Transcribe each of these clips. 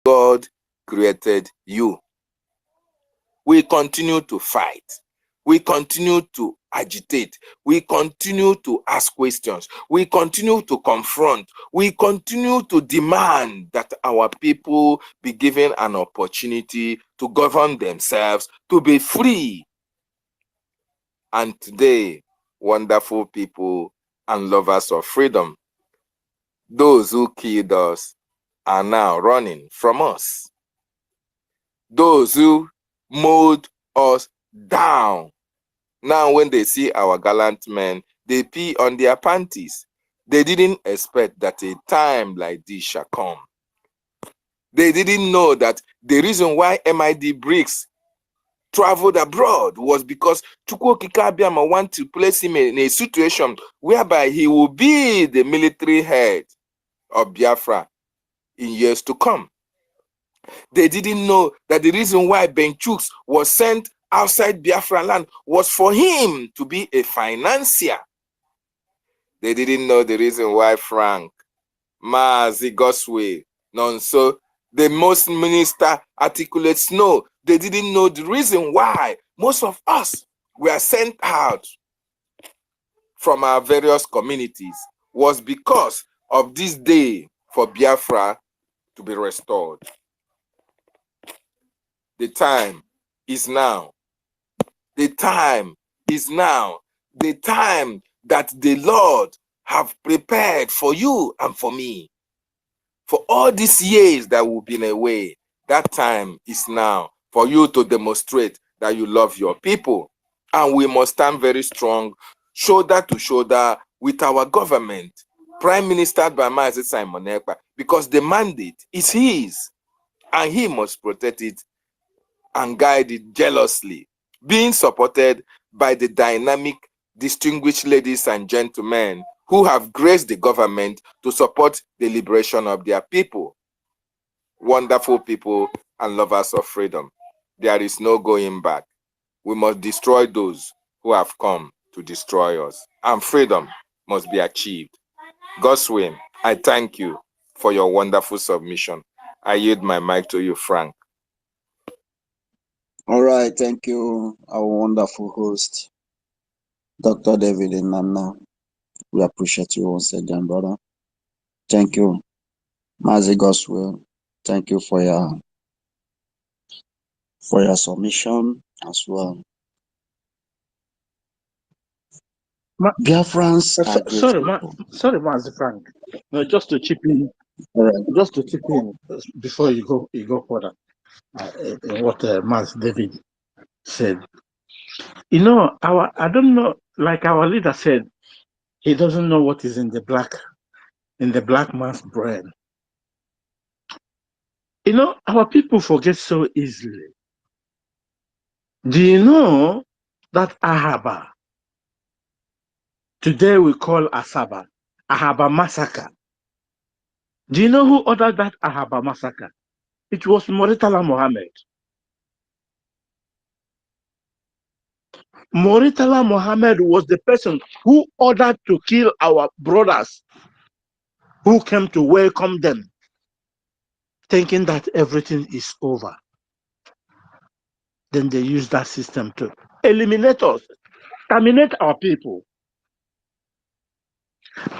God created you. We continue to fight. We continue to agitate. We continue to ask questions. We continue to confront. We continue to demand that our people be given an opportunity to govern themselves, to be free. And today, wonderful people and lovers of freedom, those who killed us are now running from us. Those who mowed us down, now when they see our gallant men, they pee on their panties. They didn't expect that a time like this shall come. They didn't know that the reason why MID Briggs traveled abroad was because EFIK-IBIBIO want to place him in a situation whereby he will be the military head of Biafra in years to come. They didn't know that the reason why Benchooks was sent outside Biafra land was for him to be a financier. They didn't know the reason why Frank, Mazi Goswe, Nonso, the most minister articulates no. They didn't know the reason why most of us were sent out from our various communities was because of this day for Biafra to be restored. The time is now. The time is now. The time that the Lord have prepared for you and for me. For all these years that we've been away, that time is now for you to demonstrate that you love your people. And we must stand very strong, shoulder to shoulder with our government, Prime Minister Mazi Simon Ekpa, because the mandate is his, and he must protect it and guide it jealously, being supported by the dynamic, distinguished ladies and gentlemen who have graced the government to support the liberation of their people. Wonderful people and lovers of freedom. There is no going back. We must destroy those who have come to destroy us, and freedom must be achieved. Goswin, I thank you for your wonderful submission. I yield my mic to you, Frank. All right, thank you, our wonderful host, Dr. David Inanna. We appreciate you once again, brother. Thank you, Mazi Goswell. Thank you for your submission as well. Biafrans are sorry, Mazi Frank. No, just to chip in. All right. Just to chip in before you go further. What Mazi David said. You know, I don't know, like our leader said, he doesn't know what is in the black man's brain. You know, our people forget so easily. Do you know that Ahaba, today we call Asaba, Ahaba massacre? Do you know who ordered that Ahaba massacre? It was Murtala Mohammed. Murtala Mohammed was the person who ordered to kill our brothers who came to welcome them, thinking that everything is over. Then they used that system to eliminate us, terminate our people.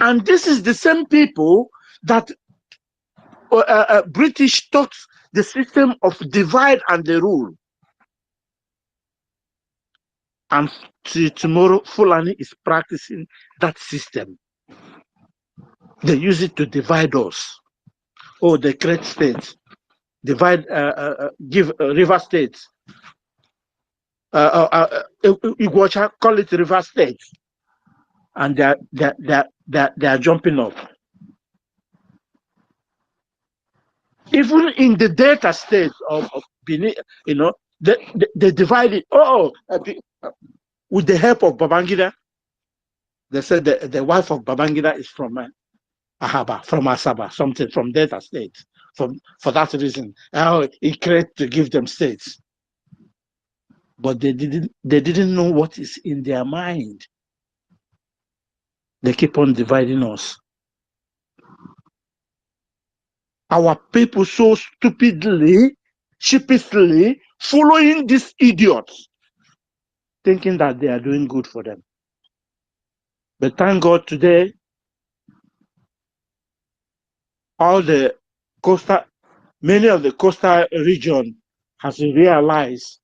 And this is the same people that British taught the system of divide and the rule. And tomorrow, Fulani is practicing that system. They use it to divide us. Oh, they create states, divide, give river states. Iguacha call it river states, and they are jumping up. Even in the Delta states of Benin, you know, they divide it. With the help of Babangida. They said the wife of Babangida is from Ahaba, from Asaba, something from Delta State. For that reason, he created to give them states, but they didn't know what is in their mind. They keep on dividing us. our people so stupidly, sheepishly following these idiots, thinking that they are doing good for them. But thank God today, many of the coastal region has realized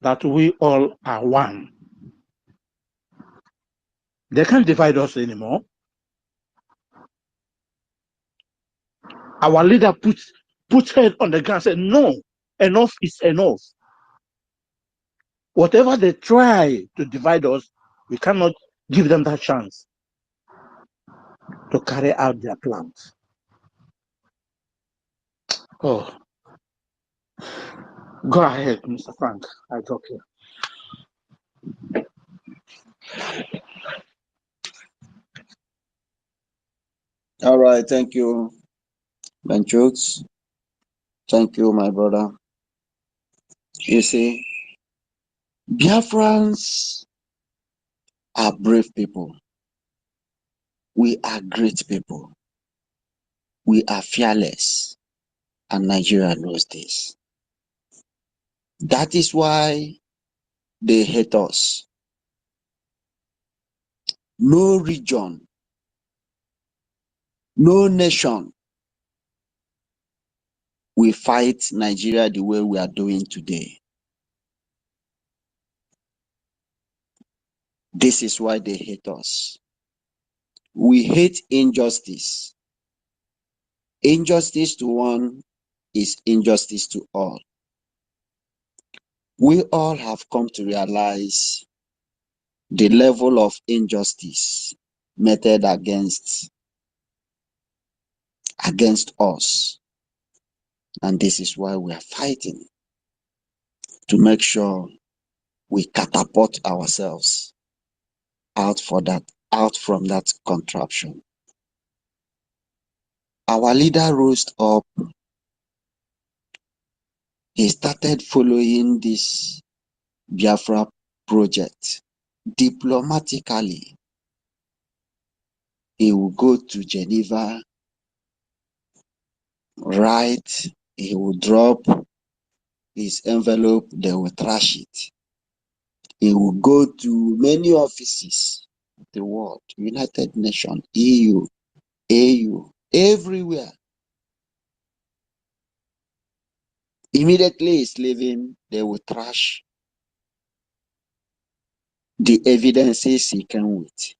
that we all are one. They can't divide us anymore. Our leader put head on the ground and said, no, enough is enough. Whatever they try to divide us, we cannot give them that chance to carry out their plans. Oh, go ahead, Mr. Frank. I talk here. All right, thank you, Benchooks. Thank you, my brother. You see, Biafrans are brave people. We are great people. We are fearless, and Nigeria knows this. That is why they hate us. No region, no nation will fight Nigeria the way we are doing today. This is why they hate us. We hate injustice. Injustice to one is injustice to all. We all have come to realize the level of injustice meted against us. And this is why we are fighting to make sure we catapult ourselves out from that contraption. Our leader rose up. He started following this Biafra project diplomatically. He will go to Geneva, write, he will drop his envelope, they will trash it. He will go to many offices of the world, United Nations, EU, AU, everywhere. Immediately he's leaving, they will trash the evidences he came with.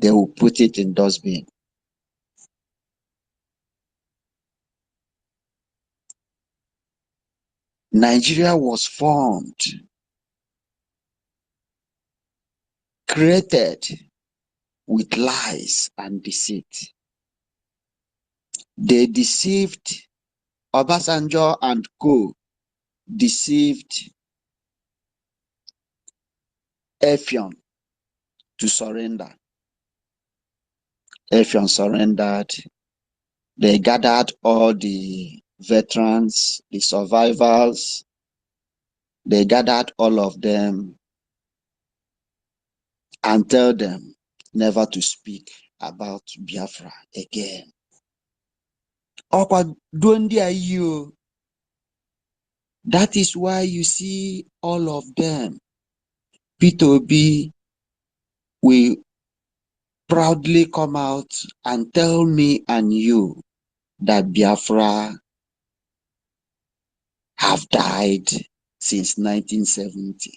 They will put it in dustbin. Nigeria was formed, created with lies and deceit. They deceived Obasanjo and co. Deceived Effion to surrender. Effion surrendered. They gathered all the veterans, the survivors. They gathered all of them and tell them never to speak about Biafra again. That is why you see all of them. P2B will proudly come out and tell me and you that Biafra have died since 1970.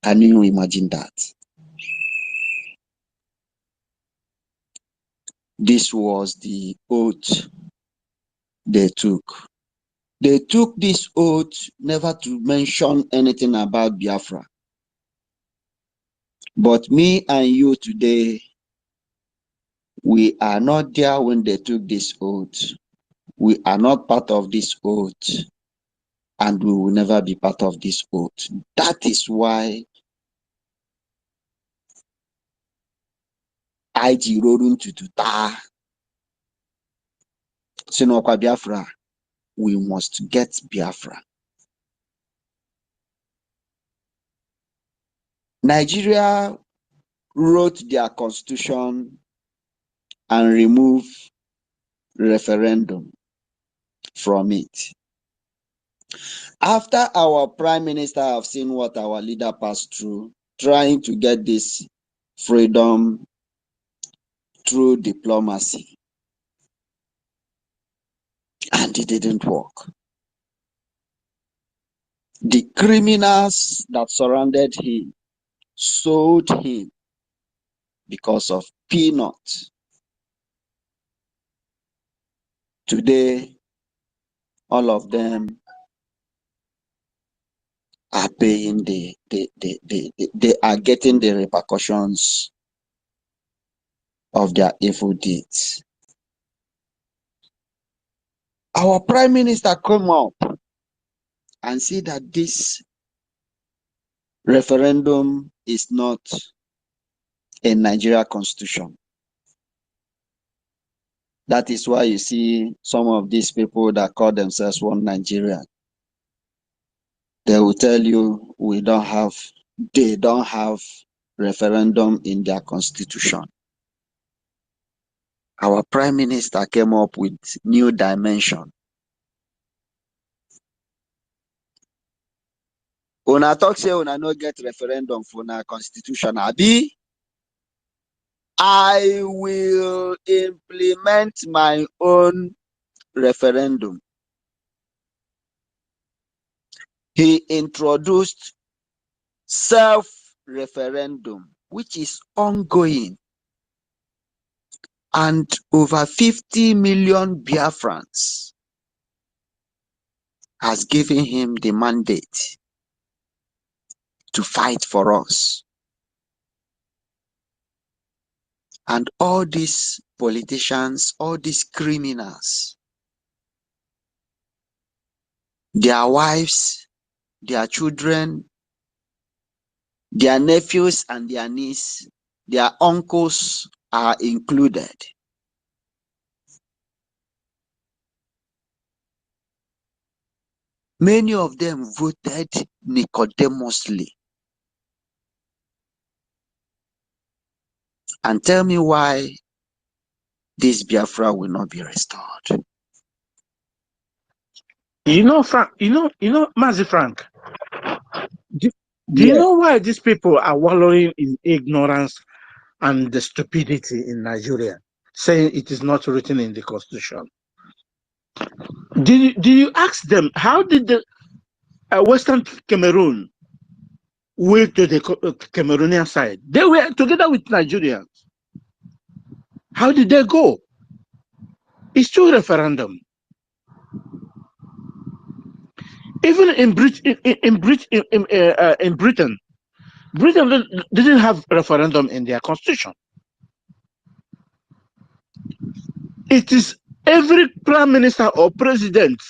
Can you imagine that? This was the oath they took. They took this oath never to mention anything about Biafra. But me and you today, we are not there when they took this oath. We are not part of this oath, and we will never be part of this oath. That is why IG Rorun Tututa Sinokwa Biafra, we must get Biafra. Nigeria wrote their constitution and removed referendum. from it. After our prime minister have seen what our leader passed through, trying to get this freedom through diplomacy, and it didn't work. The criminals that surrounded him sold him because of peanuts. Today, all of them are paying they are getting the repercussions of their evil deeds. Our prime minister come up and see that this referendum is not a Nigeria constitution. That is why you see some of these people that call themselves one Nigeria. They will tell you they don't have referendum in their constitution. Our prime minister came up with new dimension. Una talk say una no get referendum for our constitution, abi? I will implement my own referendum. He introduced self-referendum, which is ongoing. And over 50 million Biafrans has given him the mandate to fight for us. And all these politicians, all these criminals, their wives, their children, their nephews and their nieces, their uncles are included. Many of them voted Nicodemously. And tell me why this Biafra will not be restored. You know, Frank, Mazi Frank, do you know why these people are wallowing in ignorance and the stupidity in Nigeria, saying it is not written in the constitution? Do you ask them, how did the Western Cameroon went to the Cameroonian side? They were together with Nigerians. How did they go? It's still referendum. Even in Britain, Britain didn't have referendum in their constitution. It is every prime minister or president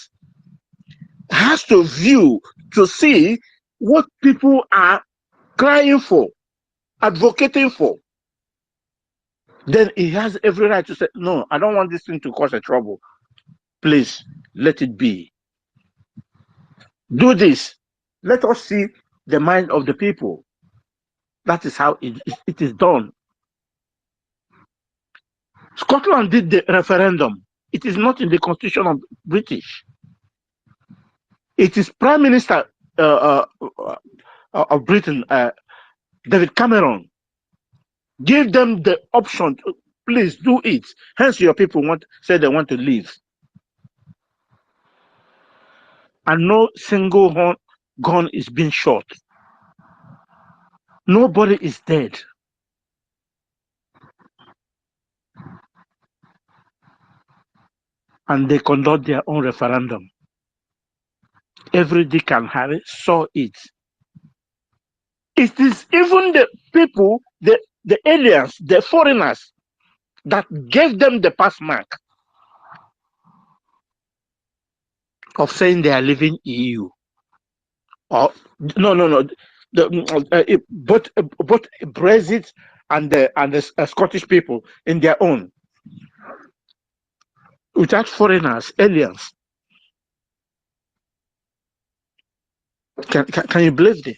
has to view to see what people are crying for, advocating for. Then he has every right to say, no, I don't want this thing to cause a trouble. Please, let it be. Do this. Let us see the mind of the people. That is how it is done. Scotland did the referendum. It is not in the constitution of British. It is Prime Minister of Britain, David Cameron, give them the option to, please do it. Hence your people say they want to leave. And no single gun is being shot. Nobody is dead. And they conduct their own referendum. Every Dick and Harry saw it. It is even the people, the aliens, the foreigners, that gave them the pass mark of saying they are leaving EU. Or no. Both Brexit and the Scottish people in their own, without foreigners, aliens. Can you believe it?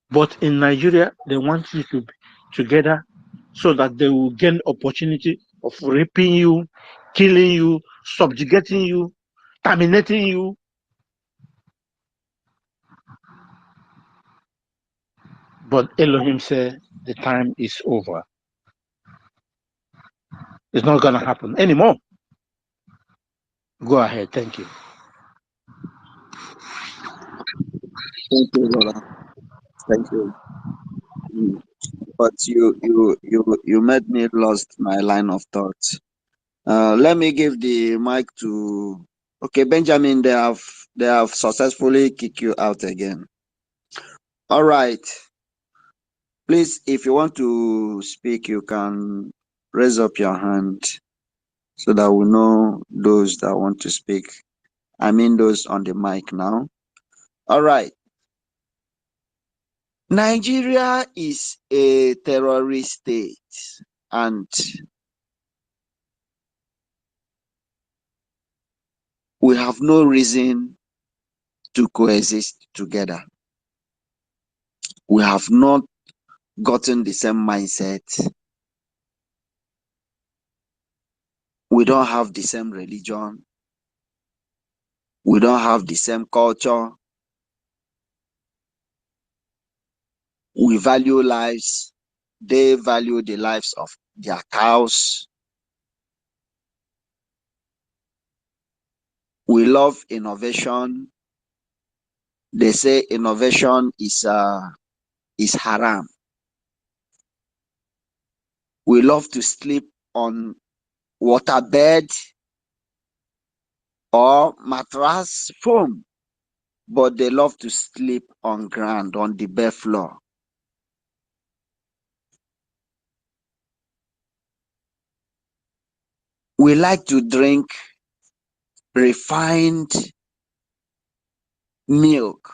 But in Nigeria, they want you to be together so that they will gain opportunity of raping you, killing you, subjugating you, terminating you. But Elohim said the time is over. It's not going to happen anymore. Go ahead. Thank you. Thank you, brother. Thank you. But you made me lost my line of thought. Let me give the mic to Benjamin. They have successfully kicked you out again. All right. Please, if you want to speak, you can raise up your hand so that we know those that want to speak. I mean those on the mic now. All right. Nigeria is a terrorist state, and we have no reason to coexist together. We have not gotten the same mindset. We don't have the same religion. We don't have the same culture. We value lives. They value the lives of their cows. We love innovation. They say innovation is haram. We love to sleep on waterbed or mattress foam, but they love to sleep on ground, on the bare floor. We like to drink refined milk,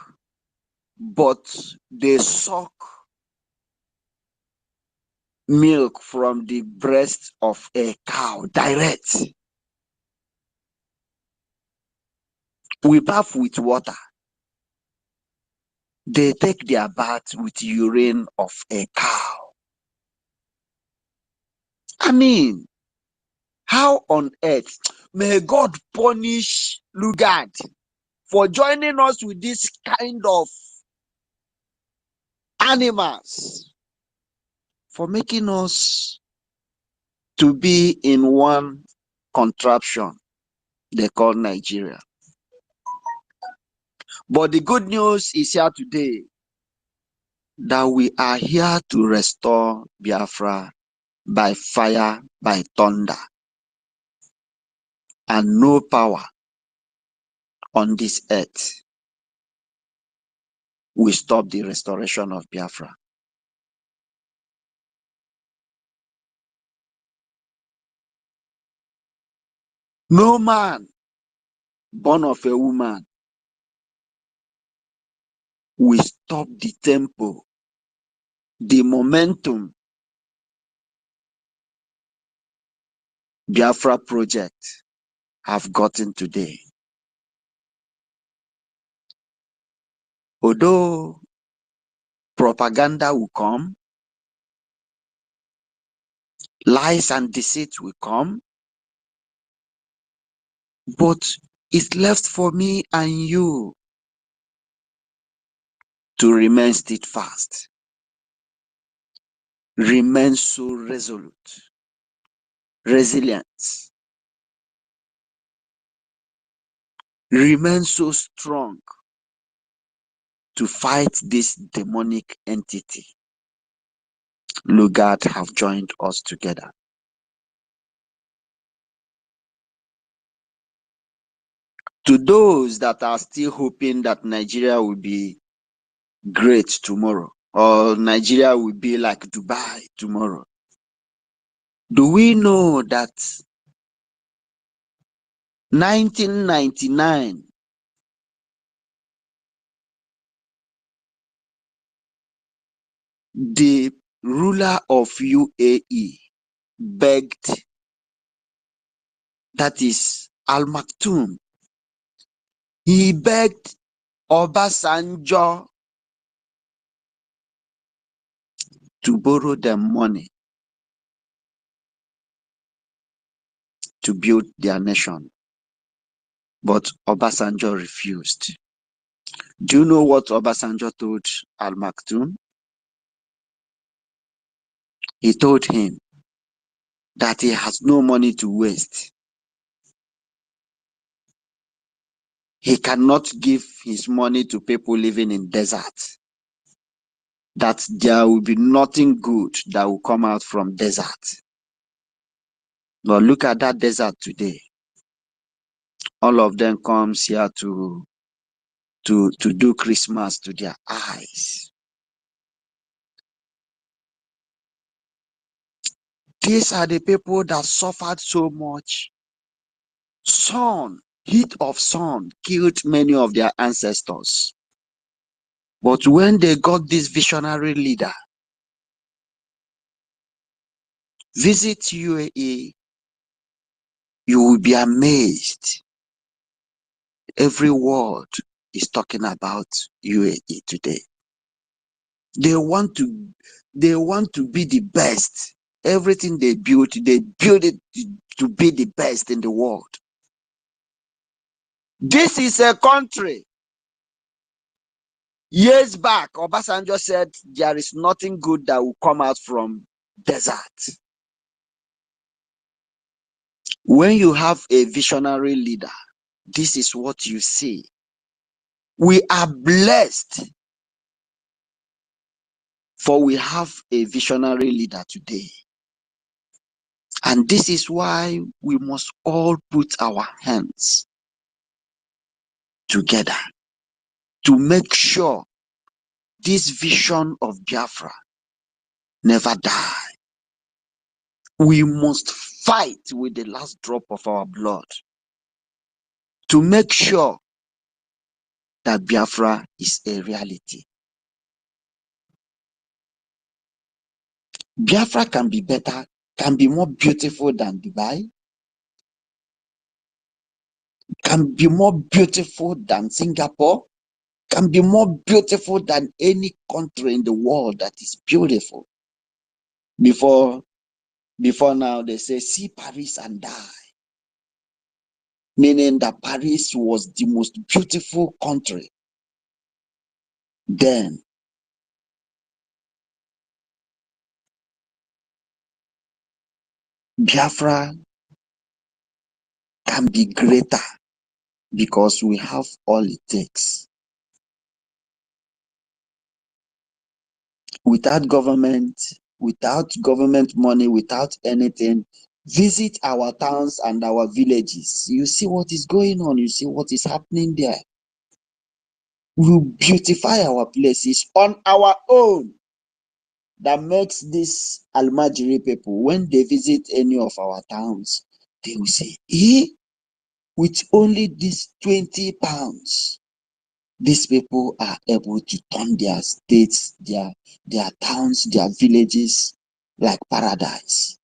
but they suck milk from the breast of a cow direct. We bath with water. They take their bath with urine of a cow. I mean, how on earth may God punish Lugard for joining us with this kind of animals, for making us to be in one contraption they call Nigeria? But the good news is here today, that we are here to restore Biafra by fire, by thunder, and no power on this earth will stop the restoration of Biafra. No man born of a woman will stop the tempo, the momentum Biafra project have gotten today. Although propaganda will come, lies and deceit will come, but it's left for me and you to remain steadfast, remain so resolute, resilient, remain so strong to fight this demonic entity. Lugard have joined us together. To those that are still hoping that Nigeria will be great tomorrow, or Nigeria will be like Dubai tomorrow, do we know that 1999, the ruler of UAE begged, that is Al Maktoum, he begged Obasanjo to borrow them money to build their nation. But Obasanjo refused. Do you know what Obasanjo told Al Maktoum? He told him that he has no money to waste. He cannot give his money to people living in desert. That there will be nothing good that will come out from desert. But look at that desert today. All of them comes here to do Christmas to their eyes. These are the people that suffered so much. Heat of sun killed many of their ancestors. But when they got this visionary leader, visit UAE, you will be amazed. Every word is talking about UAE today. They want to be the best. Everything they build it to be the best in the world. This is a country. Years back, Obasanjo said there is nothing good that will come out from desert. When you have a visionary leader, this is what you see. We are blessed, for we have a visionary leader today. And this is why we must all put our hands together to make sure this vision of Biafra never die. We must fight with the last drop of our blood to make sure that Biafra is a reality. Biafra can be better, can be more beautiful than Dubai, can be more beautiful than Singapore, can be more beautiful than any country in the world that is beautiful. Before now, they say, see Paris and die. Meaning that Paris was the most beautiful country. Then, Biafra can be greater because we have all it takes. Without government money, without anything, visit our towns and our villages. You see what is going on. You see what is happening there. We beautify our places on our own. That makes these Almajiri people, when they visit any of our towns, they will say, with only these 20 pounds, these people are able to turn their states, their towns, their villages like paradise.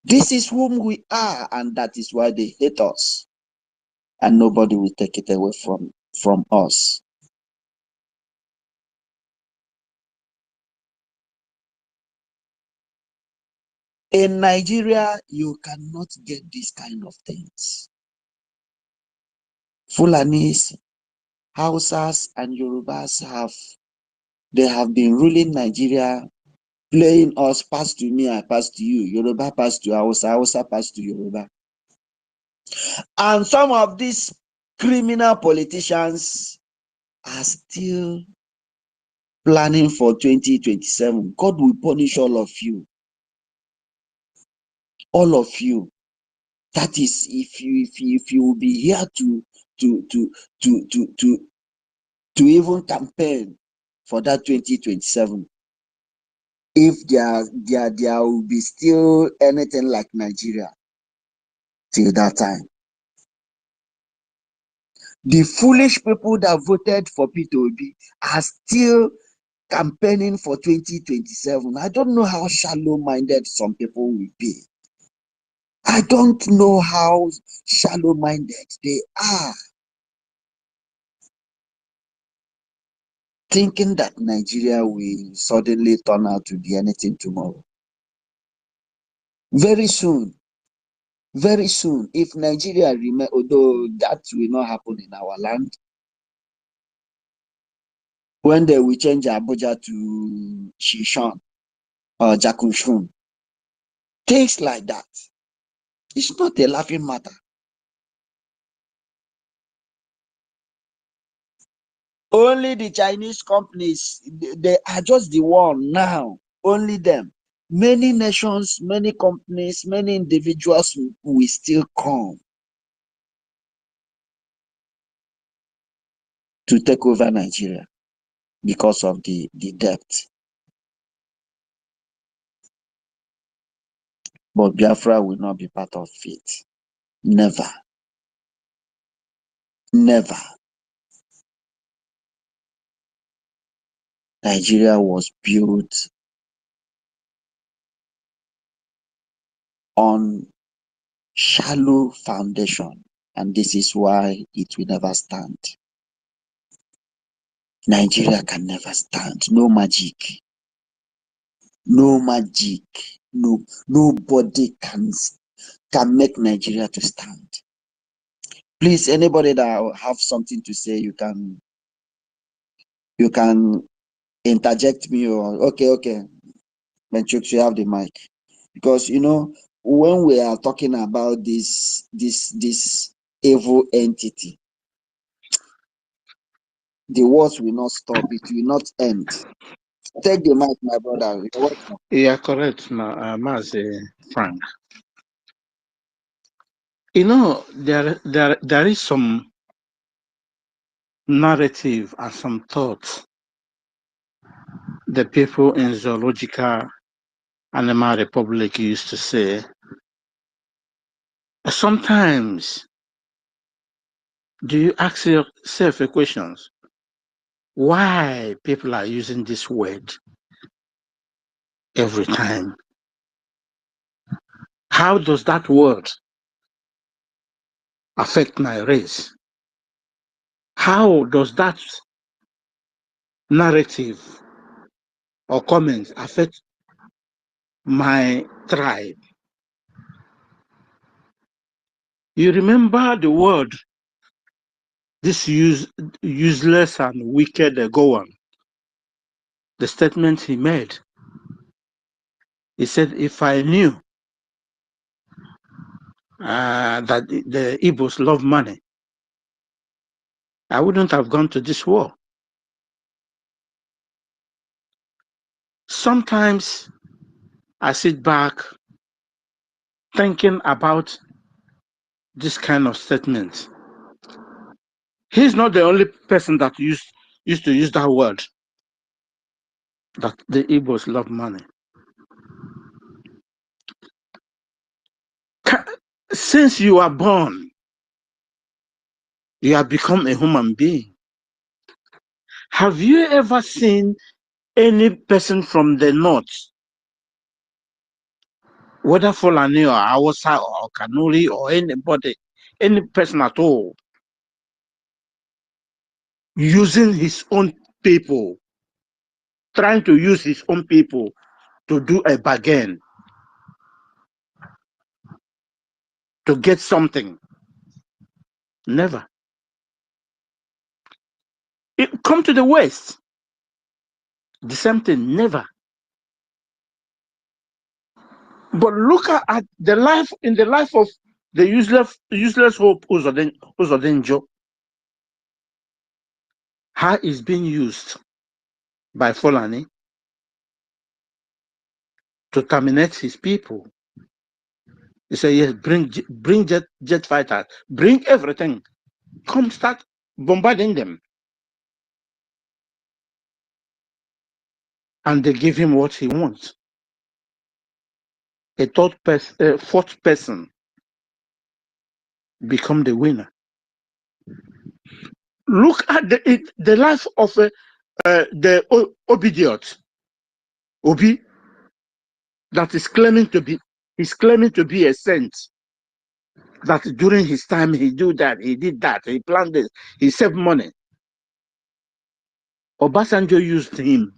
This is whom we are, and that is why they hate us. And nobody will take it away from us. In Nigeria, you cannot get these kind of things. Fulanis, Hausas, and Yorubas have been ruling Nigeria, playing us, pass to me, I pass to you. Yoruba pass to Hausa, Hausa pass to Yoruba. And some of these criminal politicians are still planning for 2027. God will punish all of you. All of you. That is, if you will be here to even campaign for that 2027. If there will be still anything like Nigeria till that time. The foolish people that voted for P2B are still campaigning for 2027. I don't know how shallow-minded some people will be. I don't know how shallow-minded they are. Thinking that Nigeria will suddenly turn out to be anything tomorrow. Very soon, Very soon, if Nigeria remain, although that will not happen in our land, when they will change Abuja to Shishan or Jakushun, things like that. It's not a laughing matter. Only the Chinese companies, they are just the one now, only them. Many nations, many companies, many individuals will still come to take over Nigeria because of the debt. But Biafra will not be part of it. Never. Never. Nigeria was built on shallow foundation, and this is why it will never stand. Nigeria can never stand. No magic. No magic. No, nobody can make Nigeria to stand. Please, anybody that have something to say, you can interject me, or okay. Menchuk, you have the mic. Because when we are talking about this evil entity, the wars will not stop, it will not end. Take the mic, my brother. You're welcome. Yeah, correct, Mazi Frank. There is some narrative and some thoughts the people in Zoological Animal Republic used to say. Sometimes, do you ask yourself a question? Why people are using this word every time? How does that word affect my race? How does that narrative or comments affect my tribe? You remember the word, this useless and wicked Gowan, the statement he made. He said, if I knew that the Igbos love money, I wouldn't have gone to this war. Sometimes I sit back thinking about this kind of statement. He's not the only person that used to use that word, that the Igbos love money. Since you are born, you have become a human being. Have you ever seen any person from the north, whether Fulani or Hausa or Kanuri or anybody, any person at all, using his own people, trying to use his own people to do a bargain, to get something? Never. Come to the West, the same thing, never. But look at the life of the useless Hope Uzodenjo. How is being used by Fulani to terminate his people. He said, yes, bring jet fighters, bring everything, come start bombarding them. And they give him what he wants. A fourth person become the winner. Look at the life of the Obidiot, Obi, that is claiming to be a saint. That during his time he did that, he planned this, he saved money. Obasanjo used him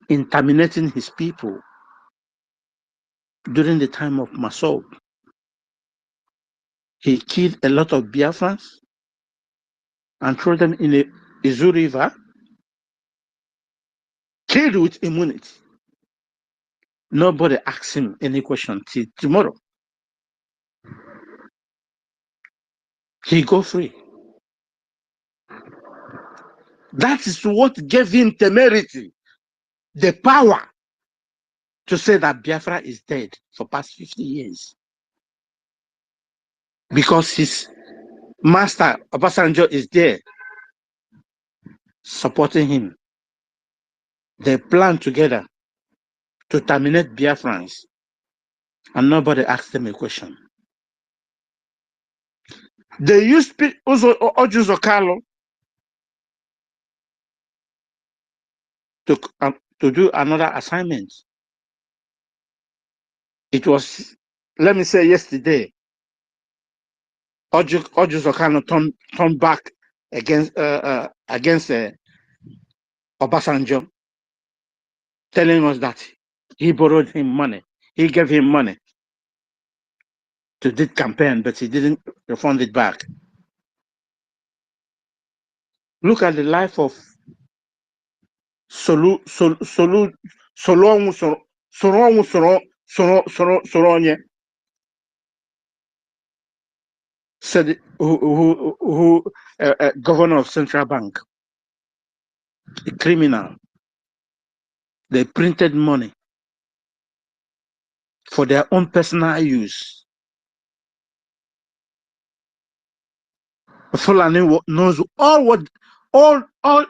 in terminating his people during the time of Massaub. He killed a lot of Biafrans and threw them in the Izu River, killed with immunity. Nobody asked him any question till tomorrow. He go free. That is what gave him temerity, the power to say that Biafra is dead for past 50 years. Because his master, Obasanjo, is there supporting him. They plan together to terminate Biafrans, and nobody asked them a question. They used Ojuzo Carlo to do another assignment. It was, let me say, yesterday. Ojuzo Carlo turned back against Obasanjo, telling us that he borrowed him money. He gave him money to do campaign, but he didn't refund it back. Look at the life of Soronye, said who governor of Central Bank, a criminal. They printed money for their own personal use. Fulani knows all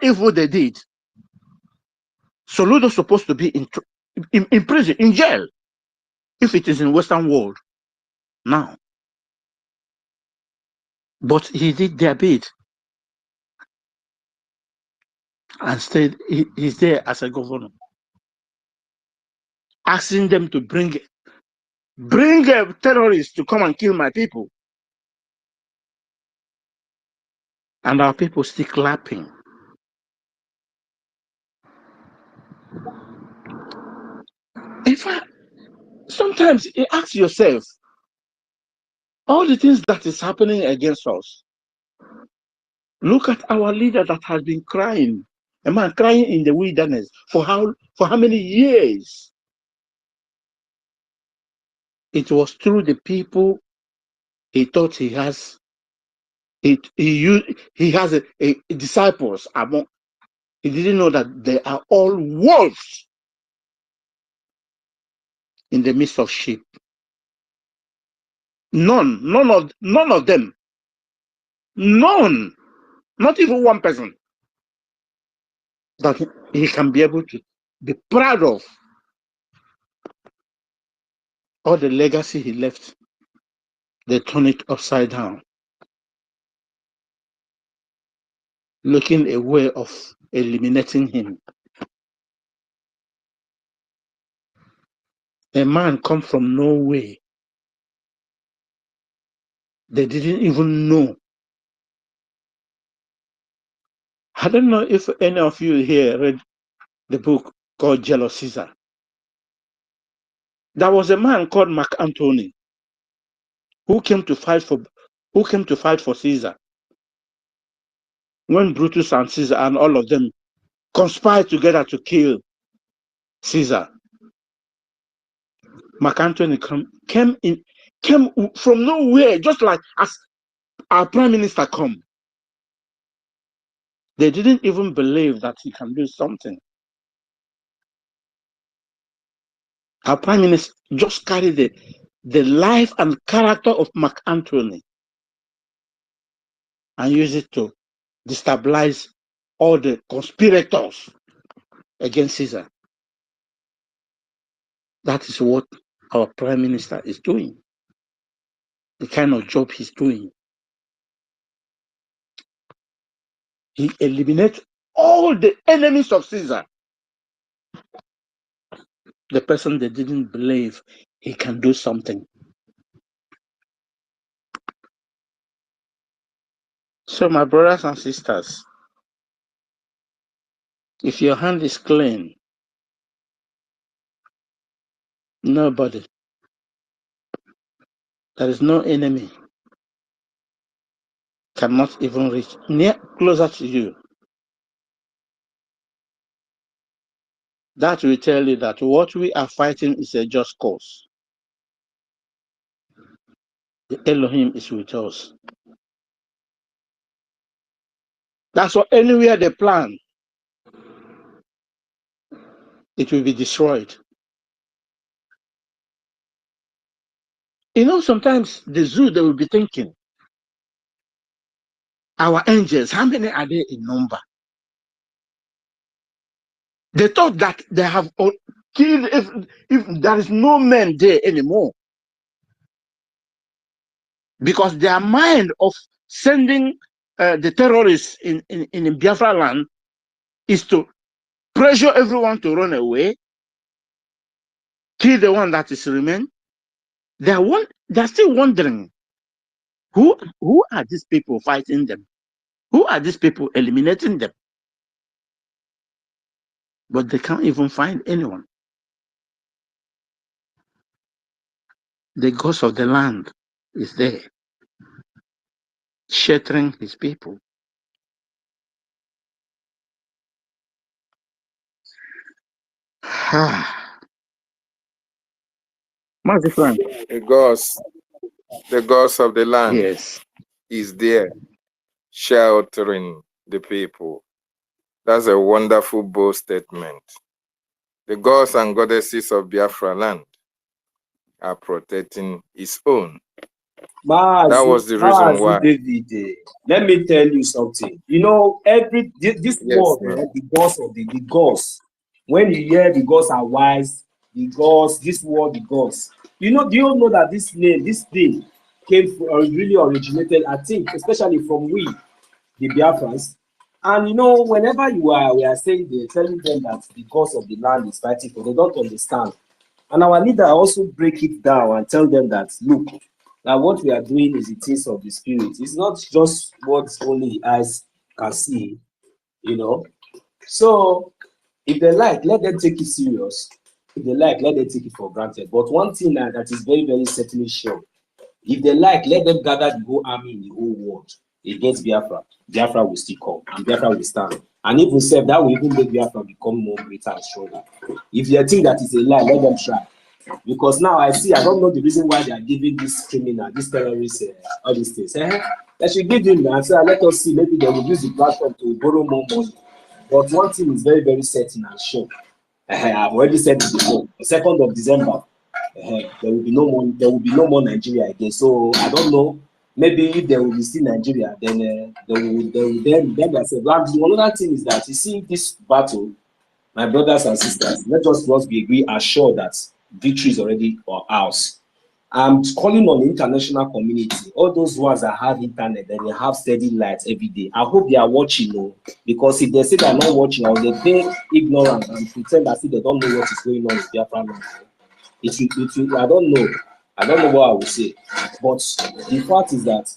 evil they did. Soludo's supposed to be in prison, in jail, if it is in Western world now. But he did their bid and stayed. He's there as a governor, asking them to bring terrorists to come and kill my people, and our people still clapping. Sometimes you ask yourself, all the things that is happening against us. Look at our leader that has been crying, a man crying in the wilderness for how many years? It was through the people he thought he has. He has a disciples among. He didn't know that they are all wolves in the midst of sheep. None of them. None, not even one person that he can be able to be proud of. All the legacy he left, they turn it upside down, looking a way of eliminating him. A man come from nowhere. They didn't even know. I don't know if any of you here read the book called Jealous Caesar. There was a man called Mark Antony who came to fight for Caesar. When Brutus and Caesar and all of them conspired together to kill Caesar, Mark Antony came from nowhere, just like as our prime minister come. They didn't even believe that he can do something. Our prime minister just carried the life and character of Mark Antony and use it to destabilize all the conspirators against Caesar. That is what our prime minister is doing. The kind of job he's doing. He eliminates all the enemies of Caesar. The person they didn't believe he can do something. So my brothers and sisters, if your hand is clean, nobody, there is no enemy cannot even reach closer to you. That will tell you that what we are fighting is a just cause. The Elohim is with us. That's what anywhere they plan, it will be destroyed. You know, sometimes the zoo, they will be thinking, our angels, how many are they in number? They thought that they have killed, if there is no man there anymore. Because their mind of sending the terrorists in Biafra land is to pressure everyone to run away, kill the one that is remain. They're still wondering, who are these people fighting them? Who are these people eliminating them? But they can't even find anyone. The ghost of the land is there, sheltering his people. Master Frank. The ghost of the land, Yes, is there, sheltering the people. That's a wonderful, bold statement. The gods and goddesses of Biafra land are protecting its own. That was the reason why. David, let me tell you something. You know, this word, the gods. When you hear the gods are wise, the gods, this word, the gods. You know, do you know that this thing really originated, I think, especially from we, the Biafrans. And you know, whenever we are saying, they're telling them that the gods of the land is fighting for, they don't understand. And our leader also break it down and tell them that, look, now what we are doing is the things of the spirit. It's not just what only eyes can see, you know. So if they like, let them take it serious. If they like, let them take it for granted. But one thing that is very, very certainly sure, if they like, let them gather the whole army in the whole world against Biafra. Biafra will still come and Biafra will stand. And even said that will even make Biafra become more greater and stronger. If you think that is a lie, let them try. Because now I don't know the reason why they are giving this criminal, this terrorist, all these things. They should give him the answer. Let us see, maybe they will use the platform to borrow more money. But one thing is very, very certain and sure. I've already said it before. The 2nd of December, there will be no more. There will be no more Nigeria again. So I don't know. Maybe if there will be still Nigeria, then then they say. Another thing is that you see this battle, my brothers and sisters. Let us once be assured that victory is already ours. I'm calling on the international community, all those ones that have internet and they have steady lights every day. I hope they are watching, because if they say they're not watching or they think ignorant and pretend as if they don't know what is going on in Biafra land, I don't know what I would say. But the fact is that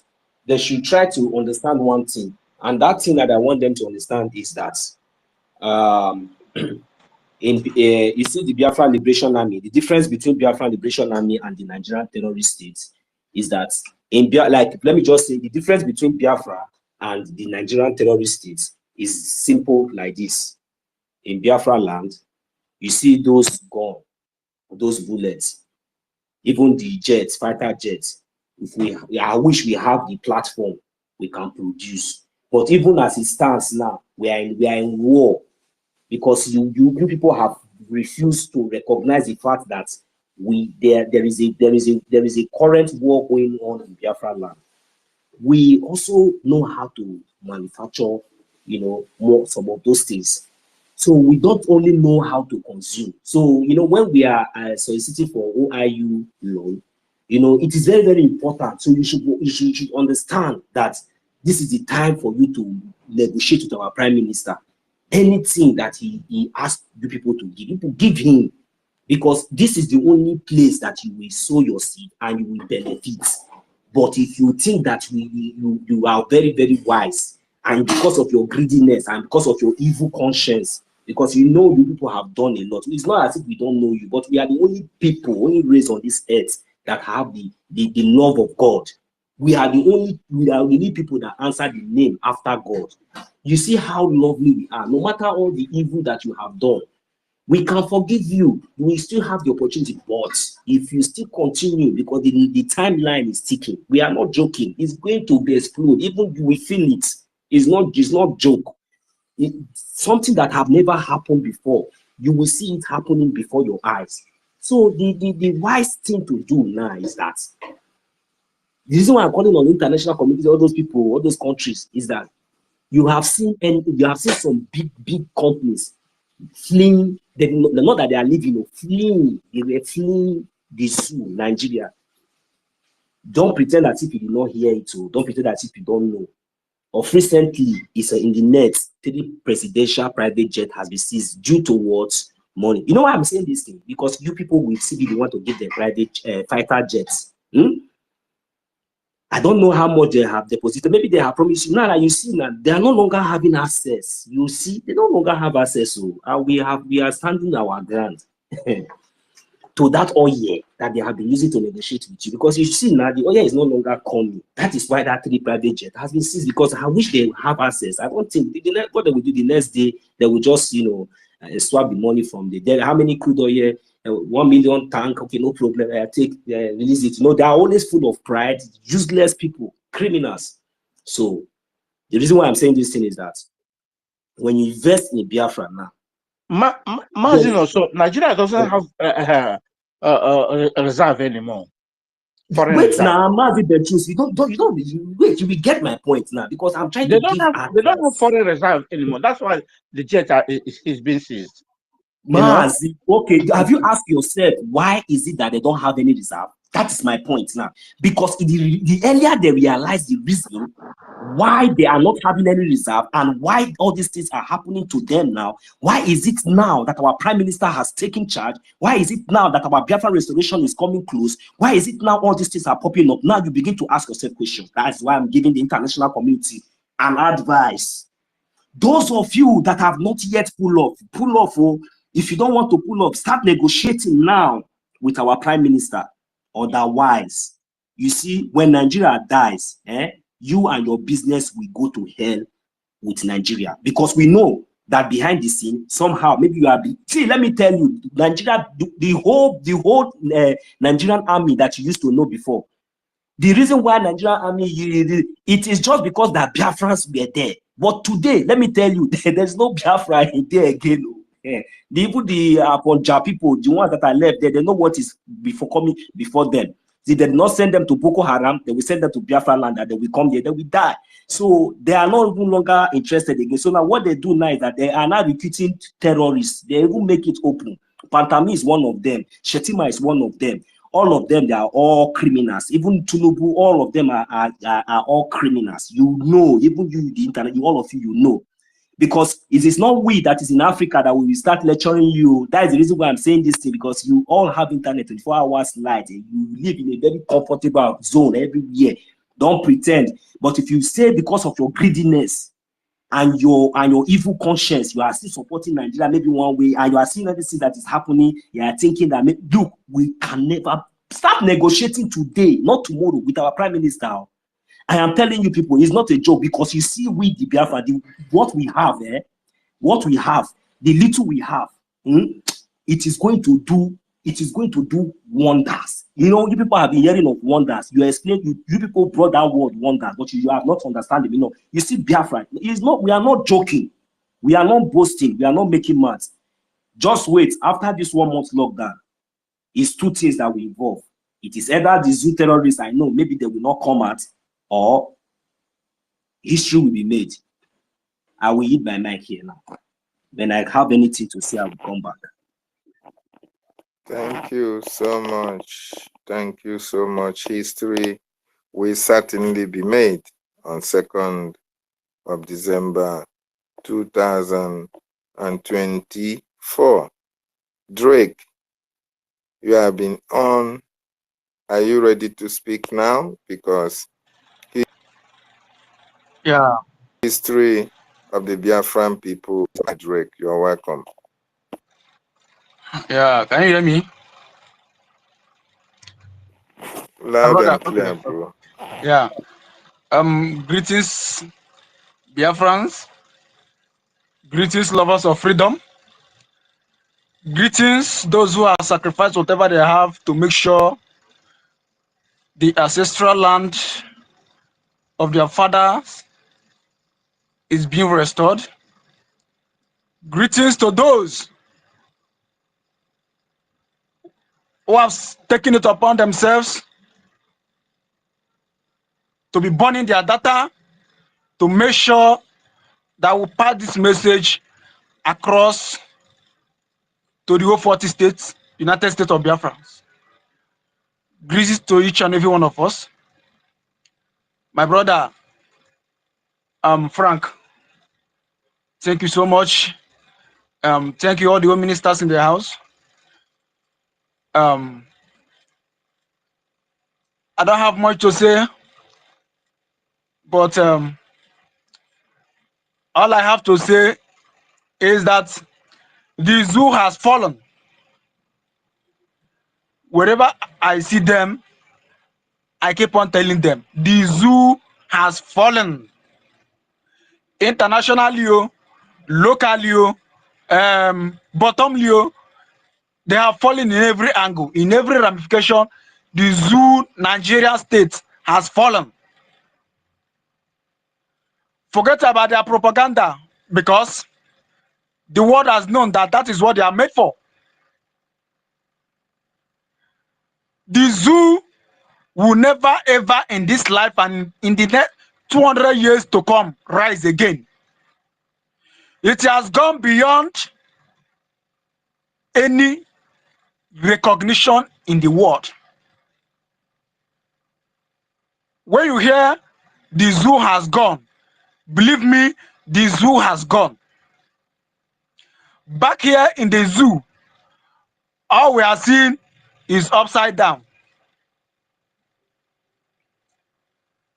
they should try to understand one thing, and that thing that I want them to understand is that you see the Biafra Liberation Army, the difference between Biafra Liberation Army and the Nigerian terrorist states is that let me just say, the difference between Biafra and the Nigerian terrorist states is simple like this. In Biafra land, you see those guns, those bullets, even the jets, fighter jets. I wish we have the platform we can produce. But even as it stands now, we are in war. Because you people have refused to recognize the fact that there is a current war going on in Biafra land. We also know how to manufacture, some of those things. So we don't only know how to consume. So when we are soliciting for OIU loan, it is very, very important. So you should understand that this is the time for you to negotiate with our Prime Minister. Anything that he asks you people to give him, because this is the only place that you will sow your seed and you will benefit. But if you think that you are very, very wise, and because of your greediness and because of your evil conscience, because you people have done a lot, it's not as if we don't know you, but we are the only people, only race on this earth that have the love of God. We are the only people that answer the name after God. You see how lovely we are. No matter all the evil that you have done, we can forgive you. We still have the opportunity. But if you still continue, because the timeline is ticking, we are not joking. It's going to be explode. Even we feel it. It's not joke. It's something that have never happened before. You will see it happening before your eyes. So the wise thing to do now is that the reason why I'm calling on international community, all those people, all those countries, is that you have seen some big companies fleeing. Not that they are leaving, fleeing. They were fleeing the zoo, Nigeria. Don't pretend as if you did not hear it. Don't pretend as if you don't know. Of recently, it's in the net, 3 presidential private jet has been seized due to what? Money. You know why I'm saying this thing? Because you people will see they want to give them private fighter jets. I don't know how much they have deposited. Maybe they have promised you. Now that you see now, they are no longer having access. You see, they no longer have access. So we are standing our ground to that oil that they have been using to negotiate with you. Because you see now, the oil is no longer coming. That is why that 3 private jet has been seized. Because I wish they have access. I don't think what they will do the next day, they will just swap the money from the. How many crude oil? 1 million tank, okay, no problem. Take release it. They are always full of pride, useless people, criminals. So the reason why I'm saying this thing is that when you invest in Biafra now, so Nigeria doesn't have a reserve anymore. Wait now, Mazi Betrus, you will get my point now, because I'm trying to give advice. They don't have foreign reserve anymore. That's why the jet is being seized. Mazi, okay, have you asked yourself why is it that they don't have any reserve? That is my point now. Because the earlier they realize the reason why they are not having any reserve and why all these things are happening to them now, why is it now that our Prime Minister has taken charge? Why is it now that our Biafra restoration is coming close? Why is it now all these things are popping up? Now you begin to ask yourself questions. That's why I'm giving the international community an advice. Those of you that have not yet pull off. Oh, if you don't want to pull up, start negotiating now with our Prime Minister. Otherwise, you see, when Nigeria dies, you and your business will go to hell with Nigeria. Because we know that behind the scene, somehow, maybe you are. See, let me tell you, Nigeria, the whole Nigerian army that you used to know before. The reason why Nigerian army, it is just because the Biafrans were there. But today, let me tell you, there's no Biafra in there again. Even the Punjab people, the ones that are left there, they know what is coming before them. They did not send them to Boko Haram, they will send them to Biafra land, and they will come there, they will die. So they are no longer interested again. So now what they do now is that they are now recruiting terrorists. They even make it open. Pantami is one of them. Shetima is one of them. All of them, they are all criminals. Even Tunubu, all of them are all criminals. You know, even you, the internet, all of you know. Because it is not we that is in Africa that we will start lecturing you. That is the reason why I'm saying this thing, because you all have internet 24 hours light. You live in a very comfortable zone every year. Don't pretend. But if you say because of your greediness and your evil conscience, you are still supporting Nigeria maybe one way, and you are seeing everything that is happening, you are thinking that, look, we can never start negotiating today, not tomorrow, with our Prime Minister. I am telling you people, it's not a joke, because you see, we the Biafra, what we have, the little we have, it is going to do wonders. You know, you people have been hearing of wonders. You explain, you people brought that word wonders, but you have not understanding. You know, you see, Biafra, we are not joking, we are not boasting, we are not making maths. Just wait, after this 1 month lockdown, it's 2 things that will involve. It is either the zoo terrorists, I know, maybe they will not come out, or history will be made. I will eat my mic here now. When I have anything to say, I will come back. Thank you so much. Thank you so much. History will certainly be made on 2nd of December 2024. Drake, you have been on. Are you ready to speak now? Because history of the Biafran people, Drake, you're welcome. Yeah, can you hear me? Loud and clear, bro. Yeah. Greetings, Biafrans. Greetings, lovers of freedom. Greetings, those who have sacrificed whatever they have to make sure the ancestral land of their fathers is being restored. Greetings to those who have taken it upon themselves to be burning their data to make sure that we pass this message across to the whole 40 states, United States of Biafra. Greetings to each and every one of us. My brother, Frank, thank you so much. Thank you all the home ministers in the house. I don't have much to say, but all I have to say is that the zoo has fallen. Wherever I see them, I keep on telling them, the zoo has fallen. Internationally, locally, bottomly, they have fallen in every angle, in every ramification. The zoo Nigeria state has fallen. Forget about their propaganda, because the world has known that that is what they are made for. The zoo will never ever in this life and in the next 200 years to come rise again. It has gone beyond any recognition in the world. When you hear the zoo has gone, believe me, the zoo has gone. Back here in the zoo, all we are seeing is upside down.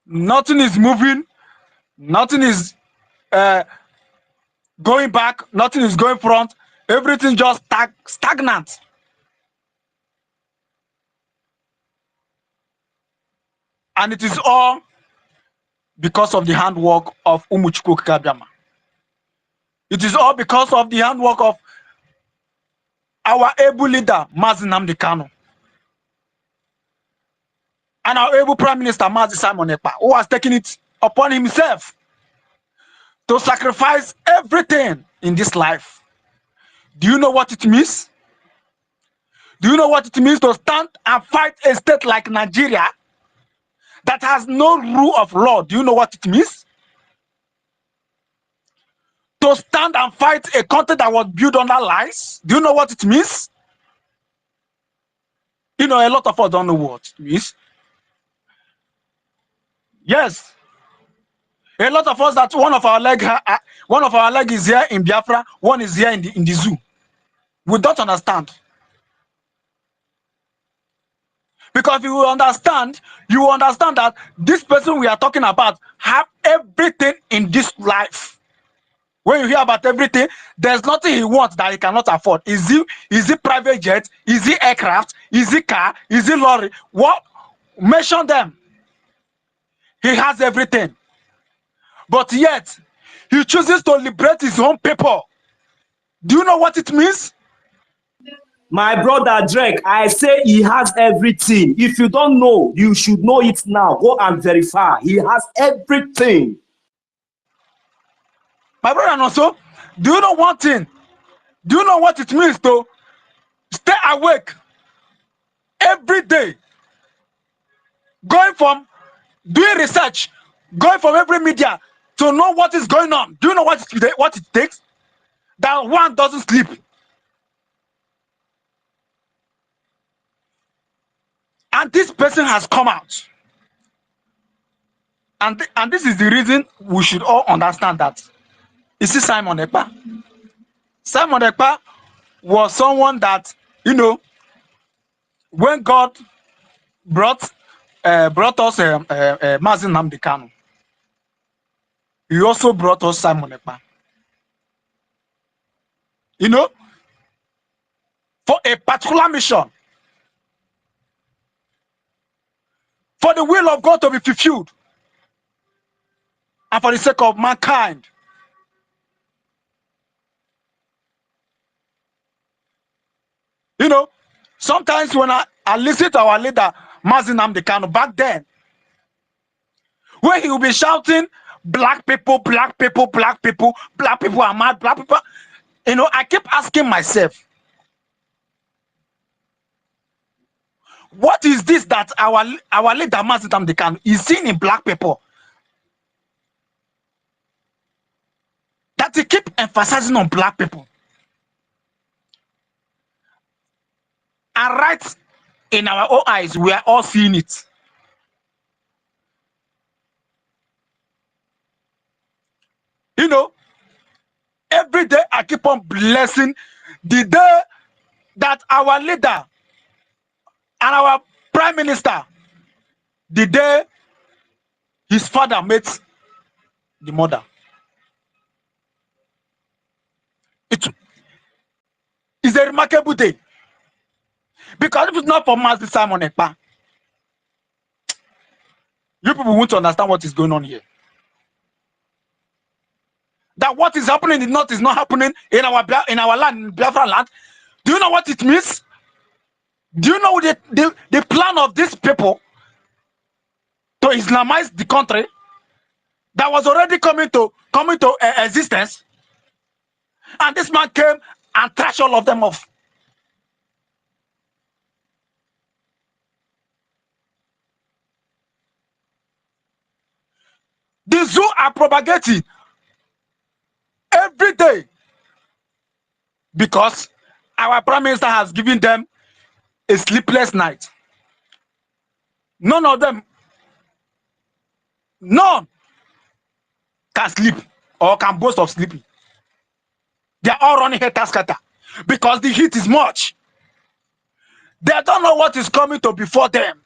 Nothing is moving, nothing is going back, nothing is going front, everything just stagnant. And it is all because of the handwork of Umuchukwu Kabiama. It is all because of the handwork of our able leader, Mazi Nnamdi Kanu, and our able Prime Minister, Mazi Simon Ekpa, who has taken it upon himself to sacrifice everything in this life. Do you know what it means? Do you know what it means to stand and fight a state like Nigeria that has no rule of law? Do you know what it means? To stand and fight a country that was built under lies? Do you know what it means? You know, a lot of us don't know what it means. Yes, a lot of us that one of our leg is here in Biafra, one is here in the zoo. We don't understand. Because if you will understand that this person we are talking about have everything in this life. When you hear about everything, there's nothing he wants that he cannot afford. Is it private jet? Is it aircraft? Is it car? Is it lorry? What? Mention them. He has everything. But yet, he chooses to liberate his own people. Do you know what it means? My brother Drake, I say he has everything. If you don't know, you should know it now. Go and verify. He has everything. My brother, and also, do you know one thing? Do you know what it means to stay awake every day, going from doing research, going from every media to know what is going on? Do you know what it takes? That one doesn't sleep. And this person has come out. And this is the reason we should all understand that. You see, Simon Ekpa. Simon Ekpa was someone that, you know, when God brought us Mazi Nnamdi Kanu, he also brought us Simon Ekpa. You know, for a particular mission. for the will of God to be fulfilled and for the sake of mankind. You know, sometimes when I listen to our leader, Mazi Nnamdi Kanu, back then, when he will be shouting, black people, black people, black people, black people are mad, black people, you know, I keep asking myself, what is this that our leader Mazi Nnamdi Kanu is seeing in black people? That he keep emphasizing on black people. And right in our own eyes, we are all seeing it. You know, every day I keep on blessing the day that our leader and our prime minister, the day his father met the mother. It is a remarkable day. Because if it's not for Master Simon Ekpa, you people won't understand what is going on here. That what is happening in the north is not happening in our land, in Biafra land. Do you know what it means? Do you know the plan of these people to Islamize the country that was already coming to existence? And this man came and trashed all of them off. The zoo are propagating every day because our prime minister has given them a sleepless night. None of them, none can sleep or can boast of sleeping. They are all running helter-skelter because the heat is much. They don't know what is coming to before them.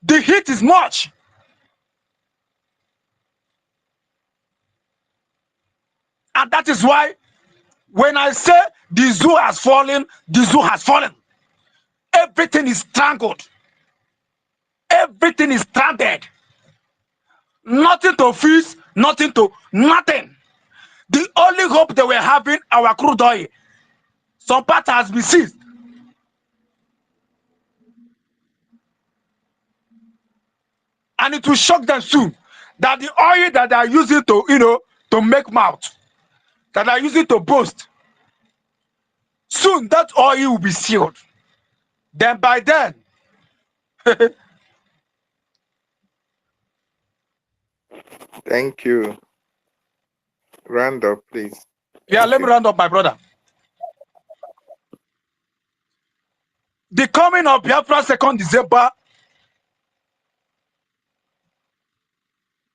The heat is much. And that is why when I say the zoo has fallen, the zoo has fallen. Everything is strangled. Everything is stranded. Nothing to feast, nothing. The only hope they were having, our crude oil, some part has been seized. And it will shock them soon that the oil that they are using to, you know, to make mouth, that they are using to boast, soon that oil will be sealed. Then by then, Thank you. Round up, please. yeah, let me round up, my brother. The coming of Biafra 2nd December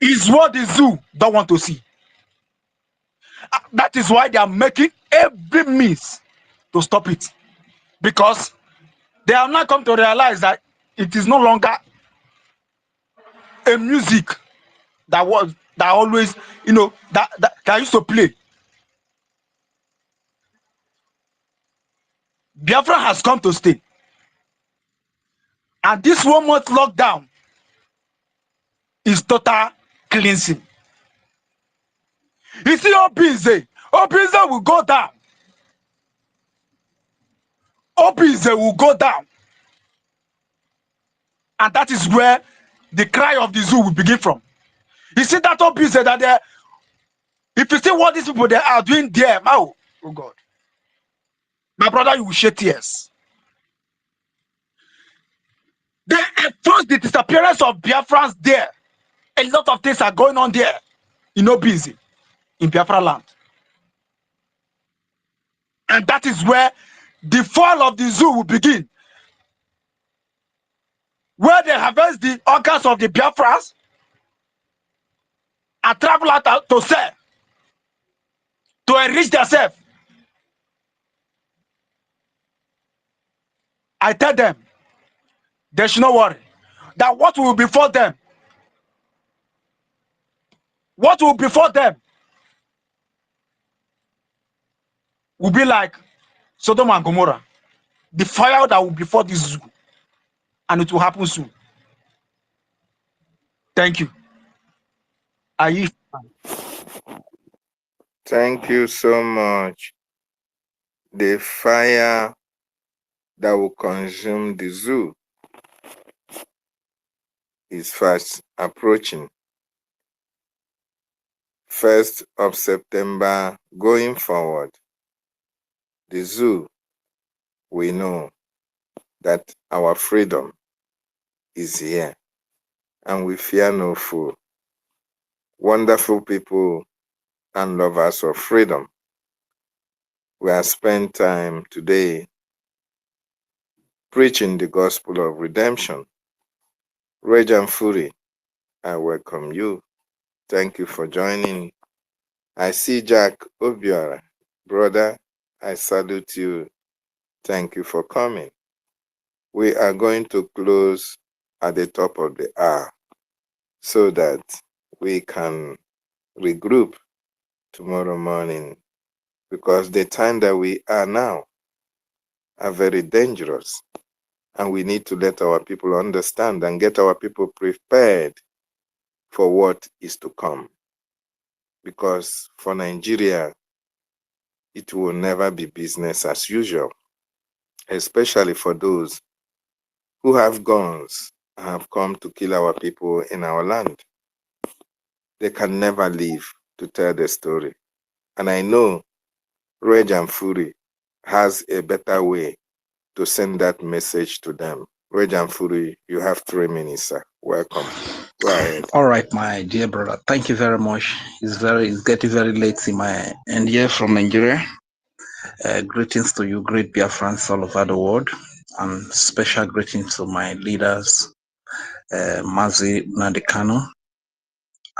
is what the zoo don't want to see. That is why they are making every means to stop it, because they have not come to realize that it is no longer a music that always, you know, that used to play. Biafra has come to stay, and this 1 month lockdown is total cleansing. You see, Obize will go down. Obize will go down, and that is where the cry of the zoo will begin from. You see that Obize that they, if you see what these people they are doing there, oh God, my brother, you will shed tears. They enforced the disappearance of Biafrans there. A lot of things are going on there in Obize, in Biafra land. And that is where the fall of the zoo will begin. Where they harvest the organs of the Biafrans and travel out to sell, to enrich themselves. I tell them, they should not worry. That what will befall them, will be like Sodom and Gomorrah. The fire that will befall this zoo. and it will happen soon. Thank you. Thank you so much. The fire that will consume the zoo is fast approaching. 1st of September going forward, the zoo, we know that our freedom is here and we fear no foe. Wonderful people and lovers of freedom, we have spent time today preaching the gospel of redemption. Rage and Fury, I welcome you. Thank you for joining. I see Jack Obiora. Brother, I salute you. Thank you for coming. We are going to close at the top of the hour so that we can regroup tomorrow morning, because the time that we are now are very dangerous, and we need to let our people understand and get our people prepared for what is to come. Because for Nigeria, it will never be business as usual, especially for those who have guns and have come to kill our people in our land. They can never live to tell the story. And I know Rage and Fury has a better way to send that message to them. Rage and Fury, you have 3 minutes, sir. Welcome. Go ahead. All right, my dear brother. Thank you very much. It's getting very late in my end here from Nigeria. Greetings to you, great Biafrans all over the world, and special greetings to my leaders, Mazi Nadekano,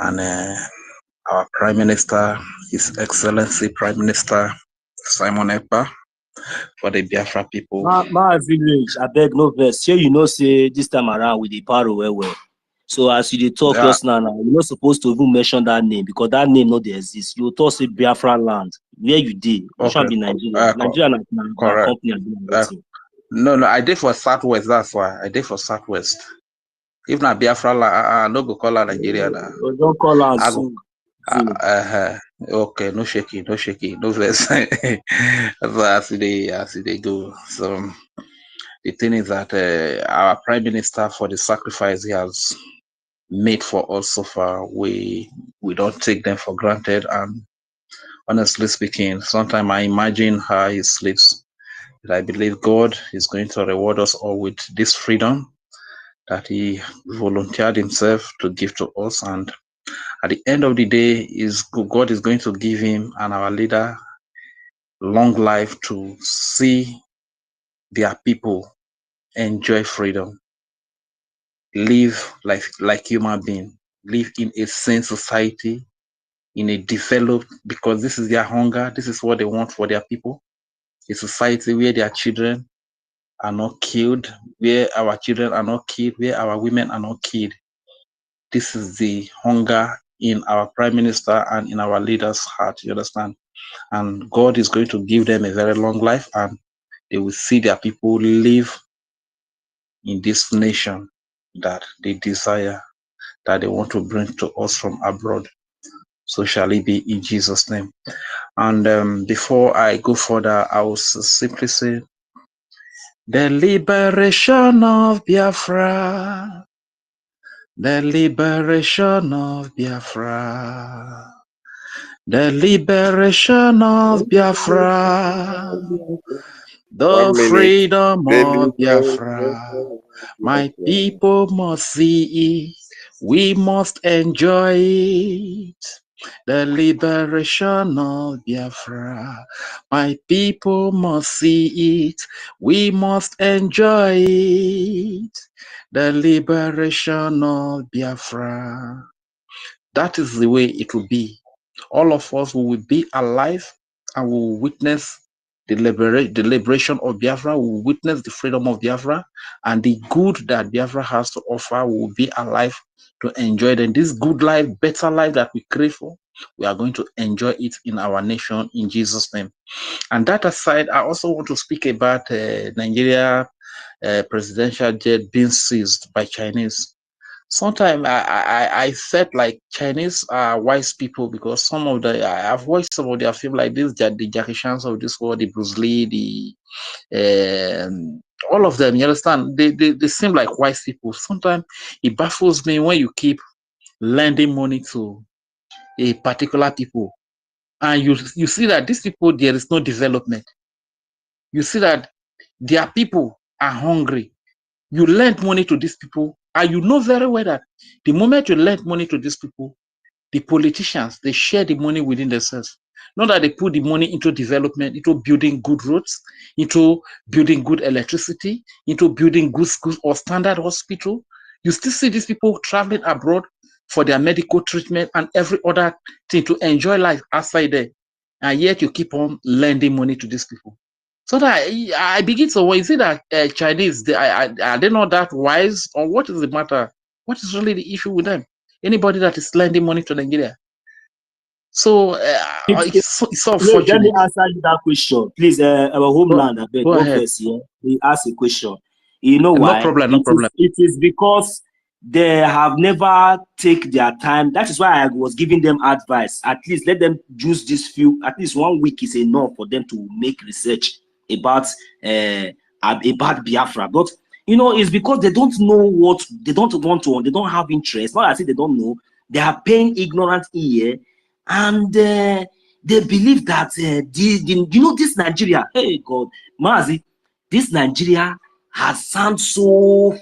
and our Prime Minister, His Excellency Prime Minister Simon Ekpa, for the Biafra people. My village, I beg no verse. Here you know, say this time around with the power well. So as you talk just now, you're not supposed to even mention that name, because that name not exist. You talk say Biafra land. Where you did? It should be Nigeria. Nigeria na company. No, I did for Southwest. That's why I did for Southwest. If not Biafra land, I no go call her Nigeria now. Don't call her soon. Okay, no shaky, no verse. As they go. So the thing is that our Prime Minister, for the sacrifice he has made for us so far, we don't take them for granted. And honestly speaking, sometimes I imagine how he sleeps. But I believe God is going to reward us all with this freedom that he volunteered himself to give to us. And at the end of the day, God is going to give him and our leader long life to see their people enjoy freedom, live like human beings, live in a sane society, in a developed, because this is their hunger, this is what they want for their people, a society where their children are not killed, where our children are not killed, where our women are not killed. This is the hunger in our Prime Minister and in our leaders' heart, you understand? And God is going to give them a very long life, and they will see their people live in this nation that they desire, that they want to bring to us from abroad. So shall it be in Jesus' name. And before I go further, I will simply say, the liberation of Biafra, the liberation of Biafra, the liberation of Biafra, the freedom of Biafra. My people must see it, we must enjoy it. The liberation of Biafra. My people must see it, we must enjoy it. The liberation of Biafra. That is the way it will be. All of us will be alive and will witness the liberation of Biafra, will witness the freedom of Biafra, and the good that Biafra has to offer will be alive to enjoy it. And this good life, better life that we crave for, we are going to enjoy it in our nation in Jesus' name. And that aside, I also want to speak about Nigeria presidential jet being seized by Chinese. Sometimes I felt like Chinese are wise people, because some of I've watched some of their films like this, the Jackie Chans of this world, the Bruce Lee, all of them, you understand? They seem like wise people. Sometimes it baffles me when you keep lending money to a particular people, and you see that these people, there is no development. You see that their people are hungry. You lend money to these people, and you know very well that the moment you lend money to these people, the politicians, they share the money within themselves. Not that they put the money into development, into building good roads, into building good electricity, into building good schools or standard hospital. You still see these people traveling abroad for their medical treatment and every other thing to enjoy life outside there. And yet you keep on lending money to these people. So that I begin to wonder, is it that Chinese, are they not that wise, or what is the matter? What is really the issue with them? Anybody that is lending money to Nigeria. So it's so unfortunate. Let me answer you that question, please. Our homeland, I beg, go first here. We ask a question. You know why? No problem. It is because they have never take their time. That is why I was giving them advice. At least let them use this few. At least 1 week is enough for them to make research about Biafra. But you know, it's because they don't know what they don't want to. They don't have interest. Not as if they don't know. They are paying ignorant ear. And they believe that you know, this Nigeria, hey God, Mazi, this Nigeria has sound so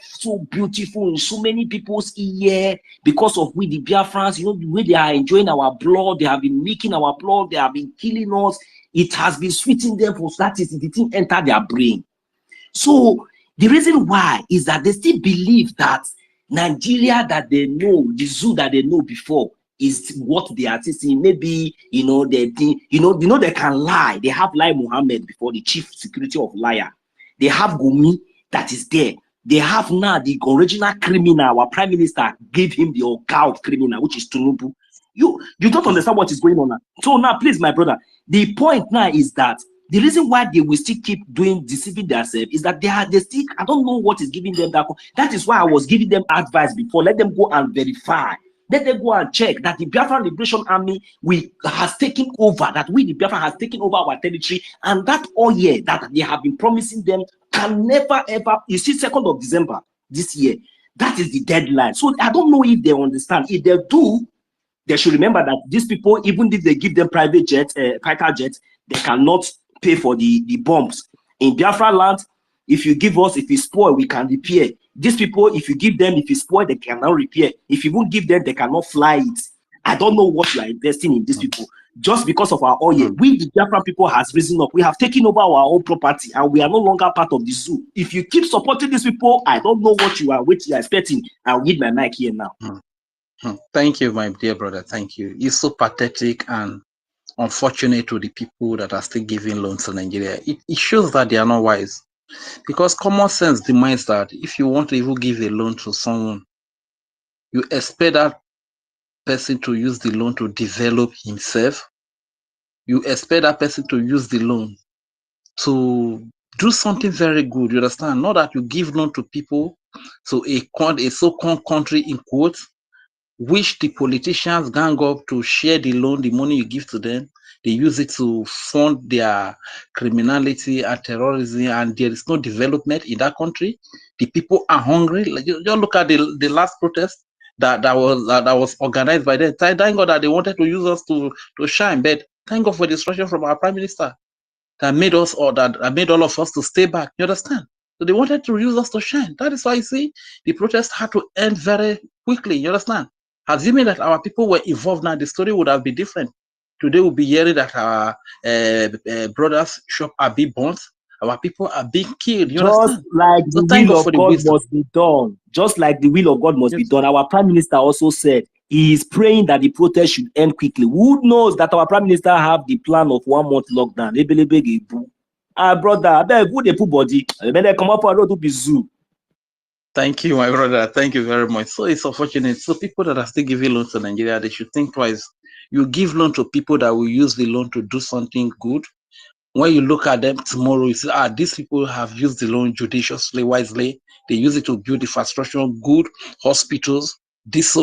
beautiful in so many people's ear because of we the Biafrans, you know, the way they are enjoying our blood, they have been making our blood, they have been killing us. It has been sweeting them for that is the thing enter their brain. So the reason why is that they still believe that Nigeria that they know, the zoo that they know before, is what they are seeing. Maybe you know they think, you know they can lie. They have Lai Mohammed before, the chief security of liar. They have Gumi that is there. They have now the original criminal. Our prime minister gave him the Oga of criminal, which is Tinubu. You don't understand what is going on now. So now, please, my brother, the point now is that the reason why they will still keep deceiving themselves is that they still, I don't know what is giving them that. That is why I was giving them advice before. Let them go and verify. Let them go and check that the Biafra Liberation Army has taken over, that we the Biafra has taken over our territory, and that all year that they have been promising them can never ever. You see, 2nd of December this year, that is the deadline. So I don't know if they understand. If they do, they should remember that these people, even if they give them private jets, fighter jets, they cannot pay for the bombs. In Biafra land, if you give us, if it's spoil, we can repair. These people, if you give them, if it's spoil, they cannot repair. If you won't give them, they cannot fly it. I don't know what you are investing in these people. Just because of our oil, we the Biafran people has risen up. We have taken over our own property, and we are no longer part of the zoo. If you keep supporting these people, I don't know what you are expecting. I'll need my mic here now. Thank you, my dear brother. Thank you. It's so pathetic and unfortunate to the people that are still giving loans to Nigeria. It shows that they are not wise. Because common sense demands that if you want to even give a loan to someone, you expect that person to use the loan to develop himself. You expect that person to use the loan to do something very good. You understand? Not that you give loan to people, so a so-called country in quotes, which the politicians gang up to share the loan, the money you give to them. They use it to fund their criminality and terrorism, and there is no development in that country. The people are hungry. Like, you look at the last protest that was organized by them. Thank God that they wanted to use us to shine, but thank God for the instruction from our prime minister that made us, or that made all of us to stay back. You understand? So they wanted to use us to shine. That is why you see the protest had to end very quickly. You understand? Assuming that our people were involved now, the story would have been different. Today we'll be hearing that our brothers' shop are being burnt, our people are being killed. You understand? Like So the thank will God of for the God wisdom. must be done. Just like the will of God must be done. Our prime minister also said he is praying that the protest should end quickly. Who knows that our prime minister have the plan of 1 month lockdown? Brother, I beg, who they put body? They come up for a road to be zoo. Thank you, my brother. Thank you very much. So it's unfortunate. So people that are still giving loans to Nigeria, they should think twice. You give loan to people that will use the loan to do something good, When you look at them tomorrow, you see, these people have used the loan judiciously, wisely. They use it to build infrastructure, good hospitals. These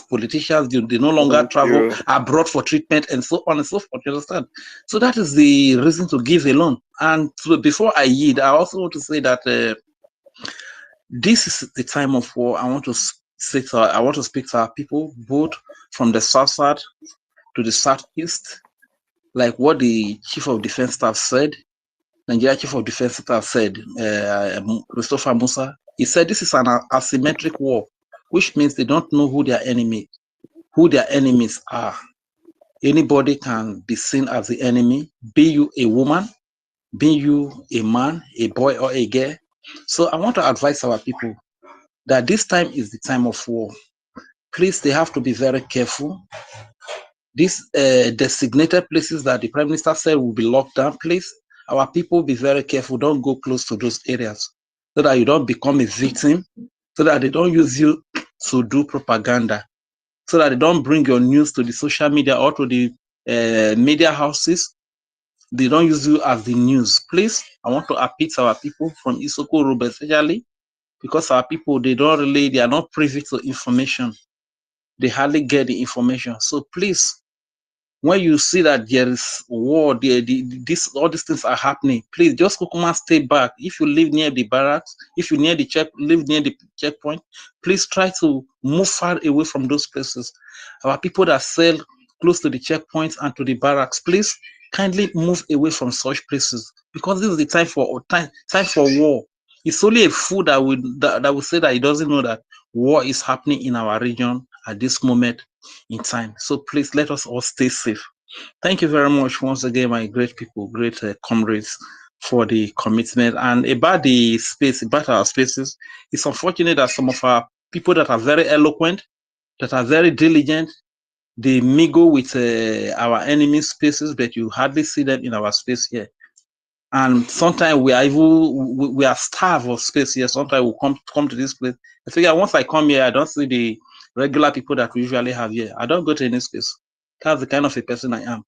politicians, they no longer travel abroad for treatment and so on and so forth. You understand? So that is the reason to give a loan. And so before I yield, I also want to say that this is the time of war. I want to speak to our people, both from the south side to the southeast, like what the Chief of Defense Staff said. Nigeria Chief of Defense Staff said, Christopher Musa, he said this is an asymmetric war, which means they don't know who their enemies are. Anybody can be seen as the enemy, be you a woman, be you a man, a boy or a girl. So I want to advise our people that this time is the time of war. Please, they have to be very careful. These designated places that the Prime Minister said will be locked down, please, our people be very careful. Don't go close to those areas so that you don't become a victim, so that they don't use you to do propaganda, so that they don't bring your news to the social media or to the media houses. They don't use you as the news. Please, I want to appeal to our people from Isoko Road, especially because our people, they are not privy to information. They hardly get the information. So please, when you see that there is war, all these things are happening, please just stay back. If you live near the barracks, if you live near the checkpoint, please try to move far away from those places. Our people that sell close to the checkpoints and to the barracks, please kindly move away from such places, because this is the time for war. It's only a fool that will say that he doesn't know that war is happening in our region at this moment in time. So please let us all stay safe. Thank you very much once again, my great people, great comrades, for the commitment. And about the space, about our spaces, it's unfortunate that some of our people that are very eloquent, that are very diligent, they mingle with our enemy spaces, but you hardly see them in our space here. And sometimes we are starved of space here. Sometimes we come to this place. I figure once I come here, I don't see the regular people that we usually have here. I don't go to any space. That's the kind of a person I am.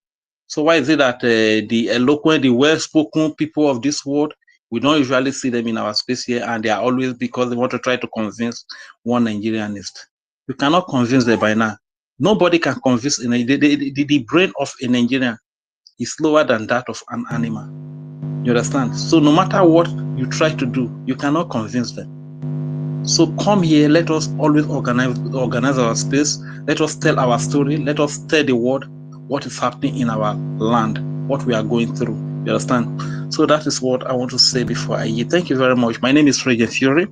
So why is it that the eloquent, the well-spoken people of this world, we don't usually see them in our space here, and they are always because they want to try to convince one Nigerianist. You cannot convince them by now. Nobody can convince. The brain of a Nigerian is slower than that of an animal. You understand? So no matter what you try to do, you cannot convince them. So come here, let us always organize our space. Let us tell our story. Let us tell the world what is happening in our land, what we are going through. You understand? So that is what I want to say before I yield. Thank you very much. My name is Regent Fury.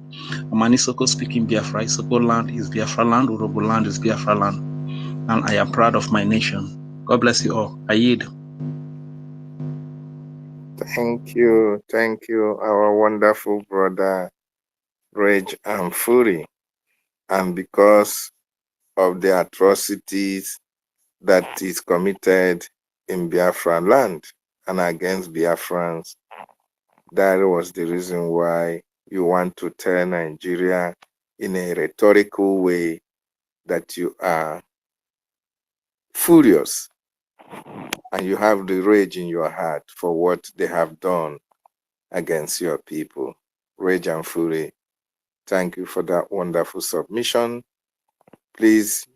I'm an Isoko speaking Biafra. Isoko land is Biafra land. Urobo land is Biafra land. And I am proud of my nation. God bless you all. I yield. Thank you, our wonderful brother, Rage and Fury. And because of the atrocities that is committed in Biafra land and against Biafrans, that was the reason why you want to tell Nigeria in a rhetorical way that you are furious and you have the rage in your heart for what they have done against your people. Rage and Fury, thank you for that wonderful submission. Please,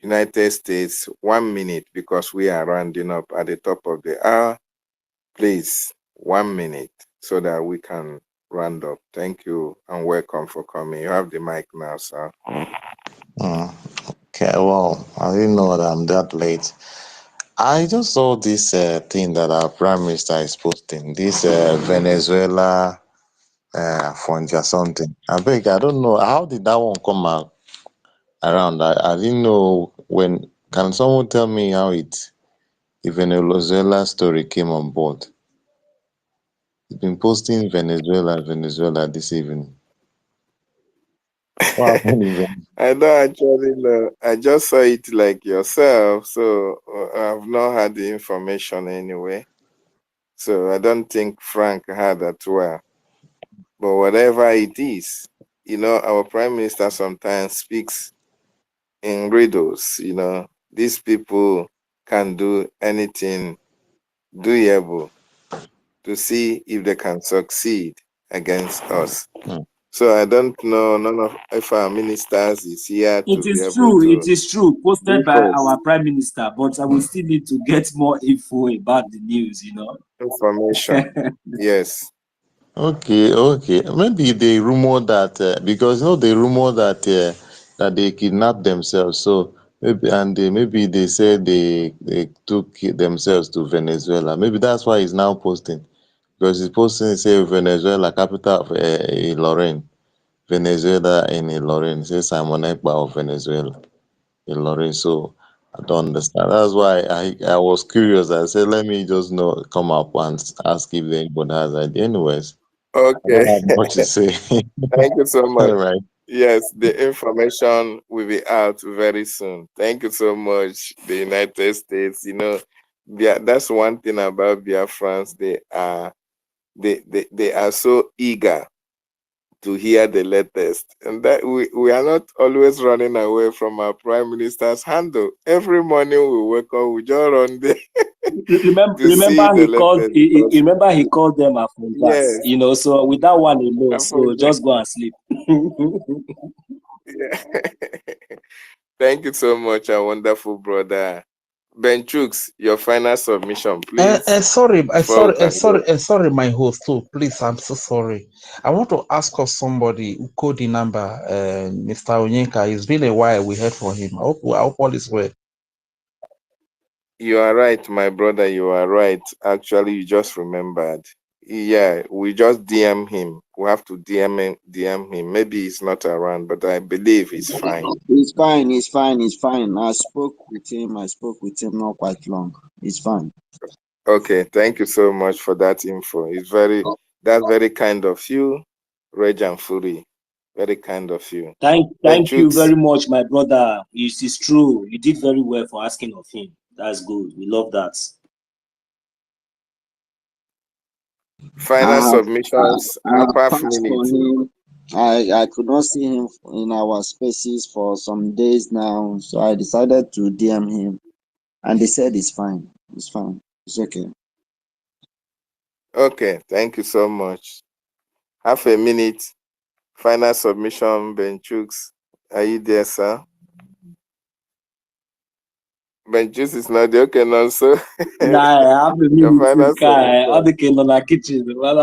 United States, 1 minute, because we are rounding up at the top of the hour. Please, 1 minute so that we can round up. Thank you and welcome for coming. You have the mic now, sir. Okay, well, I didn't know that I'm that late. I just saw this thing that our Prime Minister is posting, this Venezuela fund or something. I don't know, how did that one come out around? I didn't know when. Can someone tell me how the Venezuela story came on board? He's been posting Venezuela this evening. What happened in Venezuela? I don't actually know. I just saw it like yourself, so I've not had the information anyway. So I don't think Frank had that well. But whatever it is, our Prime Minister sometimes speaks in riddles. These people can do anything doable to see if they can succeed against us. So I don't know, none of if our ministers is here to be able to. It is true, posted by our Prime Minister, but I will still need to get more info about the news, Information. Yes. Okay. Maybe they rumor that because they rumor that that they kidnapped themselves. So maybe they said they took themselves to Venezuela. Maybe that's why he's now posting, because he's posting say Venezuela, capital of Ilorin, Venezuela in Ilorin. Say Simon Ekpa of Venezuela, Ilorin. So I don't understand. That's why I was curious. I said let me just come up and ask if anybody has idea. Anyways. I Okay. don't have much to say. Thank you so much. All right. Yes, the information will be out very soon. Thank you so much, the United States. That's one thing about Biafrans. They are so eager to hear the latest, and that we are not always running away from our Prime Minister's handle. Every morning we wake up, we just run there. Remember he called them Afronjas, yes. so with that one alone, so just go and sleep. Yeah. Thank you so much, our wonderful brother. Ben Chooks, your final submission, please. Sorry, my host too. Please, I'm so sorry. I want to ask us somebody who called the number, Mr. Onyeka. It's been a while we heard from him. I hope all is well. You are right, my brother. You are right. Actually, you just remembered. Yeah, we just DM him. We have to DM him. Maybe he's not around, but I believe he's fine. He's fine. I spoke with him not quite long. He's fine. Okay, thank you so much for that info. That's very kind of you, Reg and Fury. Very kind of you. Thank you very much, my brother. It is true. You did very well for asking of him. That's good. We love that. Final submissions. I could not see him in our spaces for some days now, so I decided to DM him, and they said it's fine. It's fine. It's okay. Okay, thank you so much. Half a minute. Final submission, Ben Chooks. Are you there, sir? Ben Chooks is not there. Okay, no, so. Nah, I have a minute. I'll be in the kitchen. No, I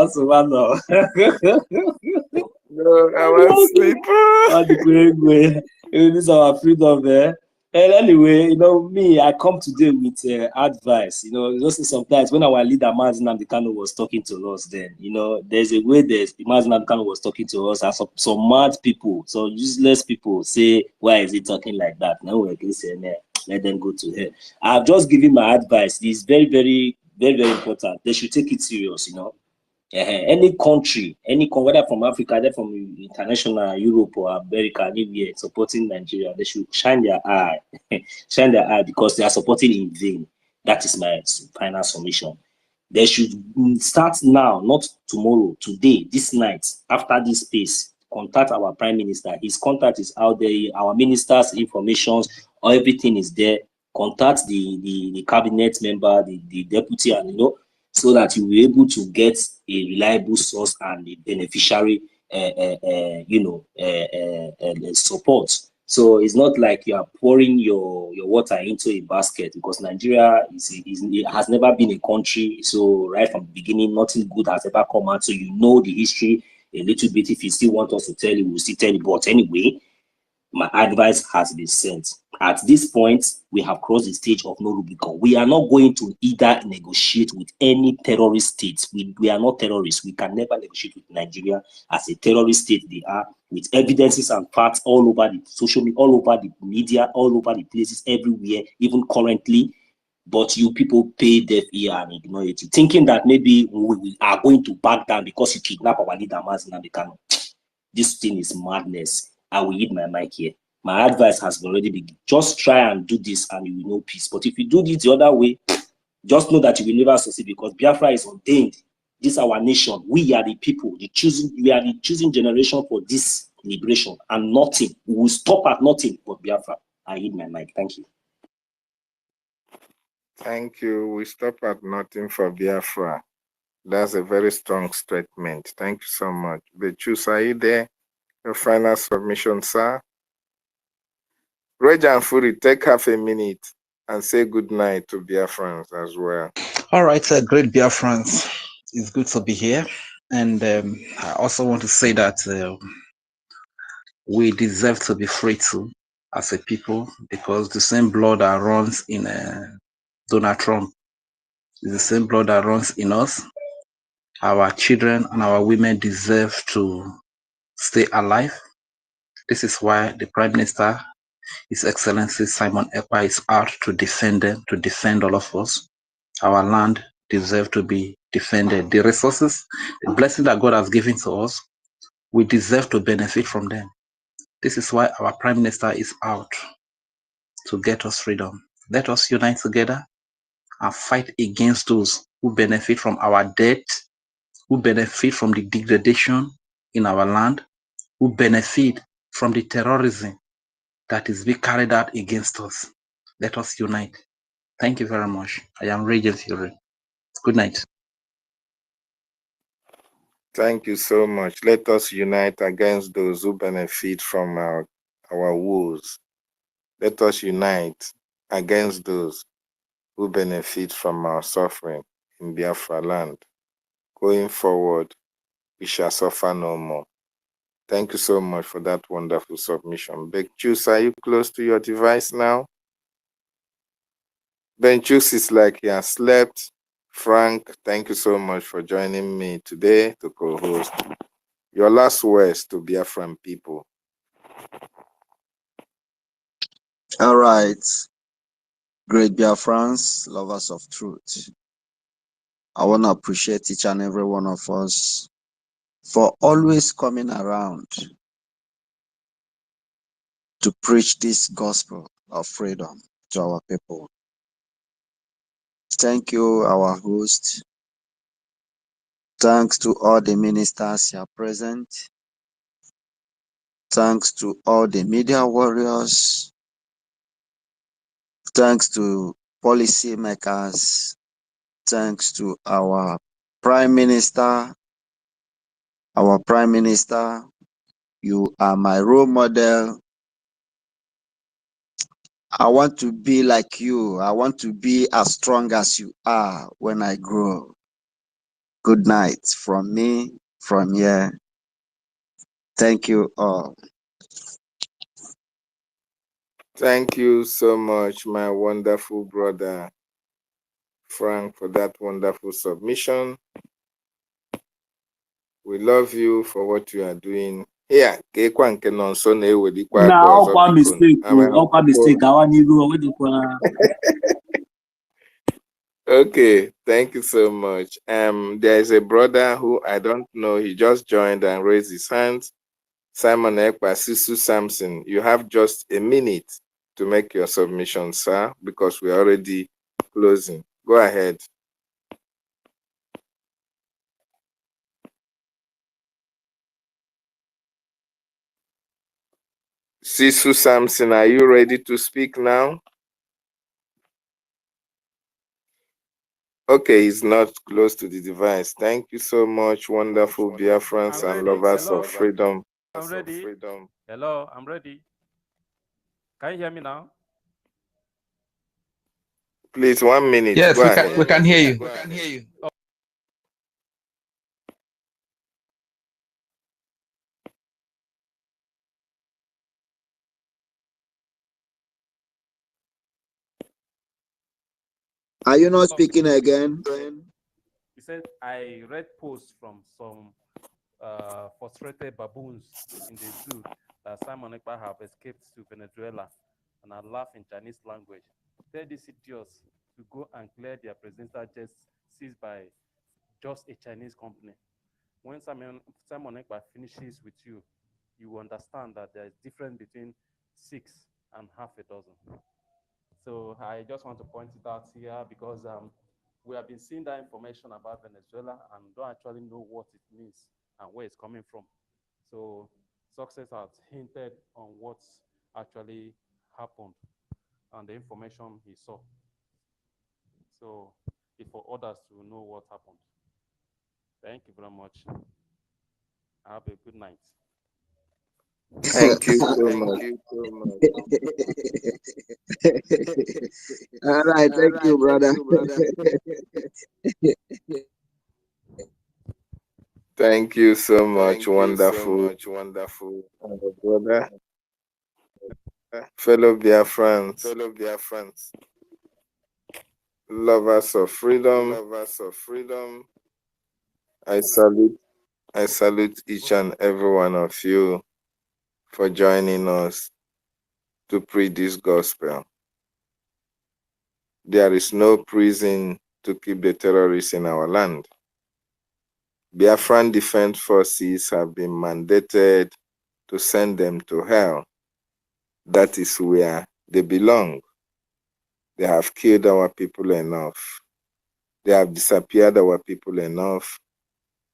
was sleeping. This is our freedom there. And anyway, me, I come today with advice. Just sometimes when our leader Mazi Nnamdi Kanu was talking to us, then there's a way Mazi Nnamdi Kanu was talking to us, and some mad people, some useless people say, "Why is he talking like that?" Now we're saying, let them go to hell. I've just given my advice. It's very, very, very, very important. They should take it serious. Any country, whether from Africa, whether from international, Europe or America, anywhere supporting Nigeria, they should shine their eye, because they are supporting in vain. That is my final submission. They should start now, not tomorrow, today, this night, after this space. Contact our Prime Minister. His contact is out there. Our minister's information, everything is there. Contact the cabinet member, the deputy, and so that you will be able to get a reliable source and a beneficiary, support. So it's not like you are pouring your water into a basket, because Nigeria has never been a country. So right from the beginning, nothing good has ever come out. So the history a little bit. If you still want us to tell you, we'll still tell you. But anyway, my advice has been sent. At this point, we have crossed the stage of no Rubicon. We are not going to either negotiate with any terrorist state. We are not terrorists. We can never negotiate with Nigeria as a terrorist state. They are, with evidences and facts all over the social media, all over the media, all over the places, everywhere, even currently. But you people pay deaf ear and ignore it, thinking that maybe we are going to back down because you kidnap our leader, Mazi Nnamdi Kanu. This thing is madness. I will eat my mic here. My advice has already been, just try and do this and you will know peace. But if you do this the other way, just know that you will never succeed, because Biafra is ordained. This is our nation. We are the people, we are the choosing generation for this liberation, and nothing. We will stop at nothing but Biafra. I eat my mic. Thank you. Thank you. We stop at nothing for Biafra. That's a very strong statement. Thank you so much. Bechus, are you there? Your final submission, sir. Reg and Fury, take half a minute and say good night to Biafrans as well. All right, great Biafrans. It's good to be here. And I also want to say that we deserve to be free too as a people, because the same blood that runs in Donald Trump is the same blood that runs in us. Our children and our women deserve to stay alive. This is why the Prime Minister, His Excellency Simon Ekpa, is out to defend them, to defend all of us. Our land deserves to be defended. The resources, the blessing that God has given to us, we deserve to benefit from them. This is why our Prime Minister is out to get us freedom. Let us unite together and fight against those who benefit from our debt, who benefit from the degradation in our land, who benefit from the terrorism that is being carried out against us. Let us unite. Thank you very much. I am Regent Fury. Good night. Thank you so much. Let us unite against those who benefit from our woes. Let us unite against those who benefit from our suffering in Biafra land. Going forward, we shall suffer no more. Thank you so much for that wonderful submission. Benchus, are you close to your device now? Benchus is like he has slept. Frank, thank you so much for joining me today to co-host. Your last words to Biafran people. All right, great Biafrans, lovers of truth. I want to appreciate each and every one of us for always coming around to preach this gospel of freedom to our people. Thank you, our host. Thanks to all the ministers here present. Thanks to all the media warriors. Thanks to policy makers. Thanks to our Prime Minister. Our Prime Minister, you are my role model. I want to be like you. I want to be as strong as you are when I grow. Good night from me, from here. Thank you all. Thank you so much, my wonderful brother Frank, for that wonderful submission. We love you for what you are doing. Here, kekwa nke nọ nso na-ewelikwa aka Now, ọzọ what biko. mistake? What mistake? I want you to Okay, thank you so much. There is a brother who I don't know, he just joined and raised his hand. Simon Ekpa, Sisu Samson, you have just a minute to make your submission, sir, because we're already closing. Go ahead. Sisu Samson, are you ready to speak now? Okay, he's not close to the device. Thank you so much, wonderful Biafrans and lovers of freedom. I'm ready. Hello, I'm ready. Can you hear me now? Please, 1 minute. Yes, Go we ahead. can. We can hear you. We can hear you. Are you not speaking again? He said I read posts from some frustrated baboons in the zoo that Simon Ekpa have escaped to Venezuela, and I laugh in Chinese language. Tell these idiots to go and clear their presidential jets seized by just a Chinese company. When Simon Ekpa finishes with you, you will understand that there is difference between 6 and half a dozen. So I just want to point it out here because we have been seeing that information about Venezuela and don't actually know what it means and where it's coming from. So success has hinted on what's actually happened and the information he saw. So it's for others to know what happened. Thank you very much. Have a good night. Thank you so much. All right, thank you, brother. Thank you so much, wonderful brother, fellow Biafrans, lovers of freedom. I salute each and every one of you for joining us to preach this gospel. There is no prison to keep the terrorists in our land. Biafran Defense Forces have been mandated to send them to hell. That is where they belong. They have killed our people enough. They have disappeared our people enough.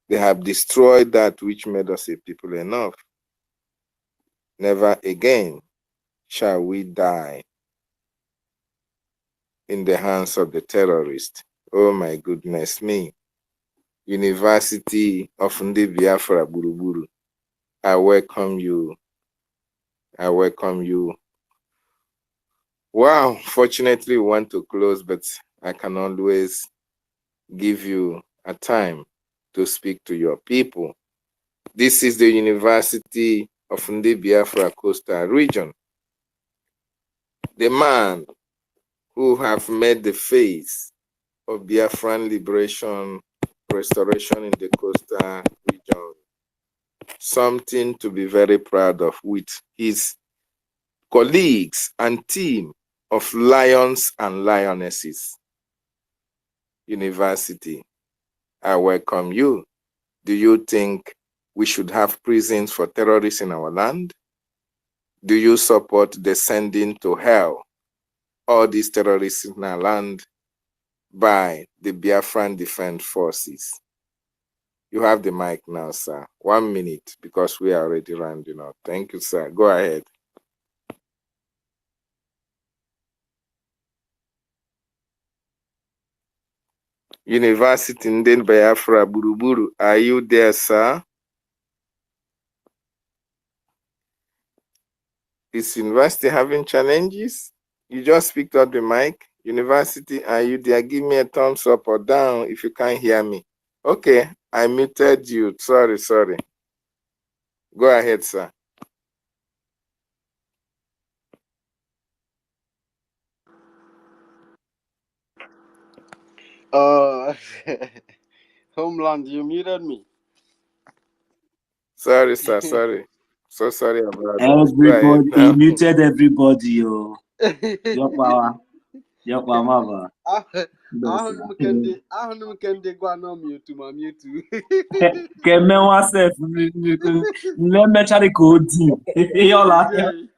They have destroyed that which made us a people enough. Never again shall we die in the hands of the terrorists. Oh my goodness me. University of Ndi Biafra Buruburu, I welcome you. I welcome you. Wow, fortunately we want to close, but I can always give you a time to speak to your people. This is the University of Ndi Biafra Coastal Region. The man who have made the face of Biafran liberation, restoration in the coastal region. Something to be very proud of with his colleagues and team of lions and lionesses. University, I welcome you. Do you think we should have prisons for terrorists in our land? Do you support the sending to hell all these terrorists in our land by the Biafran Defense Forces? You have the mic now, sir. 1 minute, because we are already rounding up. Thank you, sir. Go ahead. University Ndi Biafra Buruburu, are you there, sir? Is university having challenges? You just picked up the mic. University, are you there? Give me a thumbs up or down if you can't hear me. Okay, I muted you. Sorry. Go ahead, sir. Homeland, you muted me. Sorry, sir. Sorry. So sorry about that. Go Everybody, ahead he now. muted everybody. Oh, your power, mama. ahụnụ m ke ndị gwa nọ mute ma mute. Kemewa self, let me try to go deep. You're laughing.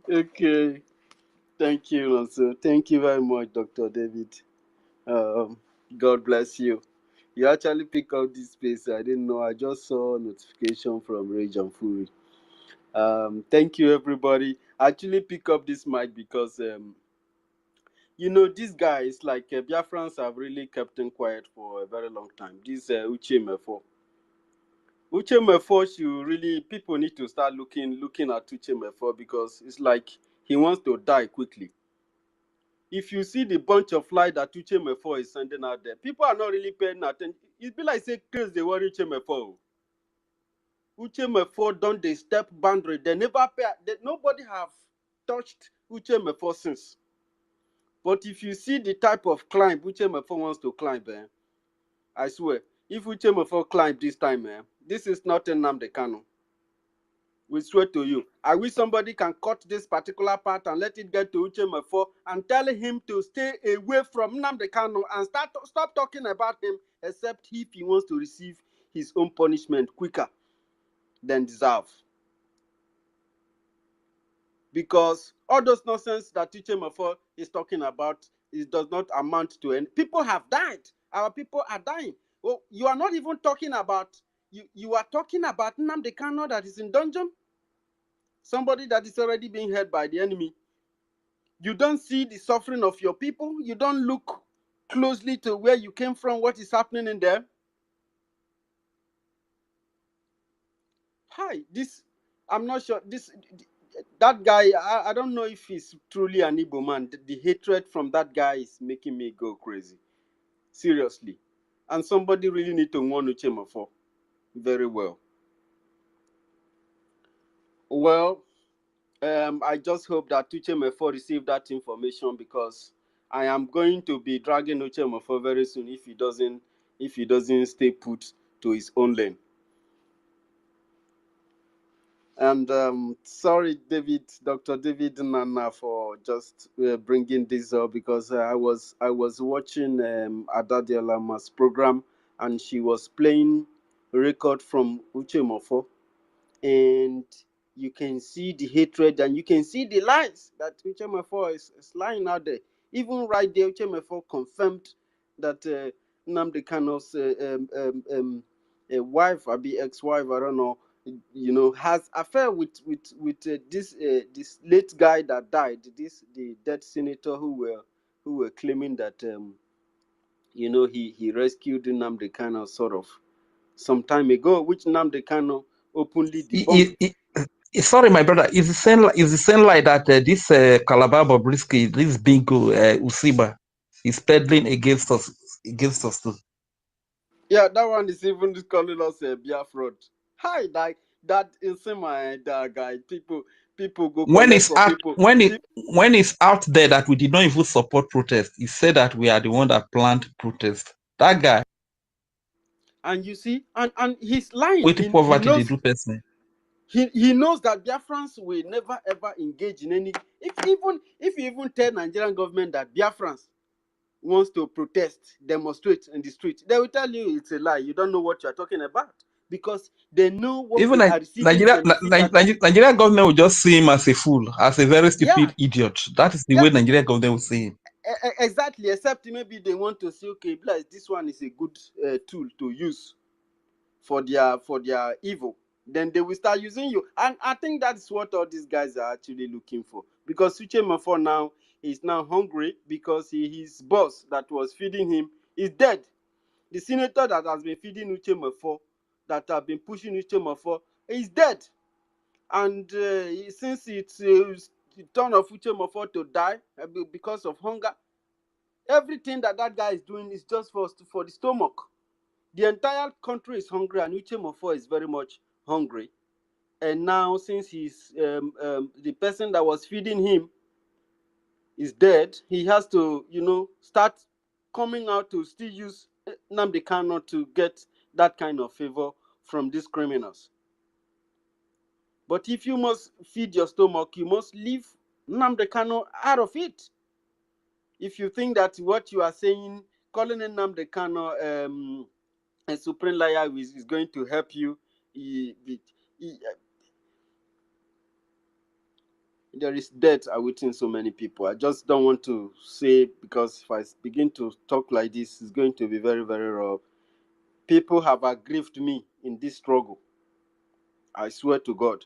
Okay, thank you, also. Thank you very much, Dr. David. God bless you. You actually pick up this space. I didn't know. I just saw a notification from Rage and Fury. Thank you, everybody. I actually pick up this mic because these guys, like Biafrans, have really kept him quiet for a very long time. This Uche Mefo. Uche Mefo, people need to start looking at Uche Mefo, because it's like he wants to die quickly. If you see the bunch of flight that Uche Mefo is sending out there, people are not really paying attention. It be like say crazy they worry Uche Mefo. Uche Mefo done the step boundary. They never pay. Nobody have touched Uche Mefo since. But if you see the type of climb Uche Mefo wants to climb, I swear, if Uche Mefo climb this time, this is not Nnamdi Kanu. We swear to you. I wish somebody can cut this particular part and let it get to Uche Mefo and tell him to stay away from Nnamdi Kanu and stop talking about him, except if he wants to receive his own punishment quicker than deserve. Because all those nonsense that Uche Mefo is talking about, it does not amount to any. People have died. Our people are dying. Well, you are not even talking about, you are talking about Nnamdi Kanu that is in dungeon. Somebody that is already being held by the enemy. You don't see the suffering of your people. You don't look closely to where you came from, what is happening in there? Hi, this, I'm not sure. That guy, I don't know if he's truly an Igbo man. The hatred from that guy is making me go crazy. Seriously. And somebody really need to warn Uchema for very well. Well, I just hope that Uchemefo received that information, because I am going to be dragging Uchemefo very soon if he doesn't stay put to his own lane. And sorry, Dr. David Nana, for just bringing this up, because I was watching Adadi Alama's program, and she was playing a record from Uchemefo, and you can see the hatred and you can see the lies that Uchemefo is lying out there. Even right there, Uchemefo confirmed that Nnamdi Kano's wife, or ex-wife, I don't know, has affair with this late guy that died. The dead senator who were claiming that he rescued Nnamdi Kano sort of some time ago, which Nnamdi Kano openly debunked. Sorry, my brother. Is the same lie that this Calabar Bobrisky, this Bingo Usiba, is peddling against us too? Yeah, that one is even calling us a Biafra. Hi, like that is my head, guy. People go When collect it's for out, people. when it's out there that we did not even support protest, he said that we are the one that planned protest. That guy. And you see, and he's lying. With He poverty, they knows. do person. He knows that Biafrans will never ever engage in any. If you even tell Nigerian government that Biafrans wants to protest, demonstrate in the street, they will tell you it's a lie. You don't know what you are talking about, because they know what Even they are receiving from the Nigeria government will just see him as a fool, as a very stupid idiot. That is the way Nigeria government will see him. Exactly, except maybe they want to say, okay, this one is a good tool to use for their evil. Then they will start using you, and I think that's what all these guys are actually looking for. Because Uchemefo now is now hungry, because his boss that was feeding him is dead. The senator that has been feeding Uchemefo, that have been pushing Uchemefo, is dead. And since it's the turn of Uchemefo to die because of hunger, everything that guy is doing is just for the stomach. The entire country is hungry, and Uchemefo is very much hungry. And now, since he's the person that was feeding him is dead, he has to, start coming out to still use Nnamdi Kanu to get that kind of favor from these criminals. But if you must feed your stomach, you must leave Nnamdi Kanu out of it. If you think that what you are saying, calling Nnamdi Kanu a supreme liar is going to help you, there is death awaiting so many people. I just don't want to say, because if I begin to talk like this, it's going to be very, very rough. People have aggrieved me in this struggle. I swear to God.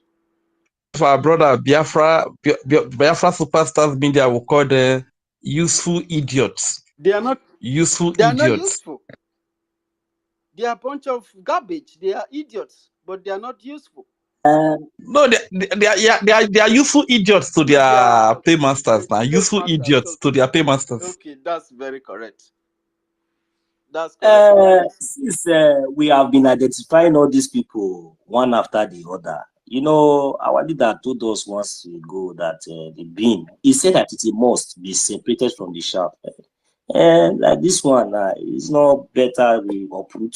For our brother Biafra superstars media will call the useful idiots. They are not useful They are idiots. not useful. They are a bunch of garbage. They are idiots, but they are not useful. No, they are useful idiots to their paymasters now. Useful idiots to their paymasters. Okay, that's very correct. That's correct. Since we have been identifying all these people one after the other, our leader told us once ago that the bean, he said that it must be separated from the shaft. And like this one, it's not better we uproot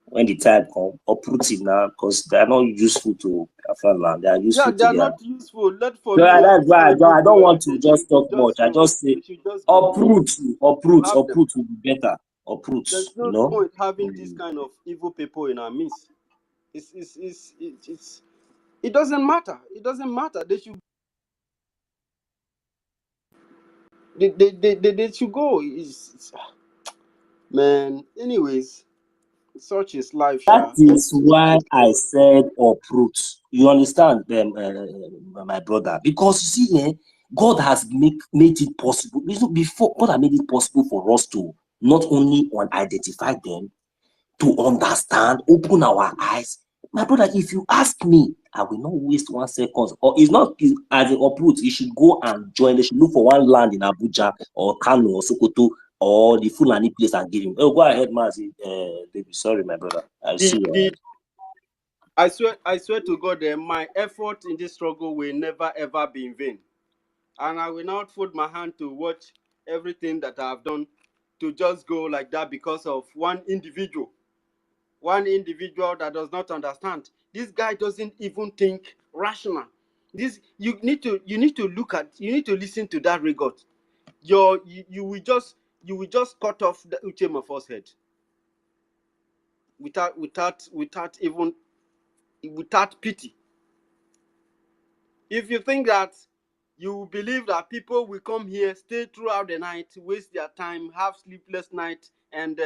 when the time comes. Uproot it now, because they are not useful to Afghanistan. They are useful to they are their... not useful. That's why I don't want to just talk much. I just say uproot will be better. Uproot. There's no point having this kind of evil people in our midst. It doesn't matter. It doesn't matter. They should. They should go. Man. Anyways, such is life. That is why I said uproot. You understand, my brother? Because you see, God has made it possible. Before God has made it possible for us to not only identify them, to understand, open our eyes. My brother, if you ask me, I will not waste 1 second. Or it's not as an uproot, you should go and join. They should look for one land in Abuja or Kano or Sokoto or the Fulani place and give him. Oh, go ahead, Mazi. Baby, sorry, my brother. I see you. I swear to God, my effort in this struggle will never ever be in vain. And I will not fold my hand to watch everything that I have done to just go like that because of one individual that does not understand. This guy doesn't even think rational. You need to listen to that regot. You will just cut off the Uchemofor's head without pity. If you think that you believe that people will come here, stay throughout the night, waste their time, have sleepless night, and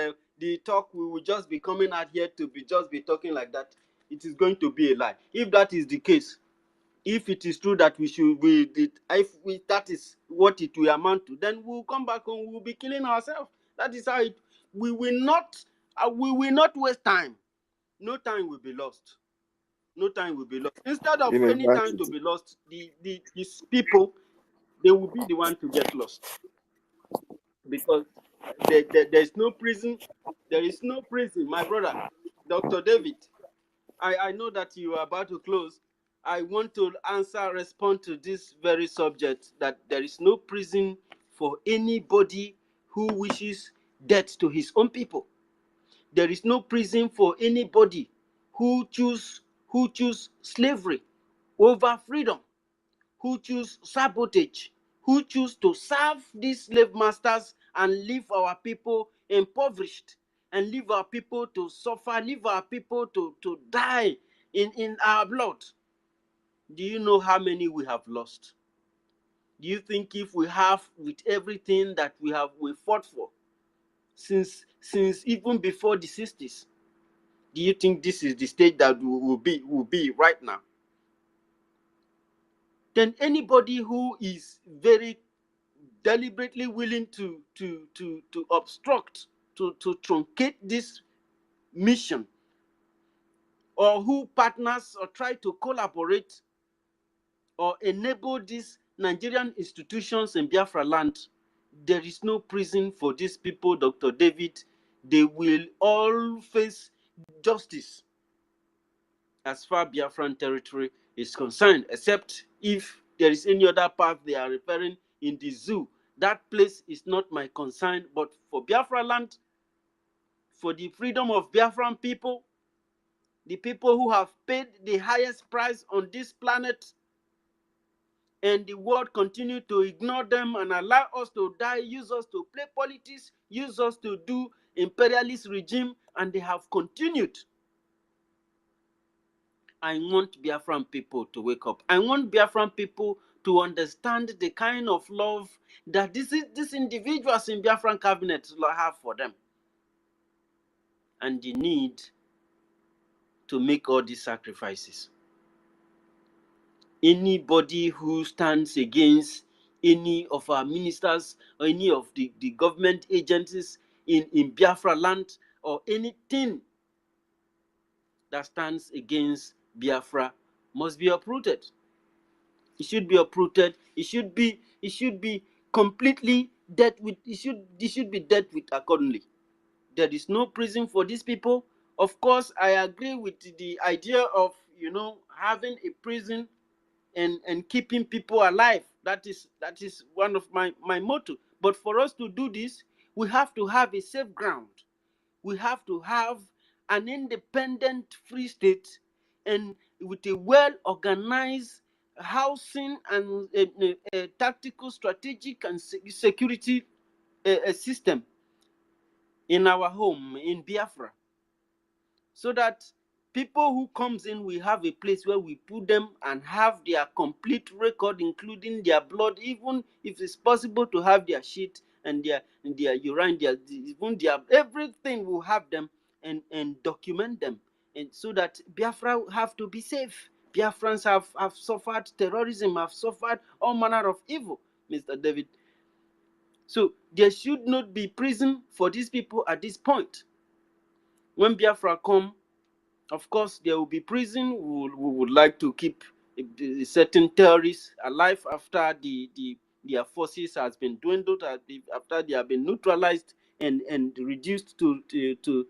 the talk we will just be coming out here to be talking like that, it is going to be a lie. If that is the case, if it is true that that is what it will amount to, then we'll come back home, we'll be killing ourselves. That is how we will not waste time. No time will be lost. No time will be lost. Instead of any time to be lost, these people, they will be the one to get lost. Because there's no prison. There is no prison. My brother, Dr. David, I know that you are about to close. I want to respond to this very subject, that there is no prison for anybody who wishes death to his own people. There is no prison for anybody who choose slavery over freedom, who choose sabotage, who choose to serve these slave masters and leave our people impoverished, and leave our people to suffer, leave our people to die in our blood. Do you know how many we have lost? Do you think if we have, with everything that we fought for since even before the 60s, do you think this is the state that will be right now? Then anybody who is very deliberately willing to obstruct, to truncate this mission, or who partners or try to collaborate or enable these Nigerian institutions in Biafra land, there is no prison for these people, Dr. David. They will all face justice as far Biafran territory is concerned, except if there is any other path they are referring in the zoo. That place is not my concern, but for Biafra land, for the freedom of Biafran people, the people who have paid the highest price on this planet, and the world continue to ignore them and allow us to die, use us to play politics, use us to do imperialist regime, and they have continued. I want Biafran people to wake up. I want Biafran people to understand the kind of love that these individuals in Biafran cabinet have for them, and the need to make all these sacrifices. Anybody who stands against any of our ministers or any of the government agencies in Biafra land, or anything that stands against Biafra, must be uprooted. It should be uprooted. It should be completely dealt with. It should be dealt with accordingly. There is no prison for these people. Of course, I agree with the idea of having a prison and keeping people alive. That is one of my motto. But for us to do this, we have to have a safe ground. We have to have an independent free state, and with a well-organized housing and a tactical, strategic, and security system in our home in Biafra, so that people who comes in, we have a place where we put them and have their complete record, including their blood, even if it's possible to have their shit and their urine, even their everything. We'll have them and document them, and so that Biafra have to be safe. Biafrans have suffered terrorism, have suffered all manner of evil, Mr. David. So there should not be prison for these people at this point. When Biafra come, of course, there will be prison. We would like to keep certain terrorists alive after their forces has been dwindled, after they have been neutralized and reduced to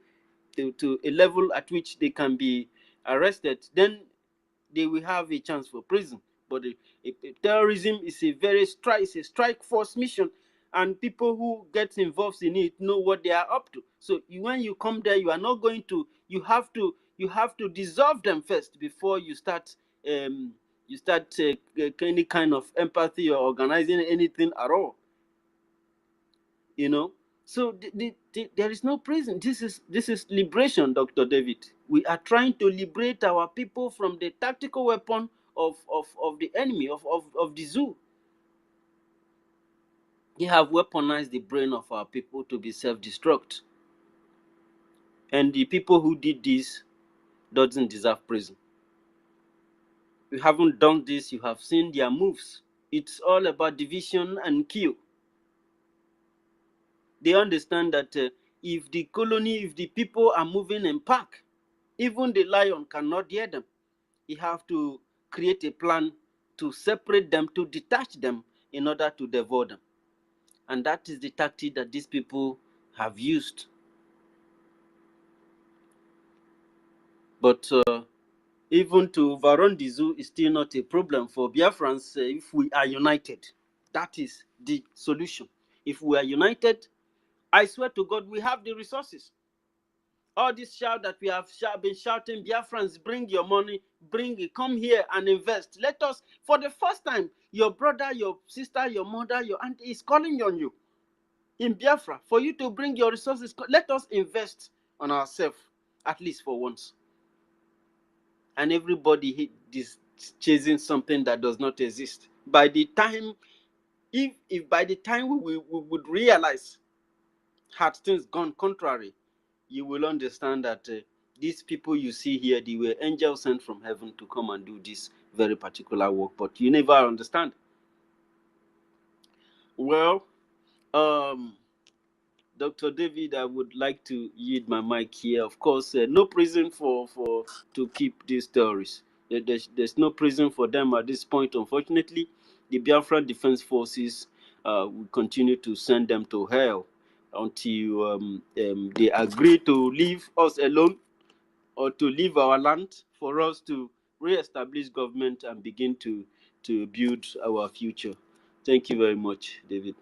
a level at which they can be arrested. Then they will have a chance for prison. But terrorism is a very strike force mission, and people who get involved in it know what they are up to. So when you come there, you are not going to. You have to dissolve them first before you start any kind of empathy or organizing anything at all. You know. So there is no prison. This is liberation, Dr. David. We are trying to liberate our people from the tactical weapon of the enemy, of the zoo. They have weaponized the brain of our people to be self-destruct. And the people who did this doesn't deserve prison. You haven't done this, you have seen their moves. It's all about division and kill. They understand that if the people are moving in pack, even the lion cannot hear them. You have to create a plan to separate them, to detach them in order to devour them. And that is the tactic that these people have used. But even to overrun the zoo is still not a problem for Biafrans if we are united. That is the solution. If we are united, I swear to God, we have the resources. All this shout that we have been shouting, Biafrans, bring your money, bring it, come here and invest. Let us, for the first time, your brother, your sister, your mother, your aunt is calling on you in Biafra for you to bring your resources. Let us invest on ourselves, at least for once. And everybody is chasing something that does not exist. By the time, if by the time we would realize, had things gone contrary, you will understand that these people you see here, they were angels sent from heaven to come and do this very particular work, but you never understand. Well, Dr. David, I would like to yield my mic here. Of course, no prison for to keep these terrorists. There's no prison for them at this point, unfortunately. The Biafra Defense Forces will continue to send them to hell until they agree to leave us alone or to leave our land for us to re-establish government and begin to build our future. Thank you very much, David.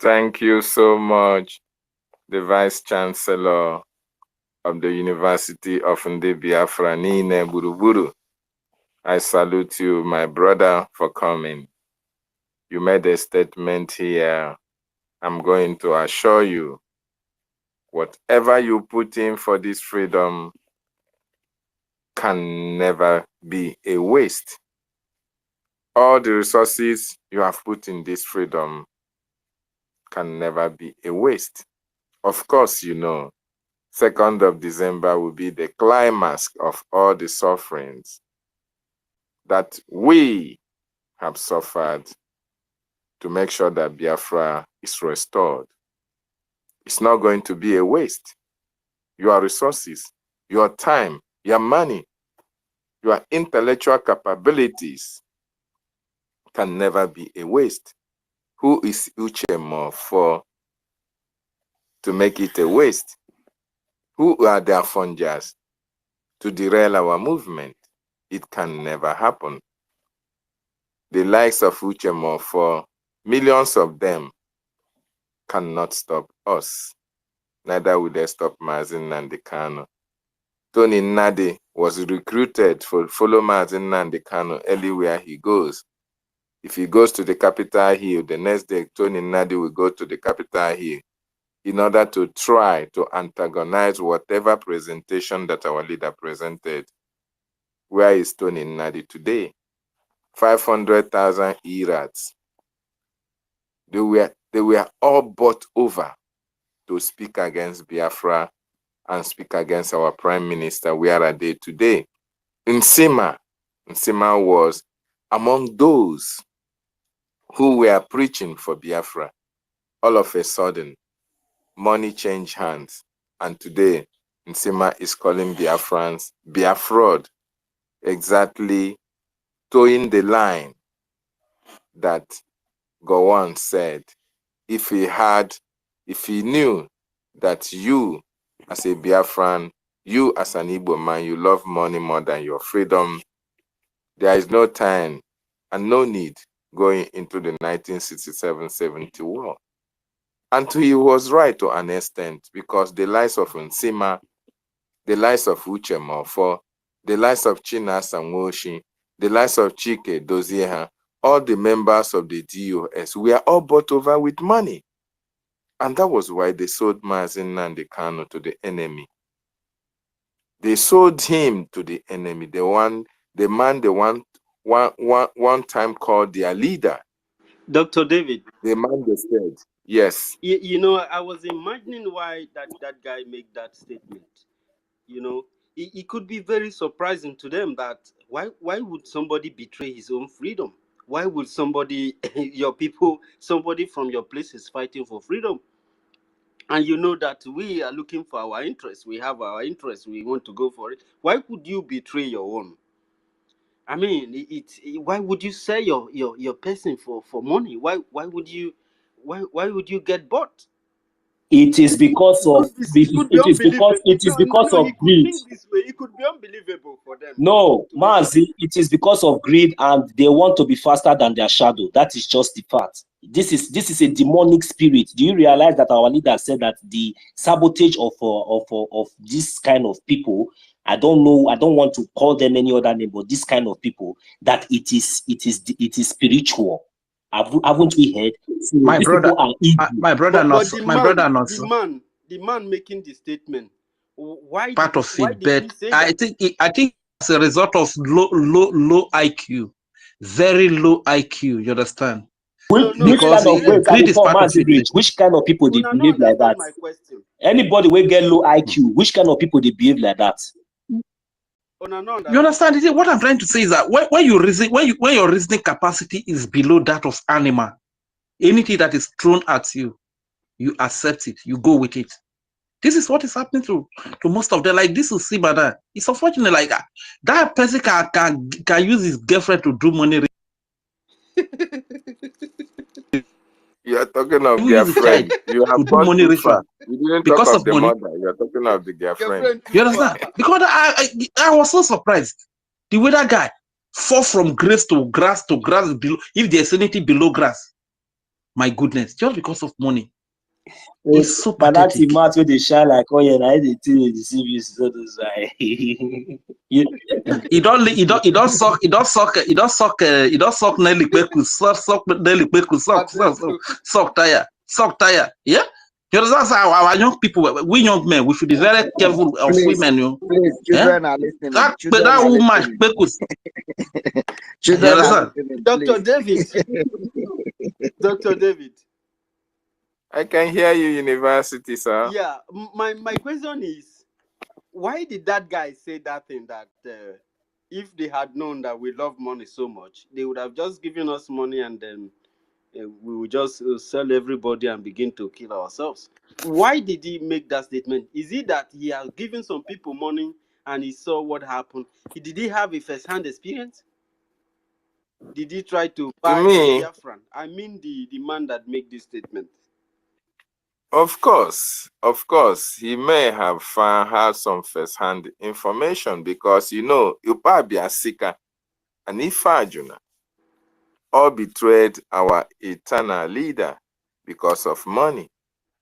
Thank you so much, the Vice Chancellor of the University of Biafra, Nine Buruburu. I salute you, my brother, for coming. You made a statement here. I'm going to assure you, whatever you put in for this freedom can never be a waste. All the resources you have put in this freedom can never be a waste. Of course, you know, 2nd of December will be the climax of all the sufferings that we have suffered to make sure that Biafra is restored. It's not going to be a waste. Your resources, your time, your money, your intellectual capabilities can never be a waste. Who is Uchemo for to make it a waste? Who are their funders to derail our movement? It can never happen. The likes of Uchemo, for millions of them, cannot stop us. Neither will they stop Mazi Nnamdi Kanu. Tony Nnadi was recruited to follow Mazi Nnamdi Kanu anywhere he goes. If he goes to the Capitol Hill, the next day Tony Nnadi will go to the Capitol Hill in order to try to antagonize whatever presentation that our leader presented. Where is Tony Nnadi today? 500,000 Irats. They were all bought over to speak against Biafra and speak against our prime minister, where are they today? Nsima was among those who were preaching for Biafra. All of a sudden, money changed hands, and today Nsima is calling Biafrans Biafraud, exactly towing the line that Gowon said, if he knew that you as a Biafran, you as an Igbo man, you love money more than your freedom, there is no time and no need going into the 1967-70 war. And he was right to an extent, because the lives of Nsima, the lives of Uche Mofo, the lives of Chinas Nwoshi, the lives of Chike Dozieha, all the members of the DOS were all bought over with money. And that was why they sold Mazin Nnamdi Kanu to the enemy. They sold him to the enemy, the man they one time called their leader. Dr. David. The man they said, yes. You know, I was imagining why that guy made that statement. You know, it could be very surprising to them that why would somebody betray his own freedom? Why would somebody, your people, somebody from your place is fighting for freedom? And you know that we are looking for our interests. We have our interests. We want to go for it. Why would you betray your own? I mean, why would you sell your person for money? Why would you get bought? It is because of It is because of greed. Think this way. It could be unbelievable for them. No, Mazi, it is because of greed, and they want to be faster than their shadow. That is just the fact. This is a demonic spirit. Do you realize that our leader said that the sabotage of this kind of people, I don't know, I don't want to call them any other name, but this kind of people, that it is spiritual. Haven't we heard? So my brother, the man making the statement. Why part of it? But I think it's a result of low IQ, very low IQ. You understand? Which kind of people they behave like that? Anybody will get low IQ. Which kind of people they behave like that? You understand? What I'm trying to say is that when your reasoning capacity is below that of animal, anything that is thrown at you, you accept it, you go with it. This is what is happening to most of them. Like this is Sibada. It's unfortunate like that person can use his girlfriend to do money. You are talking of their friend. You have gone too far. You didn't talk of the mother. You are talking of the girlfriend. You understand? Because I was so surprised. The way that guy fall from grass to grass below. If there's anything below grass, my goodness, just because of money. It's so pathetic. But that's they shine like, oh yeah, I did deceive you. So He don't suck Nelly Peku, suck Nelly Peku, suck tire. Yeah? You know, that's how our young people, we young men, we should be very careful of women. Please, children are listening. That woman, Dr. David. Dr. David. I can hear you, University, sir. Yeah, my question is, why did that guy say that thing that if they had known that we love money so much, they would have just given us money and then we would just sell everybody and begin to kill ourselves? Why did he make that statement? Is it that he has given some people money and he saw what happened? Did he have a first-hand experience? Did he try to buy Biafran? I mean the man that made this statement. Of course, he may have had some first-hand information because, you know, Upabia Sika and Ifajuna all betrayed our eternal leader because of money.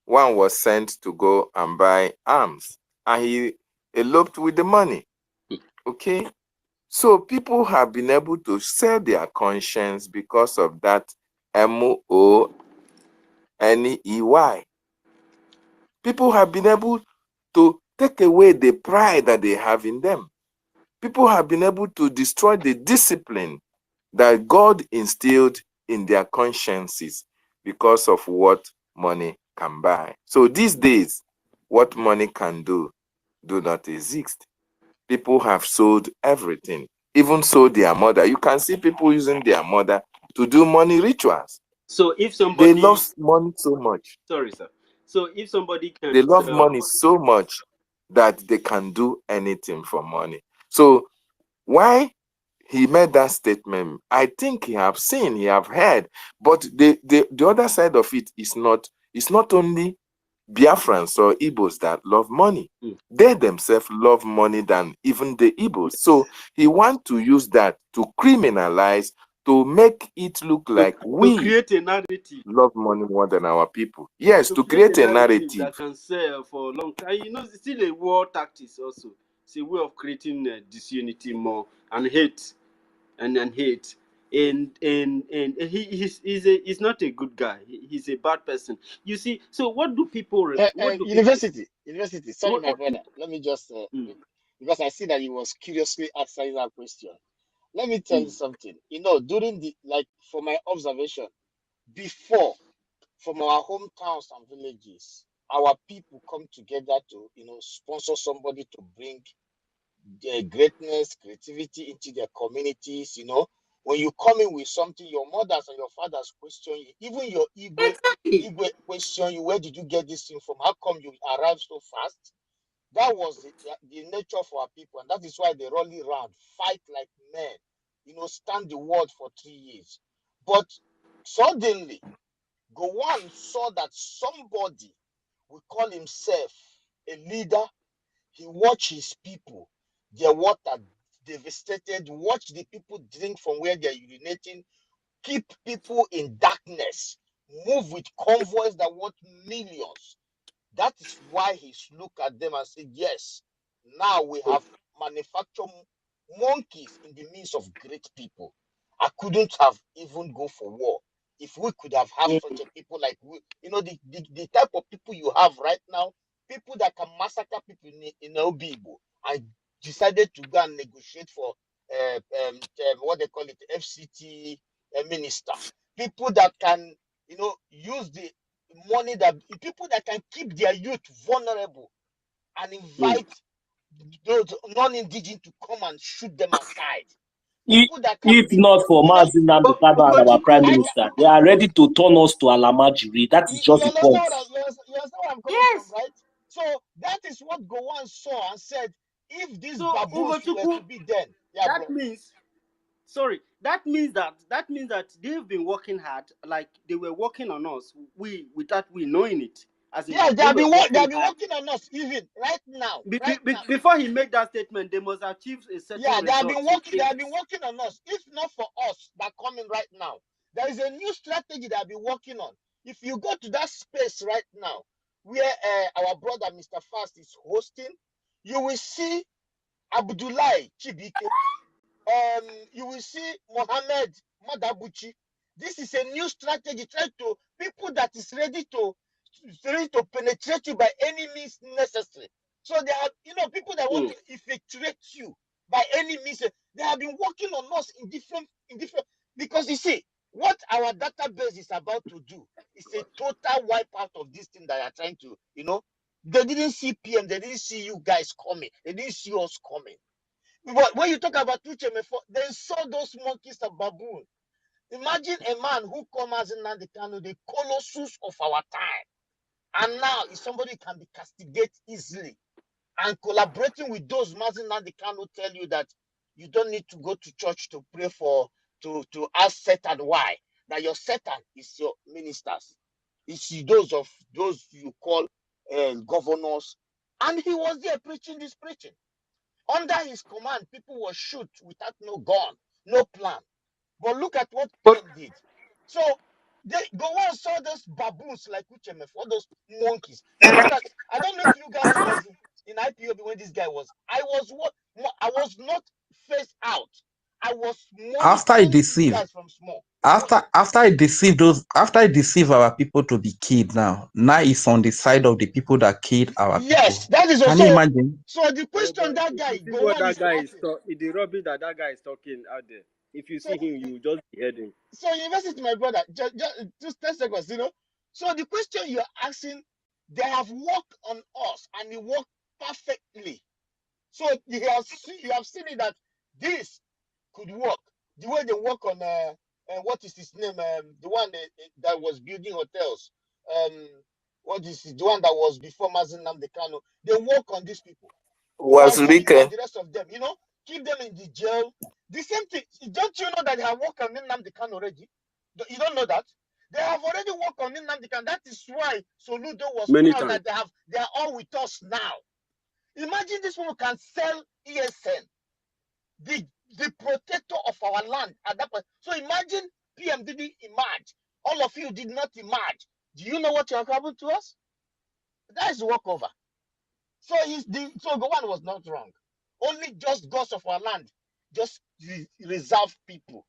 One was sent to go and buy arms, and he eloped with the money. Okay? So people have been able to sell their conscience because of that MONEY. People have been able to take away the pride that they have in them. People have been able to destroy the discipline that God instilled in their consciences because of what money can buy. So these days, what money can do do not exist. People have sold everything, even sold their mother. You can see people using their mother to do money rituals. So if somebody, they love money so much. Sorry, sir. So if somebody can They love sell, money so much that they can do anything for money. So why he made that statement, I think he have seen, he have heard, but the other side of it is not, it's not only Biafrans or Igbos that love money. They themselves love money than even the Igbos. So he want to use that to criminalize, to make it look like we create a narrative, love money more than our people. Yes, to create a narrative that can sell for a long time. You know, it's still a war tactics also. It's a way of creating disunity more and hate, and hate. And he's not a good guy. He's a bad person. You see. So what do people? University. Sorry, What- my brother. Let me just because I see that he was curiously answering that question. Let me tell you something. You know, during the from my observation, before, from our hometowns and villages, our people come together to sponsor somebody to bring their greatness, creativity into their communities. When you come in with something, your mothers and your fathers question you, even your Igwe question you, where did you get this thing from? How come you arrived so fast? That was the nature of our people, and that is why they rally around, fight like men, stand the word for 3 years. But suddenly, Gowon saw that somebody will call himself a leader. He watched his people, their water devastated, watch the people drink from where they're urinating, keep people in darkness, move with convoys that worth millions. That is why he looked at them and said, yes, now we have manufactured monkeys in the midst of great people. I couldn't have even go for war if we could have such a people like we. The type of people you have right now, people that can massacre people in Obibo, and decided to go and negotiate for what they call it, FCT minister. People that can, use the money, that people that can keep their youth vulnerable and invite those non-indigenous to come and shoot them aside. People that can If not for Mazi Nnamdi Kanu and our prime minister, they are ready to turn us to Alamajiri. That is just the point. You understand where I'm coming from, right? So that is what Gowon saw and said, if these baboons were to be then, that means, sorry, that means that they've been working hard, like they were working on us, without we knowing it. They have been working on us even right now. Before he made that statement, they must achieve a certain they have been result. working. They have been working on us. If not for us that come in right now, there is a new strategy that I've been working on. If you go to that space right now, where our brother Mr. Fast is hosting, you will see Abdullahi Chibike. You will see Mohammed Madabuchi. This is a new strategy, trying to people that is ready to penetrate you by any means necessary. So they have, people that want to effectuate you by any means. They have been working on us in different, because you see what our database is about to do is a total wipe out of this thing that are trying to, they didn't see PM, they didn't see you guys coming, they didn't see us coming. But when you talk about Uchemefo, they saw those monkeys and baboon. Imagine a man who comes as Nnamdi Kanu, the colossus of our time, and now is somebody who can be castigated easily, and collaborating with those Mazi Nnamdi Kanu tell you that you don't need to go to church to pray to ask Satan why. That your Satan is your ministers. It's those you call governors, and he was there preaching this preaching. Under his command, people were shoot without no gun, no plan. But look at what PM did. So they go on saw those baboons like Uchemef, all those monkeys. In fact, I don't know if you guys was in IPOB when this guy was. I was not faced out. I was After I monitoring these deceive, guys from small. after I deceive our people to be killed now it's on the side of the people that killed our people. Yes, that is Can you also. imagine? So the question that guy go on is asking. The rubbish that guy is talking out there. If you see him, you just heard him. So university, my brother, just 10 seconds, So the question you're asking, they have worked on us, and they work perfectly. So you have seen it that this could work. The way they work on what is his name? The one that was building hotels. What is it? The one that was before Mazen Nnamdi Kanu. They work on these people. Was Bawumia Rike. and the rest of them, keep them in the jail. The same thing. Don't you know that they have worked on Nnamdi Kanu already? You don't know that? They have already worked on Nnamdi Kanu. That is why Soludo was Many proud times. that they are all with us now. Imagine these people can sell ESN, the protector of our land at that point. So imagine PM didn't emerge. All of you did not emerge. Do you know what have happened to us? That is walkover. So Gowon was not wrong. Only just gods of our land, just reserve people.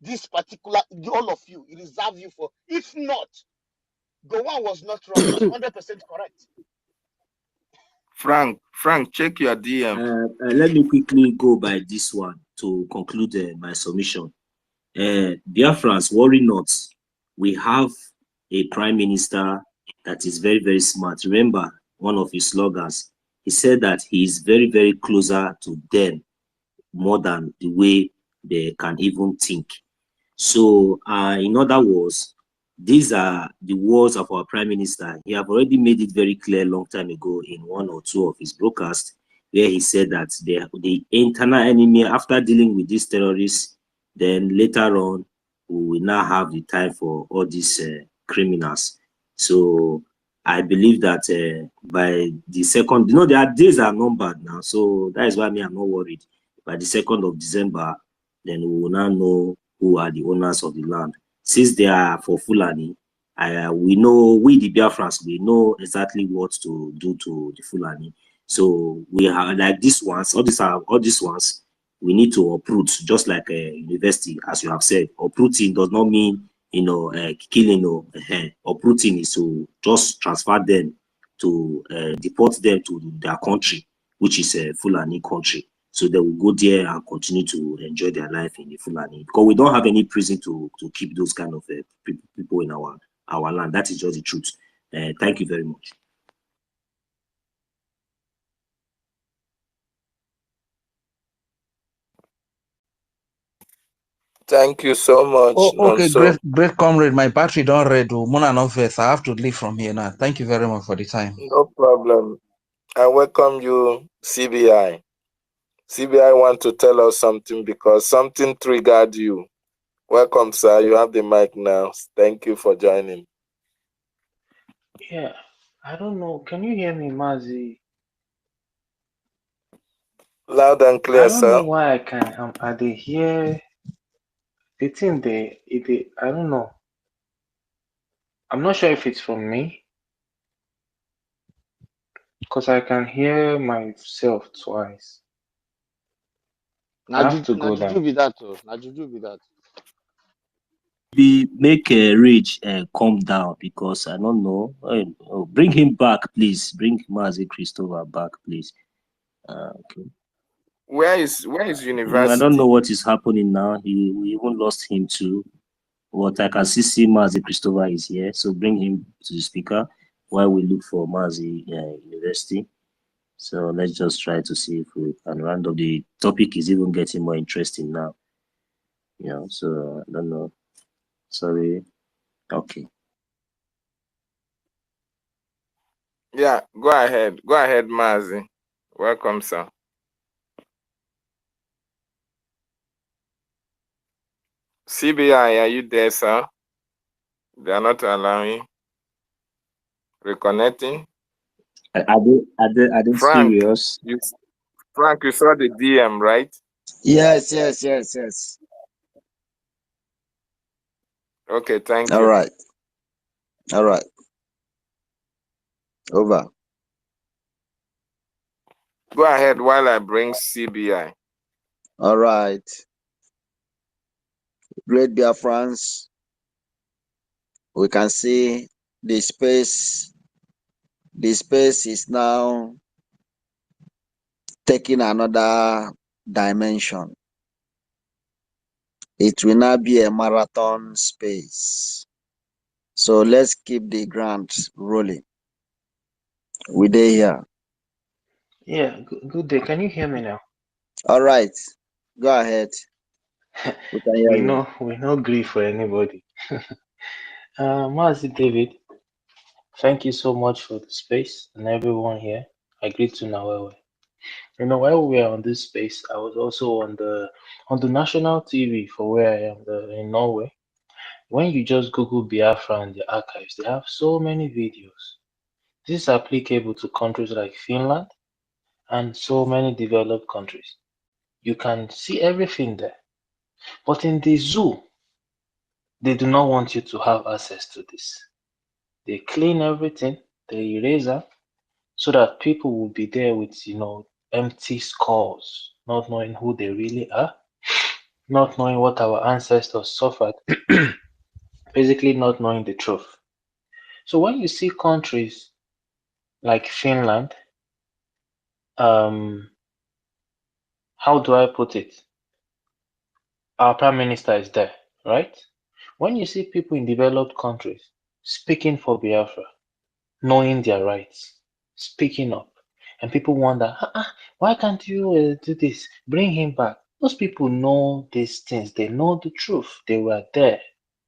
This particular, all of you, reserve you for. If not, Gowon was not wrong. He was 100% correct. Frank, check your DM. Let me quickly go by this one to conclude my submission. Biafrans, worry not. We have a prime minister that is very, very smart. Remember one of his slogans. He said that he is very, very closer to them more than the way they can even think. So, in other words, these are the words of our prime minister. He have already made it very clear long time ago in one or two of his broadcasts, where he said that the internal enemy, after dealing with these terrorists, then later on, we will now have the time for all these criminals. So I believe that by the second, their days are numbered now. So that is why I'm not worried. By the 2nd of December, then we will now know who are the owners of the land. Since they are for Fulani, we the Biafrans, we know exactly what to do to the Fulani. So we have like these ones, all these ones, we need to uproot, just like a university, as you have said. Uprooting does not mean killing. Uprooting is to just transfer them to deport them to their country, which is a Fulani country. So they will go there and continue to enjoy their life in the Fulani, because we don't have any prison to keep those kind of people in our land. That is just the truth. Thank you very much. Thank you so much. Oh, okay, Nonso. great comrade. My battery don't read. Mona no face. I have to leave from here now. Thank you very much for the time. No problem. I welcome you, CBI. CBI want to tell us something because something triggered you. Welcome, sir. You have the mic now. Thank you for joining. Yeah, I don't know. Can you hear me, Mazi? Loud and clear, I don't know sir. why I dey hear the thing I don't know. I'm not sure if it's from me because I can hear myself twice. I have to go down. Juju be that, oh. Na Juju be that. Make Rage calm down, because I don't know. Bring him back, please. Bring Mazi Christopher back, please. Okay. Where is university? I don't know what is happening now. We even lost him too. What I can see Mazi Christopher is here, so bring him to the speaker while we look for Mazi University. So let's just try to see if we can round up. The topic is even getting more interesting now. So I don't know. Sorry. Okay. Yeah, go ahead. Go ahead, Mazi. Welcome, sir. CBI, are you there, sir? They are not allowing. Reconnecting. Are they Frank, serious? Frank, you saw the DM, right? Yes. Okay, thank you. All right. Over. Go ahead while I bring CBI. All right. Great Biafrans. We can see the space. The space is now taking another dimension. It will now be a marathon space. So let's keep the ground rolling. We dey here. Yeah, good day. Can you hear me now? All right. Go ahead. We can hear you. We no grief for anybody. Mazi David, thank you so much for the space and everyone here. I greet you now. While we were on this space, I was also on the national TV for where I am in Norway. When you just Google Biafra and the archives, they have so many videos. This is applicable to countries like Finland and so many developed countries. You can see everything there. But in the zoo, they do not want you to have access to this. They clean everything, they erase them, so that people will be there with, empty skulls, not knowing who they really are, not knowing what our ancestors suffered, basically not knowing the truth. So when you see countries like Finland, how do I put it? Our prime minister is there, right? When you see people in developed countries speaking for Biafra, knowing their rights, speaking up, and people wonder, why can't you do this? Bring him back. Those people know these things. They know the truth. They were there.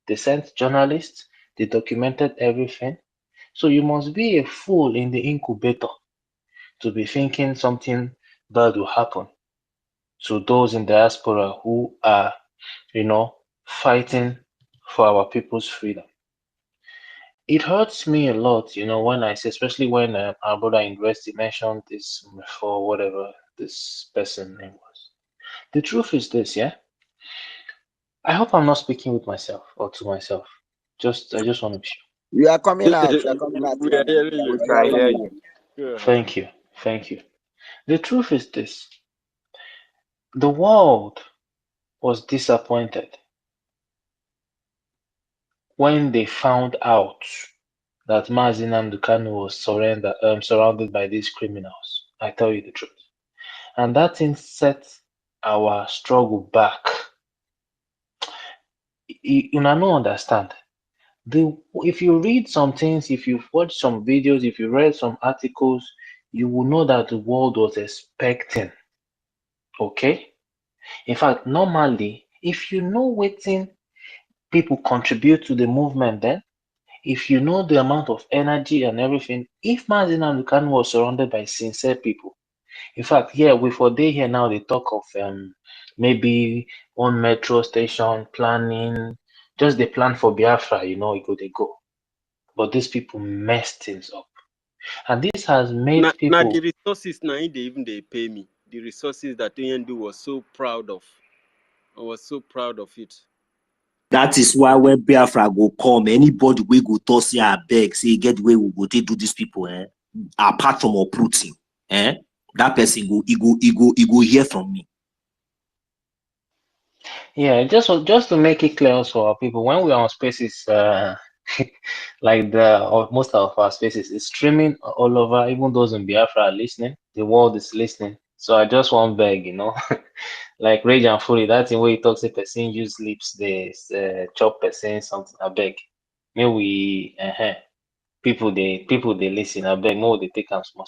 They sent journalists. They documented everything. So you must be a fool in the incubator to be thinking something bad will happen to those in diaspora who are, fighting for our people's freedom. It hurts me a lot, when I say, especially when our brother in university mentioned this for whatever this person name was. The truth is this, yeah. I hope I'm not speaking with myself or to myself. I just want to be sure. You are coming out. You are coming out. We are hearing you. We can hear you. Go ahead. Thank you. The truth is this: the world was disappointed when they found out that Mazi Nnamdi Kanu was surrounded by these criminals. I tell you the truth. And that thing set our struggle back. You don't understand. If you read some things, if you watch some videos, if you read some articles, you will know that the world was expecting. Okay? In fact, normally, if you know wetin people contribute to the movement, then if you know the amount of energy and everything, if Mazi Nnamdi Kanu was surrounded by sincere people, in fact, here we for day here now they talk of maybe one metro station planning, just the plan for Biafra, it go they go. But these people messed things up. And this has made Now people the resources now they pay me. The resources that ANNANG was so proud of. I was so proud of it. That is why when Biafra go come, anybody we go to see our beg, say get where we go to do these people, apart from uprooting, that person he go hear from me. yeah, just to make it clear also our people, when we are on spaces like most of our spaces is streaming all over, even those in Biafra are listening, the world is listening. So I just want beg, like Rage and Fury, that's the way he talks, a person use lips, they chop person something, I beg. May we people they listen, I beg, more they take am small.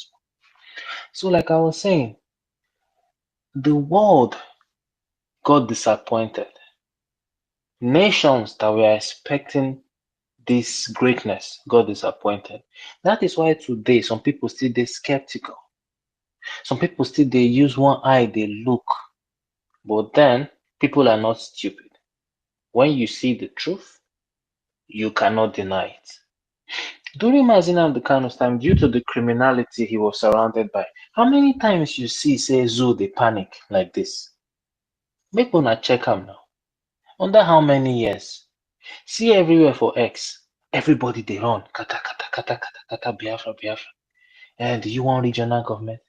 So like I was saying, the world got disappointed. Nations that were expecting this greatness got disappointed. That is why today some people still dey skeptical. Some people still dey use one eye dey look. But then people are not stupid. When you see the truth, you cannot deny it. During Mazi Nnamdi Kanu's time, due to the criminality he was surrounded by, how many times you see say zoo dey panic like this? Make una check am now. Under how many years? See everywhere for X, everybody dey run, kata kata kata kata kata, Biafra Biafra. And do you want regional government?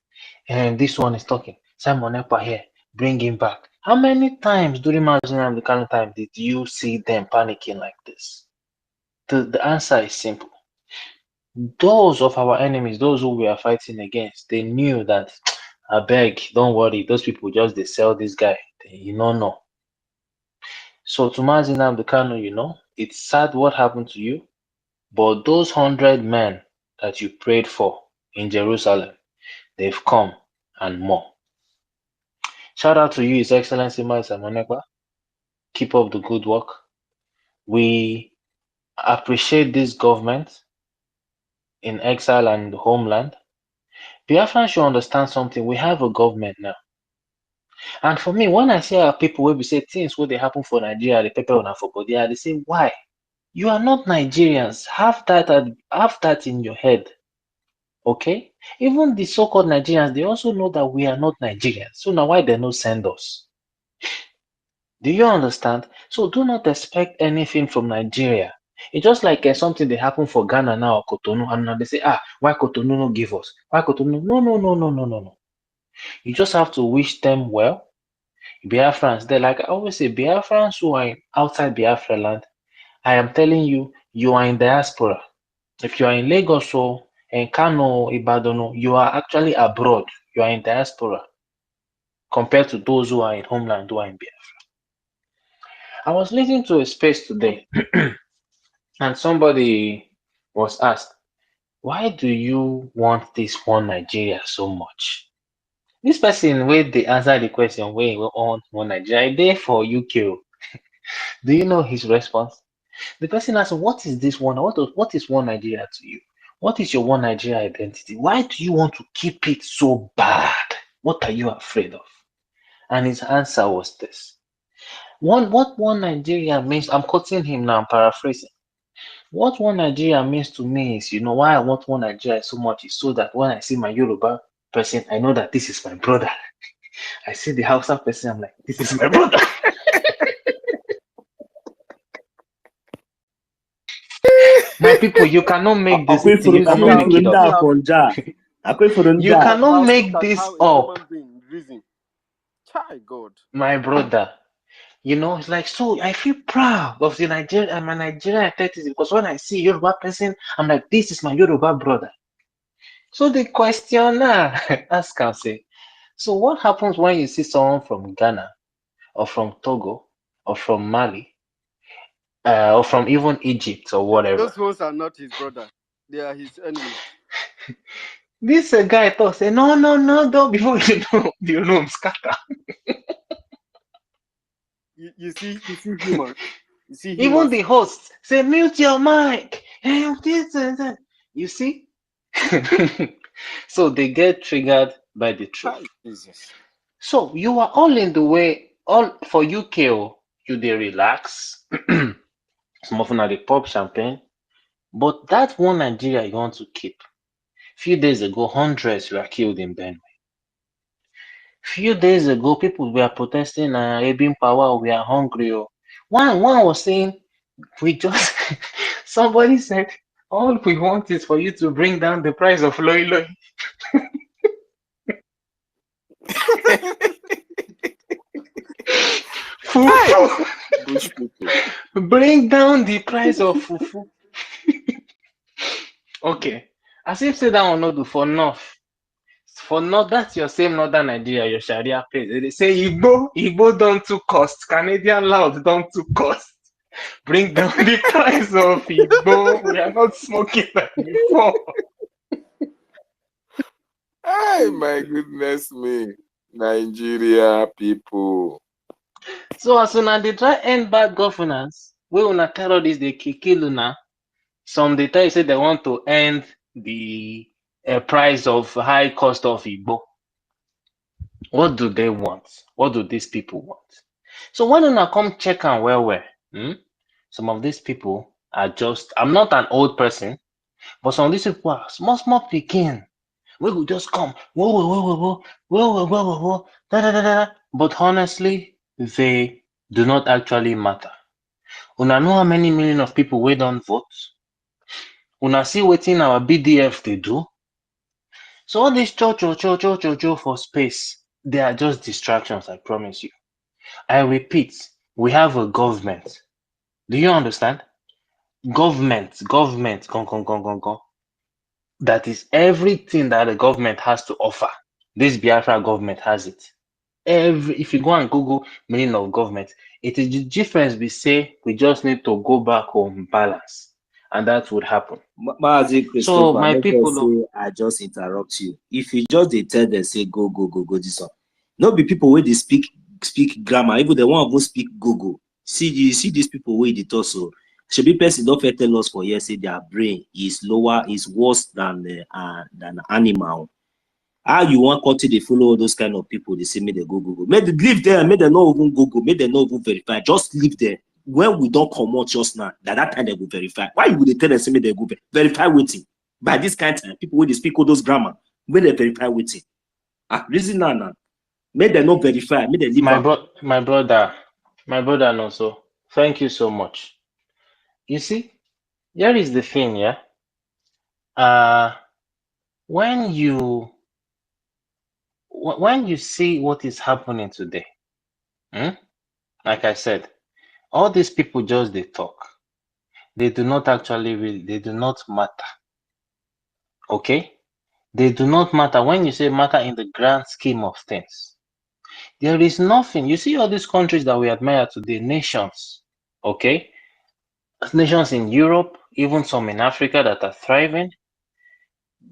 And this one is talking. Simon Ekpa here, bring him back. How many times during Mazi Nnamdi Kanu time did you see them panicking like this? The answer is simple. Those of our enemies, those who we are fighting against, they knew that, I beg, don't worry, those people just they sell this guy. You don't know. So to Mazi Nnamdi Kanu, it's sad what happened to you, but those 100 men that you prayed for in Jerusalem, they've come and more. Shout out to you, His Excellency Maisa Monekwa. Keep up the good work. We appreciate this government in exile and the homeland. Biafran should understand something. We have a government now. And for me, when I see our people where we say things where they happen for Nigeria, the people on for body, they say, why? You are not Nigerians. Have that in your head. Okay? Even the so-called Nigerians, they also know that we are not Nigerians. So now why they not send us? Do you understand? So do not expect anything from Nigeria. It's just like something that happened for Ghana now or Cotonou, and now they say, why Cotonou no give us? Why Cotonou? No. You just have to wish them well. Biafrans, they're like I always say, Biafrans who are outside Biafra land, I am telling you, you are in diaspora. If you are in Lagos or in Kano, Ibadan, you are actually abroad. You are in diaspora compared to those who are in homeland, who are in Biafra. I was listening to a space today, and somebody was asked, why do you want this one Nigeria so much? This person, where they answer the question, where we want one Nigeria, there for UK. Do you know his response? The person asked, what is this one? What is one Nigeria to you? What is your one Nigeria identity? Why do you want to keep it so bad? What are you afraid of? And his answer was this. What one Nigeria means, I'm quoting him now, I'm paraphrasing. What one Nigeria means to me is, why I want one Nigeria so much is so that when I see my Yoruba person, I know that this is my brother. I see the Hausa person, I'm like, this is my brother. My people, you cannot make this. You cannot make it up. You cannot make this up. God. My brother. It's like, so I feel proud of the Nigerian. I'm a Nigerian identity because when I see a Yoruba person, I'm like, this is my Yoruba brother. So the questioner ask and say, so what happens when you see someone from Ghana or from Togo or from Mali or from even Egypt or whatever? Those ones are not his brother. They are his enemies. This guy thought, say, no, don't, before you know, scatter. You see humor. You see humor. Even the host say, mute your mic. You see? So they get triggered by the truth. Jesus. So you are all in the way, all for UK, you they relax. Some of them are the pop champagne. But that one Nigeria you want to keep. Few days ago, hundreds were killed in Benue. Few days ago, people were protesting, Ebin power, we are hungry. One was saying, somebody said, all we want is for you to bring down the price of loi loi. Fufu. Bring down the price of fufu. Okay. As if say that one not do for North. For North, that's your same Northern Nigeria, your Sharia place. They say Igbo don't to cost. Canadian loud don't to cost. Bring down the price of Igbo. We are not smoking like before. Hey, my goodness me. Nigeria people. So as soon as they try end bad governance, we una terrorists they kill una. Some they tell you say they want to end the price of high cost of Igbo. What do they want? What do these people want? So when una come check and well, some of these people are just, I'm not an old person, but some of these people are small picking. We will just come, whoa, da. But honestly, they do not actually matter. Una know how many million of people we don't vote? Una see wetin our BDF they do? So all this cho for space, they are just distractions, I promise you. I repeat, we have a government. Do you understand? Government, gone. That is everything that the government has to offer. This Biafra government has it. If you go and Google meaning of government, it is the difference we say we just need to go back home balance. and that would happen. Mazi So Christopher, my make people, us say I just interrupt you. If you just dey tell them say go this one, no be people where they speak grammar, even the one who speak go. See these people where they talk so. Should be person don't fit tell us for years say their brain is lower, is worse than animal. How you want country they follow all those kind of people? They say make they go. Make them leave there, make them not even go. Make them not even verify. Just leave there. When we don't come out just now, that time they will verify. Why you would tell them say make they go verify waiting? By this kind of time, people when they speak all those grammar, make they verify waiting. Reason now. Make them not verify. Make them leave. my brother, no. So thank you so much. You see, here is the thing, yeah. When you see what is happening today, like I said, all these people just they talk. They do not actually they do not matter. Okay? They do not matter. When you say matter in the grand scheme of things, there is nothing. You see all these countries that we admire today, nations, okay? Nations in Europe, even some in Africa that are thriving,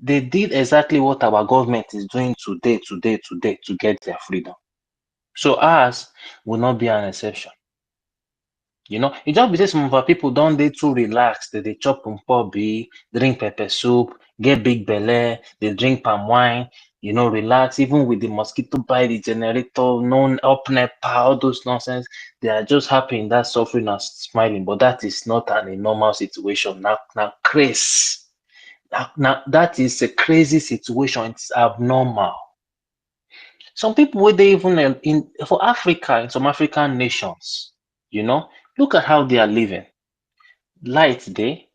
they did exactly what our government is doing today to get their freedom. So ours will not be an exception. You know, it just be say some of our people don't they too relaxed. They chop pompobi, drink pepper soup, get big belly, they drink palm wine, you know, relax, even with the mosquito bite, the generator, non up NEPA, all those nonsense. They are just happy in that suffering and smiling, but that is not a normal situation. Now crazy. Now that is a crazy situation. It's abnormal. Some people where they even for Africa, in some African nations, you know, look at how they are living. Light day,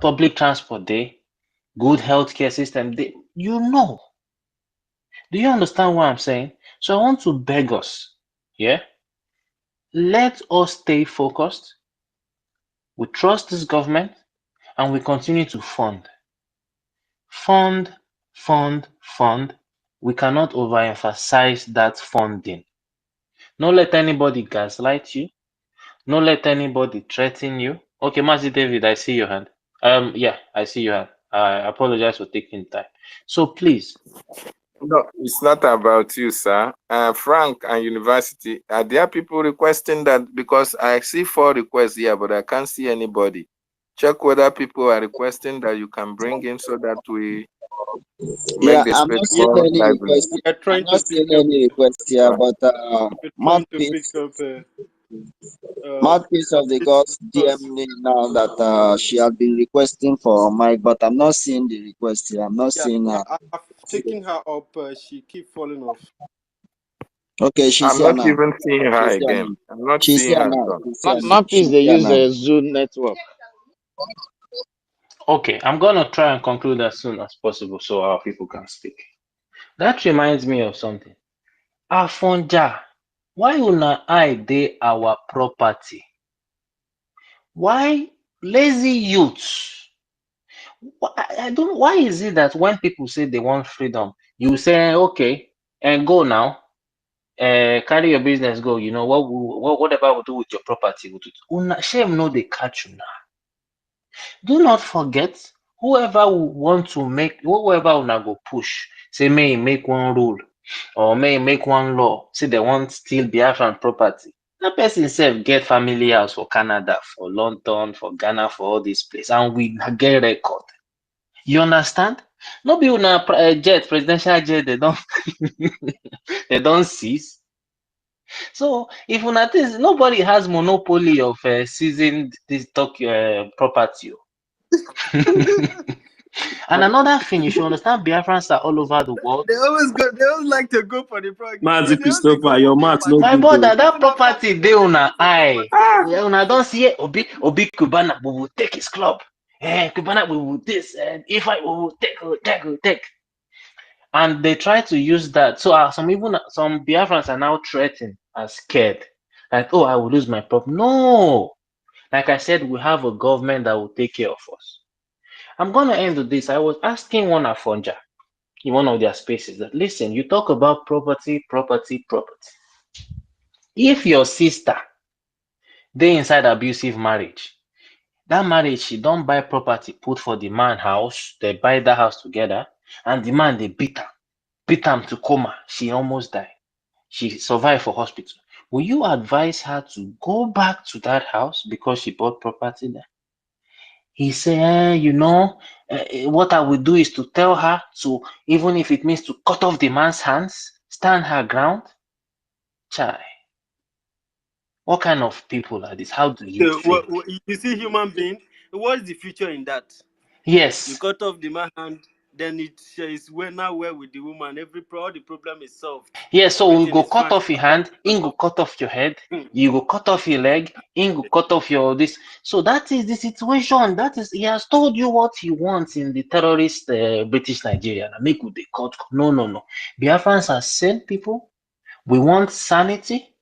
public transport day, good healthcare system day. You know. Do you understand what I'm saying? So I want to beg us, yeah? Let us stay focused. We trust this government and we continue to fund. Fund. We cannot overemphasize that funding. Don't let anybody gaslight you. Don't let anybody threaten you. Okay, Mazi David, I see your hand. Yeah, I see your hand. I apologize for taking time. So please. No, it's not about you, sir. Frank and University, are there people requesting that? Because I see 4 requests here, but I can't see anybody. Check whether people are requesting that you can bring in so that we make the I'm not space seeing more any lively. request. We are I'm trying not to seeing pick up. any request here, but We're trying to pick up. mouthpiece of the gods DM me now that she had been requesting for mic, but I'm not seeing the request here. I'm not seeing her. I've taken her up. She keep falling off. Okay, she's I'm here not now. even seeing her She's here again. now. I'm not She's seeing here her. now. So. She's here now. Mappies, She's they here use now. a Zoom network. Okay, I'm gonna try and conclude as soon as possible so our people can speak. That reminds me of something. Afonja, why una hide dey our property? Why lazy youths? I don't know. Why is it that when people say they want freedom, you say, okay, and go now, carry your business, go. You know, whatever we do with your property, we do. Una, shame no they catch you now. Do not forget, whoever want to make, whoever una go push, say may make one rule or may make one law, say they want steal Biafran property. That person sef get family house for Canada, for London, for Ghana, for all these places, and we get record. You understand? No be una jet, presidential jet, they don't they don't seize. So if una think nobody has monopoly of seizing this property. And another thing, you should understand, Biafrans are all over the world. They always like to go for the project. Mazi Christopher, your mouth no My good. brother, that property dey una eye. Una don see Obi Kubana, we will take his club. Kubana, we will this, and if I will take. And they try to use that. So some Biafrans are now threatened and scared. Like, oh, I will lose my property. No. Like I said, we have a government that will take care of us. I'm going to end with this. I was asking one Afonja in one of their spaces that, listen, you talk about property. If your sister, they inside abusive marriage, That marriage, she don't buy property, put for the man house. They buy the house together, and the man they beat him to coma. She almost died. She survived for hospital. Will you advise her to go back to that house because she bought property there? He said, what I will do is to tell her to, even if it means to cut off the man's hands, stand her ground. Chai, what kind of people are this? How do you think? You see, human being. What is the future in that? Yes. You cut off the man hand, then it is now with the woman. All the problem is solved. Yes, so we Everything go is cut fine. off your hand, in go cut off your head, you go cut off your leg, in go cut off your this. So that is the situation. That is, he has told you what he wants in the terrorist British Nigeria. Now make they cut. No. Biafrans are sane people. We want sanity.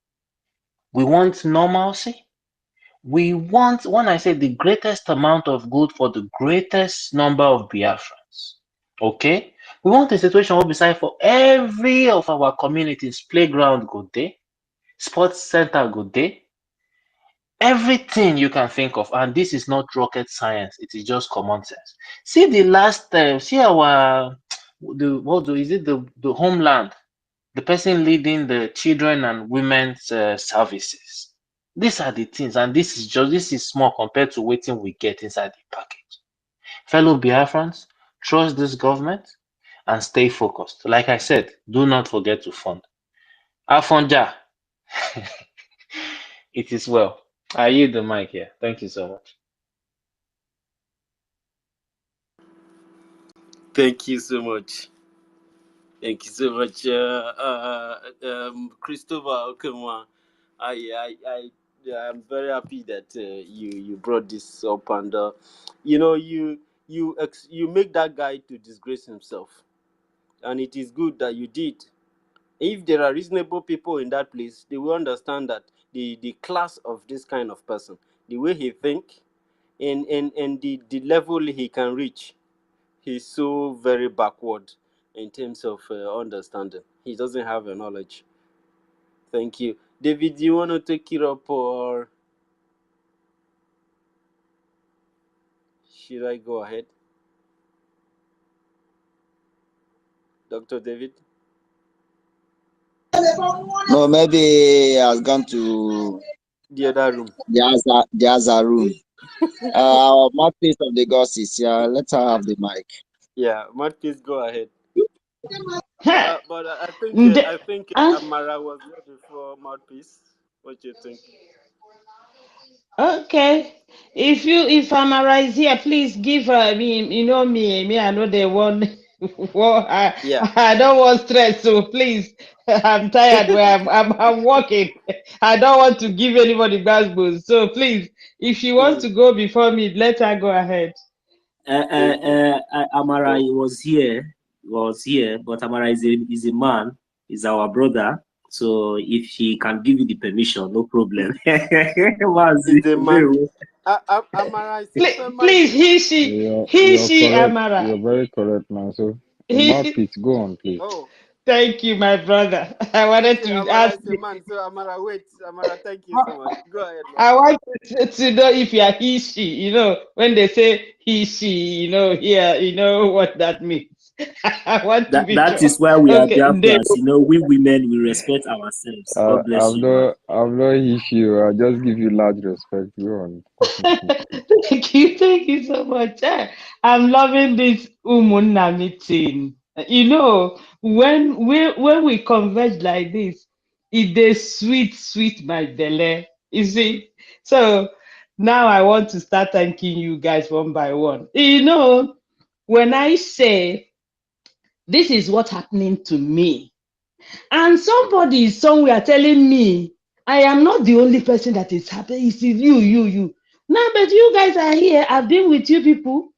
We want normalcy. We want, when I say the greatest amount of good for the greatest number of Biafrans, okay? We want a situation where beside for every of our communities, playground go there, sports center go there, everything you can think of, and this is not rocket science, it is just common sense. See the last, see our, the homeland, the person leading the children and women's services. These are the things, and this is small compared to waiting we get inside the package. Fellow Biafrans, trust this government and stay focused. Like I said, do not forget to fund. Afonja, it is well. I yield the mic here. Thank you so much. Thank you so much. Thank you so much, Christopher Okema. I'm very happy that you brought this up, and you make that guy to disgrace himself, and it is good that you did. If there are reasonable people in that place, they will understand that the class of this kind of person, the way he think, and the level he can reach, he's so very backward in terms of understanding. He doesn't have a knowledge. Thank you. David, do you want to take it up, or should I go ahead? Dr. David? No, maybe he has gone to The other room. the other room. Our mouthpiece of the gods is here. Let her have the mic. Yeah, Marcus, go ahead. But I think Amara was there before Mouthpiece. What do you think? Okay. If Amara is here, please give her me, I know they want well, I don't want stress, so please. I'm tired where I'm working. I don't want to give anybody gospel. So please, if she wants to go before me, let her go ahead. Amara was here, but Amara is a man, is our brother. So if she can give you the permission, no problem. Amara, please, he, Amara. You're very correct, man. So, mouthpiece, go on, please. Oh, thank you, my brother. I wanted to Amara ask is a man. So Amara, wait, Amara, thank you so much. Go ahead, man. I want to know if you are he, she. When they say he, she, here, what that means. I want to be that sure. is why we are Biafrans. We women, we respect ourselves. God bless you. I'm not issue. I'll just give you large respect. Go on. Thank you so much. I'm loving this Umunna meeting. When we converge like this, it is sweet my belly. You see? So now I want to start thanking you guys one by one. When I say this is what's happening to me, and somebody is somewhere telling me I am not the only person that is happy. It's you. Now, but you guys are here. I've been with you people.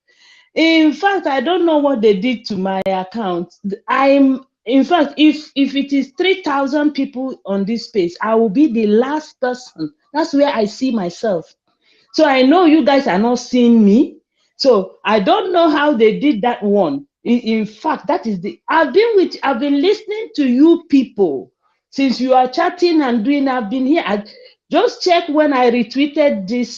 In fact, I don't know what they did to my account. In fact, if it is 3,000 people on this space, I will be the last person. That's where I see myself. So I know you guys are not seeing me. So I don't know how they did that one. In fact, I've been listening to you people since you are chatting and I've been here. Just check when I retweeted this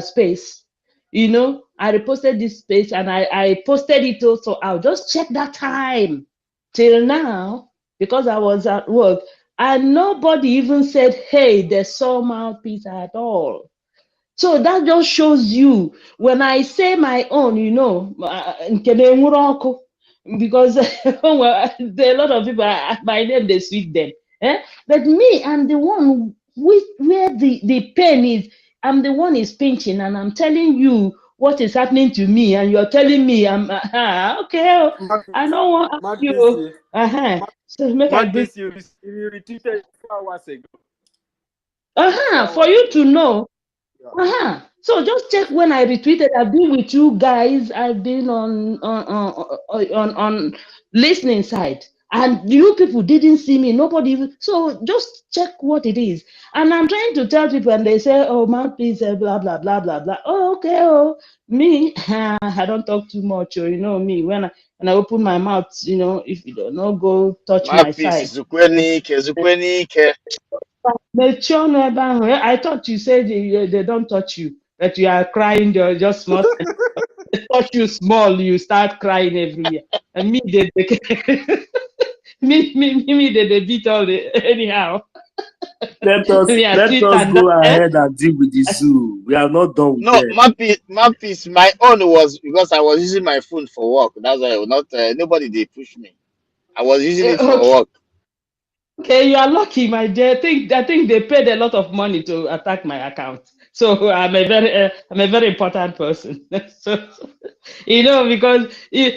space. you know, I reposted this page and I posted it also. I'll just check that time till now because I was at work and nobody even said, hey, there's some mouthpiece at all. So that just shows you when I say my own, you know, because well, there are a lot of people, my name, they sweet them. Eh? But me, I'm the one where the pain is, I'm the one is pinching and I'm telling you what is happening to me and you're telling me I'm okay. I don't want to ask you. So make I greet. You retweeted 4 hours ago. For you to know. So just check when I retweeted. I've been with you guys. I've been on listening side, and you people didn't see me. Nobody even. So just check what it is. And I'm trying to tell people, and they say, "Oh, mouthpiece, blah blah blah blah blah." Oh, okay. Oh, me, I don't talk too much. Or you know me when I open my mouth, you know, if you don't know, go touch my side. I thought you said they don't touch you, that you are crying, you're just small. They touch you small, you start crying every year. And me, they they beat all the anyhow. Let us go ahead and deal with the zoo. We are not done with that. No, my own was because I was using my phone for work. That's why not nobody they push me. I was using it for work. Okay, you are lucky, my dear. I think they paid a lot of money to attack my account. So I'm a very important person. So, you know, because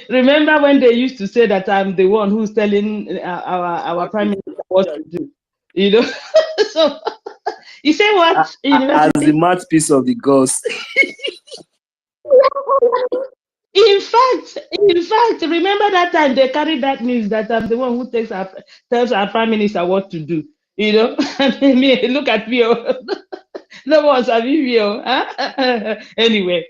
remember when they used to say that I'm the one who's telling our prime minister what to do. You know, so you say what? As the mouthpiece of the gods. In fact, remember that time they carried that news that I'm the one who tells our prime minister what to do. You know, me look at me. No one's a video. Anyway,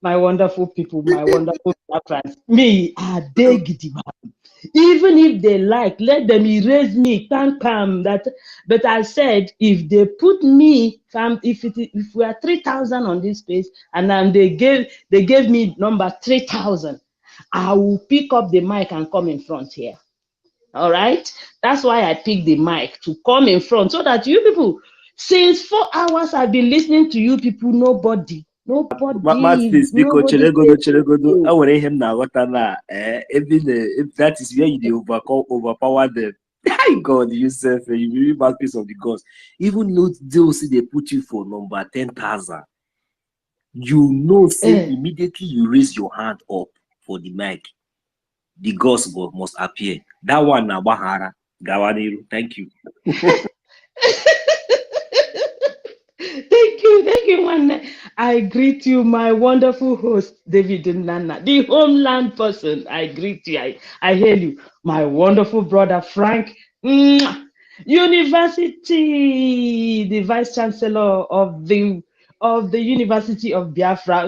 my wonderful people, my wonderful friends. Me, I dig the man. Even if they like, let them erase me. Can't come that. But I said, if they put me, if we are 3,000 on this page, and then they gave me number 3,000, I will pick up the mic and come in front here. All right, that's why I picked the mic to come in front so that you people, since 4 hours I've been listening to you people, nobody. Cheregodo. I want him now. What if that is where you overpower them. God, yourself, you be mouthpiece of the gods. Even though they put you for number 10,000, you know, say immediately you raise your hand up for the mic, the gods must appear. That one na Bahara Gawaniru. Thank you. Thank you, one. I greet you, my wonderful host, David Nana, the homeland person. I greet you. I hail you, my wonderful brother Frank. University, the Vice Chancellor of the University of Biafra.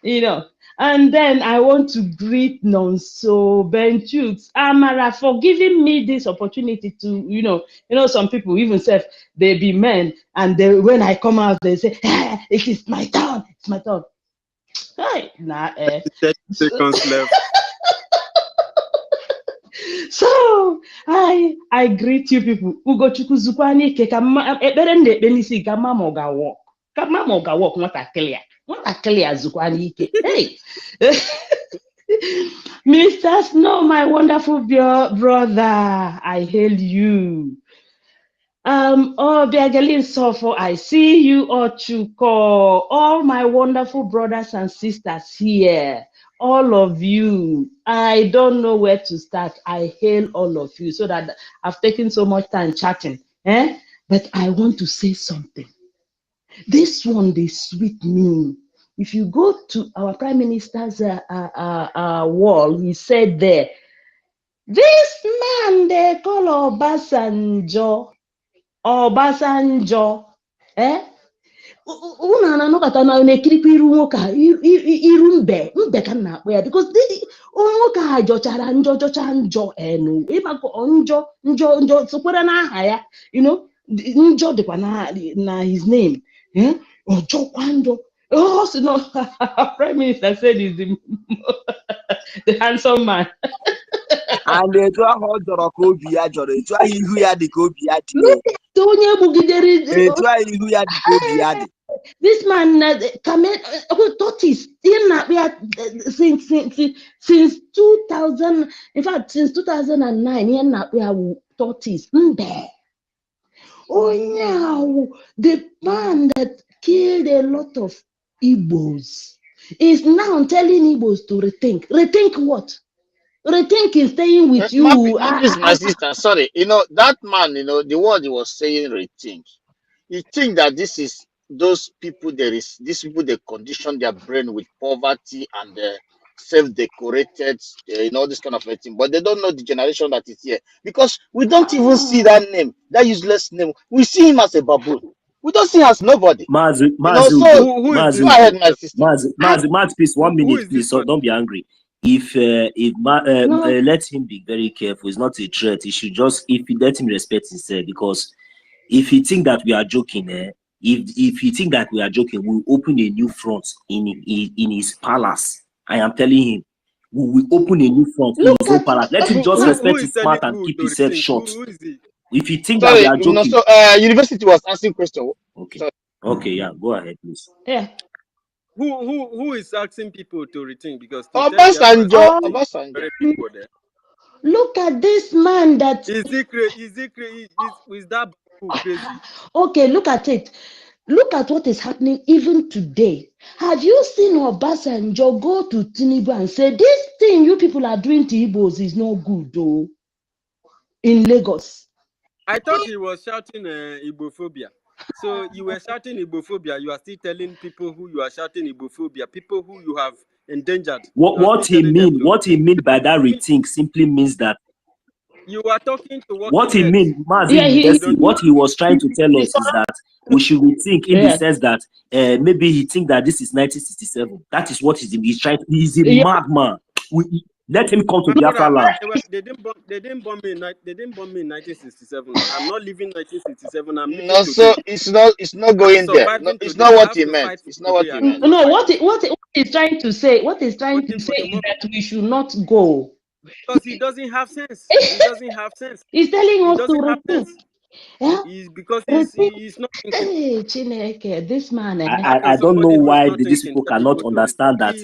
You know. And then I want to greet Nonso Benchukes Amara for giving me this opportunity to, you know, some people even say they be men, and when I come out, they say, it is my turn. It's my turn. Hey, 30 seconds left. So I greet you people. Ugochukwu zukwani ke ka ekpere ndị ekpe n'isi ka mama ga walk. Ka mama ga walk nwata clear zukwani ike. Hey. Mr. Snow, my wonderful brother, I hail you. Biagalin Sofo, I see you, Ochuko, all my wonderful brothers and sisters here, all of you. I don't know where to start. I hail all of you so that I've taken so much time chatting. But I want to say something. This one, they sweet me. If you go to our Prime Minister's wall, he said there, this man they call Obasanjo, unu na-anọkọta na na-ekirikwa iru nwoke a, iru mbe ka m na-akpọ ya, because nwoke a jọchara njọ enu ịmakọ njọ sokwara n'aha ya, you know, njọ dịkwa na his name, ọjọkwa njọ. Oh, so no, our Prime Minister said he's the handsome man. And etu ahụ ọ jọrọ ka obi ya jọrọ, etu ahụ ihu ya dị ka obi ya dị o. Look at onye bugidere. Etu ahụ ihu ya dị ka obi ya dị. This man, tortoise, since 2000, in fact, since 2009, tortoise. Oh, yeah, the man that killed a lot of Igbos is now telling Igbos to rethink. Rethink what? Rethink is staying with you. This is my sister. Sorry, that man. The word he was saying, rethink. You think that this is those people? These people they condition their brain with poverty and self-decorated, this kind of a thing. But they don't know the generation that is here because we don't even see that name, that useless name. We see him as a baboon. We don't see him as nobody. Mazi, go ahead, my sister. Mazi, please, 1 minute, please. So don't be angry. Let him be very careful. It's not a threat. He should just, if he let him respect himself, because if he think that we are joking, if he think that we are joking, we'll open a new front in his palace. I am telling him, we will open a new front in his own palace. Let him just respect his mouth and keep himself short. If you think that we are joking, University was asking question. Okay. Okay, yeah, go ahead, please. Yeah. Who is asking people to rethink? Because Obasanjo. Look at this man that is he crazy? Is that crazy? Okay, look at it. Look at what is happening even today. Have you seen Obasanjo go to Tinubu and say, this thing you people are doing to Igbos is not good, though, in Lagos? I thought he was shouting Igbophobia. So you were shouting Igbophobia. You are still telling people who you are shouting Igbophobia, people who you have endangered. What he mean by that rethink simply means that you are talking to what he mean, what he was trying to tell us is that we should rethink in the sense that maybe he think that this is 1967. That is what he's trying to. He's a madman. Let him come to Biafra land. They didn't bomb me in 1967. I'm not living 1967. I'm living no, so it's not going there. No, it's not what he meant. It's not what he meant. No, what he's trying to say, is that we should not go. Because he doesn't have sense. He doesn't have sense. He's telling us to rethink. Yeah? Because he's not thinking. Chineke, this man. I don't know why these people cannot understand that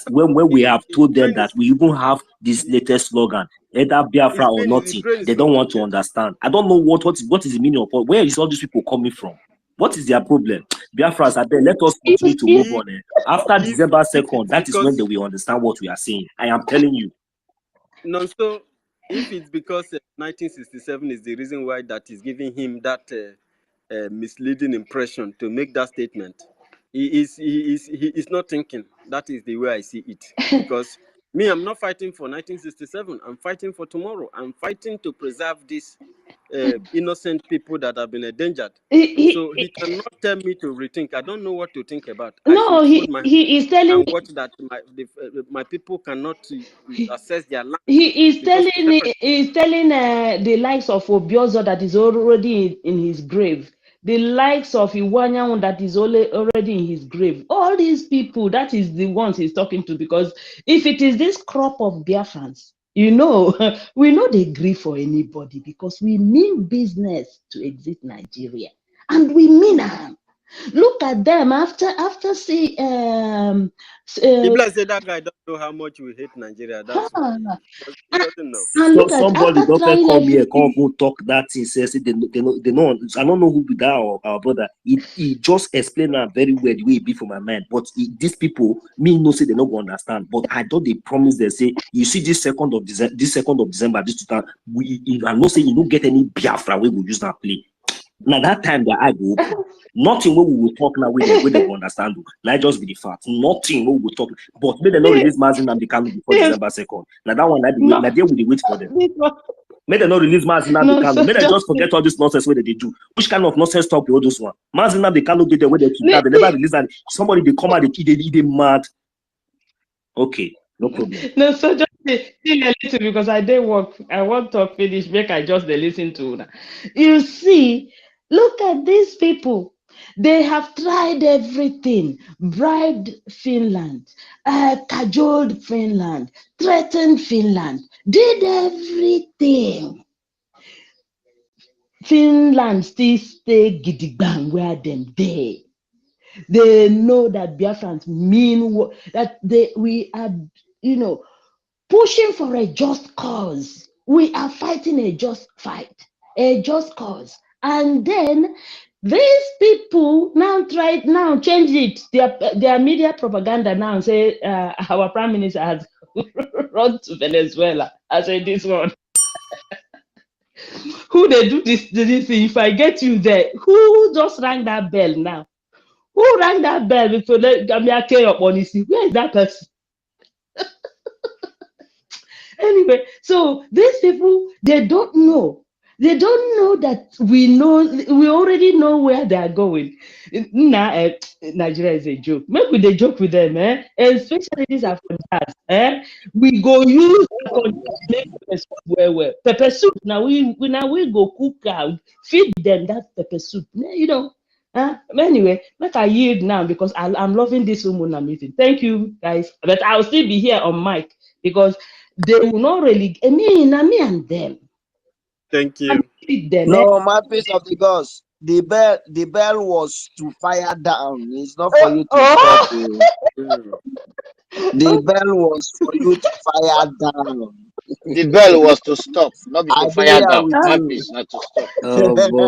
when we have told them that we even have this latest slogan, either Biafra or nothing, they don't want to understand. I don't know what is the meaning of it. Where is all these people coming from? What is their problem? Biafras are there. Let us continue to move on. After December 2nd, that is when they will understand what we are saying. I am telling you. No, so if it's because 1967 is the reason why that is giving him that misleading impression to make that statement, he is not thinking. That is the way I see it. Because me, I'm not fighting for 1967. I'm fighting for tomorrow. I'm fighting to preserve these innocent people that have been endangered. So he cannot tell me to rethink. I don't know what to think about. No, he is telling and watch that my people cannot assess their land. He is telling the likes of Obiozo that is already in his grave, the likes of Iwanyan that is already in his grave. All these people, that is the ones he's talking to, because if it is this crop of Biafrans, we know they grieve for anybody, because we mean business to exit Nigeria, and we mean them. Look at them after see that guy don't know how much we hate Nigeria. That's why. He doesn't know. So somebody don't come here, come talk that thing. Says they know. I don't know who be that our brother. He just explained that very well the way it be for my mind. But these people, me no say they not going to understand. But I thought they promise. They say you see this 2nd of December, this time I'm not saying you don't get any Biafra we will use that play. Now that time that I go, nothing we will talk now we they understand. Now just be the fact. Nothing we will talk. But may they not release Mazin and the Kanu before December 2nd. Now that one, now they will wait for them. May they not release Mazin and the Kanu. May they just forget all this nonsense where they do. Which kind of nonsense talk all those one? Mazin and the Kanu did the way they kidnap. They never release and somebody they come out they mad. Okay, no problem. No, so just still a little because I did work. I want to finish. Make I just listen to. You see. Look at these people. They have tried everything, bribed Finland, cajoled Finland, threatened Finland, did everything. Finland still stay gidigbang where them they. They know that Biafrans mean that we are, pushing for a just cause. We are fighting a just fight, a just cause. And then these people now change it. Their media propaganda now say our prime minister has run to Venezuela. I say this one. Who they do this thing? If I get you there, who just rang that bell now? Who rang that bell before Gambia came up on this? Where is that person? Anyway, so these people, they don't know. They don't know that we already know where they are going. Nah, Nigeria is a joke. Maybe they joke with them, especially these Africans. We go use pepper soup well. Pepper soup. Now we go cook out, feed them that pepper soup. Anyway, let I yield now because I'm loving this woman meeting. Thank you guys, but I'll still be here on mic because they will not really me and them. Thank you. No, mouthpiece of the gods. The bell was to fire down. It's not for you to stop. The bell was for you to fire down. The bell was to stop, not be to fire down. Mouthpiece not to stop. Oh boy,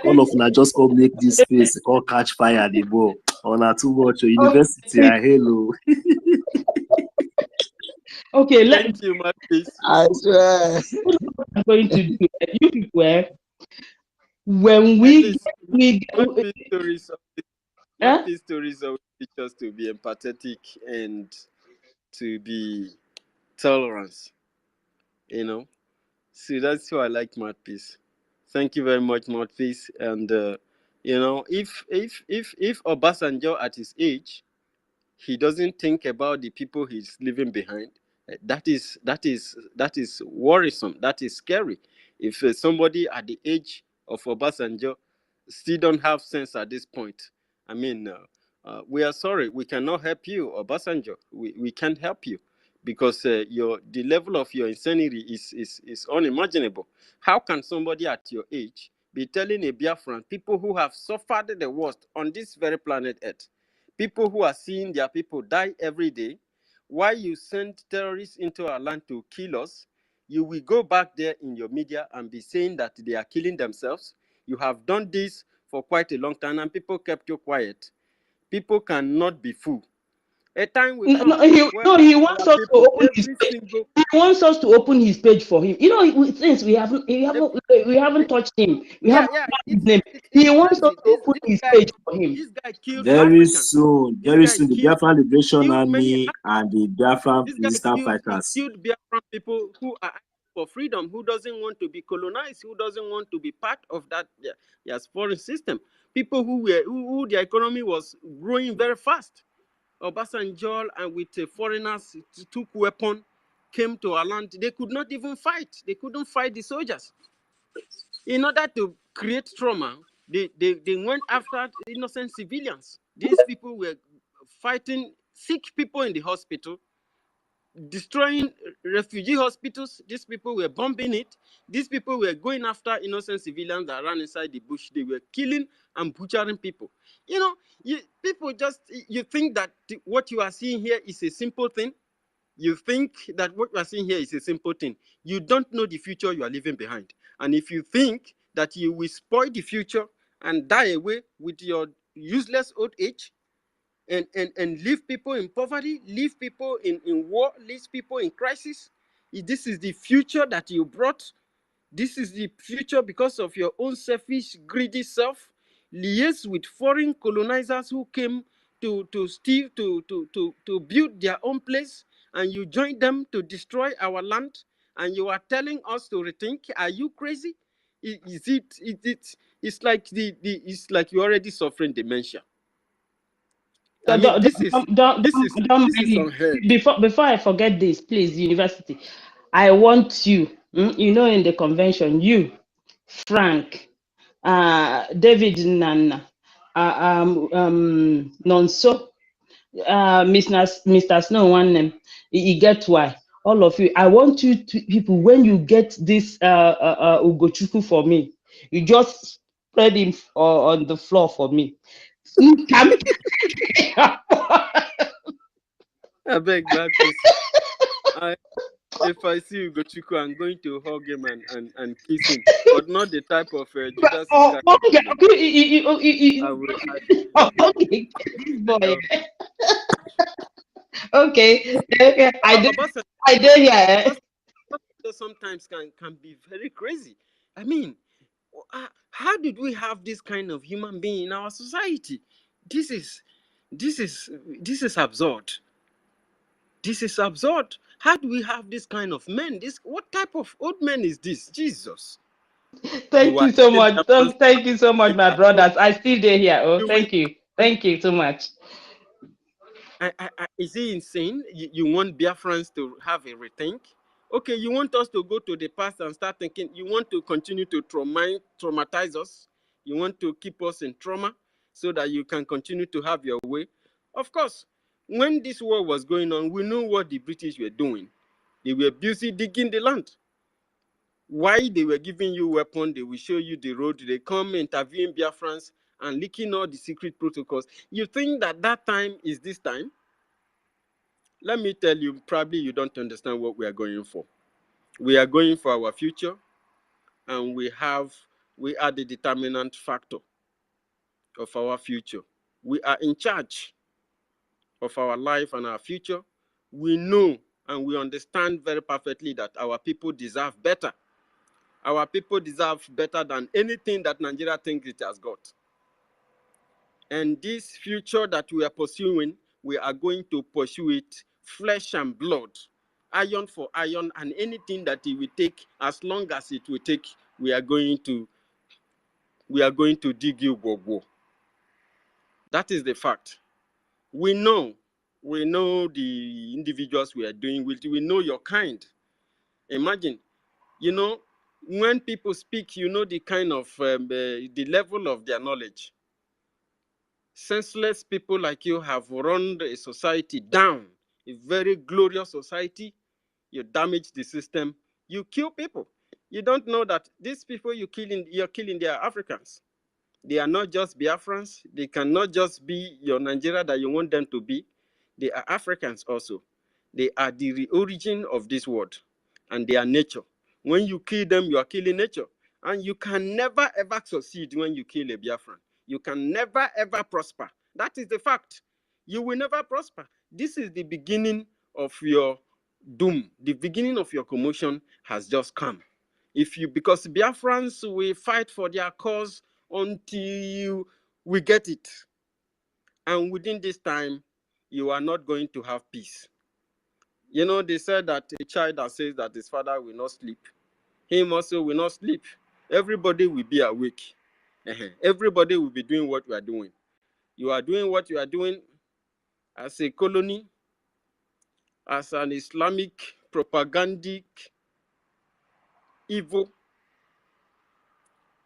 all of na just come make this space, call catch fire the ball. On too much university, hello. Okay, thank you, Mouthpiece. I swear. What I'm going to do, you people, when we Mouthpiece stories always teach us to be empathetic and to be tolerant. So that's why I like Mouthpiece. Thank you very much, Mouthpiece. And if Obasanjo at his age, he doesn't think about the people he's leaving behind, that is worrisome. That is scary. If somebody at the age of Obasanjo still don't have sense at this point, I mean, we are sorry, we cannot help you, Obasanjo. We can't help you because the level of your insanity is unimaginable. How can somebody at your age be telling a Biafran, people who have suffered the worst on this very planet Earth, people who are seeing their people die every day, why you send terrorists into our land to kill us, you will go back there in your media and be saying that they are killing themselves? You have done this for quite a long time and people kept you quiet. People cannot be fooled. A time will come. He wants us to open his page. He wants us to open his page for him. Since we haven't touched him, we haven't his name. He wants us to open his page for him. This guy killed very Africans. soon, the Biafran Liberation Army and the Biafran resistance fighters. He killed Biafran people who are for freedom, who doesn't want to be colonized, who doesn't want to be part of that foreign system. People who their economy was growing very fast. Obasanjo and with foreigners took weapons, came to our land. They could not even fight. They couldn't fight the soldiers. In order to create trauma, they went after innocent civilians. These people were fighting sick people in the hospital, destroying refugee hospitals. These people were bombing it. These people were going after innocent civilians that ran inside the bush. They were killing and butchering people. People you think that what you are seeing here is a simple thing. You think that what you are seeing here is a simple thing. You don't know the future you are leaving behind. And if you think that you will spoil the future and die away with your useless old age, and leave people in poverty, leave people in war, leave people in crisis, this is the future that you brought. This is the future because of your own selfish, greedy self. Liaise with foreign colonizers who came to steal, to build their own place, and you join them to destroy our land, and you are telling us to rethink. Are you crazy? It's like it's like you're already suffering dementia. I mean, this is unheard. Before I forget this, please, university, I want you, in the convention, you Frank, David Nana, Nonso, Mr. Snow, one name. You get why? All of you, I want you to, people, when you get this Ugochukwu for me, you just spread him on the floor for me. I beg Marcus. If I see Ugochukwu, I'm going to hug him and kiss him, but not the type of Judas Iscariot. Okay, I did here. Sometimes can be very crazy. I mean, how did we have this kind of human being in our society? This is absurd. This is absurd. How do we have this kind of men? What type of old man is this? Jesus. Thank you so much. Thank you so much, my brothers. I still there here. Oh, thank you. Thank you so much. Is he insane? You want Biafrans to have a rethink? Okay, you want us to go to the past and start thinking. You want to continue to traumatize us. You want to keep us in trauma so that you can continue to have your way. Of course, when this war was going on, we knew what the British were doing. They were busy digging the land. Why they were giving you weapons, they will show you the road. They come interviewing Biafrans and leaking all the secret protocols. You think that time is this time? Let me tell you, probably you don't understand what we are going for. We are going for our future, and we are the determinant factor of our future. We are in charge of our life and our future. We know and we understand very perfectly that our people deserve better. Our people deserve better than anything that Nigeria thinks it has got. And this future that we are pursuing, we are going to pursue it flesh and blood, iron for iron, and anything that it will take, as long as it will take, we are going to dig you go. That is the fact. We know the individuals we are doing with. We know your kind. Imagine, when people speak, the kind of the level of their knowledge. Senseless people like you have run a society down, a very glorious society. You damage the system. You kill people. You don't know that these people you're killing, they are Africans. They are not just Biafrans. They cannot just be your Nigeria that you want them to be. They are Africans also. They are the origin of this world, and they are nature. When you kill them, you are killing nature. And you can never, ever succeed when you kill a Biafran. You can never, ever prosper. That is the fact. You will never prosper. This is the beginning of your doom. The beginning of your commotion has just come. Because Biafrans will fight for their cause until we get it. And within this time, you are not going to have peace. They said that a child that says that his father will not sleep, him also will not sleep. Everybody will be awake. Everybody will be doing what we are doing. You are doing what you are doing as a colony, as an Islamic propagandic evil.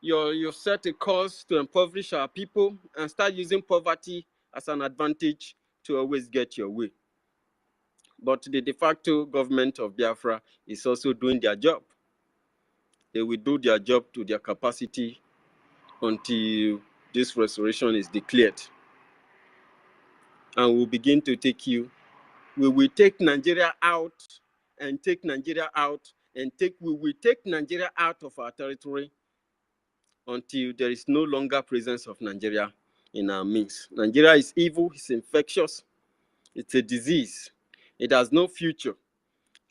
You set a course to impoverish our people and start using poverty as an advantage to always get your way. But the de facto government of Biafra is also doing their job. They will do their job to their capacity until this restoration is declared. And we'll begin to take you. We will take Nigeria out and take Nigeria out and we will take Nigeria out of our territory until there is no longer presence of Nigeria in our midst. Nigeria is evil, it's infectious, it's a disease. It has no future,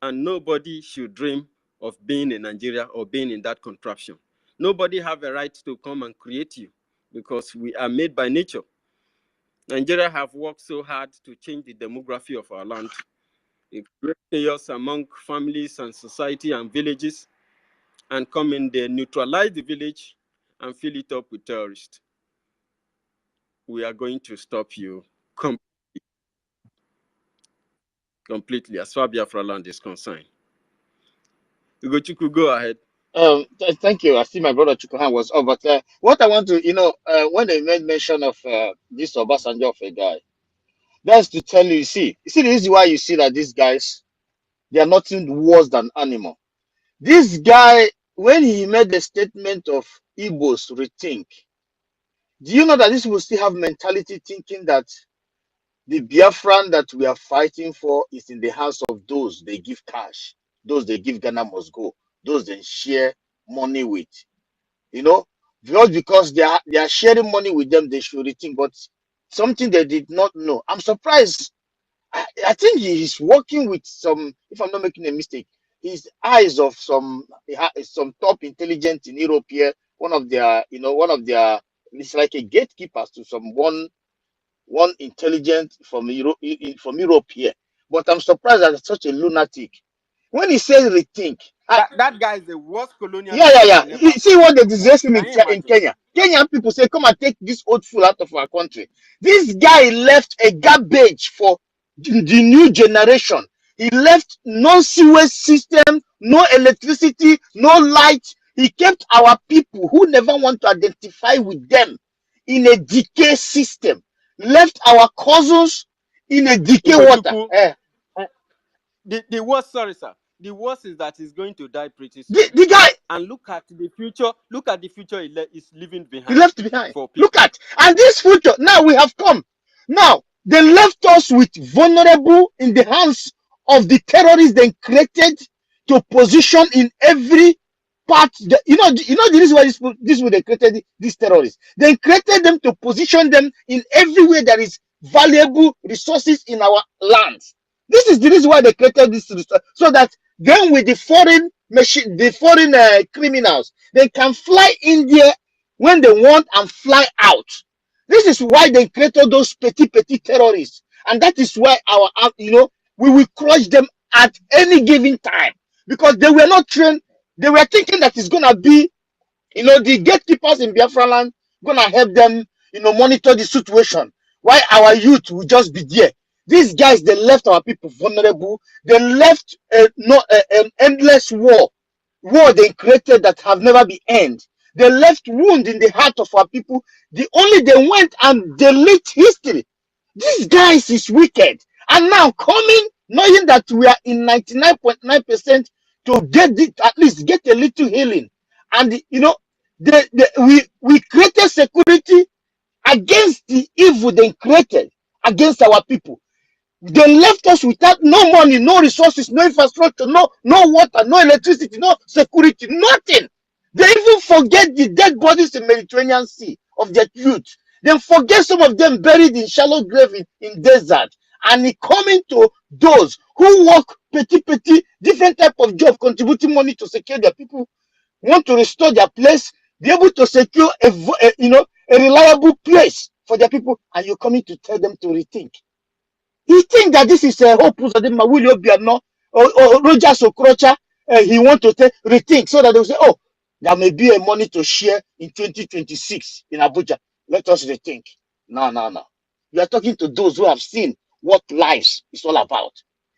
and nobody should dream of being in Nigeria or being in that contraption. Nobody have a right to come and create you because we are made by nature. Nigeria have worked so hard to change the demography of our land. It creates chaos among families and society and villages, and come in there, neutralize the village and fill it up with terrorists. We are going to stop you completely as far as Biafra land is concerned. Ugochukwu, go ahead. Thank you. I see my brother Chukwuhan was up, but what I want to, when they made mention of this Obasanjo of a guy, that's to tell you, you see, the reason why you see that these guys, they are nothing worse than animal. This guy, when he made the statement of Igbos rethink, do you know that this will still have mentality thinking that the Biafran that we are fighting for is in the hands of those they give cash, those they give Ghana must go, those they share money with, you know, because they are sharing money with them, they should rethink. But something they did not know. I'm surprised. I think he is working with some, if I'm not making a mistake, his eyes of some top intelligence in Europe here. One of their, it's like a gatekeepers to some one intelligent from Europe here. But I'm surprised that such a lunatic. When he says rethink, That guy is the worst yeah, colonialist yeah, you yeah. can You ever see see. what they disgrace him Can you in imagine? Kenya. Kenyan people say, come and take this old fool out of our country. This guy left a garbage for the new generation. He left no sewage system, no electricity, no light. He kept our people who never want to identify with them in a decay system. Left our cousins in a decay water. Ugochukwu, the worst, sorry, sir. The worst is that he's going to die pretty soon. The guy, And look at the future. Look at the future he's leaving he behind left behind. for Look people. at, and this future, now we have come. Now, they left us with vulnerable in the hands of the terrorists they created to position in every part. The reason why this way they created these terrorists. They created them to position them in everywhere there is valuable resources in our lands. This is the reason why they created this so that then with the foreign machine, the foreign criminals, they can fly in there when they want and fly out. This is why they created those petty terrorists, and that is why we will crush them at any given time because they were not trained. They were thinking that it's gonna be, the gatekeepers in Biafra land gonna help them, monitor the situation. Why our youth will just be there. These guys, they left our people vulnerable. They left an endless war they created that have never been end. They left wound in the heart of our people. They went and delete history. These guys is wicked. And now coming, knowing that we are in 99.9% to at least get a little healing. And we created security against the evil they created against our people. They left us without no money, no resources, no infrastructure, no water, no electricity, no security, nothing. They even forget the dead bodies in Mediterranean Sea of their youth. They forget some of them buried in shallow grave in desert. And it coming to those who work petty, different type of job, contributing money to secure their people, want to restore their place, be able to secure a reliable place for their people, and you're coming to tell them to rethink. You think that this is a hope Uzodinma, Willie Obiano, or Rogers Okrocha, he want to rethink so that they'll say, oh, there may be a money to share in 2026 in Abuja. Let us rethink. No. You are talking to those who have seen what lives is all about.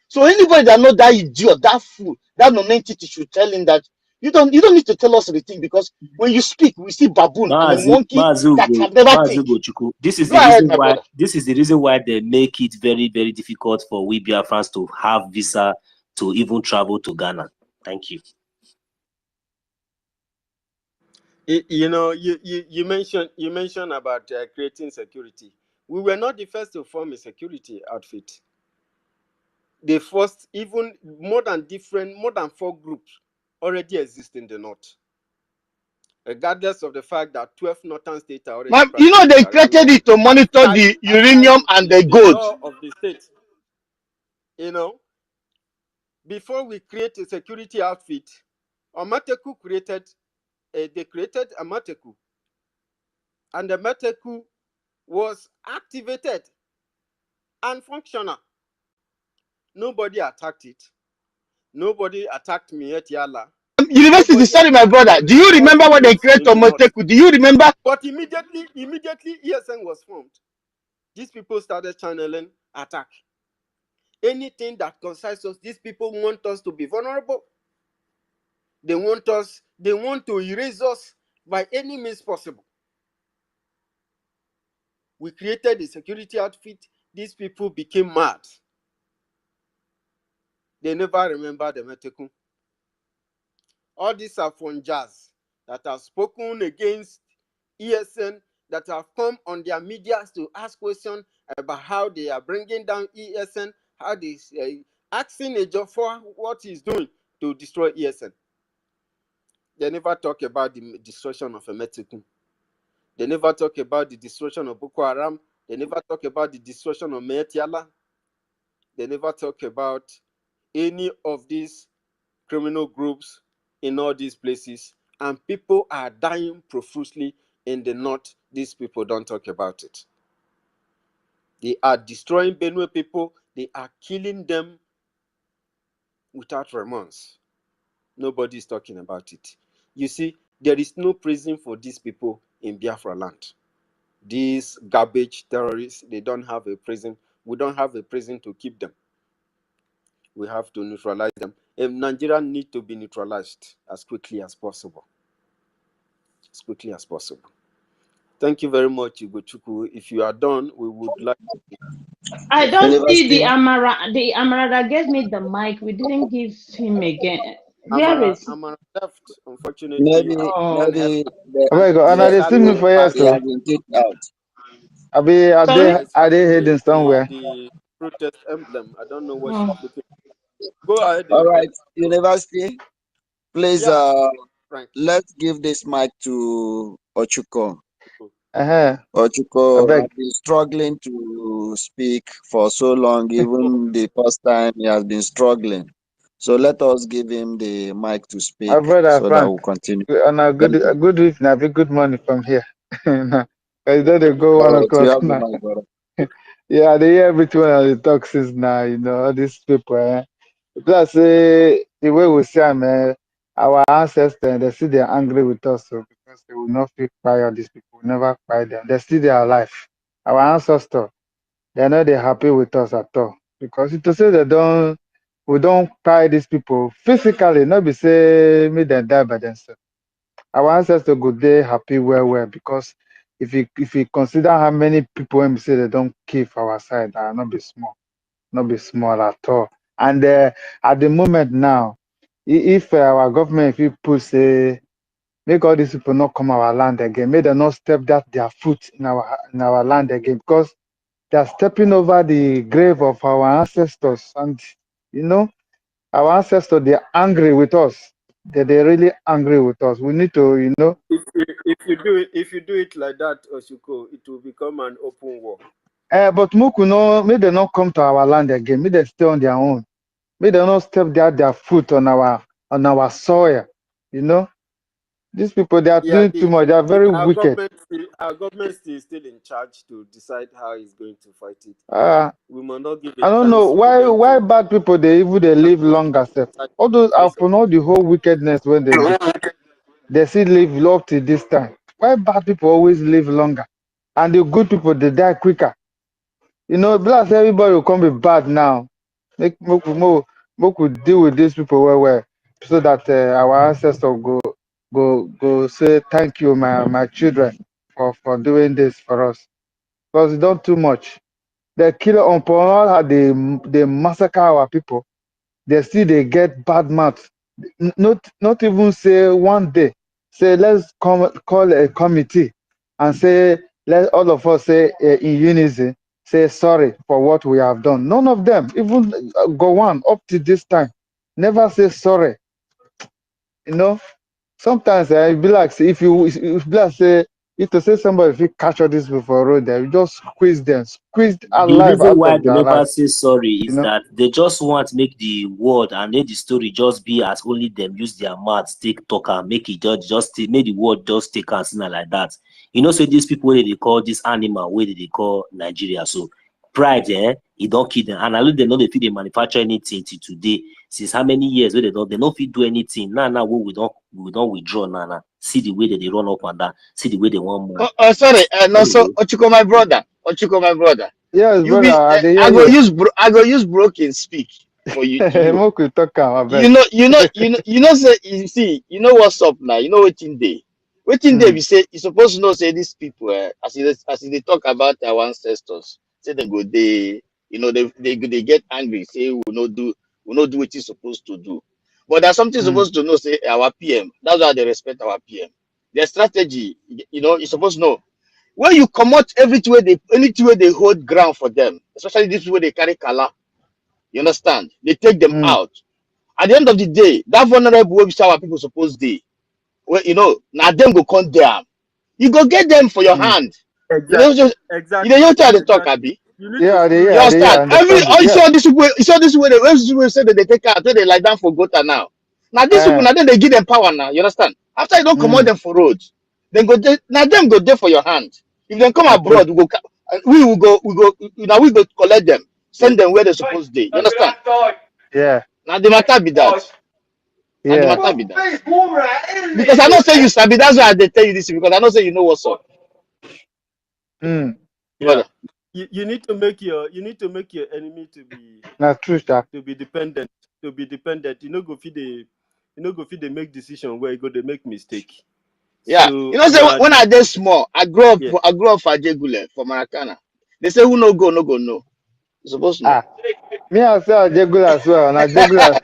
So anybody that know that idiot, that fool, that non-entity should tell him that you don't need to tell us anything because when you speak, we see baboon and a monkey that have never think. Chuku. This is Go the ahead, reason my why. brother. This is the reason why they make it very, very difficult for we Biafrans to have visa to even travel to Ghana. Thank you. You mentioned about creating security. We were not the first to form a security outfit. The first, even more than 4 groups already exist in the north. Regardless of the fact that 12 northern states are already practicing They Sharia created law it to monitor the uranium and the the gold. law of the state. Before we create a security outfit, Amateku created Amateku, and the Amateku was activated and functional. Nobody attacked it. Nobody attacked Miet Yala. University, sorry, my brother. Do you remember when they created Omoteku? Do you remember? But immediately ESN was formed. These people started channeling attack. Anything that concerns us, these people want us to be vulnerable. They want us They want to erase us by any means possible. We created a security outfit. These people became mad. They never remember the Metekun. All these are from jazz that have spoken against ESN, that have come on their media to ask questions about how they are bringing down ESN, how they asking a job for what he's doing to destroy ESN. They never talk about the destruction of Emetekun. They never talk about the destruction of Boko Haram. They never talk about the destruction of Meetiala. They never talk about any of these criminal groups in all these places. And people are dying profusely in the north. These people don't talk about it. They are destroying Benue people. They are killing them without remorse. Nobody is talking about it. You see, there is no prison for these people in Biafra land. These garbage terrorists, they don't have a prison. We don't have a prison to keep them. We have to neutralize them. And Nigeria need to be neutralized as quickly as possible. As quickly as possible. Thank you very much, Ugochukwu. If you are done, we would like to... I don't see the University. Amara. The Amara that gave me the mic. We didn't give him again. Where is? Amara left, unfortunately. Maybe Oh, maybe Oh my God, and He they see me actually for here, had he has so been kicked out. sorry. are they hidden somewhere? the protest emblem. I don't know what Oh. she's looking for. Go ahead, All Elder. right, University. Please Yeah, Frank. let's give this mic to Ochuko. I Ochuko beg. has been struggling to speak for so long, even the first time he has been struggling. So let us give him the mic to speak My brother so that Frank. we'll continue. On a Thank you. good evening, have a good morning from here. Because they go All one right, you o'clock have the now. mic, brother. Yeah, they hear everything on the talk since now, all these people. Plus, the way we see them, our ancestors, they see they're angry with us, so because they will not feel quiet, these people will never quiet them. They still their life. Our ancestors, they're not they happy with us at all. Because to say we don't cry these people physically, not be say me them die by themselves. Our ancestors go there happy well because if you consider how many people when we say they don't kill for our side, that not be small at all. And at the moment now, if our government, if you push say make all these people not come our land again, make them not step that their foot in our land again, because they are stepping over the grave of our ancestors, and our ancestors, they're angry with us. They're really angry with us. We need to, If you do it like that, Oshuko, it will become an open war. but Muku, no, may they not come to our land again. May they stay on their own. May they not step their foot on our soil. These people, they are Yeah, doing too much. They are very wicked. our government is still in charge to decide how he's going to fight it. We must not give a I don't know chance to them why to bad people they live longer. Sef. All those upon all the whole wickedness when they do, they still live up to this time. Why bad people always live longer, and the good people they die quicker? Bless everybody will come be bad now. Make we deal with these people well, so that our ancestors go say thank you, my children, for doing this for us. Because it's not too much. They kill on all how they massacre our people. They still they get bad mouth. Not even say one day. Say let's call a committee and say let all of us say in unison say sorry for what we have done. None of them even go on up to this time. Never say sorry. Sometimes it be like say, if be like say if to say somebody if you catch all these people for road there, you just squeeze our The life reason out why of they their never life. say sorry is that they just want to make the word and make the story just be as only them use their mouths take talk and make it just make the word just take as like that. So these people wey they call this animal wey they call Nigeria. So pride, it don't kill them. And I look they know they fit they manufacture anything till today. Since how many years where they don't fit do anything. Now we don't withdraw now. See the way that they run up and down. See the way they want more. Sorry, no, so Anyway. Ochuko, my brother. Yes, You brother, be, I dey I hear go you. use broken speak. for you. Make we talk am, You abeg. know, say, you see, you know what's up now. You know wetin dey. Wetin dey Mm, be say you supposed to know say these people, as they talk about our ancestors, say they go they, they get angry, say we no do what you supposed to do. But there's something mm, supposed to know, say our PM. That's why they respect our PM. Their strategy, you supposed to know. When you come out anything where they hold ground for them, especially this way they carry color, you understand? They take them mm, out. At the end of the day, that vulnerable way our people supposed to, well, now them go come there. You go get them for your mm. hand. Exactly. You try to talk, Exactly. Abby. You need to Yeah, screw You I them. dey hear, understand? understand it. You Yeah. saw this way, say that they take out, they like down for Gota now. Now these people, Uh, now then they give them power now. You understand? After you don't command mm. them for roads, then now them go there for your hand. If they come Okay. abroad, we go collect them, send them where they're supposed to. You understand? Yeah, Now the matter be that. Now the yeah. matter be that. Because I know say you sabi, that's why they tell you this, because I know say you know what's up. Mm. Yeah. Brother. You need to make your enemy Na true, sha. to be dependent. To be dependent. Go fit they make decision where you go they make mistake. Yeah. So You know, say now when I did small, I grew up yeah. for Jegule, for Maracana. They say who no go, no go, no. You supposed to know. Ah, me I say Jegul as well. Na Jegul as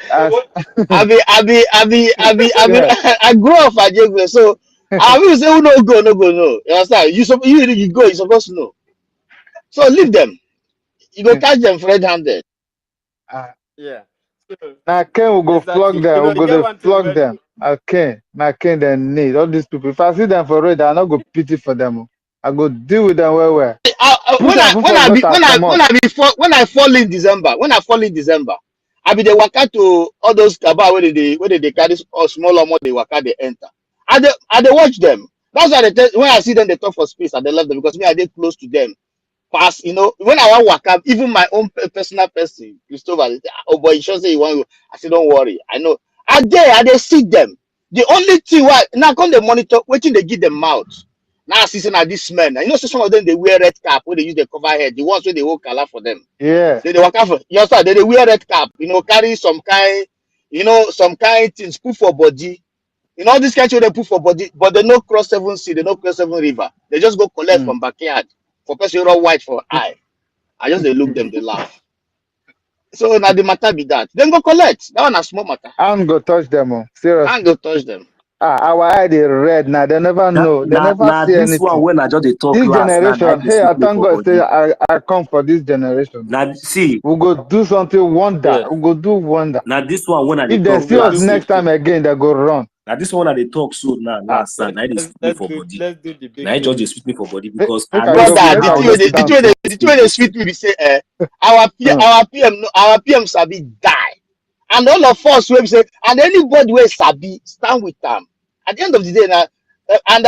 yeah. I grew up for Jegule, so I will say who no go, no go, no. You understand? You go, you supposed to know. So leave them. You go catch them red-handed. Ah, Yeah. So na Ken we go flog exactly. them. We You go get dey one thing flog where them. Na Ken dem need all these people. If I see them for road, I no go pity for them. Oh. I go deal with them well well. Put am full for gutter, come up. When I fall in December, I be the waka to all those kaba where they carry small amount they waka they enter. I dey watch them. That's why when I see them they talk for space and they love them because me I dey close to them. Pass, when I want waka, even my own personal person, Christopher, they say, oh boy, you sure say you want. I say don't worry, I know. I dey see them. The only thing why now come they monitor, waiting they give them mouth. Now season are these men. You know, so some of them they wear red cap where they use the cover head. The ones where they hold color for them. Yeah. They walk out for you understand? They wear red cap, carry some kind things, put for body. This kind of they put for body, but they no cross 7 sea, they no cross 7 river. They just go collect Mm. from backyard for person all white for eye. I just they look them, they laugh. So now the matter be that. Then go collect. That one a small matter. I don't go touch them. Oh. I ain't Seriously. go touch them. Ah, our eye they red now. They never know. They never Now see this one anything. when I just dey talk This last now, I generation, dey hey, sweet I me thank for God say body. I come for this generation. Now see, We go do something wonder. yeah. We go do wonder. now this one when I dey If they talk We see go us do last. big next time thing. again, they go run. Now this one when I dey talk so now Ah, last now, I dey sweet me Let's for do body. let's do the Now big it just thing. dey sweet me for body because I I go, Brother, understand, make I I go sit the down understand small. two this way they thing. sweet me be say our Hmm. PM sabi die. And all of us will say, and anybody will sabi stand with them. At the end of the day, now, and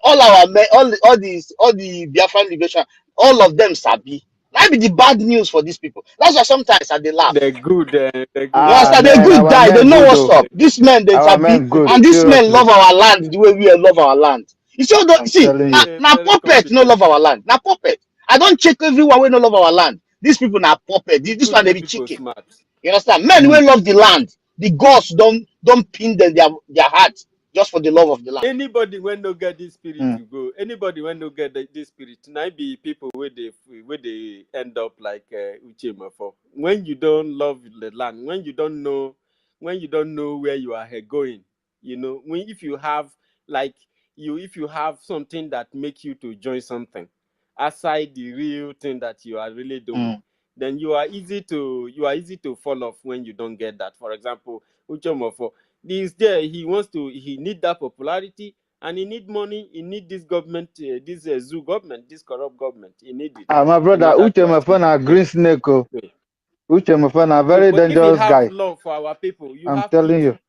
all our men, all the Biafran liberation, all of them sabi. That be the bad news for these people. That's why sometimes they laugh. They're good. They're good. You Ah, understand? They man, good our die. They men know good what's though. up. These men they Our sabi, men good, and these men seriously. love our land the way we love our land. You I'm see, telling you. now Very puppet no competent. love our land. Now puppet. I don't check everyone we no love our land. These people now puppet. It's This good one they make be people chicken. smart. You understand? Men Hmm. will love the land. The gods don't pin them their heart just for the love of the land. Anybody when no get this spirit Hmm. to go. Anybody when no get this spirit, now be people where they end up like Uchema for. When you don't love the land, when you don't know where you are going, when if you have like if you have something that make you to join something aside the real thing that you are really doing, Hmm. then you are easy to fall off when you don't get that. For example, Uchoma this there he need that popularity and he need money, he need this government, this zoo government, this corrupt government, he need it Ah, my in brother, order Uche to my achieve friend, a his green snake. Oh. goal. Uche my friend, a So very but if you dangerous have guy. love for our people, you I'm have telling you. pity.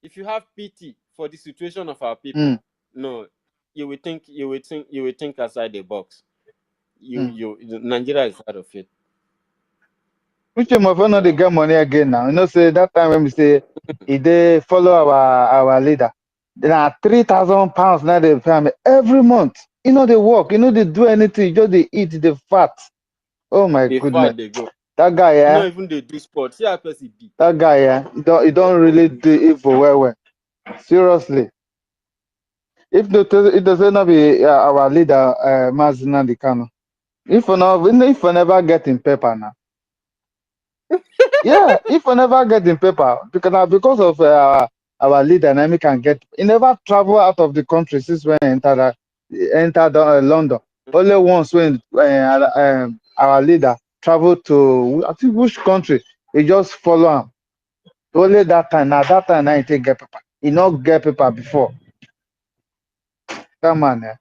If you have pity for the situation of our Hmm. people, no, you will think outside the box. Hmm. Nigeria is out of it. Uche my friend, not they get money again now. You know, say that time when we say he they follow our leader. Then are £3,000 now they pay me every month. You know they work. You know they do anything. You just they eat the fat. Oh my The goodness. far they go. That guy, yeah. Not even they do sports. Yeah, person be. That guy, yeah. He don't really do evil well. Seriously. If it does not be our leader, Mazina Dikano. If we never get in paper now. Yeah, if we never get in paper, because of our leader, Nami can get. He never travel out of the country since when he entered London. Only once when our leader traveled to, I think, which country, he just follow him. Only that time. Now that time, now he take get paper. He not get paper before. Come on, eh.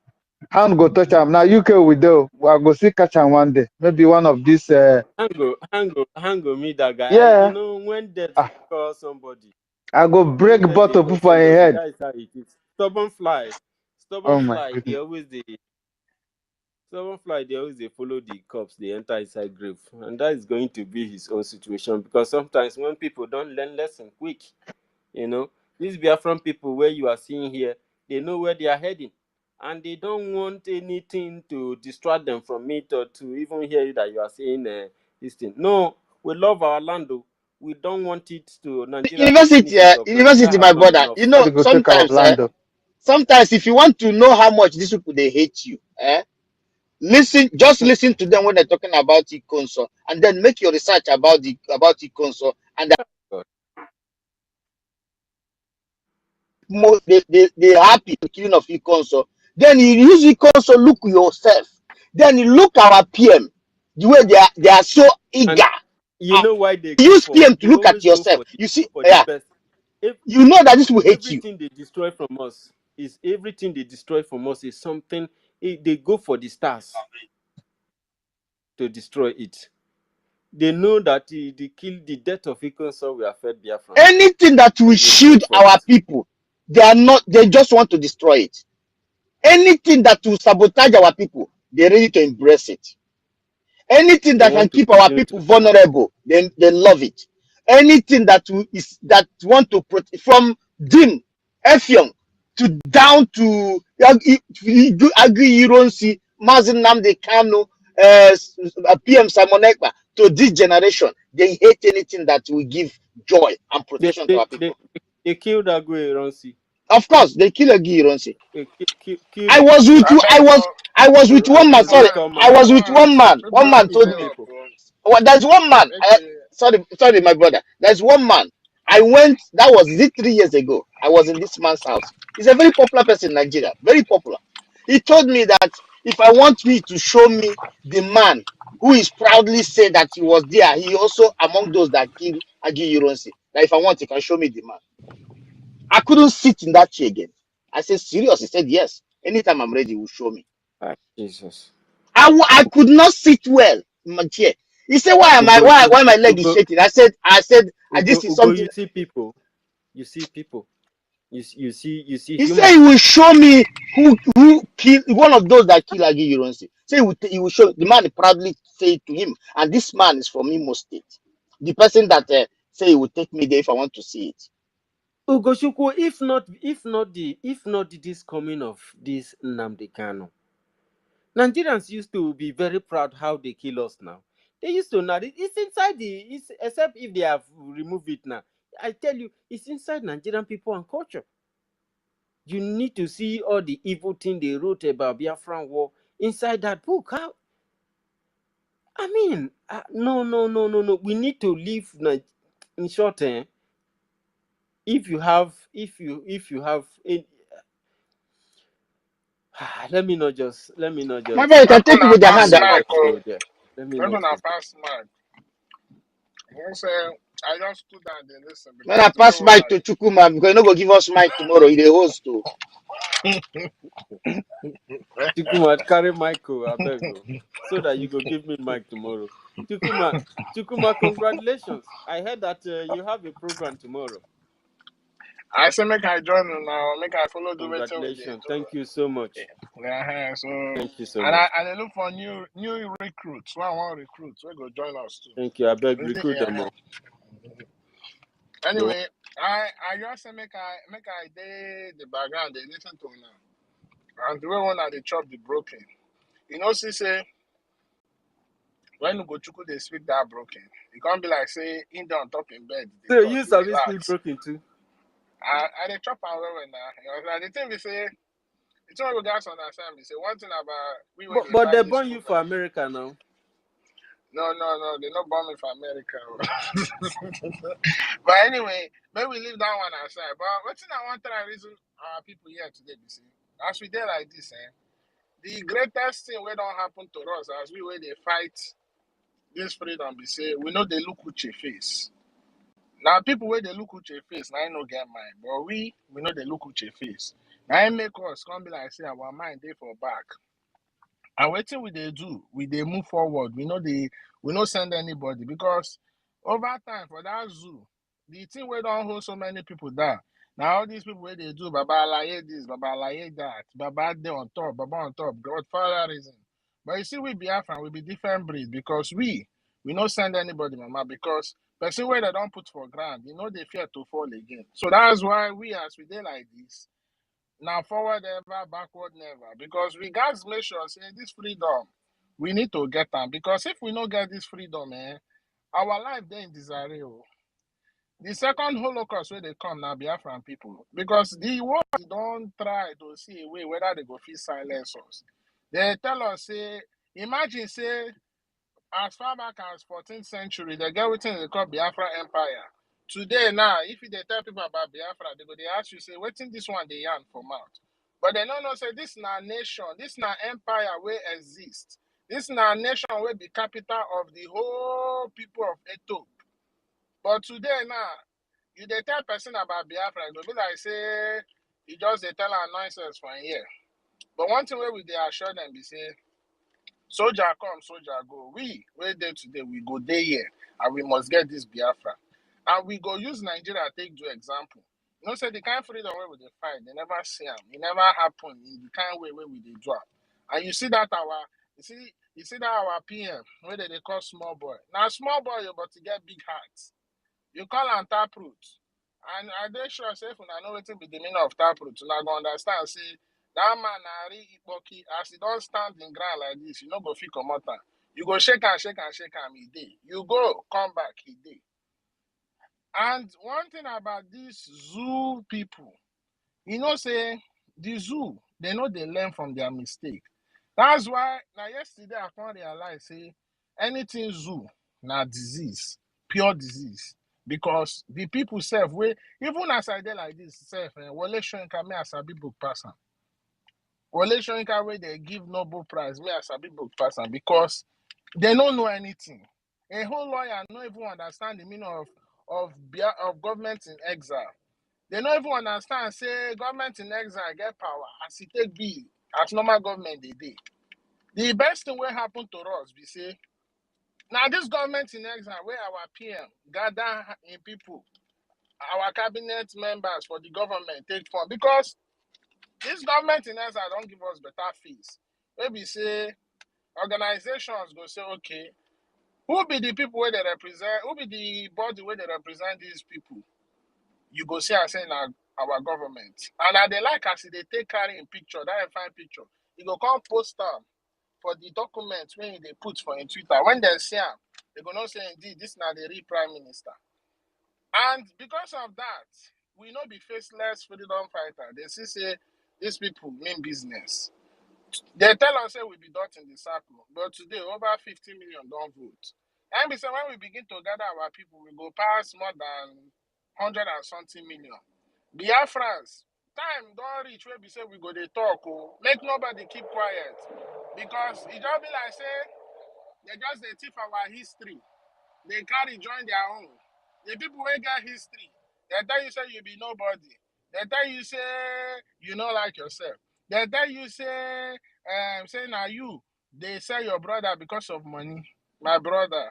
Hand go touch him. Now UK we do. I go see catch him one day. Maybe one of these. Hang on, me that guy. Yeah. You know when death call somebody. I go When break death bottle call put for his somebody, head. that is how it is. Stubborn fly. Oh my goodness. They always they follow the cops, they enter inside grave. And that is going to be his own situation. Because sometimes when people don't learn lesson quick, you know, these Biafran people where you are seeing here, they know where they are heading. And they don't want anything to distract them from it or to even hear that you are saying this thing. No, we love our land. Though. We don't want it to Nigeria to finish its operation. University, That has my not been brother. of You know, Somebody go take our land. sometimes if you want to know how much these people they hate you, listen to them when they're talking about e-console, and then make your research about e-console, and they happy with killing of e-console. Then you use e-console, look yourself. Then you look our PM, the way they are so eager. You know why they Use PM to look at always go yourself. for You see, the best. you know that this will hate you. Everything they destroy from us is something. They go for the stars to destroy it. They know that the death of Ikonso will affect Biafra. Anything that will shield our people, they just want to destroy it. Anything that will sabotage our people, they're ready to embrace it. Anything that can keep our people vulnerable, they love it. Anything that want to protect, from Dim, Effiong, to down to Agri Ironsi, Mazin Namde Kano, PM Simon Ekpa, to this generation, they hate anything that will give joy and protection to our people. They killed Agui Ironsi. Of course, they kill Agui Ironsi. I was with with one man. Sorry, I was with one man. One man told me. Well, there's one man. Sorry, my brother. There's one man. I went. That was 3 years ago. I was in this man's house. He's a very popular person in Nigeria. Very popular. He told me that if I want me to show me the man who is proudly say that he was there, he also among those that killed Agi Yuronsi. That if I want, he can show me the man. I couldn't sit in that chair again. I said, serious? He said, yes. Anytime I'm ready, he will show me. Jesus. I could not sit well in my chair. He said, why my leg is shaking? I said, this is something. You see people. You see He said he will show me who killed one of those that killed Agi Yuronsi. Say he will show the man proudly say to him, and this man is from Imo State. The person that say he will take me there if I want to see it. Ugoshuku, if not this coming of this Nnamdi Kanu, Nigerians used to be very proud how they kill us now. They used to know it's inside except if they have removed it now. I tell you, it's inside Nigerian people and culture. You need to see all the evil thing they wrote about Biafran war inside that book. How? I mean, no. We need to live in short. If you have, let me not just. My brother, you can take it with their hand. Let me We're not. gonna pass mic. One say I just stood down and listen When I because pass mic to Chukuma, because you not go give us mic tomorrow. He the host too. Chukuma, carry Michael, I beg you, so that you go give me mic tomorrow. Chukuma, congratulations! I heard that you have a program tomorrow. I say make I join you now, make I follow the way we Congratulations! Thank you so much. Thank you so much. I look for new recruits. One recruit we go join us too. Thank you. I beg recruit them all. Anyway, I just say make I dey the background, they listen to now. And the way one they chop the broken. You know, see say when Ugochukwu they speak that broken, it can't be like say in on top in bed. So They talk, you you have speak relax. broken too. I they chop and well now. You know, the thing we say, it's all we guys understand. We say one thing about we when they But they fight this born you for program. America now. No, they're not bombing for America. But anyway, maybe we leave that one aside. But what thing I want to reason our people here today, you see, as we did like this, the greatest thing we don't happen to us as we where they fight this freedom, we say we know they look with your face. Now people where they look with your face, now I no get mind. But we know they look with your face. Now I make us come be like say our mind they for back. And what we they do, we they move forward. We no send anybody because over time for that zoo, the thing we don't hold so many people down. Now all these people where they do Baba Alaye this, Baba Alaye that, Baba they on top, Baba on top, Godfather reason. But you see, we Biafra, we be different breed because we no send anybody, mama, because person where they don't put for ground, they fear to fall again. So that's why we as we did like this. Now forward ever, backward never. Because we guys make sure say this freedom, we need to get them. Because if we don't get this freedom, our life then in disarray. The second Holocaust where they come now, Biafran people. Because the world don't try to see a way whether they go feel silence us. They tell us, say, imagine, say, as far back as 14th century, they get everything they call Biafra Empire. Today now, if they tell people about Biafra, they ask you, say, waiting this one they yarn for mouth. But they don't know, say, this is not nation, this is not empire where exist. This is not nation where the capital of the whole people of Eto. But today now, you they tell person about Biafra, they'll be like, say, you just they tell our nonsense for a year. But one thing where we they assure them, they say, soldier come, soldier go. We there today, we go there here, and we must get this Biafra. And we go use Nigeria take to example. Say the kind of freedom where we dey fight, they never see them. It never happen in the kind of way where we dey drop. And you see that our PM, where they call small boy. Now small boy, but to get big hearts. You call am taproot. And I dey sure say if una know wetin be the meaning of taproot, una go understand say that man na real Ikpoki. As he don't stand in ground like this, you no go fit comot am. You go shake am, e dey. You go, come back, e dey. And one thing about these zoo people, say the zoo, they know they learn from their mistake. That's why now yesterday I can't realize say anything zoo na disease, pure disease. Because the people self way even as I did like this self, Wole Soyinka me as a big book person. Wole Soyinka way they give Nobel Prize me as a big book person because they don't know anything. A whole lawyer don't even understand the meaning of government in exile. They don't even understand say government in exile get power as it take be as normal government they did. The best thing will happen to us, we say, now this government in exile where our PM gather in people, our cabinet members for the government take form because this government in exile don't give us better fees. Maybe say organizations go say, okay, who be the people where they represent, who be the body where they represent these people? You go see I say now our government. And I they like as they take carry in picture, that fine picture. You go come post them for the documents when they put for in Twitter. When they see them, they go not say indeed this now the real prime minister. And because of that, we not be faceless freedom fighter. They say these people mean business. They tell us say we be dot in the circle, but today over 50 million don't vote. And we say when we begin to gather our people, we go pass more than 100 and something million. Biafrans, time don't reach where we say we go they talk. Oh, make nobody keep quiet. Because it just be like say they just they thief our history. They carry join their own. The people who got history, they tell you say you be nobody. They tell you say you not like yourself. They tell you say now you they sell your brother because of money. My brother,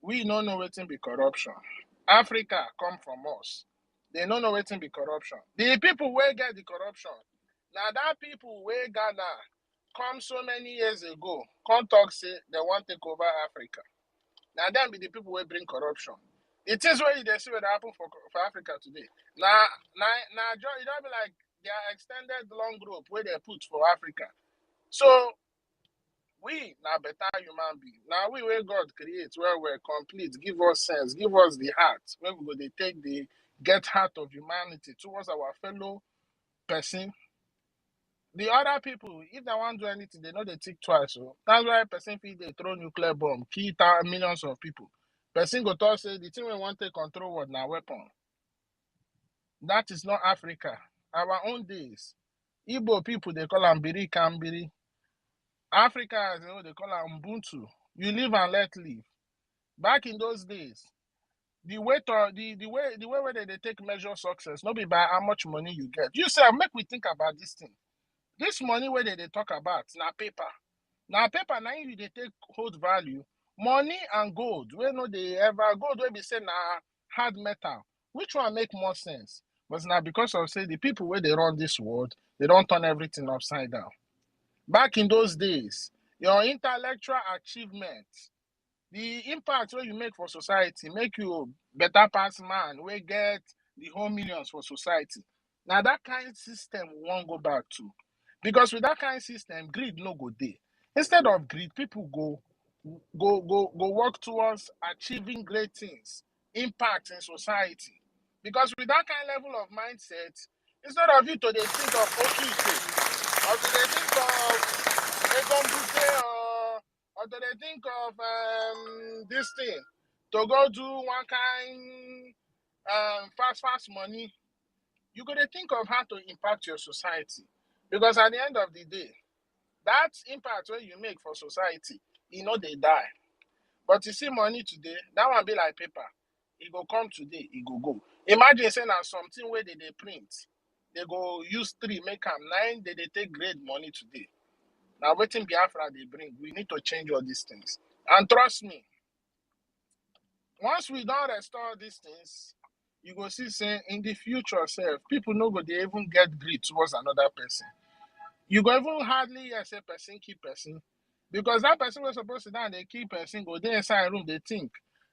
we don't know wetin be corruption. Africa come from us. They don't know wetin be corruption. The people where get the corruption. Now that people where Ghana come so many years ago, come talk say they want to take over Africa. Now them be the people who bring corruption. It is what they see what happen for Africa today. Now it don't be like their extended long rope where they put for Africa. So We now better human being. Now we where God creates, where we're complete, give us sense, give us the heart, where we go they take the get heart of humanity towards our fellow person. The other people, if they want to do anything, they know they think twice. So that's why person feel they throw nuclear bomb, kill millions of people. Person go to say the thing we want to control what now weapon. That is not Africa. Our own days. Igbo people they call them Biri Kambiri. Africa, you know, they call them Ubuntu. You live and let live. Back in those days, the way where they take measure success, not be by how much money you get. You say, make we think about this thing. This money where they talk about now paper. Now paper now you they take hold value. Money and gold. Where no they ever gold where be say now hard metal. Which one make more sense? But now because of say the people where they run this world, they don't turn everything upside down. Back in those days, your intellectual achievement, the impact where you make for society, make you better pass man, we get the whole millions for society. Now that kind of system we won't go back to. Because with that kind of system, greed no go there. Instead of greed, people go work towards achieving great things, impact in society. Because with that kind of level of mindset, instead of you to they think of Okite, or do they think of Egombute, or do they think of this thing to go do one kind fast money? You gotta think of how to impact your society, because at the end of the day, that impact when you make for society, you know they die. But you see money today, that one be like paper. It go come today, it go. Imagine saying that something where they print, they go use 3 make them 9, they take great money today. Now waiting Biafra they bring, we need to change all these things. And trust me, once we don't restore these things, you go see say in the future self, people know go they even get greed towards another person. You go even hardly hear say person keep person. Because that person was supposed to down, they keep person, go there inside room, they think,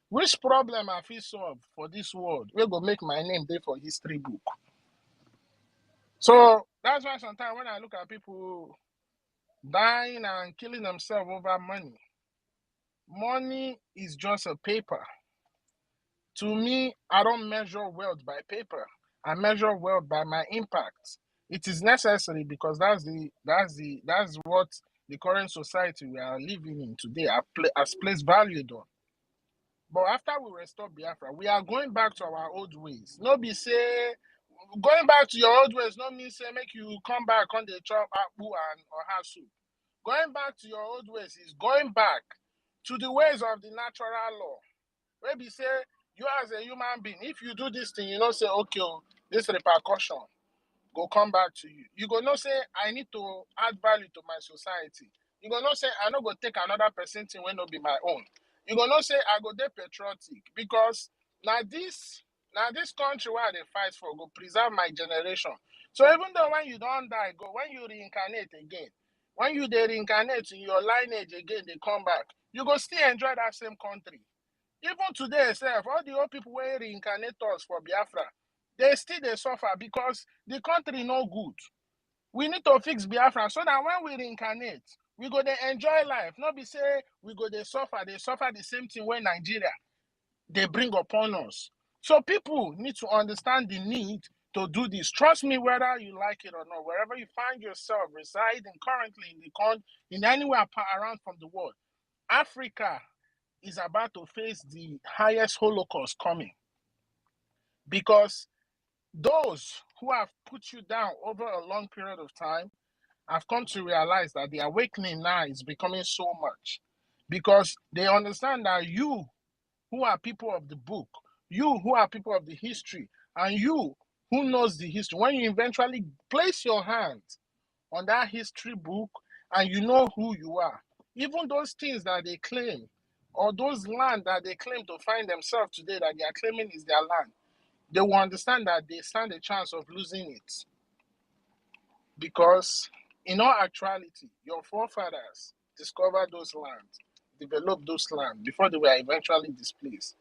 which problem I feel solve for this world? We go make my name there for history book. So that's why sometimes when I look at people dying and killing themselves over money is just a paper. To me, I don't measure wealth by paper. I measure wealth by my impact. It is necessary because that's what the current society we are living in today has placed value on. But after we restore Biafra, we are going back to our old ways. No be say going back to your old ways, no mean say make you come back on the chop akpu and or have soup. Going back to your old ways is going back to the ways of the natural law. Where we say you as a human being, if you do this thing, you know say okay, this repercussion go come back to you. You go know say I need to add value to my society. You go know say I no go take another person thing when no be my own. You go know say I go dey patriotic because now this country where they fight for go preserve my generation. So even though when you don't die, when you reincarnate again, when you they reincarnate in your lineage again, they come back, you go still enjoy that same country. Even today itself, all the old people were reincarnators for Biafra, they suffer because the country no good. We need to fix Biafra so that when we reincarnate, we go to enjoy life. Not be say we go to suffer. They suffer the same thing when Nigeria they bring upon us. So people need to understand the need to do this. Trust me, whether you like it or not, wherever you find yourself residing currently in anywhere around from the world, Africa is about to face the highest Holocaust coming. Because those who have put you down over a long period of time have come to realize that the awakening now is becoming so much. Because they understand that you who are people of the book, you who are people of the history, and you who knows the history, when you eventually place your hands on that history book and you know who you are, even those things that they claim, or those land that they claim to find themselves today that they are claiming is their land, they will understand that they stand a chance of losing it. Because in all actuality, your forefathers discovered those lands, developed those lands before they were eventually displaced.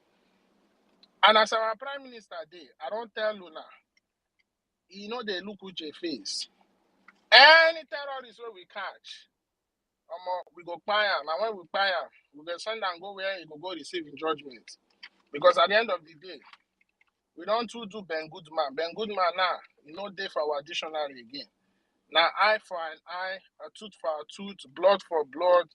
And as our Prime Minister did, I don't tell Luna, you know they look with your face. Any terrorist we catch, we go buy him. And when we buy him, we go send and go where he go receive in judgment. Because at the end of the day, we don't do Ben Goodman. Ben Goodman now, no day for our dictionary again. Now eye for an eye, a tooth for a tooth, blood for blood,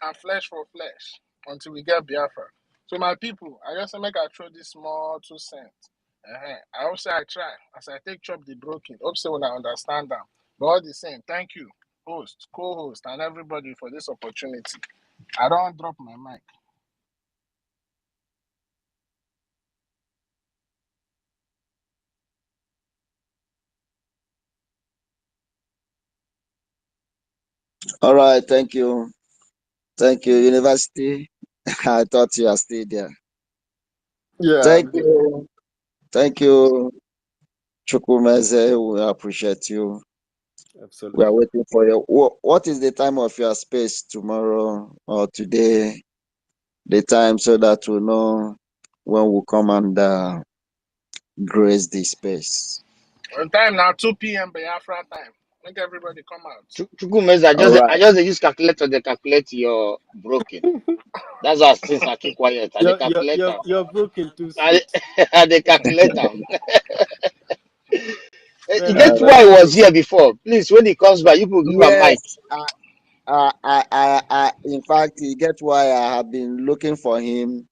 and flesh for flesh until we get Biafra. So my people, I just make I throw this small 2 cents. I hope say I try as I take chop the broken. Hope so when I understand them. But all the same, thank you, host, co-host, and everybody for this opportunity. I don't drop my mic. All right, thank you. Thank you, University. I thought you are still there. Yeah, Thank I'm here. you. Thank you, Chukwumeze. We appreciate you. We are Absolutely. waiting for you. What is the time of your space tomorrow or today? The time so that we know when we come and grace the space. On time now, 2 p.m. Biafra time. Make everybody come out. Chukwumeza, All right. I just dey use calculator, they calculate your broken. That's why since I keep quiet, I dey calculate them. You're broken too sweet. I dey calculate them. You Very, get All why right. he very was here broken. before. Please, when he comes back, you could give a mic. Yes. In fact, you get why I have been looking for him.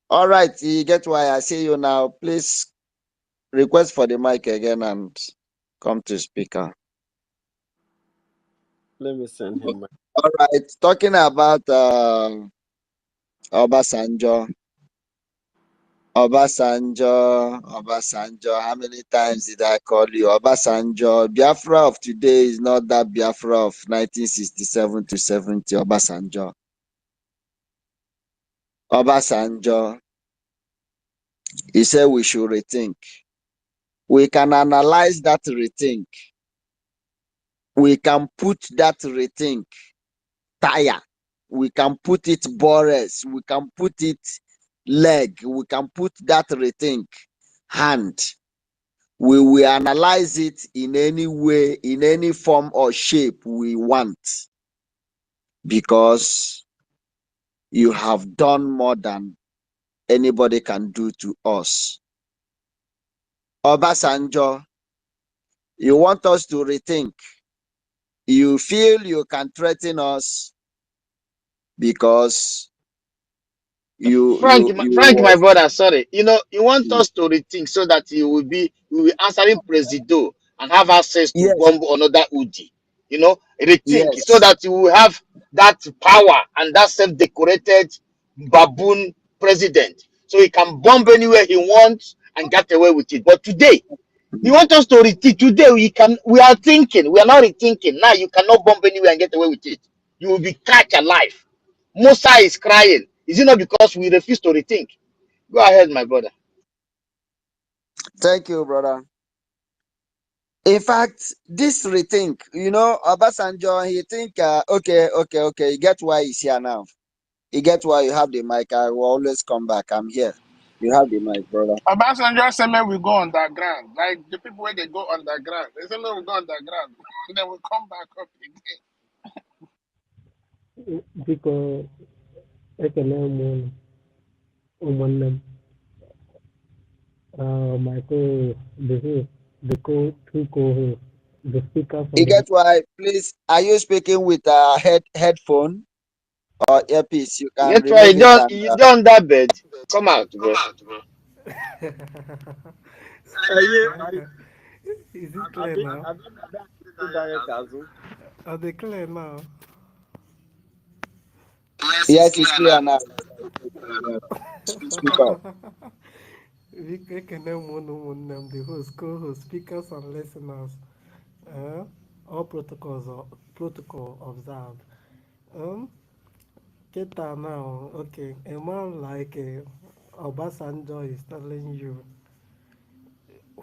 All right. You get why I see you now. Please request for the mic again and come to speaker. Let me send him. All right. Talking about Obasanjo. Obasanjo. How many times did I call you? Obasanjo. Biafra of today is not that Biafra of 1967 to 70. Obasanjo. He said we should rethink. We can analyze that rethink. We can put that rethink tire. We can put it bores. We can put it leg. We can put that rethink hand. We will analyze it in any way, in any form or shape we want, because you have done more than anybody can do to us. Obasanjo, you want us to rethink. You feel you can threaten us because Frank, my was, brother, sorry. You know, you want us to rethink so that we will be answering Presido and have access to yes, bomb another Uji. You know, rethink so yes. that you will have that power and that self-decorated baboon president. So he can bomb anywhere he wants and get away with it. But today, you want us to rethink. Today we are thinking, we are not rethinking. Now you cannot bomb anywhere and get away with it. You will be catch alive. Musa is crying. Is it not because we refuse to rethink? Go ahead, my brother. Thank you, brother. In fact, this rethink, Obasanjo, he think, okay, you get why he's here now. You get why you have the mic. I will always come back. I'm here. You have the mic, brother. Obasanjo said, "May we go underground." Like the people where they go underground. They say, "May we go underground." Then we come back up again. Biko ekele m ụmụnne m, my co-host, two co-hosts, the speakers You on the get why? Please, are you speaking with a headphone or earpiece? You can Get why remove it and. you don't that bed. Come out, bro. Is it clear now? Are they clear now? Yes, it's clear now. Speak up. The host, co-host, speakers, and listeners. All protocol observed. Keta now, okay. A man like Obasanjo is telling you.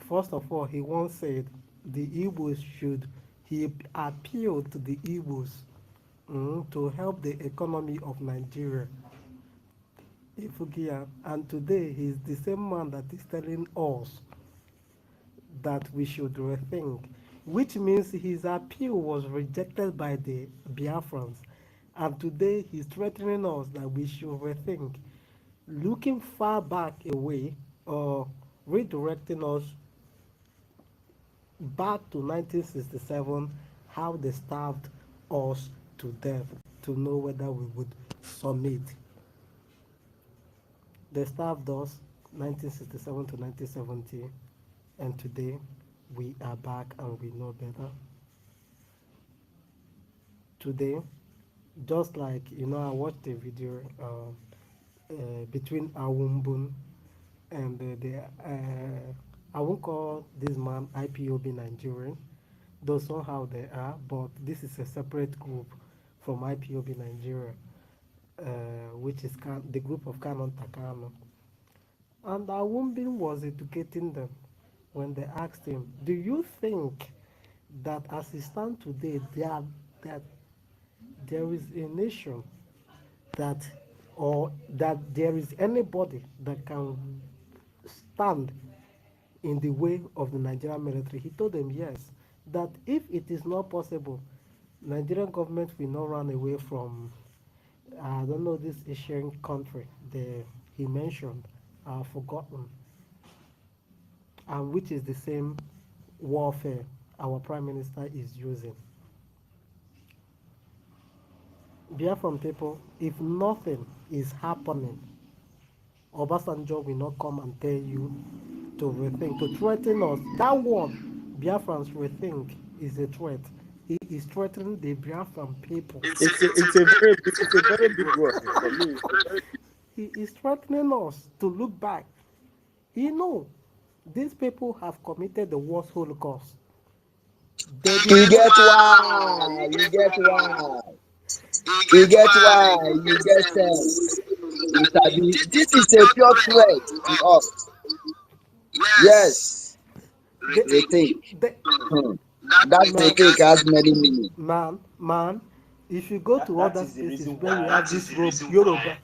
First of all, he once said the Igbos should. He appealed to the Igbos to help the economy of Nigeria. Ifugia, and today he's the same man that is telling us that we should rethink, which means his appeal was rejected by the Biafrans. And today he's threatening us that we should rethink, looking far back away or redirecting us back to 1967, how they starved us to death to know whether we would submit. They starved us 1967 to 1970, and today we are back and we know better. Today, just like I watched a video between Awumbun and I won't call this man IPOB Nigerian, though somehow they are, but this is a separate group from IPOB Nigeria, which is the group of Canon Takano. And Awumbin was educating them when they asked him, do you think that as it stands today, that there is a nation that, or that there is anybody that can stand in the way of the Nigerian military? He told them yes, that if it is not possible, Nigerian government will not run away from, I don't know, this Asian country he mentioned, I've forgotten, and which is the same warfare our prime minister is using. Biafran people, if nothing is happening, Obasanjo will not come and tell you to rethink, to threaten us. That word, Biafrans rethink, is a threat. He is threatening the Biafran people. It's a very big word for me. He is threatening us to look back. These people have committed the worst Holocaust. You get why. You get why. You get why. You get sense. This is a pure threat to us. Yes. Rethink. That rethink has many meanings. Man, if you go to That other is the spaces reason where we why. have this Yoruba.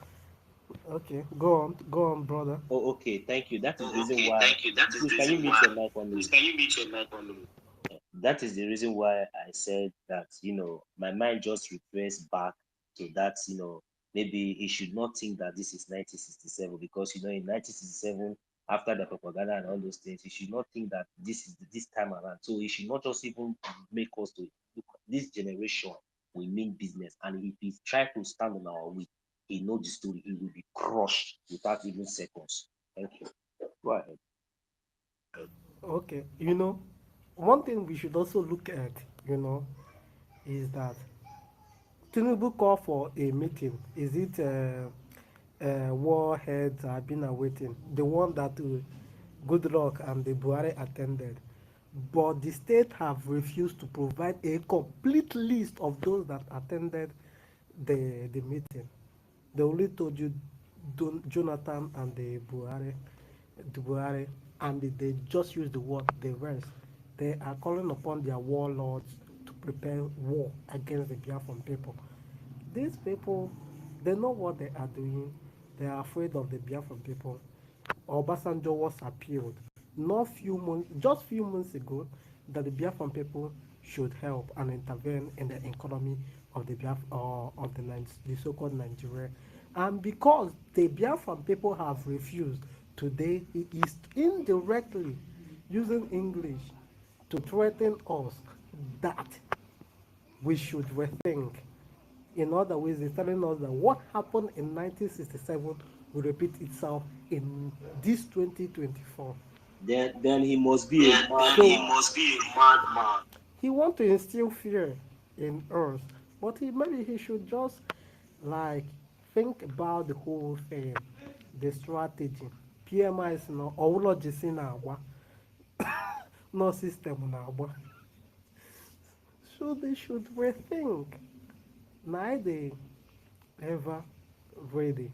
Okay, go on, brother. Oh, okay. Thank you. That is the reason why. Please, can you mute your mic on me? That is the reason why I said that, my mind just refers back to that, maybe he should not think that this is 1967, because, in 1967, after the propaganda and all those things, he should not think that this is this time around. So he should not just even make us to look. This generation will mean business. And if he try to stand on our way, he know the story, he will be crushed without even seconds. Thank you. Go ahead. Okay, one thing we should also look at, is that Tinubu called for a meeting. Is it warheads have been awaiting? The one that Goodluck and the Buhari attended. But the state have refused to provide a complete list of those that attended the meeting. They only told you Jonathan and the Buhari, and they just used the word the rest. They are calling upon their warlords to prepare war against the Biafran people. These people, they know what they are doing. They are afraid of the Biafran people. Obasanjo was appealed just few months ago, that the Biafran people should help and intervene in the economy of the so-called Nigeria. And because the Biafran people have refused, today he is indirectly using English to threaten us that we should rethink. In other ways, he's telling us that what happened in 1967 will repeat itself in this 2024. Then he must be a madman. He wants to instill fear in us, but maybe he should just think about the whole thing, the strategy. PMI is no ology na agba, no system na agba. So they should rethink. Now they ever ready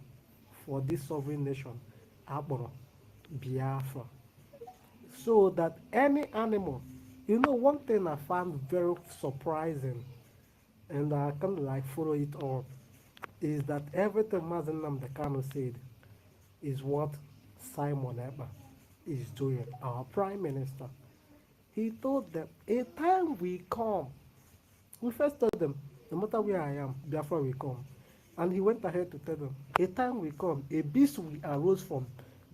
for this sovereign nation, Aboro, Biafra. So that any animal, one thing I found very surprising, and I kind of follow it up, is that everything Mazen Namdekano said is what Simon Eber is doing, our prime minister. He told them, a time will come. We first told them, No matter where I am, Biafra will come. And he went ahead to tell them, a time will come, a beast will arise from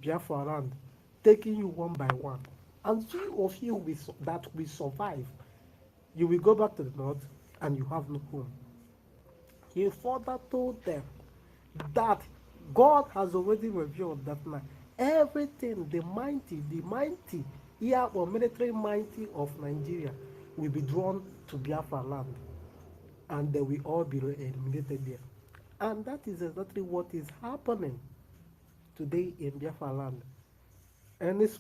Biafra land, taking you one by one. And few of you that will survive, you will go back to the north and you have no home. He further told them that God has already revealed that now everything, the mighty, here or military mighty of Nigeria will be drawn to Biafra land, and they will all be eliminated there. And that is exactly what is happening today in Biafra land. And it's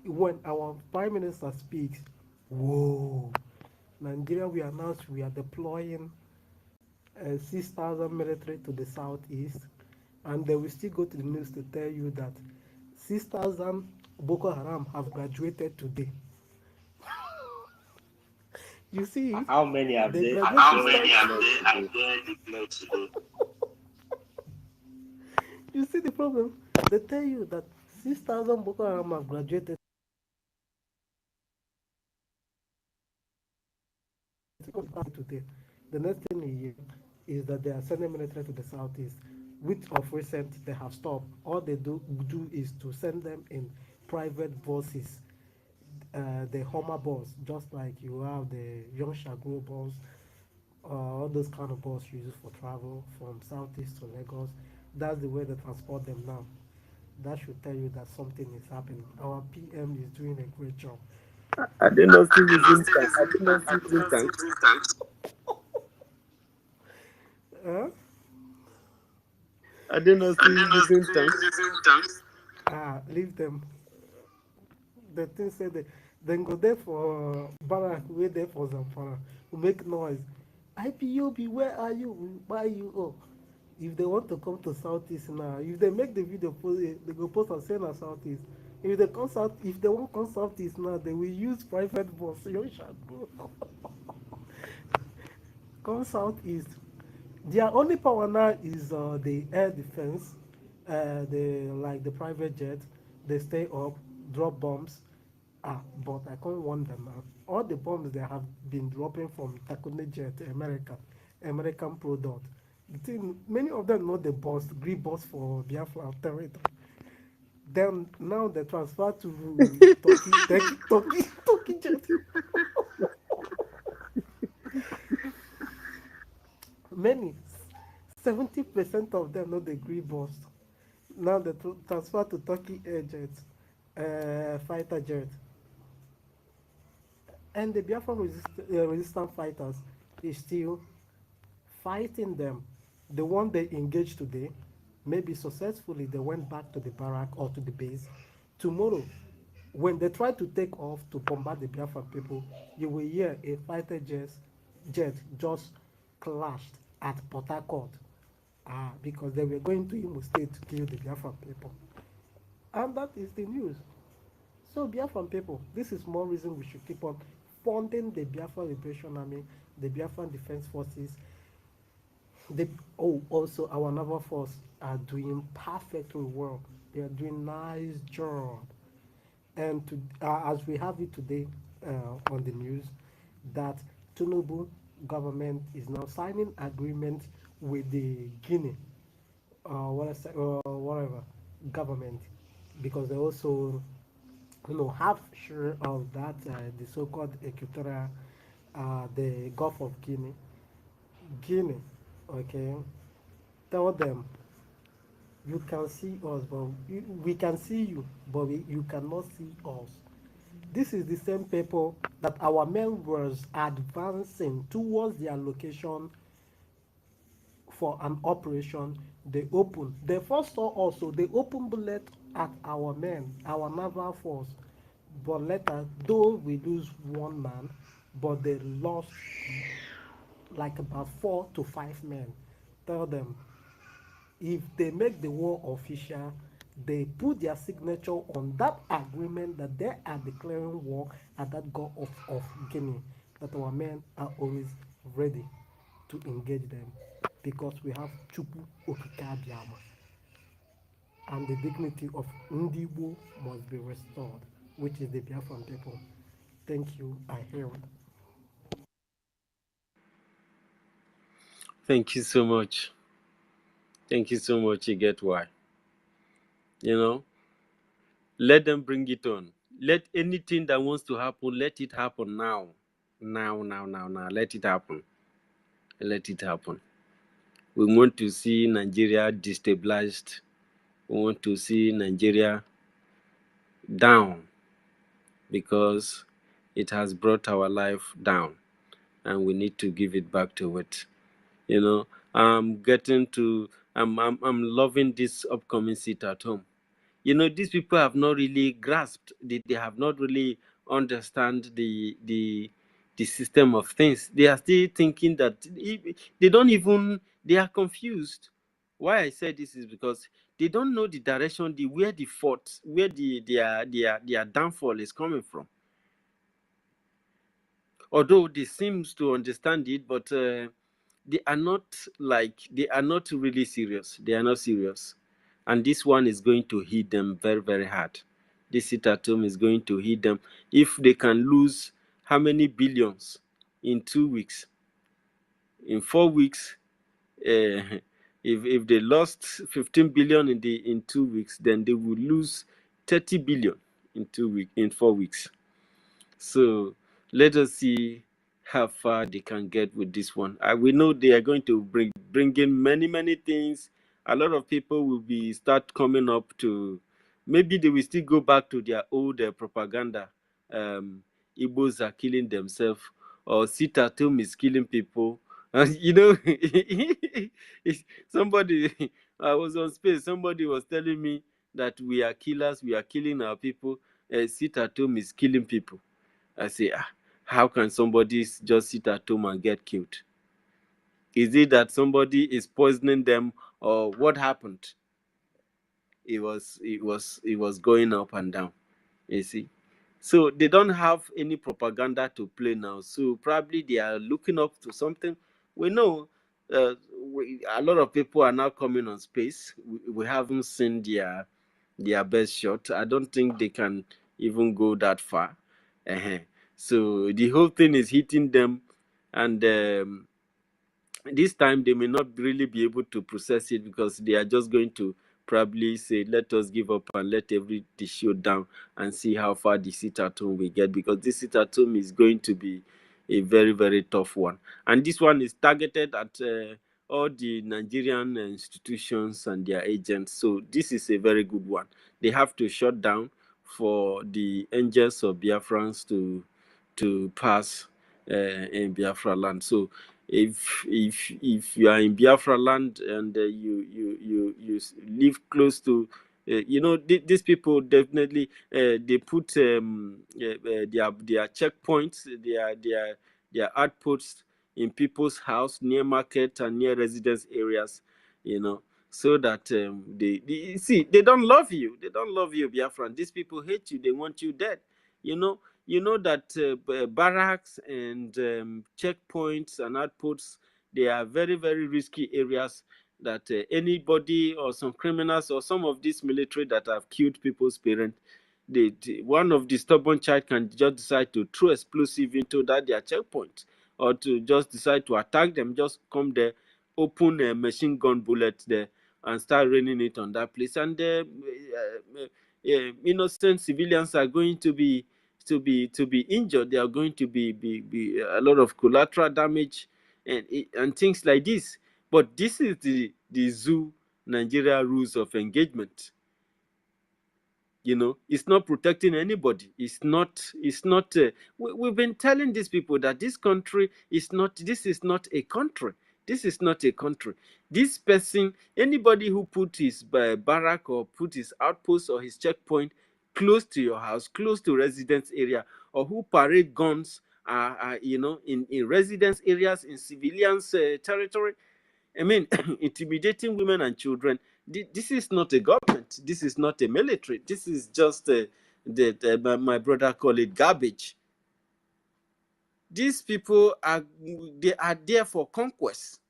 when our Prime Minister speaks, whoa, Nigeria, we are deploying 6,000 military to the southeast, and they will still go to the news to tell you that 6,000 Boko Haram have graduated today. You see, How many have they they? graduate How to many have south. they deployed today? You see the problem? They tell you that 6,000 Boko Haram have graduated today. The next thing you hear is that they are sending military to the southeast, which of recent they have stopped. All they do is to send them in private buses, the Hummer bus, just like you have the Young Shagro bus, all those kind of bus you use for travel from southeast to Lagos. That's the way they transport them now. That should tell you that something is happening. Our PM is doing a great job. I did not see using tank. I did not see using tank. Huh? I did not see using tank. Leave them. The thing said they then go there for Barak, wait there for Zamfara, who make noise. IPOB, where are you? Why are you? Oh, if they want to come to Southeast now, if they make the video, they go post and send us Southeast. If they come south, if they won't come Southeast now, they will use private bus. You shall go. Come Southeast. Their only power now is the air defense, the private jet. They stay up, drop bombs. But I can't want them now. All the bombs they have been dropping from Takune Jet, American product. The thing, many of them know the boss, green boss for Biafra territory. Then now they transfer to Turkey Jet. Many, 70% of them know the green boss. Now they transfer to Turkey Air Jet, fighter jet. And the Biafra resistant fighters is still fighting them. The one they engaged today, maybe successfully they went back to the barrack or to the base. Tomorrow, when they try to take off to bombard the Biafra people, you will hear a fighter jet just clashed at Port Harcourt because they were going to Imo State to kill the Biafra people. And that is the news. So Biafran people, this is more reason we should keep on funding the Biafra Liberation Army, the Biafran Defense Forces. Also our naval force are doing perfectly well. They are doing nice job. And as we have it today on the news, that Tinubu government is now signing agreement with the Guinea, whatever government, because they also have share of that the so-called equatorial, the Gulf of Guinea. Okay, tell them you can see us, but we can see you, but you cannot see us. This is the same people that our men was advancing towards their location for an operation. They first saw also they open bullet at our men, our naval force. But later, though we lose one man, but they lost like about 4 to 5 men. Tell them if they make the war official, they put their signature on that agreement that they are declaring war at that Gulf of Guinea, that our men are always ready to engage them because we have Chupu Okikabiama, and the dignity of Ndibo must be restored, which is the Biafran people. Thank you. I heard. Thank you so much. Thank you so much. You get why. You know, let them bring it on. Let anything that wants to happen, let it happen now. Now. Let it happen. Let it happen. We want to see Nigeria destabilized. We want to see Nigeria down because it has brought our life down and we need to give it back to it. You know, I'm loving this upcoming seat at home. You know, these people have not really grasped, they have not really understand the system of things. They are still thinking that they are confused. Why I said this is because they don't know the direction, where the fault, where their downfall is coming from. Although they seems to understand it, but they are not really serious. They are not serious. And this one is going to hit them very, very hard. This sit at home is going to hit them. If they can lose how many billions in 2 weeks, in 4 weeks, if they lost 15 billion in 2 weeks, then they will lose 30 billion in 4 weeks. So let us see how far they can get with this one. We know they are going to bring in many things. A lot of people will start coming up to, maybe they will still go back to their old propaganda. Igbos are killing themselves, or sit at home is killing people. You know, somebody, I was on space, somebody was telling me that we are killers, we are killing our people. Sit at home is killing people. I say, how can somebody just sit at home and get killed? Is it that somebody is poisoning them, or what happened? It was going up and down, you see. So they don't have any propaganda to play now. So probably they are looking up to something. We know a lot of people are now coming on space. We haven't seen their best shot. I don't think they can even go that far. So the whole thing is hitting them, and this time they may not really be able to process it, because they are just going to probably say, let us give up and let everything show down and see how far the sit at home we get, because this sit at home is going to be a very, very tough one. And this one is targeted at all the Nigerian institutions and their agents. So this is a very good one. They have to shut down for the angels of Biafrans to pass in Biafra land. So if you are in Biafra land and you live close to these people, definitely they put their checkpoints, their outposts in people's house, near market and near residence areas, so that they don't love you. They don't love you, Biafran. These people hate you. They want you dead. You know that barracks and checkpoints and outposts, they are very, very risky areas that anybody or some criminals or some of these military that have killed people's parents, one of the stubborn child can just decide to throw explosive into their checkpoint, or to just decide to attack them, just come there, open a machine gun bullet there and start raining it on that place. And innocent civilians are going to be injured. There are going to be a lot of collateral damage and things like this. But this is the zoo Nigeria rules of engagement. It's not protecting anybody. It's not we've been telling these people that this is not a country. This is not a country. This person, anybody who put his barrack or put his outpost or his checkpoint close to your house, close to residence area, or who parade guns in residence areas, in civilians territory, I mean, intimidating women and children. This is not a government. This is not a military. This is just my brother call it garbage. These people are there for conquest.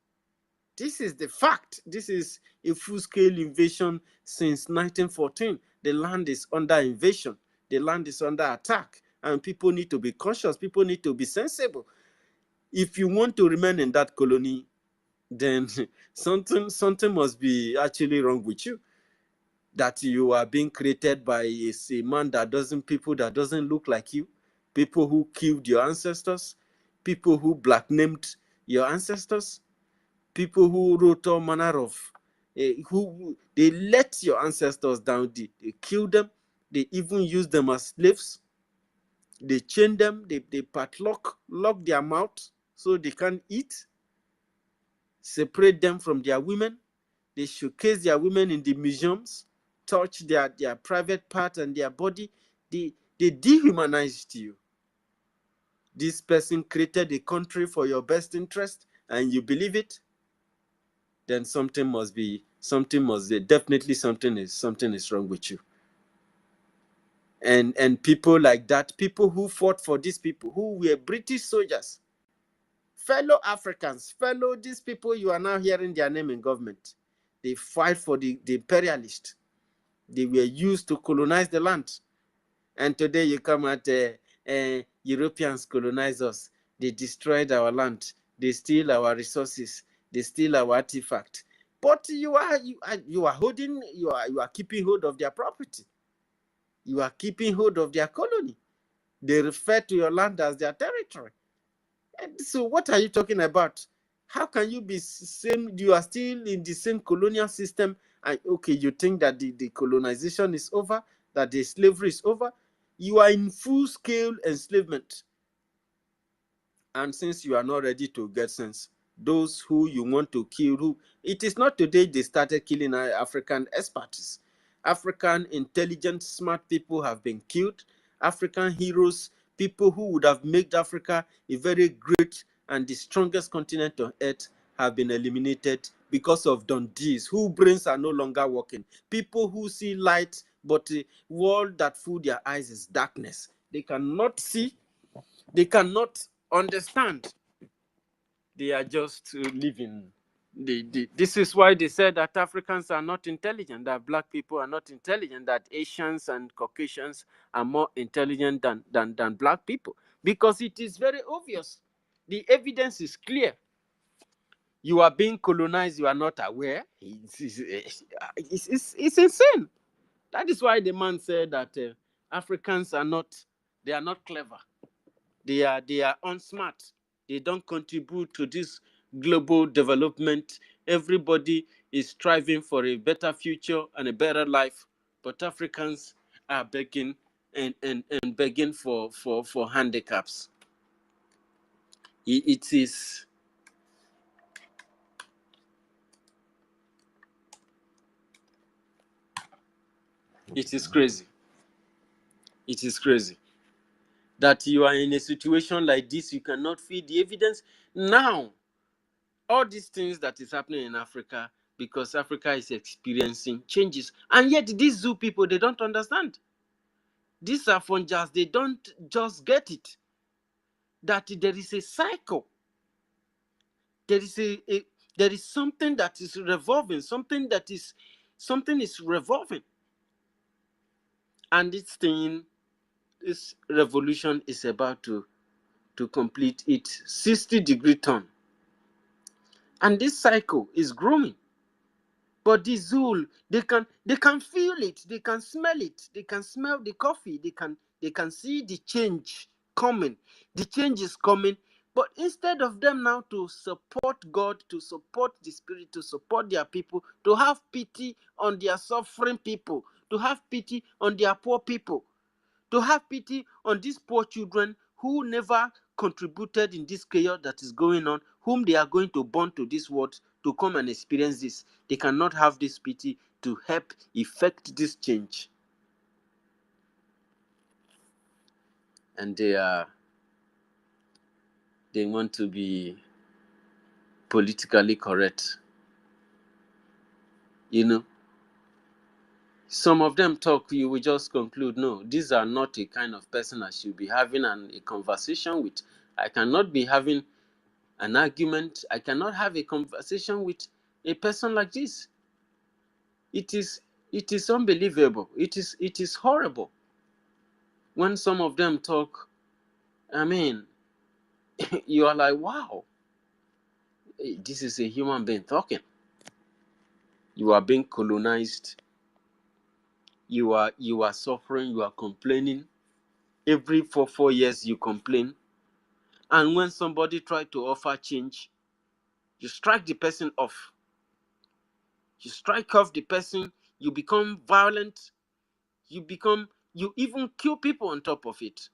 This is the fact. This is a full-scale invasion since 1914. The land is under invasion. The land is under attack, and people need to be conscious. People need to be sensible. If you want to remain in that colony, then something must be actually wrong with you. That you are being created by a man that doesn't look like you, people who killed your ancestors, people who black-named your ancestors, people who wrote all manner of, who they let your ancestors down, they killed them, they even used them as slaves, they chained them, they lock their mouth so they can't eat, separate them from their women, they showcase their women in the museums, touch their private part and their body, they dehumanized you. This person created a country for your best interest and you believe it, then definitely something is wrong with you. And people like that, people who fought for these people, who were British soldiers, fellow Africans, fellow these people you are now hearing their name in government, they fight for the imperialists. They were used to colonize the land. And today you come at Europeans colonize us. They destroyed our land. They steal our resources. They steal our artifact. But you are keeping hold of their property. You are keeping hold of their colony. They refer to your land as their territory. And so what are you talking about? How can you be same? You are still in the same colonial system, and okay, you think that the colonization is over, that the slavery is over. You are in full-scale enslavement. And since you are not ready to get sense, those who you want to kill, it is not today they started killing African experts. African intelligent, smart people have been killed. African heroes, people who would have made Africa a very great and the strongest continent on earth, have been eliminated because of Dundees, whose brains are no longer working. People who see light, but the world that full their eyes is darkness. They cannot see, they cannot understand. They are just living. This is why they said that Africans are not intelligent, that black people are not intelligent, that Asians and Caucasians are more intelligent than black people. Because it is very obvious. The evidence is clear. You are being colonized, you are not aware. It's insane. That is why the man said that Africans are not clever. They are unsmart. They don't contribute to this global development. Everybody is striving for a better future and a better life, but Africans are begging and begging for handicaps. It is crazy. It is crazy that you are in a situation like this. You cannot feed the evidence now. All these things that is happening in Africa, because Africa is experiencing changes, and yet these zoo people, they don't understand. These are funjas, they don't just get it, that there is a cycle. There is something that is revolving, something is revolving, and this revolution is about to complete its 60-degree turn, and this cycle is growing. But the Zul, they can feel it, they can smell it, they can smell the coffee, they can see the change coming. The change is coming. But instead of them now to support God, to support the Spirit, to support their people, to have pity on their suffering people, to have pity on their poor people, to have pity on these poor children who never contributed in this chaos that is going on, whom they are going to born to this world to come and experience this. They cannot have this pity to help effect this change. And they want to be politically correct. You know, some of them talk, you will just conclude, no, these are not a kind of person I should be having a conversation with. I cannot be having an argument. I cannot have a conversation with a person like this. It is unbelievable. It is horrible. When some of them talk, I mean, you are like, wow. Hey, this is a human being talking. You are being colonized. You are suffering. You are complaining. Every 4 years you complain. And when somebody try to offer change, you strike the person off. You strike off the person. You become violent. You even kill people on top of it.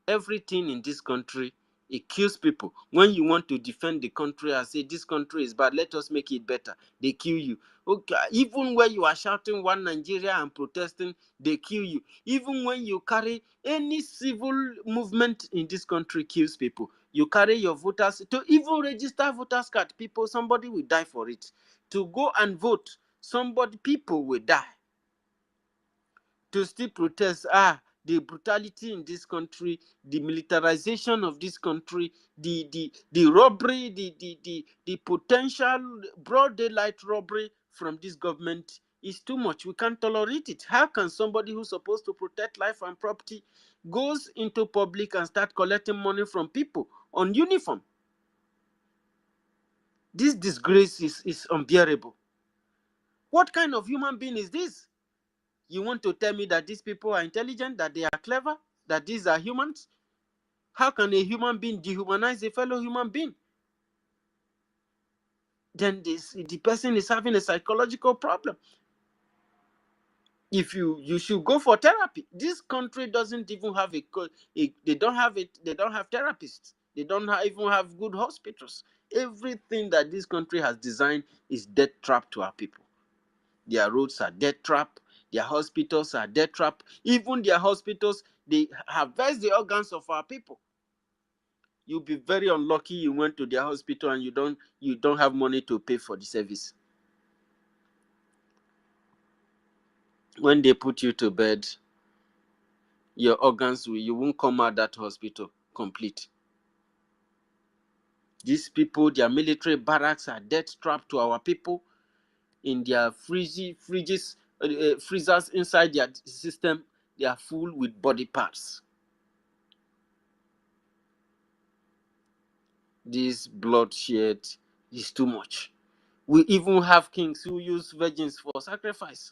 Everything in this country, it kills people. When you want to defend the country and say this country is bad, let us make it better, they kill you. Okay, even when you are shouting one Nigeria and protesting, they kill you. Even when you carry any civil movement in this country, kills people. You carry your voters to even register voters card, somebody will die for it. To go and vote, people will die. To still protest, the brutality in this country, the militarization of this country, the robbery, the potential broad daylight robbery from this government is too much. We can't tolerate it. How can somebody who's supposed to protect life and property goes into public and start collecting money from people on uniform? This disgrace is unbearable. What kind of human being is this? You want to tell me that these people are intelligent, that they are clever, that these are humans? How can a human being dehumanize a fellow human being? Then the person is having a psychological problem. If you should go for therapy. This country doesn't even have they don't have therapists. They don't even have good hospitals. Everything that this country has designed is death trap to our people. Their roads are death trap. Their hospitals are death trap. Even their hospitals, they harvest the organs of our people. You'll be very unlucky you went to their hospital and you don't have money to pay for the service. When they put you to bed, your organs you won't come out that hospital complete. These people, their military barracks are death trap to our people. In their freezers inside their system, they are full with body parts. This bloodshed is too much. We even have kings who use virgins for sacrifice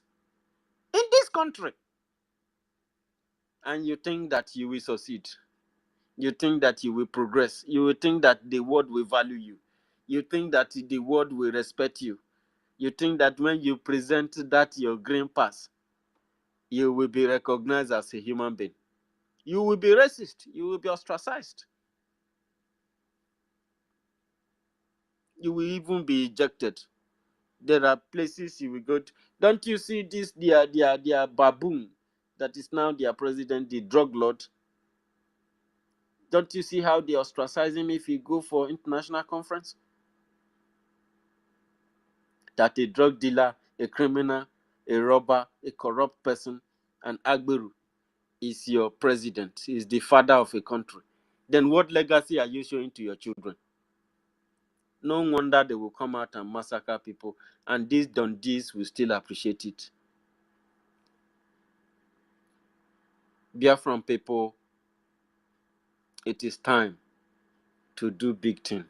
in this country. And you think that you will succeed. You think that you will progress. You will think that the world will value you. You think that the world will respect you. You think that when you present that your green pass, you will be recognized as a human being. You will be racist. You will be ostracized. You will even be ejected. There are places you will go to. Don't you see this, their baboon that is now their president, the drug lord? Don't you see how they ostracize him if he go for international conference? That a drug dealer, a criminal, a robber, a corrupt person, an Agberu is your president, is the father of a country. Then what legacy are you showing to your children? No wonder they will come out and massacre people, and these Dundees will still appreciate it. Biafran people, it is time to do big thing.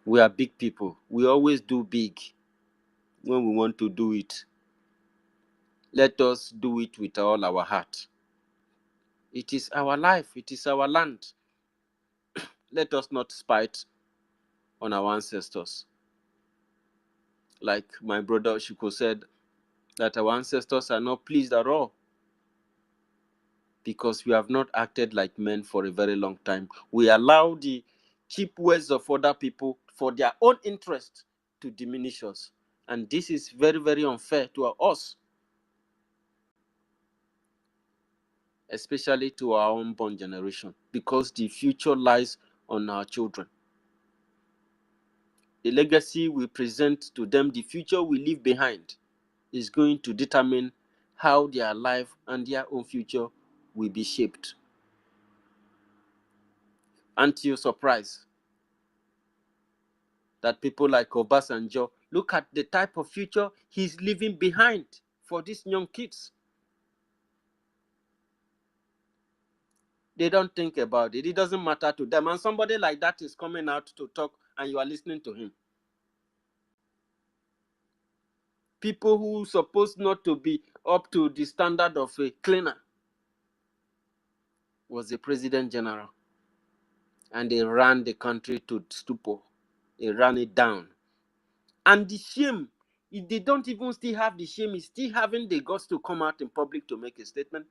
We are big people. We always do big when we want to do it. Let us do it with all our heart. It is our life. It is our land. Let us not spite on our ancestors. Like my brother Shuko said, that our ancestors are not pleased at all because we have not acted like men for a very long time. We allow the cheap ways of other people for their own interest to diminish us. And this is very, very unfair to us, especially to our unborn generation, because the future lies on our children. The legacy we present to them, the future we leave behind, is going to determine how their life and their own future will be shaped. Aren't you surprised that people like Obasanjo, look at the type of future he's leaving behind for these young kids? They don't think about it. It doesn't matter to them. And somebody like that is coming out to talk and you are listening to him. People who supposed not to be up to the standard of a cleaner was a president general. And they ran the country to stupor. They ran it down. And the shame, if they don't even still have the shame, is still having the guts to come out in public to make a statement.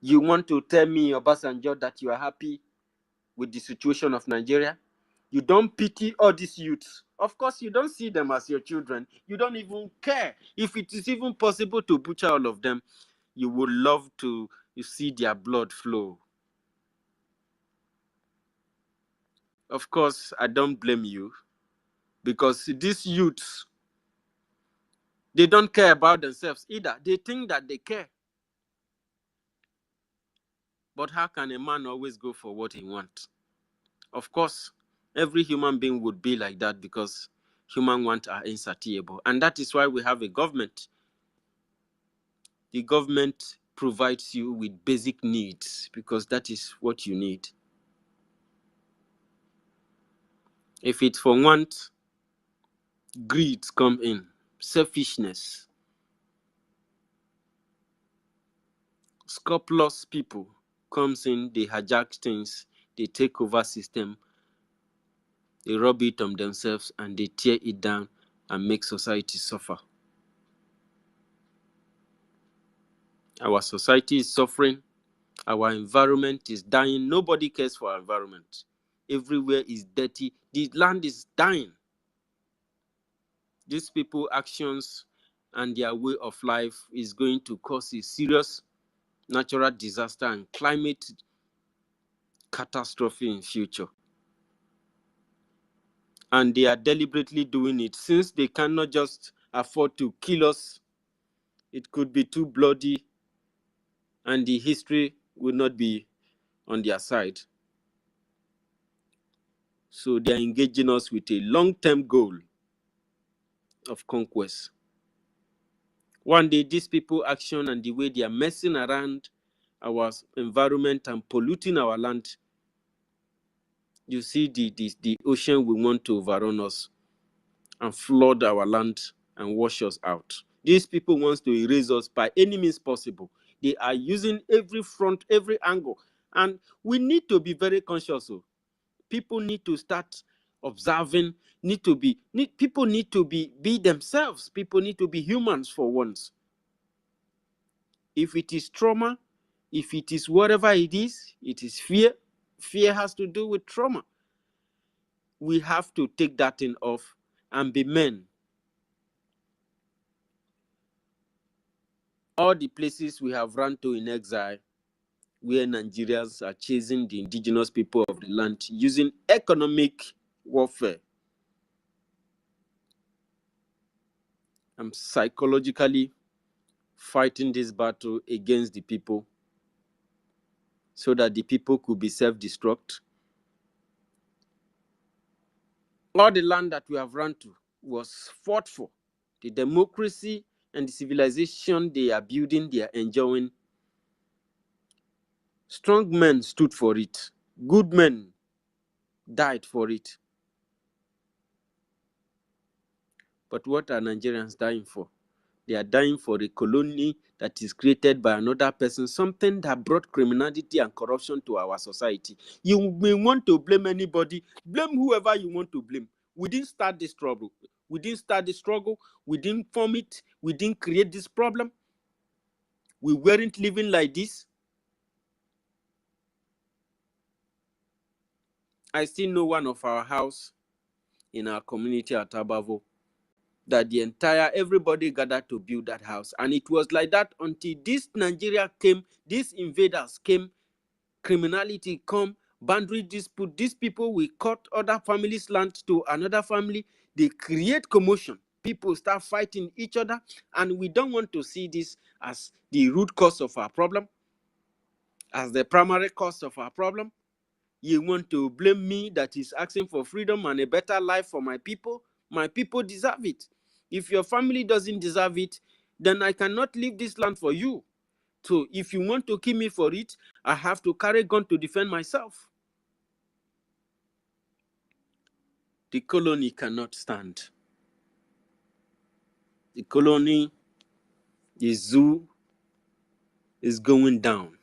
You want to tell me, Obasanjo, that you are happy with the situation of Nigeria? You don't pity all these youths. Of course, you don't see them as your children. You don't even care. If it is even possible to butcher all of them, you would love to see their blood flow. Of course, I don't blame you, because these youths, they don't care about themselves either. They think that they care. But how can a man always go for what he wants? Of course, every human being would be like that, because human wants are insatiable. And that is why we have a government. The government provides you with basic needs, because that is what you need. If it's for want, greed come in, selfishness, scrupulous people comes in, they hijack things, they take over system, they rub it on themselves, and they tear it down and make society suffer. Our society is suffering. Our environment is dying. Nobody cares for our environment. Everywhere is dirty. The land is dying. These people's actions and their way of life is going to cause a serious natural disaster and climate catastrophe in future. And they are deliberately doing it, since they cannot just afford to kill us. It could be too bloody, and the history will not be on their side. So they are engaging us with a long-term goal of conquest. One day, these people action and the way they are messing around our environment and polluting our land, you see the ocean will want to overrun us and flood our land and wash us out. These people want to erase us by any means possible. They are using every front, every angle. And we need to be very conscious. People need to start observing, people need to be themselves. People need to be humans for once. If it is trauma, if it is whatever it is fear. Fear has to do with trauma. We have to take that thing off and be men. All the places we have run to in exile, where Nigerians are chasing the indigenous people of the land using economic warfare and psychologically fighting this battle against the people so that the people could be self-destruct. All the land that we have run to was fought for. The democracy and the civilization they are building, they are enjoying. Strong men stood for it. Good men died for it. But what are Nigerians dying for? They are dying for a colony that is created by another person, something that brought criminality and corruption to our society. You may want to blame anybody, blame whoever you want to blame. We didn't start this trouble. We didn't start the struggle. We didn't form it. We didn't create this problem. We weren't living like this. I still know one of our house in our community at Abavo, that everybody gathered to build that house. And it was like that until this Nigeria came, these invaders came, criminality come, boundary dispute. These people will cut other families' land to another family. They create commotion. People start fighting each other. And we don't want to see this as the root cause of our problem, as the primary cause of our problem. You want to blame me that is asking for freedom and a better life for my people? My people deserve it. If your family doesn't deserve it, then I cannot leave this land for you. So if you want to kill me for it, I have to carry gun to defend myself. The colony cannot stand. The colony, the zoo is going down.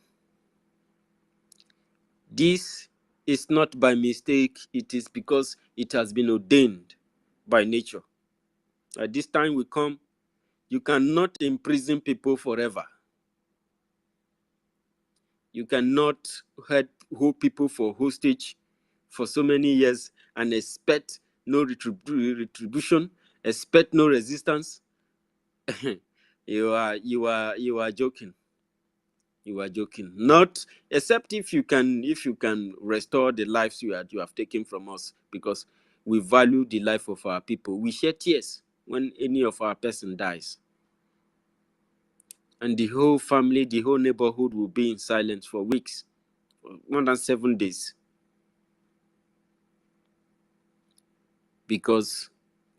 This is not by mistake, it is because it has been ordained by nature. At this time we come, you cannot imprison people forever. You cannot hold people for hostage for so many years and expect no retribution, expect no resistance. you are joking. You are joking. Not except if you can restore the lives you have taken from us, because we value the life of our people. We shed tears when any of our person dies. And the whole family, the whole neighborhood will be in silence for weeks, more than 7 days. Because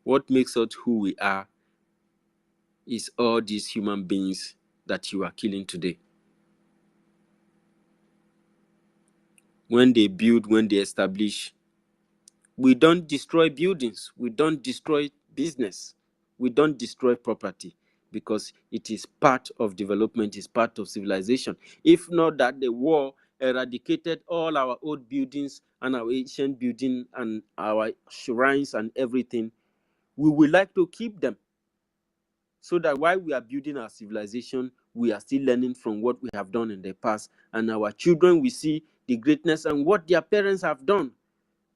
what makes us who we are is all these human beings that you are killing today. When they build, when they establish, we don't destroy buildings, we don't destroy business, we don't destroy property, because it is part of development, is part of civilization. If not that the war eradicated all our old buildings and our ancient buildings and our shrines and everything, we would like to keep them, so that while we are building our civilization, we are still learning from what we have done in the past, and our children will see the greatness and what their parents have done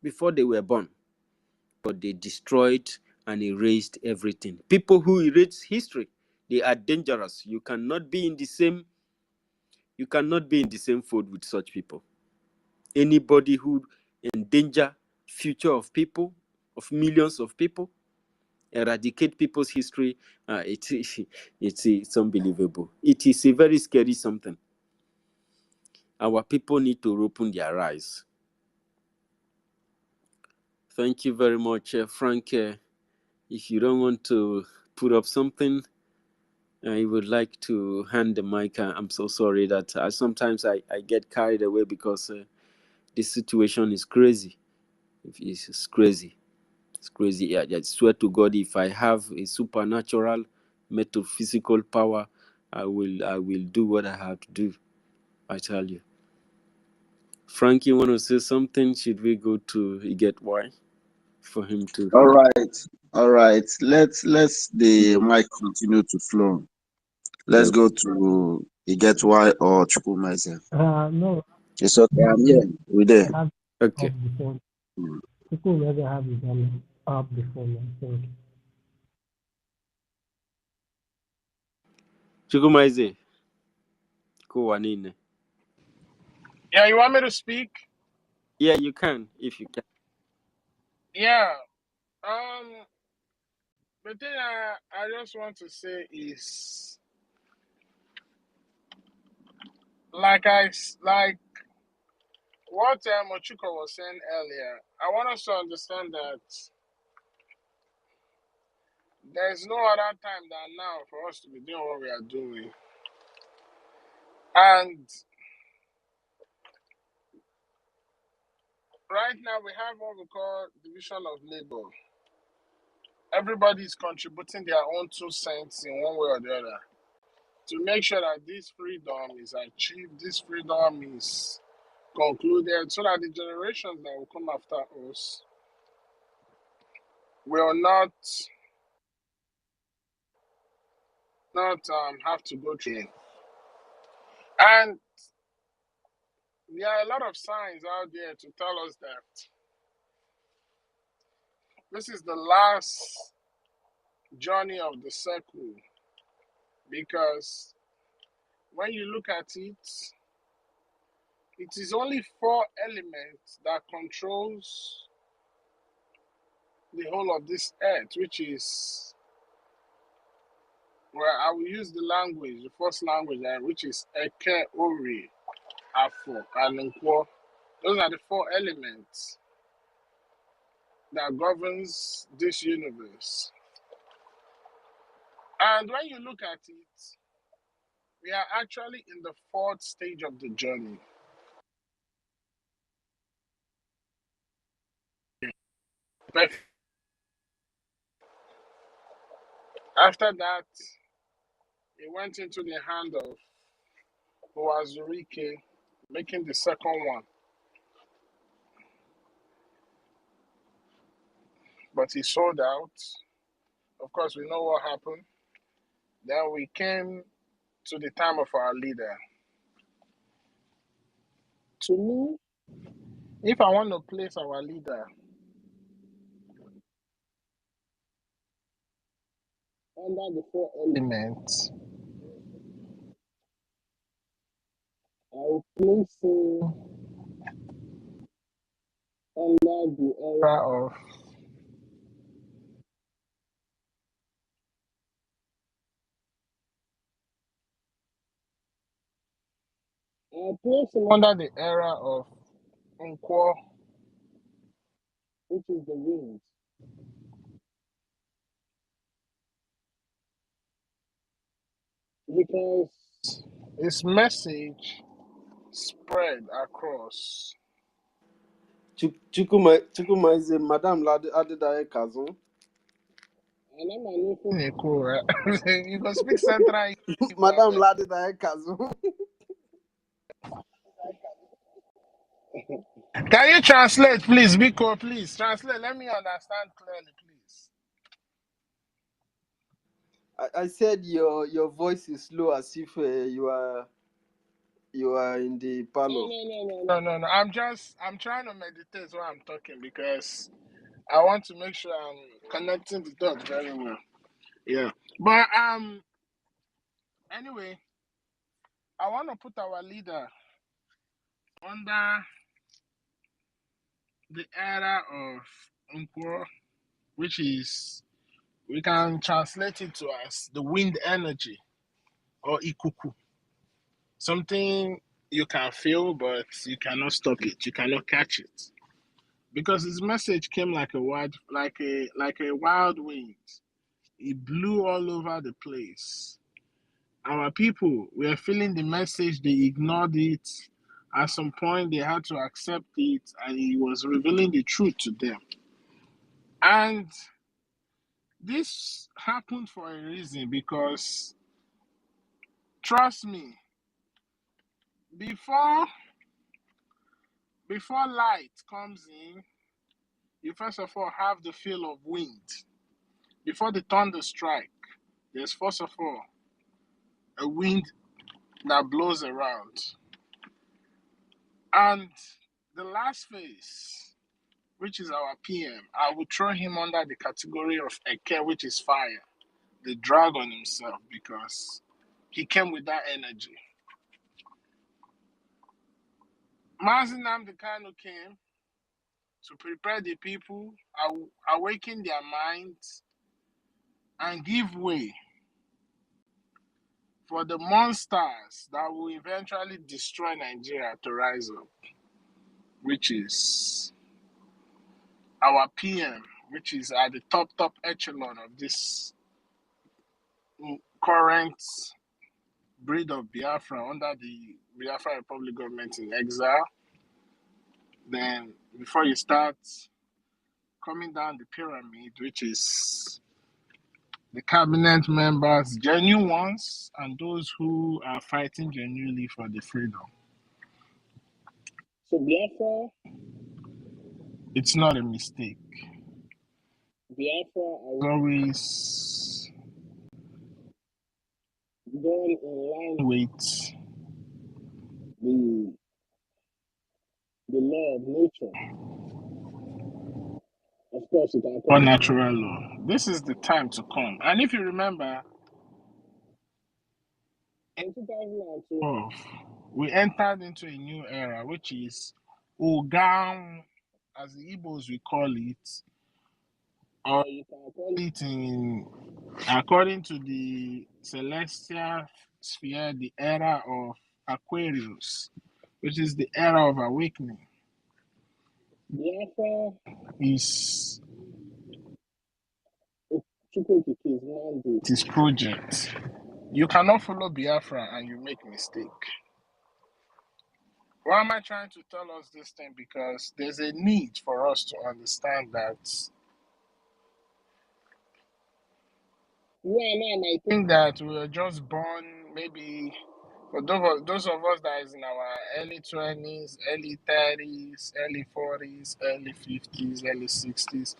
before they were born. But they destroyed and erased everything. People who erase history, they are dangerous. You cannot be in the same fold with such people. Anybody who endanger future of people, of millions of people, eradicate people's history, it's unbelievable. It is a very scary something. Our people need to open their eyes. Thank you very much, Frank. If you don't want to put up something, I would like to hand the mic. I'm so sorry that sometimes I get carried away, because this situation is crazy. It's crazy. It's crazy. I swear to God, if I have a supernatural, metaphysical power, I will do what I have to do. I tell you. Frank, you want to say something? Should we go to EKID for him to? All right. Let's the mic continue to flow. Let's go to EKID or Chukwumeze. No. It's okay. I'm here. We're there. Okay. People never have his hand up before, I think. Chukwumeze. Kuwanine. Yeah, you want me to speak? Yeah, you can, if you can. Yeah. The thing I just want to say is, like what Mochuko was saying earlier, I want us to understand that there's no other time than now for us to be doing what we are doing. And right now we have what we call division of labor. Everybody's contributing their own 2 cents in one way or the other to make sure that this freedom is achieved, this freedom is concluded, so that the generations that will come after us will not have to go through. And there are a lot of signs out there to tell us that this is the last journey of the circle, because when you look at it, it is only 4 elements that controls the whole of this earth, which is, well, I will use the language, the first language, which is Eke, Ori, Afo, and Nkwo. Those are the 4 elements that governs this universe. And when you look at it, we are actually in the fourth stage of the journey. But after that, it went into the hand of Boazurike, making the second one. But he sold out. Of course, we know what happened. Then we came to the time of our leader. To me, if I want to place our leader under the four elements, I will place him under the era of I'll place him under the era of Nkwo, which is the wind. Because his message spread across. Chukuma is a Madame Adedaye Kazun. And I'm a cool, you can speak Central. Madame Adedaye Kazun. Can you translate, please, Biko? Please translate. Let me understand clearly, please. I said your voice is low, as if you are in the parlor. No. I'm trying to meditate while I'm talking because I want to make sure I'm connecting the dots very well. Yeah. But anyway, I want to put our leader under the era of Nkwo, which is, we can translate it to as the wind energy or ikuku. Something you can feel, but you cannot stop it. You cannot catch it. Because his message came like a wild wind. It blew all over the place. Our people were feeling the message, they ignored it. At some point, they had to accept it, and he was revealing the truth to them. And this happened for a reason, because trust me, before light comes in, you first of all have the feel of wind. Before the thunder strike, there's first of all a wind that blows around. And the last phase, which is our PM, I would throw him under the category of Eke, which is fire, the dragon himself, because he came with that energy. Mazi Nnamdi Kanu came to prepare the people, awaken their minds, and give way for the monsters that will eventually destroy Nigeria to rise up, which is our PM, which is at the top echelon of this current breed of Biafra under the Biafra Republic government in exile. Then before you start coming down the pyramid, which is the cabinet members, genuine ones, and those who are fighting genuinely for the freedom. So Biafra, it's not a mistake. Biafra has always gone in line with the law of nature. Of course, you can call natural law. This is the time to come. And if you remember, in 2012, we entered into a new era, which is Ogam, as the Igbos we call it, or you can call it in, according to the celestial sphere, the era of Aquarius, which is the era of awakening. Biafra is It is project. You cannot follow Biafra and you make mistake. Why am I trying to tell us this thing? Because there's a need for us to understand that I think that we were just born maybe for those of us that is in our early 20s, early 30s, early 40s, early 50s, early 60s.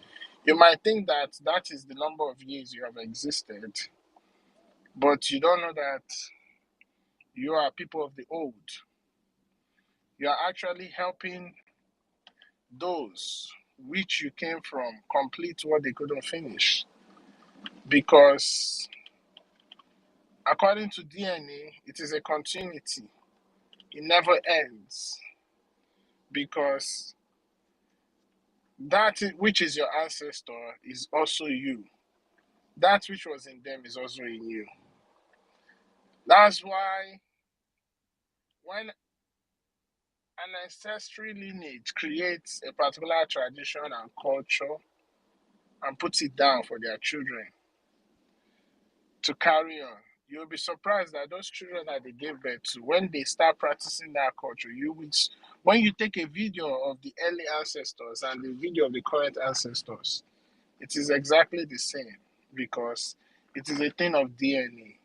You might think that that is the number of years you have existed, but you don't know that you are people of the old. You are actually helping those which you came from complete what they couldn't finish. Because according to DNA, it is a continuity. It never ends. Because that which is your ancestor is also you. That which was in them is also in you. That's why when an ancestry lineage creates a particular tradition and culture and puts it down for their children to carry on, you'll be surprised that those children that they gave birth to, when they start practicing that culture, when you take a video of the early ancestors and the video of the current ancestors, it is exactly the same because it is a thing of DNA.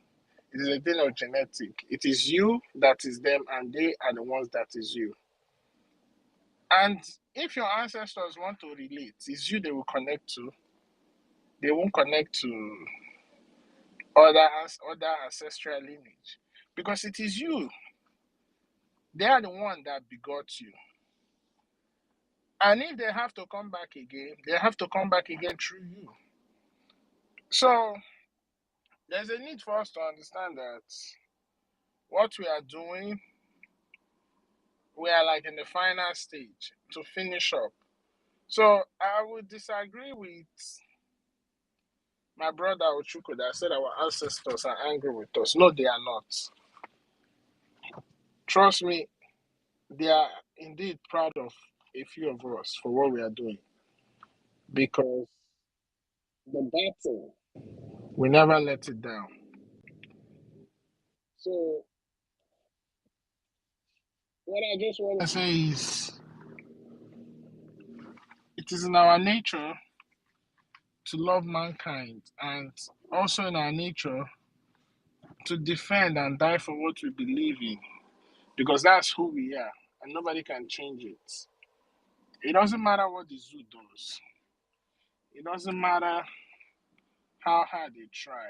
It is a thing of genetic. It is you that is them and they are the ones that is you. And if your ancestors want to relate, it's you they will connect to. They won't connect to other ancestral lineage because it is you. They are the one that begot you. And if they have to come back again, they have to come back again through you. So there's a need for us to understand that what we are doing, we are like in the final stage to finish up. So I would disagree with my brother Ochuko that said our ancestors are angry with us. No, they are not. Trust me, they are indeed proud of a few of us for what we are doing. Because the battle, we never let it down. So what I just want to say is it is in our nature to love mankind and also in our nature to defend and die for what we believe in because that's who we are and nobody can change it. It doesn't matter what the zoo does. It doesn't matter how hard they try.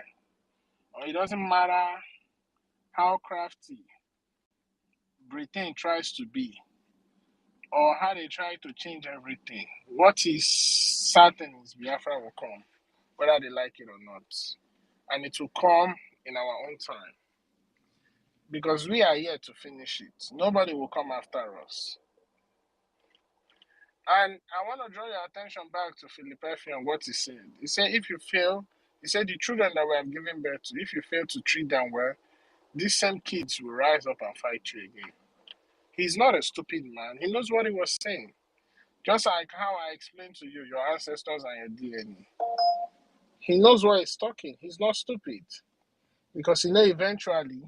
Or it doesn't matter how crafty Britain tries to be or how they try to change everything. What is certain is Biafra will come, whether they like it or not. And it will come in our own time. Because we are here to finish it. Nobody will come after us. And I want to draw your attention back to Philip Efi and what he said. He said, if you fail, he said, the children that we have given birth to, if you fail to treat them well, these same kids will rise up and fight you again. He's not a stupid man. He knows what he was saying. Just like how I explained to you, your ancestors and your DNA. He knows what he's talking. He's not stupid. Because he knows eventually,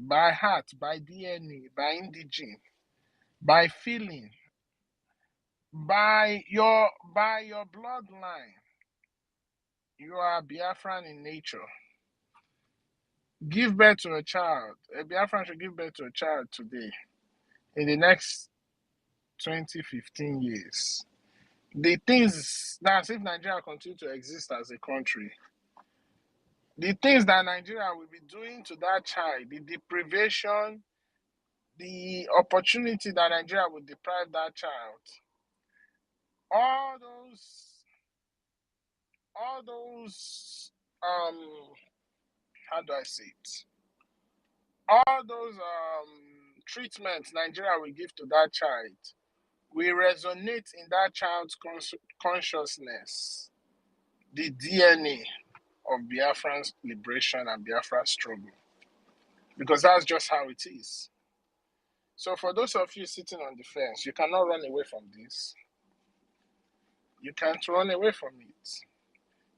by heart, by DNA, by indigene, by feeling, by your bloodline, you are Biafran in nature. Give birth to a child. A Biafran should give birth to a child today. In the next 20, 15 years. The things, that's if Nigeria continues to exist as a country, the things that Nigeria will be doing to that child, the deprivation, the opportunity that Nigeria will deprive that child, all those how do I say it? All those treatments Nigeria will give to that child will resonate in that child's consciousness, the DNA of Biafran's liberation and Biafra's struggle. Because that's just how it is. So for those of you sitting on the fence, you cannot run away from this. You can't run away from it.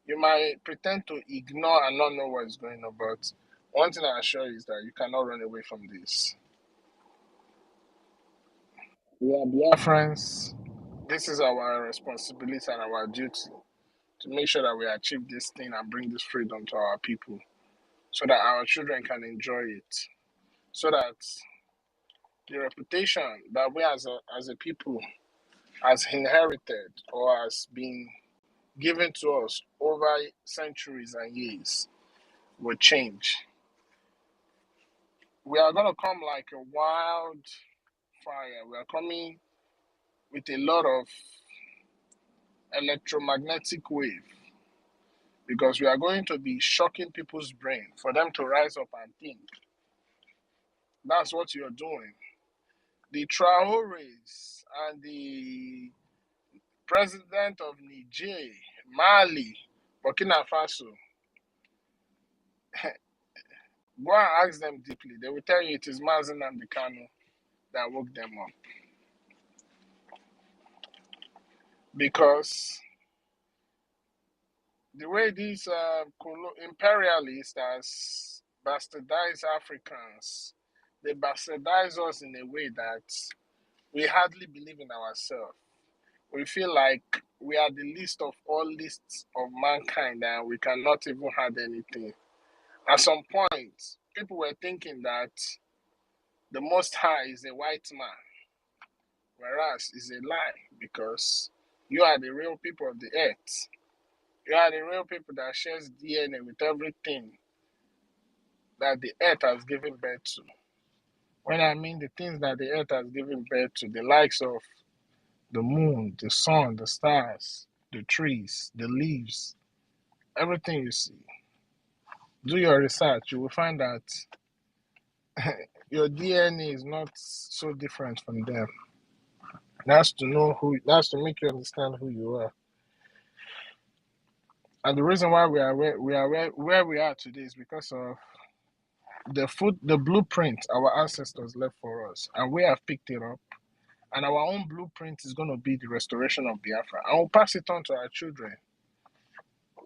You might pretend to ignore and not know what's going on, but one thing I assure you is that you cannot run away from this. We are Biafrans. This is our responsibility and our duty to make sure that we achieve this thing and bring this freedom to our people so that our children can enjoy it. So that the reputation that we as a people has inherited or has been given to us over centuries and years will change. We are going to come like a wild fire. We are coming with a lot of electromagnetic wave because we are going to be shocking people's brain for them to rise up and think. That's what you're doing. The Traores and the president of Niger, Mali, Burkina Faso, go and ask them deeply. They will tell you it is Mazen and Kanu that woke them up. Because the way these imperialists has bastardized Africans, they bastardize us in a way that we hardly believe in ourselves. We feel like we are the least of all lists of mankind and we cannot even have anything. At some point, people were thinking that the Most High is a white man, whereas it's a lie because you are the real people of the earth. You are the real people that shares DNA with everything that the earth has given birth to. When I mean the things that the earth has given birth to, the likes of the moon, the sun, the stars, the trees, the leaves, everything you see. Do your research, you will find that your DNA is not so different from them. That's to make you understand who you are. And the reason why we are where we are today is because of the blueprint our ancestors left for us, and we have picked it up. And our own blueprint is going to be the restoration of Biafra, and we'll pass it on to our children.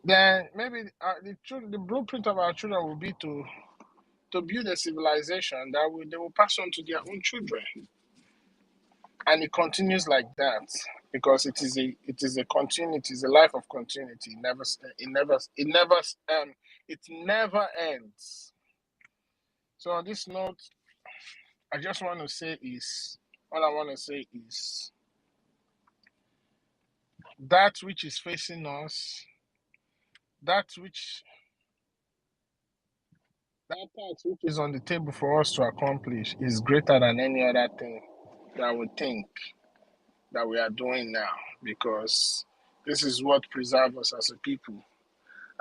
Then maybe the blueprint of our children will be to build a civilization that they will pass on to their own children, and it continues like that because it is a continuity, it is a life of continuity. It never ends. So on this note, all I want to say is that which is facing us, that part which is on the table for us to accomplish is greater than any other thing that we think that we are doing now, because this is what preserves us as a people.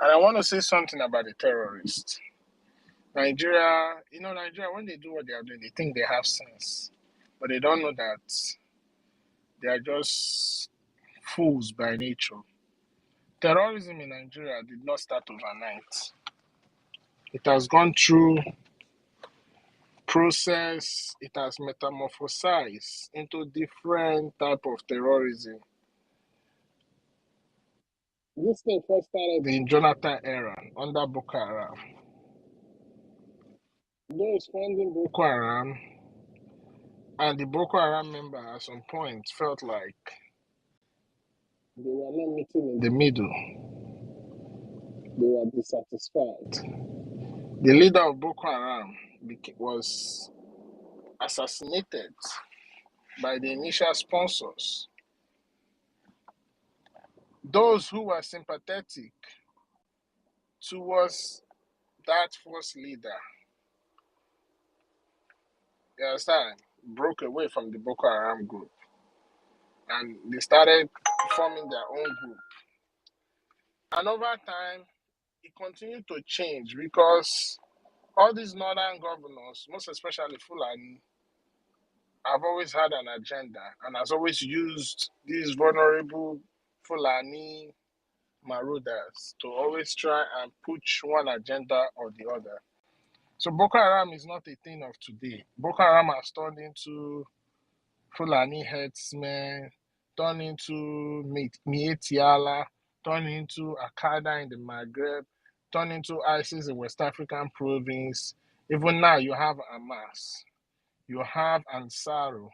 And I want to say something about the terrorists. Nigeria, when they do what they are doing, they think they have sense, but they don't know that they are just fools by nature. Terrorism in Nigeria did not start overnight. It has gone through process. It has metamorphosized into different type of terrorism. This thing first started in Jonathan era under Boko Haram. Those funding Boko Haram and the Boko Haram member at some point felt like they were not meeting in the middle. They were dissatisfied. The leader of Boko Haram was assassinated by the initial sponsors. Those who were sympathetic towards that first leader, you understand, broke away from the Boko Haram group and they started forming their own group. And over time, it continued to change because all these northern governors, most especially Fulani, have always had an agenda and has always used these vulnerable Fulani marauders to always try and push one agenda or the other. So Boko Haram is not a thing of today. Boko Haram has turned into Fulani herdsmen, turned into Mietiala, turn into Al-Qaeda in the Maghreb, turn into ISIS in West African province. Even now, you have Hamas, you have Ansaru.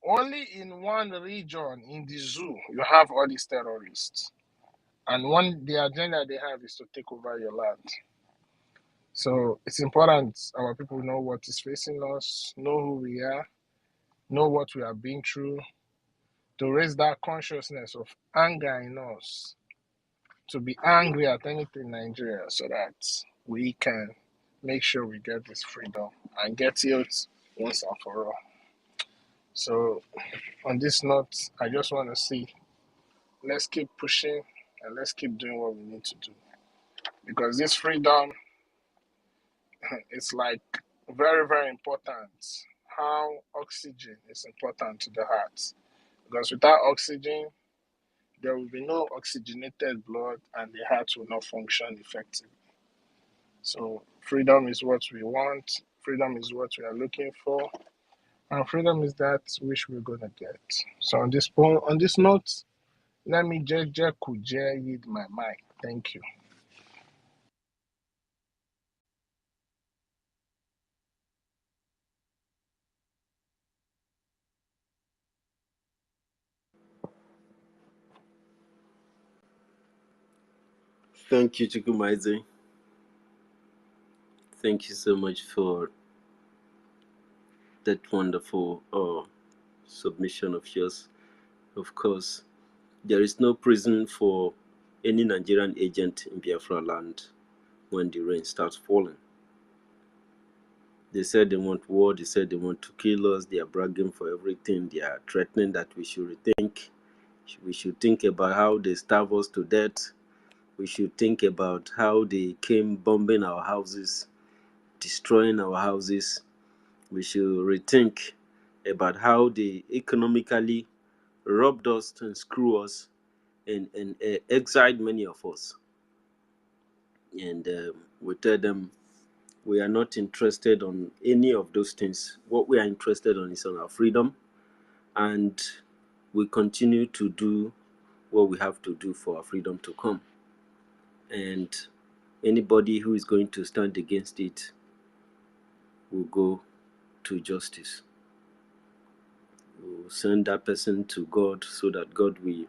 Only in one region, in the zoo, you have all these terrorists. And the agenda they have is to take over your land. So it's important our people know what is facing us, know who we are, know what we have been through, to raise that consciousness of anger in us, to be angry at anything in Nigeria so that we can make sure we get this freedom and get it once and for all. So on this note, I just want to see, let's keep pushing and let's keep doing what we need to do. Because this freedom, it's like very, very important. How oxygen is important to the heart. Because without oxygen, there will be no oxygenated blood and the heart will not function effectively. So freedom is what we want. Freedom is what we are looking for. And freedom is that which we're going to get. So on this note, let me just yield my mic. Thank you. Thank you, Chukwumazi. Thank you so much for that wonderful submission of yours. Of course, there is no prison for any Nigerian agent in Biafra land when the rain starts falling. They said they want war, they said they want to kill us, they are bragging for everything, they are threatening that we should rethink. We should think about how they starve us to death. We should think about how they came bombing our houses, destroying our houses. We should rethink about how they economically robbed us and screw us and exiled many of us. And we tell them we are not interested on any of those things. What we are interested on is on our freedom, and we continue to do what we have to do for our freedom to come. And anybody who is going to stand against it will go to justice. We'll send that person to God so that God will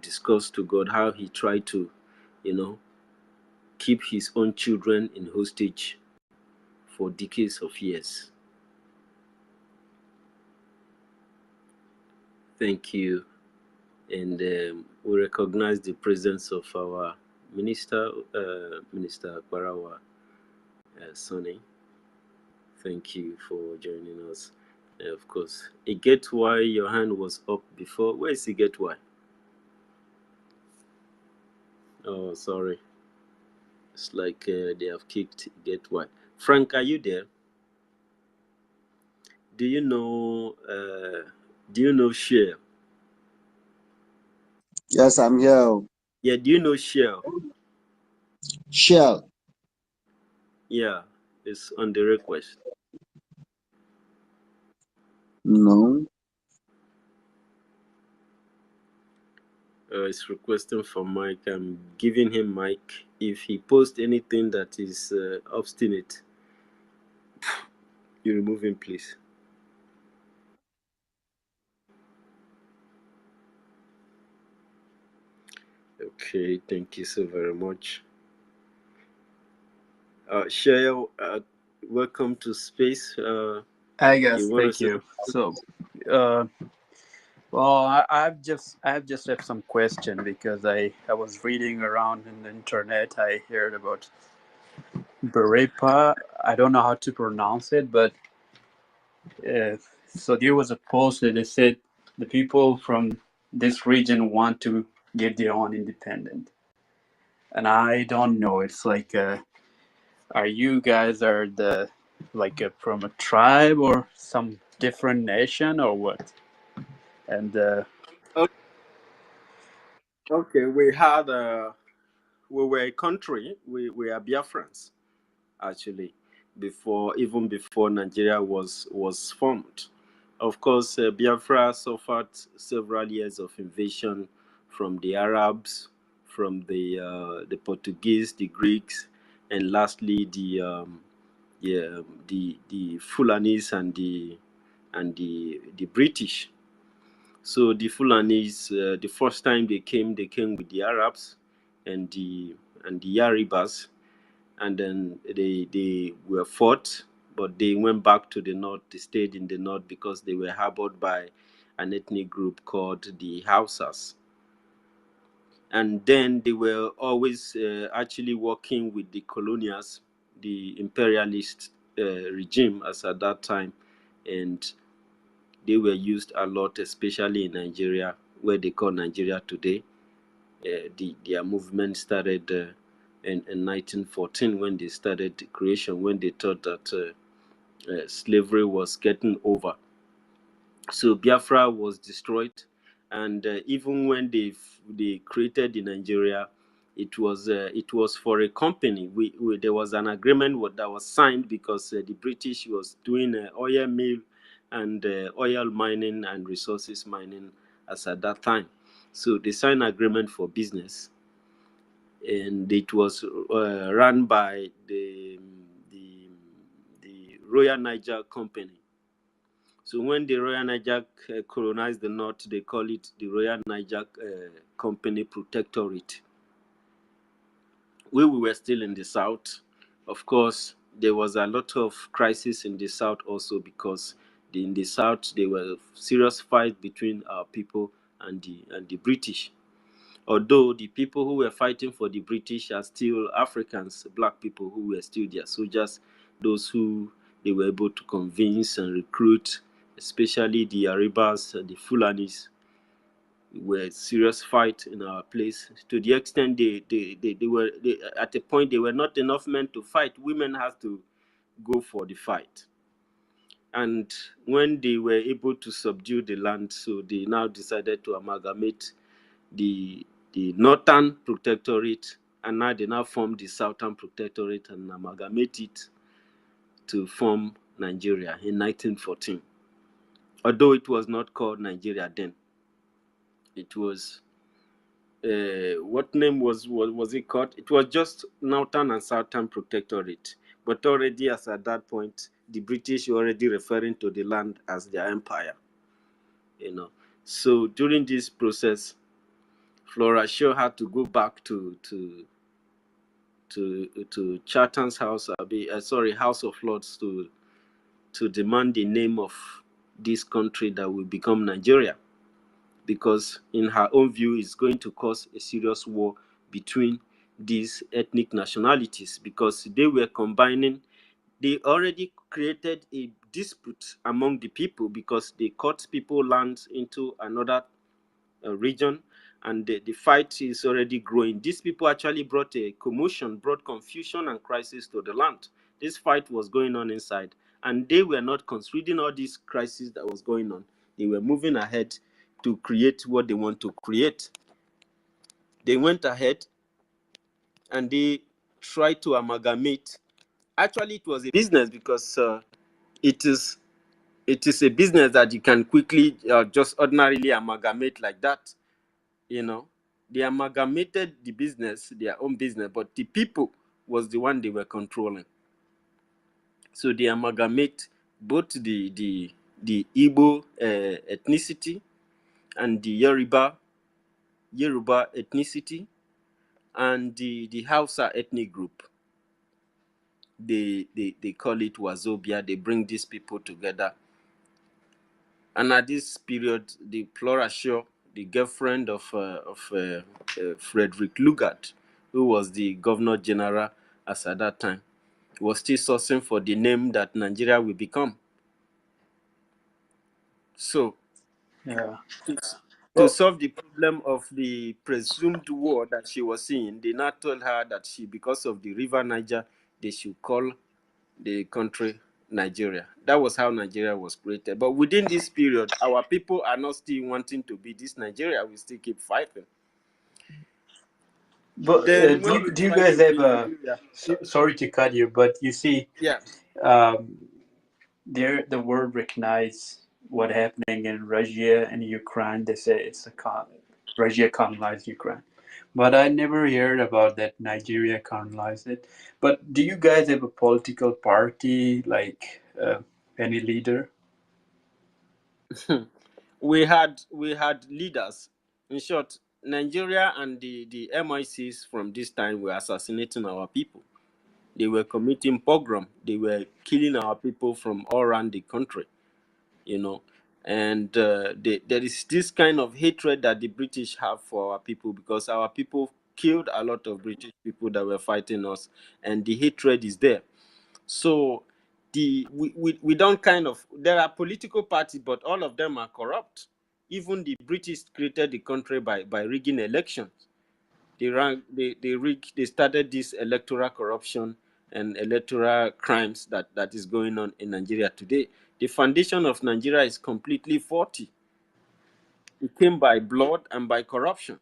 discuss to God how he tried to, keep his own children in hostage for decades of years. Thank you. And we recognize the presence of our Minister Kwarawa Sonny. Thank you for joining us. Of course, I get why your hand was up before. Where is get why? Oh, sorry. It's like they have kicked get why. Frank, are you there? Do you know Shell? Yes, I'm here. Yeah, do you know Shell? Shell. Yeah, it's on the request. No. It's requesting for Mike. I'm giving him Mike. If he posts anything that is obstinate, you remove him, please. Okay, thank you so very much. Shaya, welcome to space. Hi guys, thank you. So, well, I have just have some question because I was reading around in the internet. I heard about Berepa. I don't know how to pronounce it, but so there was a post that they said the people from this region want to get their own independence, and I don't know. It's like, are you guys from a tribe or some different nation or what? And Okay, we were a country. We are Biafrans, actually, even before Nigeria was formed. Of course, Biafra suffered several years of invasion from the Arabs, from the Portuguese, the Greeks, and lastly the Fulanis and the British. So the Fulanis, the first time they came with the Arabs and the Yaribas, and then they were fought, but they went back to the north. They stayed in the north because they were harbored by an ethnic group called the Hausas. And then they were always actually working with the colonials, the imperialist regime as at that time, and they were used a lot, especially in Nigeria, where they call Nigeria today. Their movement started in 1914 when they started the creation, when they thought that slavery was getting over. So Biafra was destroyed, and even when they created in Nigeria, it was for a company. There was an agreement that was signed because the British was doing oil mill and oil mining and resources mining as at that time. So they signed an agreement for business, and it was run by the Royal Niger Company. So when the Royal Niger colonized the north, they call it the Royal Niger Company Protectorate. We were still in the south. Of course, there was a lot of crisis in the south also, because in the south there were serious fight between our people and the British. Although the people who were fighting for the British are still Africans, black people who were still their soldiers, those who they were able to convince and recruit, especially the Arabas and the Fulanis, were serious fight in our place. To the extent they were at a point they were not enough men to fight. Women had to go for the fight. And when they were able to subdue the land, so they now decided to amalgamate the Northern Protectorate, and now they now form the Southern Protectorate and amalgamate it to form Nigeria in 1914. Although it was not called Nigeria then. It was, what name was it called? It was just Northern and Southern Protectorate. But already as at that point, the British were already referring to the land as their empire. So during this process, Flora Shaw had to go back to Chatham's House, House of Lords, to demand the name of this country that will become Nigeria, because in her own view, it's going to cause a serious war between these ethnic nationalities, because they were combining. They already created a dispute among the people because they cut people lands into another region, and the fight is already growing. These people actually brought a commotion, brought confusion and crisis to the land. This fight was going on inside, and they were not considering all this crisis that was going on. They were moving ahead to create what they want to create. They went ahead and they tried to amalgamate. Actually, it was a business, because it is a business that you can quickly just ordinarily amalgamate like that. They amalgamated the business, their own business, but the people was the one they were controlling. So they amalgamate both the Igbo ethnicity and the Yoruba ethnicity and the Hausa ethnic group. They call it Wazobia. They bring these people together. And at this period, the Flora Shaw, the girlfriend of Frederick Lugard, who was the Governor General as at that time, was still sourcing for the name that Nigeria will become. So, to solve the problem of the presumed war that she was seeing, they now told her that because of the River Niger, they should call the country Nigeria. That was how Nigeria was created. But within this period, our people are not still wanting to be this Nigeria. We still keep fighting. But Then do you guys have sorry to cut you, but you see, the world recognize what happening in Russia and Ukraine. They say it's a Russia colonized Ukraine. But I never heard about that Nigeria colonized it. But do you guys have a political party, like any leader? we had leaders. In short, Nigeria and the MICs from this time were assassinating our people. They were committing pogrom. They were killing our people from all around the country, you know. And there is this kind of hatred that the British have for our people, because our people killed a lot of British people that were fighting us, and the hatred is there. So we don't kind of, there are political parties, but all of them are corrupt. Even the British created the country by rigging elections. They started this electoral corruption and electoral crimes that is going on in Nigeria today. The foundation of Nigeria is completely faulty. It came by blood and by corruption,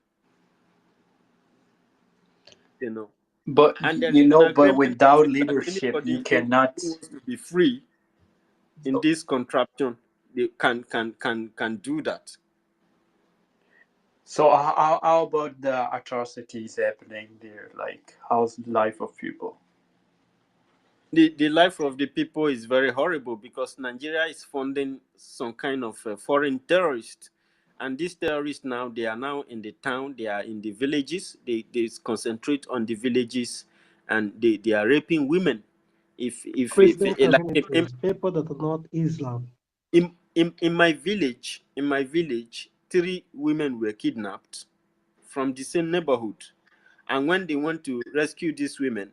you know. But And there is an but agreement without that leadership, anybody you who cannot. wants to be free in this contraption, they can do that. So how about the atrocities happening there? Like, how's the life of people? The life of the people is very horrible, because Nigeria is funding some kind of foreign terrorists. And these terrorists now, they are now in the town, they are in the villages, they concentrate on the villages, and they are raping women. Christian Like communities, people that are not Islam. in my village, 3 women were kidnapped from the same neighborhood. And when they want to rescue these women,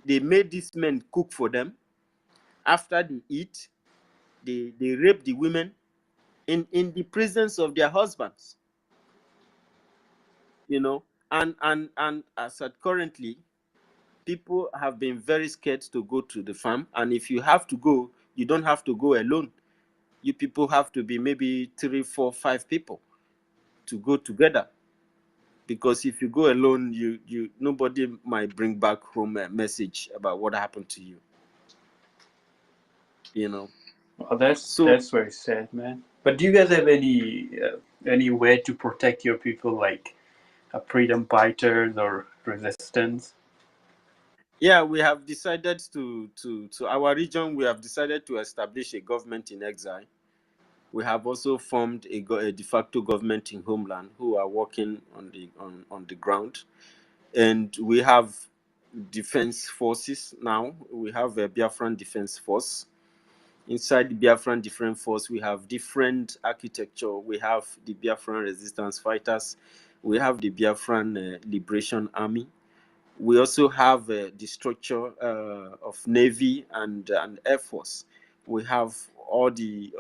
they made these men cook for them. After they eat, they rape the women in the presence of their husbands, you know. And as at currently, people have been very scared to go to the farm. And if you have to go, you don't have to go alone. You people have to be maybe 3, 4, 5 people to go together, because if you go alone, you nobody might bring back home a message about what happened to you, you know. Well, that's So very sad, man. But do you guys have any way to protect your people, like freedom fighters or resistance? yeah, we have decided to our region, we have decided to establish a government in exile. We have also formed a de facto government in homeland, who are working on the ground. And we have defense forces now. We have a Biafran defense force. Inside the Biafran Defense Force, we have different architecture. We have the Biafran Resistance Fighters. We have the Biafran Liberation Army. We also have the structure of Navy and Air Force. We have all the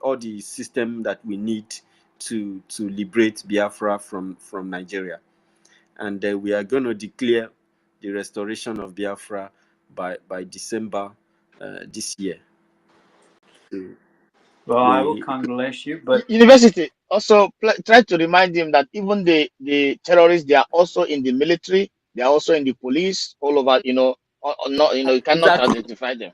all the system that we need to liberate Biafra from Nigeria. And we are going to declare the restoration of Biafra by December this year. Well, I will congratulate you, but University also try to remind him that even the terrorists, they are also in the military, they are also in the police, all over. Or not, you cannot Exactly. identify them.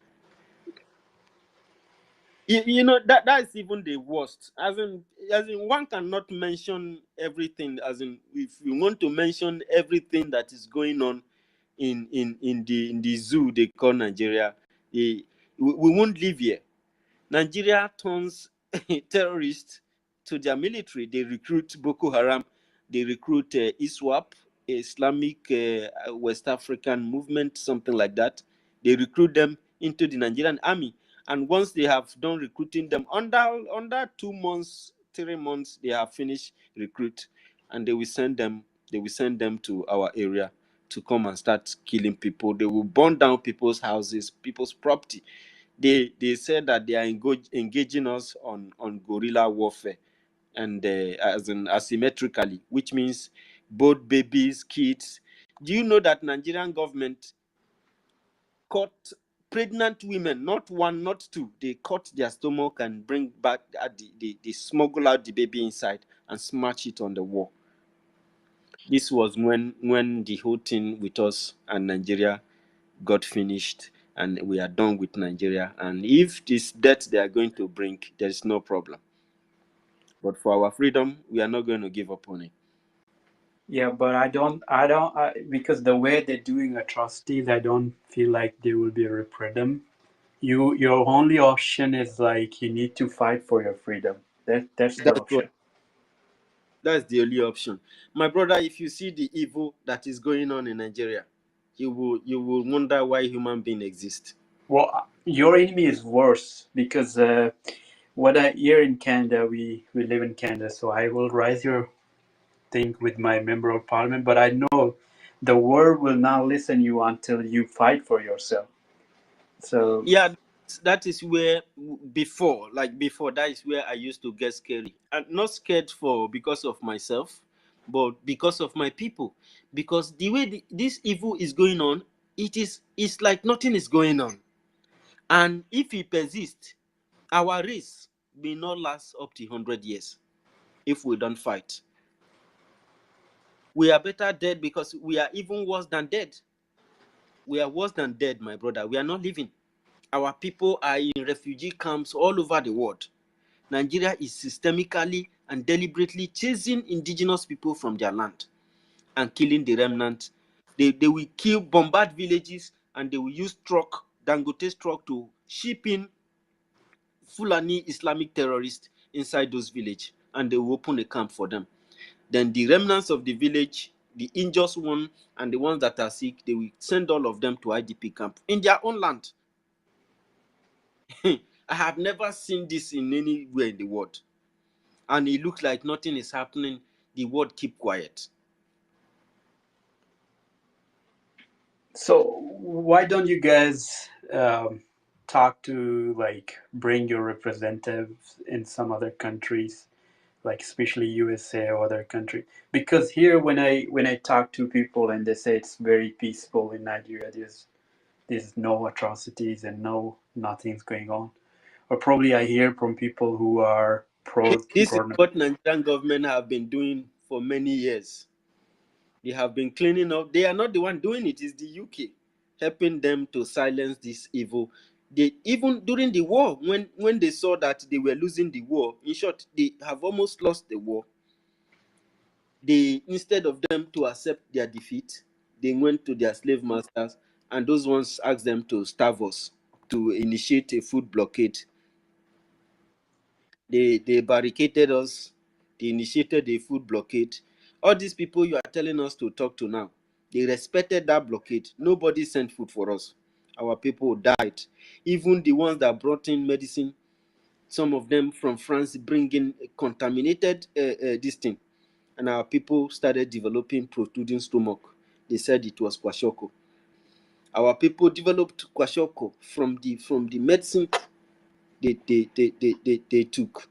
You know that is even the worst. As in one cannot mention everything. As in, if you want to mention everything that is going on in the zoo they call Nigeria, we won't live here. Nigeria turns terrorists to their military. They recruit Boko Haram. They recruit ISWAP, Islamic West African movement, something like that. They recruit them into the Nigerian army. And once they have done recruiting them, under 2 months, 3 months, they have finished recruit, and they will send them to our area to come and start killing people. They will burn down people's houses, people's property. They said that they are engaging us on guerrilla warfare, and as in asymmetrically, which means both babies, kids. Do you know that Nigerian government caught pregnant women, not 1, not 2? They cut their stomach and bring back they smuggle out the baby inside and smash it on the wall. This was when the whole thing with us and Nigeria got finished, and we are done with Nigeria. And if this debt they are going to bring, there is no problem. But for our freedom, we are not going to give up on it. Yeah, but because the way they're doing atrocities, I don't feel like there will be a referendum. Your only option is like you need to fight for your freedom. That's the That's what. option. That's the only option. My brother, if you see the evil that is going on in Nigeria, you will wonder why human beings exist. Well, your enemy is worse because what I here in Canada, we live in Canada, so I will raise your thing with my member of parliament, but I know the world will not listen you until you fight for yourself. So Yeah, that is where before, that is where I used to get scary. I'm not scared because of myself, but because of my people. Because the way this evil is going on, it's like nothing is going on. And if it persists, our race may not last up to 100 years if we don't fight. We are better dead because we are even worse than dead. We are worse than dead, my brother. We are not living. Our people are in refugee camps all over the world. Nigeria is systemically and deliberately chasing indigenous people from their land and killing the remnant. They will bombard villages, and they will use Dangote's truck to ship in Fulani Islamic terrorists inside those villages, and they will open a camp for them. Then the remnants of the village, the injured one, and the ones that are sick, they will send all of them to IDP camp in their own land. I have never seen this in anywhere in the world. And it looks like nothing is happening. The world keep quiet. so why don't you guys talk to like bring your representatives in some other countries, like especially USA or other country? Because here when I talk to people and they say it's very peaceful in Nigeria, there's no atrocities and nothing's going on. Or probably I hear from people who are pro This is government. what Nigerian government have been doing for many years. They have been cleaning up. They are not the one doing it. It's the UK helping them to silence this evil. They even during the war, when they saw that they were losing the war, in short, they have almost lost the war. They, instead of them to accept their defeat, they went to their slave masters, and those ones asked them to starve us, to initiate a food blockade. They barricaded us. They initiated a food blockade. All these people you are telling us to talk to now, they respected that blockade. Nobody sent food for us. Our people died. Even the ones that brought in medicine, some of them from France, bringing contaminated this thing, and our people started developing protruding stomach. They said it was kwashiorkor. Our people developed kwashiorkor from the medicine they took.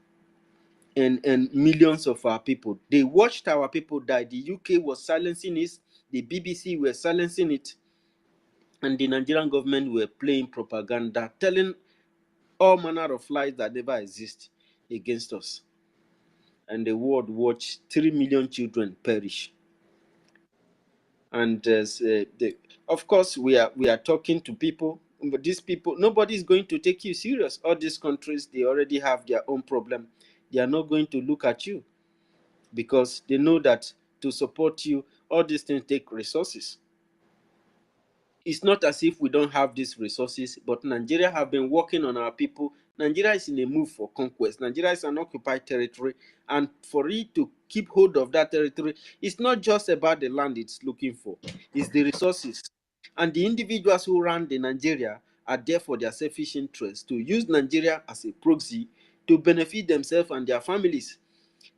And millions of our people, they watched our people die. The UK was silencing it, the BBC were silencing it, and the Nigerian government were playing propaganda, telling all manner of lies that never exist against us. And the world watched 3 million children perish. And of course, we are talking to people, but these people, nobody is going to take you serious. All these countries, they already have their own problem. They are not going to look at you, because they know that to support you, all these things take resources. It's not as if we don't have these resources, but Nigeria have been working on our people. Nigeria is in a move for conquest. Nigeria is an occupied territory, and for it to keep hold of that territory, it's not just about the land it's looking for, it's the resources. And the individuals who run the Nigeria are there for their selfish interests, to use Nigeria as a proxy to benefit themselves and their families.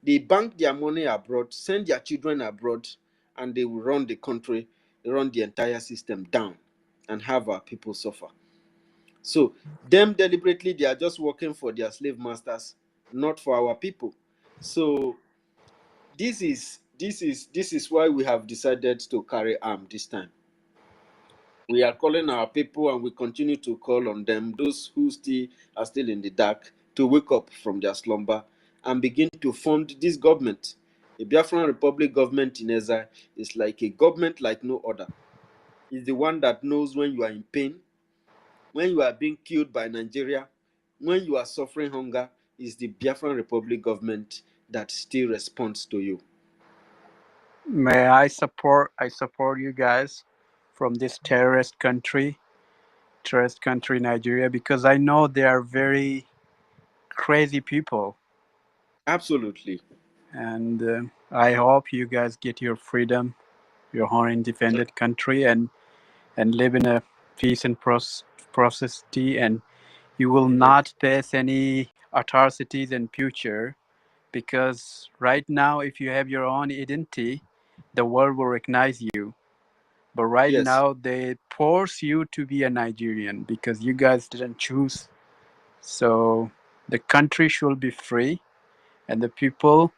They bank their money abroad, send their children abroad, and they will run the country, run the entire system down, and have our people suffer. So, them deliberately, they are just working for their slave masters, not for our people. So, this is why we have decided to carry arm this time. We are calling our people, and we continue to call on them, those who are still in the dark, to wake up from their slumber and begin to fund this government. The Biafran Republic government in exile is like a government like no other. It's the one that knows when you are in pain, when you are being killed by Nigeria, when you are suffering hunger. Is the Biafran Republic government that still responds to you? May I support you guys from this terrorist country Nigeria, because I know they are very crazy people. Absolutely. And I hope you guys get your freedom, your own independent country, and live in a peace and prosperity, and you will not face any atrocities in future, because right now if you have your own identity, the world will recognize you. But right Yes. now they force you to be a Nigerian because you guys didn't choose. So the country should be free, and the people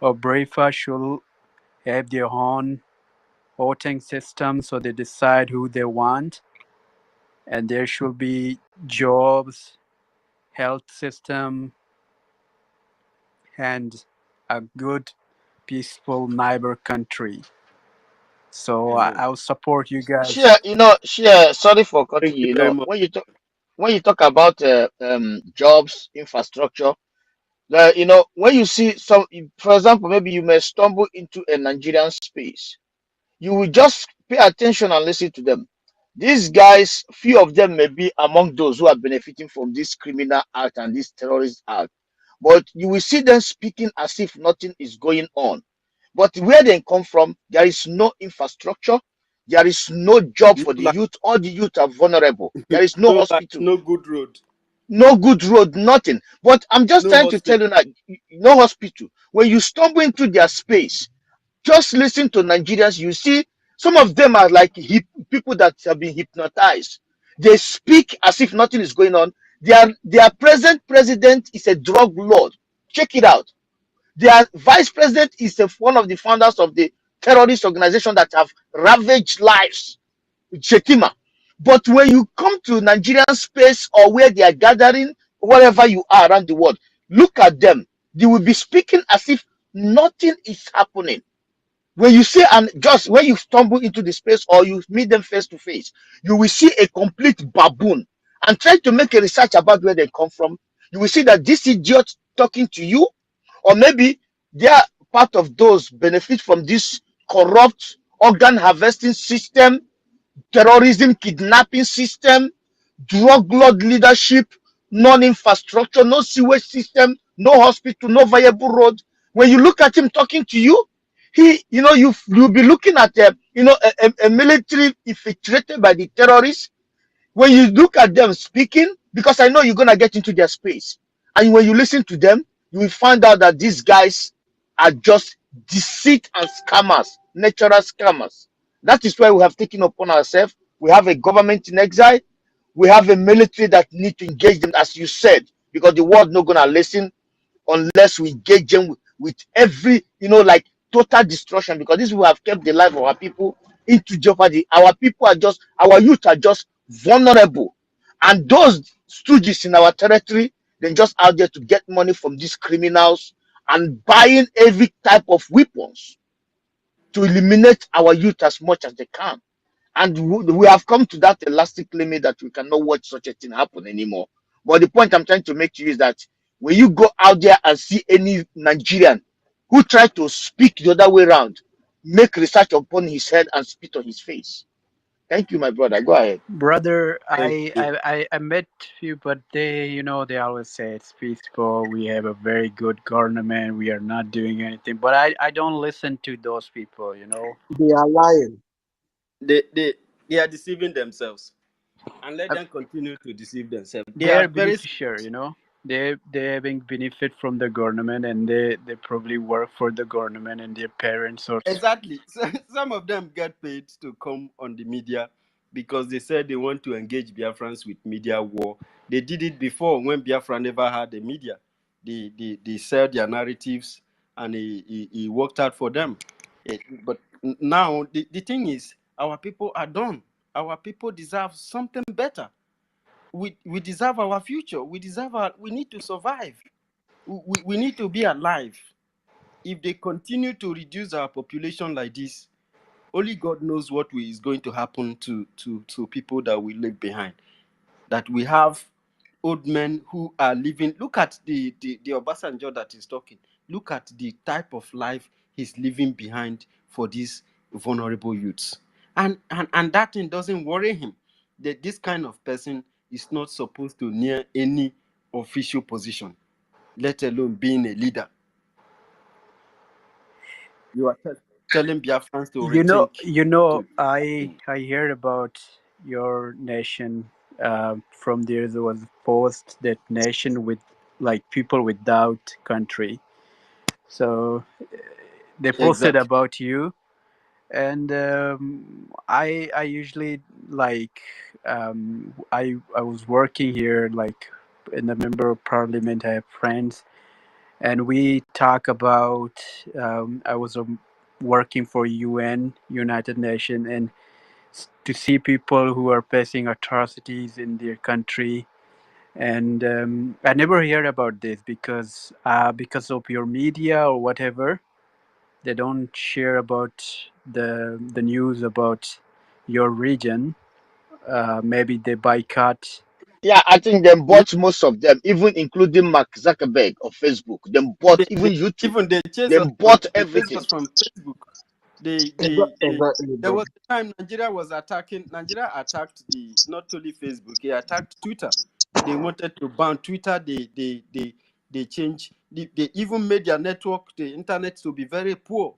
of Biafra should have their own voting system, so they decide who they want, and there should be jobs, health system, and a good, peaceful neighbor country. So Amen. I'll support you guys. Share, share. Sorry for cutting Thank you. you very much. When you talk about jobs, infrastructure, when you see some, for example, maybe you may stumble into a Nigerian space, you will just pay attention and listen to them. These guys, few of them may be among those who are benefiting from this criminal act and this terrorist act, but you will see them speaking as if nothing is going on. But where they come from, there is no infrastructure, there is no job No for the light, youth. All the youth are vulnerable. There is no no light, hospital, no good road, no good road, nothing. But I'm just no trying to tell hospital. you that no hospital. When you stumble into their space, just listen to Nigerians. You see, some of them are like people that have been hypnotized. They speak as if nothing is going on. Their present president is a drug lord. Check it out. Their vice president is one of the founders of the terrorist organization that have ravaged lives. Shetima. But when you come to Nigerian space or where they are gathering, wherever you are around the world, look at them. They will be speaking as if nothing is happening. When you see, and just when you stumble into the space or you meet them face to face, you will see a complete baboon, and try to make a research about where they come from. You will see that this idiot talking to you, or maybe they are part of those benefit from this corrupt organ harvesting system, terrorism, kidnapping system, drug lord leadership, non-infrastructure, no sewage system, no hospital, no viable road. When you look at him talking to you, you'll be looking at a military infiltrated by the terrorists. When you look at them speaking, because I know you're gonna get into their space, and when you listen to them, you will find out that these guys are just deceit and scammers, natural scammers. That is why we have taken upon ourselves. We have a government in exile. We have a military that need to engage them, as you said, because the world not gonna listen unless we engage them with every, like total destruction. Because this will have kept the life of our people into jeopardy. Our youth are just vulnerable, and those stooges in our territory, they're just out there to get money from these criminals and buying every type of weapons to eliminate our youth as much as they can. And we have come to that elastic limit that we cannot watch such a thing happen anymore. But the point I'm trying to make to you is that when you go out there and see any Nigerian who try to speak the other way around, make research upon his head and spit on his face. Thank you, my brother. Go ahead. Brother, Thank you. I met you, but they always say it's peaceful. We have a very good government. We are not doing anything. But I don't listen to those people. They are lying. They are deceiving themselves, and let Uh, them continue to deceive themselves. They are They're very beneficiary. They having benefit from the government, and they probably work for the government, and their parents or exactly. So, some of them get paid to come on the media because they said they want to engage Biafrans with media war. They did it before when Biafra never had a media. They sell their narratives, and he worked out for them. But now the thing is, our people are done. Our people deserve something better. We deserve our future. We need to survive. We need to be alive. If they continue to reduce our population like this, only God knows what is going to happen to people that we leave behind. That we have old men who are living. Look at the Obasanjo that is talking. Look at the type of life he's leaving behind for these vulnerable youths. And that thing doesn't worry him. That this kind of person is not supposed to near any official position, let alone being a leader. You are telling Biafrans to rethink. I heard about your nation. From there was a post that nation with like people without country. So they posted Exactly. about you, and I usually like I was working here like in the member of parliament. I have friends, and we talk about. I was working for UN, United Nations, and to see people who are facing atrocities in their country. And I never heard about this because of your media or whatever. They don't share about the news about your region. Maybe they boycott. Yeah, I think they bought most of them, even including Mark Zuckerberg of Facebook. They bought even YouTube. They chase They us bought they chase everything. us from Facebook. Exactly, There bro. was a time Nigeria attacked the not only Facebook, he attacked Twitter. They wanted to ban Twitter. They changed. They even made their network, the internet, to be very poor.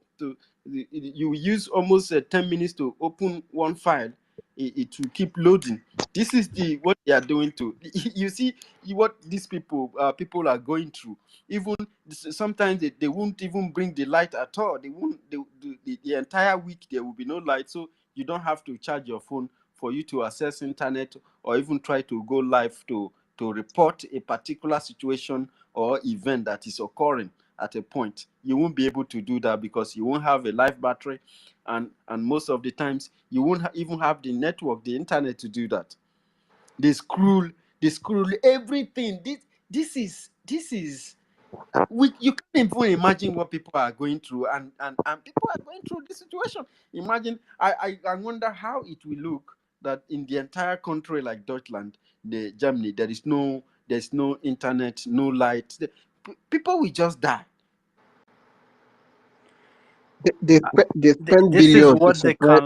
You use almost 10 minutes to open one file. It will keep loading. This is what they are doing to. You see what these people are going through. Even sometimes they won't even bring the light at all. They won't. The entire week there will be no light, so you don't have to charge your phone for you to access internet or even try to go live to report a particular situation or event that is occurring at a point. You won't be able to do that because you won't have a live battery, and most of the times you won't even have the network, the internet, to do that. They scroll everything. This is you can't even imagine what people are going through, and people are going through this situation. Imagine. I wonder how it will look that in the entire country like Deutschland, Germany, there's no internet, no light. People will just die. They spend This is billions to what the support.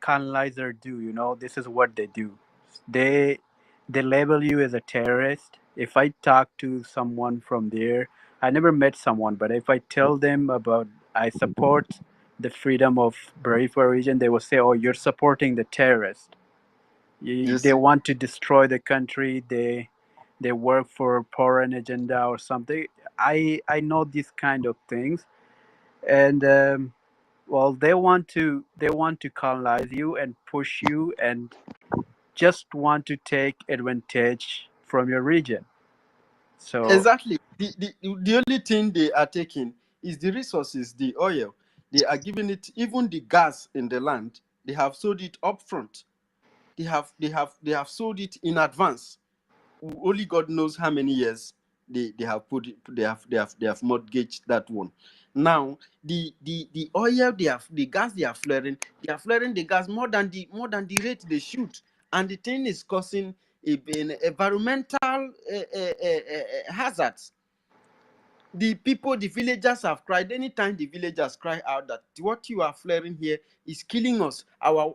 colonizer do. This is what they do. They they label you as a terrorist. If I talk to someone from there, I never met someone, but if I tell them about I support the freedom of Biafra region, they will say, "Oh, you're supporting the terrorist. You They see. want to destroy the country. They work for a foreign agenda or something." I know these kind of things, and well, they want to colonize you and push you and just want to take advantage from your region. So Exactly. The only thing they are taking is the resources, the oil. They are giving it, even the gas in the land. They have sold it upfront. They have sold it in advance. Only God knows how many years they have put it, they have mortgaged that one. Now the oil, the gas they are flaring the gas more than the rate they should, and the thing is causing an environmental hazards. The villagers have cried. Anytime the villagers cry out that what you are flaring here is killing us, our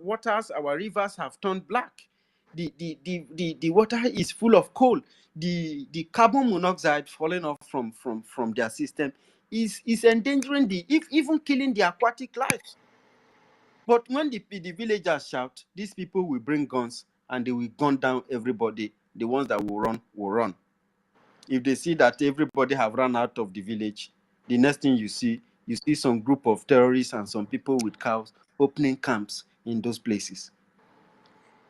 waters, our rivers have turned black. The water is full of coal. The carbon monoxide falling off from their system is endangering even killing the aquatic life. But when the villagers shout, these people will bring guns and they will gun down everybody. The ones that will run will run. If they see that everybody have run out of the village, the next thing you see some group of terrorists and some people with cows opening camps in those places.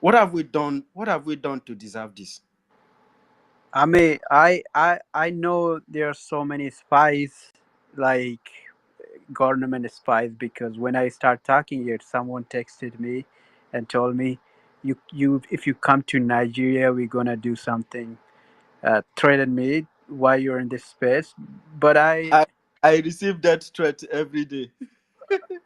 What have we done? What have we done to deserve this? I mean, I know there are so many spies, like government spies, because when I start talking here, someone texted me and told me, you if you come to Nigeria, we're gonna do something. Threaten me while you're in this space, but I receive that threat every day.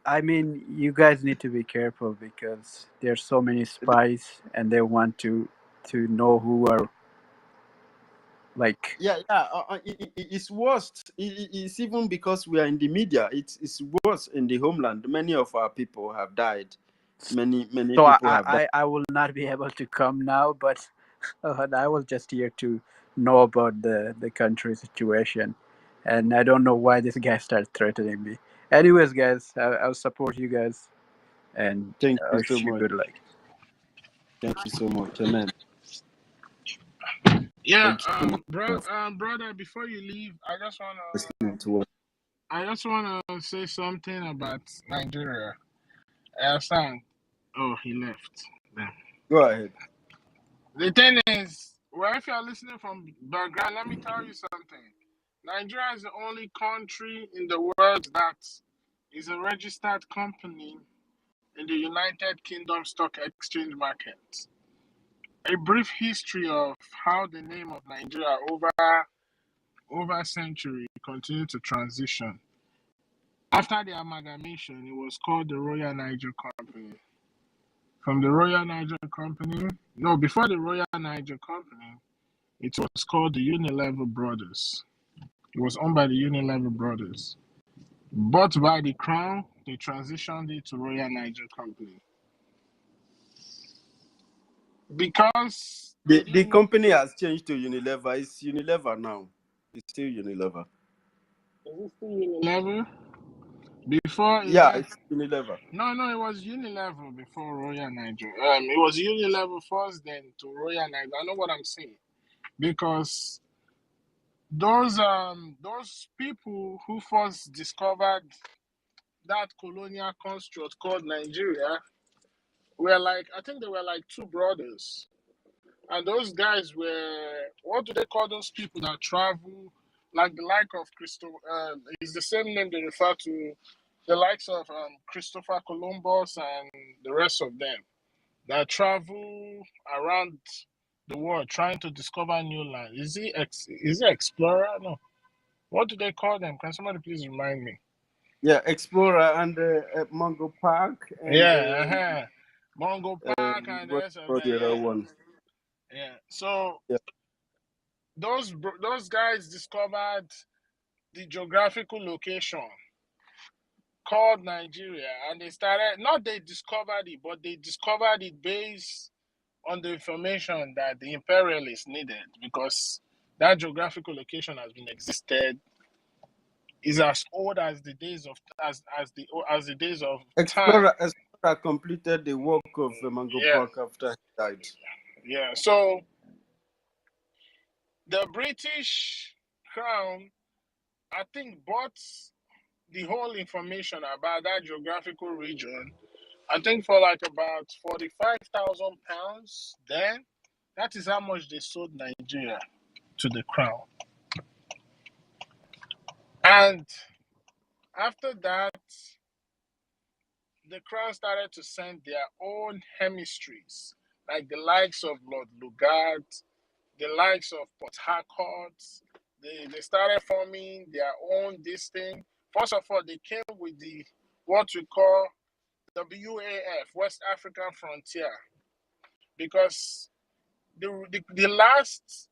I mean, you guys need to be careful because there's so many spies and they want to know who are. Like, It's worse. It's even because we are in the media. It's worse in the homeland. Many of our people have died. Many so people have died. I will not be able to come now, but I was just here to know about the country situation, and I don't know why this guy started threatening me. Anyways, guys, I'll support you guys, and Thank I you so wish you much. good luck. Thank you so much. Amen. Yeah, Thank you so much brother, before you leave, for listening to us. I just wanna say something about Nigeria. Sam. Oh, he left. Yeah. Go ahead. The thing is, well, if you're listening from background, let me tell you something. Nigeria is the only country in the world that is a registered company in the United Kingdom Stock Exchange market. A brief history of how the name of Nigeria over a century continued to transition. After the amalgamation, it was called the Royal Niger Company. From the Royal Niger Company, no, before the Royal Niger Company, it was called the Unilever Brothers. It was owned by the Unilever Brothers. Bought by the Crown, they transitioned it to Royal Niger Company. Because The company has changed to Unilever. It's Unilever now. It's still Unilever. Is it still Unilever? Before It's Unilever. No, it was Unilever before Royal Niger. It was Unilever first, then to Royal Niger. I know what I'm saying. Because those people who first discovered that colonial construct called Nigeria were like, I think they were like two brothers. And those guys were, what do they call those people that travel? Like the like of it's the same name they refer to the likes of Christopher Columbus and the rest of them that travel around the world trying to discover new land. Is he explorer? No. What do they call them? Can somebody please remind me? Yeah, Explorer and Mango Park and Mongo Park and the what rest of about the other them. one? Yeah. So Yeah. those guys discovered the geographical location called Nigeria, and they discovered it, but they discovered it based on the information that the imperialists needed, because that geographical location has been existed, is as old as the days of the days of time. Explorer completed the work of Mango Park after he died. Yeah. So the British Crown, I think, bought the whole information about that geographical region, I think, for like about £45,000. Then that is how much they sold Nigeria to the Crown. And after that, the Crown started to send their own hemistraries, like the likes of Lord Lugard, the likes of Port Harcourt. They started forming their own this thing. First of all, they came with what we call WAF, West African Frontier, because the last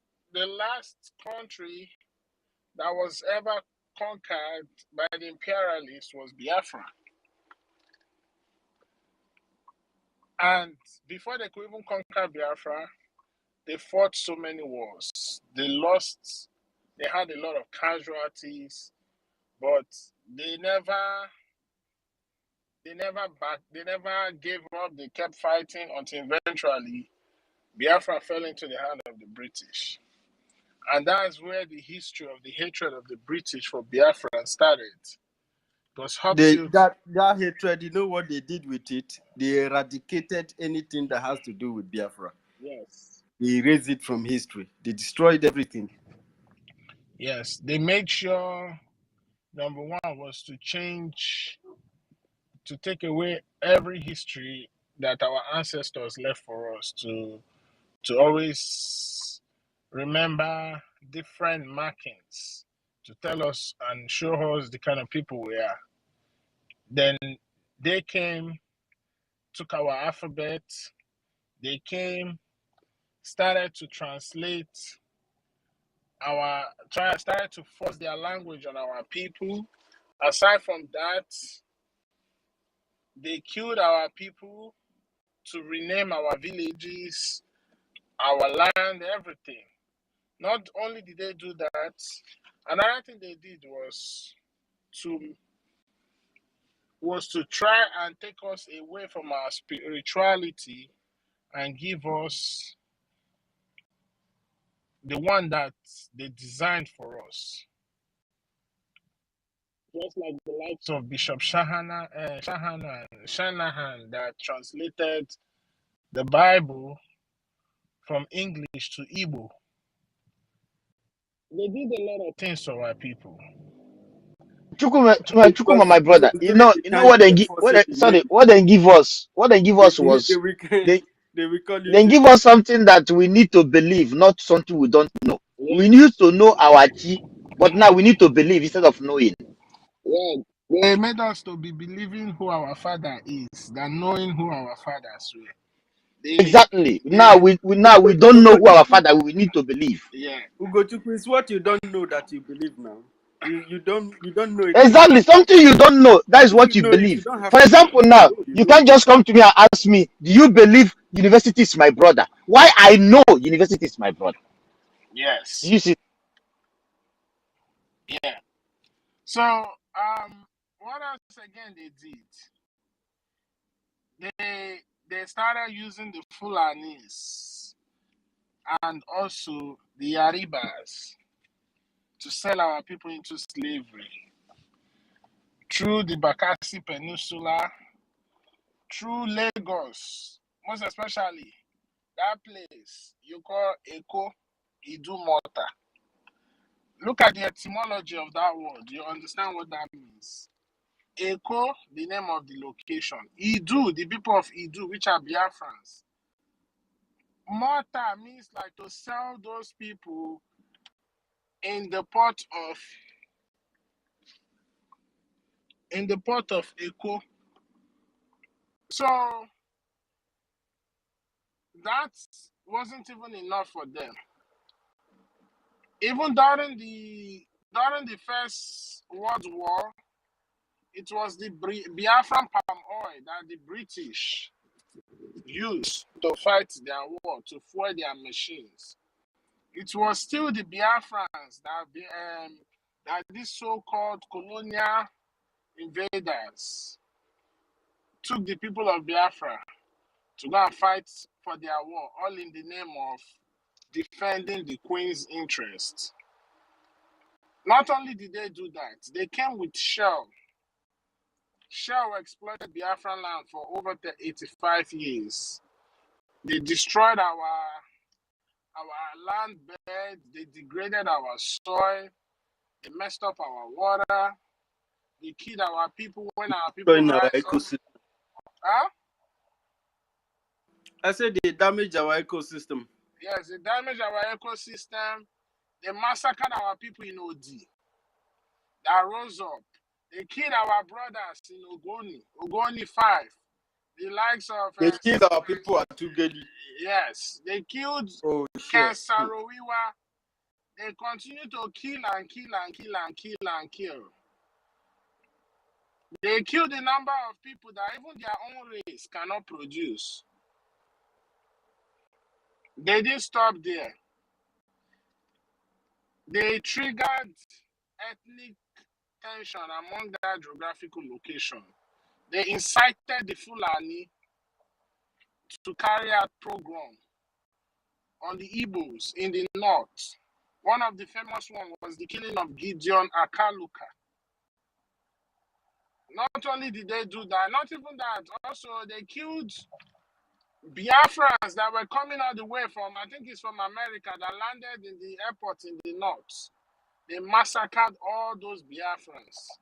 country that was ever conquered by the imperialists was Biafra. And before they could even conquer Biafra, they fought so many wars. They had a lot of casualties, but they never gave up. They kept fighting until eventually Biafra fell into the hand of the British. And that's where the history of the hatred of the British for Biafra started. That hatred, you know what they did with it? They eradicated anything that has to do with Biafra. Yes. They erased it from history. They destroyed everything. Yes. They made sure, number one, was to take away every history that our ancestors left for us, to always remember different markings, to tell us and show us the kind of people we are. Then they came, took our alphabet, they came, started to translate started to force their language on our people. Aside from that, they killed our people to rename our villages, our land, everything. Not only did they do that, another thing they did was to try and take us away from our spirituality and give us the one that they designed for us. Just like the likes of Bishop Shanahan that translated the Bible from English to Igbo. They did a lot of things to our people. Chukuma, my brother, you know what they give. What they give us? What they give us was they give us something that we need to believe, not something we don't know. Yeah. We need to know our chi, but now we need to believe instead of knowing. Yeah, they made us to be believing who our father is than knowing who our fathers were. Exactly. Now we don't know who our father. We need to believe. Yeah. Ugochukwu, it's what you don't know that you believe now. You don't know it. Exactly. Something you don't know. That is what you know it, believe. you don't have For to example, know. now You you know. can't just come to me and ask me, "Do you believe university is my brother?" Why I know university is my brother? Yes. You see. Yeah. So what else again they did? They started using the Fulanis and also the Yaribas to sell our people into slavery through the Bakassi Peninsula, through Lagos, most especially that place you call EKID. Look at the etymology of that word. You understand what that means. Eko, the name of the location. Idu, the people of Idu, which are Biafrans. Mota means like to sell those people in the port of Eko. So that wasn't even enough for them. Even during the First World War, it was the Biafran palm oil that the British used to fight their war, to fuel their machines. It was still the Biafrans that these so-called colonial invaders took the people of Biafra to go and fight for their war, all in the name of defending the Queen's interests. Not only did they do that, they came with Shell. Shell exploited Biafran land for over 85 years. They destroyed our land bed, they degraded our soil, they messed up our water, they killed our people when our people In our rise up. ecosystem. Huh? I said they damage our ecosystem. Yes, they damaged our ecosystem. They massacred our people in OD. That rose up. They killed our brothers in Ogoni 5. The likes of... They killed our people at Tugedi. Yes, they killed Kensarowiwa. They continue to kill and kill and kill and kill and kill. They kill the number of people that even their own race cannot produce. They didn't stop there. They triggered ethnic tension among that geographical location. They incited the Fulani to carry out pogrom on the Igbos in the north. One of the famous ones was the killing of Gideon Akaluka. Not only did they do that, not even that, also they killed Biafrans that were coming all the way from, I think it's from America, that landed in the airport in the north. They massacred all those Biafrans.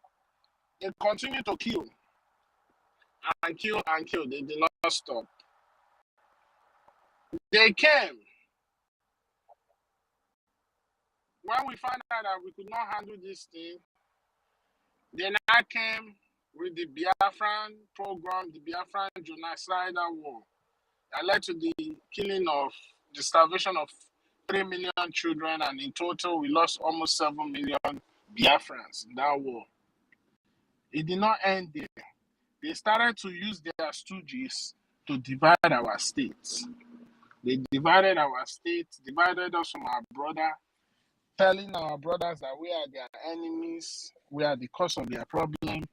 They continued to kill and kill and kill. They did not stop. They came. When we found out that we could not handle this thing, they now came with the Biafran program, the Biafran genocidal war, that led to the killing of, the starvation of 3 million children, and in total, we lost almost 7 million Biafrans in that war. It did not end there. They started to use their stooges to divide our states. They divided our states, divided us from our brother, telling our brothers that we are their enemies, we are the cause of their problem.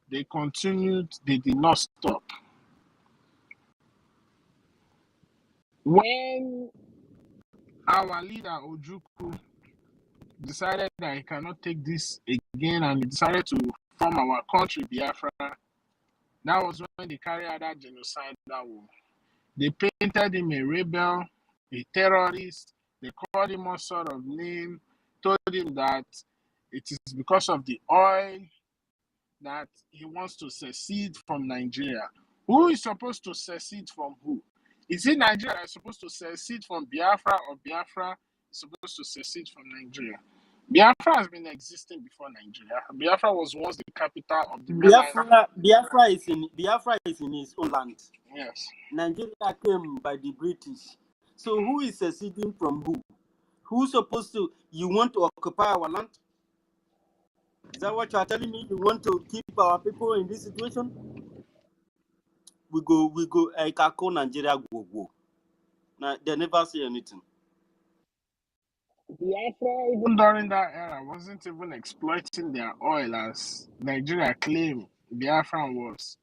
They continued, they did not stop. When our leader Ojukwu decided that he cannot take this again and he decided to form our country, Biafra, that was when they carried out that genocidal war. They painted him a rebel, a terrorist. They called him all sort of name, told him that it is because of the oil that he wants to secede from Nigeria. Who is supposed to secede from who? Is it Nigeria that is supposed to secede from Biafra, or Biafra is supposed to secede from Nigeria? Biafra has been existing before Nigeria. Biafra was once the capital of the mainland. Biafra is in his own land. Yes. Nigeria came by the British. So who is seceding from who? Who's supposed to? You want to occupy our land? Is that what you are telling me? You want to keep our people in this situation? We go. I can call Nigeria go. Now they never say anything. Biafra, even during that era, wasn't even exploiting their oil as Nigeria claimed Biafra was.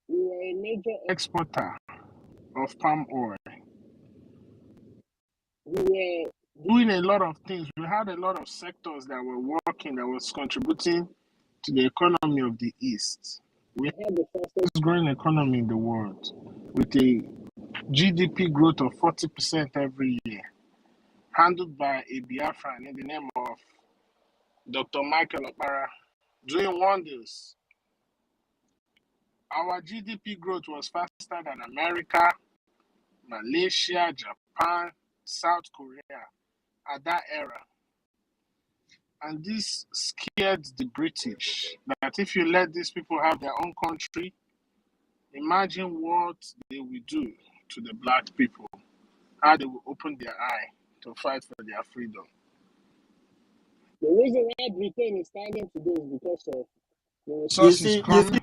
We were a major exporter of palm oil. We were doing a lot of things. We had a lot of sectors that were working, that was contributing to the economy of the East. We had the fastest growing economy in the world with a GDP growth of 40% every year, handled by a Biafran in the name of Dr. Michael Okpara, doing wonders. Our GDP growth was faster than America, Malaysia, Japan, South Korea at that era. And this scared the British that if you let these people have their own country, imagine what they will do to the black people, how they will open their eye to fight for their freedom. The reason why Britain is standing today is because of the resources coming.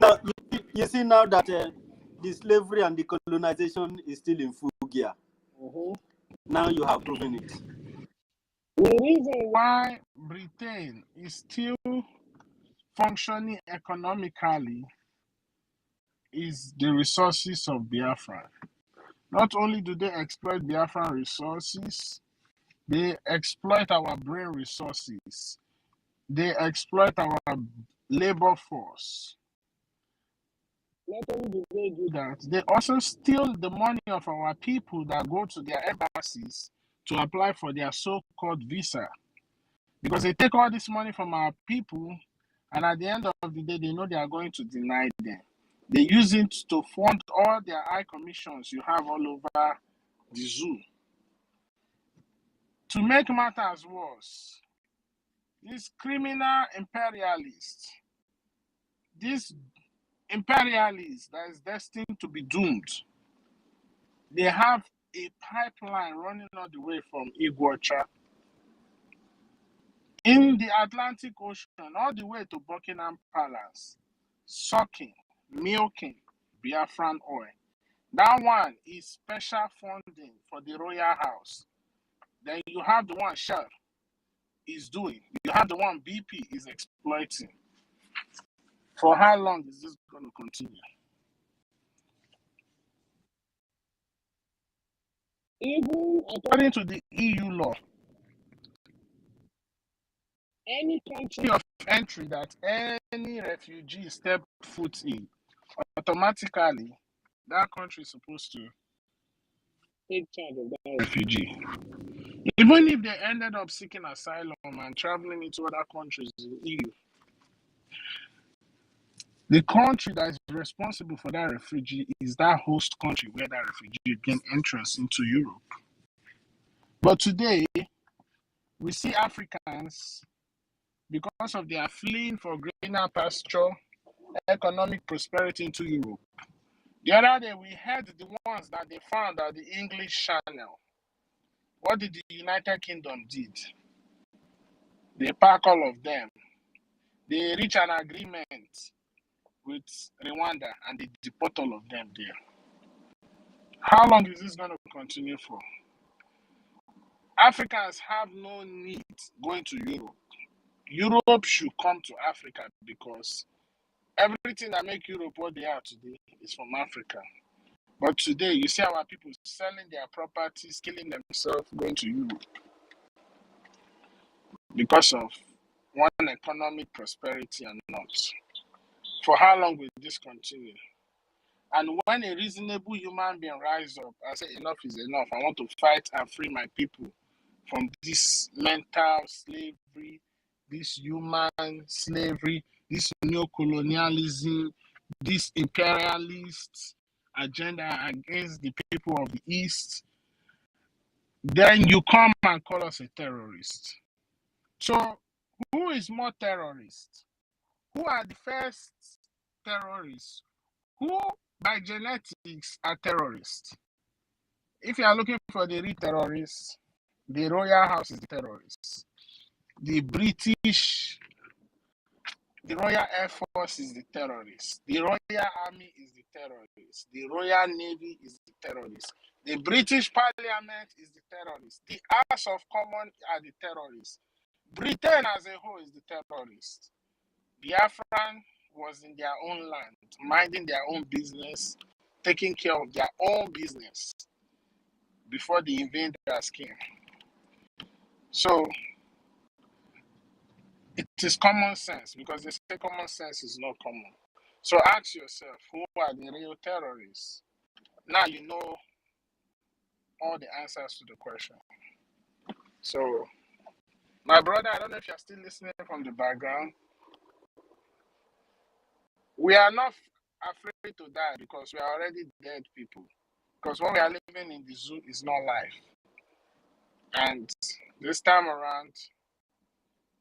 You see now that the slavery and the colonization is still in full gear. Now you have proven it. The reason why Britain is still functioning economically is the resources of Biafra. Not only do they exploit Biafran resources, they exploit our brain resources. They exploit our labor force. Not only do they do that, they also steal the money of our people that go to their embassies to apply for their so-called visa. Because they take all this money from our people, and at the end of the day, they know they are going to deny them. They use it to fund all their high commissions you have all over the zoo. To make matters worse, these criminal imperialists, this imperialist that is destined to be doomed, they have a pipeline running all the way from OGOJA in the Atlantic Ocean all the way to Buckingham Palace, sucking, milking Biafran oil. That one is special funding for the Royal House. Then you have the one Shell is doing. You have the one BP is exploiting. For how long is this going to continue? Even according to the EU law, any country of entry that any refugee step foot in, automatically that country is supposed to take charge of that refugee. Even if they ended up seeking asylum and traveling into other countries in the EU, the country that is responsible for that refugee is that host country where that refugee gained entrance into Europe. But today, we see Africans, because of their fleeing for greener pasture, economic prosperity into Europe. The other day, we heard the ones that they found at the English Channel. What did the United Kingdom did? They pack all of them. They reach an agreement with Rwanda and they deport all of them there. How long is this going to continue for? Africans have no need going to Europe. Europe should come to Africa because everything that makes Europe what they are today is from Africa. But today, you see our people selling their properties, killing themselves, going to Europe because of one economic prosperity and not. For how long will this continue? And when a reasonable human being rise up and say enough is enough, I want to fight and free my people from this mental slavery, this human slavery, this neocolonialism, this imperialist agenda against the people of the East, then you come and call us a terrorist. So who is more terrorist? Who are the first terrorists? Who by genetics are terrorists? If you are looking for the real terrorists, the Royal House is the terrorists. The Royal Air Force is the terrorist. The Royal Army is the terrorist. The Royal Navy is the terrorist. The British Parliament is the terrorist. The House of Commons are the terrorists. Britain as a whole is the terrorist. Biafran was in their own land, minding their own business, taking care of their own business before the invaders came. So it is common sense, because they say common sense is not common. So ask yourself, who are the real terrorists? Now you know all the answers to the question. So, my brother, I don't know if you're still listening from the background. We are not afraid to die because we are already dead people. Because what we are living in the zoo is not life. And this time around,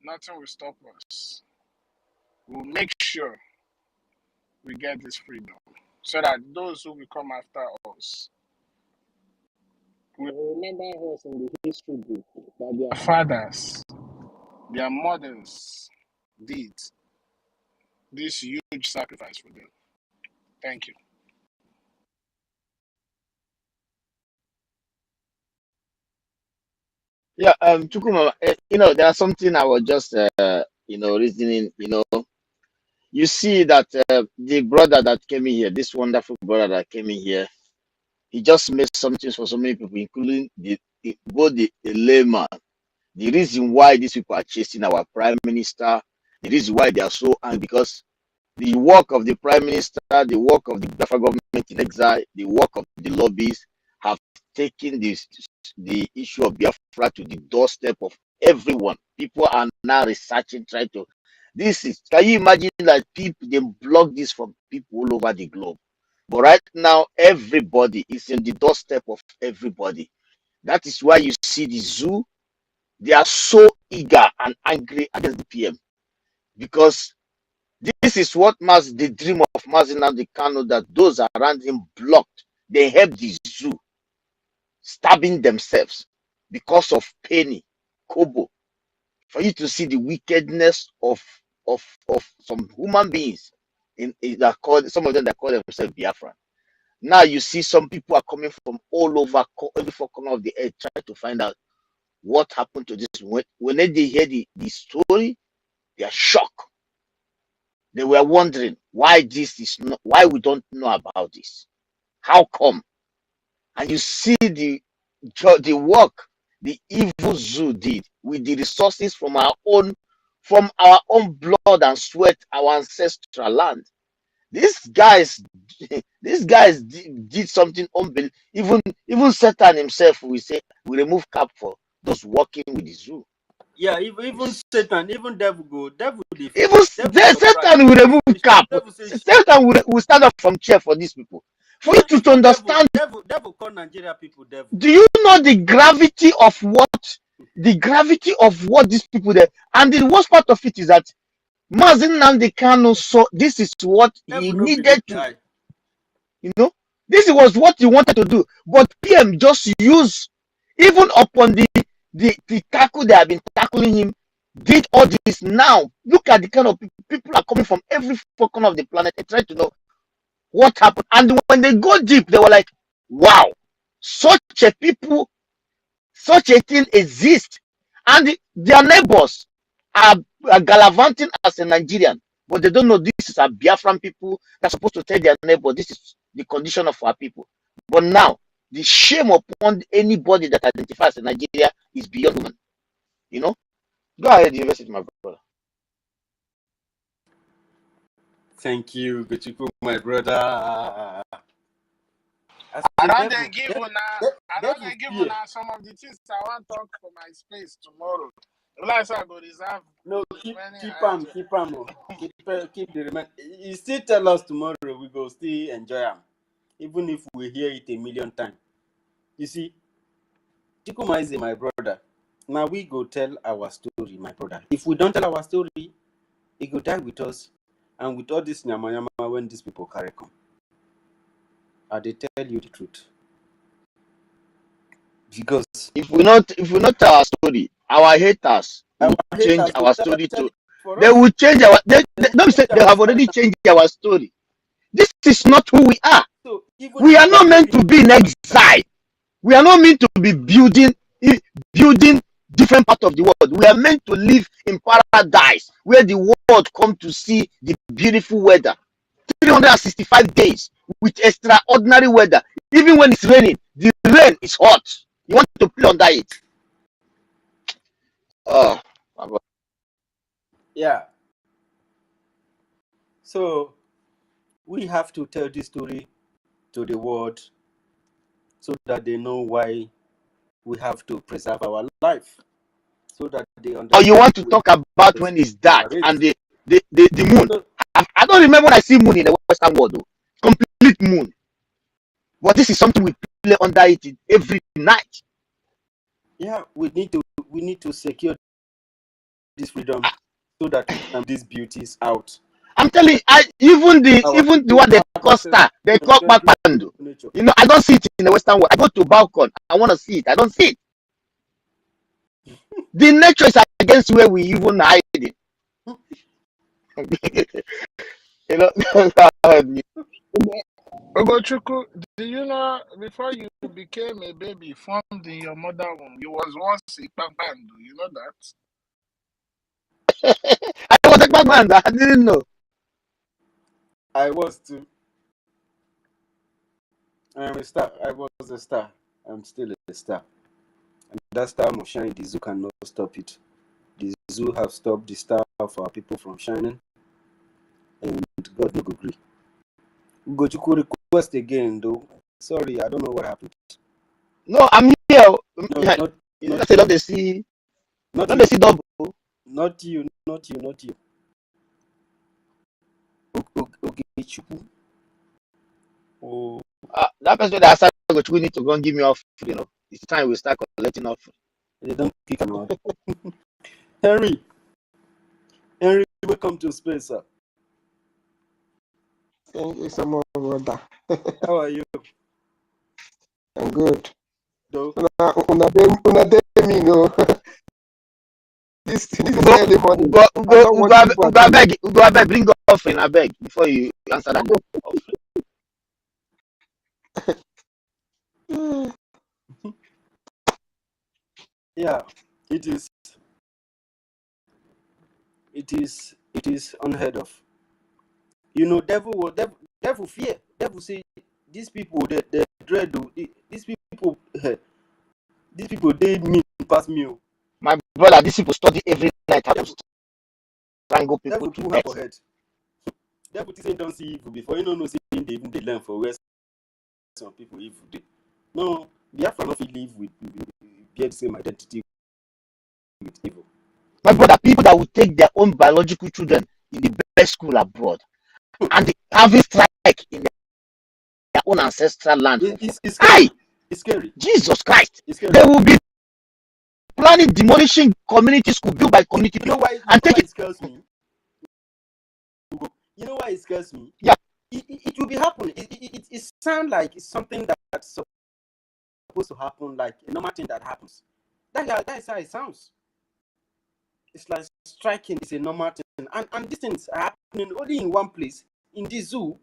nothing will stop us. We'll make sure we get this freedom so that those who will come after us will remember us in the history book that their fathers, their mothers did this huge sacrifice for them. Thank you. Yeah, Chukuma, there are something I was just, reasoning, you see that the brother that came in here, this wonderful brother that came in here, he just made something for so many people, including both the layman. The reason why these people are chasing our prime minister, the reason why they are so angry, because the work of the prime minister, the work of the Biafra government in exile, the work of the lobbies have taken the issue of Biafra to the doorstep of everyone. People are now researching, trying to. Can you imagine that people, they block this from people all over the globe? But right now, everybody is in the doorstep of everybody. That is why you see the zoo. They are so eager and angry against the PM, because this is what the dream of Mazi Nnamdi Kanu, that those around him blocked. They helped the zoo stabbing themselves because of penny, kobo. For you to see the wickedness of some human beings that call, some of them that call themselves Biafra. Now you see some people are coming from all over, every four corner of the earth, trying to find out what happened to this. When they hear the story, they are shocked. They were wondering why why we don't know about this. How come? And you see the work the evil zoo did with the resources from our own blood and sweat, our ancestral land. These guys did something unbelievable. Even Satan himself will say, we remove cap for those working with the zoo. Yeah, even Satan, even devil go, devil. Even Satan will remove cap. Satan will stand up from chair for these people. For you to understand, devil call Nigeria people devil. Do you know the gravity of what these people there? And the worst part of it is that Mazi Nnamdi Kanu saw this is what he needed to, this was what he wanted to do. But PM just used even upon the tackle they have been tackling him, did all this. Now look at the kind of people are coming from every corner of the planet and trying to know what happened. And when they go deep, they were like, wow, such a people, such a thing exists. And their neighbors are gallivanting as a Nigerian, but they don't know this is a Biafran people that's supposed to tell their neighbor this is the condition of our people. But now the shame upon anybody that identifies as a Nigeria is beyond human. You know? Go ahead, university, my brother. Thank you, Gochiku, my brother. I don't they give you now. I don't they give you now some of the things I want to talk for my space tomorrow. Like I go reserve. No, keep them. Keep the remain. You still tell us tomorrow, we go still enjoy them, even if we hear it a million times. You see, Chikuma is my brother. Now we go tell our story, my brother. If we don't tell our story, it go die with us, and with all this nyama when these people carry come. They tell you the truth. Because if we not tell our story, our haters will change our story too. They will change our they have already changed our story. This is not who we are. So we are not meant to be in exile. We are not meant to be building different part of the world. We are meant to live in paradise where the world come to see the beautiful weather. 365 days with extraordinary weather. Even when it's raining, the rain is hot. You want to play under it. Oh, my God. Yeah. So we have to tell this story to the world so that they know why we have to preserve our life. So that they understand. Oh, you want to talk about when it's dark and the moon. I don't remember when I see moon in the Western world though. Complete moon. But this is something we play under it every night. Yeah, we need to secure this freedom so that these beauties out. I'm telling you, even the one they call star, they call Pakpando. You know, I don't see it in the Western world. I go to balcony, I want to see it. I don't see it. The nature is against where we even hide it. You know, Ogochukwu, do you know before you became a baby formed in your mother womb, you was once a Papandu, you know that? I was a Papandu, I didn't know. I was too. I am a star. I was a star. I'm still a star. And that star must shine. The zoo cannot stop it. The zoo have stopped the star of our people from shining. And God no go agree. Gochuku request again though. Sorry, I don't know what happened. No, I'm here. No, not they see. Not they see double. Not you. Okay, Chuku. Oh. That person that asked Gochuku need to go and give me off. You know, it's time we start collecting off. They don't kick him out. Henry, welcome to space, sir. Thank you so much, brother. How are you? I'm good. No. Una me no. This is early morning. Go beg, bring offering, I beg, before you answer that offering. Yeah, it is unheard of. You know, devil fear. Devil say these people they dread. These people they mean past me. My brother, these people study every night how to strangle people to death. Head. Devil say don't see evil before you know see they learn for where some people evil they. No, Biafra not live with bear the same identity with evil. My brother, people that will take their own biological children in the best school abroad and having strike in their own ancestral land. It's scary. It's scary. Jesus Christ. It's scary. They will be planning demolishing community school built by community people. Why it scares me? You know why it scares me? Yeah. It will be happening. It sounds like it's something that's supposed to happen like a normal thing that happens. That is how it sounds. It's like striking is a normal thing, and these things are happening only in one place, in the zoo.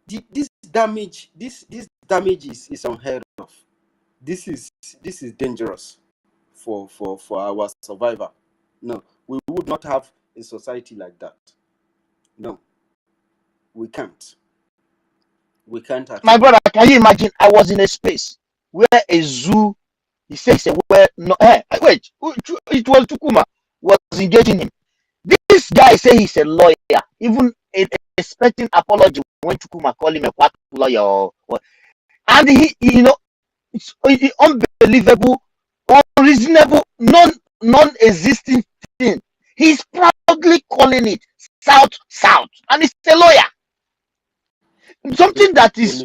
This damage is unheard of. This is dangerous for our survival. No, we would not have a society like that. No, we can't. We can't. My brother, can you imagine? I was in a space where a zoo, he says, where no, wait, it was Chukuma was engaging him. This guy say he's a lawyer, even expecting apology when Chukuma call him a quack lawyer, and he it's unbelievable, unreasonable, non-existing thing. He's proudly calling it South, and he's a lawyer. Something that is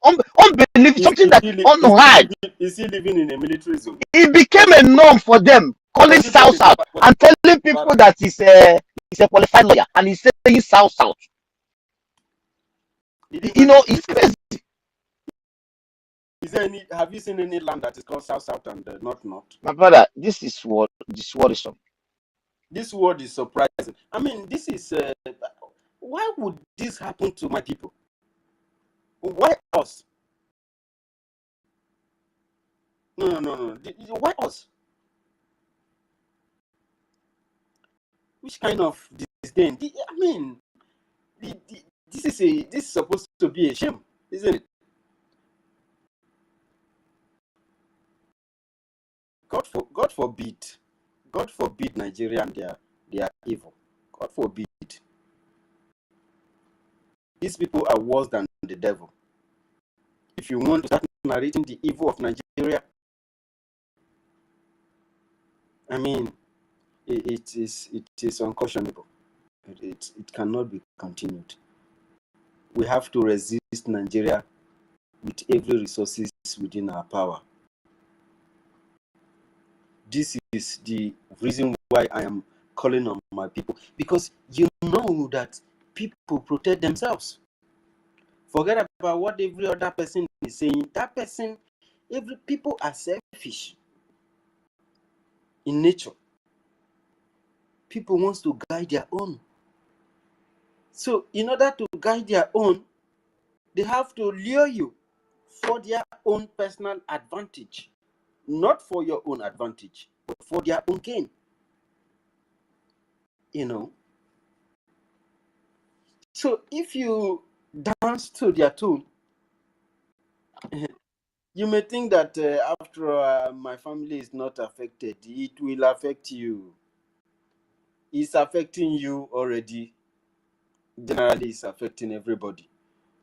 unbelievable, something that unheard. Is he living in a military zone? It became a norm for them, calling South, and telling people that he's a qualified lawyer, and he's saying South. It's crazy. Is there any? Have you seen any land that is called South and North? My brother, this is worrisome. This word is surprising. I mean, this is. Why would this happen to my people? Why us? No. Why us? Which kind of disdain? I mean, this is supposed to be a shame, isn't it? God forbid Nigeria and their evil. God forbid. These people are worse than the devil. If you want to start narrating the evil of Nigeria, I mean, it is unconscionable. It cannot be continued. We have to resist Nigeria with every resources within our power. This is the reason why I am calling on my people, because you know that people protect themselves. Forget about what every other person is saying. That person, people are selfish in nature. People want to guide their own. So in order to guide their own, they have to lure you for their own personal advantage. Not for your own advantage, but for their own gain. So if you dance to their tune, you may think that after my family is not affected, it will affect you. It's affecting you already. Generally, it's affecting everybody.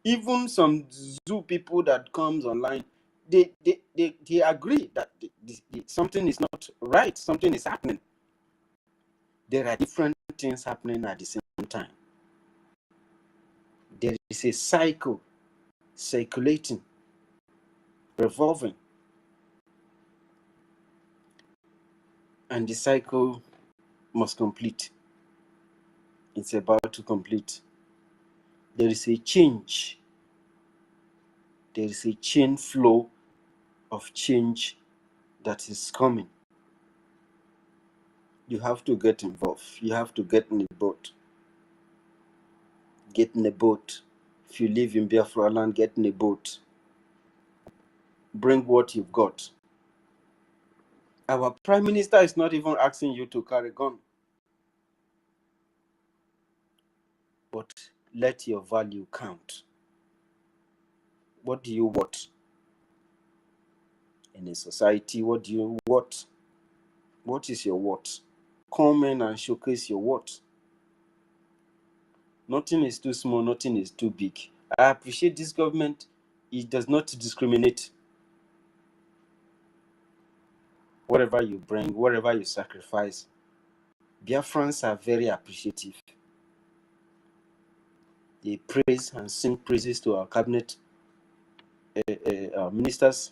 Even some zoo people that comes online, they agree that something is not right, something is happening. There are different things happening at the same time. There is a cycle circulating, revolving, and the cycle must complete. It's about to complete. There is a change. There is a chain flow of change that is coming. You have to get involved. You have to get in the boat. Get in a boat. If you live in Biafra land, get in a boat. Bring what you've got. Our Prime Minister is not even asking you to carry a gun. But let your value count. What do you want? In a society, what do you want? What is your what? Come in and showcase your what. Nothing is too small, nothing is too big. I appreciate this government. It does not discriminate. Whatever you bring, whatever you sacrifice, Biafrans are very appreciative. They praise and sing praises to our cabinet ministers.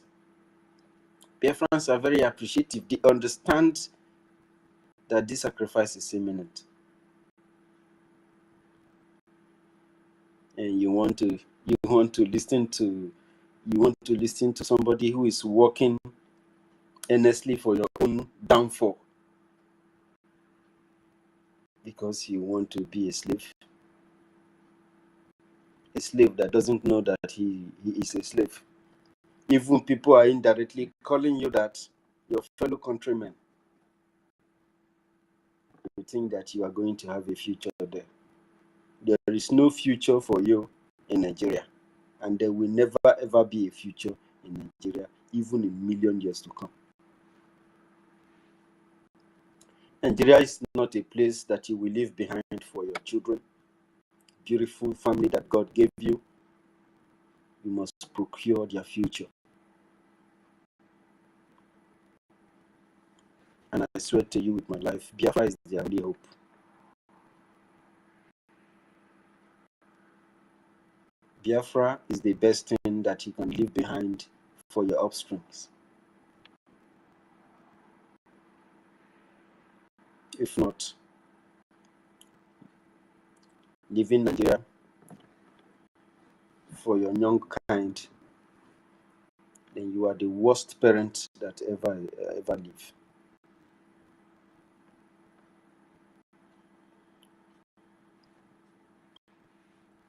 Biafrans are very appreciative. They understand that this sacrifice is imminent. And you want to listen to You want to listen to somebody who is working earnestly for your own downfall because you want to be a slave. A slave that doesn't know that he is a slave. Even people are indirectly calling you that, your fellow countrymen. You think that you are going to have a future there. There is no future for you in Nigeria. And there will never ever be a future in Nigeria, even in million years to come. Nigeria is not a place that you will leave behind for your children. Beautiful family that God gave you. You must procure their future. And I swear to you with my life, Biafra is their only hope. Biafra is the best thing that you can leave behind for your offsprings. If not, leaving Nigeria for your young kind, then you are the worst parent that ever lived.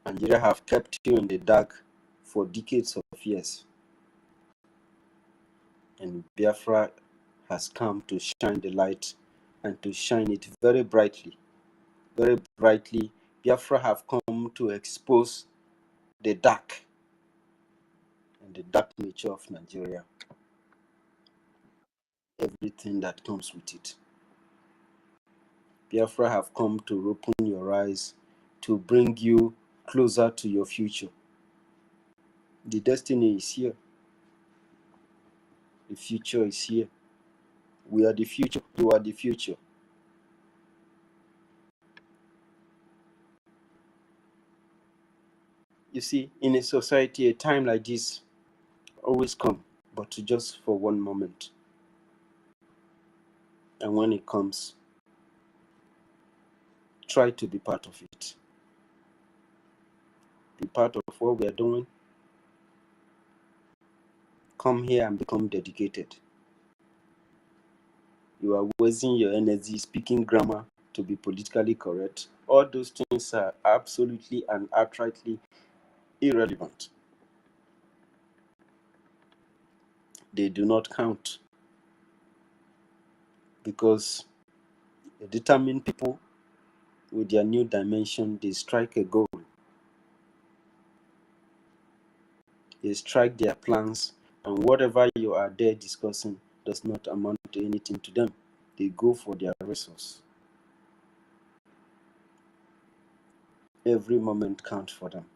Nigeria have kept you in the dark for decades of years. And Biafra has come to shine the light and to shine it very brightly. Very brightly, Biafra have come to expose the dark and the dark nature of Nigeria. Everything that comes with it. Biafra have come to open your eyes, to bring you closer to your future. The destiny is here. The future is here. We are the future. You are the future. You see, in a society, a time like this always comes, but just for one moment. And when it comes, try to be part of it. Be part of what we are doing. Come here and become dedicated. You are wasting your energy speaking grammar to be politically correct. All those things are absolutely and outrightly irrelevant. They do not count. Because the determined people with their new dimension, they strike a goal. They strike their plans, and whatever you are there discussing does not amount to anything to them. They go for their resource. Every moment counts for them.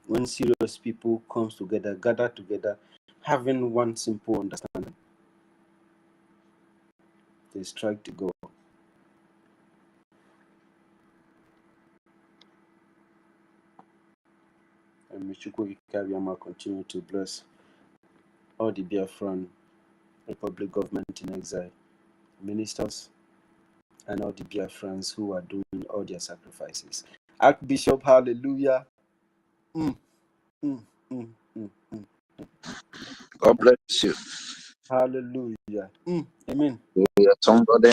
When serious people come together, gather together, having one simple understanding, they strike the goal. And may EFIK-IBIBIO continue to bless all the Biafran Republic government in exile, ministers, and all the Biafrans who are doing all their sacrifices. Archbishop, hallelujah. God bless you. Hallelujah. Amen. Hallelujah, somebody.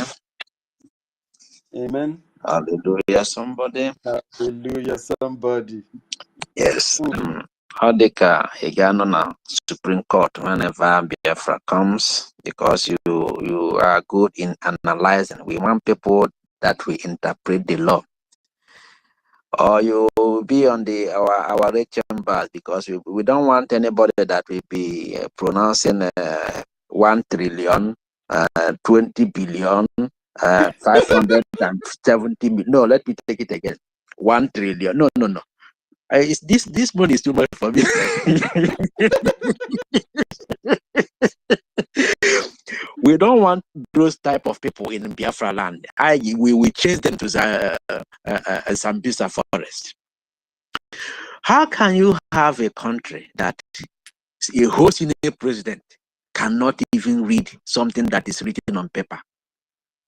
Amen. Hallelujah, somebody. Hallelujah, somebody. Yes. How they can on a Supreme Court whenever Biafra comes, because you are good in analyzing. We want people that we interpret the law. Or you be on our red chambers, because we don't want anybody that will be pronouncing 1 trillion, 20 billion, 570 million. No, let me take it again. 1 trillion. No. This money is too much for me. We don't want those type of people in Biafra land. We will chase them to Zambisa forest. How can you have a country that a whole Senate president cannot even read something that is written on paper?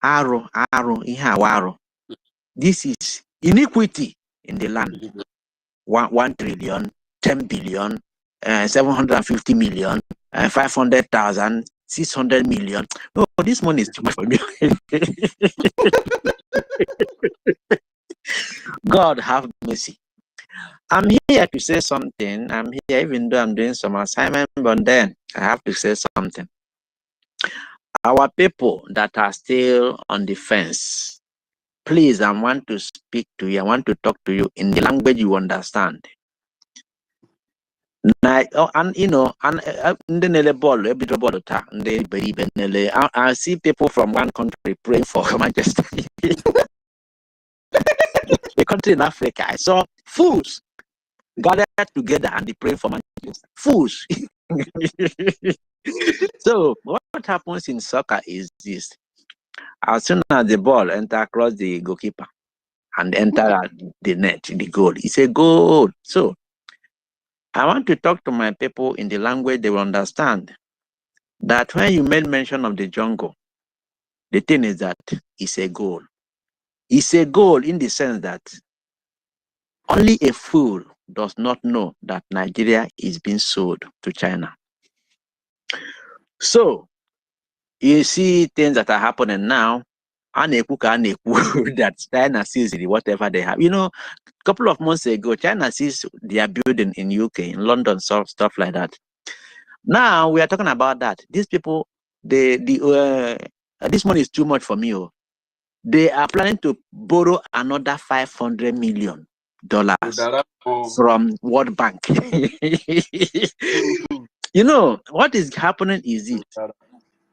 Arrow. This is iniquity in the land. 1 trillion, 10 billion, 750 million, 500,000, 600 million. No, this money is too much for me. God have mercy. I'm here to say something. I'm here even though I'm doing some assignment, but then I have to say something. Our people that are still on the fence, please, I want to speak to you. I want to talk to you in the language you understand. And you know, and I see people from one country praying for Manchester. A country in Africa. I saw fools gathered together and they pray for Manchester. Fools. So what happens in soccer is this: as soon as the ball enter across the goalkeeper and enter the net, the goal, it's a goal. So I want to talk to my people in the language they will understand. That when you made mention of the jungle, the thing is that it's a goal. It's a goal in the sense that only a fool does not know that Nigeria is being sold to China. So you see things that are happening now, that China sees whatever they have. You know, a couple of months ago, China sees their building in UK, in London, stuff like that. Now we are talking about that. These people, this money is too much for me. Oh. They are planning to borrow another $500 million from World Bank. You know, what is happening is this.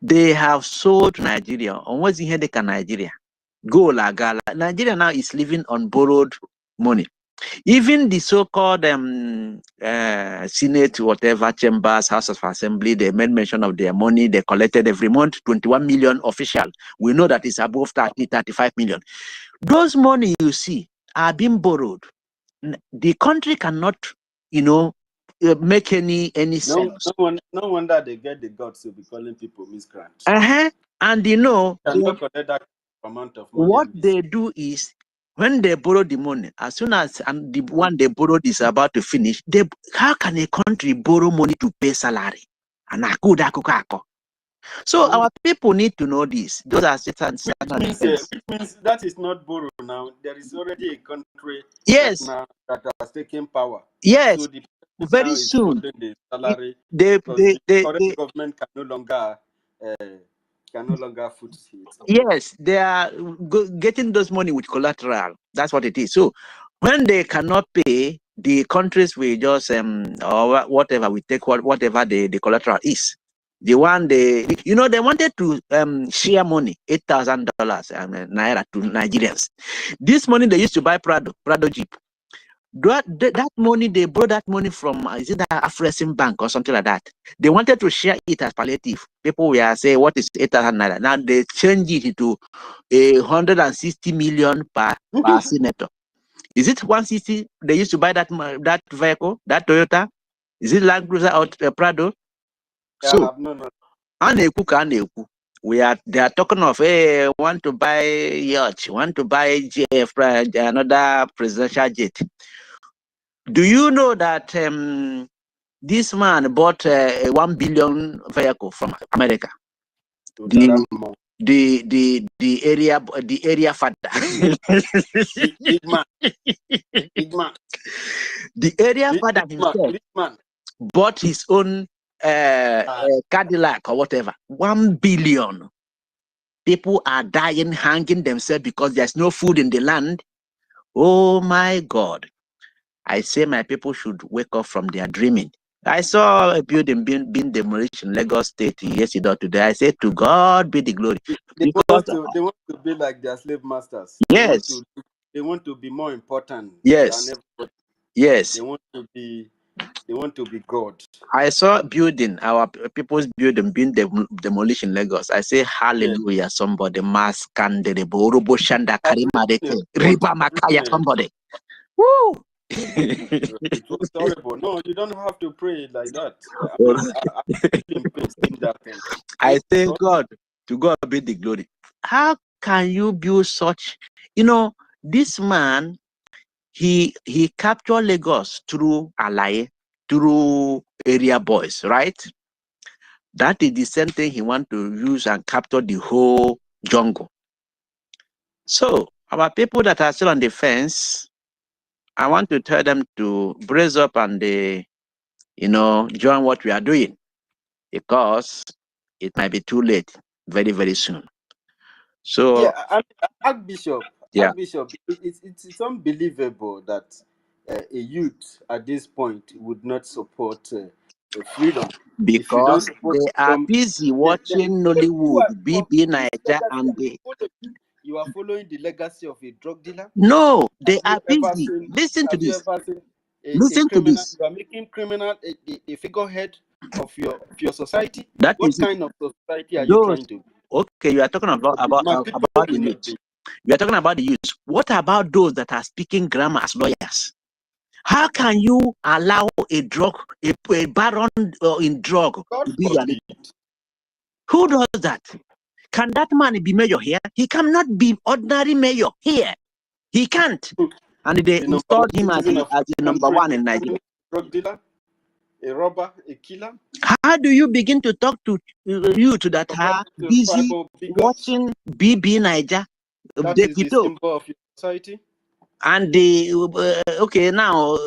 They have sold Nigeria. On what's in here, they can Nigeria. Go la gala. Nigeria now is living on borrowed money. Even the so-called Senate, whatever, chambers, House of Assembly, they made mention of their money they collected every month, 21 million official. We know that it's above 30, 35 million. Those money you see are being borrowed. The country cannot, you know, make any sense. No wonder they get the guts to be calling people miscreants. And you know, cannot collect that amount of money. What they do is, when they borrow the money, as soon as the one they borrowed is about to finish, how can a country borrow money to pay salary? So our people need to know this. Those are certain which means that is not borrow now. There is already a country that has taken power. Yes. So the very soon the salary the current government can no longer foot it. Yes, they are getting those money with collateral. That's what it is. So when they cannot pay, the countries will just or whatever we take whatever the collateral is. The one they wanted to share money, $8,000 naira to Nigerians. This money they used to buy Prado Jeep. That money, they borrowed that money from, is it the Afrexim Bank or something like that? They wanted to share it as palliative. People will say, what is 8,000 naira? Now they change it to 160 million per senator. Is it 160? They used to buy that vehicle, that Toyota? Is it Land Cruiser or Prado? Yeah, so, no. They are talking of, hey, want to buy yacht, want to buy another presidential jet. Do you know that this man bought a 1 billion vehicle from America? The area father. Big man. The area father himself bought his own Cadillac or whatever. 1 billion. People are dying, hanging themselves because there's no food in the land. Oh my God. I say my people should wake up from their dreaming. I saw a building being demolished in Lagos State yesterday or today. I said, to God be the glory. They want to be like their slave masters. Yes. They want to be more important yes. than everybody. Yes. They want to be God. I saw building, our people's building being demolished in Lagos. I say, hallelujah, yes. Somebody. Somebody. Woo! It was horrible. No, you don't have to pray like that. I mean, I'm seeing that thing. I thank God. To God be the glory. How can you build such? You know, this man, he captured Lagos through Alaye, through area boys, right? That is the same thing he want to use and capture the whole jungle. So our people that are still on the fence, I want to tell them to brace up and they, join what we are doing, because it might be too late very, very soon. So Yeah, Archbishop, yeah, it's unbelievable that a youth at this point would not support freedom. If you don't because support they are freedom, busy then watching you Nollywood, are BB this Niger, legacy. and they You are following the legacy of a drug dealer. no, they Have you are ever busy. seen? Listen to Have you this. ever seen a Listen to criminal? this. You are making criminal a figurehead of your society. That What is it. kind of society are you Those trying to? Okay, you are talking about My people about the will not youth. be. You are talking about the youth. What about those that are speaking grammar as lawyers? How can you allow a baron in drug God to be your forbid. leader? Who does that? Can that man be mayor here? He cannot be ordinary mayor here. He can't. And they The number one installed him as citizen of the the number country, one in a Nigeria. criminal, drug dealer, a robber, a killer. How do you begin to talk to youth that are busy Tribal bigots. watching BB Niger, That is the symbol of your society. and the okay now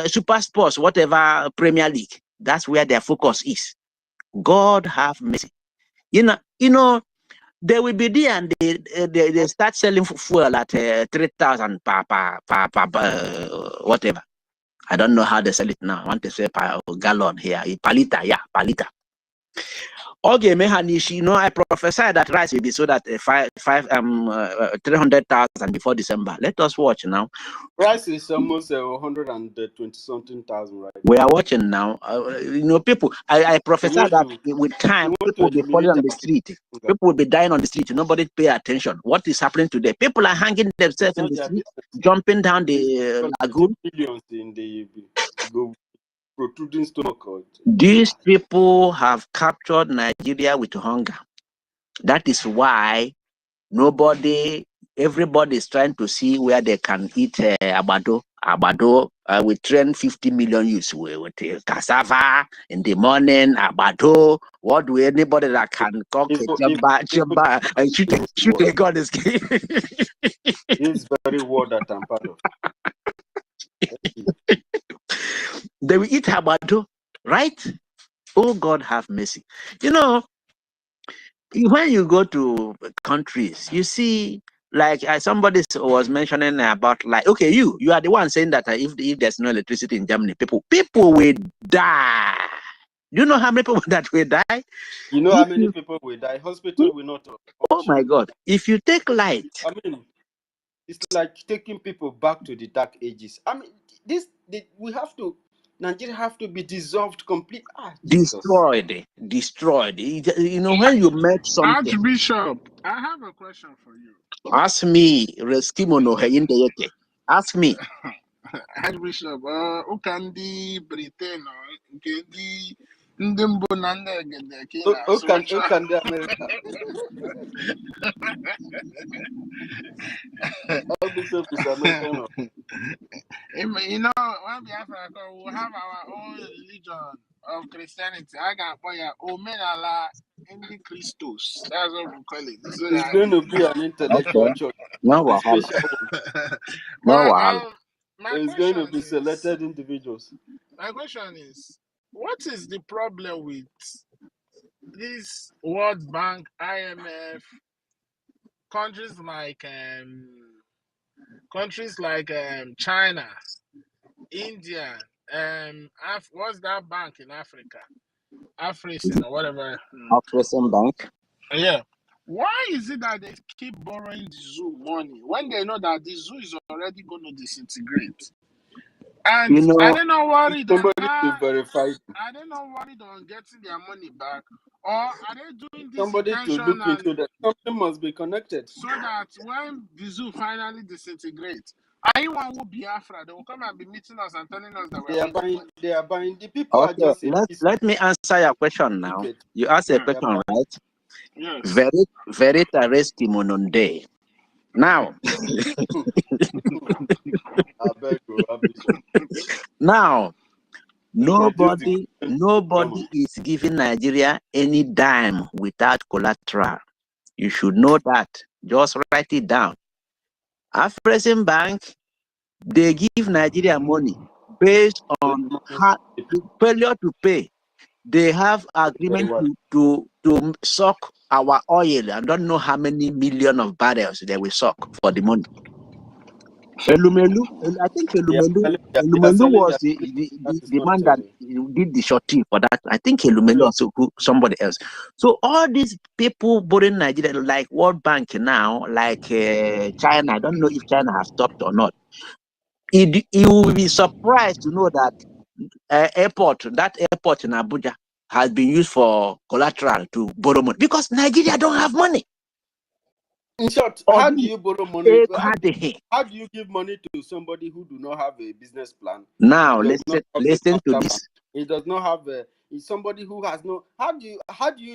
Super Sports, whatever Premier League? That's where their focus is. God have mercy. You know, they will be there and they start selling fuel at 3,000 per whatever. I don't know how they sell it now. I want to say per gallon here. Per liter, yeah, per liter. Okay, Mehanishi, I prophesy that rice will be sold at 300,000 before December. Let us watch now. Rice is almost 120 something thousand right We now. are watching now. People. I prophesy that with time, people will be falling on the street. People will be dying on the street. Nobody pay attention. What is happening today? People are hanging themselves in the street, jumping down the lagoon. Billions in the protruding stomach. These people have captured Nigeria with hunger. That is why everybody is trying to see where they can eat abado. We train 50 million youths with cassava in the morning, abado. What do anybody that can cook chamba and shoot a gun is This very word that I'm part of. They will eat abado, right? Oh, God have mercy. When you go to countries, you see, like somebody was mentioning about, like, okay, you are the one saying that if there's no electricity in Germany, people will die. Do you know how many people that will die? You know how many people will die? Hospital will not. Oh my God! If you take light, I mean, it's like taking people back to the dark ages. I mean, Nigeria have to be dissolved completely. destroyed. When you make something. Archbishop, I have a question for you. Ask me, Ask me. Archbishop, Ukandi Britain, Ukandi Ndimbo Nanda Gedekina. Ukandi America. Archbishop is American. When Biafra we have our own religion of Christianity. I got Omenala Indi Christos. That's what we call it. So it's going to be an intellectual church. No special one. It's going to be selected individuals. My question is, what is the problem with this World Bank, IMF, countries like China, India, what's that bank in Africa? African or whatever. African Bank. Yeah. Why is it that they keep borrowing the zoo money when they know that the zoo is already going to disintegrate? And are they not worried on are they not worried on getting their money back? Or are they doing this Somebody to look into that? Something must be connected. So that when the zoo finally disintegrates, anyone who Biafra, they will come and be meeting us and telling us that they are buying. The people okay, are just. Let me answer your question now. You asked a question, right? Yes. Very interesting mononde. Now, I beg you, Bishop. Now, Introduce the nobody is giving Nigeria any dime without collateral. You should know that. Just write it down. Afrexim Bank, they give Nigeria money based on failure to pay. They have agreement to suck our oil. I don't know how many million of barrels they will suck for the money. Elumelu, I think Elumelu was the man that did the shorty for that. I think Elumelu also somebody else. So all these people borrowing Nigeria, like World Bank now, like China, I don't know if China has stopped or not. You will be surprised to know that that airport in Abuja has been used for collateral to borrow money because Nigeria don't have money. In short, how do you borrow money? How do you give money to somebody who do not have a business plan? Now listen to this. He does not have a. It's somebody who has no. How do you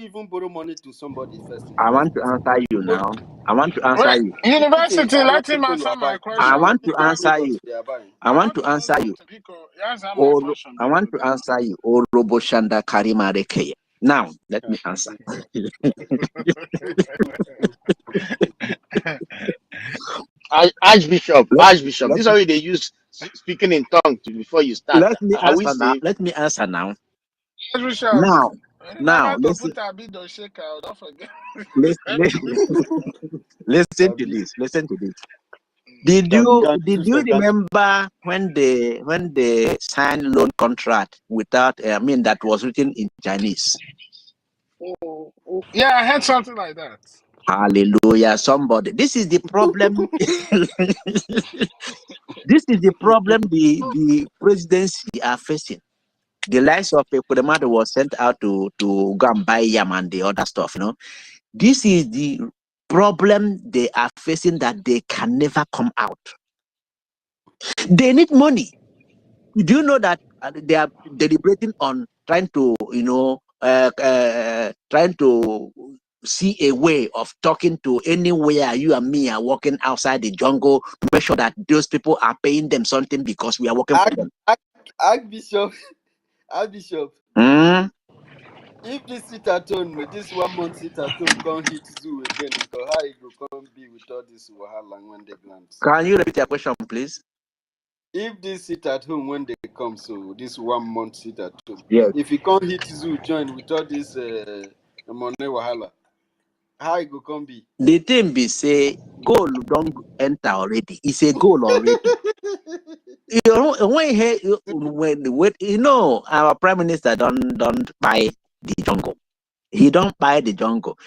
even borrow money to somebody first? I want to answer you now. I want to answer you. University, let him answer my question. I want to answer you. I want to answer you. I want to answer you. Orobo Shanda Karima Rekeye. Now, let me answer. Archbishop, this is how they use speaking in tongues before you start. Let me answer now. Archbishop, now, listen. Don't forget. Listen to this. Listen to this. Did you remember when they signed loan contract without? That was written in Chinese. Yeah, I heard something like that. Hallelujah! Somebody. This is the problem. This is the problem the presidency are facing. The likes of Ekwedemadu was sent out to go and buy yam and the other stuff. This is the problem they are facing, that they can never come out. They need money. Do you know that they are deliberating on trying to, trying to see a way of talking to anywhere you and me are working outside the jungle to make sure that those people are paying them something because we are working for them. Archbishop. Mm? If this sit at home, this 1 month sit at home can't hit zoo again, because how it will come be with all this wahala when they glance. Can you repeat your question, please? If this sit at home when they come, so this 1 month sit at home, yes. If you can't hit zoo join with all this money wahala, how it will come be? The thing be say goal don't enter already. It's a goal already. Our prime minister don't buy the jungle. He don't buy the jungle.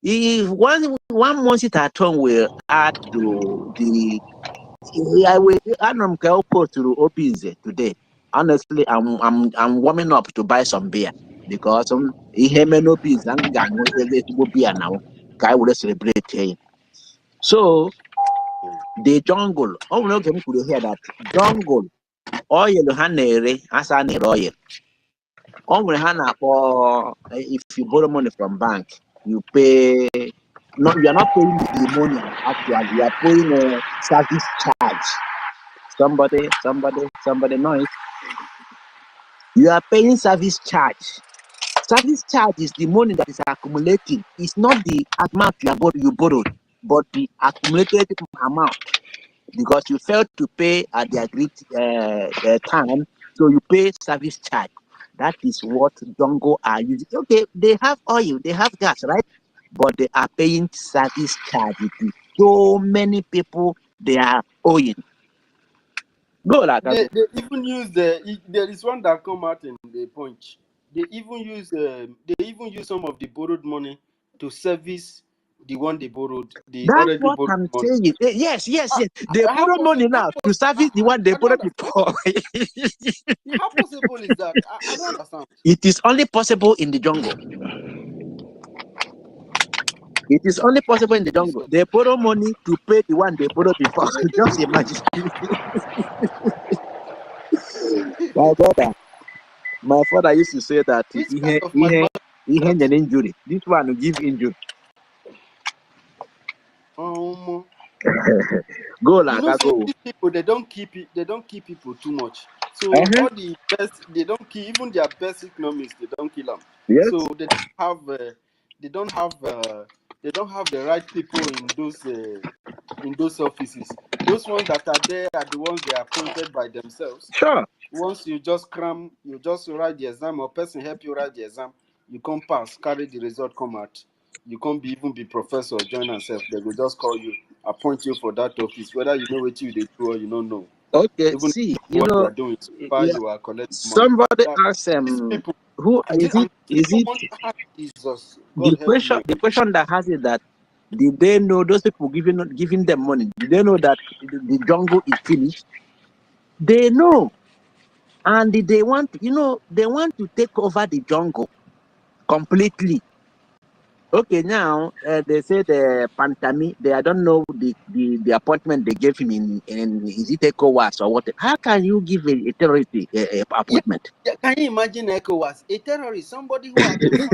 If one month it at home will add to the. I will post to Obinze today. Honestly, I'm warming up to buy some beer because beer now. I will celebrate here. So the jungle. Oh no, can you hear that? Jungle. Oil hanere asa oil. If you borrow money from bank, you pay. No, you are not paying the money actually. You are paying a service charge. Somebody noise. You are paying service charge. Service charge is the money that is accumulating. It's not the amount you borrowed, but the accumulated amount. Because you failed to pay at the agreed time, so you pay service charge. That is what Dongo are using. Okay, they have oil, they have gas, right? But they are paying service charge. So many people they are owing. Go like They even use there is one that come out in the Punch. They even use some of the borrowed money to service the one they borrowed. That's what I'm saying. Yes. They borrow money now to service the one they borrowed before. How possible is that? I don't understand. It is only possible in the jungle. It is only possible in the jungle. They borrow money to pay the one they borrowed before. Just imagine. My father used to say that he had an injury. This one will give injury. Go, You like, know, say go. these people they don't keep it. They don't keep people too much. So all the best they don't kill. Even their best economists they don't kill them. Yes. So they don't have. They don't have. They don't have the right people in those offices. Those ones that are there are the ones they are appointed by themselves. Sure. Once you just cram, you just write the exam, or person help you write the exam, you come pass, carry the result, come out. You can't be even be professor, join yourself. They will just call you, appoint you for that office, whether you know what you they do or you don't know. Okay, Even see, you what they know, are doing, so far yeah, you are collecting money. somebody That, asked these people, who is it? and they Is don't it want Jesus. the God help me. question that has it that did they know those people giving them money? Did they know that the jungle is finished? They know, and they want, you know, they want to take over the jungle completely. Okay, now they say the Pantami, I don't know the appointment they gave him in is it ECOWAS or what? How can you give a terrorist a Yeah, appointment? yeah, can you imagine ECOWAS, a terrorist, somebody who has been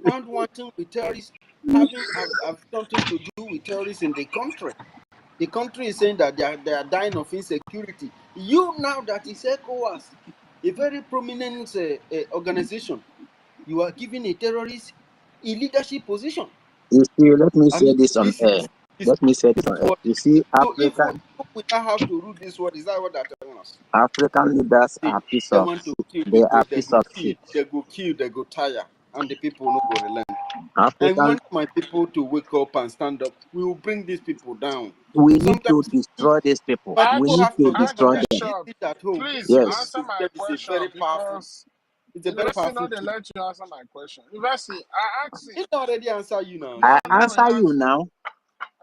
found wanting with terrorists, have something to do with terrorists in the country. The country is saying that they are dying of insecurity. You now that is ECOWAS, a very prominent organization, you are giving a terrorist a leadership position. You see, let me I say mean, this on this air. is Let me say this on air. what. You see, So if we now have to rule this world, is that what they're telling us? African leaders See, are piece they of want to shit. kill They people, are piece of shit. they go tire, and the people no go relent. I African, want my people to wake up and stand up. We will bring these people down. we need to Sometimes destroy these people. my We people need have to to understand destroy that them. this Archbishop, is at home. This please Yes. answer system my is a question very powerful. because It's a very University powerful know they tool. let you answer my question. University, I asked you. It already answer you now. I No, answer you answer. now.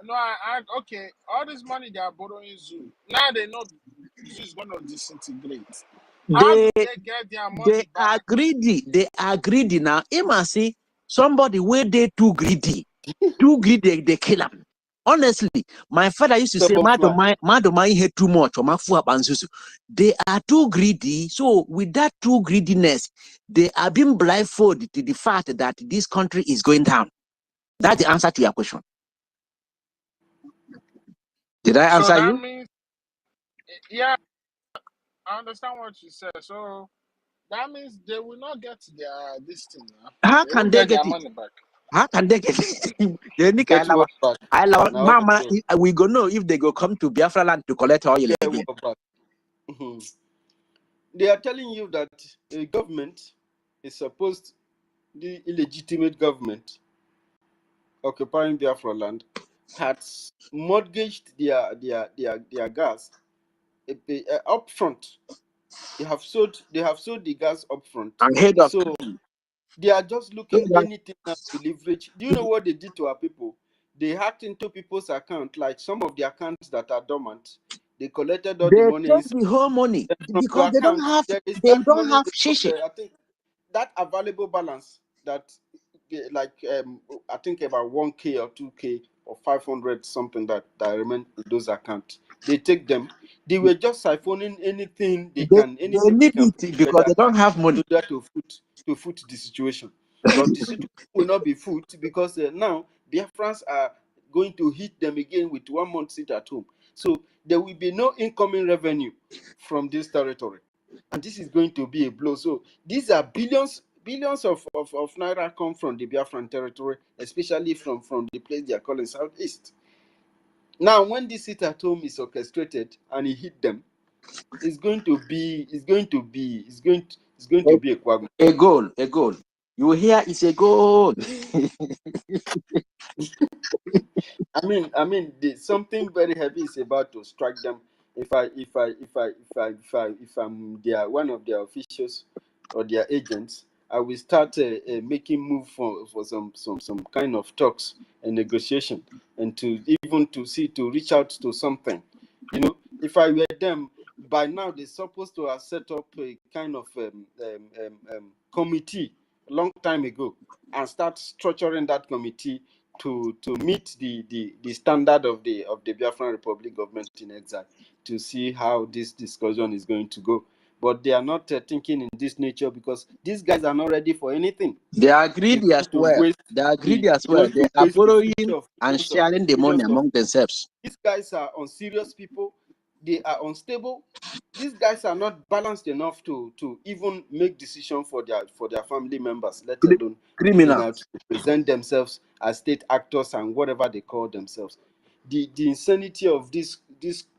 No, I okay. All this money they are borrowing Zoo. Now they know Zoo is gonna disintegrate. How do They they get their money are back? greedy. They are greedy now. You must see somebody where they too greedy. Too greedy, they kill them. Honestly, my father used to say, Stubborn fly. Madomai hate too much, or Mafu Abansusu. They are too greedy. So, with that too greediness, they are being blindfolded to the fact that this country is going down. That's the answer to your question. Did I So answer that you? means, yeah, I understand what you said. So that means they will not get their this thing now. How They can won't they get their get it? money back. How can they get it? They need Get what back? Now what Mama, they we go know if they go come to Biafra land to collect oil get again. what back? They are telling you that a government is supposed, the illegitimate government occupying Biafra land, had mortgaged their gas up front. They have sold the gas up front. Ahead of So they are just looking anything now to leverage. Do you know what they did to our people? They hacked into people's account, like some of the accounts that are dormant. They collected all the they money take the whole money from your because account. There is they that don't money have they put shishi. there. I think that available balance that like I think about 1K or 2K or 500 something that remain in those accounts. They take them. They were just siphoning anything They they need can put it because together they don't have money. in order to foot the situation. But the situation will not be foot because now Biafrans are going to hit them again with 1 month sit at home. So there will be no incoming revenue from this territory. And this is going to be a blow. So these are billions of naira come from the Biafran territory, especially from the place they are calling Southeast. Now, when this sit at home is orchestrated and it hit them, it's going to be a quagmire. A goal. You hear it's a goal. Something very heavy is about to strike them. If I'm one of their officials or their agents, I will start making move for some kind of talks and negotiation, and to even to reach out to something. If I were them, by now they're supposed to have set up a kind of committee a long time ago and start structuring that committee to meet the standard of the Biafran Republic government in exile, to see how this discussion is going to go. but they are not thinking in this nature because these guys are not ready for anything. They are greedy as well. They are greedy as well. They are borrowing and sharing the money among themselves. These guys are unserious people. They are unstable. These guys are not balanced enough to even make decisions for their family members, let alone criminals. Out to present themselves as state actors and whatever they call themselves. The insanity of these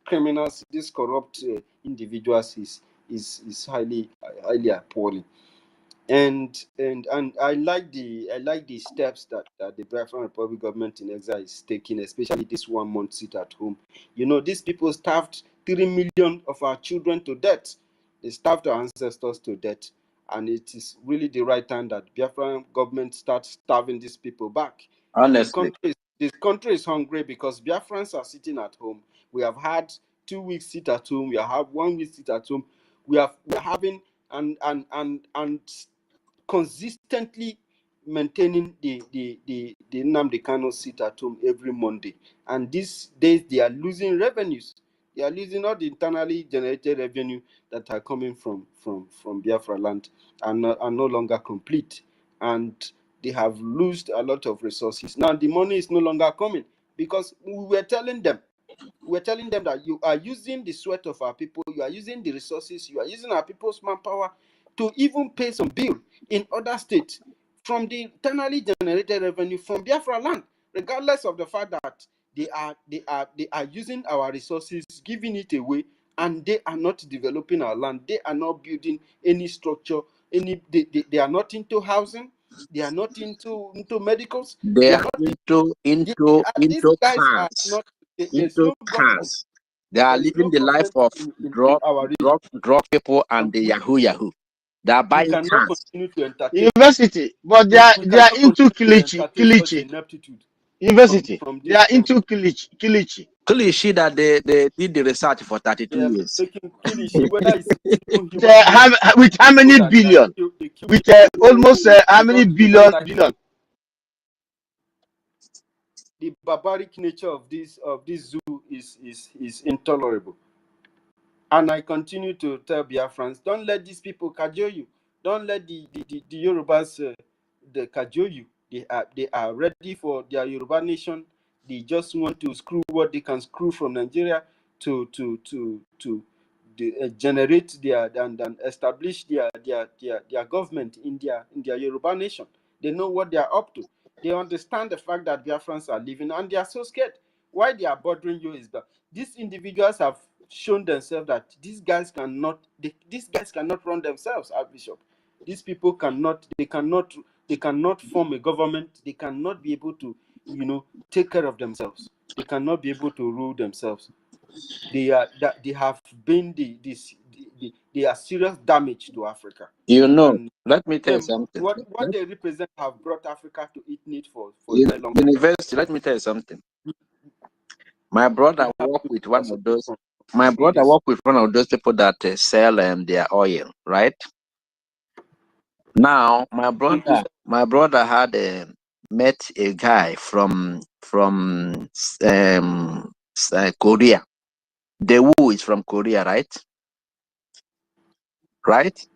criminals, these corrupt individuals is highly appalling. And I like the steps that the Biafran Republic government in exile is taking, especially this 1 month sit at home. These people starved 3 million of our children to death. They starved our ancestors to death, and it is really the right time that Biafran government starts starving these people back. Honestly, this country is hungry because Biafrans are sitting at home. We have had 2 weeks sit at home. We have 1 week sit at home. We are having and consistently maintaining the Nnamdi Kanu seat at home every Monday. And these days they are losing revenues. They are losing all the internally generated revenue that are coming from Biafra land and are no longer complete. And they have lost a lot of resources. Now the money is no longer coming because we were telling them that you are using the sweat of our people, you are using the resources, you are using our people's manpower to even pay some bill in other states from the internally generated revenue from Biafra land, regardless of the fact that they are using our resources, giving it away, and they are not developing our land. They are not building any structure. They are not into housing. They are not into medicals. they are into These guys are cars. not. There's Into no government. cars. They are living the life of drug people and the Yahoo. They are We buying cannot cars. continue to entertain. University, but they are into Kilichi. University, they are into Kilichi. Kilichi that they did the research for 32 years. Making Kilichi, whether it's even With how many billion? With almost how many billion? The barbaric nature of this zoo is intolerable. And I continue to tell Biafrans, don't let these people cajole you. Don't let the Yorubas cajole you. They are ready for their Yoruba nation. They just want to screw what they can screw from Nigeria to generate their and establish their government in their Yoruba nation. They know what they are up to. They understand the fact that Biafrans are living, and they are so scared. Why they are bothering you is that these individuals have shown themselves that these guys cannot run themselves, Archbishop. These people cannot form a government. They cannot be able to take care of themselves. They cannot be able to rule themselves. They have been they are serious damage to Africa. Let me tell you something. What they represent have brought Africa to its need for a very long time. University, let me tell you something. My brother worked with one of those. My brother worked with one of those people that sell their oil, right? Now, my brother had met a guy from Korea. The Wu is from Korea, right? Right?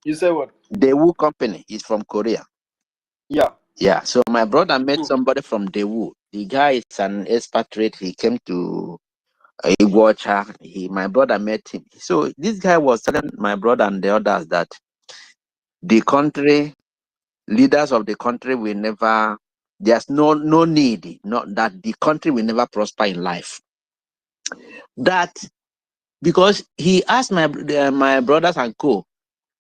You say what? The Wu company is from Korea. Yeah. Yeah. So my brother met somebody from the Wu. The guy is an expatriate. He came to OGOJA. My brother met him. So this guy was telling my brother and the others that the country, leaders of the country will never, there's no need, not that the country will never prosper in life. That because he asked my brothers and co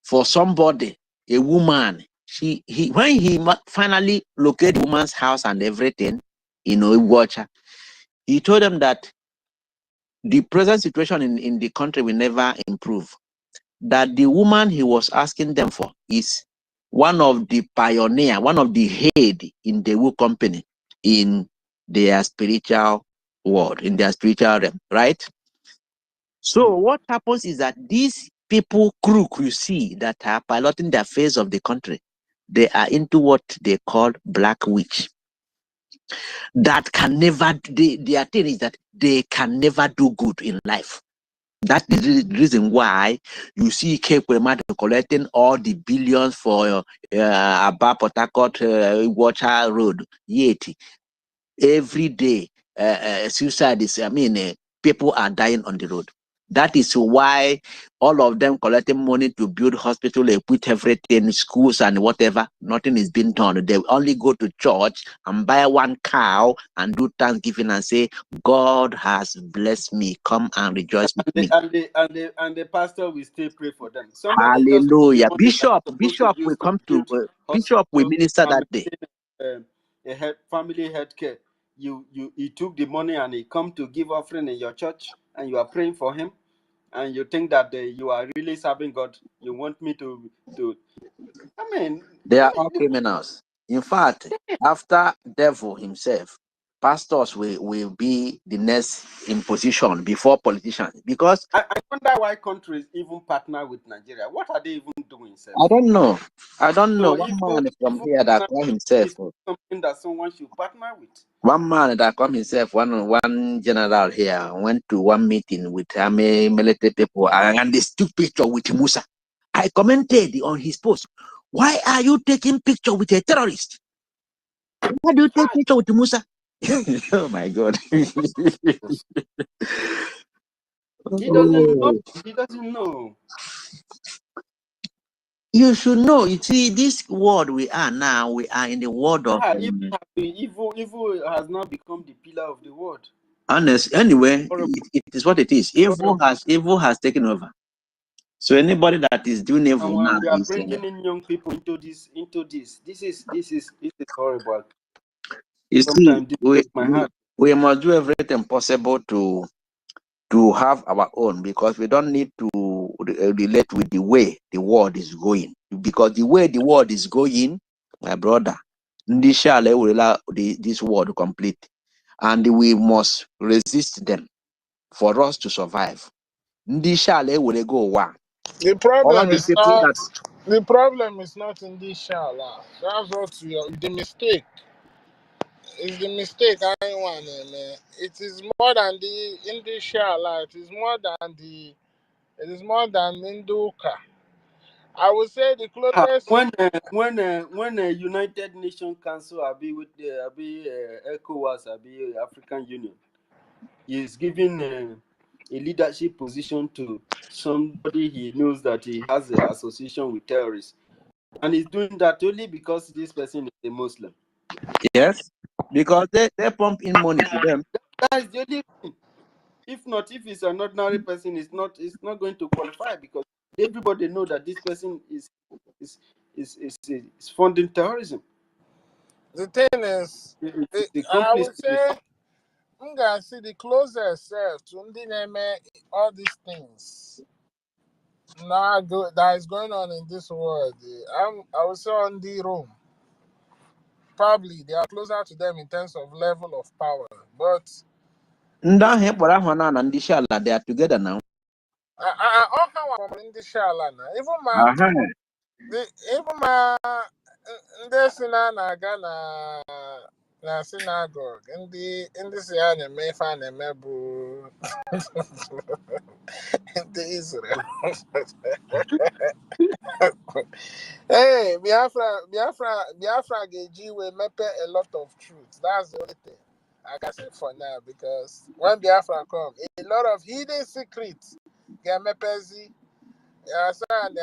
for somebody, a woman. When he finally located the woman's house and everything, OGOJA, he told them that the present situation in the country will never improve. That the woman he was asking them for is one of the pioneer, one of the head in the Wu company in their spiritual world, in their spiritual realm, right? So what happens is that these people crook you see that are piloting the affairs of the country, they are into what they call black witch. That can never, their thing is that they can never do good in life. That is the reason why you see Cape collecting all the billions for Aba Port Harcourt Water Road. Yet every day, suicide is. People are dying on the road. That is why all of them collecting money to build hospital, equip everything, schools and whatever. Nothing is being done. They only go to church and buy one cow and do Thanksgiving and say, "God has blessed me. Come and rejoice with me." And the pastor will still pray for them. Somebody just Hallelujah. money that's Bishop supposed to use to will come to build Bishop will hospital minister and that day. maintain family health care. He took the money and he come to give offering in your church and you are praying for him and you think that you are really serving God. You want me to I mean They are all criminals. In fact, after devil himself, pastors will be the next in position before politicians. Because I wonder why countries even partner with Nigeria. What are they even doing, sir? I don't know. So One man from here that call himself. Something that someone should partner with. One man that call himself one general here went to one meeting with army military people and they took picture with Musa. I commented on his post. Why are you taking picture with a terrorist? Why do you take picture with Musa? Oh my God. He doesn't know. He doesn't know. You should know. You see, this world we are now, we are in the world of Evil has now become the pillar of the world. honest. Anyway, it is what it is. Evil has taken over. So anybody that is doing evil now We are is bringing in young people into this. This is horrible. you see, Sometimes this breaks my heart. we must do everything possible to have our own, because we don't need to relate with the way the world is going. Because the way the world is going, my brother, this world complete, and we must resist them for us to survive. Will go one. The All problem the is people not that in this shala. That's what the mistake. It's the mistake I ain't want man. It is more than the in this shala. It is more than Induka. I would say the closest. When a United Nations Council with the ECOWAS African Union is giving a leadership position to somebody he knows that he has an association with terrorists, and he's doing that only because this person is a Muslim. yes, because they pump in money to them. That is the only thing. If not, if it's an ordinary person, it's not going to qualify, because everybody know that this person is funding terrorism. The thing is, I would say, I'm gonna see the closest to all these things. Now that is going on in this world. I would say on the room. Probably they are closer to them in terms of level of power, but they are together now. I how in the shala now. Even my this na synagogue in the Siana Mayfan and Mebu in the Israel. Hey, Biafra Geji will map a lot of truth. That's the only thing I can say for now, because when Biafra come, a lot of hidden secrets get mepezi. And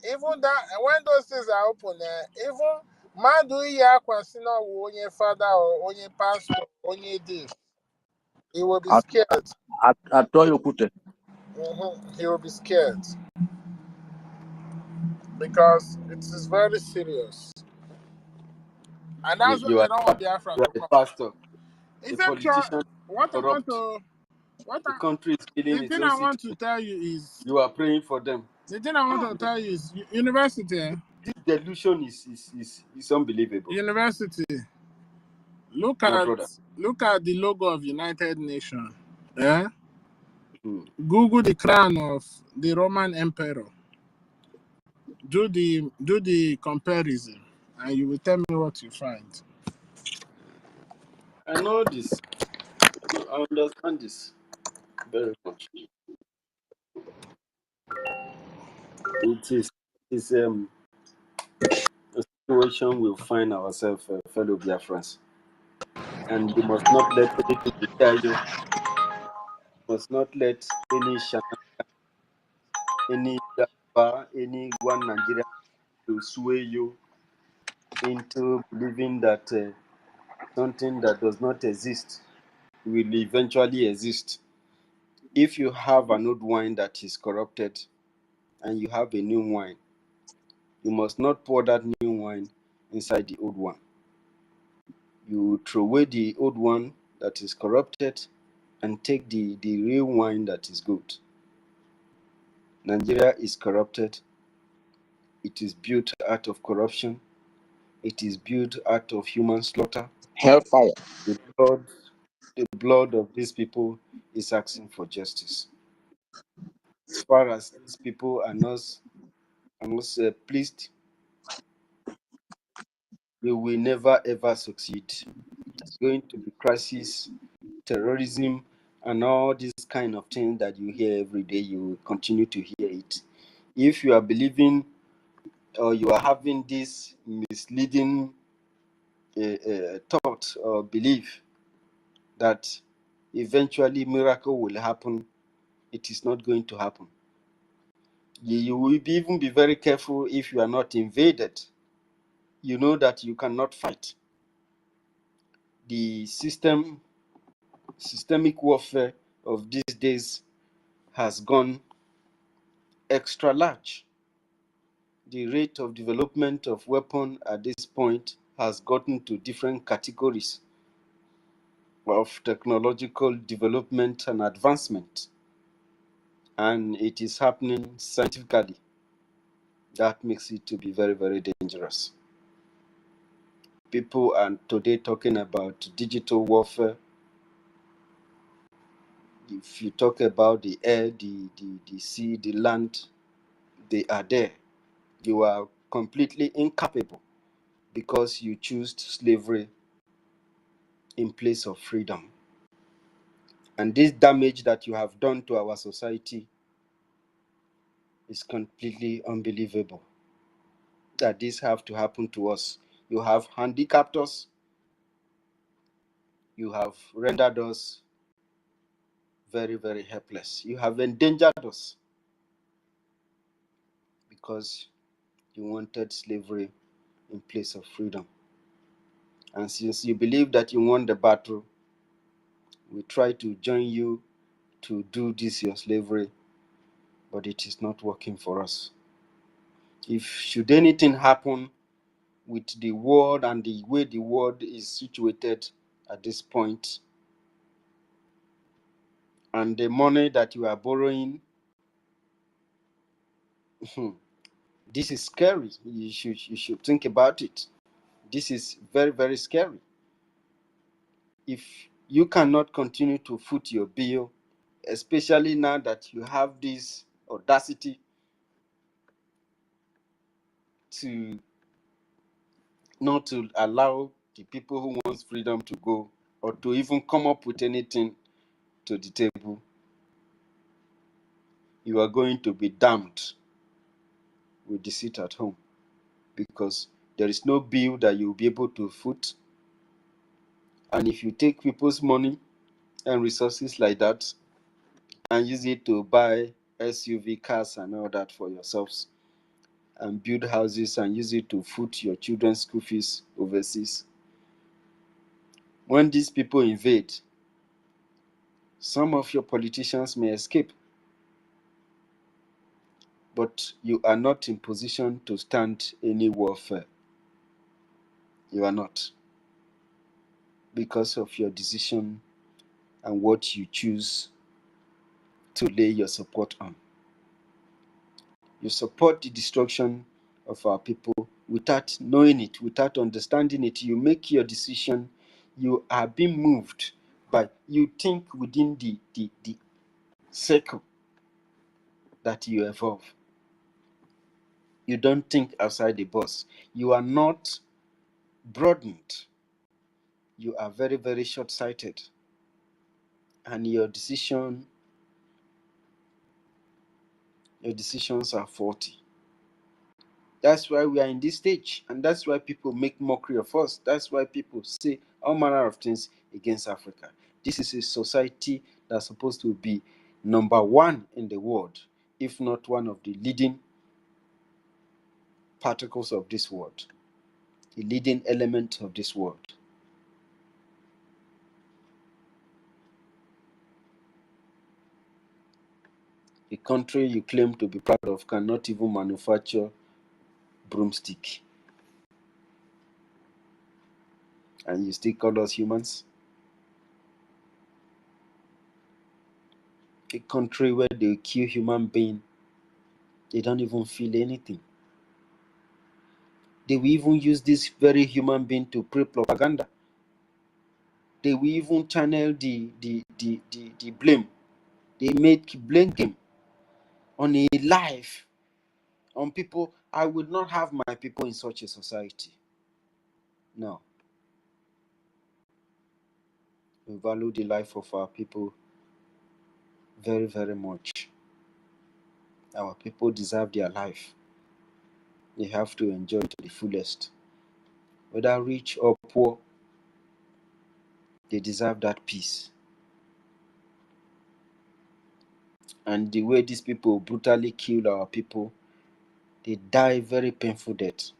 even that when those things are open, even Madu Yakwasina will only father or only pastor or only this. He will be scared. I told you, put it. He will be scared because it is very serious. And that's why they don't want Biafra to come. Pastor, In fact, what I want to, the country is killing the its thing own I want citizens. to tell you is, you are praying for them. The thing I want to tell you is, university. This delusion is unbelievable. University. Look at the logo of United Nations. Yeah. Google the crown of the Roman Emperor. Do the comparison, and you will tell me what you find. I know this. I understand this very much. It is a situation we'll find ourselves, fellow Biafrans. And you must not let anything deter you. Must not let any any any one Nigeria to sway you into believing that something that does not exist will eventually exist. If you have an old wine that is corrupted and you have a new wine, you must not pour that new wine inside the old one. You throw away the old one that is corrupted and take the real wine that is good. Nigeria is corrupted. It is built out of corruption. It is built out of human slaughter. Hellfire. The blood of these people is asking for justice. As far as these people are not pleased, we will never ever succeed. It's going to be crisis, terrorism, and all these kind of things that you hear every day. You will continue to hear it. If you are believing or you are having this misleading thought or belief that eventually miracle will happen, it is not going to happen. You will even be very careful if you are not invaded. You know that you cannot fight. The systemic warfare of these days has gone extra large. The rate of development of weapons at this point has gotten to different categories of technological development and advancement. And it is happening scientifically. That makes it to be very, very dangerous. People are today talking about digital warfare. If you talk about the air, the sea, the land, they are there. You are completely incapable because you choose slavery in place of freedom. And this damage that you have done to our society is completely unbelievable. That this have to happen to us. You have handicapped us. You have rendered us very, very helpless. You have endangered us because you wanted slavery in place of freedom. And since you believe that you won the battle, we try to join you to do this your slavery, but it is not working for us. If should anything happen with the world and the way the world is situated at this point, and the money that you are borrowing, this is scary. You should think about it. This is very, very scary. If you cannot continue to foot your bill, especially now that you have this audacity to not to allow the people who want freedom to go or to even come up with anything to the table, you are going to be damned with the seat at home, because there is no bill that you'll be able to foot. And if you take people's money and resources like that and use it to buy SUV cars and all that for yourselves and build houses and use it to foot your children's school fees overseas, when these people invade, some of your politicians may escape, but you are not in position to stand any warfare. You are not, because of your decision and what you choose to lay your support on. You support the destruction of our people without knowing it, without understanding it. You make your decision. You are being moved by, you think within the circle that you evolve. You don't think outside the box. You are not broadened. You are very, very short-sighted. And your decision Your decisions are faulty. That's why we are in this stage, and that's why people make mockery of us. That's why people say all manner of things against Africa. This is a society that's supposed to be number one in the world, if not one of the leading particles of this world, the leading element of this world. A country you claim to be proud of cannot even manufacture broomstick, and you still call us humans? A country where they kill human being, they don't even feel anything. They will even use this very human being to pray propaganda. They will even channel the blame. They make blame game on a life, on people. I would not have my people in such a society. No. We value the life of our people very, very much. Our people deserve their life. They have to enjoy it to the fullest. Whether rich or poor, they deserve that peace. And the way these people brutally killed our people, they die very painful death.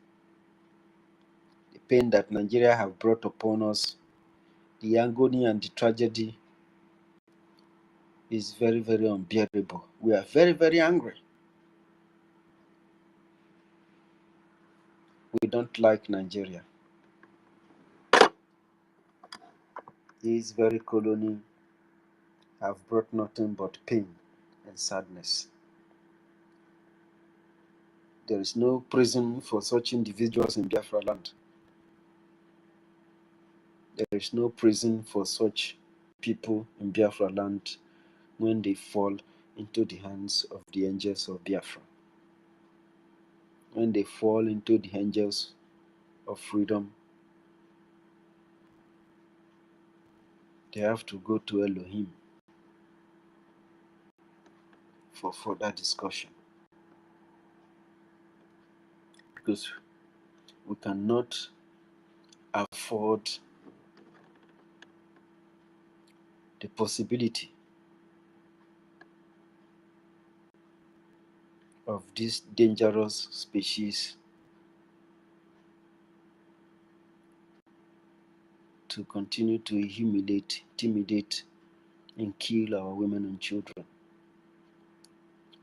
The pain that Nigeria have brought upon us, the agony and the tragedy is very, very unbearable. We are very, very angry. We don't like Nigeria. These very colony have brought nothing but pain and sadness. There is no prison for such individuals in Biafra land. There is no prison for such people in Biafra land when they fall into the hands of the angels of Biafra. When they fall into the angels of freedom, they have to go to Elohim for further discussion. Because we cannot afford the possibility of this dangerous species to continue to humiliate, intimidate, and kill our women and children,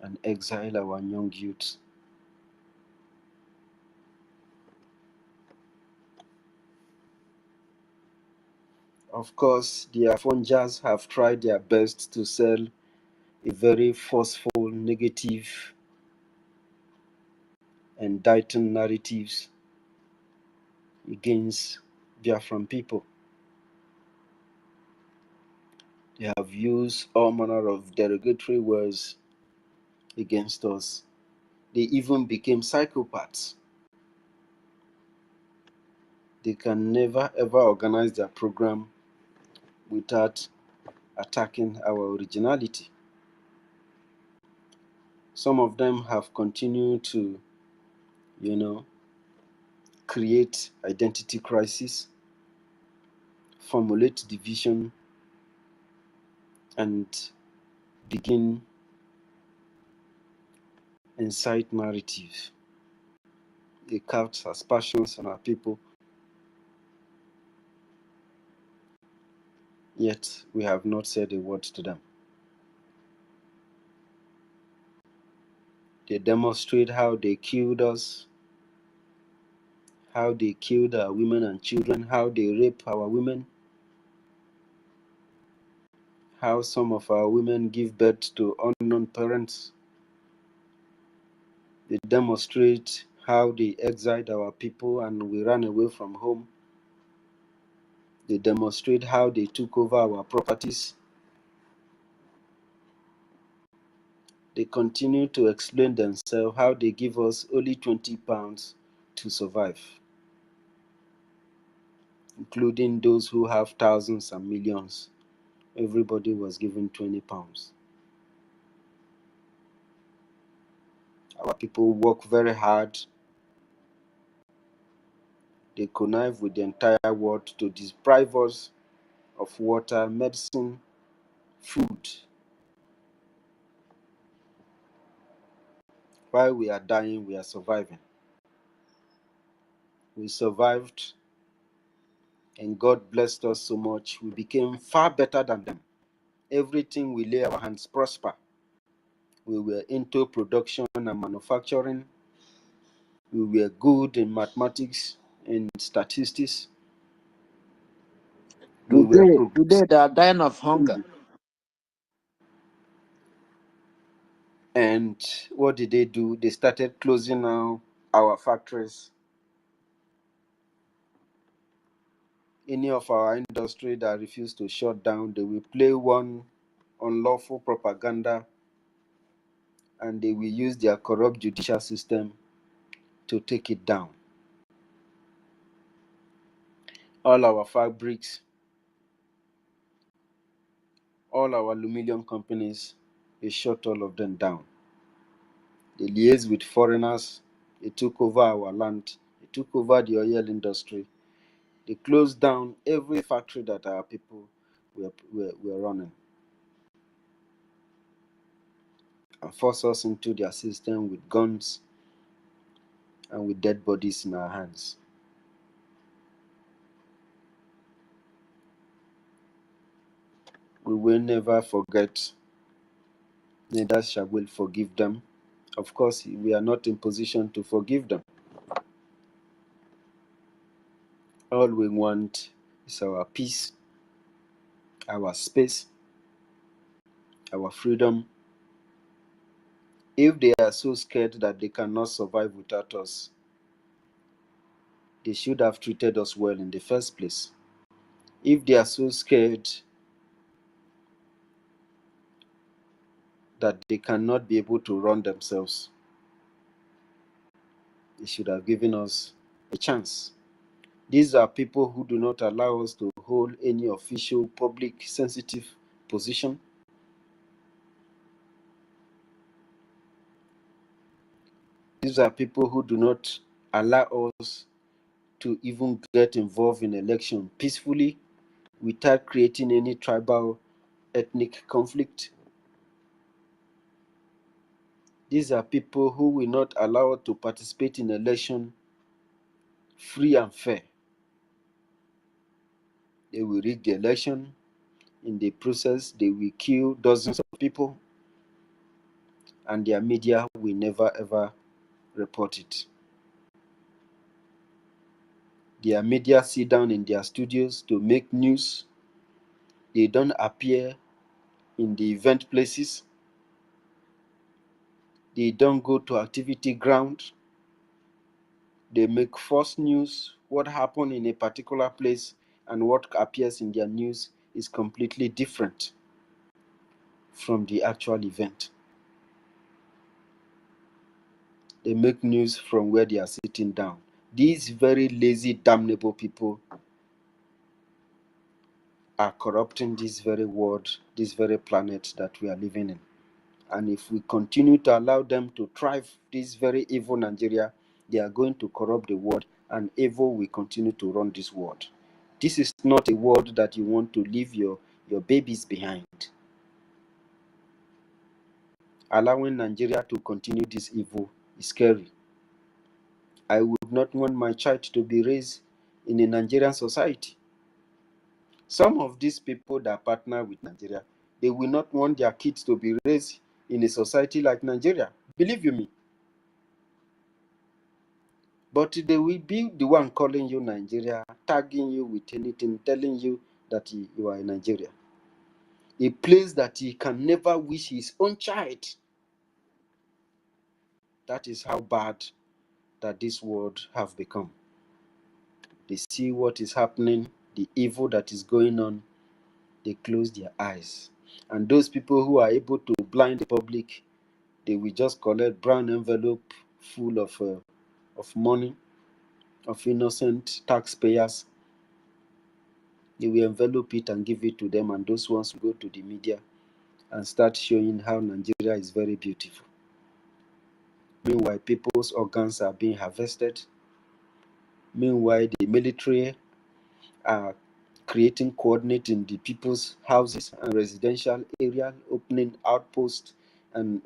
and exile our young youths. Of course, the Afongers have tried their best to sell a very forceful, negative, and indicting narratives against Biafran people. They have used all manner of derogatory words against us. They even became psychopaths. They can never ever organize their program without attacking our originality. Some of them have continued to, create identity crisis, formulate division, and begin incite narratives. They cast aspersions on our people, yet we have not said a word to them. They demonstrate how they killed us, how they killed our women and children, how they rape our women, how some of our women give birth to unknown parents. They demonstrate how they exiled our people and we ran away from home. They demonstrate how they took over our properties. They continue to explain themselves how they give us only 20 pounds to survive, including those who have thousands and millions. Everybody was given 20 pounds. Our people work very hard. They connive with the entire world to deprive us of water, medicine, food. While we are dying, we are surviving. We survived, and God blessed us so much. We became far better than them. Everything we lay our hands prosper. We were into production and manufacturing. We were good in mathematics and statistics. We were Today they are dying of hunger. And what did they do? They started closing down our factories. Any of our industry that refused to shut down, they will play one unlawful propaganda, and they will use their corrupt judicial system to take it down. All our fabrics, all our aluminium companies, they shut all of them down. They liaised with foreigners. They took over our land. They took over the oil industry. They closed down every factory that our people were running, and forced us into their system with guns and with dead bodies in our hands. We will never forget, neither shall we forgive them. Of course, we are not in position to forgive them. All we want is our peace, our space, our freedom. If they are so scared that they cannot survive without us, they should have treated us well in the first place. If they are so scared that they cannot be able to run themselves, they should have given us a chance. These are people who do not allow us to hold any official, public, sensitive position. These are people who do not allow us to even get involved in election peacefully without creating any tribal, ethnic conflict. These are people who will not allow us to participate in election free and fair. They will rig the election. In the process, they will kill dozens of people, and their media will never ever report it. Their media sit down in their studios to make news. They don't appear in the event places. They don't go to activity ground. They make false news. What happened in a particular place and what appears in their news is completely different from the actual event. They make news from where they are sitting down. These very lazy, damnable people are corrupting this very world, this very planet that we are living in. And if we continue to allow them to thrive, this very evil Nigeria, they are going to corrupt the world, and evil will continue to run this world. This is not a world that you want to leave your babies behind. Allowing Nigeria to continue this evil is scary. I would not want my child to be raised in a Nigerian society. Some of these people that partner with Nigeria, they will not want their kids to be raised in a society like Nigeria. Believe you me. But they will be the one calling you Nigeria, tagging you with anything, telling you that you are in Nigeria. A place that he can never wish his own child. That is how bad that this world have become. They see what is happening, the evil that is going on, they close their eyes. And those people who are able to blind the public, they will just collect brown envelope full of money, of innocent taxpayers. They will envelope it and give it to them, and those ones will go to the media and start showing how Nigeria is very beautiful. Meanwhile, people's organs are being harvested. Meanwhile, the military are creating coordinates in the people's houses and residential area, opening outposts and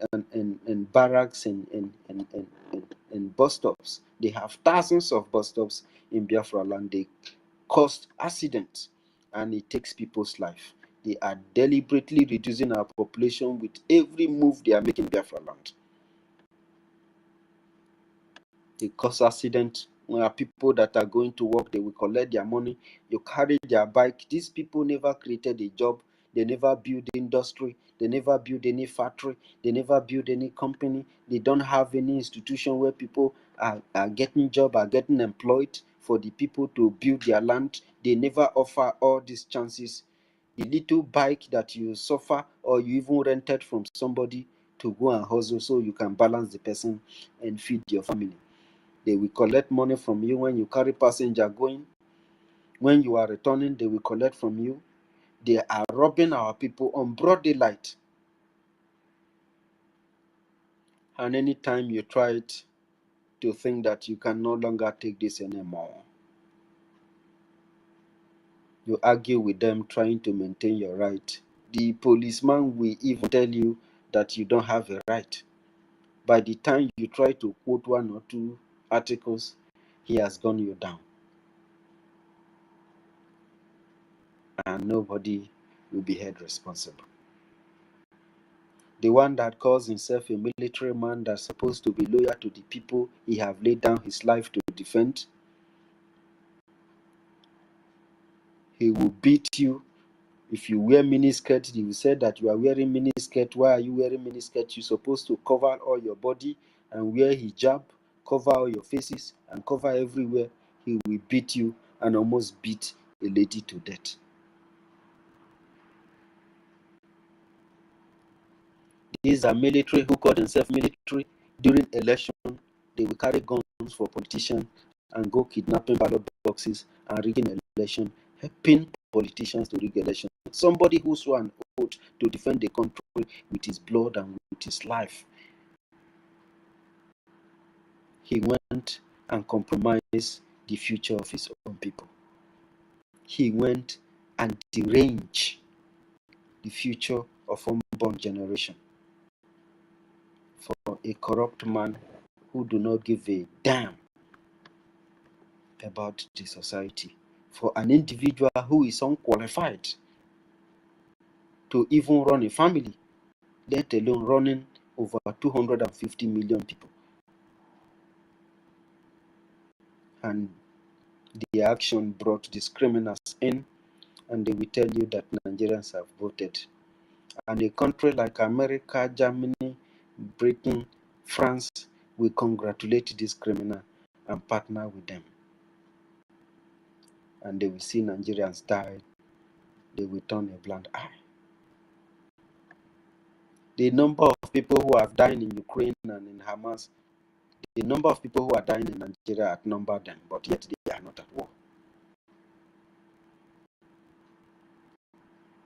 barracks and bus stops. They have thousands of bus stops in Biafra land. They cause accidents and it takes people's life. They are deliberately reducing our population with every move they are making in Biafra land. They cause accident. When are people that are going to work, they will collect their money. You carry their bike. These people never created a job. They never build industry. They never build any factory. They never build any company. They don't have any institution where people are getting job, are getting employed for the people to build their land. They never offer all these chances. The little bike that you suffer or you even rented from somebody to go and hustle so you can balance the person and feed your family. They will collect money from you when you carry passenger going. When you are returning, they will collect from you. They are robbing our people on broad daylight. And anytime you try to think that you can no longer take this anymore, you argue with them trying to maintain your right. The policeman will even tell you that you don't have a right. By the time you try to quote one or two articles, he has gone you down. And nobody will be held responsible. The one that calls himself a military man that's supposed to be loyal to the people he have laid down his life to defend, he will beat you. If you wear miniskirt, he will say that you are wearing miniskirt. Why are you wearing miniskirt? You're supposed to cover all your body and wear hijab, cover all your faces and cover everywhere. He will beat you and almost beat a lady to death. These are military who call themselves military. During election, they will carry guns for politicians and go kidnapping ballot boxes and rigging election, helping politicians to rig election. Somebody who swore an oath to defend the country with his blood and with his life, he went and compromised the future of his own people. He went and deranged the future of unborn generation for a corrupt man who do not give a damn about the society, for an individual who is unqualified to even run a family, let alone running over 250 million people. And the action brought these criminals in, and they will tell you that Nigerians have voted. And a country like America, Germany, Britain, France will congratulate this criminal and partner with them. And they will see Nigerians die. They will turn a blind eye. The number of people who have died in Ukraine and in Hamas, the number of people who are dying in Nigeria outnumber them, but yet they are not at war.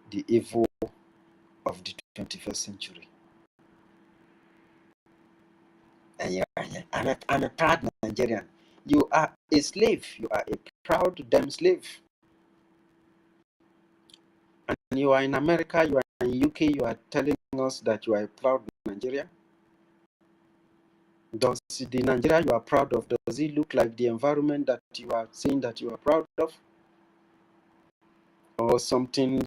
The evil of the 21st century. And you are a proud Nigerian. You are a slave. You are a proud damn slave. And you are in America, you are in UK, you are telling us that you are a proud Nigerian. Does the Nigeria you are proud of, does it look like the environment that you are saying that you are proud of? Or something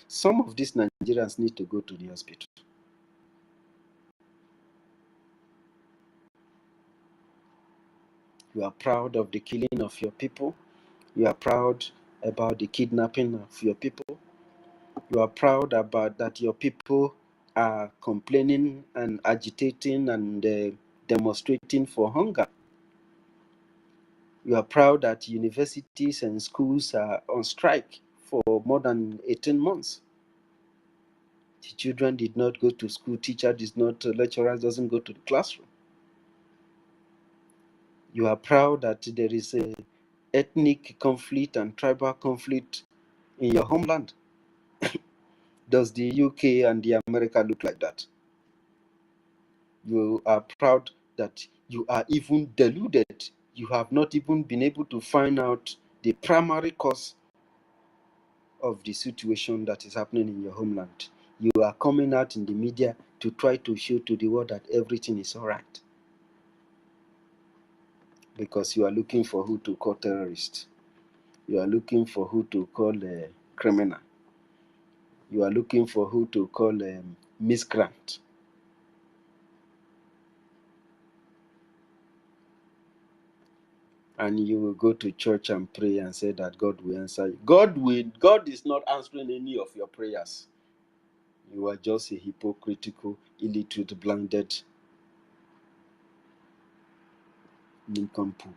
some of these Nigerians need to go to the hospital. You are proud of the killing of your people. You are proud about the kidnapping of your people. You are proud about that your people are complaining and agitating and demonstrating for hunger. You are proud that universities and schools are on strike for more than 18 months. The children did not go to school, lecturers doesn't go to the classroom. You are proud that there is a ethnic conflict and tribal conflict in your homeland. Does the UK and the America look like that? You are proud that you are even deluded. You have not even been able to find out the primary cause of the situation that is happening in your homeland. You are coming out in the media to try to show to the world that everything is all right, because you are looking for who to call terrorist. You are looking for who to call a criminal. You are looking for who to call a miscreant. And you will go to church and pray and say that God will answer you. God is not answering any of your prayers. You are just a hypocritical, illiterate, blinded nincompoop.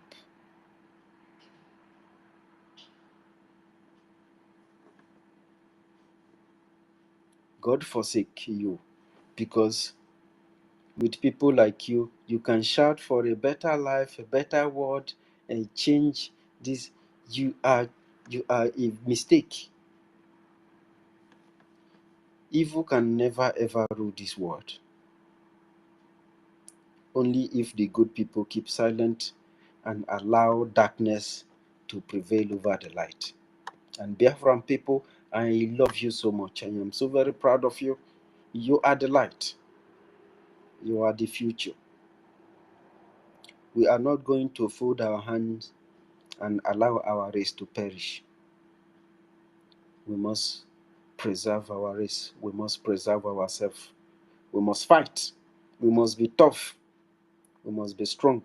God forsake you, because with people like you, you can shout for a better life, a better world, and change this. You are a mistake. Evil can never ever rule this world. Only if the good people keep silent and allow darkness to prevail over the light. And Biafran people, I love you so much. I am so very proud of you. You are the light. You are the future. We are not going to fold our hands and allow our race to perish. We must preserve our race. We must preserve ourselves. We must fight. We must be tough. We must be strong.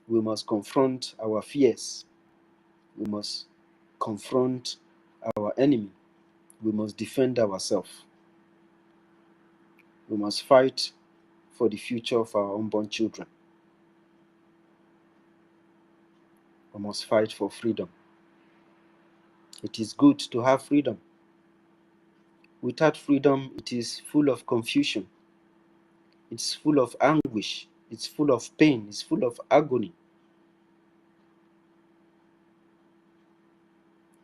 We must confront our fears. We must confront our enemy. We must defend ourselves. We must fight for the future of our unborn children. We must fight for freedom. It is good to have freedom. Without freedom, it is full of confusion. It's full of anguish. It's full of pain. It's full of agony.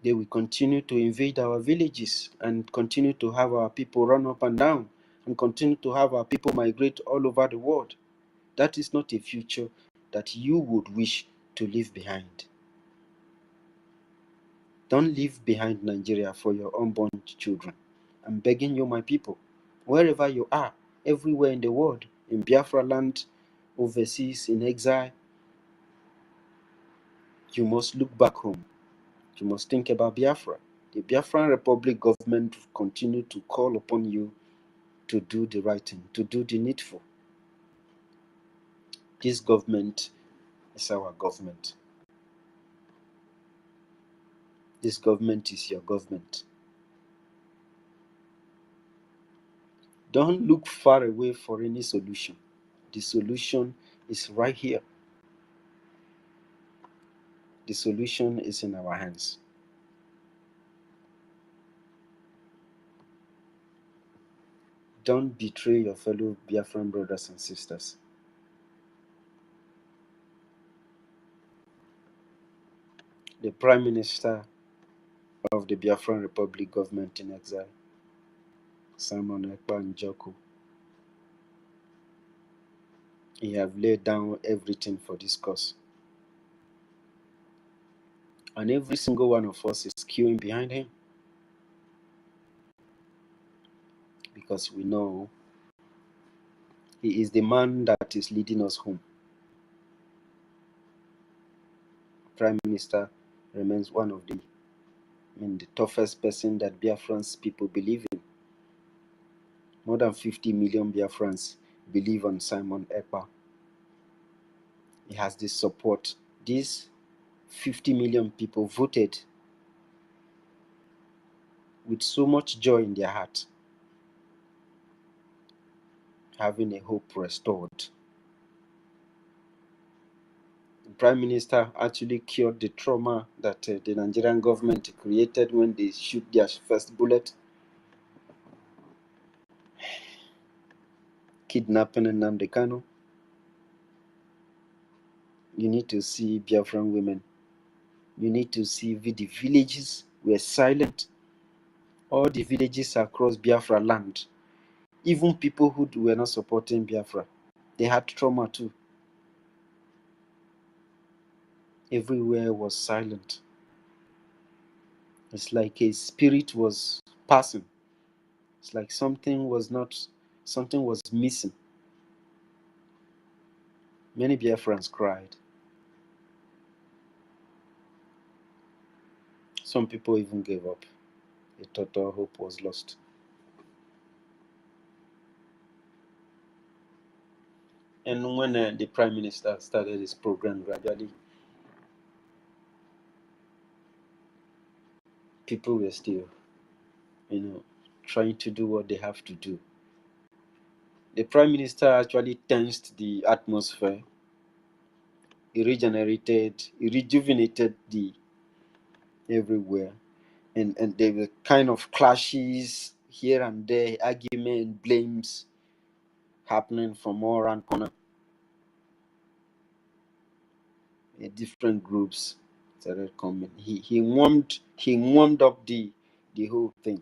They will continue to invade our villages and continue to have our people run up and down and continue to have our people migrate all over the world. That is not a future that you would wish to leave behind. Don't leave behind Nigeria for your unborn children. I'm begging you, my people, wherever you are, everywhere in the world, in Biafra land, overseas, in exile, you must look back home. You must think about Biafra. The Biafran Republic government will continue to call upon you to do the right thing, to do the needful. This government is our government. This government is your government. Don't look far away for any solution. The solution is right here. The solution is in our hands. Don't betray your fellow Biafran brothers and sisters. The Prime Minister of the Biafran Republic government in exile, Simon Ekpa Njoku, he have laid down everything for this cause. And every single one of us is queuing behind him, because we know he is the man that is leading us home. Prime Minister remains one of the toughest person that Biafrans people believe in. More than 50 million Biafrans believe on Simon Ekpa. He has this support. These 50 million people voted with so much joy in their heart, having a hope restored. The Prime Minister actually cured the trauma that the Nigerian government created when they shoot their first bullet, kidnapping Nnamdi Kanu. You need to see Biafran women. You need to see the villages were silent. All the villages across Biafra land Even people who were not supporting Biafra, they had trauma too. Everywhere was silent. It's like a spirit was passing. It's like something was missing. Many Biafrans cried. Some people even gave up. They thought all hope was lost. And when the Prime Minister started his program gradually, people were still, trying to do what they have to do. The Prime Minister actually tensed the atmosphere. He rejuvenated the everywhere. And there were kind of clashes here and there, argument, blames happening from all around corner. Different groups started coming. He warmed up the whole thing.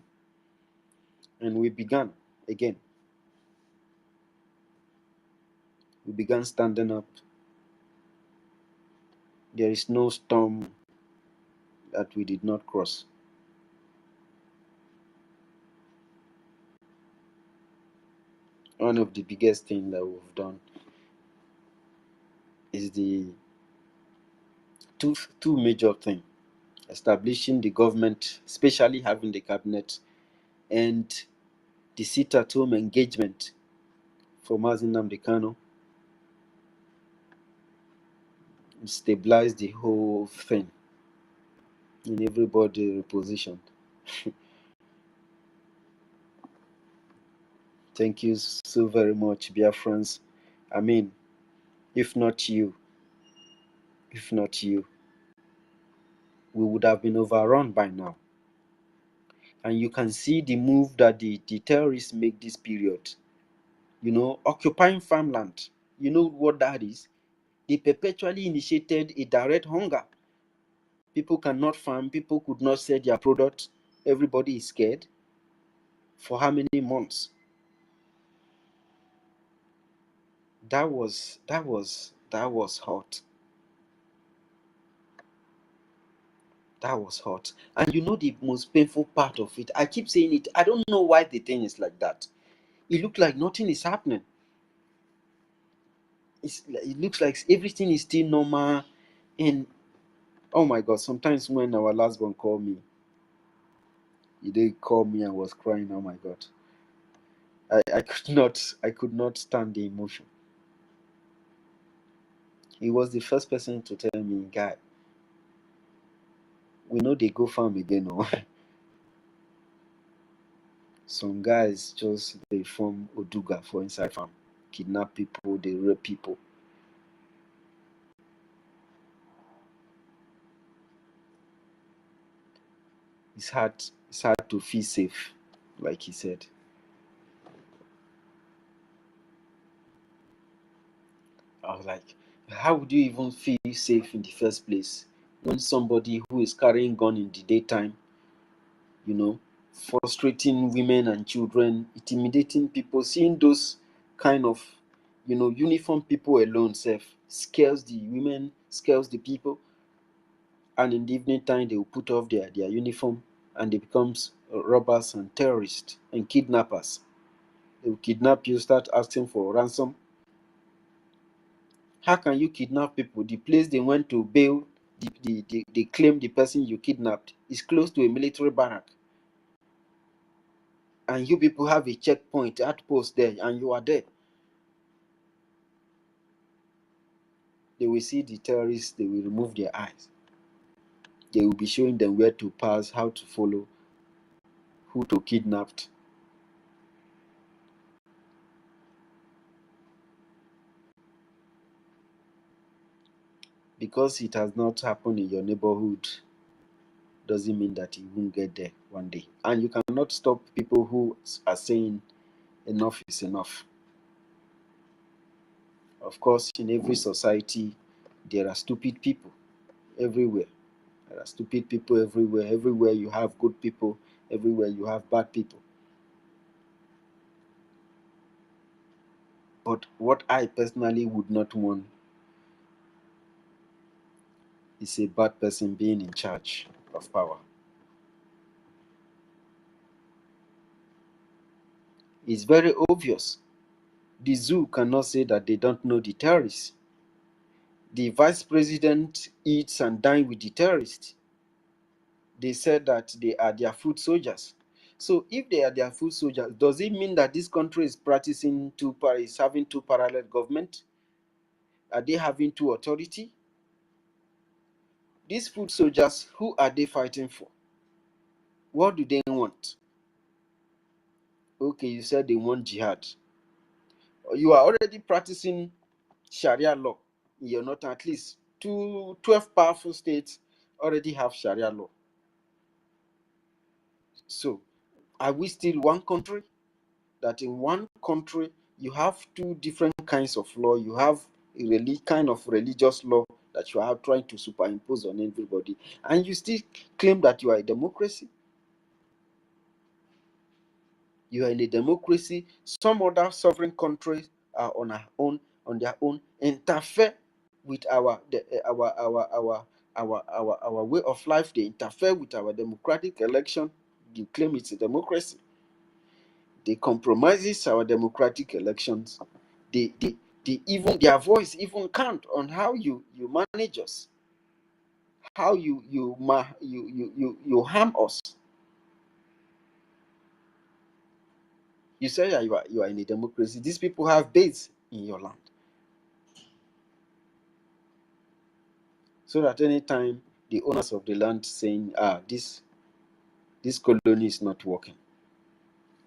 And we began again. We began standing up. There is no storm that we did not cross. One of the biggest things that we've done is the two major things: establishing the government, especially having the cabinet, and the sit-at-home engagement for Mazi Nnamdi Kanu. Stabilize the whole thing and everybody repositioned. Thank you so very much, Biafrans. I mean, if not you, we would have been overrun by now. And you can see the move that the terrorists make this period. Occupying farmland. You know what that is? They perpetually initiated a direct hunger. People cannot farm, people could not sell their product. Everybody is scared. For how many months? That was hot. That was hot. And the most painful part of it, I keep saying it, I don't know why the thing is like that. It looks like nothing is happening. It looks like everything is still normal. And oh my God, sometimes when our last one called me, he did call me and was crying. Oh my God. I could not stand the emotion. He was the first person to tell me, guy, we know they go farm again. No? Some guys they form Oduga for inside farm, kidnap people, they rape people. It's hard to feel safe, like he said. I was like, how would you even feel safe in the first place when somebody who is carrying gun in the daytime, frustrating women and children, intimidating people, seeing those kind of, uniform people alone scares the women, scares the people. And in the evening time, they will put off their uniform and they become robbers and terrorists and kidnappers. They will kidnap you, start asking for ransom. How can you kidnap people? The place they went to bail, they claim the person you kidnapped is close to a military barrack. And you people have a checkpoint, outpost there, and you are there. They will see the terrorists, they will remove their eyes. They will be showing them where to pass, how to follow, who to kidnap. Because it has not happened in your neighborhood doesn't mean that it won't get there one day. And you cannot stop people who are saying enough is enough. Of course, in every society, there are stupid people everywhere. There are stupid people everywhere. Everywhere you have good people, everywhere you have bad people. But what I personally would not want is a bad person being in charge of power. It's very obvious. The zoo cannot say that they don't know the terrorists. The vice president eats and dines with the terrorists. They said that they are their foot soldiers. So if they are their foot soldiers, does it mean that this country is practicing is having two parallel government? Are they having two authority? These foot soldiers, who are they fighting for? What do they want? Okay, you said they want jihad. You are already practicing Sharia law. You're not, at least 12 powerful states already have Sharia law. So are we still one country? That in one country you have two different kinds of law. You have a kind of religious law that you are trying to superimpose on everybody, and you still claim that you are a democracy. You are in a democracy. Some other sovereign countries are on their own, interfere with our way of life. They interfere with our democratic election. You claim it's a democracy. They compromises our democratic elections. They even their voice even count on how you manage us, how you harm us. You say that you are in a democracy. These people have base in your land, so that anytime the owners of the land saying, this colony is not working,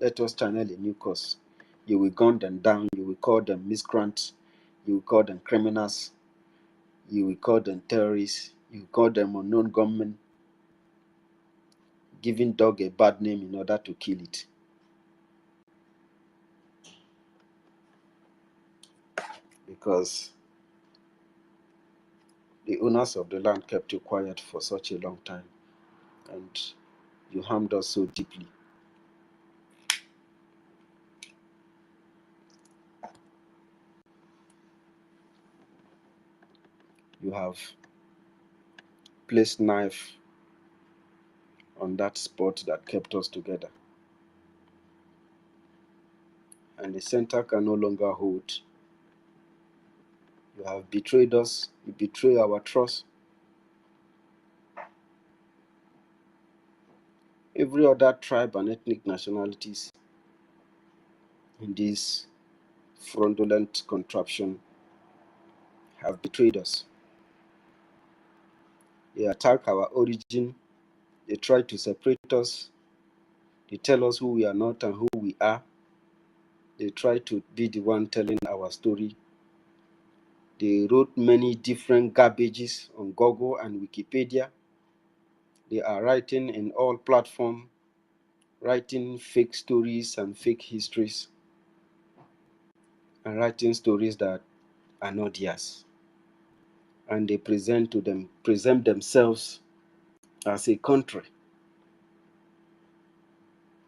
let us channel a new course. You will gun them down. You will call them miscreants. You will call them criminals. You will call them terrorists. You will call them unknown gunmen, giving dog a bad name in order to kill it. Because the owners of the land kept you quiet for such a long time, and you harmed us so deeply. You have placed knife on that spot that kept us together, and the center can no longer hold. You have betrayed us. You betray our trust. Every other tribe and ethnic nationalities in this fraudulent contraption have betrayed us. They attack our origin. They try to separate us. They tell us who we are not and who we are. They try to be the one telling our story. They wrote many different garbages on Google and Wikipedia. They are writing in all platforms, writing fake stories and fake histories, and writing stories that are not theirs. And they present themselves as a country,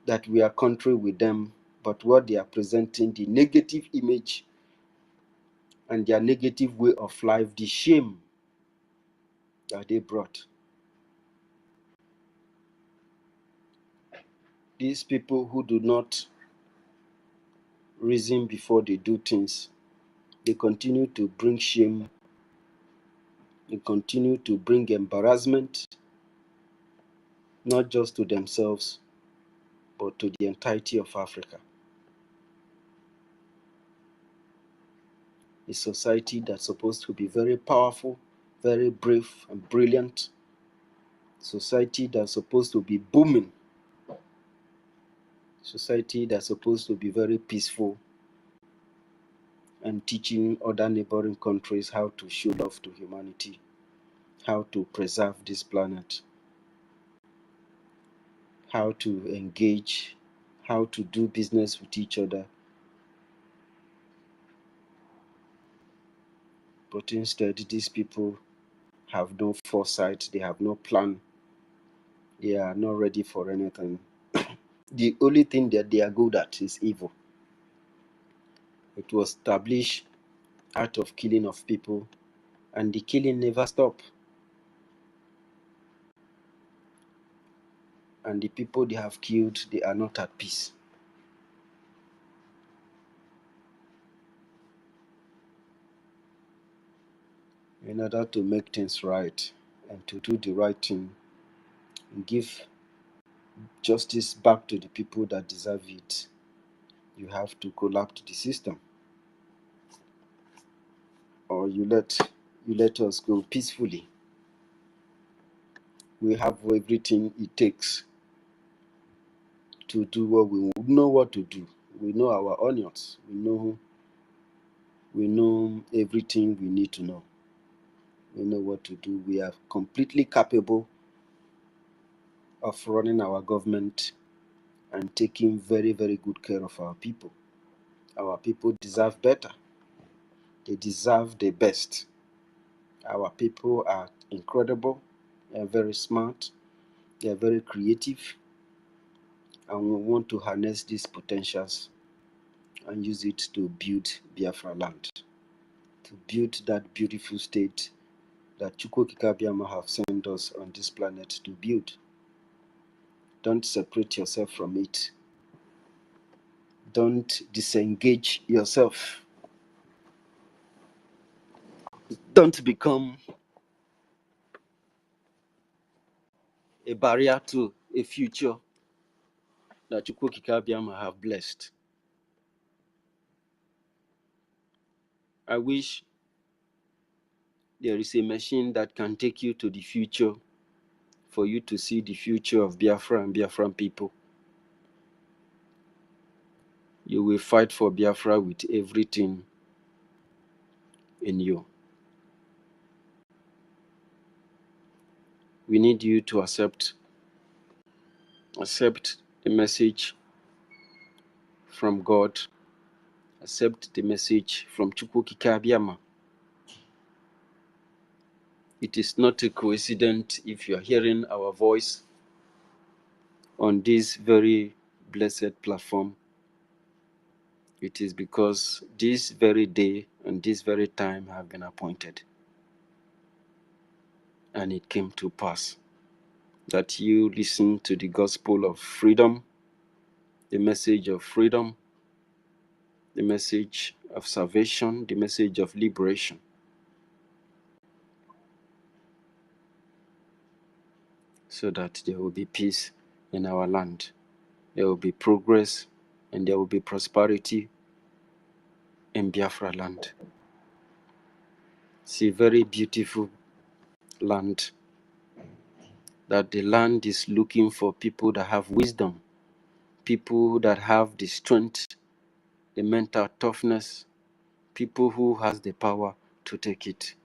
that we are country with them, but what they are presenting, the negative image and their negative way of life, the shame that they brought. These people who do not reason before they do things, they continue to bring shame, they continue to bring embarrassment, not just to themselves, but to the entirety of Africa. A society that's supposed to be very powerful, very brave and brilliant, society that's supposed to be booming, society that's supposed to be very peaceful and teaching other neighboring countries how to show love to humanity, how to preserve this planet, how to engage, how to do business with each other. But instead, these people have no foresight, they have no plan, they are not ready for anything. The only thing that they are good at is evil. It was established out of killing of people, and the killing never stopped. And the people they have killed, they are not at peace. In order to make things right and to do the right thing and give justice back to the people that deserve it, you have to collapse the system, or you let us go peacefully. We have everything it takes to do what we know what to do. We know our onions. We know everything we need to know. We know what to do. We are completely capable of running our government and taking very, very good care of our people. Our people deserve better. They deserve the best. Our people are incredible. They are very smart. They are very creative. And we want to harness these potentials and use it to build Biafra land, to build that beautiful state that Chukwokika have sent us on this planet to build. Don't separate yourself from it. Don't disengage yourself. Don't become a barrier to a future that Chukwokika have blessed. I wish there is a machine that can take you to the future for you to see the future of Biafra and Biafran people. You will fight for Biafra with everything in you. We need you to accept the message from God, accept the message from Chukwokika Abiyama. It is not a coincidence if you are hearing our voice on this very blessed platform. It is because this very day and this very time have been appointed. And it came to pass that you listen to the gospel of freedom, the message of freedom, the message of salvation, the message of liberation. So that there will be peace in our land. There will be progress and there will be prosperity in Biafra land. It's a very beautiful land. That the land is looking for people that have wisdom, people that have the strength, the mental toughness, people who has the power to take it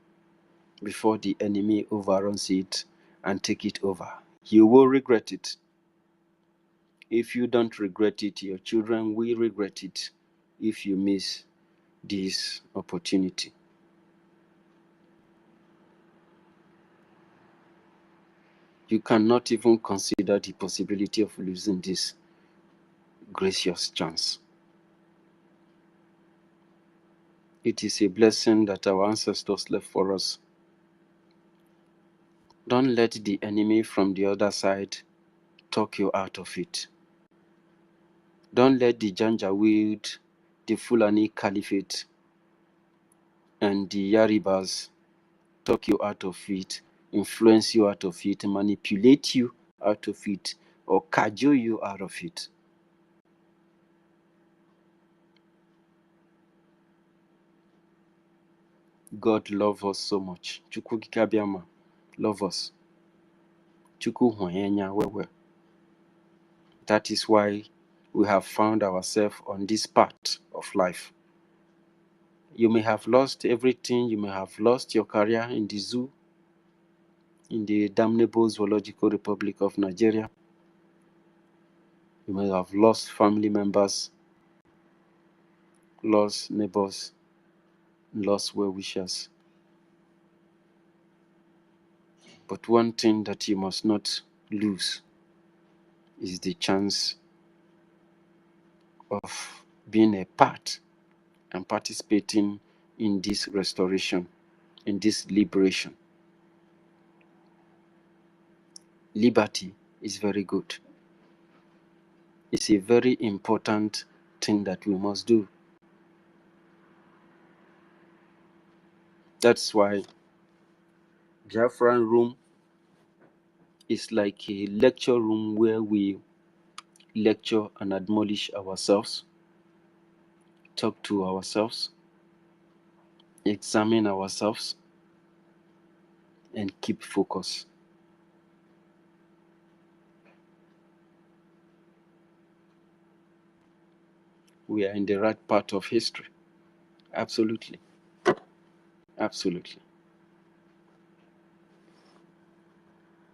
before the enemy overruns it and take it over. You will regret it. If you don't regret it, your children will regret it if you miss this opportunity. You cannot even consider the possibility of losing this gracious chance. It is a blessing that our ancestors left for us. Don't let the enemy from the other side talk you out of it. Don't let the Janjaweed, the Fulani Caliphate, and the Yaribas talk you out of it, influence you out of it, manipulate you out of it, or cajole you out of it. God loves us so much. Chukwukika Abiyama love us. Chukwu hụenya wewe. That is why we have found ourselves on this path of life. You may have lost everything. You may have lost your career in the zoo, in the damnable Zoological Republic of Nigeria. You may have lost family members, lost neighbors, lost well-wishers. But one thing that you must not lose is the chance of being a part and participating in this restoration, in this liberation. Liberty is very good. It's a very important thing that we must do. That's why Biafran room is like a lecture room where we lecture and admonish ourselves, talk to ourselves, examine ourselves, and keep focus. We are in the right part of history. Absolutely. Absolutely.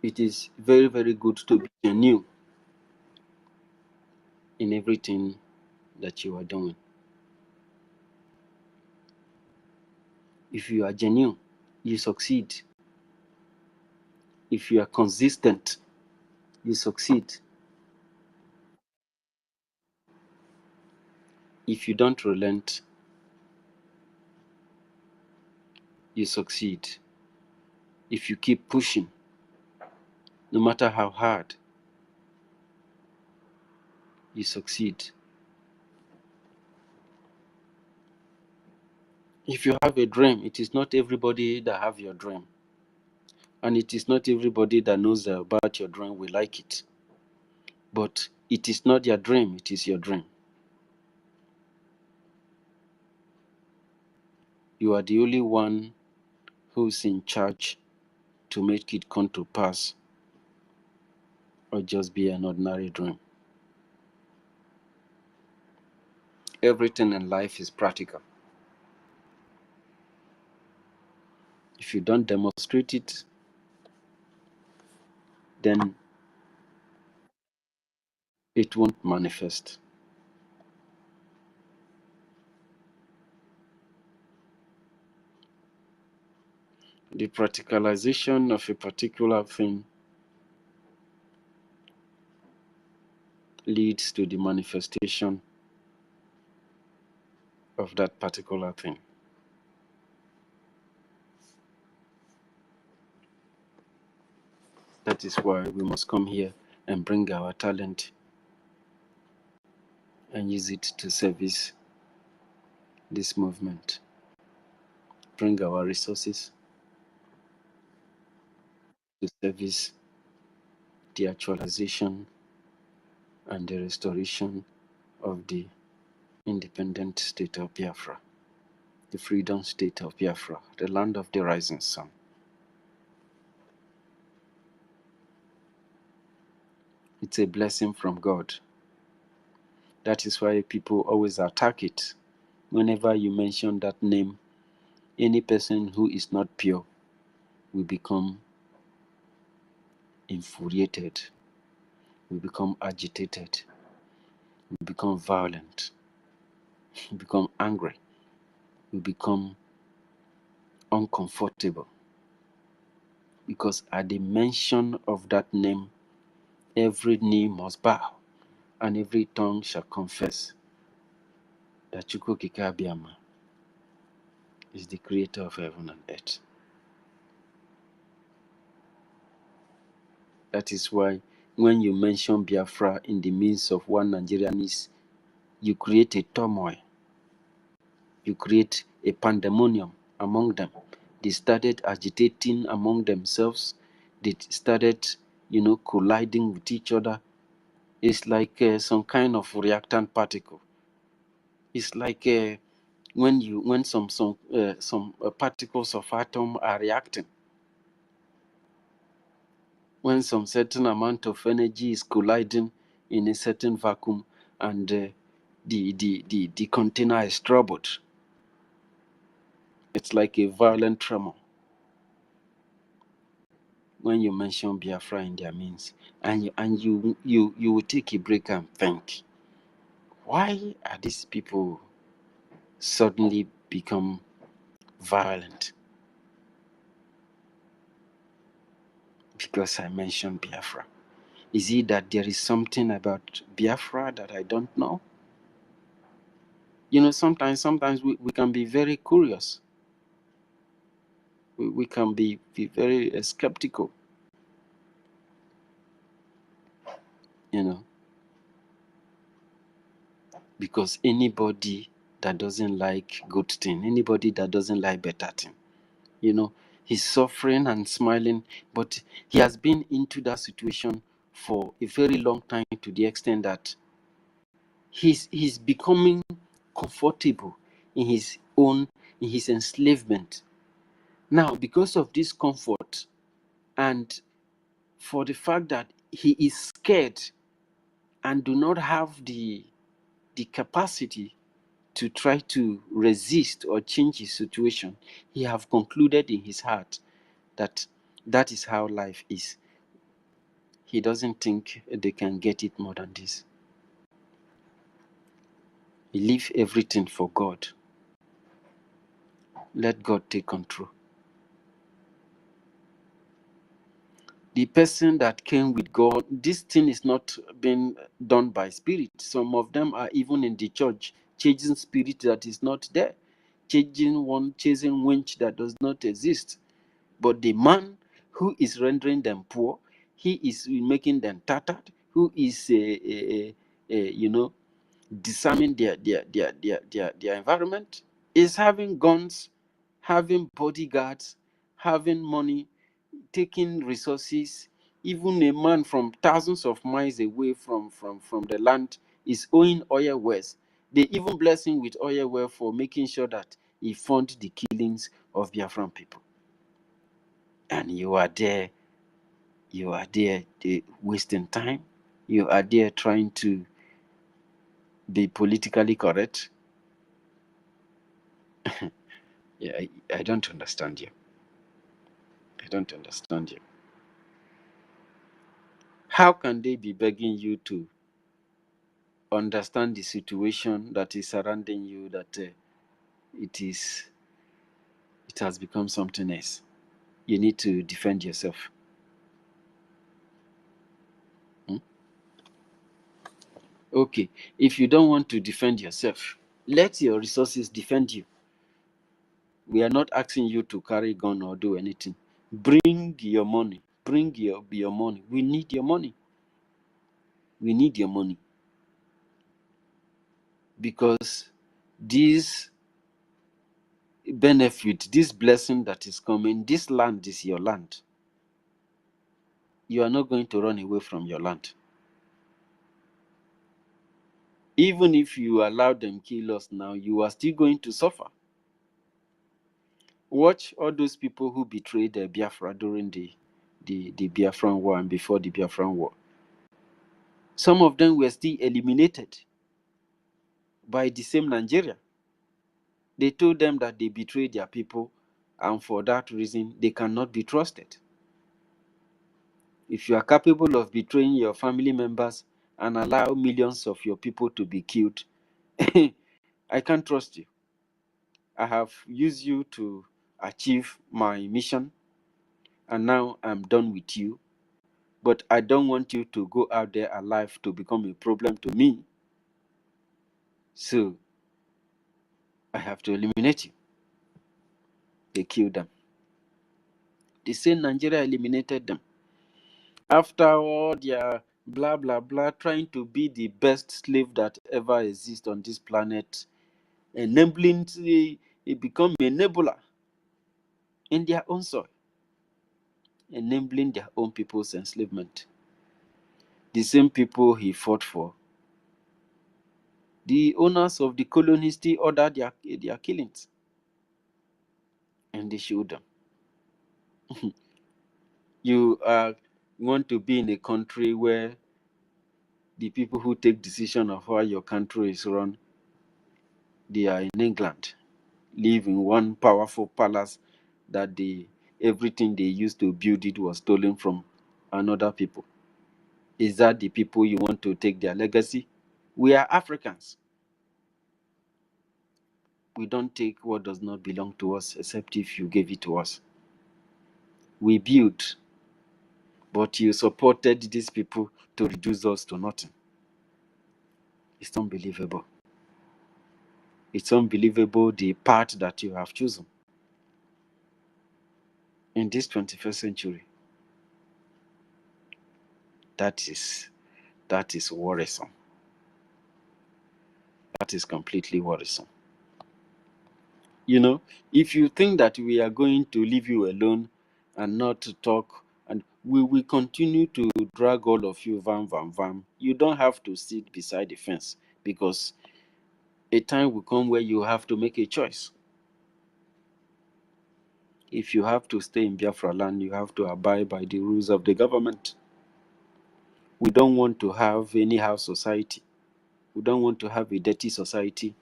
It is very, very good to be genuine in everything that you are doing. If you are genuine, you succeed. If you are consistent, you succeed. If you don't relent, you succeed. If you keep pushing, no matter how hard, you succeed. If you have a dream, it is not everybody that have your dream. And it is not everybody that knows about your dream will like it. But it is not your dream, it is your dream. You are the only one who's in charge to make it come to pass, or just be an ordinary dream. Everything in life is practical. If you don't demonstrate it, then it won't manifest. The practicalization of a particular thing leads to the manifestation of that particular thing. That is why we must come here and bring our talent and use it to service this movement. Bring our resources to service the actualization and the restoration of the independent state of Biafra, the freedom state of Biafra, the land of the rising sun. It's a blessing from God. That is why people always attack it. Whenever you mention that name, any person who is not pure will become infuriated, will become agitated, will become violent, will become angry, will become uncomfortable. Because at the mention of that name, every knee must bow and every tongue shall confess that EKID is the creator of heaven and earth. That is why when you mention Biafra in the midst of one Nigerianese, you create a turmoil. You create a pandemonium among them. They started agitating among themselves. They started, colliding with each other. It's like some kind of reactant particle. It's like when some particles of atom are reacting. When some certain amount of energy is colliding in a certain vacuum, and the container is troubled. It's like a violent tremor. When you mention Biafra in their means, and you will take a break and think, why are these people suddenly become violent? Because I mentioned Biafra. Is it that there is something about Biafra that I don't know? You know, sometimes we can be very curious. We can be very skeptical, you know, because anybody that doesn't like good thing, anybody that doesn't like better thing, you know, he's suffering and smiling, but he has been into that situation for a very long time, to the extent that he's becoming comfortable in his enslavement. Now, because of this comfort, and for the fact that he is scared and do not have the capacity to try to resist or change his situation, he have concluded in his heart that that is how life is. He doesn't think they can get it more than this. He leave everything for God. Let God take control. The person that came with God, this thing is not being done by spirit. Some of them are even in the church chasing spirit that is not there, chasing winch that does not exist. But the man who is rendering them poor, he is making them tattered, who is you know, disarming their environment, is having guns, having bodyguards, having money, taking resources. Even a man from thousands of miles away from the land is owing oil wells. They even bless him with oil well for making sure that he fund the killings of Biafran people. And you are there wasting time. You are there trying to be politically correct. Yeah, I don't understand you. I don't understand you. How can they be begging you to understand the situation that is surrounding you, that it has become something else? You need to defend yourself. Okay, if you don't want to defend yourself, let your resources defend you. We are not asking you to carry gun or do anything. Bring your money. Bring your money. We need your money. We need your money. Because this benefit, this blessing that is coming, this land is your land. You are not going to run away from your land. Even if you allow them kill us now, you are still going to suffer. Watch all those people who betrayed the Biafra during the Biafran War and before the Biafran War. Some of them were still eliminated by the same Nigeria. They told them that they betrayed their people, and for that reason, they cannot be trusted. If you are capable of betraying your family members and allow millions of your people to be killed, I can't trust you. I have used you to achieve my mission, and now I'm done with you. But I don't want you to go out there alive to become a problem to me. So I have to eliminate you. They killed them. The same Nigeria eliminated them. After all their blah, blah, blah, trying to be the best slave that ever exists on this planet, enabling, it become enabler in their own soil, enabling their own people's enslavement. The same people he fought for, the owners of the colonies still ordered their killings, and they showed them. You want to be in a country where the people who take decision of how your country is run, they are in England, live in one powerful palace that everything they used to build it was stolen from another people. Is that the people you want to take their legacy? We are Africans. We don't take what does not belong to us, except if you gave it to us. We built, but you supported these people to reduce us to nothing. It's unbelievable. It's unbelievable the path that you have chosen in this 21st century. That is worrisome. That is completely worrisome. You know, if you think that we are going to leave you alone and not to talk, and we will continue to drag all of you, vam, you don't have to sit beside the fence, because a time will come where you have to make a choice. If you have to stay in Biafra land, you have to abide by the rules of the government. We don't want to have anyhow society. We don't want to have a dirty society.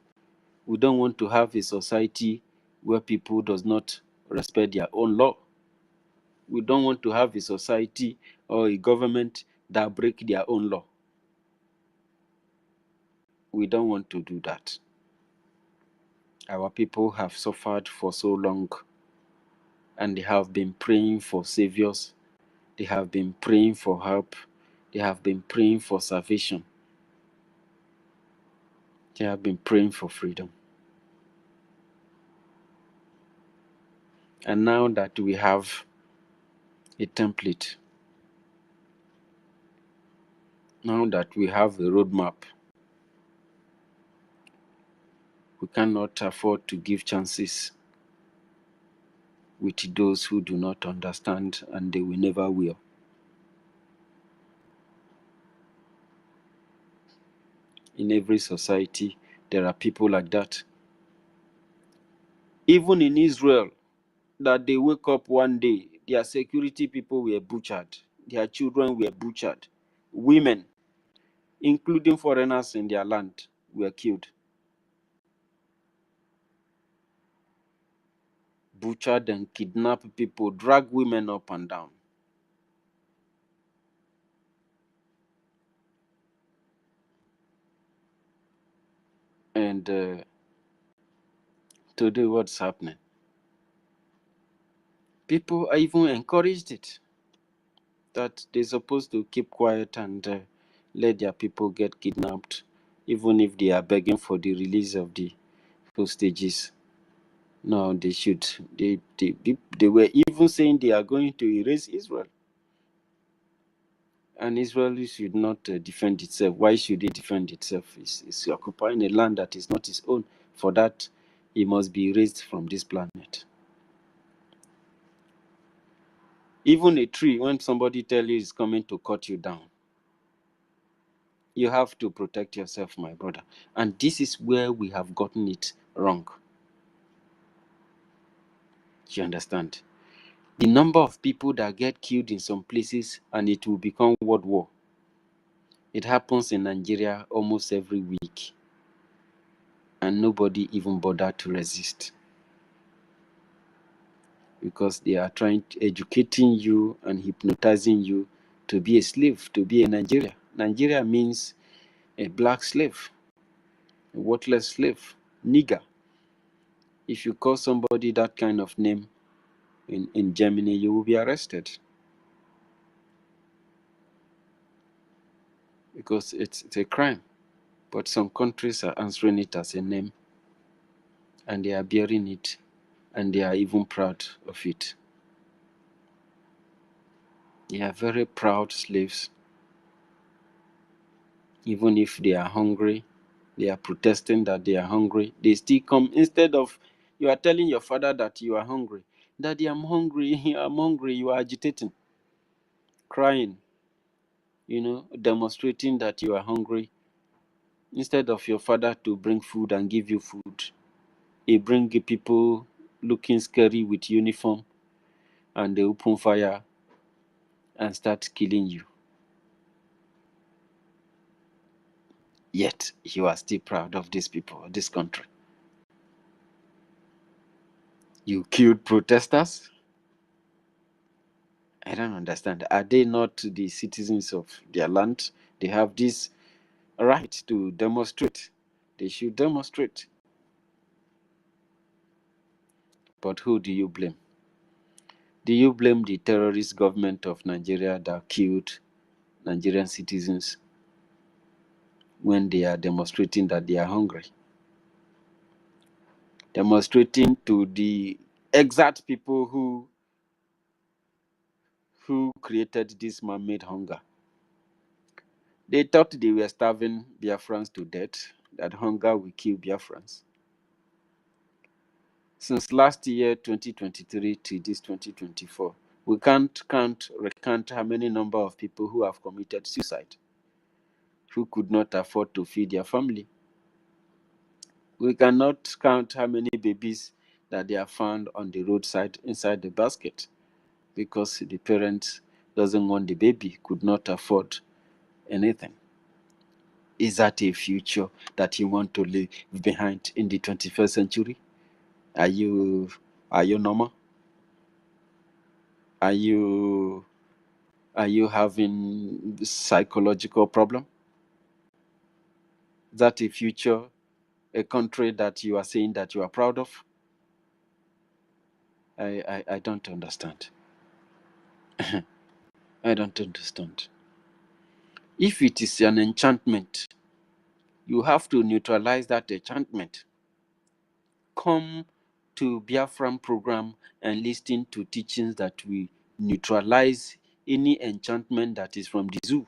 We don't want to have a society where people does not respect their own law. We don't want to have a society or a government that break their own law. We don't want to do that. Our people have suffered for so long, and they have been praying for saviors. They have been praying for help. They have been praying for salvation. They have been praying for freedom. And now that we have a template, now that we have a roadmap, we cannot afford to give chances with those who do not understand, and they will never will. In every society, there are people like that. Even in Israel, that they wake up one day, their security people were butchered, their children were butchered, women, including foreigners in their land, were killed. Butchered and kidnapped people, drag women up and down. And today, what's happening? People are even encouraged it, that they're supposed to keep quiet and let their people get kidnapped, even if they are begging for the release of the hostages. No, they should. They were even saying they are going to erase Israel. And Israel should not defend itself. Why should it defend itself? It's occupying a land that is not its own. For that, it must be erased from this planet. Even a tree, when somebody tells you is coming to cut you down, you have to protect yourself, my brother. And this is where we have gotten it wrong. You understand? The number of people that get killed in some places and it will become world war. It happens in Nigeria almost every week. And nobody even bothered to resist. Because they are educating you and hypnotizing you to be a slave, to be a Nigeria. Nigeria means a black slave, a worthless slave, nigger. If you call somebody that kind of name in Germany, you will be arrested. Because it's a crime. But some countries are answering it as a name, and they are bearing it, and they are even proud of it. They are very proud slaves. Even if they are hungry, they are protesting that they are hungry. They still come. Instead of you are telling your father that you are hungry, Daddy, I'm hungry, I'm hungry, you are agitating, crying, demonstrating that you are hungry. Instead of your father to bring food and give you food, he bring people looking scary with uniform, and they open fire and start killing you. Yet you are still proud of these people, this country. You killed protesters? I don't understand. Are they not the citizens of their land? They have this right to demonstrate. They should demonstrate. But who do you blame? Do you blame the terrorist government of Nigeria that killed Nigerian citizens when they are demonstrating that they are hungry? demonstrating to the exact people who created this man-made hunger. They thought they were starving Biafrans to death, that hunger will kill Biafrans. Since last year, 2023, to this 2024, we can't recount how many number of people who have committed suicide, who could not afford to feed their family. We cannot count how many babies that they are found on the roadside inside the basket because the parents doesn't want the baby, could not afford anything. Is that a future that you want to leave behind in the 21st century? Are you normal? Are you having psychological problem? Is that a future, a country that you are saying that you are proud of? I don't understand. I don't understand. If it is an enchantment, you have to neutralize that enchantment. Come to Biafran program and listen to teachings that we neutralize any enchantment that is from the zoo.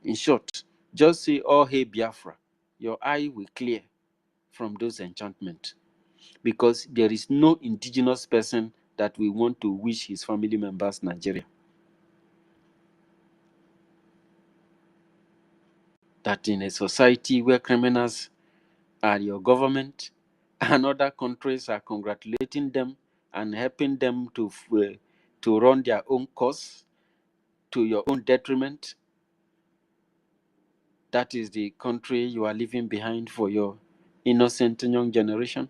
In short, just say, oh, hey, Biafra, your eye will clear from those enchantments. Because there is no indigenous person that we want to wish his family members Nigeria. That in a society where criminals are your government and other countries are congratulating them and helping them to run their own course to your own detriment, that is the country you are leaving behind for your innocent young generation.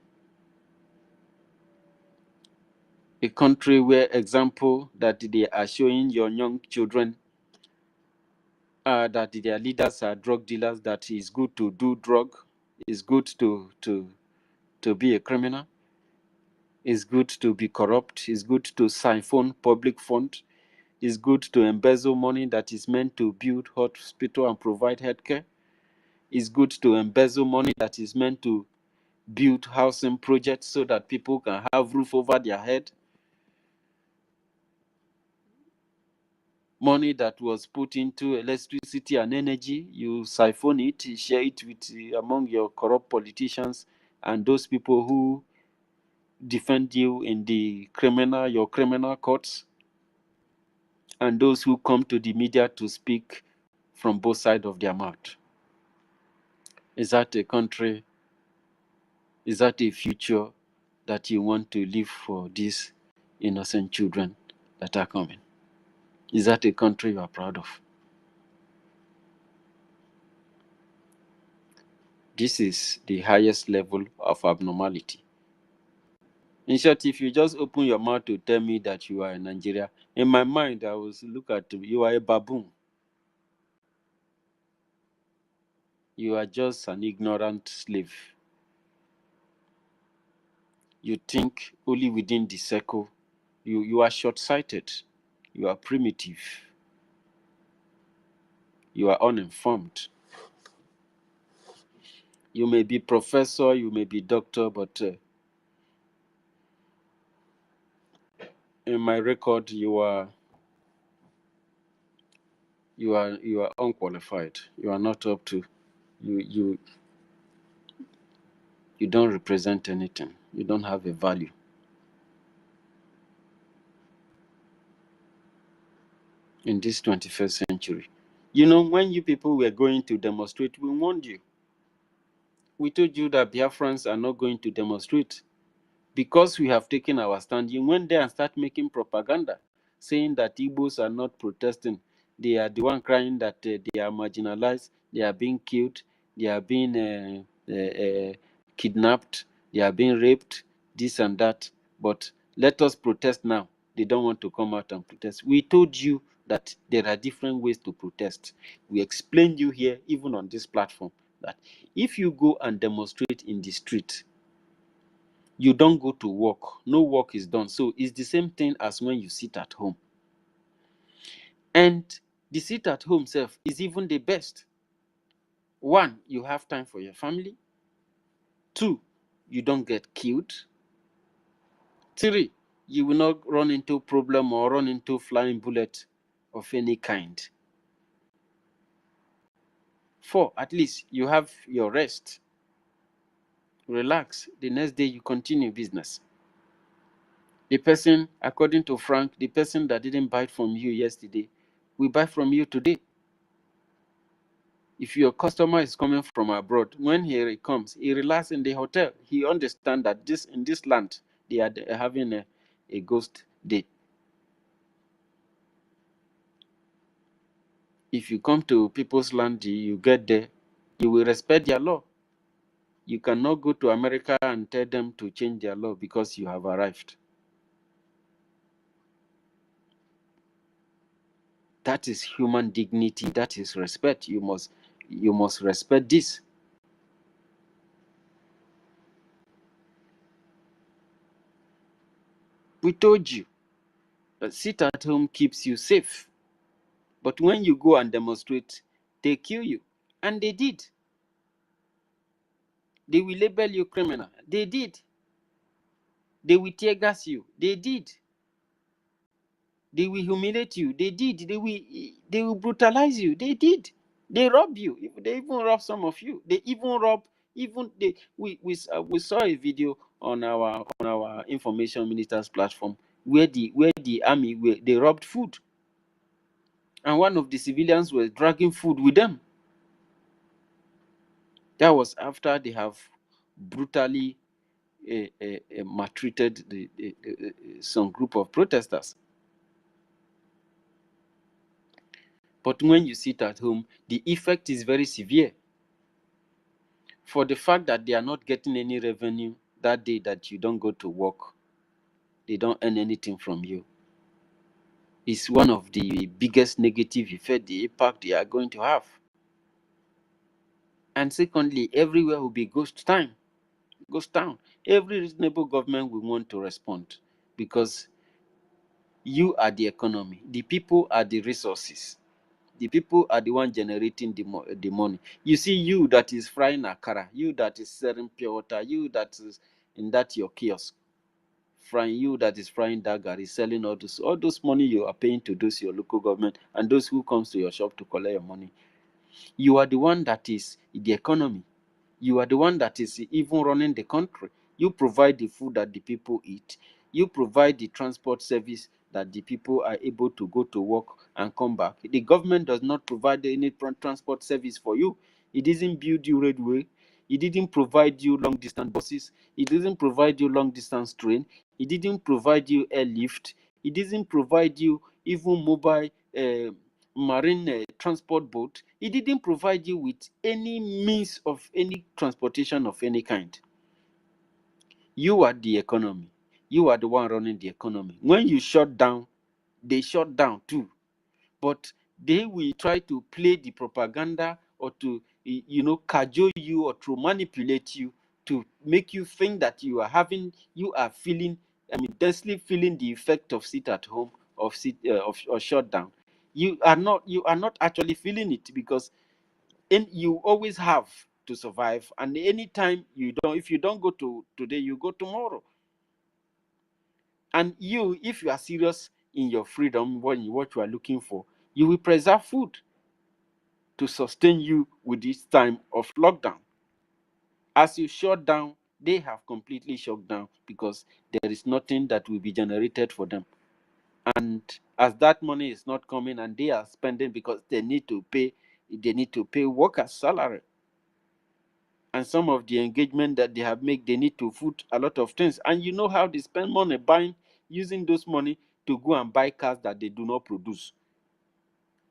A country where example that they are showing your young children that their leaders are drug dealers, that it's good to do drug, it's good to be a criminal, it's good to be corrupt, it's good to siphon public funds, it's good to embezzle money that is meant to build hospital and provide healthcare, it's good to embezzle money that is meant to build housing projects so that people can have roof over their head. Money that was put into electricity and energy, you siphon it, you share it with among your corrupt politicians and those people who defend you in your criminal courts, and those who come to the media to speak from both sides of their mouth. Is that a country? Is that a future that you want to live for these innocent children that are coming? Is that a country you are proud of? This is the highest level of abnormality. In short, if you just open your mouth to tell me that you are in Nigeria, in my mind, I will look at you are a baboon. You are just an ignorant slave. You think only within the circle. You are short-sighted. You are primitive. You are uninformed. You may be professor, you may be doctor, but in my record, you are unqualified. You are not up to. You don't represent anything. You don't have a value. In this 21st century. You know, when you people were going to demonstrate, we warned you. We told you that Biafrans are not going to demonstrate. Because we have taken our stand, you went there and start making propaganda, saying that Igbos are not protesting. They are the one crying that they are marginalized, they are being killed, they are being kidnapped, they are being raped, this and that. But let us protest now. They don't want to come out and protest. We told you that there are different ways to protest. We explained you here, even on this platform, that if you go and demonstrate in the street, you don't go to work. No work is done. So it's the same thing as when you sit at home. And the sit at home self is even the best. One, you have time for your family. Two, you don't get killed. Three, you will not run into problem or run into flying bullet of any kind. Four, at least you have your rest. Relax. The next day you continue business. The person, according to Frank, the person that didn't buy from you yesterday will buy from you today. If your customer is coming from abroad, when he comes, he relaxes in the hotel. He understands that in this land, they are having a ghost day. If you come to people's land, you get there, you will respect their law. You cannot go to America and tell them to change their law because you have arrived. That is human dignity. That is respect. You must respect this. We told you that sit at home keeps you safe. But when you go and demonstrate, they kill you. And they did. They will label you criminal. They did. They will tear gas you. They did. They will humiliate you. They did. They will brutalize you. They did. They rob you. They even rob some of you. They even rob. We saw a video on our information ministers platform where the army they robbed food, and one of the civilians was dragging food with them. That was after they have brutally maltreated some group of protesters. But when you sit at home, the effect is very severe. For the fact that they are not getting any revenue that day that you don't go to work, they don't earn anything from you. It's one of the biggest negative effect, the impact they are going to have. And secondly, everywhere will be ghost town. Every reasonable government will want to respond because you are the economy. The people are the resources. The people are the one generating the money. You see, you that is frying akara, you that is selling pure water, you that is in that your kiosk, you that is frying dagari, selling all those money you are paying to those your local government and those who comes to your shop to collect your money. You are the one that is the economy. You are the one that is even running the country. You provide the food that the people eat. You provide the transport service that the people are able to go to work and come back. The government does not provide any transport service for you. It doesn't build you railway. It didn't provide you long distance buses. It didn't provide you long distance train. It didn't provide you airlift. It didn't provide you even mobile marine transport boat. It didn't provide you with any means of any transportation of any kind. You are the economy. You are the one running the economy. When you shut down, they shut down too. But they will try to play the propaganda or to cajole you or to manipulate you to make you think that you are feeling, densely feeling the effect of sit at home or shut down. You are not actually feeling it because you always have to survive, and anytime if you don't go to today, you go tomorrow. And if you are serious in your freedom, what you are looking for, you will preserve food to sustain you with this time of lockdown. As you shut down, they have completely shut down because there is nothing that will be generated for them. And as that money is not coming and they are spending because they need to pay workers' salary. And some of the engagement that they have made, they need to put a lot of things. And you know how they spend money using those money to go and buy cars that they do not produce.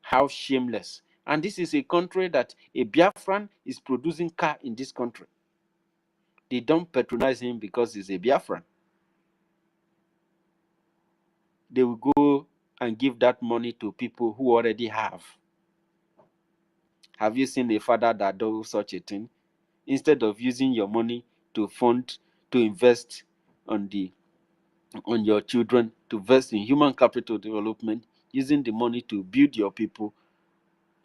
How shameless. And this is a country that a Biafran is producing car in this country. They don't patronize him because he's a Biafran. They will go and give that money to people who already have. Have you seen a father that does such a thing? Instead of using your money to invest on your children, to invest in human capital development, using the money to build your people,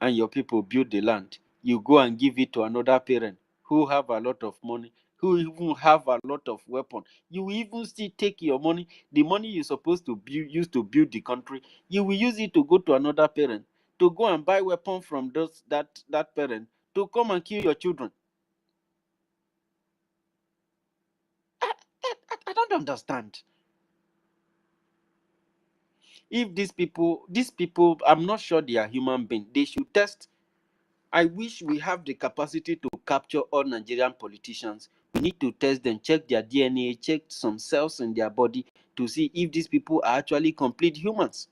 and your people build the land, you go and give it to another parent who have a lot of money, who even have a lot of weapon. You will even still take your money, the money you're supposed to use to build the country, you will use it to go to another parent, to go and buy weapon from that parent to come and kill your children. I don't understand. If these people, I'm not sure they are human beings. They should test. I wish we have the capacity to capture all Nigerian politicians. We need to test them, check their DNA, check some cells in their body to see if these people are actually complete humans.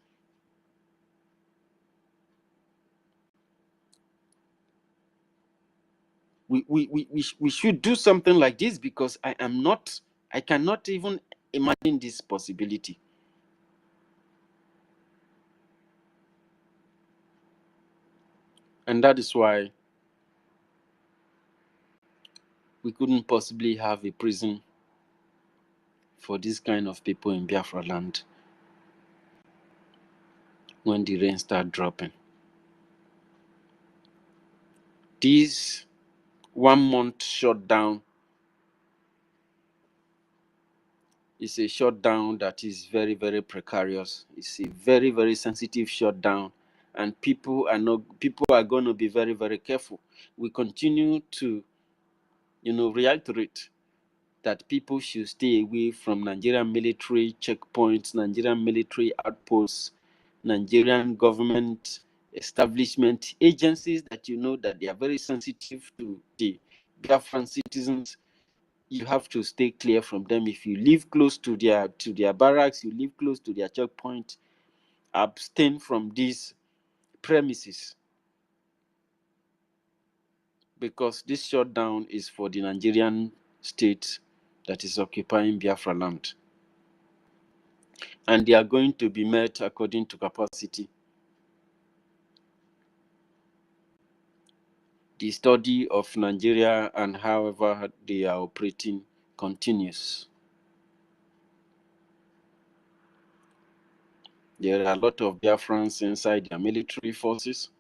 We should do something like this, because I cannot even imagine this possibility. And that is why we couldn't possibly have a prison for this kind of people in Biafra land when the rain start dropping. This 1 month shutdown is a shutdown that is very, very precarious. It's a very, very sensitive shutdown, and people are going to be very, very careful. We continue to, reiterate that people should stay away from Nigerian military checkpoints, Nigerian military outposts, Nigerian government establishment agencies that that they are very sensitive to the Biafran citizens. You have to stay clear from them. If you live close to their barracks, you live close to their checkpoint, abstain from these premises, because this shutdown is for the Nigerian state that is occupying Biafra land. And they are going to be met according to capacity. The study of Nigeria and however they are operating continues. There are a lot of Biafrans inside their military forces,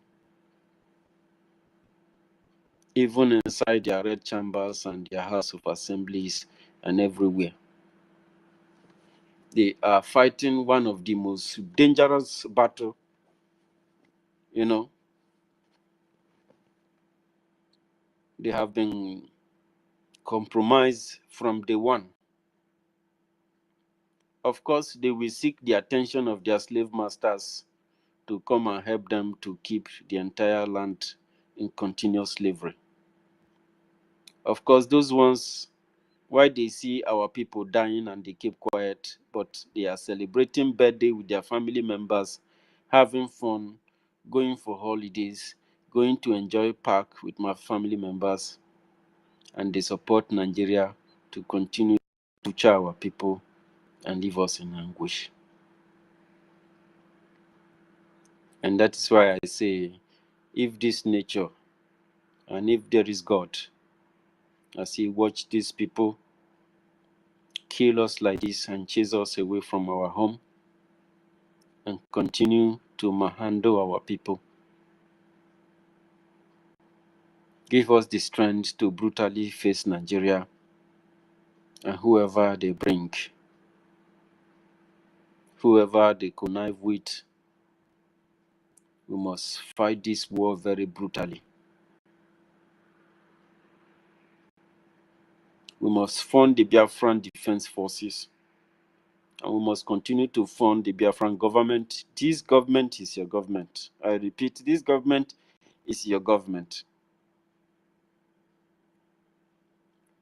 even inside their red chambers and their house of assemblies and everywhere. They are fighting one of the most dangerous battles, They have been compromised from day one. Of course, they will seek the attention of their slave masters to come and help them to keep the entire land in continuous slavery. Of course, those ones, why they see our people dying and they keep quiet, but they are celebrating birthday with their family members, having fun, going for holidays, going to enjoy park with my family members, and they support Nigeria to continue to torture our people and leave us in anguish. And that is why I say, if this nature and if there is God, as He watch these people kill us like this and chase us away from our home and continue to manhandle our people, give us the strength to brutally face Nigeria and whoever they bring, whoever they connive with. We must fight this war very brutally. We must fund the Biafran Defense Forces, and we must continue to fund the Biafran government. This government is your government. I repeat, this government is your government.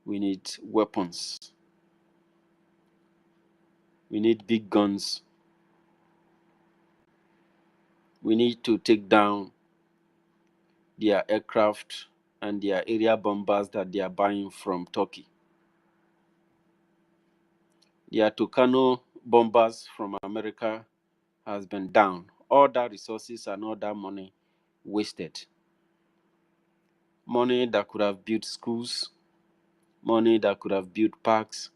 We need weapons. We need big guns. We need to take down their aircraft and their area bombers that they are buying from Turkey. Their Tucano bombers from America has been down. All that resources and all that money wasted. Money that could have built schools, money that could have built parks,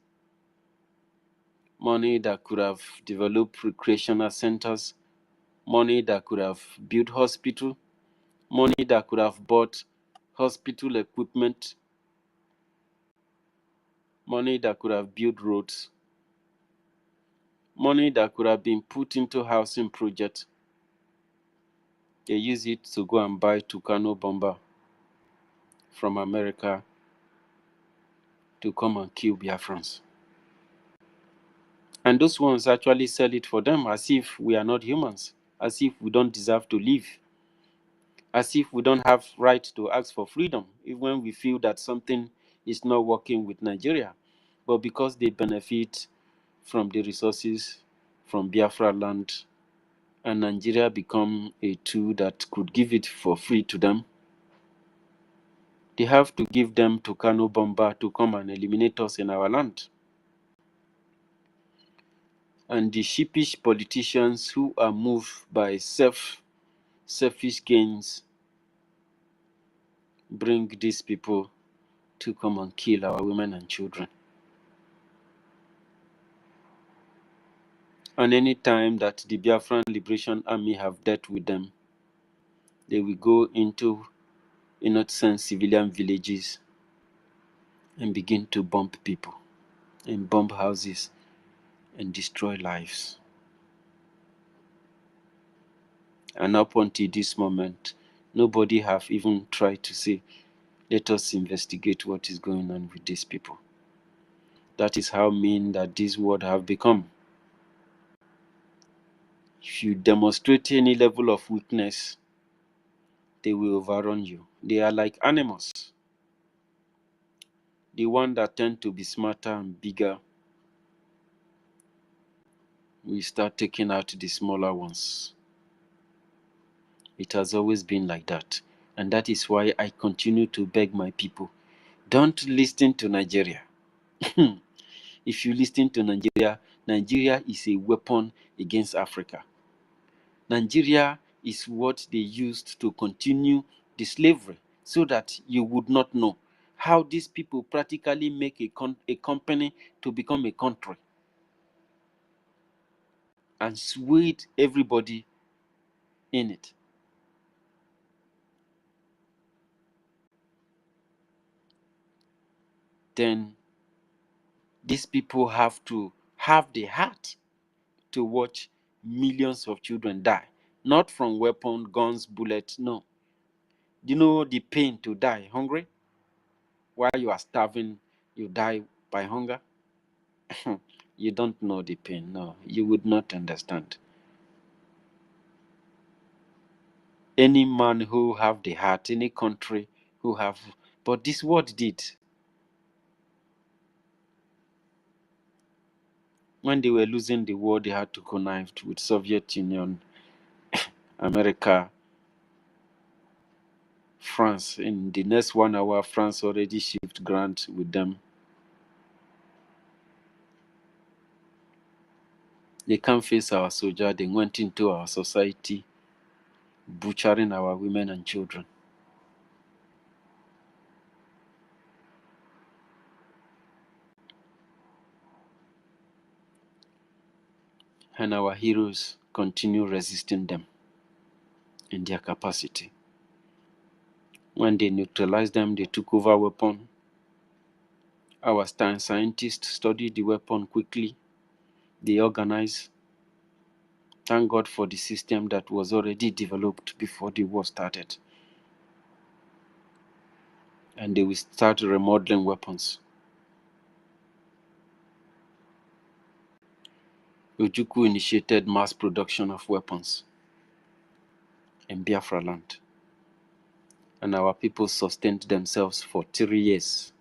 money that could have developed recreational centers, money that could have built hospital, money that could have bought hospital equipment, money that could have built roads, money that could have been put into housing projects. They use it to go and buy Tucano bomber from America to come and kill Biafrans. And those ones actually sell it for them as if we are not humans, as if we don't deserve to live, as if we don't have right to ask for freedom, even when we feel that something is not working with Nigeria. But because they benefit from the resources from Biafra land, and Nigeria become a tool that could give it for free to them, they have to give them Tucano bomber to come and eliminate us in our land. And the sheepish politicians who are moved by selfish gains bring these people to come and kill our women and children. And any time that the Biafran Liberation Army have dealt with them, they will go into innocent civilian villages and begin to bomb people and bomb houses and destroy lives. And up until this moment, nobody have even tried to say, let us investigate what is going on with these people. That is how mean that this world have become. If you demonstrate any level of weakness, they will overrun you. They are like animals. The one that tend to be smarter and bigger will start taking out the smaller ones. It has always been like that. And that is why I continue to beg my people, don't listen to Nigeria. If you listen to Nigeria, Nigeria is a weapon against Africa. Nigeria is what they used to continue the slavery, so that you would not know how these people practically make a company to become a country and swayed everybody in it. Then these people have to have the heart to watch millions of children die, not from weapon, guns, bullets, no. Do you know the pain to die hungry? While you are starving, you die by hunger. You don't know the pain, no. You would not understand. Any man who have the heart, any country who have, but this world did. When they were losing the war, they had to connive with Soviet Union, America, France. In the next 1 hour, France already shipped grant with them. They can't face our soldier. They went into our society, butchering our women and children. And our heroes continue resisting them in their capacity. When they neutralized them, they took over weapon. Our scientists studied the weapon quickly. They organized. Thank God for the system that was already developed before the war started. And they will start remodeling weapons. Ojukwu initiated mass production of weapons in Biafra land. And our people sustained themselves for 3 years.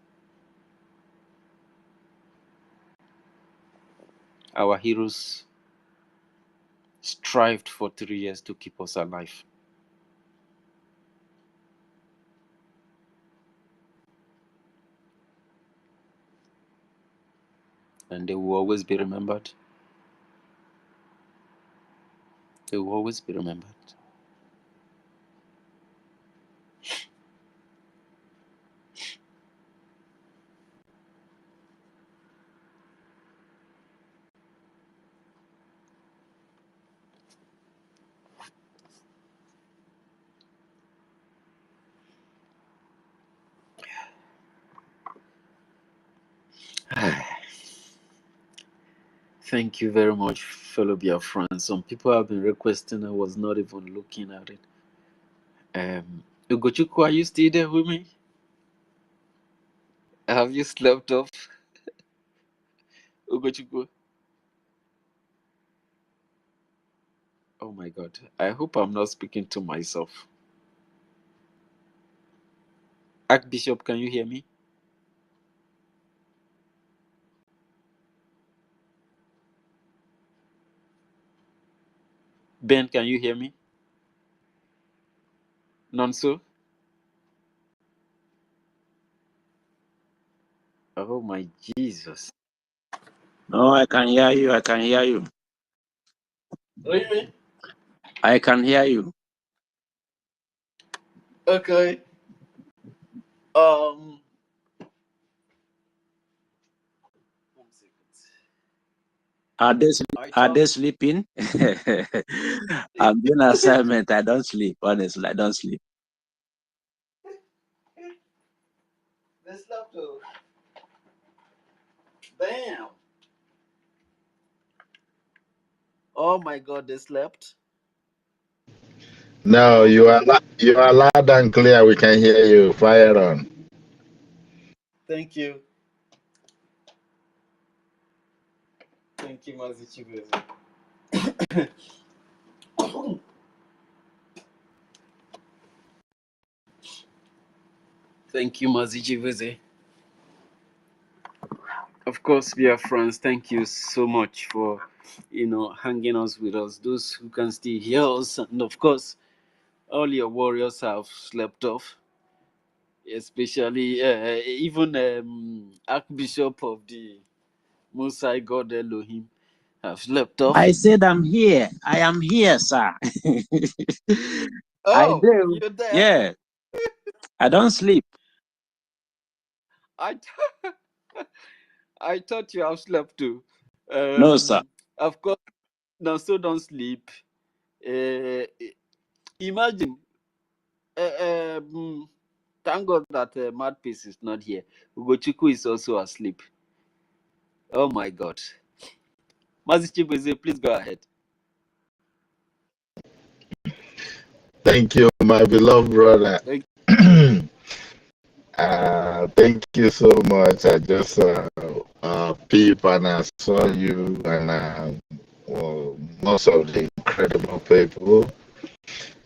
Our heroes strived for 3 years to keep us alive. And they will always be remembered. They will always be remembered. Thank you very much, fellow Biafrans. Some people have been requesting. I was not even looking at it. Ugochukwu, are you still there with me? Have you slept off? Ugochukwu? Oh my God. I hope I'm not speaking to myself. Archbishop, can you hear me? Ben, can you hear me? Nonso? Oh my Jesus. No, I can hear you. I can hear you. Really? I can hear you. Okay. Are they sleeping? I'm doing assignment. I don't sleep. Honestly, I don't sleep. They slept off. Bam. Oh my God, they slept. No, you are loud and clear. We can hear you. Fire on. Thank you. Thank you, Mazichi. Thank you, Mazichi. Of course, we are friends. Thank you so much for, hanging us with us. Those who can still hear us, and of course, all your warriors have slept off. Especially, even Archbishop of the Most High God Elohim have slept off. I said I'm here. I am here, sir. I Oh, do. you're there. Yeah. I don't sleep. I thought you have slept too. No, sir. Of course, now so don't sleep. Imagine. Thank God that Mad Peace is not here. Ugochukwu is also asleep. Oh my God. Mazichibweze, please go ahead. Thank you, my beloved brother. Thank you so much. I just peep and I saw you and most of the incredible people.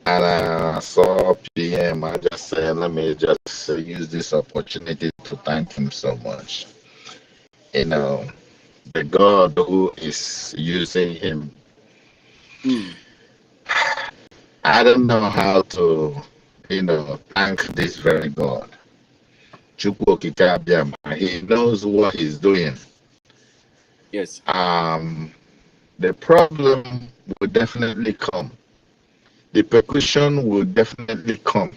And I saw PM. I just said, let me just use this opportunity to thank him so much. The God who is using him. I don't know how to, thank this very God. He knows what he's doing. Yes. The problem will definitely come. The percussion will definitely come.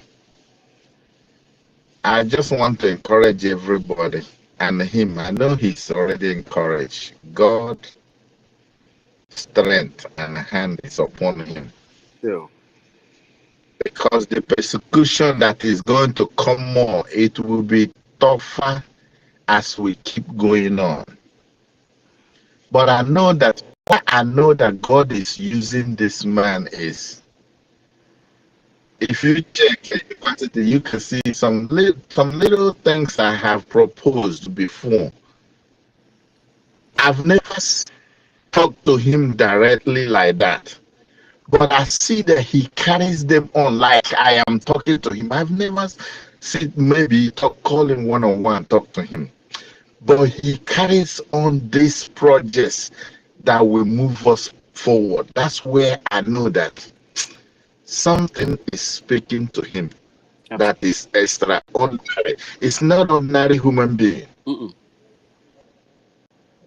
I just want to encourage everybody and him. I know he's already encouraged. God, strength and hand is upon him. So. Because the persecution that is going to come more, it will be tougher as we keep going on. But I know that God is using this man is, if you check it, you can see some little things I have proposed before. I've never talked to him directly like that. But I see that he carries them on like I am talking to him. I've never seen maybe call him one-on-one, talk to him. But he carries on these projects that will move us forward. That's where I know that something is speaking to him. That is extraordinary. It's not ordinary human being.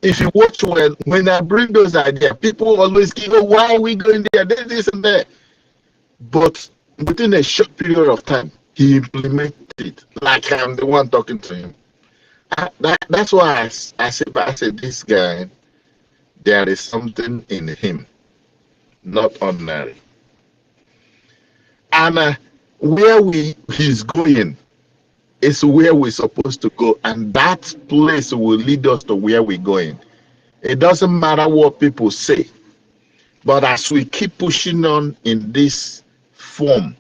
If you watch well, when I bring those ideas, people always give, oh, why are we going there? This and that. But within a short period of time, he implemented it like I'm the one talking to him. That's why I said, this guy, there is something in him, not ordinary. And where he's going is where we're supposed to go, and that place will lead us to where we're going. It doesn't matter what people say. But as we keep pushing on in this form,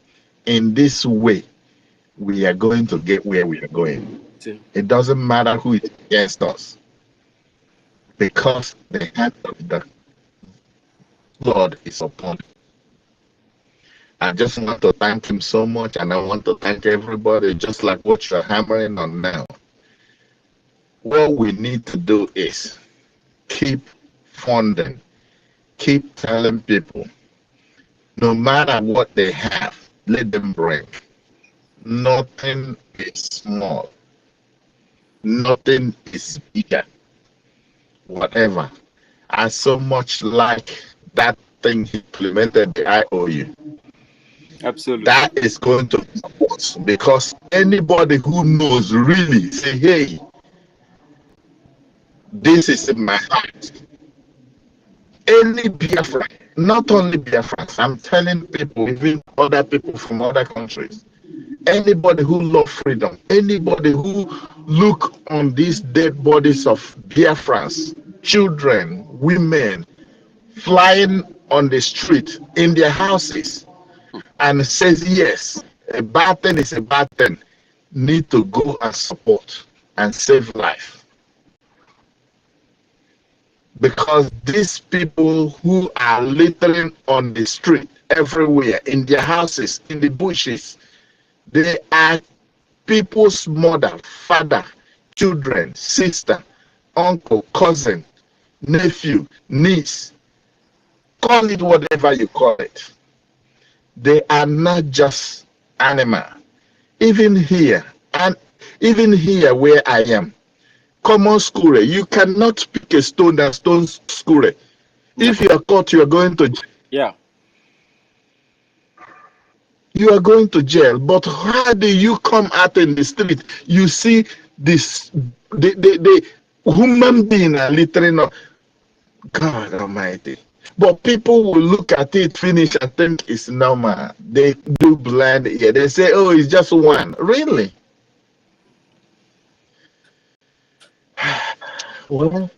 in this way, we are going to get where we are going. It doesn't matter who is against us, because the hand of the Lord is upon it. I just want to thank him so much, and I want to thank everybody, just like what you're hammering on now. What we need to do is keep funding, keep telling people, no matter what they have, let them bring. Nothing is small. Nothing is bigger. Whatever. I so much like that thing he implemented, the IOU. Absolutely. That is going to help us, because anybody who knows really say, hey, this is in my heart. Any Biafra, not only Biafrans, I'm telling people, even other people from other countries, anybody who love freedom, anybody who look on these dead bodies of Biafrans, children, women, flying on the street, in their houses, and says, yes, a bad thing is a bad thing, need to go and support and save life. Because these people who are littering on the street, everywhere, in their houses, in the bushes, they are people's mother, father, children, sister, uncle, cousin, nephew, niece, call it whatever you call it. They are not just animal. Even here, and even here where I am, common school, you cannot pick a stone and stone school. If you are caught, you are going to jail. Yeah. You are going to jail. But how do you come out in the street? You see this, the human being are littering up. God Almighty. But people will look at it, finish, and think it's normal. They do blind ear. They say, oh, it's just one. Really? Well,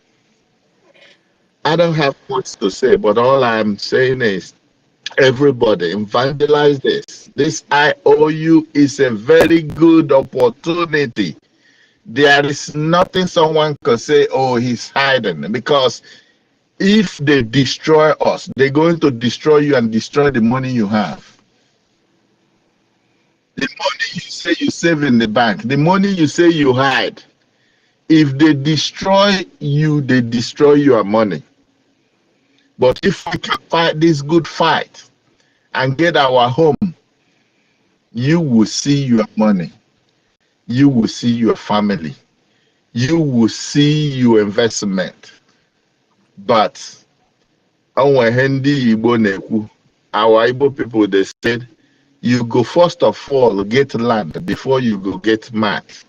I don't have much to say, but all I'm saying is, everybody evangelize this. This IOU is a very good opportunity. There is nothing someone can say, oh, he's hiding, because if they destroy us, they're going to destroy you and destroy the money you have. The money you say you save in the bank, the money you say you hide, if they destroy you, they destroy your money. But if we can fight this good fight and get our home, you will see your money, you will see your family, you will see your investment. But our Igbo people, they said, you go first of all get land before you go get mat.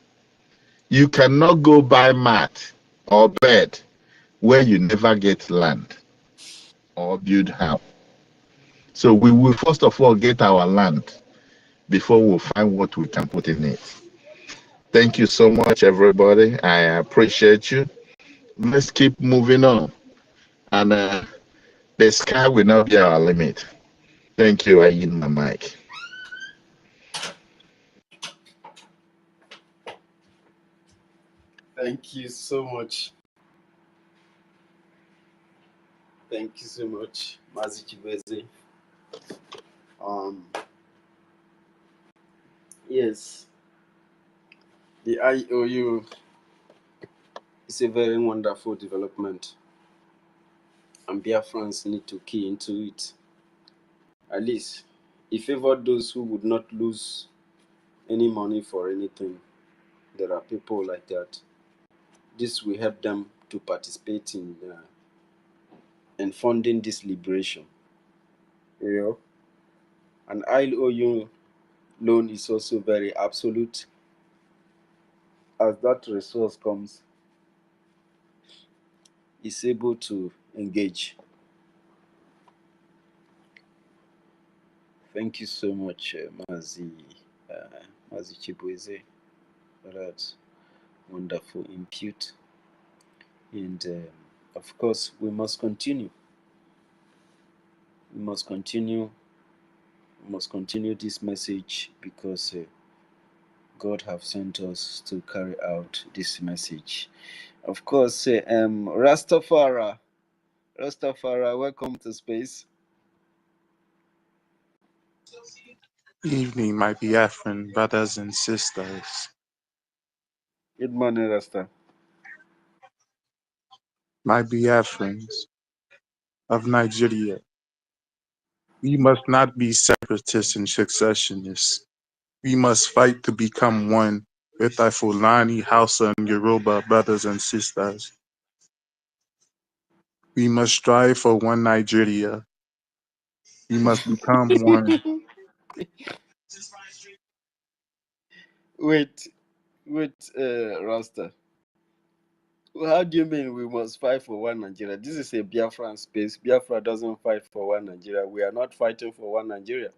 You cannot go buy mat or bed where you never get land or build house. So we will first of all get our land before we find what we can put in it. Thank you so much, everybody. I appreciate you. Let's keep moving on. And the sky will not be our limit. Thank you. I yield my mic. Thank you so much. Thank you so much, Mazi Chibeze. Yes, the IOU is a very wonderful development, and Biafrans need to key into it. At least, it favored those who would not lose any money for anything. There are people like that. This will help them to participate in funding this liberation. You know, an IOU loan is also very absolute. As that resource comes, is able to engage. Thank you so much, Mazi Chibueze, for that wonderful input. And of course, we must continue. We must continue. We must continue this message because God have sent us to carry out this message. Of course, Rastafari, welcome to space. Evening, my Biafran brothers and sisters. Good morning, Rasta. My Biafrans of Nigeria. We must not be separatists and secessionists. We must fight to become one with our Fulani, Hausa, and Yoruba brothers and sisters. We must strive for one Nigeria. We must become one. Wait, Rasta. How do you mean we must fight for one Nigeria? This is a Biafran space. Biafra doesn't fight for one Nigeria. We are not fighting for one Nigeria.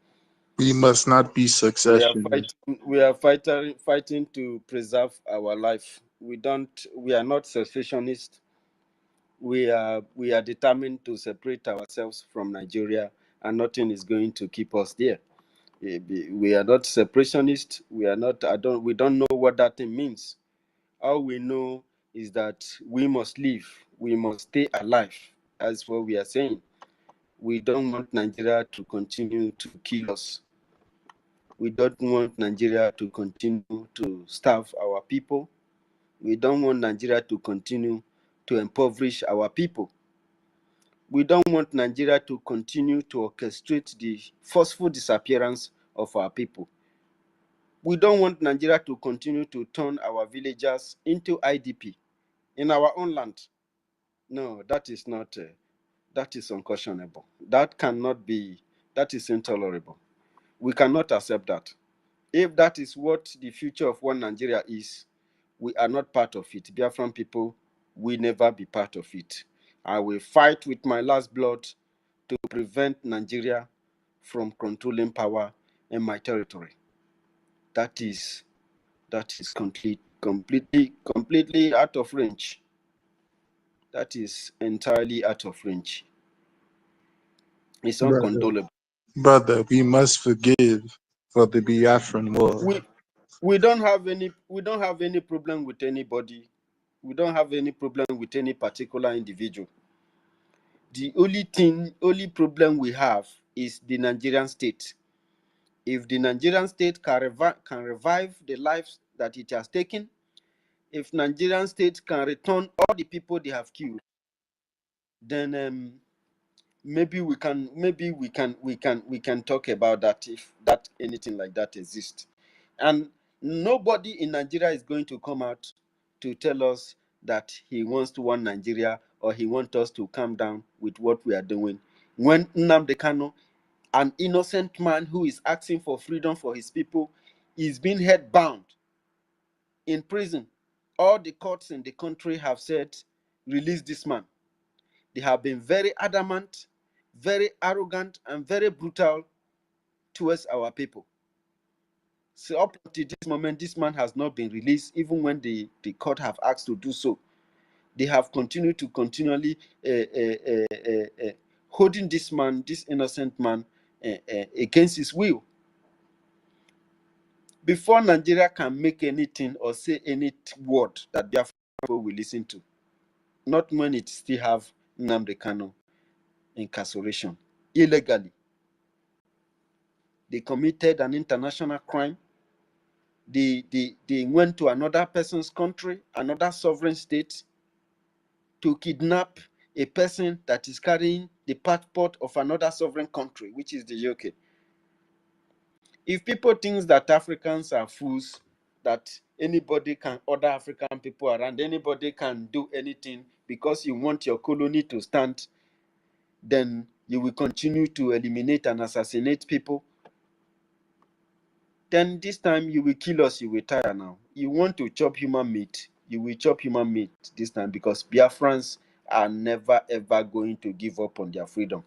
We must not be secessionists. We are fighting to preserve our life. We are not secessionists. We are determined to separate ourselves from Nigeria, and nothing is going to keep us there. We are not separationists. We are not. We don't know what that thing means. All we know is that we must live. We must stay alive. That's what we are saying. We don't want Nigeria to continue to kill us. We don't want Nigeria to continue to starve our people. We don't want Nigeria to continue to impoverish our people. We don't want Nigeria to continue to orchestrate the forceful disappearance of our people. We don't want Nigeria to continue to turn our villagers into IDP in our own land. No, that is not. That is unconscionable. That is intolerable. We cannot accept that. If that is what the future of one Nigeria is, we are not part of it. Biafran people will never be part of it. I will fight with my last blood to prevent Nigeria from controlling power in my territory. That is completely out of range. That is entirely out of range. It's uncontrollable. Brother, we must forgive for the Biafran war. We don't have any problem with anybody. We don't have any problem with any particular individual. The only problem we have is the Nigerian state. If the Nigerian state can revive the lives that it has taken, if Nigerian state can return all the people they have killed, then maybe we can talk about that, if that anything like that exists. And nobody in Nigeria is going to come out to tell us that he wants to want Nigeria or he wants us to calm down with what we are doing. When Nnamdi Kanu, an innocent man who is asking for freedom for his people, is being held bound in prison, all the courts in the country have said, release this man. They have been very adamant, very arrogant, and very brutal towards our people. So up until this moment, this man has not been released, even when the court have asked to do so. They have continued to continually holding this man, this innocent man, against his will. Before Nigeria can make anything or say any word that Biafra people will listen to, not when it still have Nnamdi Kanu incarceration illegally. They committed an international crime. They went to another person's country, another sovereign state, to kidnap a person that is carrying the passport of another sovereign country, which is the UK. If people think that Africans are fools, that anybody can order African people around, anybody can do anything because you want your colony to stand, then you will continue to eliminate and assassinate people. Then this time you will kill us, you will tire now. You want to chop human meat, you will chop human meat this time, because Biafrans are never ever going to give up on their freedom.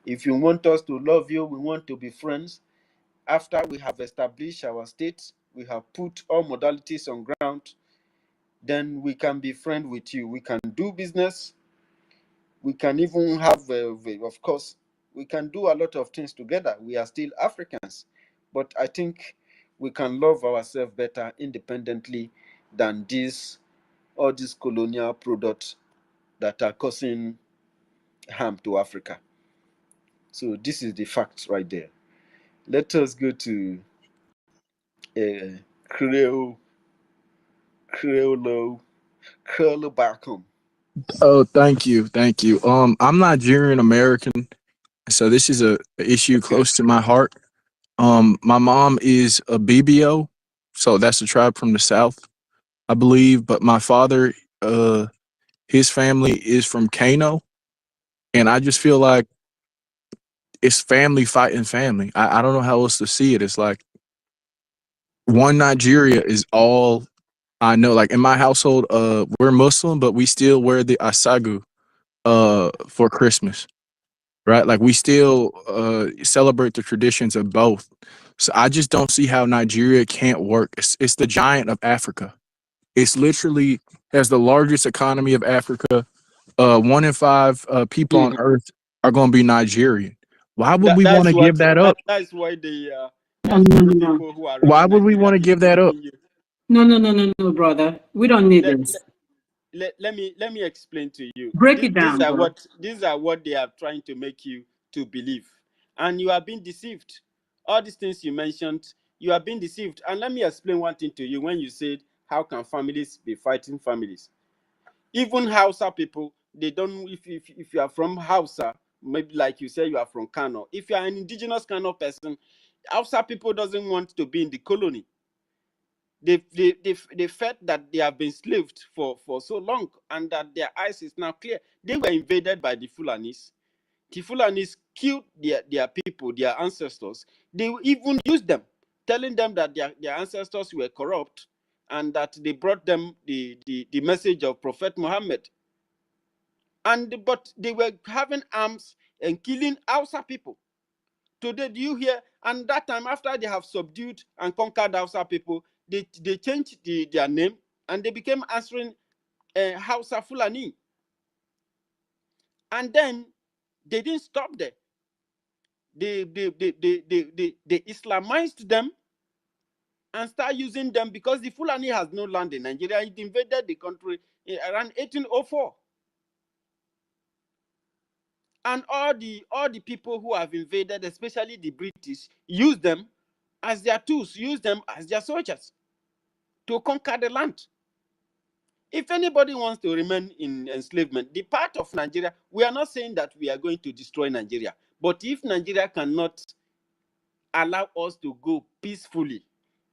If you want us to love you, we want to be friends. After we have established our state, we have put all modalities on ground, then we can be friends with you. We can do business. We can even have, of course, we can do a lot of things together. We are still Africans, but I think we can love ourselves better independently than all these colonial products that are causing harm to Africa. So this is the facts right there. Let us go to Creole back home. Oh, thank you, thank you. I'm Nigerian American, so this is a issue close to my heart. My mom is a BBO, so that's a tribe from the South, I believe. But my father, his family is from Kano, and I just feel like it's family fighting family. I don't know how else to see it. It's like one Nigeria is all I know. Like in my household, we're Muslim, but we still wear the asagu for Christmas, right? Like we still celebrate the traditions of both. So I just don't see how Nigeria can't work. It's the giant of Africa. It's literally has the largest economy of Africa. 1 in 5 people on earth are going to be Nigerian. Why would we want to give that up? That's why the people who are Why running would we want to Nigeria give that up? No, brother. We don't need this. Let me explain to you. Break it down, These are what they are trying to make you to believe, and you are being deceived. All these things you mentioned, you are being deceived. And let me explain one thing to you. When you said, how can families be fighting families? Even Hausa people, they don't. If you are from Hausa, maybe like you say you are from Kano. If you are an indigenous Kano person, Hausa people doesn't want to be in the colony. They felt that they have been slaved for so long, and that their eyes is now clear. They were invaded by the Fulanis. The Fulanis killed their people, their ancestors. They even used them, telling them that their ancestors were corrupt, and that they brought them the message of Prophet Muhammad. But they were having arms and killing Hausa people. Today, do you hear? And that time, after they have subdued and conquered Hausa people, they changed their name, and they became answering Hausa Fulani. And then they didn't stop there. They Islamized them and start using them, because the Fulani has no land in Nigeria. It invaded the country around 1804. And all the people who have invaded, especially the British, use them as their tools, use them as their soldiers to conquer the land. If anybody wants to remain in enslavement, the part of Nigeria, we are not saying that we are going to destroy Nigeria. But if Nigeria cannot allow us to go peacefully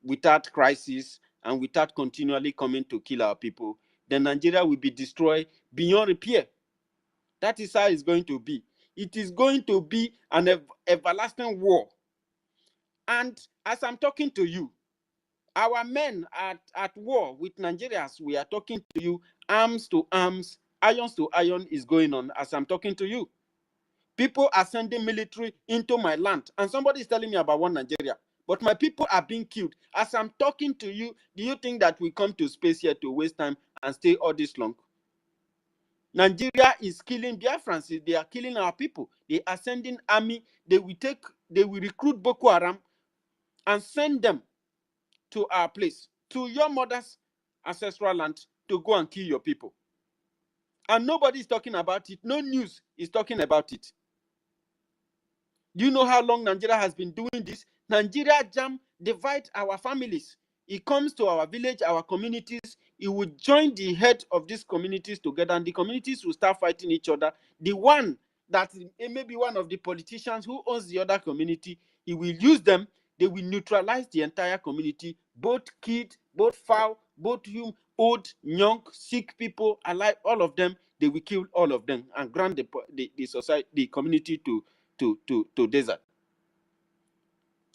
without crisis and without continually coming to kill our people, then Nigeria will be destroyed beyond repair. That is how it's going to be. It is going to be an everlasting war. And as I'm talking to you, our men are at war with Nigerians. We are talking to you, arms to arms, irons to iron is going on as I'm talking to you. People are sending military into my land, and somebody is telling me about one Nigeria. But my people are being killed. As I'm talking to you, do you think that we come to space here to waste time and stay all this long? Nigeria is killing Biafrans. They are killing our people. They are sending army. They will recruit Boko Haram and send them to our place, to your mother's ancestral land, to go and kill your people. And nobody is talking about it. No news is talking about it. Do you know how long Nigeria has been doing this? Nigeria jam divide our families. It comes to our village, our communities. It will join the head of these communities together, and the communities will start fighting each other. The one that maybe one of the politicians who owns the other community, he will use them. They will neutralize the entire community, both kids, both foul, both human, old, young, sick people, alive, all of them. They will kill all of them and grant the society, the community to desert.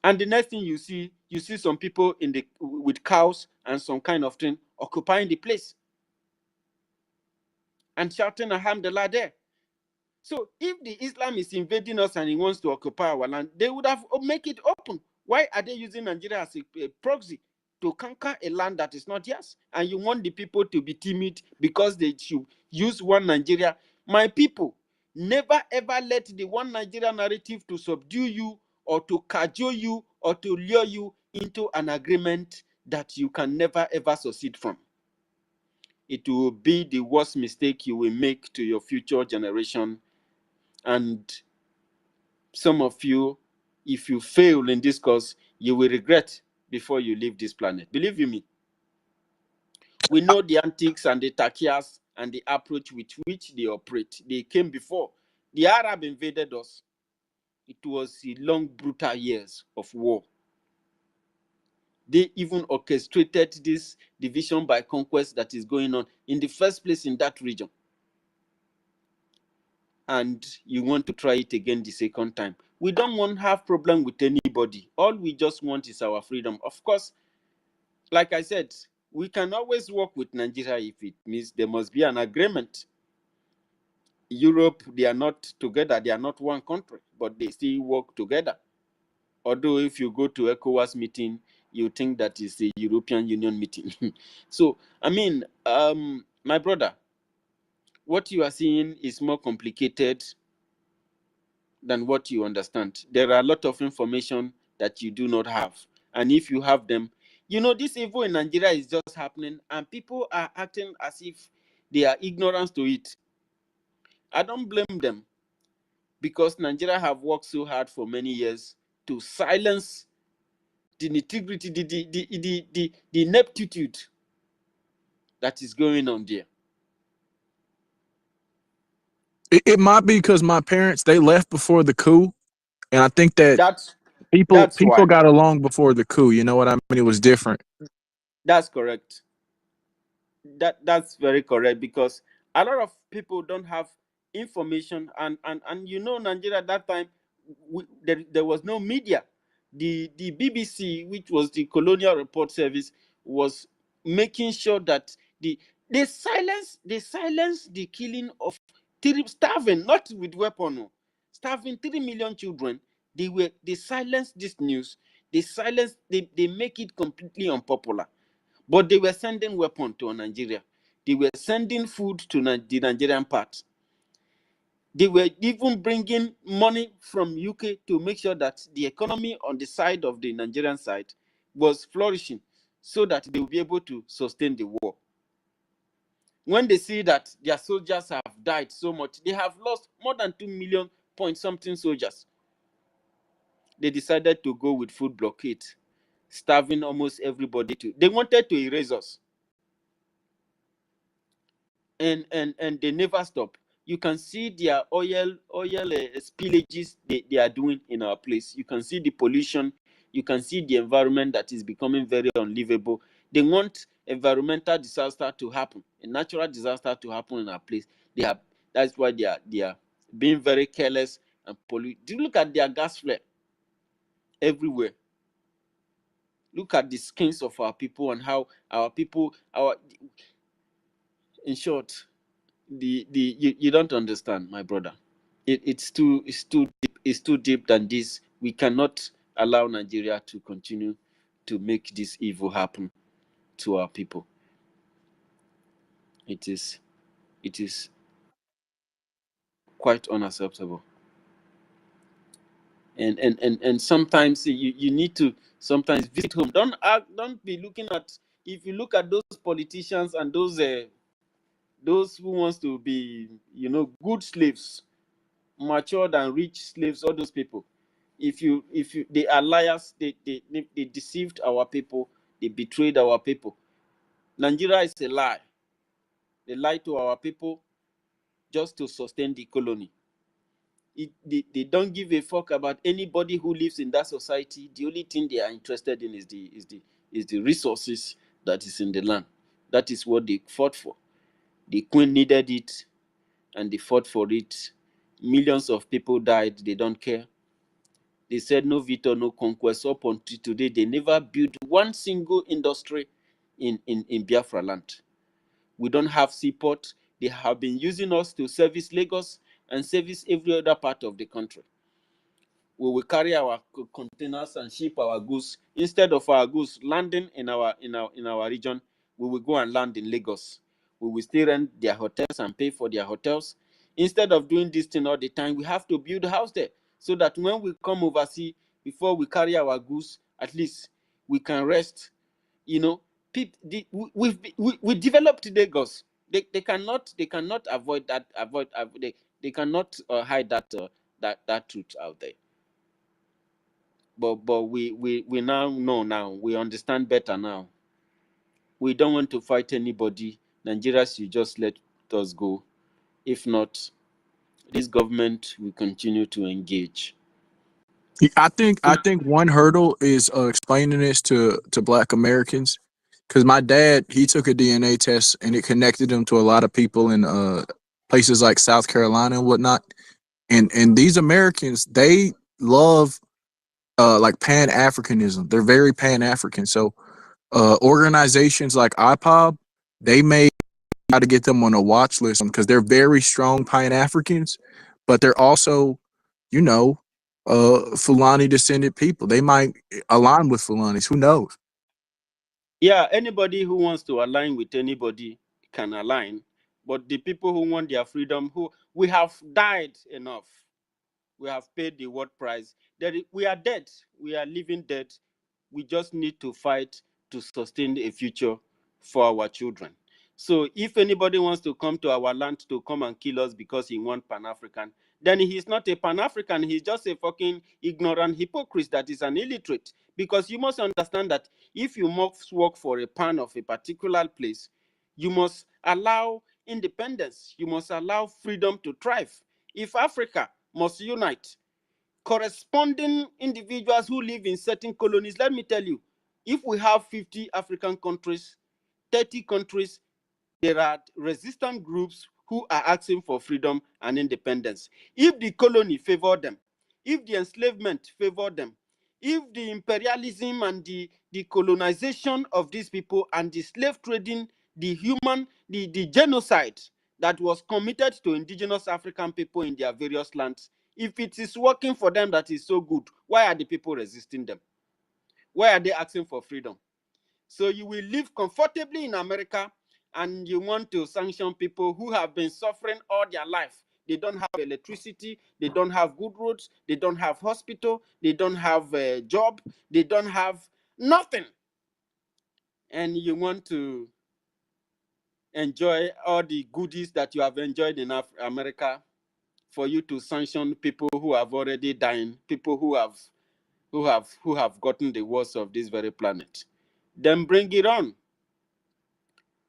And the next thing you see some people with cows and some kind of thing occupying the place and shouting alhamdulillah there. So if the Islam is invading us and he wants to occupy our land, they would have make it open. Why are they using Nigeria as a proxy to conquer a land that is not theirs? And you want the people to be timid because they should use one Nigeria. My people, Never ever let the one Nigeria narrative to subdue you or to cajole you or to lure you into an agreement that you can never ever succeed from. It will be the worst mistake you will make to your future generation. And some of you, if you fail in this course, you will regret before you leave this planet. Believe you me. We know the antics and the takias and the approach with which they operate. They came before. The Arab invaded us. It was a long, brutal years of war. They even orchestrated this division by conquest that is going on in the first place in that region. And you want to try it again the second time. We don't want to have problem with anybody. All we just want is our freedom. Of course, like I said, we can always work with Nigeria if it means there must be an agreement. Europe, they are not together. They are not one country, but they still work together. Although if you go to ECOWAS meeting, you think that is a European Union meeting. So, I mean, my brother, what you are seeing is more complicated than what you understand. There are a lot of information that you do not have. And if you have them, you know, this evil in Nigeria is just happening and people are acting as if they are ignorant to it. I don't blame them because Nigeria have worked so hard for many years to silence the integrity, the ineptitude that is going on there. It might be because my parents, they left before the coup, and I think that That's people why. got along before the coup. You know what I mean? It was different. That's correct. That's very correct because a lot of people don't have information and you know, Nigeria at that time there was no media. The BBC, which was the Colonial Report Service, was making sure that they silence the killing of starving, not with weapon, starving 3 million children. They silenced this news. They make it completely unpopular. But they were sending weapons to Nigeria. They were sending food to the Nigerian part. They were even bringing money from UK to make sure that the economy on the side of the Nigerian side was flourishing so that they will be able to sustain the war. When they see that their soldiers have died so much, they have lost more than 2 million point something soldiers. They decided to go with food blockade, starving almost everybody. They wanted to erase us. And they never stop. You can see their oil spillages they are doing in our place. You can see the pollution. You can see the environment that is becoming very unlivable. They want environmental disaster to happen, a natural disaster to happen in our place. That's why they are being very careless and pollute. Do you look at their gas flare everywhere? Look at the skins of our people and how our people, in short, you don't understand, my brother. It's too deep than this. We cannot allow Nigeria to continue to make this evil happen to our people. It is quite unacceptable. And sometimes you need to sometimes visit home. Don't be looking at, if you look at those politicians and those who wants to be, you know, good slaves, matured and rich slaves, all those people. If you they are liars, they deceived our people, they betrayed our people. Nigeria is a lie. They lied to our people just to sustain the colony. They don't give a fuck about anybody who lives in that society. The only thing they are interested in is the resources that is in the land. That is what they fought for. The Queen needed it, and they fought for it. Millions of people died. They don't care. They said no veto, no conquest. Up until today, they never built one single industry in Biafra land. We don't have seaport. They have been using us to service Lagos and service every other part of the country. We will carry our containers and ship our goods. Instead of our goods landing in our region, we will go and land in Lagos. We will still rent their hotels and pay for their hotels. Instead of doing this thing all the time, we have to build a house there so that when we come overseas, before we carry our goods, at least we can rest. You know, we developed Lagos. They cannot avoid that. They cannot hide that that truth out there. But we now know now. We understand better now. We don't want to fight anybody. Nigeria should just let us go. If not, this government will continue to engage. I think one hurdle is explaining this to Black Americans, because my dad, he took a DNA test and it connected him to a lot of people in places like South Carolina and whatnot. And these Americans, they love like Pan Africanism. They're very Pan African. So organizations like IPOB, they may try to get them on a watch list because they're very strong Pan Africans, but they're also, you know, Fulani descended people. They might align with Fulanis. Who knows? Yeah, anybody who wants to align with anybody can align, but the people who want their freedom, who we have died enough, we have paid the world price. We are dead. We are living dead. We just need to fight to sustain a future for our children. So if anybody wants to come to our land to come and kill us because he wants Pan-African, then he's not a Pan-African. He's just a fucking ignorant hypocrite that is an illiterate. Because you must understand that if you must work for a pan of a particular place, you must allow independence. You must allow freedom to thrive. If Africa must unite, corresponding individuals who live in certain colonies, let me tell you, if we have 50 African countries, 30 countries, there are resistant groups who are asking for freedom and independence. If the colony favor them, if the enslavement favor them, if the imperialism and the colonization of these people and the slave trading, the genocide that was committed to indigenous African people in their various lands, if it is working for them that is so good, why are the people resisting them? Why are they asking for freedom? So you will live comfortably in America and you want to sanction people who have been suffering all their life. They don't have electricity, they don't have good roads, they don't have hospital, they don't have a job, they don't have nothing. And you want to enjoy all the goodies that you have enjoyed in America, for you to sanction people who have already died, people who have gotten the worst of this very planet. Then bring it on.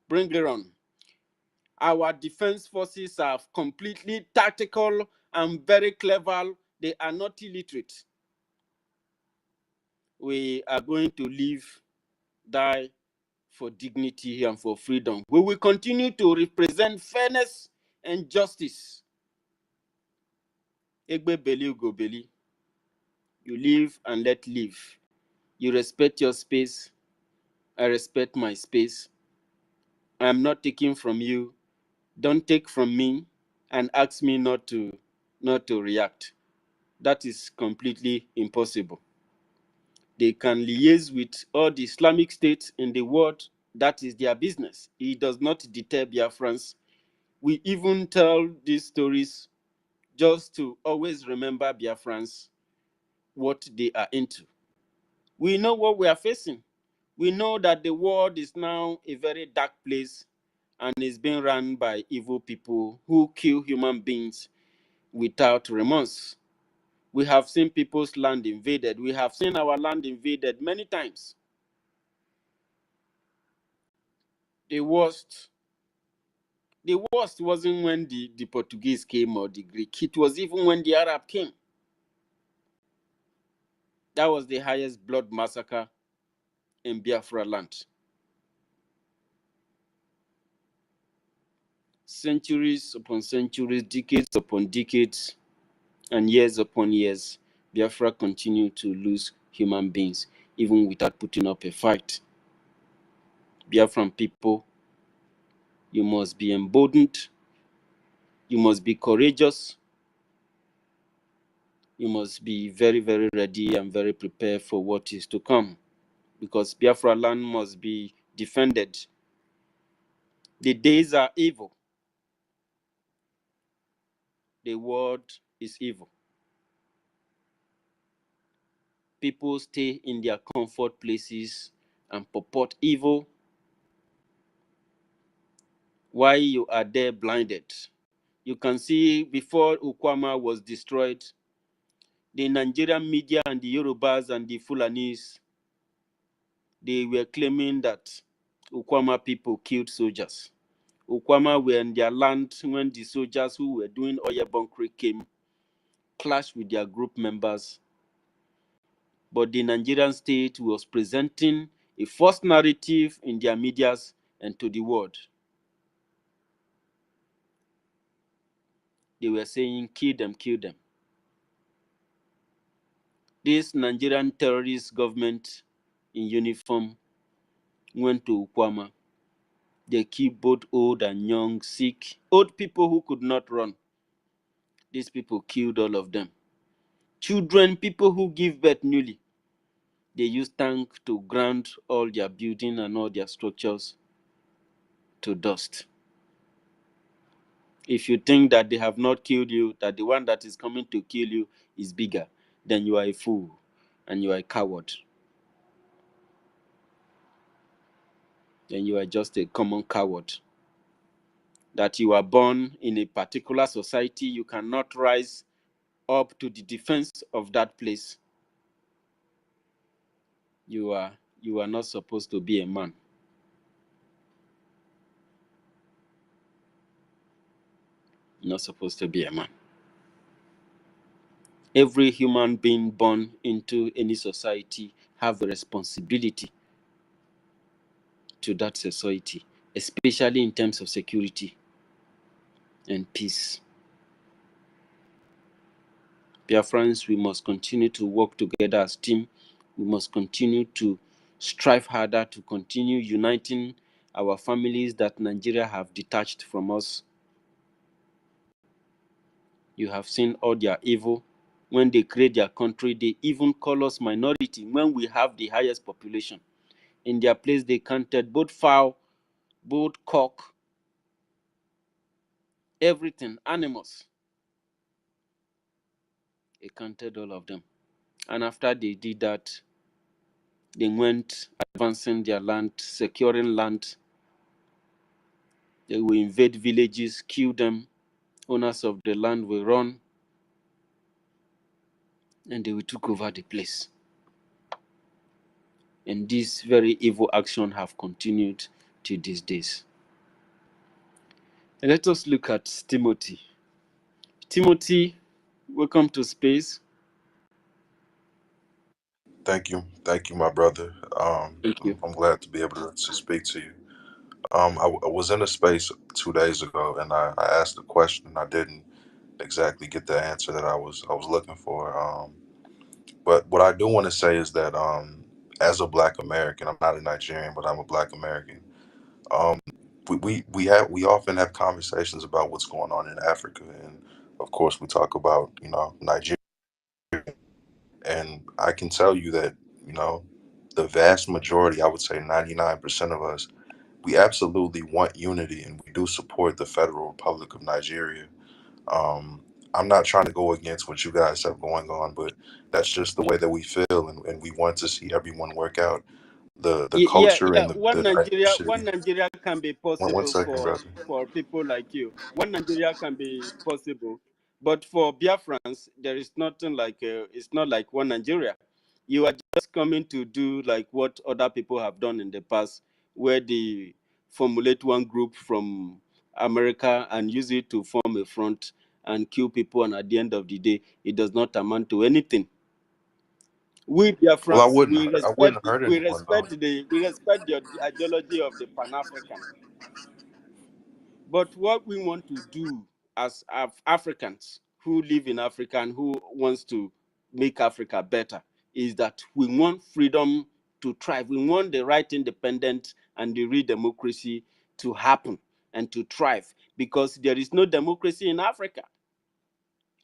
Bring it on. Our defense forces are completely tactical and very clever. They are not illiterate. We are going to live, die for dignity and for freedom. We will continue to represent fairness and justice. Egbe beli ugo beli. You live and let live. You respect your space. I respect my space. I am not taking from you. Don't take from me and ask me not to react. That is completely impossible. They can liaise with all the Islamic states in the world. That is their business. It does not deter Biafrans. We even tell these stories just to always remember Biafrans, what they are into. We know what we are facing. We know that the world is now a very dark place and is being run by evil people who kill human beings without remorse. We have seen people's land invaded. We have seen our land invaded many times. The worst wasn't when the Portuguese came or the Greek. It was even when the Arab came. That was the highest blood massacre in Biafra land. Centuries upon centuries, decades upon decades, and years upon years, Biafra continued to lose human beings, even without putting up a fight. Biafran people, you must be emboldened, you must be courageous, you must be very, very ready and very prepared for what is to come, because Biafra land must be defended. The days are evil. the world is evil. People stay in their comfort places and purport evil while you are there blinded. You can see before Ukwama was destroyed, the Nigerian media and the Yorubas and the Fulanis, they were claiming that Ukwama people killed soldiers. Ukwama were in their land when the soldiers who were doing oil bunkering came, clashed with their group members. But the Nigerian state was presenting a false narrative in their medias and to the world. They were saying, kill them, kill them. This Nigerian terrorist government in uniform went to Ukwama. They killed both old and young, sick, old people who could not run. These people killed all of them. Children, people who give birth newly, they used tank to ground all their building and all their structures to dust. If you think that they have not killed you, that the one that is coming to kill you is bigger, then you are a fool and you are a coward. Then you are just a common coward. That you are born in a particular society, you cannot rise up to the defense of that place. You are not supposed to be a man. You're not supposed to be a man. Every human being born into any society have a responsibility to that society, especially in terms of security and peace. Biafrans, we must continue to work together as a team. We must continue to strive harder to continue uniting our families that Nigeria have detached from us. You have seen all their evil. When they create their country, they even call us minority when we have the highest population. In their place, they counted both fowl, both cock, everything, animals. They counted all of them. And after they did that, they went advancing their land, securing land. They will invade villages, kill them. Owners of the land will run, and they will take over the place. And this very evil action have continued to these days. And let us look at Timothy. Timothy, welcome to space. Thank you, my brother. Thank you. I'm glad to be able to speak to you. I was in a space 2 days ago, and I asked a question, and I didn't exactly get the answer that I was looking for. But what I do want to say is that as a Black American, I'm not a Nigerian, but I'm a Black American. We often have conversations about what's going on in Africa, and of course we talk about Nigeria, and I can tell you that the vast majority, I would say 99% of us, we absolutely want unity, and we do support the Federal Republic of Nigeria. I'm not trying to go against what you guys have going on, but that's just the way that we feel, and we want to see everyone work out the culture and the One diversity. Nigeria can be One possible second, brother. for people like you. One Nigeria can be possible, but for Biafrans, there is nothing like it's not like one Nigeria. You are just coming to do like what other people have done in the past, where they formulate one group from America and use it to form a front and kill people, and at the end of the day, it does not amount to anything. We Well, I Biafrans, wouldn't hurt anyone though. we respect the ideology of the Pan-African. But what we want to do as Africans who live in Africa and who wants to make Africa better is that we want freedom to thrive. We want the right independence and the real democracy to happen and to thrive, because there is no democracy in Africa.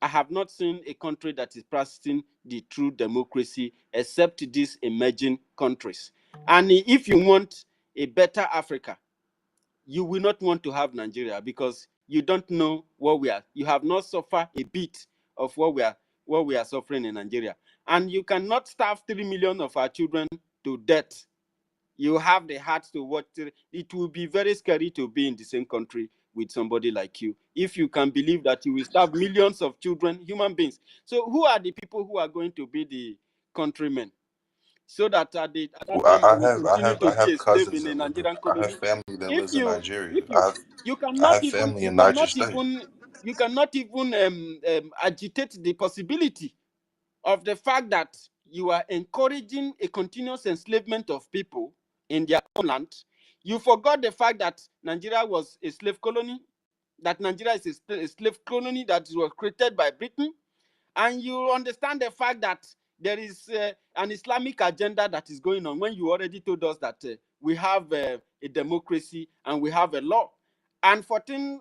I have not seen a country that is practicing the true democracy except these emerging countries. And if you want a better Africa, you will not want to have Nigeria, because you don't know what we are. You have not suffered a bit of what we are suffering in Nigeria. And you cannot starve 3 million of our children to death. You have the heart to watch it. It will be very scary to be in the same country with somebody like you. If you can believe that you will starve millions of children, human beings. So who are the people who are going to be the countrymen? So that at that Well, time you will I continue to be have a slave cousins in a that live in. Nigerian I have colony. family that If lives in you Nigeria. if you you I cannot have even family in Niger State. agitate the possibility of the fact that you are encouraging a continuous enslavement of people in their own land. You forgot the fact that Nigeria was a slave colony, that Nigeria is a slave colony that was created by Britain, and you understand the fact that there is an Islamic agenda that is going on when you already told us that we have a democracy and we have a law. And 14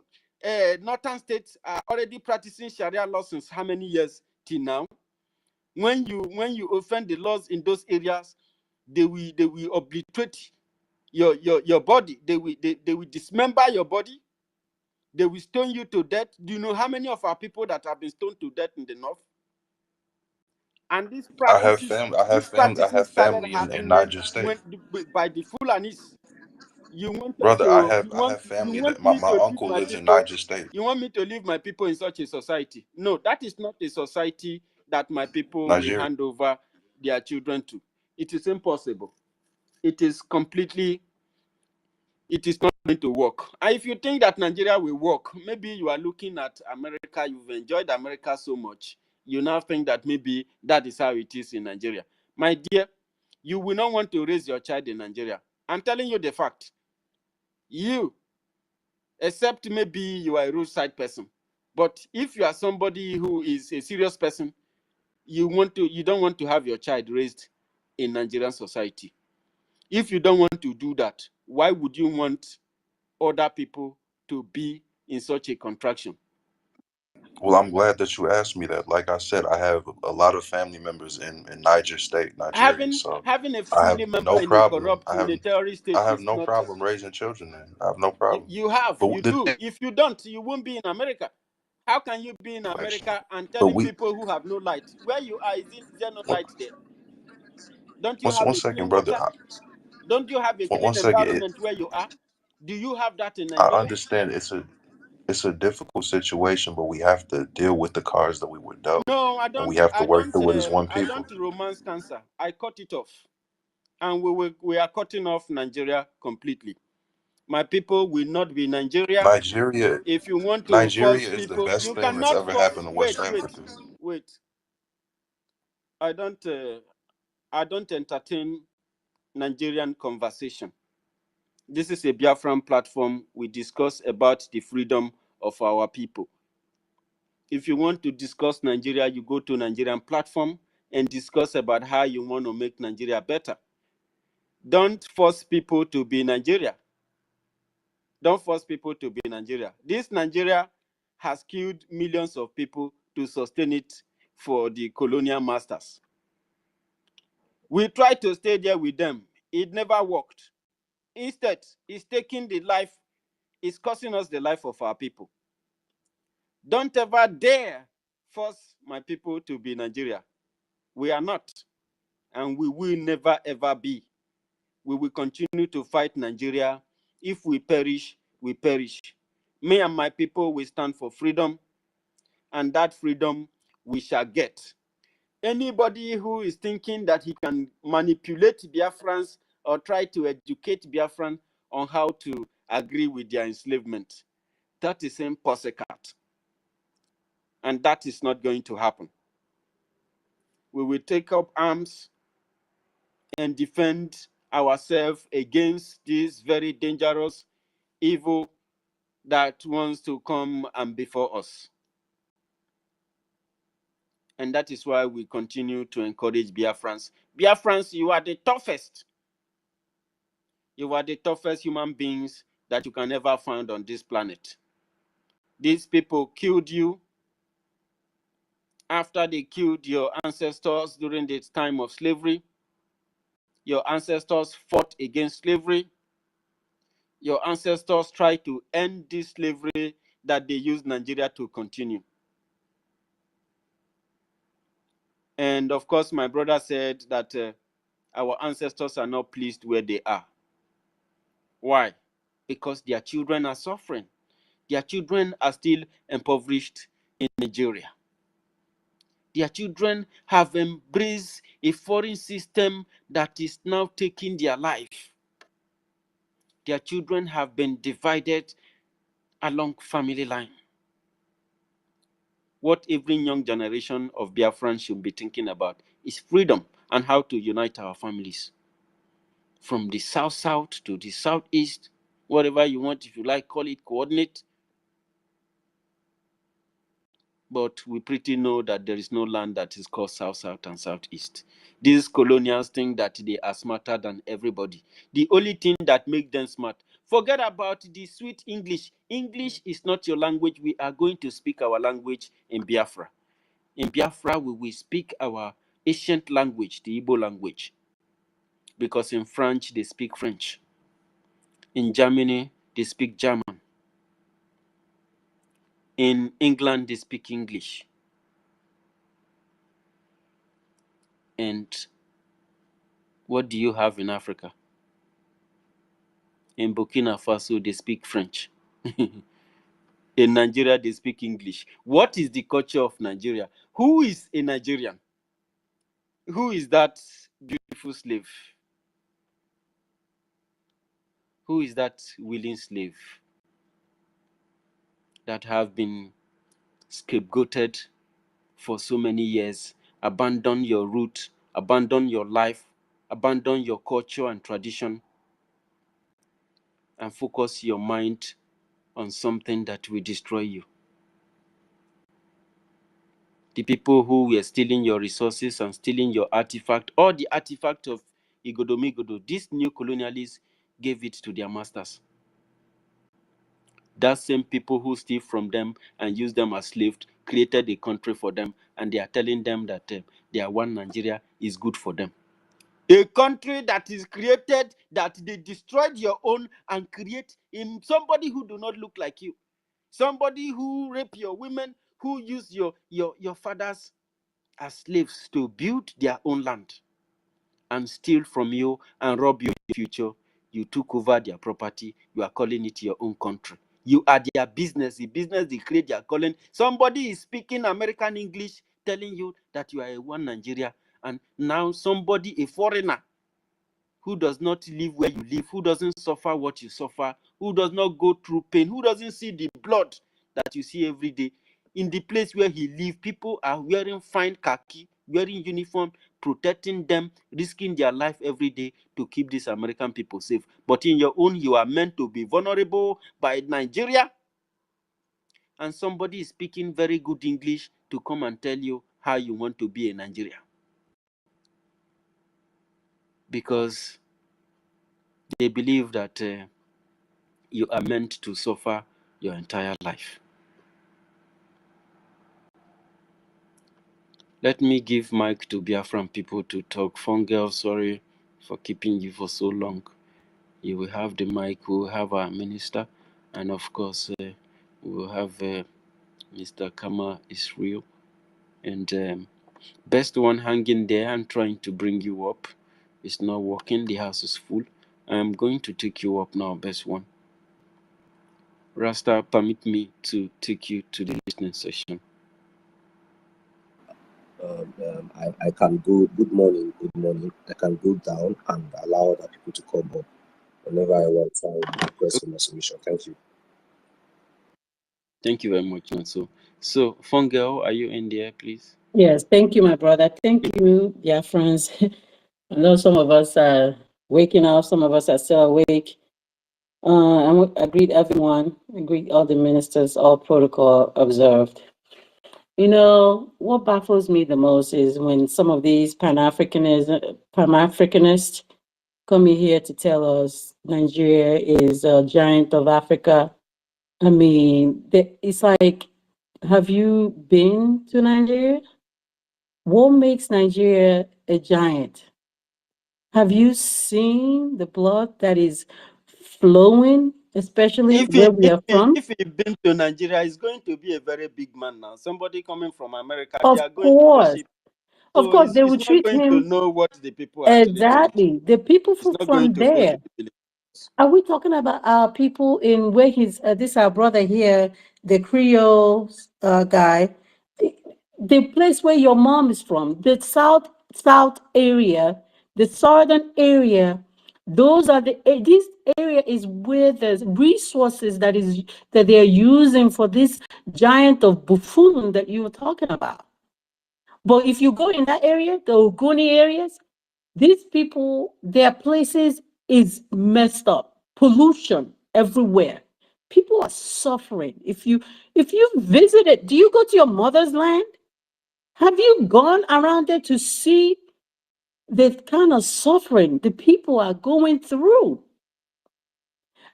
northern states are already practicing Sharia law since how many years till now? When you offend the laws in those areas, they will obliterate your body. They will dismember your body. They will stone you to death. Do you know how many of our people that have been stoned to death in the north? And these I have practices, family. I have started family in happening Niger State, when by the Fulanis. You wanted brother. to I have you family that want me my to leave uncle my lives in people. Niger State. You want me to leave my people in such a society? No, that is not a society that my people will Nigeria. hand over their children to. It is impossible. It is not going to work. And if you think that Nigeria will work, maybe you are looking at America, you've enjoyed America so much, you now think that maybe that is how it is in Nigeria. My dear, you will not want to raise your child in Nigeria. I'm telling you the fact. You, except maybe you are a roadside person. But if you are somebody who is a serious person, you don't want to have your child raised in Nigerian society. If you don't want to do that, why would you want other people to be in such a contraction? Well, I'm glad that you asked me that. Like I said, I have a lot of family members in Niger State, Nigeria. So Having a I have family member no in a problem. corrupt, in a terrorist I state have is no not. problem raising children. Then I have no problem. You But the do. thing, If you don't, you won't be in America. How can you be in election. America and But telling we people who have no light? Where you are, is there no one, light there? Don't you have one a second, clean brother. water? Don't you have a One clean second. environment where you are? Do you have that in I Nigeria? understand it's a difficult situation, but we have to deal with the cards that we were dealt, No, and we have to work through it as one I people. don't romance cancer. I cut it off. And we are cutting off Nigeria completely. My people will not be Nigeria. Nigeria, If you want to force Nigeria is the people, best you thing that's cannot ever force. happened to Wait, West Africa. wait. I don't entertain Nigerian conversation. This is a Biafran platform. We discuss about the freedom of our people. If you want to discuss Nigeria, you go to Nigerian platform and discuss about how you want to make Nigeria better. Don't force people to be Nigeria. Don't force people to be Nigeria. This Nigeria has killed millions of people to sustain it for the colonial masters. We tried to stay there with them. It never worked. Instead, it's costing us the life of our people. Don't ever dare force my people to be Nigeria. We are not, and we will never ever be. We will continue to fight Nigeria. If we perish, we perish. Me and my people will stand for freedom, and that freedom we shall get. Anybody who is thinking that he can manipulate Biafrans or try to educate Biafran on how to agree with their enslavement, that is impossible. And that is not going to happen. We will take up arms and defend ourselves against this very dangerous evil that wants to come and before us. And that is why we continue to encourage Biafrans. Biafrans, you are the toughest. You are the toughest human beings that you can ever find on this planet. These people killed you after they killed your ancestors during the time of slavery. Your ancestors fought against slavery. Your ancestors tried to end this slavery that they use Nigeria to continue. And of course, my brother said that our ancestors are not pleased where they are. Why? Because their children are suffering. Their children are still impoverished in Nigeria. Their children have embraced a foreign system that is now taking their life. Their children have been divided along family line. What every young generation of Biafrans should be thinking about is freedom and how to unite our families. From the south-south to the southeast, whatever you want, if you like, call it coordinate. But we pretty know that there is no land that is called south-south and southeast. These colonials think that they are smarter than everybody. The only thing that makes them smart, forget about the sweet English. English is not your language. We are going to speak our language in Biafra. In Biafra, we will speak our ancient language, the Igbo language. Because in France, they speak French. In Germany, they speak German. In England, they speak English. And what do you have in Africa? In Burkina Faso, they speak French. In Nigeria, they speak English. What is the culture of Nigeria? Who is a Nigerian? Who is that beautiful slave? Who is that willing slave that have been scapegoated for so many years? Abandon your root, abandon your life, abandon your culture and tradition, and focus your mind on something that will destroy you. The people who were stealing your resources and stealing your artifact, or the artifact of Igodomigodo, these new colonialists gave it to their masters. That same people who steal from them and use them as slaves created a country for them, and they are telling them that their one Nigeria is good for them. A country that is created, that they destroyed your own and create in somebody who do not look like you. Somebody who rape your women, who use your fathers as slaves to build their own land and steal from you and rob you in the future. You took over their property. You are calling it your own country. You are their business. The business they create, they are calling. Somebody is speaking American English, telling you that you are a one Nigeria. And now somebody, a foreigner, who does not live where you live, who doesn't suffer what you suffer, who does not go through pain, who doesn't see the blood that you see every day. In the place where he lives, people are wearing fine khaki, wearing uniform, protecting them, risking their life every day to keep these American people safe. But in your own, you are meant to be vulnerable by Nigeria. And somebody is speaking very good English to come and tell you how you want to be in Nigeria. Because they believe that you are meant to suffer your entire life. Let me give mic to Biafran people to talk. Fungel, sorry for keeping you for so long. You will have the mic, we will have our minister, and of course, we will have Mr. Kama Israel. And best one hanging there and trying to bring you up. It's not working, the house is full. I'm going to take you up now, best one. Rasta, permit me to take you to the listening session. I can go, good morning, I can go down and allow other people to come up whenever I want to request for my submission. Thank you. Thank you very much, Nanso. So, Fungel, are you in there, please? Yes, thank you, my brother. Thank you, dear friends. I know some of us are waking up, some of us are still awake. I greet everyone. I greet all the ministers, all protocol observed. You know, what baffles me the most is when some of these Pan-Africanists come here to tell us Nigeria is a giant of Africa. I mean, it's like, have you been to Nigeria? What makes Nigeria a giant? Have you seen the blood that is flowing especially If where we are from. he been to Nigeria, he's going to be a very big man now. Somebody coming from America, they Of are going to course. worship. Of So course, they will he's not treat going to him know what the people actually think. exactly. The people He's not going from to go to there. the village. Are we talking about our people in where he's this our brother here, the Creole guy, the place where your mom is from, the south area, the southern area. Those are this area is where the resources that they are using for this giant of buffoon that you were talking about. But if you go in that area, the Ogoni areas, these people, their places is messed up. Pollution everywhere. People are suffering. If you visited, do you go to your mother's land? Have you gone around there to see the kind of suffering the people are going through?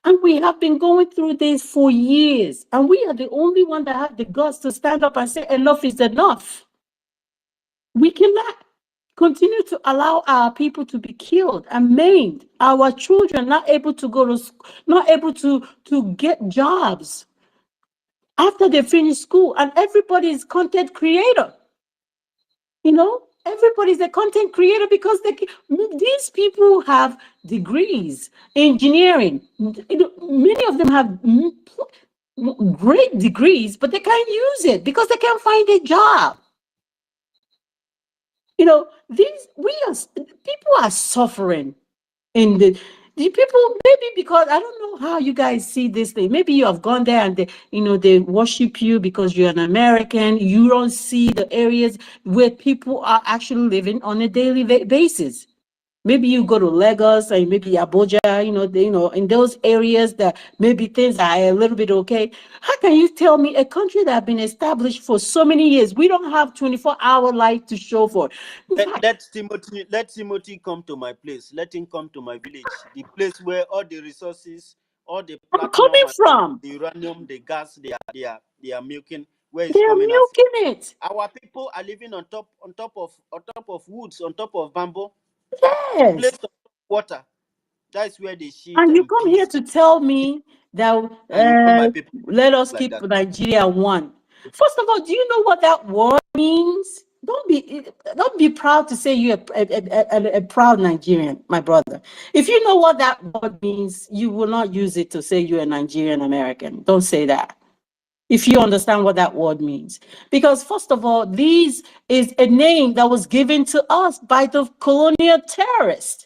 And we have been going through this for years. And we are the only one that have the guts to stand up and say enough is enough. We cannot continue to allow our people to be killed and maimed, our children not able to go to school, not able to get jobs after they finish school, and everybody is content creator. Everybody's a content creator because these people have degrees, engineering. Many of them have great degrees, but they can't use it because they can't find a job. People are suffering in the people, maybe because I don't know how you guys see this thing. Maybe you have gone there and they worship you because you're an American. You don't see the areas where people are actually living on a daily basis. Maybe you go to Lagos and maybe Abuja, in those areas that maybe things are a little bit okay. How can you tell me a country that has been established for so many years, we don't have 24-hour light to show for? Let Timothy come to my place. Let him come to my village. The place where all the resources, all the I'm coming platinum, from, the uranium, the gas, they are milking. Where they it's are coming out from. milking it. Our people are living on top of woods, on top of bamboo. Yes. Place of water. That's where they shit And you and come here piss. to tell me that And you call my people let us like keep that. Nigeria one. First of all, do you know what that word means? Don't be proud to say you're a proud Nigerian, my brother. If you know what that word means, you will not use it to say you're a Nigerian American. Don't say that. If you understand what that word means. Because first of all, this is a name that was given to us by the colonial terrorists.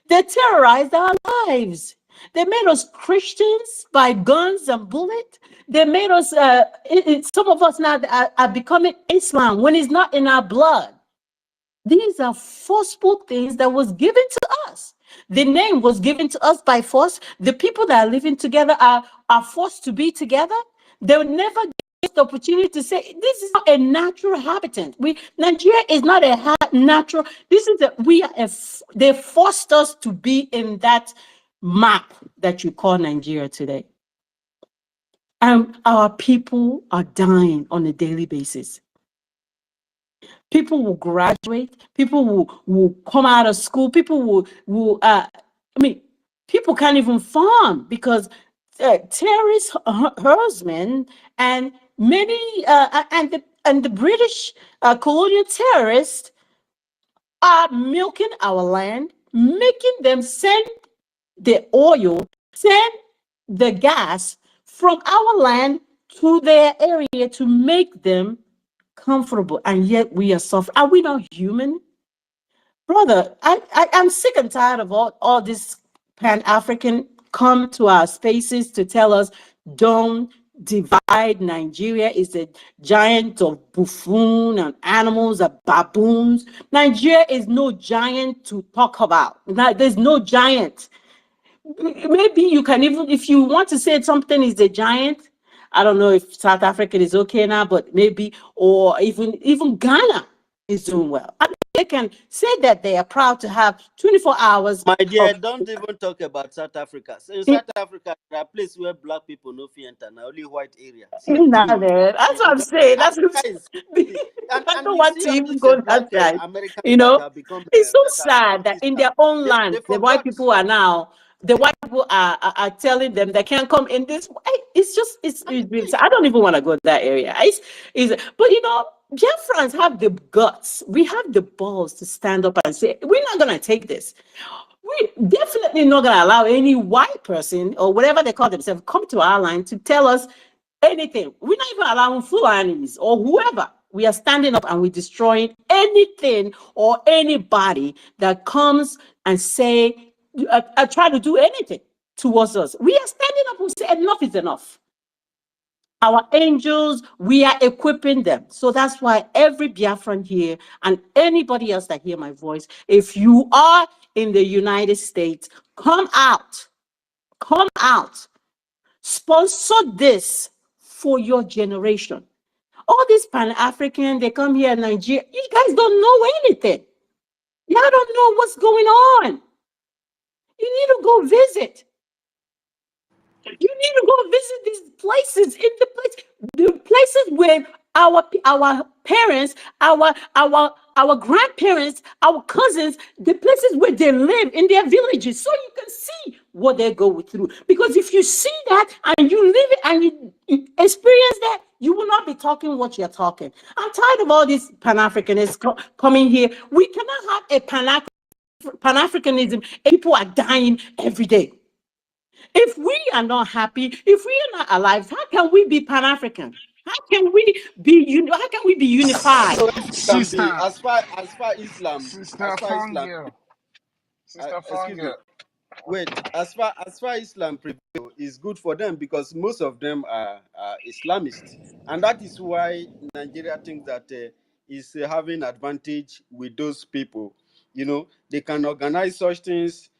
They terrorized our lives. They made us Christians by guns and bullets. They made us, some of us now are becoming Islam when it's not in our blood. These are forceful things that was given to us. The name was given to us by force. The people that are living together are forced to be together. They will never get the opportunity to say, this is not a natural habitat. Nigeria is not a natural, they forced us to be in that map that you call Nigeria today. And our people are dying on a daily basis. People will graduate. People will come out of school. People people can't even farm because terrorist herdsmen and many and the British colonial terrorists are milking our land, making them send the oil, send the gas from our land to their area to make them comfortable, and yet we are suffering. Are we not human? Brother, I'm sick and tired of all this Pan-African come to our spaces to tell us, don't divide. Nigeria is a giant of buffoon and animals are baboons. Nigeria is no giant to talk about. There's no giant. Maybe you can even, if you want to say something is a giant, I don't know if South Africa is okay now, but maybe, or even Ghana is doing well. I mean, they can say that they are proud to have 24 hours. My dear, don't even talk about South Africa. So in South Africa, there are places where black people no fit enter, now only white area. See, That's what I'm saying. That's what I'm saying. I and don't you want see to all even these go black that side. Americans that have become It's so that have become sad that this. in their own They land, the white forgot. people are now the white people are telling them they can't come in this way. It's I don't even want to go to that area. But you know, Biafrans have the guts. We have the balls to stand up and say, we're not going to take this. We're definitely not going to allow any white person or whatever they call themselves come to our line to tell us anything. We're not even allowing Fulanis or whoever. We are standing up and we're destroying anything or anybody that comes and say, try to do anything towards us. We are standing up and say enough is enough. Our angels, we are equipping them. So that's why every Biafran here and anybody else that hear my voice, if you are in the United States, come out. Come out. Sponsor this for your generation. All these Pan-African, they come here in Nigeria. You guys don't know anything. Y'all don't know what's going on. You need to go visit. You need to go visit these places, the places where our parents, our grandparents, our cousins, the places where they live in their villages, so you can see what they go through. Because if you see that and you live it and you experience that, you will not be talking what you're talking. I'm tired of all these Pan-Africanists coming here. We cannot have a Pan-Africanism. People are dying every day. If we are not happy, if we are not alive, how can we be Pan-African? How can we be unified? Can be as far Islam, Sister Fangio. excuse me. Wait, as far Islam prevail is good for them because most of them are Islamists, and that is why Nigeria thinks that is having advantage with those people. You know, they can organize such things.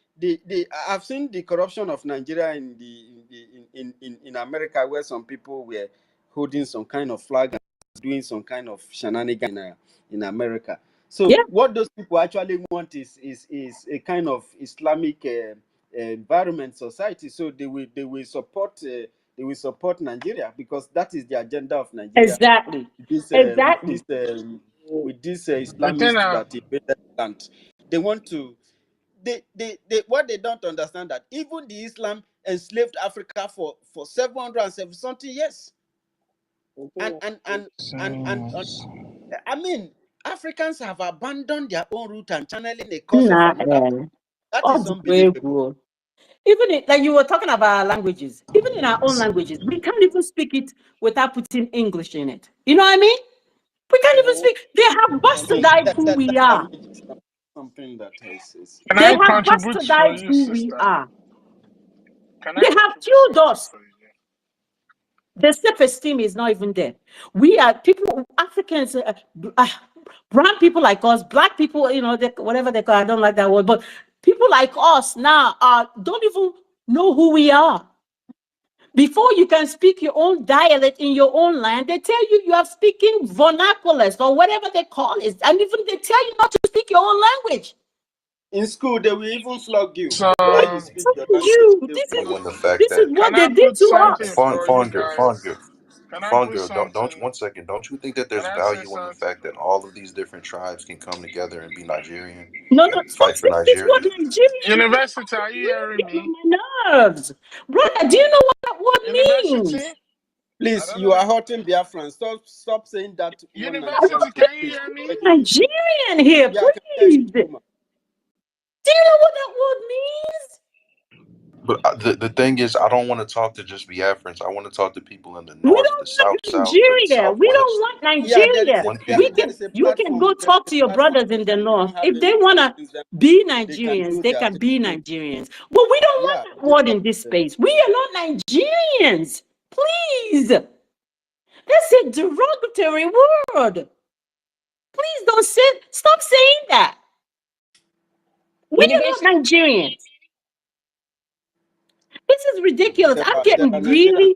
I've seen the corruption of Nigeria in America, where some people were holding some kind of flag and doing some kind of shenanigan in America. So what those people actually want is a kind of Islamic environment, society. So they will support Nigeria because that is the agenda of Nigeria. Exactly. With this Islamists that invaded land, they want to. They what they don't understand that even the Islam enslaved Africa for 770 something years, and I mean, Africans have abandoned their own root and channeling a cause of another. That is unbelievable. Even like you were talking about languages, even in our own languages, we can't even speak it without putting English in it. You know what I mean? We can't even speak. They have bastardized who we are. Something that is. Can They I have contribute for bastardized you, who we sister? are. Can I They have killed us. The self-esteem is not even there. We are people, Africans, brown people like us, black people, you know, whatever they call, I don't like that word, but people like us now don't even know who we are. Before you can speak your own dialect in your own land, they tell you you are speaking vernaculars or whatever they call it, and even they tell you not to speak your own language. In school, they will even flog you. So, When you speak your language, This is what they did to us. Don't 1 second. Don't you think that there's value in the fact that all of these different tribes can come together and be Nigerian? No, Fight for this is what Nigeria. Nigerians University, are you hearing me? My nerves, brother. Do you know what that word University? means? Please, you are hurting Biafran. Stop saying that. University, can you hear me? Nigerian here, please. Do you know what that word means? But the thing is, I don't want to talk to just Biafrans. I want to talk to people in the We north, don't the south, want south, Nigeria. We don't southwest. want Nigeria. You can go talk to your brothers in the north. If they want to be Nigerians, they can be Nigerians. But we don't want that word in this space. We are not Nigerians. Please. That's a derogatory word. Please stop saying that. We are not Nigerians. This is ridiculous. I'm getting really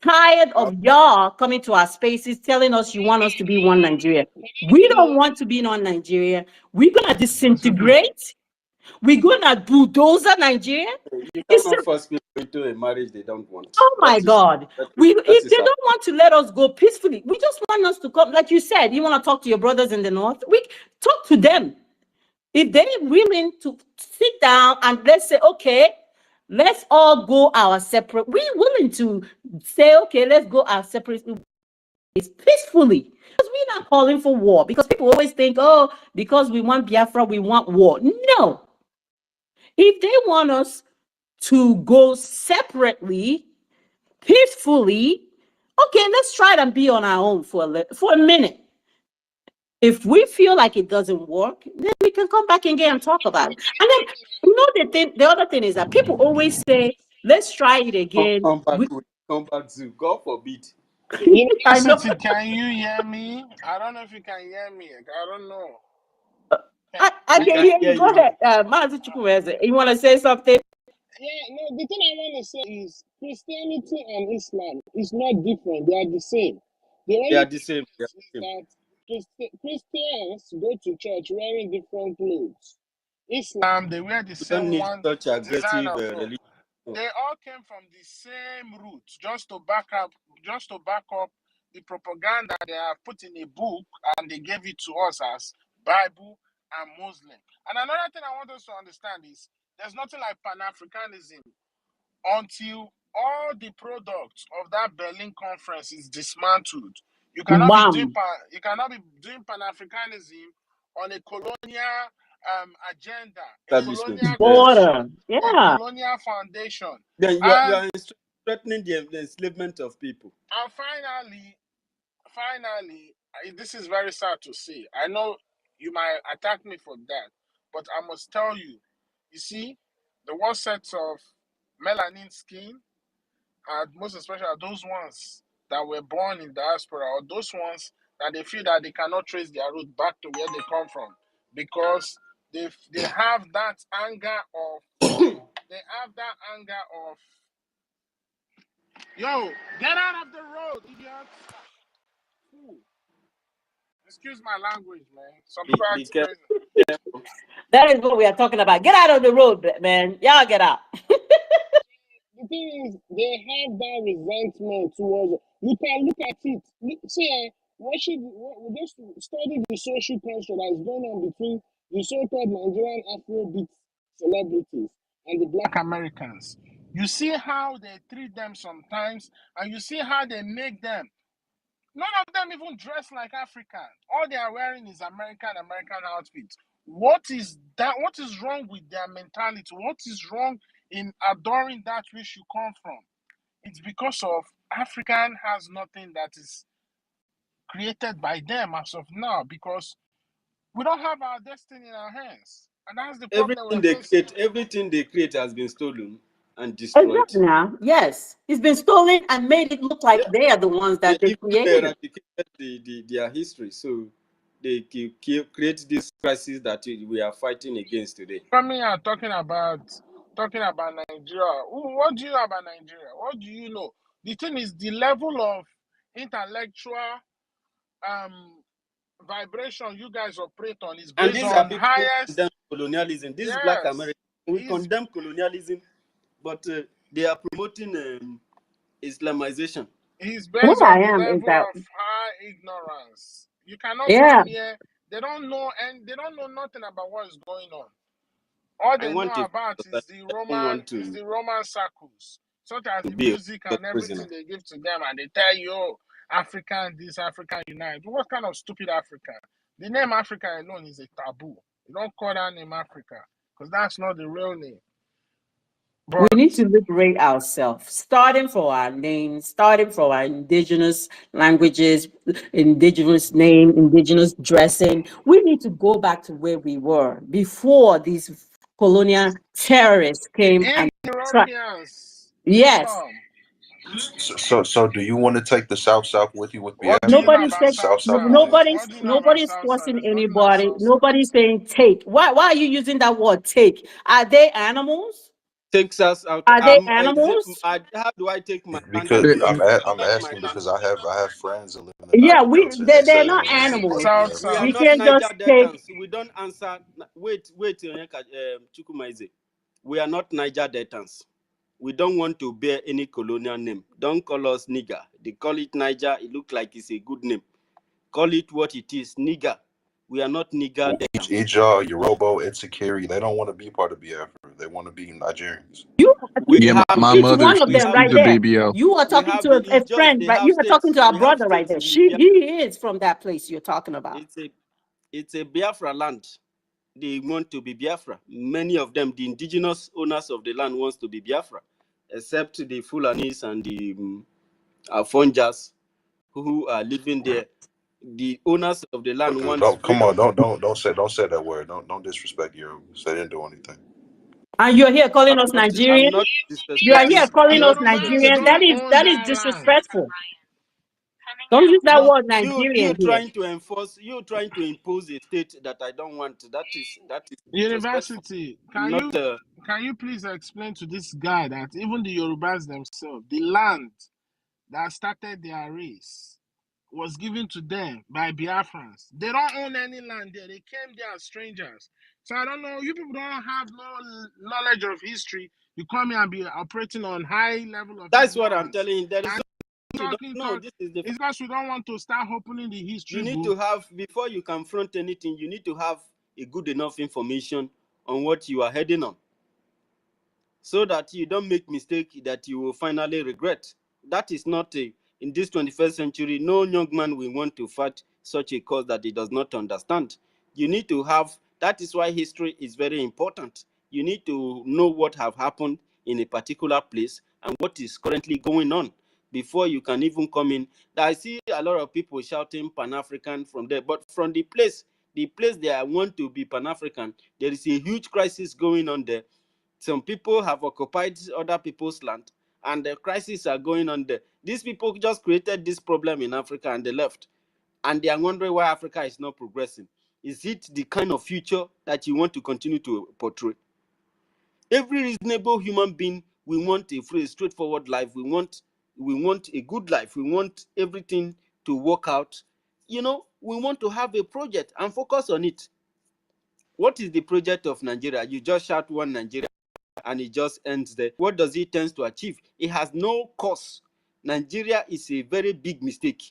tired of y'all coming to our spaces telling us you want us to be one Nigeria. We don't want to be one Nigeria. We're going to disintegrate. We're going to bulldozer Nigeria. You cannot force people into a marriage they don't want. Oh my God. If they don't want to let us go peacefully, we just want us to come. Like you said, you want to talk to your brothers in the north. We talk to them. If they're willing to sit down and let's say, okay, Let's all go our separate. We're willing to say, okay, let's go our separate ways peacefully. Because we're not calling for war. Because people always think, oh, because we want Biafra, we want war. No. If they want us to go separately, peacefully, okay, let's try to be on our own for a minute. If we feel like it doesn't work, then we can come back again and talk about it. And then, you know, the other thing is that people always say, let's try it again. Come back to God forbid. I know. University, can you hear me? I don't know if you can hear me. I don't know. I can hear you. Go ahead. Mazi Chukwueze, you want to say something? Yeah, no, the thing I want to say is Christianity and Islam is not different. They are the same. The They are only the same. They are difference the is same. that Christians go to church wearing different clothes. Islam, they wear the We same don't need one such design aggressive of clothes. religion. They all came from the same root, just to back up the propaganda they have put in a book and they gave it to us as Bible and Muslim. And another thing I want us to understand is there's nothing like Pan-Africanism until all the products of that Berlin conference is dismantled. You cannot be doing Pan-Africanism on a colonial agenda, a colonial Border. a Yeah. colonial foundation. Then you are threatening the enslavement of people. And finally, this is very sad to say. I know you might attack me for that, but I must tell you, you see, the worst sets of melanin skin, most especially those ones that were born in diaspora, or those ones that they feel that they cannot trace their root back to where they come from, because they have that anger of yo, get out of the road, idiots. Ooh. Excuse my language, man. Some people Be act crazy. careful. That is what we are talking about. Get out of the road, man. Y'all get out. The thing is, they have that resentment towards. You can look at it. See, we just study the social pressure that is going on between the so-called Nigerian Afrobeat celebrities and the Black Americans. You see how they treat them sometimes, and you see how they make them. None of them even dress like African. All they are wearing is American outfits. What is that? What is wrong with their mentality? What is wrong in adoring that which you come from? It's because of African has nothing that is created by them as of now, because we don't have our destiny in our hands. And that's the problem we're facing. Everything they create has been stolen and destroyed. Exactly now. Yes. It's been stolen and made it look like they are the ones that they created. Eradicated their history, so they create this crisis that we are fighting against today. Coming out talking about Nigeria. What do you know about Nigeria? What do you know? The thing is, the level of intellectual vibration you guys operate on is And based these are on people who highest condemn colonialism. This is Black America. We condemn colonialism, but they are promoting Islamization. He's based on the level of high ignorance. You cannot come here. They don't know, and they don't know nothing about what is going on. All they know about is the Roman circles, such as the music and everything they give to them, and they tell you, oh, African this, African unite. What kind of stupid Africa? The name Africa alone is a taboo. You don't call that name Africa, because that's not the real name. We need to liberate ourselves, starting from our names, starting from our indigenous languages, indigenous name, indigenous dressing. We need to go back to where we were before these colonial terrorists came and Europeans. yes. So do you want to take the South with you with Biafra? Nobody's forcing anybody. Nobody's saying take. Why are you using that word take? Are they animals? Takes us out. Are they animals? How do I take my Because I'm asking because I have friends that live in the yeah, Niger they're not animals. We are We not can't Niger just Deltans. take. We don't answer. Wait, Chukwumaize. We are not Niger Deltans. We don't want to bear any colonial name. Don't call us nigger. They call it Niger. It looks like it's a good name. Call it what it is, nigger. We are not Niger. Ija, Yoruba, Itakiri, they don't want to be part of Biafra. They want to be Nigerians. You, We you have my it's mother, one of she's them right a there. BBO. You are we talking have to a it's just friend, they right? have You are talking states. to our We have brother right states there. in He is from that place you're talking about. it's a Biafra land. They want to be Biafra. Many of them, the indigenous owners of the land, wants to be Biafra, except the Fulanis and the Fonjas who are living there. The owners of the land want Don't come freedom. on, don't say that word. Don't disrespect Yorubas. They didn't do anything. And you're here calling us I'm Nigerian. not You are here disrespecting. calling I'm not us Yorubas Nigerian. disrespecting. don't own That is that land. disrespectful. Don't use that word You Nigerian here. trying to enforce, you trying to impose a state that I don't want. That is disrespectful. University, Not can you please explain to this guy that even the Yorubas themselves, the land that started their race was given to them by Biafrans. They don't own any land there. They came there as strangers. So I don't know. You people don't have no knowledge of history. You come here and be operating on high level of that's what I'm ignorance. telling you. There is no. This is because we don't want to start opening the history You need book. to have, before you confront anything, you need to have a good enough information on what you are heading on, so that you don't make mistake that you will finally regret. That is not in this 21st century. No young man will want to fight such a cause that he does not understand. You need to have. That is why history is very important. You need to know what have happened in a particular place and what is currently going on before you can even come in. I see a lot of people shouting Pan-African from there, but from the place they want to be Pan-African, there is a huge crisis going on there. Some people have occupied other people's land, and the crises are going on there. These people just created this problem in Africa and they left. And they are wondering why Africa is not progressing. Is it the kind of future that you want to continue to portray? Every reasonable human being, we want a free, straightforward life. We want a good life. We want everything to work out. We want to have a project and focus on it. What is the project of Nigeria? You just shout one Nigeria and it just ends there. What does it tend to achieve? It has no cause. Nigeria is a very big mistake.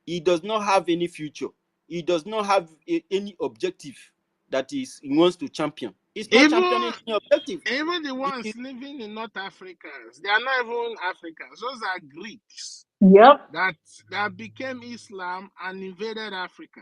It does not have any future. It does not have any objective that he wants to champion. It's not championing any objective. Even the ones living in North Africa, they are not even Africans. Those are Greeks. Yep. That became Islam and invaded Africa.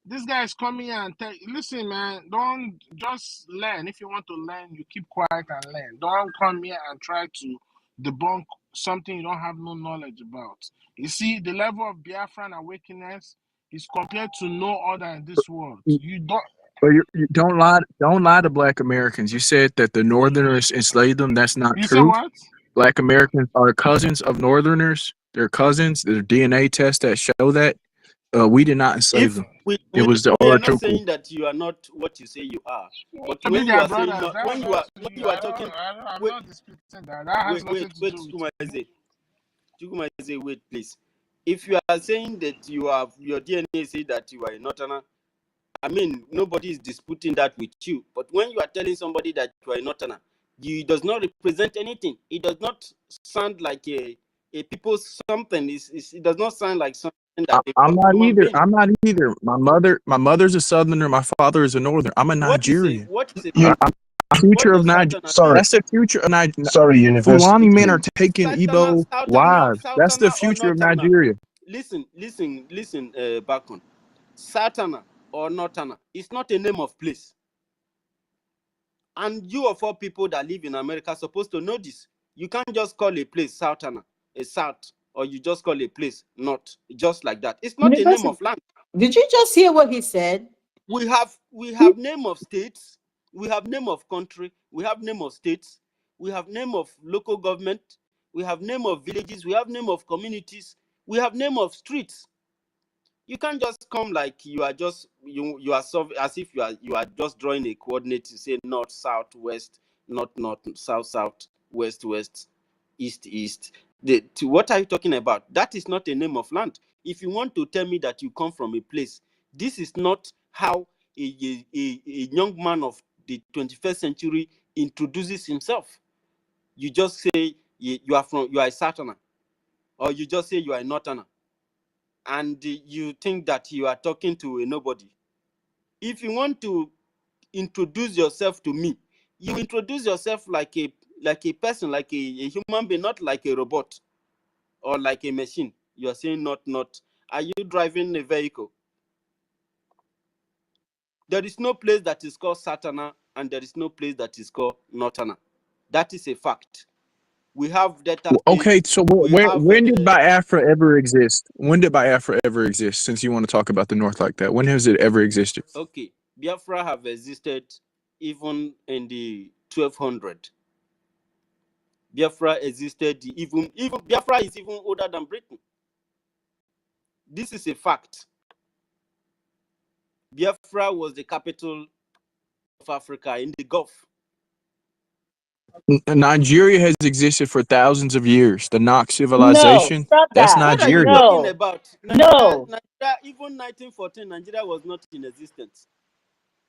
This guy is coming here and listen, man, don't just learn. If you want to learn, you keep quiet and learn. Don't come here and try to debunk something you don't have no knowledge about. You see, the level of Biafran awakeness is compared to no other in this world. You don't. But you don't lie to Black Americans. You said that the Northerners enslaved them. That's not You true. say what? Black Americans are cousins of Northerners. They're cousins. There's DNA tests that show that. We did not enslave them. It was the We are other not people. saying that you are not what you say you are, but Maybe when they you are are saying brothers. not, when you are talking, I'm not disputing that. That has nothing to do with Chukwumaeze, wait, please. If you are saying that you have your DNA say that you are a Northerner, I mean, nobody is disputing that with you. But when you are telling somebody that you are a Northerner, it does not represent anything. It does not sound like a people's something. It does not sound like something that I'm not human either. being. I'm not either. My mother's a Southerner. My father is a Northern. I'm a Nigerian. What is a I'm the future of Nigeria. Sorry, That's the future of Nigeria. sorry, University. Fulani men are taking Sultana, Igbo wives. That's the or future of Northerner? Nigeria. Listen, back on. Sultana or Northerner. It's not a name of place. And you of all people that live in America are supposed to know this. You can't just call a place Sultana, a South, or you just call a place North, just like that. It's not a name of land. Did you just hear what he said? We have name of states, we have name of country, we have name of states, we have name of local government, we have name of villages, we have name of communities, we have name of streets. You can't just come like you are just you are as if you are just drawing a coordinate to say north, south, west, north, south, south, west, west, east, east. What are you talking about? That is not a name of land. If you want to tell me that you come from a place, this is not how a young man of the 21st century introduces himself. You just say you are a Southerner, or you just say you are a Northerner, and you think that you are talking to a nobody. If you want to introduce yourself to me, you introduce yourself like a person, like a human being, not like a robot or like a machine. You are saying not. Are you driving a vehicle? There is no place that is called Satana, and there is no place that is called Notana. That is a fact. We have data. Okay, so We have when did Biafra ever exist? When did Biafra ever exist? Since you want to talk about the North like that, when has it ever existed? okay. Biafra have existed even in the 1200. Biafra existed even Biafra is even older than Britain. This is a fact. Biafra was the capital of Africa in the Gulf. Nigeria has existed for thousands of years. The Knox No, civilization, stop that's that. What are you Nigeria. talking about? No. Nigeria, even 1914, Nigeria was not in existence.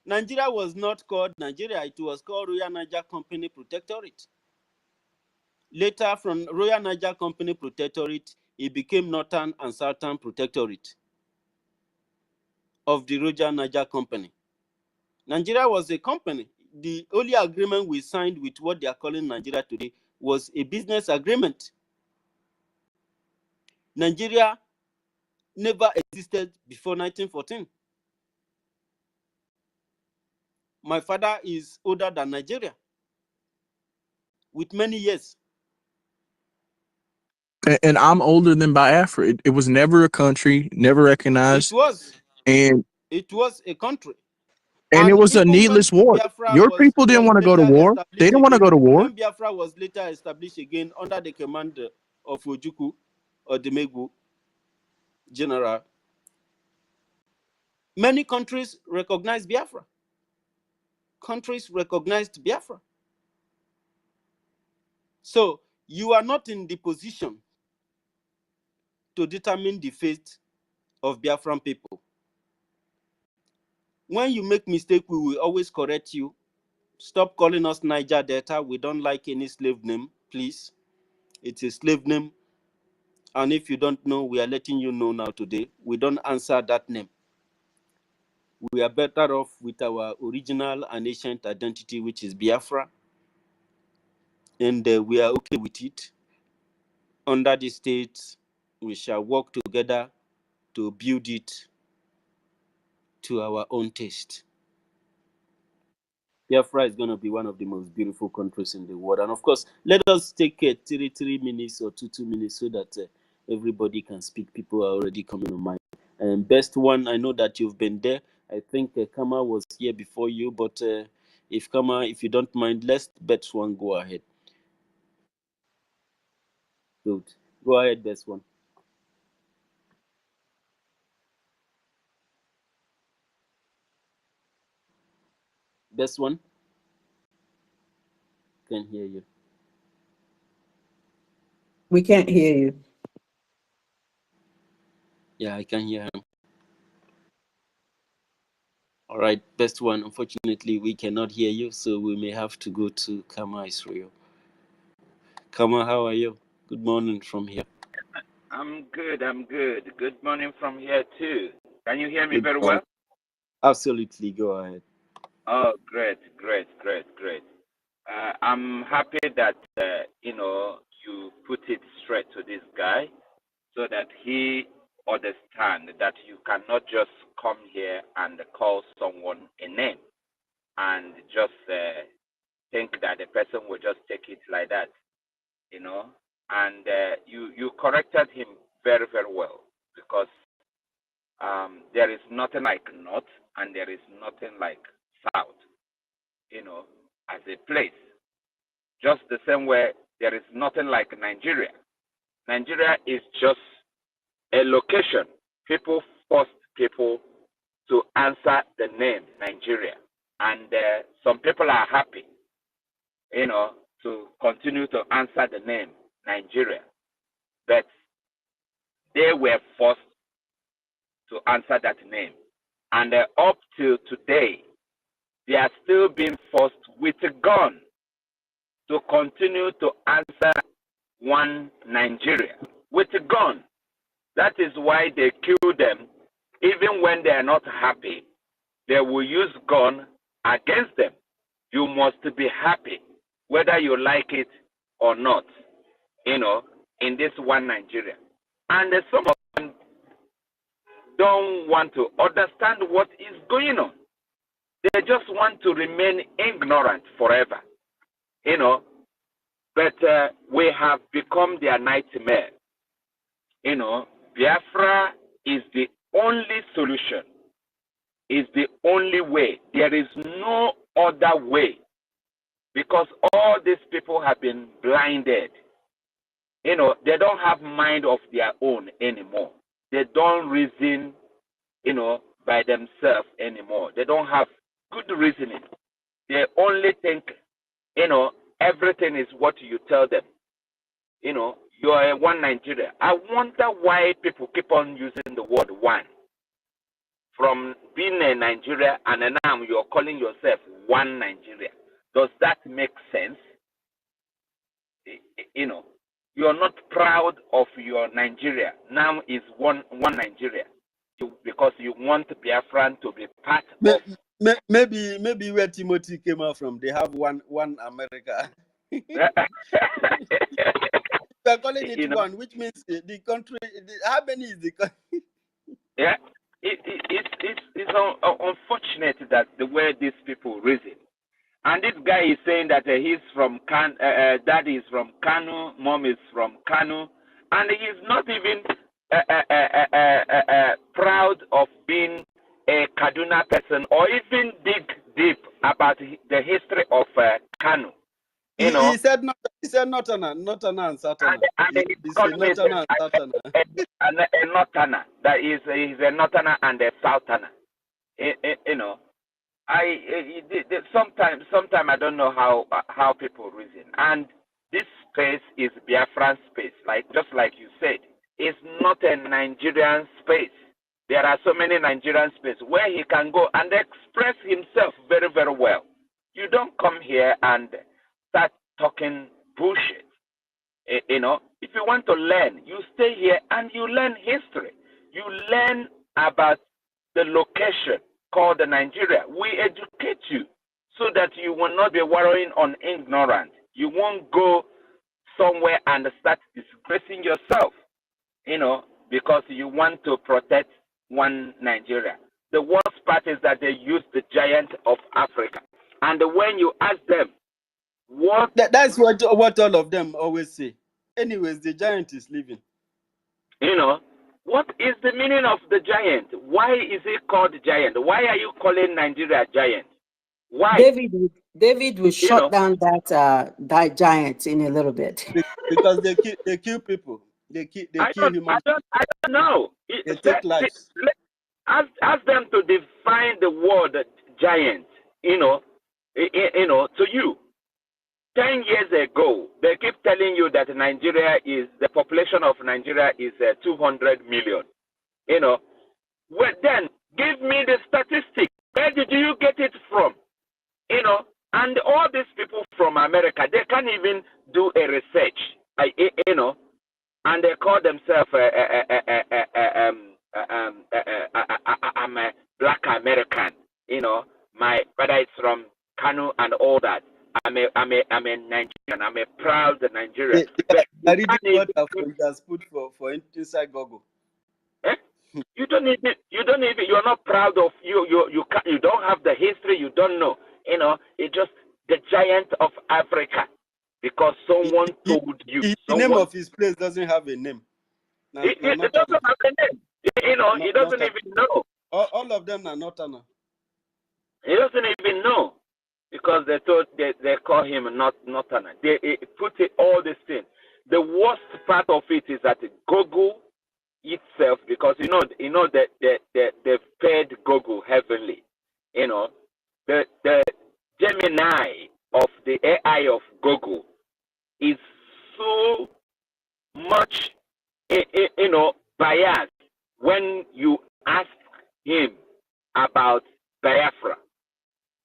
Nigeria was not called Nigeria. It was called Royal Niger Company Protectorate. Later, from Royal Niger Company Protectorate, it became Northern and Southern Protectorate of the Royal Niger Company. Nigeria was a company. The only agreement we signed with what they are calling Nigeria today was a business agreement. Nigeria never existed before 1914. My father is older than Nigeria with many years. And I'm older than Biafra. It was never a country, never recognized. It was a country. And it was a needless war. Your people didn't want to go to war. They didn't want to go to war. When Biafra was later established again under the command of Ojukwu or Demegu General, many countries recognized Biafra. Countries recognized Biafra. So you are not in the position to determine the fate of Biafran people. When you make mistake, we will always correct you. Stop calling us Niger Delta. We don't like any slave name, please. It's a slave name. And if you don't know, we are letting you know now today. We don't answer that name. We are better off with our original and ancient identity, which is Biafra. And we are okay with it. Under the state, we shall work together to build it to our own taste. Biafra is going to be one of the most beautiful countries in the world. And of course, let us take 3 minutes or 2 minutes so that everybody can speak. People are already coming on mind. And best one, I know that you've been there. I think Kama was here before you, but if you don't mind, let's best one go ahead. Good. Go ahead, best one. Best one? Can hear you. We can't hear you. Yeah, I can hear him. All right, best one. Unfortunately, we cannot hear you, so we may have to go to Kama Israel. Kama, how are you? Good morning from here. I'm good. Good morning from here too. Can you hear me very well? Absolutely. Go ahead. Oh, great. I'm happy that you put it straight to this guy so that he understands that you cannot just come here and call someone a name and just think that the person will just take it like that, And you corrected him very, very well because there is nothing like North and there is nothing like South, as a place. Just the same way there is nothing like Nigeria. Nigeria is just a location. People forced people to answer the name Nigeria. And some people are happy, to continue to answer the name Nigeria. But they were forced to answer that name. And up to today, they are still being forced with a gun to continue to answer one Nigeria with a gun. That is why they kill them, even when they are not happy. they will use gun against them. You must be happy, whether you like it or not, in this one Nigeria. And some of them don't want to understand what is going on. They just want to remain ignorant forever, But we have become their nightmare. Biafra is the only solution, is the only way. There is no other way, because all these people have been blinded. They don't have mind of their own anymore. They don't reason, by themselves anymore. They don't have good reasoning. They only think, everything is what you tell them. You are one Nigeria. I wonder why people keep on using the word one. From being a Nigeria and now you're calling yourself one Nigeria. Does that make sense? You're not proud of your Nigeria. Now is one Nigeria. Because you want Biafran to be part of. Maybe where Timothy came out from, they have one America. They're calling it one, which means the country. How many is the country? Yeah, it's unfortunate that the way these people reason. And this guy is saying that he's from dad is from Kanu, mom is from Kanu, and he's not even proud of being a Kaduna person or even dig deep about the history of Kanu. He said not Northerner and Southerner. He said Northerner and Southerner. A Northerner. That is, he's a Northerner and a Southerner. Sometimes I don't know how people reason. And this space is Biafran space, just like you said. It's not a Nigerian space. There are so many Nigerian spaces where he can go and express himself very, very well. You don't come here and start talking bullshit. If you want to learn, you stay here and you learn history. You learn about the location called Nigeria. We educate you so that you will not be worrying on ignorance. You won't go somewhere and start disgracing yourself, because you want to protect one Nigeria. The worst part is that they use the giant of Africa. And when you ask them, that's what all of them always say. Anyways, the giant is leaving. What is the meaning of the giant? Why is it called giant? Why are you calling Nigeria giant? Why? David will shut down that giant in a little bit. Because they kill people. They kill humans. I don't know. They take lives. Ask them to define the word giant. To you. 10 years ago, they keep telling you that the population of Nigeria is 200 million. Well, then give me the statistics. Where did you get it from? And all these people from America, they can't even do a research. And they call themselves I'm a Black American. My father is from Kanu and all that. I'm a Nigerian. I'm a proud Nigerian. I read what you just put for inside Google. You're not proud of you don't have the history. You don't know. It's just the giant of Africa because someone told you. The name of his place doesn't have a name. It doesn't have a name. He doesn't even know. All of them are Northerner. He doesn't even know. Because they call him Northerner. They put all these things. The worst part of it is that Google itself, because that they fed Google heavily. The Gemini of the AI of Google is so much biased when you ask him about Biafra.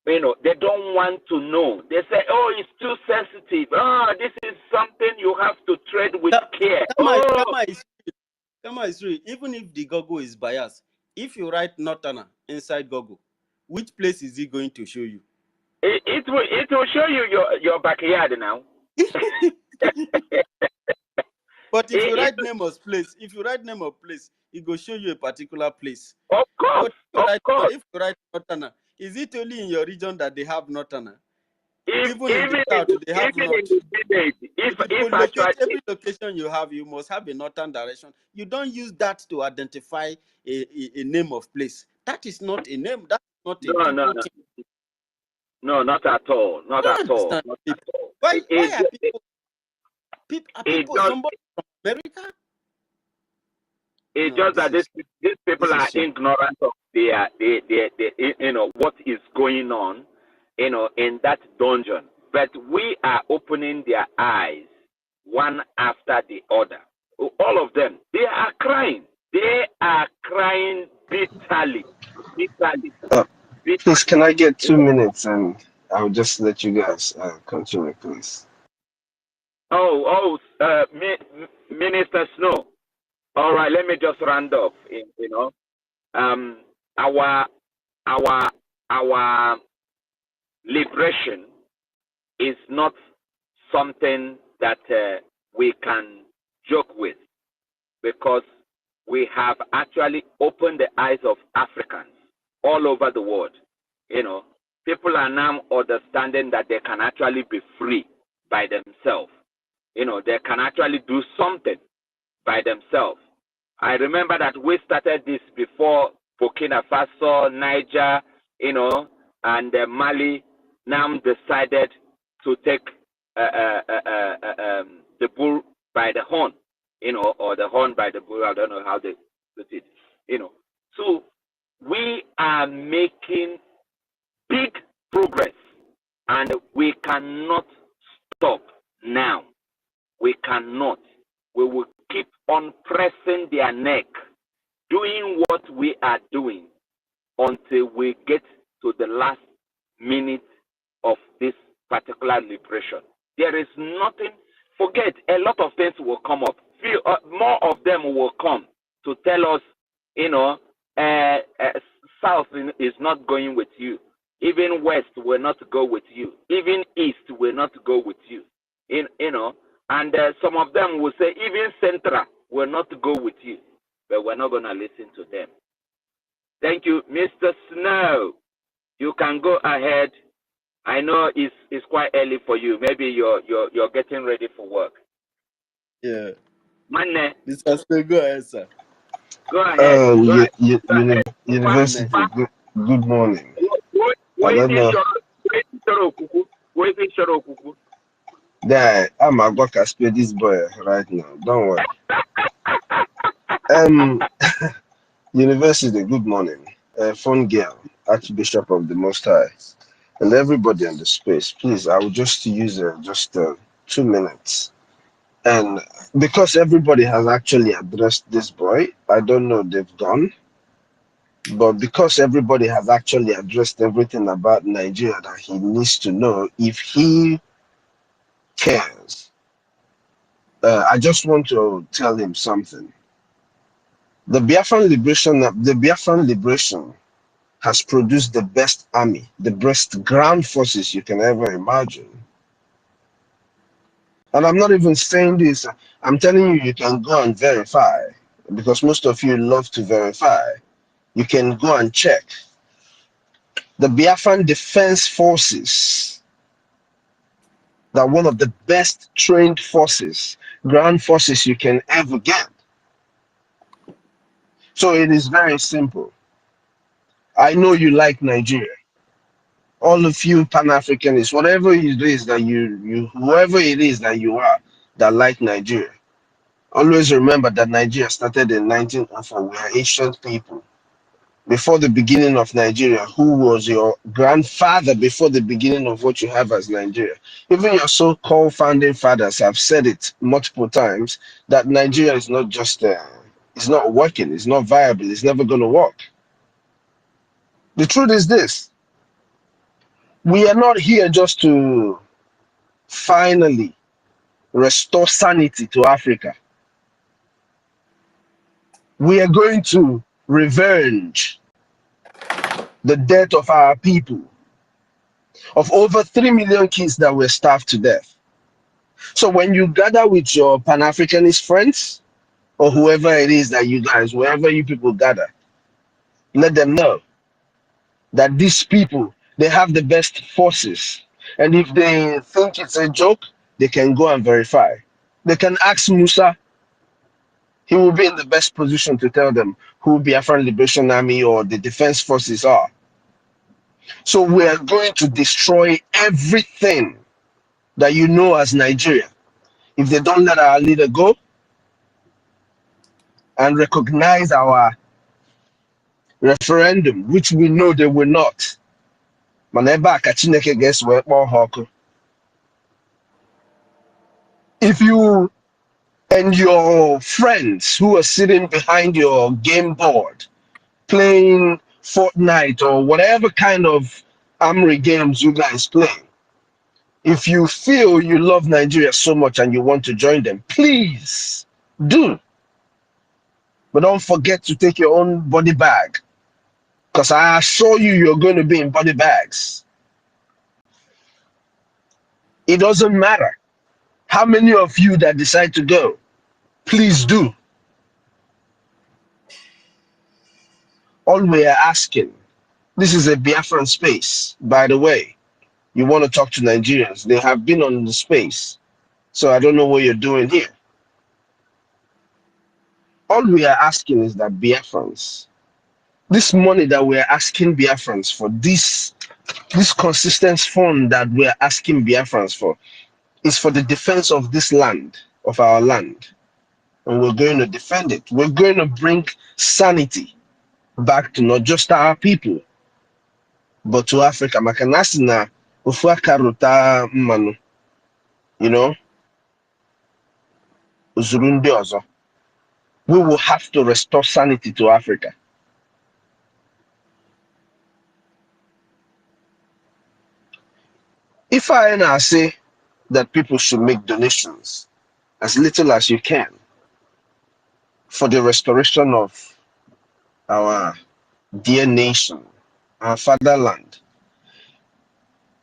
They don't want to know. They say, oh, it's too sensitive. Oh, this is something you have to tread with care. Come on, it's true. Even if the Google is biased, if you write Northerner inside Google, which place is he going to show you? It will show you your backyard now. But if you write name of place, it will show you a particular place. Of course, but if you write Northerner, is it only in your region that they have Northerner? Even in the south, they have north. Every location you have, you must have a northern direction. You don't use that to identify a name of place. That is not a name. That's not a people thing. No, not at all. Not at all. Not at all. Why are people somebody from America? It's just that these people are ignorant of what is going on, in that dungeon. But we are opening their eyes one after the other. All of them, they are crying. They are crying bitterly. Please, can I get 2 minutes and I'll just let you guys continue, please. Minister Snow. All right, let me just round off. Our liberation is not something that we can joke with, because we have actually opened the eyes of Africans all over the world. People are now understanding that they can actually be free by themselves. They can actually do something by themselves. I remember that we started this before Burkina Faso, Niger, and Mali now decided to take the bull by the horn, or the horn by the bull. I don't know how they put it, So we are making big progress, and we cannot stop now. We cannot. We will keep on pressing their neck, doing what we are doing until we get to the last minute of this particular liberation. There is nothing. Forget, a lot of things will come up. More of them will come to tell us, South is not going with you. Even West will not go with you. Even East will not go with you. And some of them will say even Central will not go with you. But we're not going to listen to them. Thank you, Mr. Snow. You can go ahead. I know it's quite early for you. Maybe you're getting ready for work. Yeah. Manne. Mr. Snow, go ahead, sir. Go ahead. University, good morning. I don't know. Yeah, I'm a work as this boy right now. Don't worry. University, good morning. Fun girl, Archbishop of the Most High, and everybody in the space. Please, I will just use just 2 minutes. And because everybody has actually addressed this boy, I don't know they've gone, but because everybody has actually addressed everything about Nigeria that he needs to know, if he cares, I just want to tell him something. The Biafran liberation has produced the best army, the best ground forces you can ever imagine. And I'm not even saying this, I'm telling you, you can go and verify, because most of you love to verify. You can go and check. The Biafran Defense Forces, they're one of the best trained forces, ground forces you can ever get. So it is very simple. I know you like Nigeria. All of you Pan-Africanists, whatever it is that whoever it is that you are that like Nigeria, always remember that Nigeria started in 1904. We are ancient people. Before the beginning of Nigeria, who was your grandfather before the beginning of what you have as Nigeria? Even your so-called founding fathers have said it multiple times that Nigeria is not just, it's not working, it's not viable, it's never going to work. The truth is this: we are not here just to finally restore sanity to Africa. We are going to revenge the death of our people, of over 3 million kids that were starved to death. So when you gather with your Pan-Africanist friends, or whoever it is that you guys, wherever you people gather, let them know that these people, they have the best forces. And if they think it's a joke, they can go and verify. They can ask Musa. He will be in the best position to tell them who Biafran Liberation Army or the defense forces are. So we are going to destroy everything that you know as Nigeria. If they don't let our leader go and recognize our referendum, which we know they will not. If you and your friends who are sitting behind your game board playing Fortnite or whatever kind of Amri games you guys play, if you feel you love Nigeria so much and you want to join them, please do. But don't forget to take your own body bag, because I assure you, you're going to be in body bags. It doesn't matter how many of you that decide to go. Please do. All we are asking, this is a Biafran space, by the way. You want to talk to Nigerians. They have been on the space. So I don't know what you're doing here. All we are asking is that Biafrans, this money that we're asking Biafrans for, this consistent fund that we're asking Biafrans for, is for the defense of this land, of our land. And we're going to defend it. We're going to bring sanity back to not just our people, but to Africa. Makanasina, Ufuakaruta Manu, you know, Uzurundi Ozo. We will have to restore sanity to Africa. If I and I say that people should make donations as little as you can for the restoration of our dear nation, our fatherland,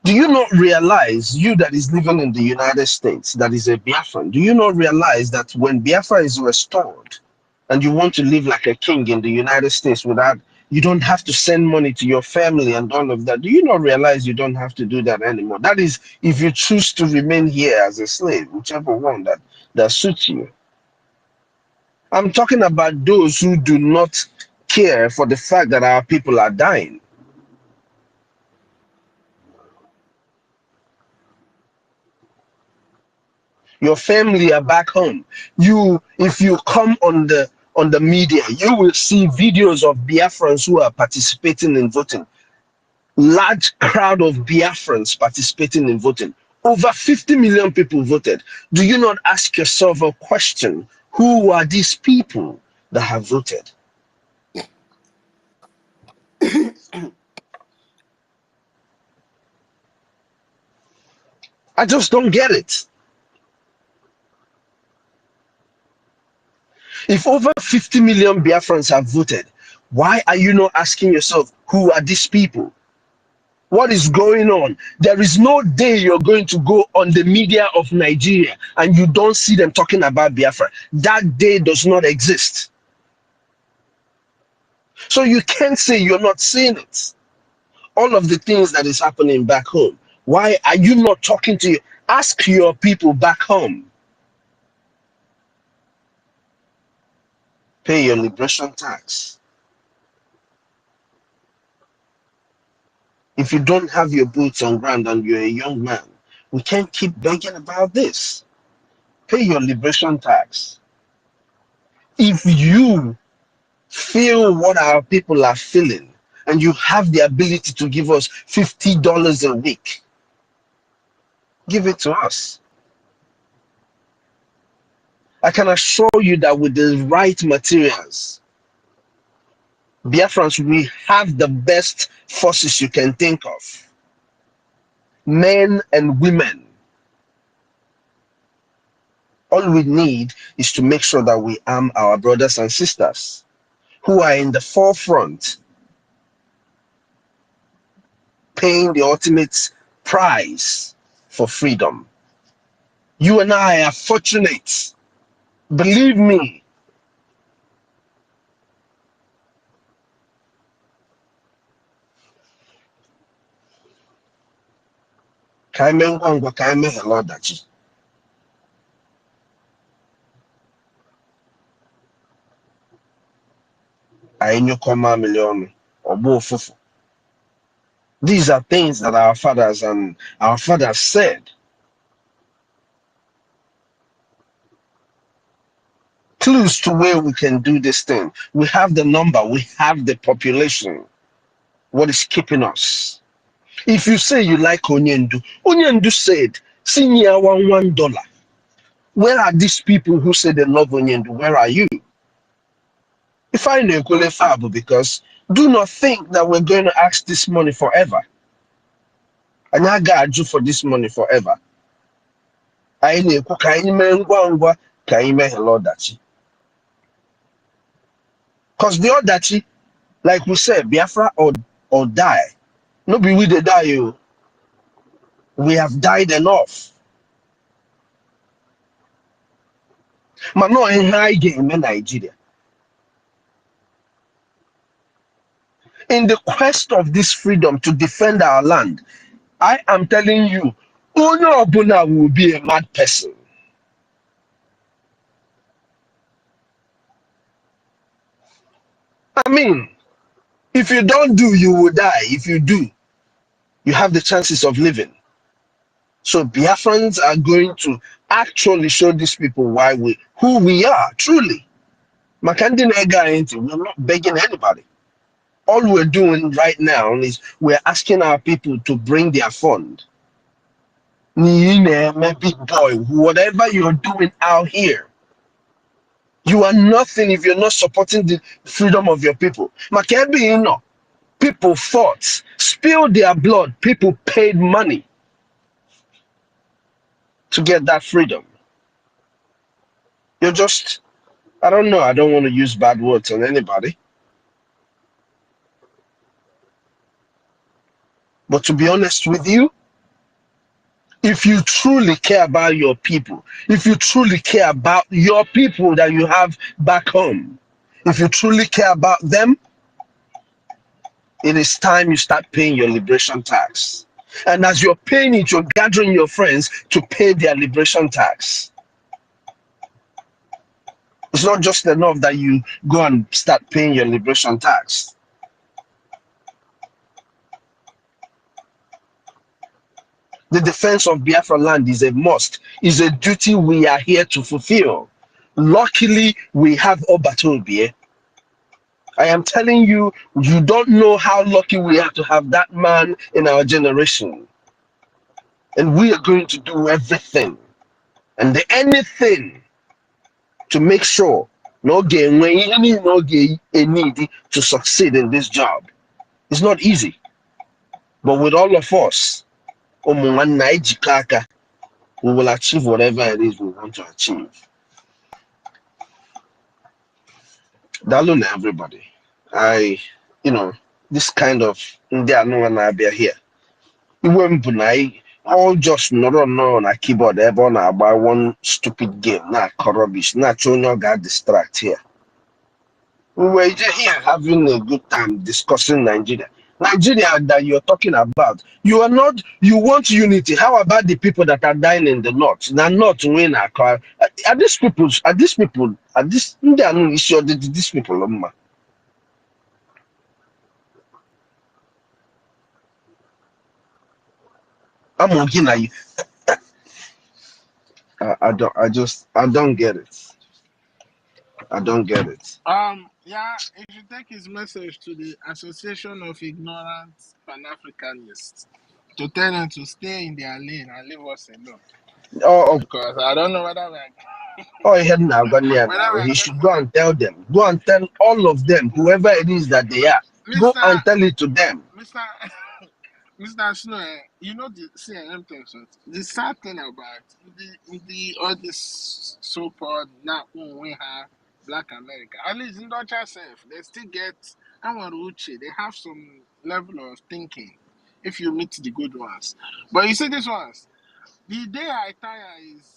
do you not realize, you that is living in the United States, that is a Biafran, do you not realize that when Biafra is restored and you want to live like a king in the United States without, you don't have to send money to your family and all of that, do you not realize you don't have to do that anymore? That is, if you choose to remain here as a slave, whichever one that suits you. I'm talking about those who do not care for the fact that our people are dying. Your family are back home. If you come on the media, you will see videos of Biafrans who are participating in voting. Large crowd of Biafrans participating in voting. Over 50 million people voted. Do you not ask yourself a question? Who are these people that have voted? I just don't get it. If over 50 million Biafrans have voted, why are you not asking yourself, who are these people? What is going on? There is no day you're going to go on the media of Nigeria and you don't see them talking about Biafra. That day does not exist. So you can't say you're not seeing it. All of the things that is happening back home. Why are you not talking to you? Ask your people back home. Pay your liberation tax. If you don't have your boots on ground and you're a young man, we can't keep begging about this. Pay your liberation tax. If you feel what our people are feeling and you have the ability to give us $50 a week, give it to us. I can assure you that with the right materials, Biafrans, we have the best forces you can think of. Men and women. All we need is to make sure that we arm our brothers and sisters who are in the forefront paying the ultimate price for freedom. You and I are fortunate. Believe me. Kaime ngwangwa kaime hello dachi. Ainyokoma million obo fufu. These are things that our fathers said. Clues to where we can do this thing. We have the number, we have the population. What is keeping us? If you say you like Onyendu, Onyendu said, "Senior $1. Where are these people who say they love Onyendu? Where are you?" If I know Kule Fabu, because do not think that we're going to ask this money forever. And I got you for this money forever. I know Kaime hello dachi. Because the Odachi, like we said, Biafra or die. No be we the die you. We have died enough. But no in high game in Nigeria. In the quest of this freedom to defend our land, I am telling you, Onye Obuna will be a mad person. I mean, if you don't do, you will die. If you do, you have the chances of living. So Biafrans are going to actually show these people who we are, truly. Makandi Nega ain't it? We're not begging anybody. All we're doing right now is we're asking our people to bring their fund. Big boy, whatever you're doing out here, you are nothing if you're not supporting the freedom of your people. Makebi, people fought, spilled their blood, people paid money to get that freedom. You're just, I don't know, I don't want to use bad words on anybody. But to be honest with you, if you truly care about your people, if you truly care about your people that you have back home, if you truly care about them, it is time you start paying your liberation tax. And as you're paying it, you're gathering your friends to pay their liberation tax. It's not just enough that you go and start paying your liberation tax. The defense of Biafra land is a must, is a duty we are here to fulfill. Luckily, we have Obatobie. I am telling you, you don't know how lucky we are to have that man in our generation. And we are going to do everything and anything to make sure no game when you no game need to succeed in this job. It's not easy. But with all of us, we will achieve whatever it is we want to achieve. Dalun everybody. This kind of here. All just not on a keyboard ever by one stupid game, not rubbish, not showing you got distract here. We were just here having a good time discussing Nigeria. Nigeria that you're talking about, you want unity. How about the people that are dying in the north? They're not winning our car. Are these people, these people, I'm looking at you. I don't get it. I don't get it. Yeah, if you take his message to the Association of Ignorant Pan-Africanists to tell them to stay in their lane and leave us alone. Because I don't know whether he should go and tell them. Go and tell all of them, whoever it is that they are. Go and tell it to them. Mr. Snow, you know the CNM tensions. The sad thing about all this so-called now we have Black America, at least in Dutch self, they still get Uche. They have some level of thinking. if you meet the good ones. But you see these ones, the day I tire is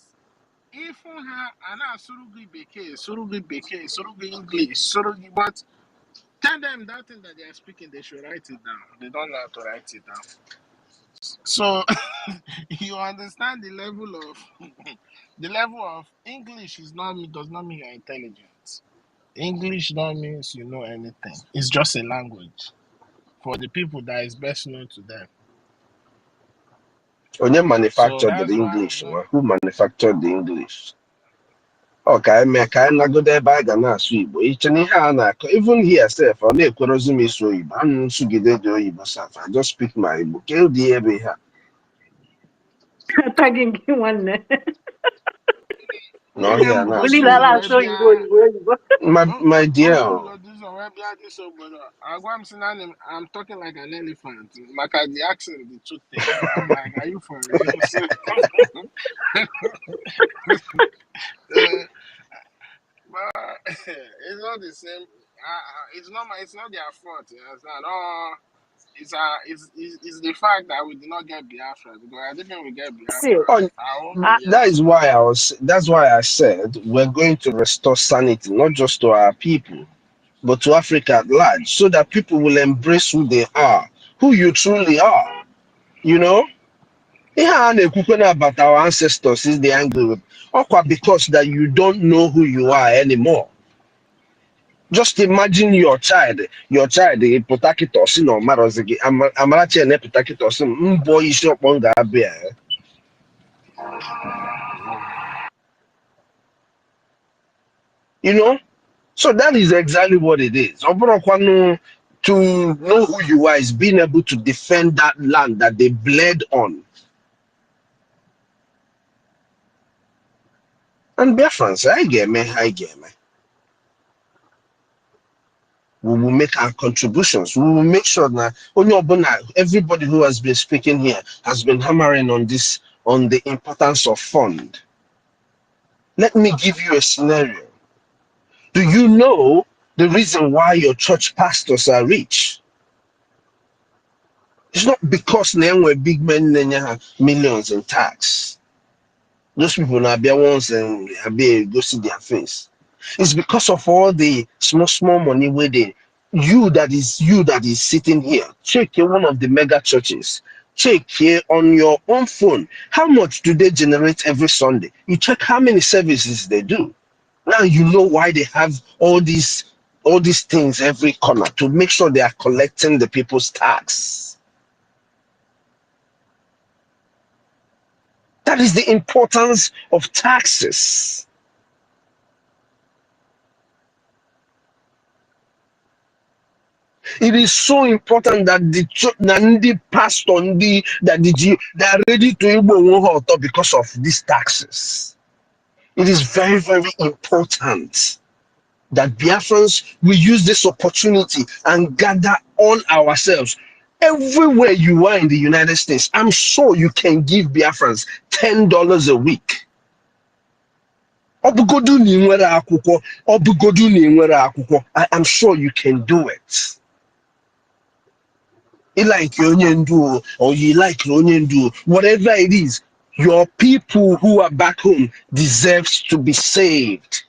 if Surugi Beke, Surugi English, Surugi, but tell them that thing that they are speaking, they should write it down. They don't know how to write it down. So you understand the level of English does not mean you're intelligent. English don't means you know anything. It's just a language for the people that is best known to them. When you So manufactured the that's why English, who manufactured the English? Okay, I na go there by Ghana sweet, but even here, self, on the Korozumi so I'm Sugide do Ibosa. I just speak my book. Tagging one. No, here now. Only Lala so you My dear. I'm talking like an elephant. Maka the accent, the two things. I'm like, are you for real? But it's not the same. It's not their fault. You understand? Oh, it's the fact that we did not get Biafra because I think we get Biafra. That's why I said we're going to restore sanity, not just to our people, but to Africa at large, so that people will embrace who they are, who you truly are. You know? Yeah, about our ancestors is the angle because that you don't know who you are anymore. Just imagine your child, Potakitos, Marozigi, Amarachi and Potakitos, boy, shop on Gabia. You know? So that is exactly what it is. Oborokwano, to know who you are is being able to defend that land that they bled on. And Biafrans, I get me. We will make our contributions. We will make sure that everybody who has been speaking here has been hammering on the importance of fund. Let me give you a scenario. Do you know the reason why your church pastors are rich? It's not because they were big men have millions in tax. Those people are their ones and go see their face. It's because of all the small money where you that is sitting here. Check here one of the mega churches. Check here on your own phone. How much do they generate every Sunday? You check how many services they do. Now you know why they have all these things every corner to make sure they are collecting the people's tax. That is the importance of taxes. It is so important that the pastor, they are ready to because of these taxes. It is very, very important that Biafrans will use this opportunity and gather all ourselves. Everywhere you are in the United States, I'm sure you can give Biafrans $10 a week. I am sure you can do it. You like Onyendu or you like Onyendu, whatever it is, your people who are back home deserves to be saved.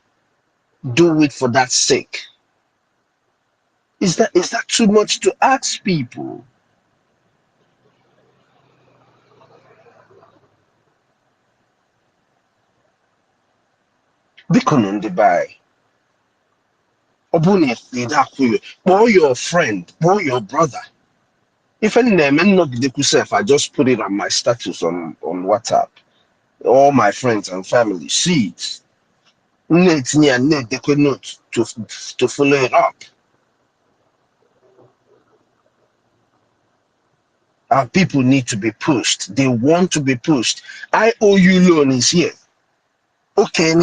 Do it for that sake. Is that too much to ask people? Bikonon Obuni or your friend, or your brother. If any name not I just put it on my status on WhatsApp. All my friends and family see it. Need to follow it up. Our people need to be pushed. They want to be pushed. IOU loan is here. Okay,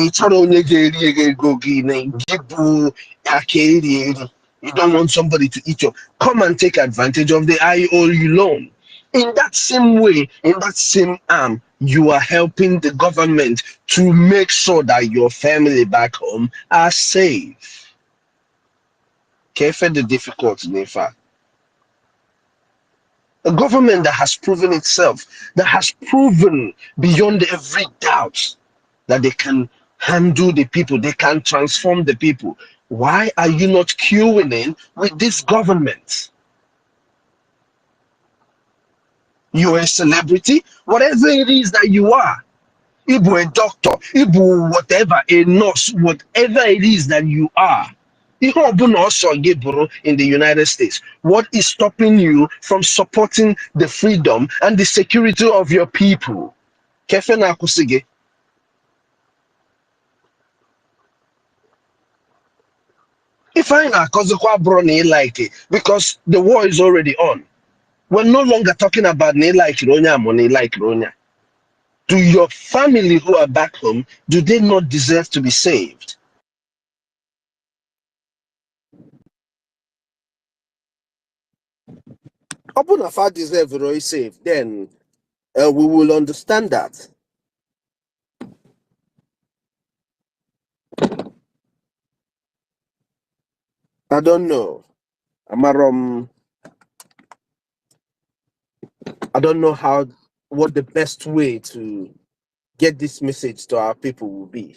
you don't want somebody to eat you. Come and take advantage of the IOU loan. In that same way, in that same arm, you are helping the government to make sure that your family back home are safe. Careful the difficult, Nefa. A government that has proven itself, that has proven beyond every doubt that they can handle the people, they can transform the people. Why are you not queuing in with this government? You're a celebrity, whatever it is that you are. Ibu a doctor, Ibu whatever, a nurse, whatever it is that you are. In the United States, what is stopping you from supporting the freedom and the security of your people? Kefe na akusige. If I na kozokwa bro na like it, because the war is already on. We're no longer talking about ne like ronya money like ronya. Do your family who are back home, do they not deserve to be saved? Open if I deserve to be saved, then we will understand that. I don't know. I don't know what the best way to get this message to our people will be.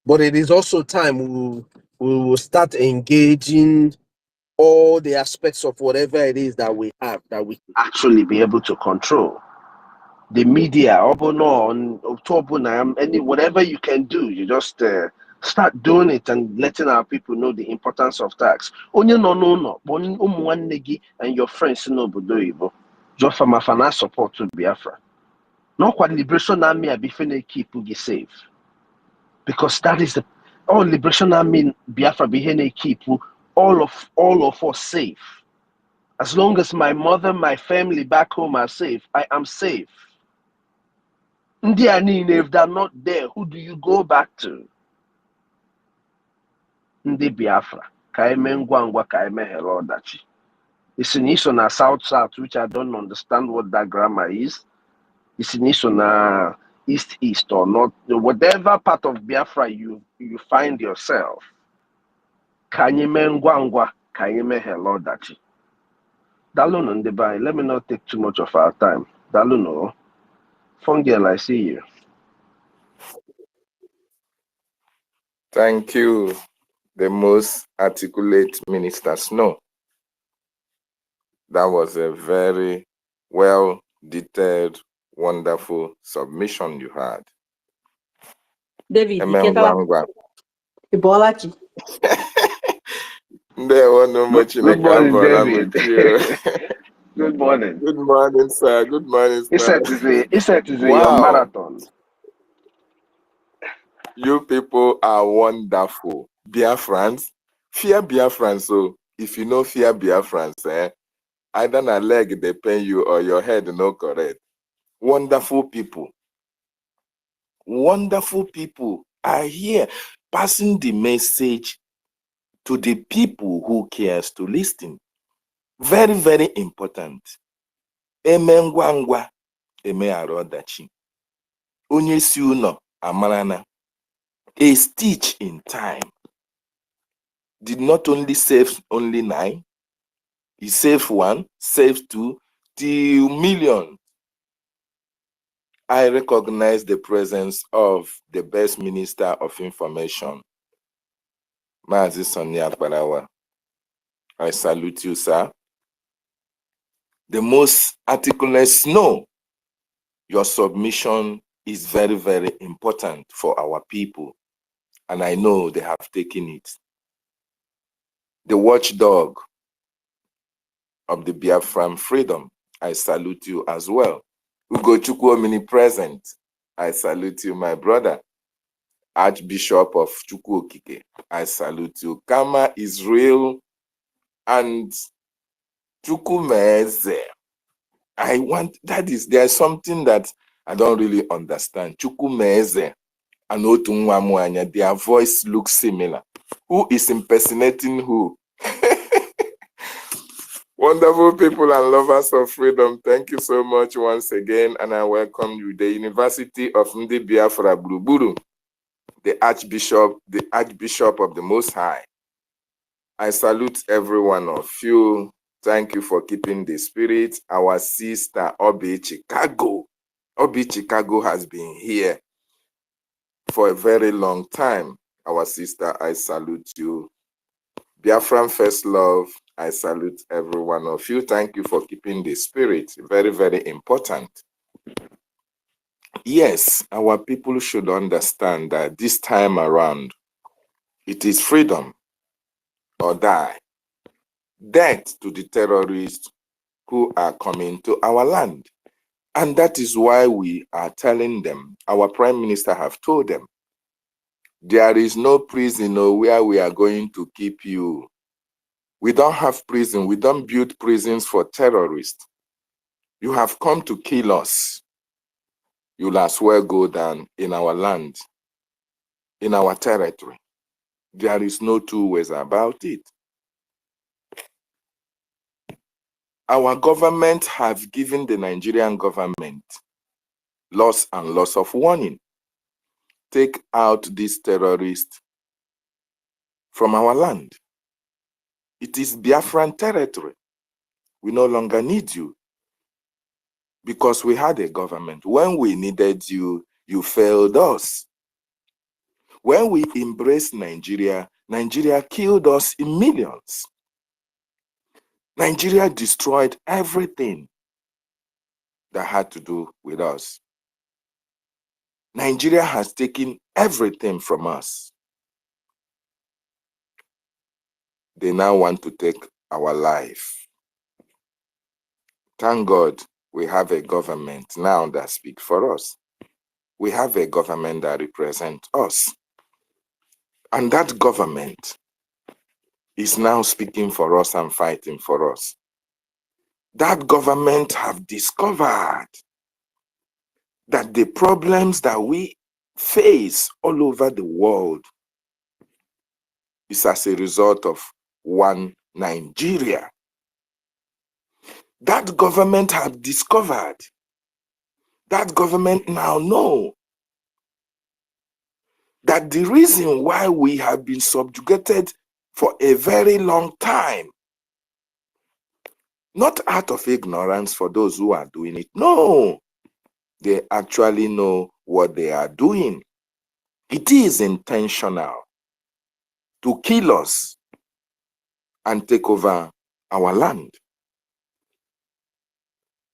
But it is also time we will start engaging all the aspects of whatever it is that we have that we can actually be able to control. The media, any whatever you can do, you just start doing it and letting our people know the importance of tax. Only no, and your friends know Budoibo. Just from a finance support to Biafra. No quite liberation army are be keep you safe. Because that is the all liberation army Biafra be keep all of us safe. As long as my mother, my family back home are safe, I am safe. If they're not there, who do you go back to? Ndi Biafra. Kaime ngwangwa kaime herodachi. It's in Isona South, which I don't understand what that grammar is. It's in Isona East or not. Whatever part of Biafra you find yourself. Kaime ngwangwa kaime herodachi. Daluno Ndebai, let me not take too much of our time. Daluno. Fungel, I see you. Thank you, the most articulate Minister Snow. That was a very well detailed, wonderful submission you had. David, Good morning, David. Good morning. Good morning, sir. Good morning, sir. It's set to be Wow. your marathon. You people are wonderful. Biafrans, fear Biafrans. So if you know fear Biafrans, either a leg they pain you or your head no correct. Wonderful people. Wonderful people are here passing the message to the people who cares to listen. Very, very important. Eme ngwangwa, eme arodachi. Onye si uno amarana. A stitch in time did not only save only 9, he saved 1, saved 2, till million. I recognize the presence of the best Minister of Information, Mazi Sonia Barawa. I salute you, sir. The most articulate Snow, your submission is very, very important for our people, and I know they have taken it. The watchdog of the Biafran freedom, I salute you as well. Ugochukwu omnipresent, I salute you, my brother. Archbishop of Chukwuokike, I salute you. Kama Israel and Chukwumeze. There's something that I don't really understand. Chukwumeze and Otunwamwanya, their voice looks similar. Who is impersonating who? Wonderful people and lovers of freedom, thank you so much once again, and I welcome you. The University of Ndi Biafra Buruburu, the Archbishop of the Most High. I salute every one of you. Thank you for keeping the spirit. Our sister Obi Chicago. Obi Chicago has been here for a very long time. Our sister, I salute you. Biafran First Love, I salute every one of you. Thank you for keeping the spirit. Very, very important. Yes, our people should understand that this time around, it is freedom or die. Death to the terrorists who are coming to our land. And that is why we are telling them, our prime minister have told them, there is no prison where we are going to keep you. We don't have prison. We don't build prisons for terrorists. You have come to kill us. You'll as well go down in our land, in our territory. There is no two ways about it. Our government have given the Nigerian government lots and lots of warning. Take out these terrorists from our land. It is Biafran territory. We no longer need you because we had a government. When we needed you, you failed us. When we embraced Nigeria, Nigeria killed us in millions. Nigeria destroyed everything that had to do with us. Nigeria has taken everything from us. They now want to take our life. Thank God we have a government now that speaks for us. We have a government that represents us. And that government is now speaking for us and fighting for us. That government have discovered that the problems that we face all over the world is as a result of one Nigeria. That government have discovered, that government now know that the reason why we have been subjugated for a very long time, not out of ignorance for those who are doing it, no, they actually know what they are doing. It is intentional to kill us and take over our land.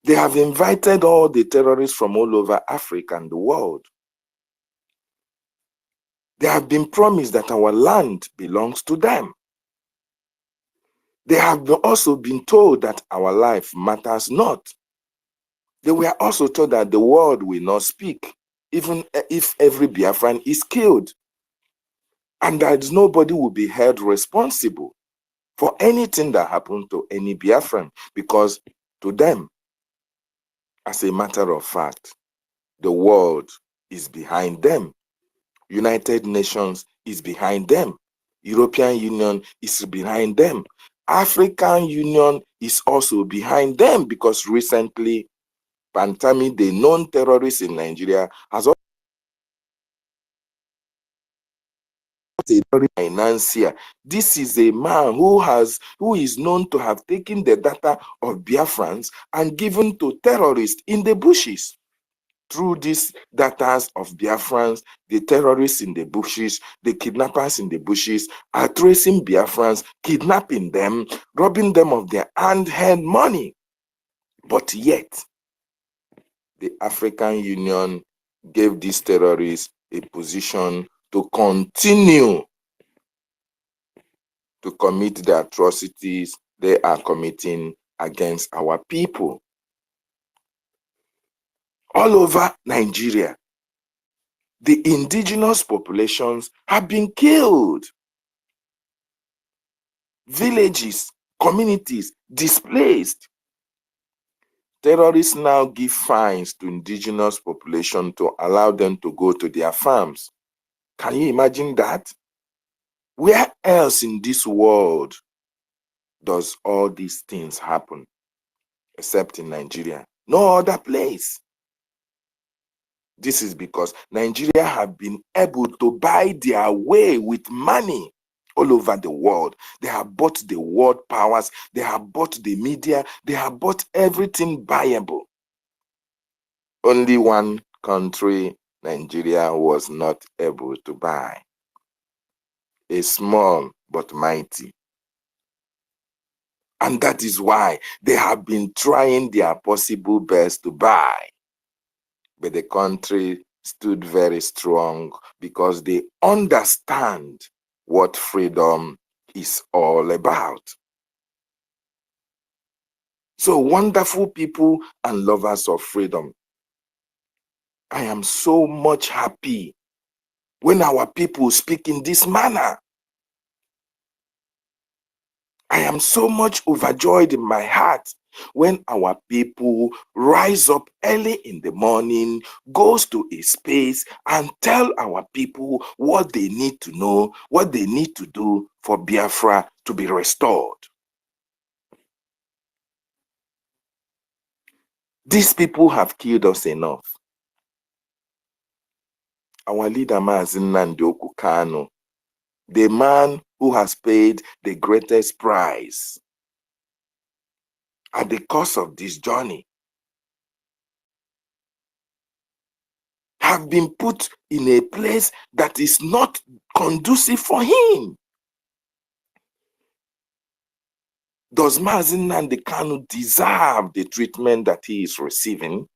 They have invited all the terrorists from all over Africa and the world. They have been promised that our land belongs to them. They have also been told that our life matters not. They were also told that the world will not speak, even if every Biafran is killed, and that nobody will be held responsible for anything that happened to any Biafran, because to them, as a matter of fact, the world is behind them. United Nations is behind them. European Union is behind them. African Union is also behind them, because recently, Pantami, the known terrorist in Nigeria, has also a financier. This is a man who is known to have taken the data of Biafrans and given to terrorists in the bushes. Through these data of Biafrans, the terrorists in the bushes, the kidnappers in the bushes are tracing Biafrans, kidnapping them, robbing them of their hand money. But yet, the African Union gave these terrorists a position to continue to commit the atrocities they are committing against our people. All over Nigeria, the indigenous populations have been killed. Villages, communities displaced. Terrorists now give fines to indigenous population to allow them to go to their farms. Can you imagine that? Where else in this world does all these things happen except in Nigeria? No other place. This is because Nigeria have been able to buy their way with money all over the world. They have bought the world powers. They have bought the media. They have bought everything buyable. Only one country, Nigeria, was not able to buy. A small but mighty. And that is why they have been trying their possible best to buy. But the country stood very strong because they understand what freedom is all about. So wonderful people and lovers of freedom, I am so much happy when our people speak in this manner. I am so much overjoyed in my heart when our people rise up early in the morning, goes to a space and tell our people what they need to know, what they need to do for Biafra to be restored. These people have killed us enough. Our leader, Maazị Nnamdi Kanu, the man who has paid the greatest price at the cost of this journey, have been put in a place that is not conducive for him. Does Maazị Nnamdi Kanu deserve the treatment that he is receiving?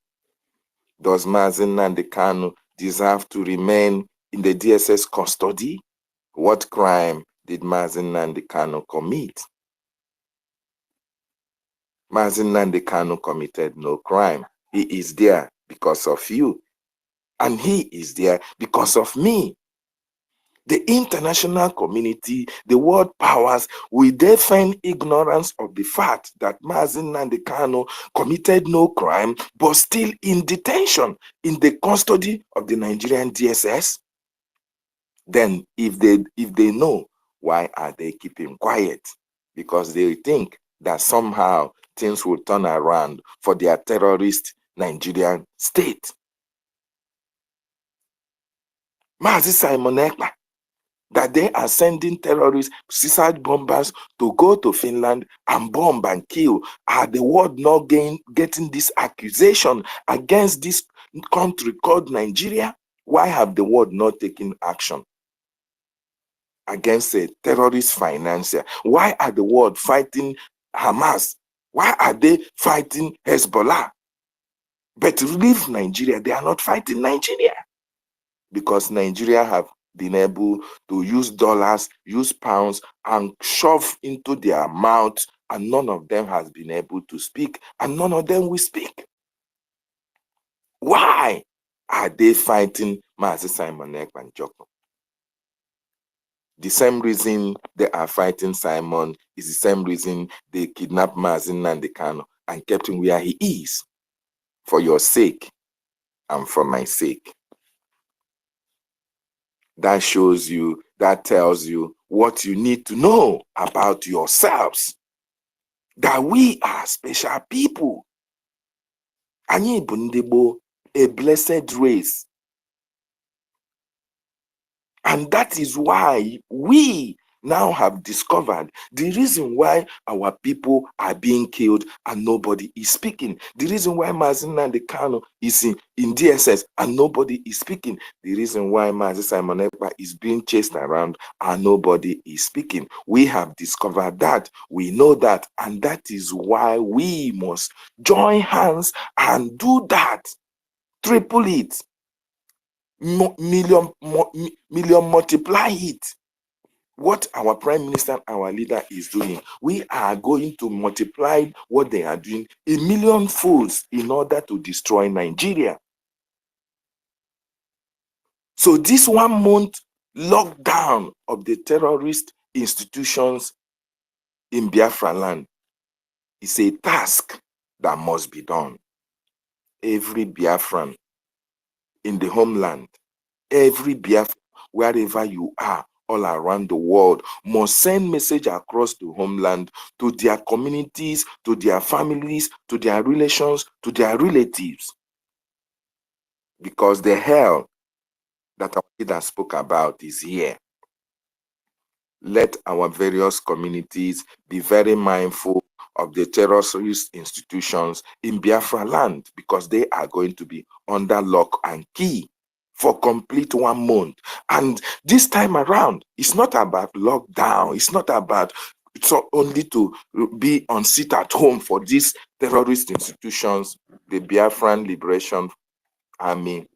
Does Maazị Nnamdi Kanu deserve to remain in the DSS custody? What crime did Maazị Nnamdi Kanu commit? Maazị Nnamdi Kanu committed no crime. He is there because of you. And he is there because of me. The international community, the world powers, will defend ignorance of the fact that Maazị Nnamdi Kanu committed no crime, but still in detention, in the custody of the Nigerian DSS? Then if they know, why are they keeping quiet? Because they think that somehow things will turn around for their terrorist Nigerian state. Maazị Simon Ekpa, that they are sending terrorists, suicide bombers to go to Finland and bomb and kill. Are the world not getting this accusation against this country called Nigeria? Why have the world not taken action against a terrorist financier? Why are the world fighting Hamas? Why are they fighting Hezbollah? But leave Nigeria, they are not fighting Nigeria. Because Nigeria have been able to use dollars, use pounds, and shove into their mouths, and none of them has been able to speak, and none of them will speak. Why are they fighting Maazị Simon Ekpa and Joko? The same reason they are fighting Simon is the same reason they kidnapped Maazị Nnamdi Kanu and kept him where he is, for your sake and for my sake. That shows you, that tells you what you need to know about yourselves. That we are special people. Anyị bụ ndị Igbo, a blessed race. And that is why we now have discovered the reason why our people are being killed and nobody is speaking. The reason why Maazị Nnamdi Kanu is in DSS and nobody is speaking. The reason why Maazị Simon Ekpa is being chased around and nobody is speaking. We have discovered that. We know that. And that is why we must join hands and do that. Triple it. Million multiply it. What our prime minister, our leader is doing, we are going to multiply what they are doing a million folds in order to destroy Nigeria. So this 1 month lockdown of the terrorist institutions in Biafra land is a task that must be done. Every Biafran in the homeland, every Biafran, wherever you are, all around the world, must send message across the homeland to their communities, to their families, to their relations, to their relatives. Because the hell that our leader spoke about is here. let our various communities be very mindful of the terrorist institutions in Biafra land, because they are going to be under lock and key for complete 1 month. And this time around, it's not about lockdown. It's not about only to be on sit at home for these terrorist institutions. The Biafran Liberation Army,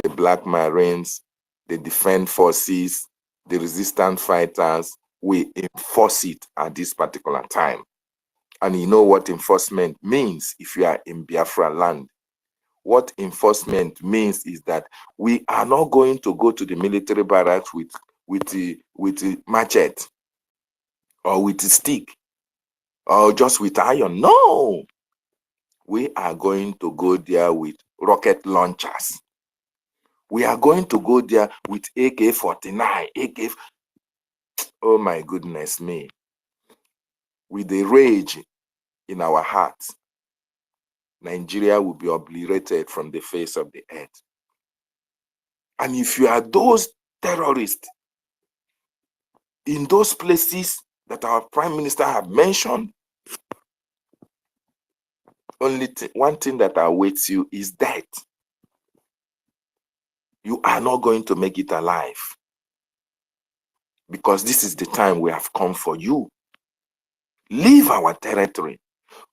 the Black Marines, the Defense Forces, the resistance fighters, we enforce it at this particular time. And you know what enforcement means if you are in Biafra land. What enforcement means is that we are not going to go to the military barracks with the machete or with the stick or just with iron. No, we are going to go there with rocket launchers. We are going to go there with AK-49, oh my goodness me. With the rage in our hearts, Nigeria will be obliterated from the face of the earth. And if you are those terrorists in those places that our Prime Minister have mentioned, only one thing that awaits you is death. You are not going to make it alive, because this is the time we have come for you. Leave our territory.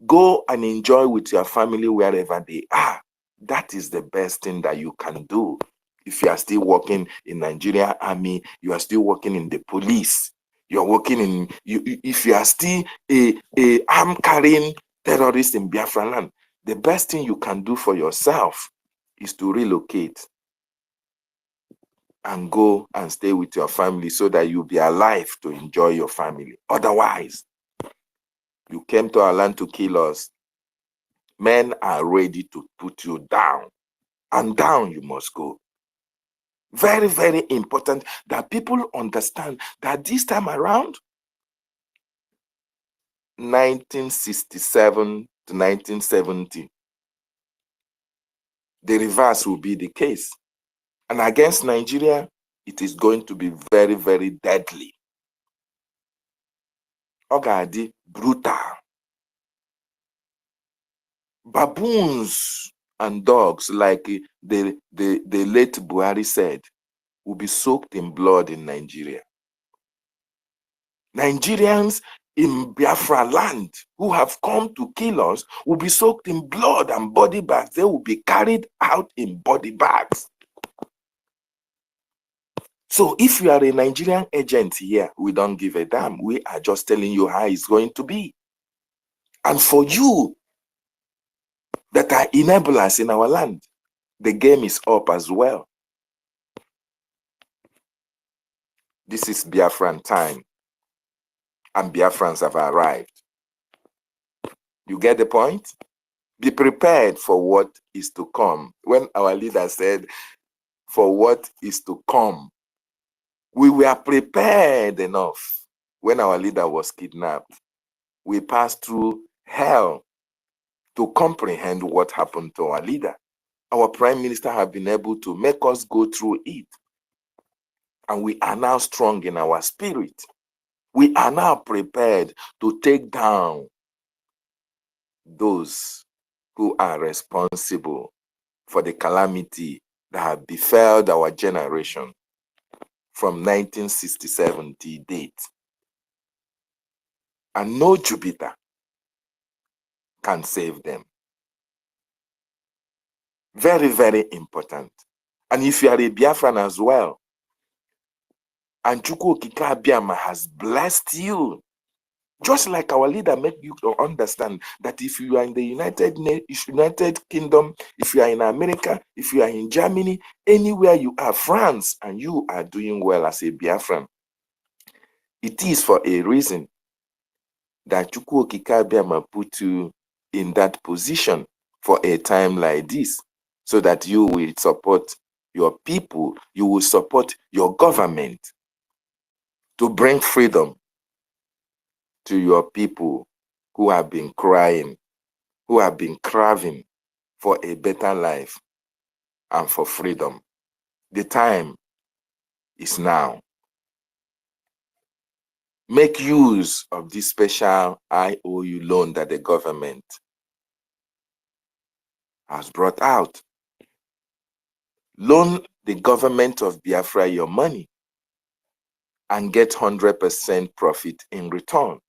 Go and enjoy with your family wherever they are. That is the best thing that you can do. If you are still working in Nigeria Army, you are still working in the police, you are working in, if you are still a arm carrying terrorist in Biafra land, the best thing you can do for yourself is to relocate and go and stay with your family so that you'll be alive to enjoy your family. Otherwise, you came to our land to kill us. Men are ready to put you down, and down you must go. Very, very important that people understand that this time around, 1967 to 1970, the reverse will be the case. And against Nigeria, it is going to be very, very deadly. Ogadi, brutal. Baboons and dogs, like the late Buhari said, will be soaked in blood in Nigeria. Nigerians in Biafra land who have come to kill us will be soaked in blood and body bags. They will be carried out in body bags. So if you are a Nigerian agent here, we don't give a damn. We are just telling you how it's going to be. And for you that are enablers in our land, the game is up as well. This is Biafran time, and Biafrans have arrived. You get the point? Be prepared for what is to come. When our leader said, for what is to come, we were prepared enough. When our leader was kidnapped, we passed through hell to comprehend what happened to our leader. Our Prime Minister have been able to make us go through it. And we are now strong in our spirit. We are now prepared to take down those who are responsible for the calamity that have befell our generation from 1967 to date. And no Jupiter can save them. Very, very important. And if you are a Biafran as well, and Chukwu Okike Abiama has blessed you, just like our leader make you to understand that if you are in the United Kingdom, if you are in America, if you are in Germany, anywhere you are, France, and you are doing well as a Biafran, it is for a reason that Chukwu Okike Abiama put you in that position for a time like this, so that you will support your people, you will support your government to bring freedom to your people who have been crying, who have been craving for a better life and for freedom. The time is now. make use of this special IOU loan that the government has brought out. Loan the government of Biafra your money and get 100% profit in return.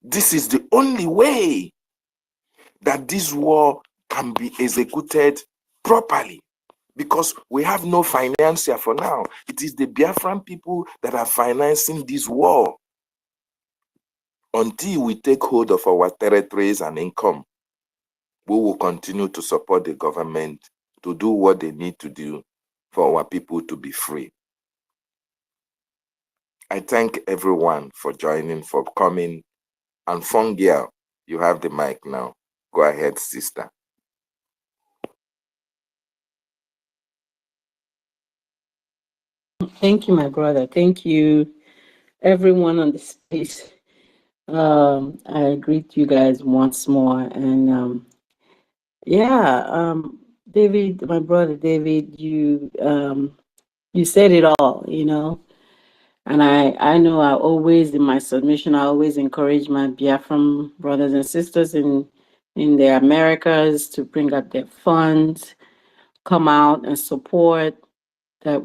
This is the only way that this war can be executed properly, because we have no financier for now. It is the Biafran people that are financing this war. Until we take hold of our territories and income, we will continue to support the government to do what they need to do for our people to be free. I thank everyone for joining, for coming. And Fongia, you have the mic now. Go ahead, sister. Thank you, my brother. Thank you, everyone on the space. I greet you guys once more. And David, my brother David, you said it all, you know. And I know I always, in my submission, I always encourage my Biafran brothers and sisters in the Americas to bring up their funds, come out and support that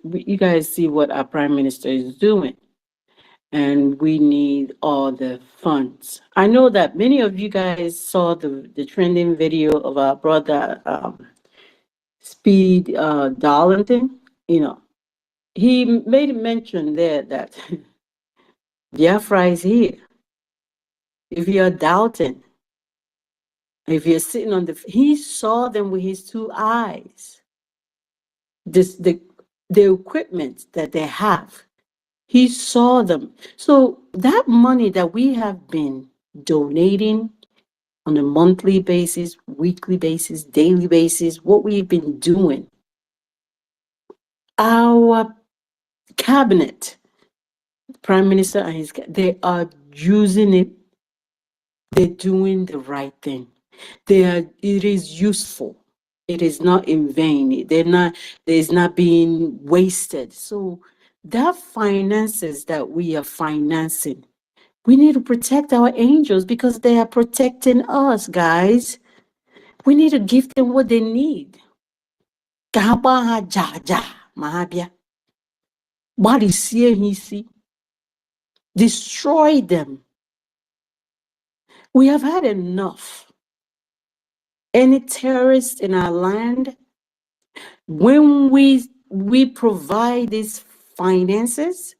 you guys see what our Prime Minister is doing. And we need all the funds. I know that many of you guys saw the trending video of our brother Speed Darlington. You know, he made a mention there that Biafra is here. If you're doubting, if you're sitting on he saw them with his two eyes. The equipment that they have, he saw them. So that money that we have been donating on a monthly basis, weekly basis, daily basis, what we've been doing, our cabinet, Prime Minister and they are using it. They're doing the right thing. It is useful. It is not in vain. It's not being wasted. So that finances that we are financing, we need to protect our angels because they are protecting us, guys. We need to give them what they need. Destroy them. We have had enough. Any terrorist in our land, when we provide these finances,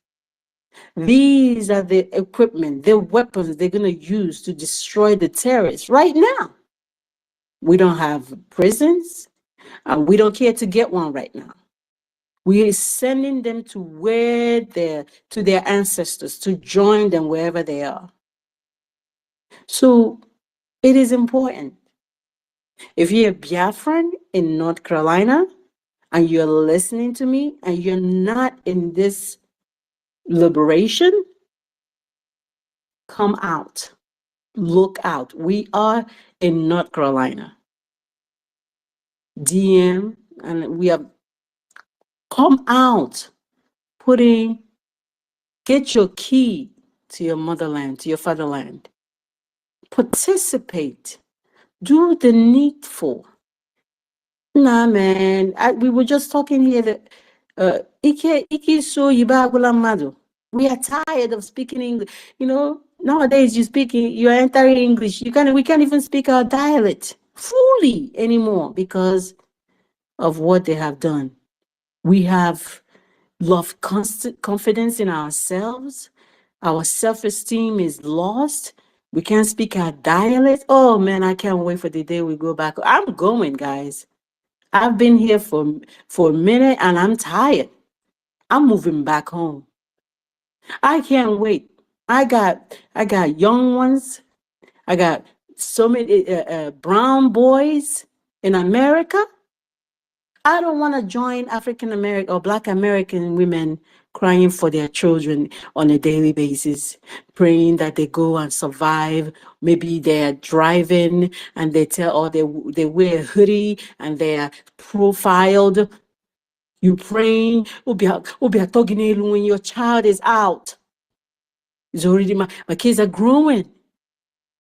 these are the equipment, the weapons they're going to use to destroy the terrorists. Right now, we don't have prisons, and we don't care to get one right now. We are sending them to their ancestors, to join them wherever they are. So it is important. If you're a Biafran in North Carolina and you're listening to me and you're not in this liberation, come out. Look out. We are in North Carolina. DM, and we have come out, get your key to your motherland, to your fatherland. Participate. Do the needful. Nah, man. We were just talking here that we are tired of speaking English. You know, nowadays you're entering English. We can't even speak our dialect fully anymore because of what they have done. We have lost constant confidence in ourselves. Our self-esteem is lost. We can't speak our dialect. Oh man, I can't wait for the day we go back. I'm going, guys. I've been here for a minute and I'm tired. I'm moving back home. I can't wait. I got young ones. I got so many brown boys in America. I don't want to join African American or Black American women crying for their children on a daily basis, praying that they go and survive. Maybe they're driving and they wear a hoodie and they're profiled. You praying, when your child is out. It's already my kids are growing.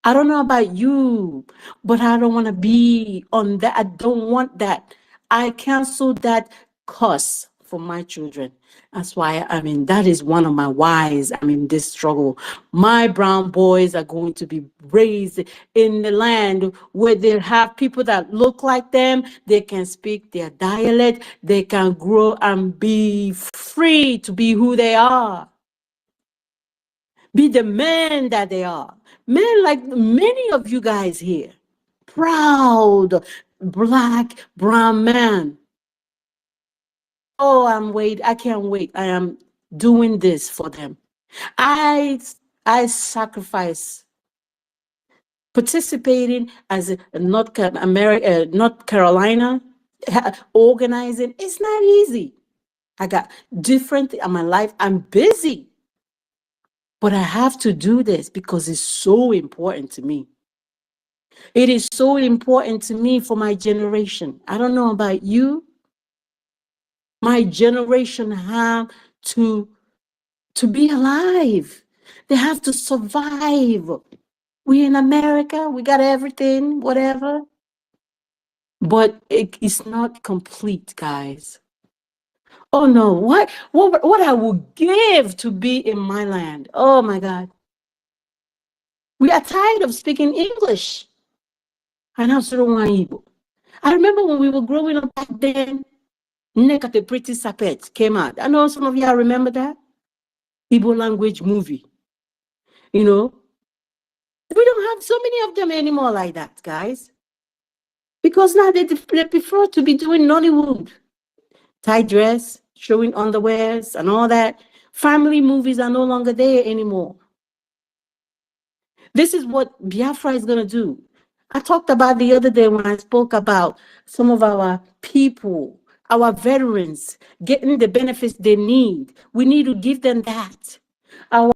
I don't know about you, but I don't want to be on that. I don't want that. I cancel that curse for my children. That's why, that is one of my whys. I'm in this struggle. My brown boys are going to be raised in the land where they have people that look like them. They can speak their dialect. They can grow and be free to be who they are. Be the men that they are. Men like many of you guys here. Proud, black, brown man. Oh, I can't wait. I am doing this for them. I sacrifice participating as a North Carolina, organizing. It's not easy. I got different in my life. I'm busy. But I have to do this because it's so important to me. It is so important to me for my generation. I don't know about you. My generation have to be alive. They have to survive. We in America, we got everything, whatever. But it's not complete, guys. Oh no, what I would give to be in my land. Oh my God. We are tired of speaking English. I remember when we were growing up back then, Nekate Pretty Sapet came out. I know some of y'all remember that. Igbo language movie. You know, we don't have so many of them anymore like that, guys. Because now they prefer to be doing Nollywood. Tight dress, showing underwears and all that. Family movies are no longer there anymore. This is what Biafra is going to do. I talked about the other day when I spoke about some of our people, our veterans, getting the benefits they need. We need to give them that. Our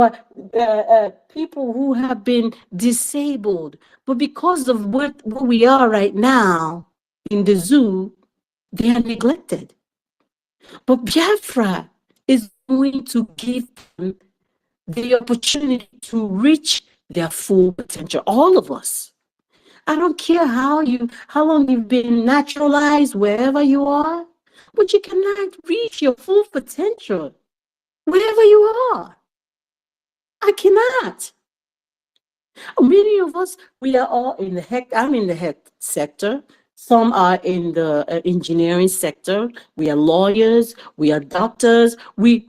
people who have been disabled, but because of where we are right now in the zoo, they are neglected. But Biafra is going to give them the opportunity to reach their full potential. All of us. I don't care how long you've been naturalized wherever you are, but you cannot reach your full potential wherever you are. I cannot. Many of us, we are all in the health. I'm in the health sector. Some are in the engineering sector. We are lawyers. We are doctors. We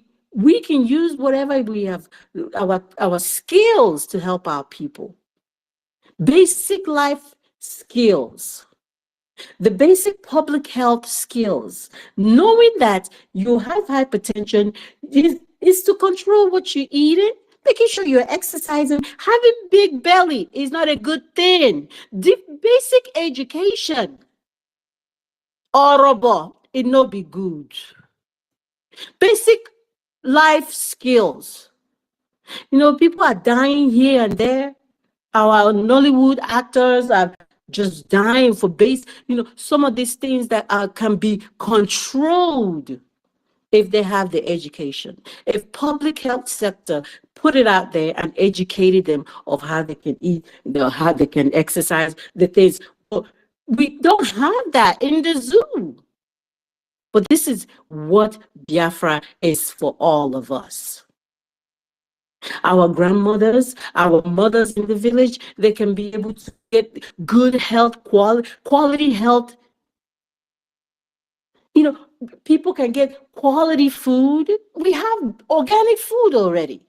can use whatever we have, our skills to help our people. Basic life skills, the basic public health skills, knowing that you have hypertension is to control what you're eating, making sure you're exercising. Having big belly is not a good thing. The basic education, horrible, it not be good. Basic life skills. You know, people are dying here and there. Our Nollywood actors are just dying for some of these things that can be controlled if they have the education. If public health sector put it out there and educated them of how they can eat, how they can exercise, the things. We don't have that in the zoo. But this is what Biafra is for all of us. Our grandmothers, our mothers in the village, they can be able to get good health, quality health. You know, people can get quality food. We have organic food already.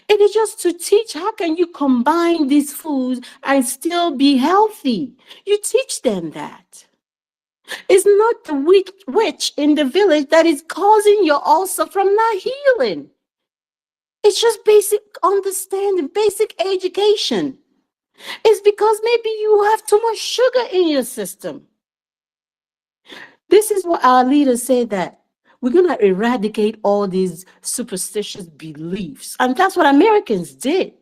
It is just to teach how can you combine these foods and still be healthy. You teach them that. It's not the witch in the village that is causing your ulcer from not healing. It's just basic understanding, basic education. It's because maybe you have too much sugar in your system. This is what our leaders say, that we're going to eradicate all these superstitious beliefs. And that's what Americans did.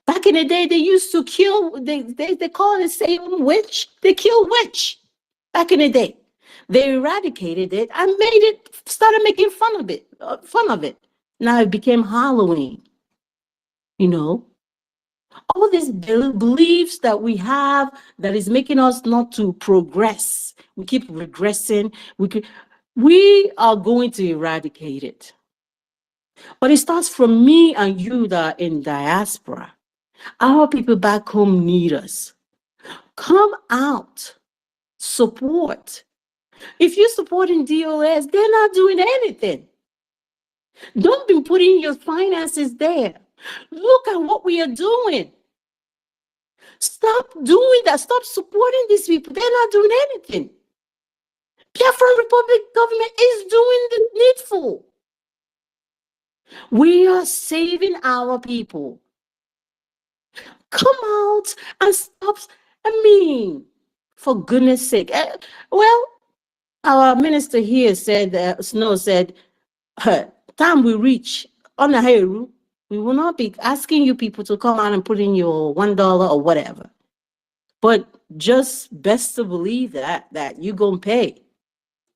Back in the day, they used to kill, they call it Salem witch. They kill witch back in the day. They eradicated it and made it, started making fun of it. Now it became Halloween. You know, all these beliefs that we have that is making us not to progress. We keep regressing. We are going to eradicate it. But it starts from me and you that are in diaspora. Our people back home need us. Come out, support. If you're supporting DOS, they're not doing anything. Don't be putting your finances there. Look at what we are doing. Stop doing that. Stop supporting these people. They're not doing anything. Biafran Republic government is doing the needful. We are saving our people. Come out and stop. I mean, for goodness sake. Well, our minister here said, Snow said, time we reach on the Heru, we will not be asking you people to come out and put in your $1 or whatever. But just best to believe that you're going to pay.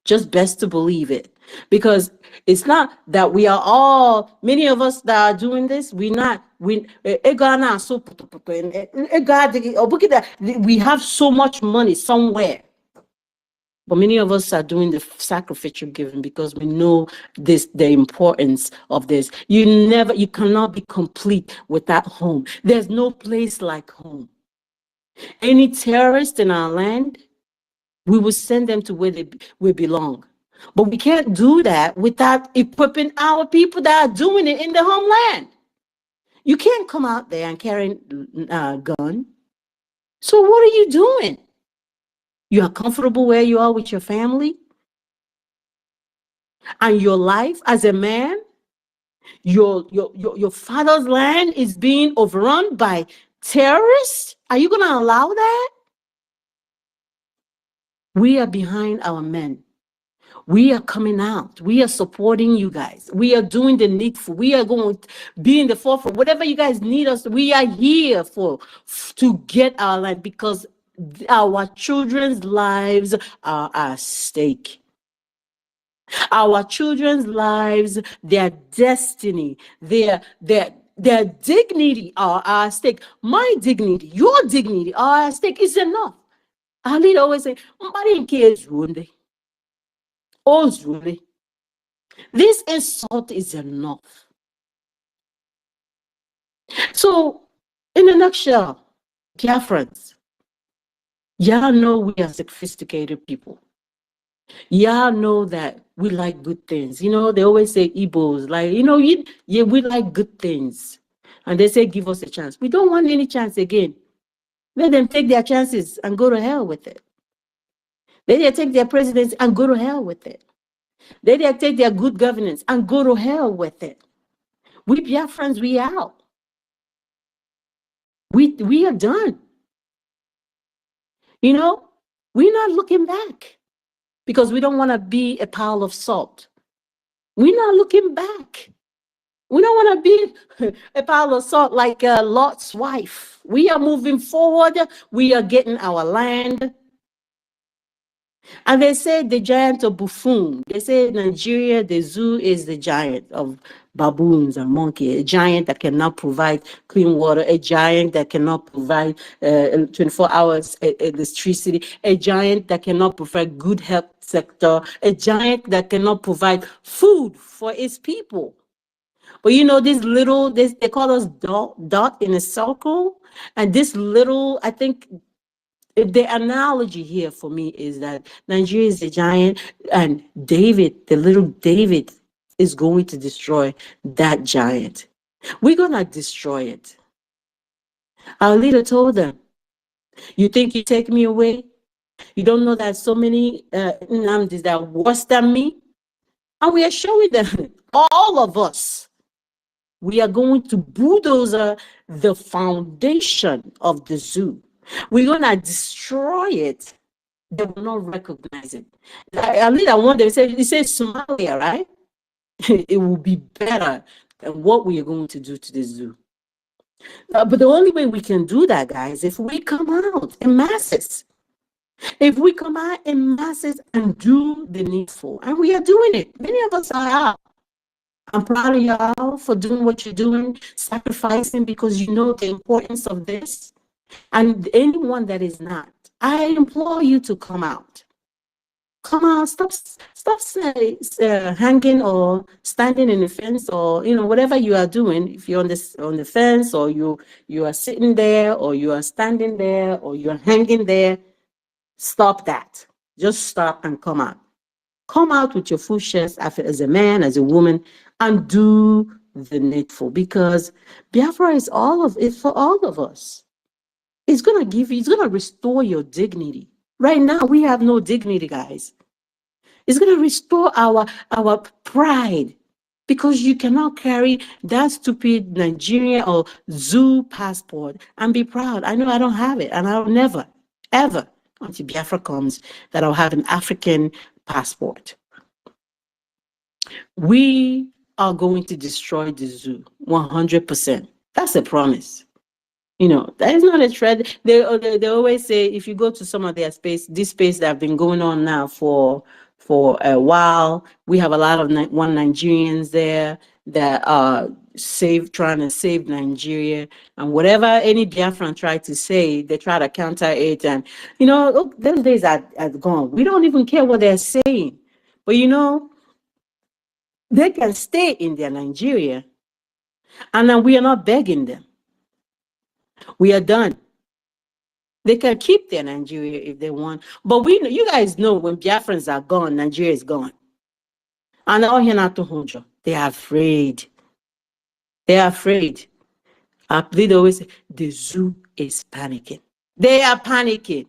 Just best to believe it. Because it's not that we are all, many of us that are doing this, we have so much money somewhere. But many of us are doing the sacrificial giving because we know the importance of this. You cannot be complete without home. There's no place like home. Any terrorist in our land, we will send them to where they belong. But we can't do that without equipping our people that are doing it in the homeland. You can't come out there and carry a gun. So what are you doing? You are comfortable where you are with your family and your life as a man. Your father's land is being overrun by terrorists. Are you going to allow that? We are behind our men. We are coming out. We are supporting you guys. We are doing the needful. We are going to be in the forefront. Whatever you guys need us, we are here to get our land because our children's lives are at stake. Our children's lives, their destiny, their dignity are at stake. My dignity, your dignity are at stake. Is enough. Our leader always say, this insult is enough. So, in a nutshell, Biafrans, y'all know we are sophisticated people. Y'all know that we like good things. You know, they always say Igbos, like, you know, we like good things. And they say, give us a chance. We don't want any chance again. Let them take their chances and go to hell with it. Let them take their presidency and go to hell with it. Let them take their good governance and go to hell with it. We Biafrans, we out. We are done. You know, we're not looking back because we don't want to be a pile of salt. We're not looking back. We don't want to be a pile of salt like Lot's wife. We are moving forward. We are getting our land. And they say the giant of buffoon. They say in Nigeria, the zoo is the giant of baboons and monkeys. A giant that cannot provide clean water. A giant that cannot provide 24 hours electricity. A giant that cannot provide good health sector. A giant that cannot provide food for its people. But you know, they call us dot in a circle. And this little, I think, the analogy here for me is that Nigeria is a giant and David, the little David, is going to destroy that giant. We're going to destroy it. Our leader told them, you think you take me away? You don't know that so many Nnamdis that are worse than me? And we are showing them, all of us, we are going to bulldoze the foundation of the zoo. We're going to destroy it. They will not recognize it. I want them to say, it says Somalia, right? It will be better than what we are going to do to the zoo. But the only way we can do that, guys, if we come out in masses. If we come out in masses and do the needful, and we are doing it, many of us are out. I'm proud of y'all for doing what you're doing, sacrificing because you know the importance of this. And anyone that is not, I implore you to come out. Come out, stop hanging or standing in the fence, or whatever you are doing. If you're on the fence, or you are sitting there, or you are standing there, or you are hanging there, stop that. Just stop and come out. Come out with your full chest as a man, as a woman, and do the needful, because Biafra is for all of us. It's gonna restore your dignity. Right now, we have no dignity, guys. It's gonna restore our pride, because you cannot carry that stupid Nigerian or zoo passport and be proud. I know I don't have it, and I'll never, ever, until Biafra comes, that I'll have an African passport. We are going to destroy the zoo 100%. That's a promise. That is not a threat. They always say, if you go to some of their this space that have been going on now for a while, we have a lot of Nigerians there that are trying to save Nigeria, and whatever any Biafran try to say, they try to counter it. And those days are gone. We don't even care what they're saying, but they can stay in their Nigeria, and then we are not begging them. We are done. They can keep their Nigeria if they want, but you guys know, when Biafrans are gone, Nigeria is gone. And all here not to Hunjo, they are afraid. They are afraid. They always say the zoo is panicking. They are panicking.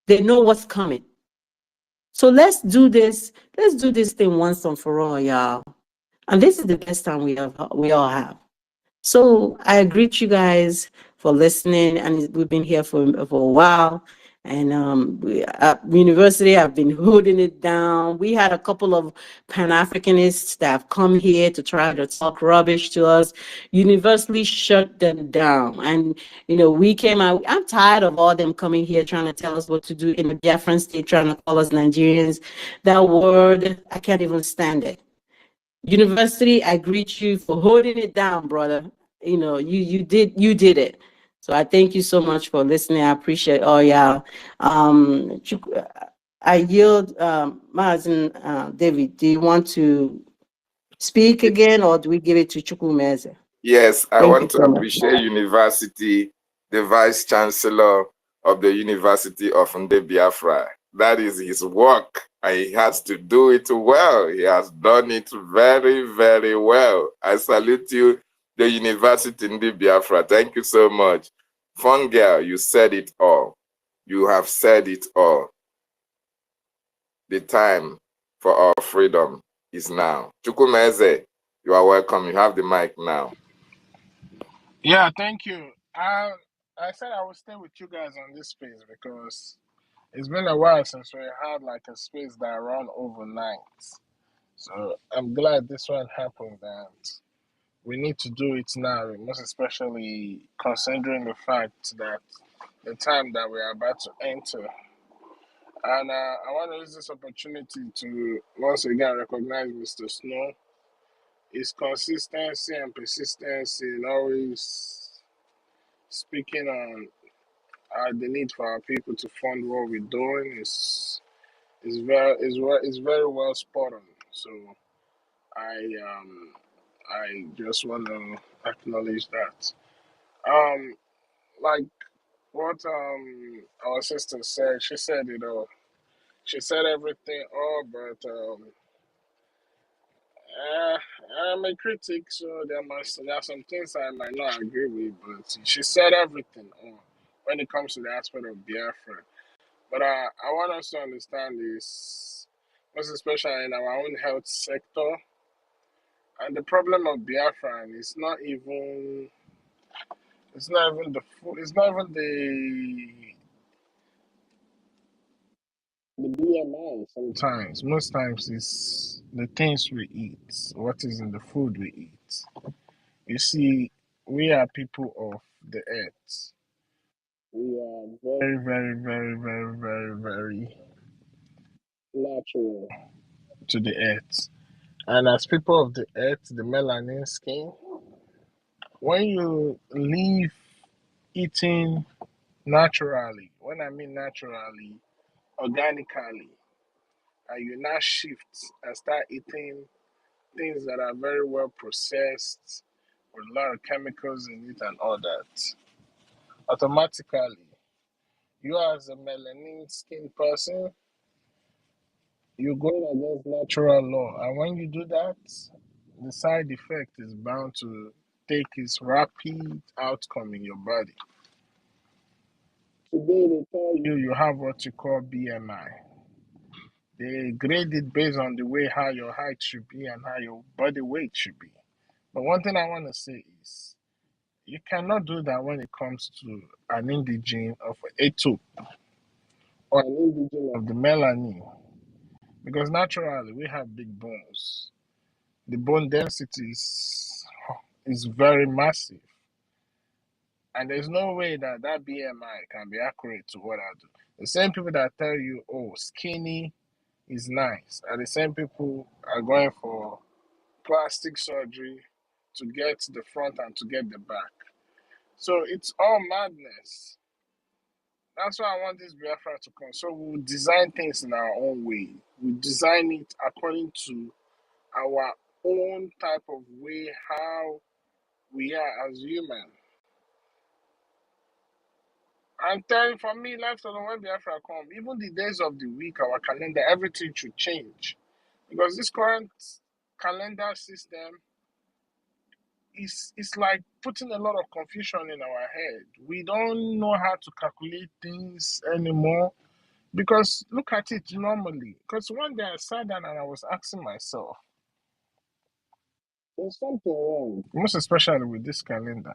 They know what's coming. So let's do this. Let's do this thing once and for all, y'all. And this is the best time we all have. So I greet you guys for listening, and we've been here for a while. And at university, I've been holding it down. We had a couple of Pan-Africanists that have come here to try to talk rubbish to us. Universally shut them down. And, we came out. I'm tired of all them coming here trying to tell us what to do in the Biafran state, trying to call us Nigerians. That word, I can't even stand it. University, I greet you for holding it down, brother. You did it. So I thank you so much for listening. I appreciate all y'all. I yield, Mazen, David. Do you want to speak again, or do we give it to Chukwumeze? Yes, I Thank want you to so much. appreciate University, the Vice Chancellor of the University of Nde Biafra. That is his work, and he has to do it well. He has done it very, very well. I salute you, the University Nde Biafra. Thank you so much. Fun girl, you said it all. You have said it all. The time for our freedom is now. Chukwumeze, you are welcome. You have the mic now. Yeah, thank you. I said I will stay with you guys on this space because it's been a while since we had like a space that ran overnight. So I'm glad this one happened, and we need to do it now, most especially considering the fact that the time that we are about to enter. And I want to use this opportunity to once again recognize Mr. Snow, his consistency and persistency in always speaking on the need for our people to fund what we're doing is very well spot on. So I just want to acknowledge that. Um, like what our sister said, she said it all. She said everything all, but I'm a critic, so there are some things I might not agree with. But she said everything all when it comes to the aspect of Biafra. But I want us to understand this, most especially in our own health sector. And the problem of Biafra is it's not even the food, it's not even the BMI sometimes. Most times it's the things we eat, what is in the food we eat. You see, we are people of the earth. We are very, very, very, very, very, very natural to the earth. And as people of the earth, the melanin skin, when you leave eating naturally, when I mean naturally, organically, and you now shift and start eating things that are very well processed with a lot of chemicals in it and all that, automatically, you as a melanin skin person, you're going against natural law. And when you do that, the side effect is bound to take its rapid outcome in your body. Today, they tell you have what you call BMI. They grade it based on the way how your height should be and how your body weight should be. But one thing I want to say is you cannot do that when it comes to an indigene of A2 or an indigene of the melanin. Because naturally, we have big bones. The bone density is very massive. And there's no way that that BMI can be accurate to what I do. The same people that tell you, oh, skinny is nice, are the same people are going for plastic surgery to get the front and to get the back. So it's all madness. That's why I want this Biafra to come. So we'll design things in our own way. We design it according to our own type of way, how we are as human. I'm telling you, for me, life doesn't when Biafra come. Even the days of the week, our calendar, everything should change. Because this current calendar system is like putting a lot of confusion in our head. We don't know how to calculate things anymore. Because look at it normally. Because one day I sat down and I was asking myself, there's something wrong, most especially with this calendar.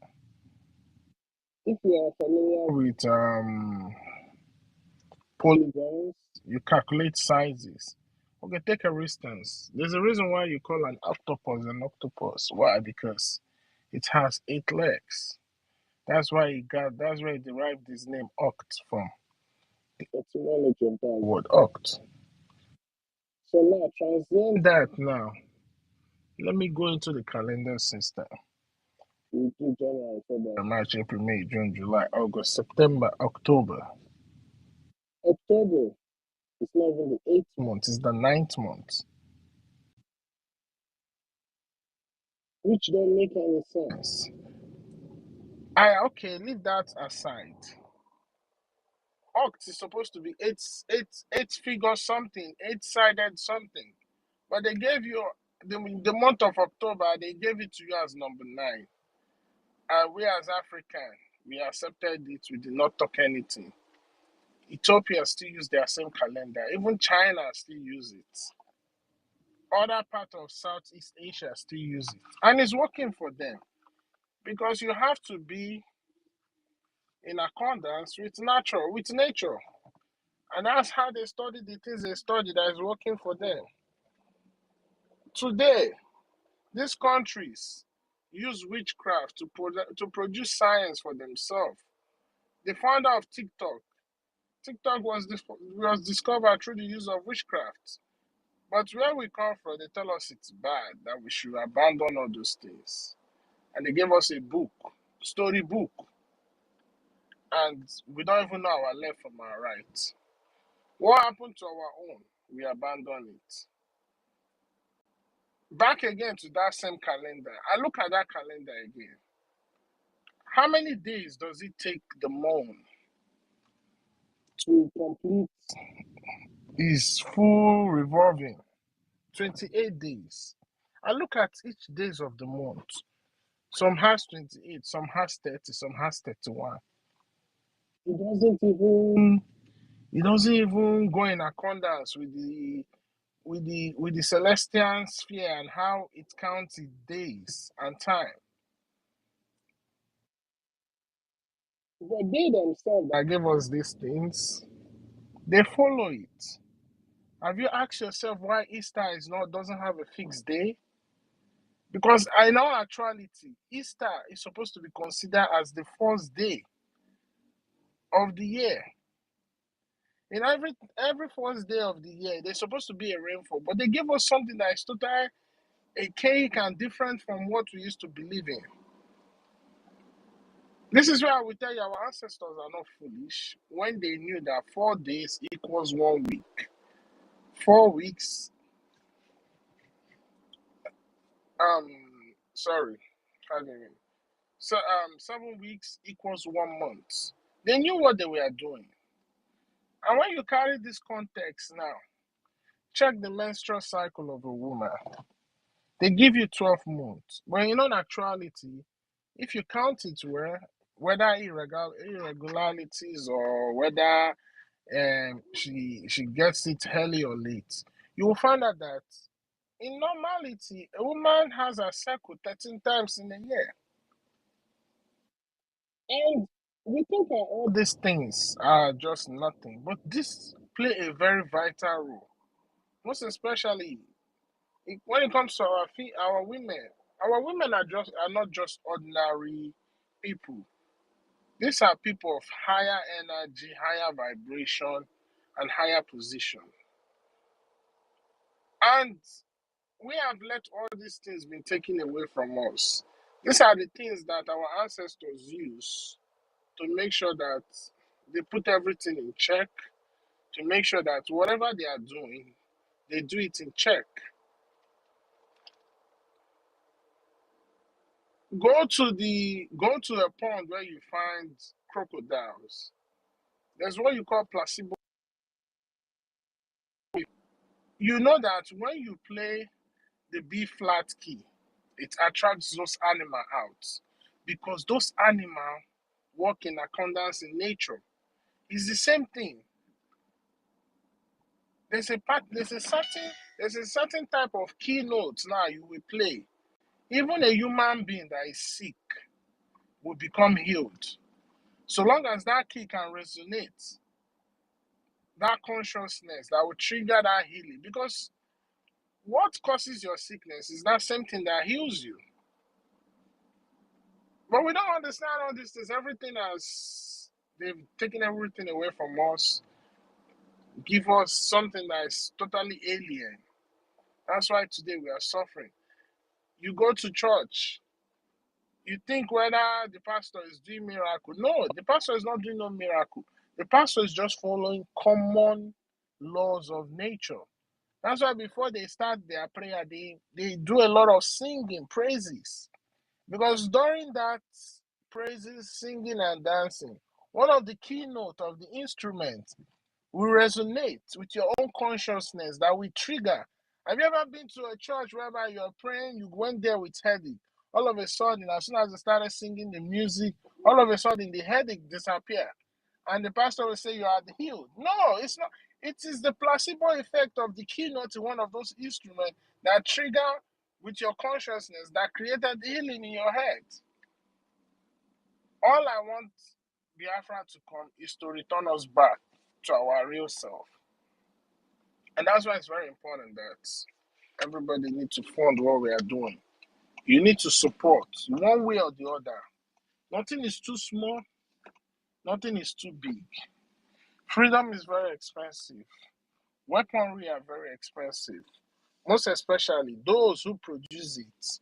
If you are familiar with polygons, you calculate sizes. Okay, take a instance. There's a reason why you call an octopus an octopus. Why? Because it has 8 legs. That's why he derived his name oct from. The etymology of that word oct. So now transcend that now. Let me go into the calendar system. We do January, February, March, April, May, June, July, August, September, October. October is not even the 8th month, it's the 9th month. Which don't make any sense. Okay, leave that aside. Oct is supposed to be eight figure something, 8-sided something. But they gave you the month of October, they gave it to you as number 9. And we as African, we accepted it, we did not talk anything. Ethiopia still use their same calendar. Even China still use it. Other parts of Southeast Asia still use it. And it's working for them. Because you have to be in accordance with nature. And that's how they study the things they study that is working for them. Today, these countries use witchcraft to produce science for themselves. The founder of TikTok was discovered through the use of witchcraft. But where we come from, they tell us it's bad, that we should abandon all those things. And they gave us a book, story book. And we don't even know our left from our right. What happened to our own? We abandoned it. Back again to that same calendar. I look at that calendar again. How many days does it take the moon to complete its full revolving? 28 days. I look at each days of the month. Some has 28, some has 30, some has 31. It doesn't even go in accordance with the celestial sphere and how it counts its days and time. But they themselves that gave us these things, they follow it. Have you asked yourself why Easter doesn't have a fixed day? Because in our actuality, Easter is supposed to be considered as the first day of the year. In every first day of the year, there's supposed to be a rainfall, but they give us something that is totally archaic and different from what we used to believe in. This is why I will tell you our ancestors are not foolish when they knew that 4 days equals 1 week. 4 weeks, sorry, pardon me. So 7 weeks equals 1 month. They knew what they were doing. And when you carry this context now, check the menstrual cycle of a woman. They give you 12 months. But in actuality, if you count it well, whether irregularities or whether she gets it early or late, you will find out that in normality, a woman has a cycle 13 times in a year. And we think that all these things are just nothing, but this play a very vital role. Most especially when it comes to our women. Our women are not just ordinary people. These are people of higher energy, higher vibration, and higher position. And we have let all these things be taken away from us. These are the things that our ancestors use to make sure that they put everything in check, to make sure that whatever they are doing, they do it in check. Go to a pond where you find crocodiles. There's what you call placebo. You know that when you play the B flat key, it attracts those animals out because those animals work in accordance in nature. It's the same thing. There's a certain type of keynote now you will play. Even a human being that is sick will become healed. So long as that key can resonate, that consciousness that will trigger that healing. Because what causes your sickness is that same thing that heals you. But we don't understand all these things. They've taken everything away from us, give us something that is totally alien. That's why today we are suffering. You go to church, you think whether the pastor is doing miracle. No, the pastor is not doing no miracle. The pastor is just following common laws of nature. That's why before they start their prayer, they do a lot of singing, praises. Because during that praises, singing, and dancing, one of the keynote of the instrument will resonate with your own consciousness that will trigger. Have you ever been to a church whereby you're praying, you went there with headache? All of a sudden, as soon as they started singing the music, all of a sudden the headache disappeared. And the pastor will say you are healed. No, it's not. It is the placebo effect of the keynote in one of those instruments that trigger with your consciousness that created healing in your head. All I want Biafra to come is to return us back to our real self. And that's why it's very important that everybody needs to fund what we are doing. You need to support one way or the other. Nothing is too small, nothing is too big. Freedom is very expensive. Weaponry are very expensive, most especially those who produce it.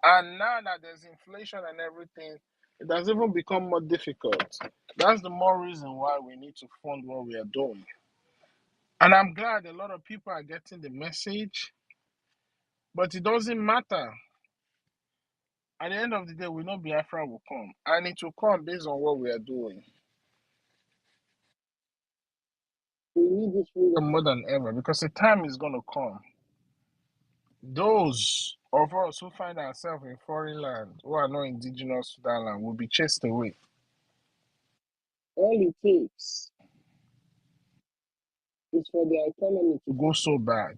And now that there's inflation and everything, it has even become more difficult. That's the more reason why we need to fund what we are doing. And I'm glad a lot of people are getting the message, but it doesn't matter. At the end of the day, we know Biafra will come, and it will come based on what we are doing. We need this freedom more than ever because the time is going to come. Those of us who find ourselves in foreign land, who are not indigenous to that land, will be chased away. All it takes is for the economy to go so bad.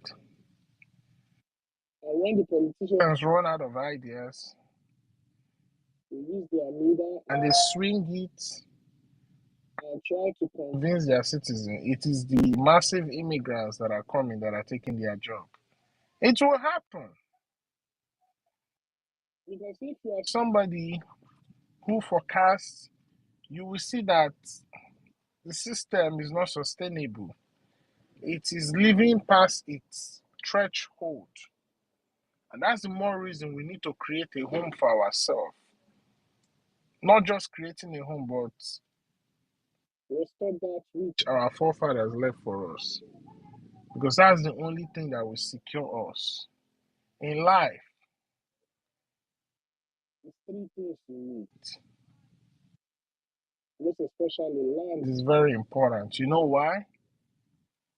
And when the politicians run out of ideas, they use their media and they swing it and try to convince their citizens it is the massive immigrants that are coming that are taking their job. It will happen. Because if you are somebody who forecasts you will see that the system is not sustainable. It is living past its threshold. And that's the more reason we need to create a home for ourselves. Not just creating a home, but restore that which our forefathers left for us. Because that's the only thing that will secure us. In life, it's three things you need. Most especially land is very important. You know why?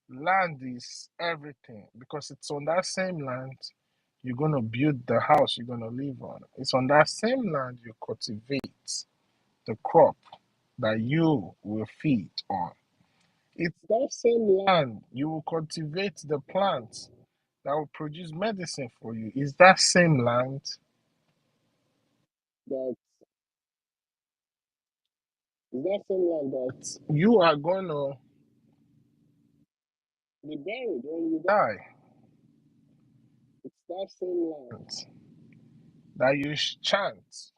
Land is everything because it's on that same land you're going to build the house you're going to live on. It's on that same land you cultivate the crop that you will feed on. It's that same land you will cultivate the plants that will produce medicine for you. It's that same land that you are going to be buried when you die. It's that same land that you chant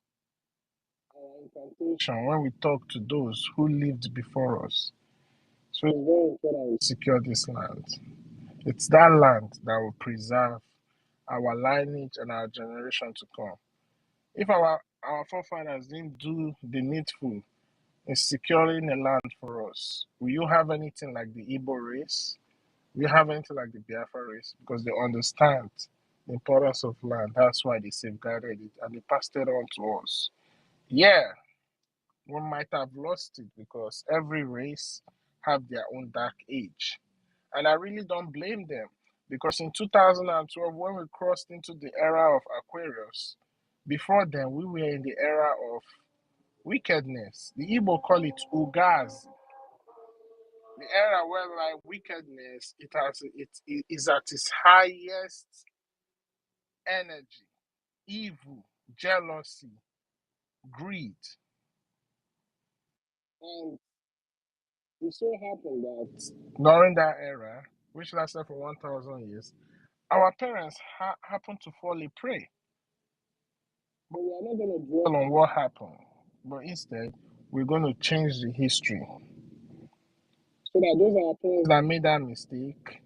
our incantation when we talk to those who lived before us. So it's very important we secure this land. It's that land that will preserve our lineage and our generation to come. If our forefathers didn't do the needful in securing a land for us, will you have anything like the Igbo race? Will you have anything like the Biafra race? Because they understand the importance of land. That's why they safeguarded it and they passed it on to us. Yeah, one might have lost it because every race have their own dark age. And I really don't blame them because in 2012, when we crossed into the era of Aquarius, before then we were in the era of wickedness. The Igbo call it Ugazi. The era where like wickedness it is at its highest energy, evil, jealousy, greed. And it so happened that during that era, which lasted for 1,000 years, our parents happened to fall a prey. But we are not going to dwell on what happened, but instead, we're going to change the history. So that those are our parents that made that mistake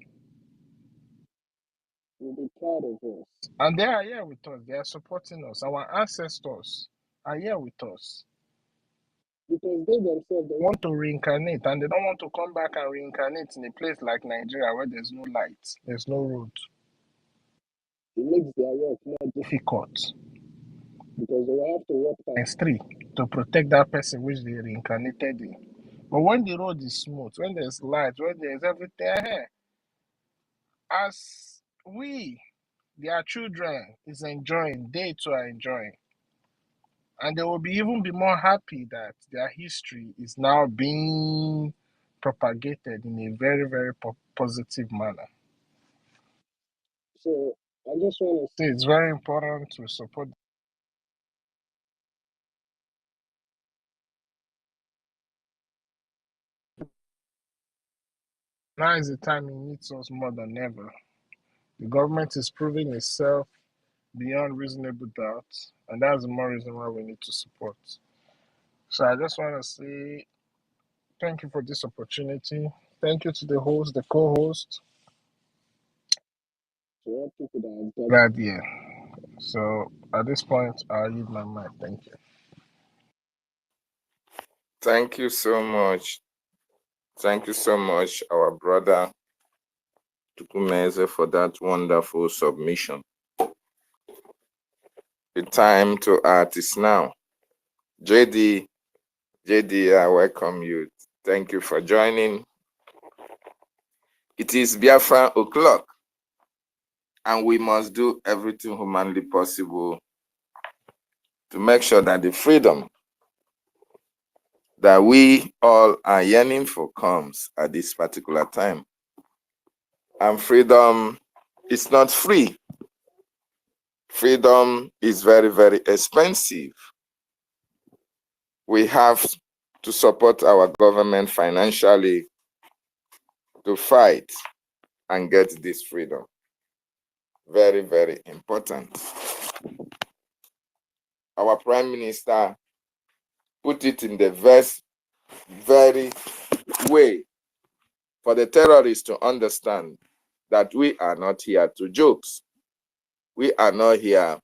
will be proud of us. And they are here with us. They are supporting us. Our ancestors are here with us. Because they themselves, they want to reincarnate and they don't want to come back and reincarnate in a place like Nigeria where there's no light, there's no road. It makes their work more difficult because they will have to work times three to protect that person which they reincarnated in. But when the road is smooth, when there's light, when there's everything here, as we, their children, is enjoying, they too are enjoying. And they will be even be more happy that their history is now being propagated in a very, very positive manner. So I just want to say it's very important to support. Now is the time it needs us more than ever. The government is proving itself beyond reasonable doubt, and that's the more reason why we need to support. So I just want to say thank you for this opportunity. Thank you to the host, the co-host, to all people that are glad here. So at this point, I'll use my mic. Thank you. Thank you so much. Thank you so much, our brother Tukumeze, for that wonderful submission. The time to act is now. JD, I welcome you. Thank you for joining. It is Biafra o'clock, and we must do everything humanly possible to make sure that the freedom that we all are yearning for comes at this particular time. And freedom is not free. Freedom is very, very expensive. We have to support our government financially to fight and get this freedom. Very, very important. Our Prime Minister, put it in the very way for the terrorists to understand that we are not here to jokes. We are not here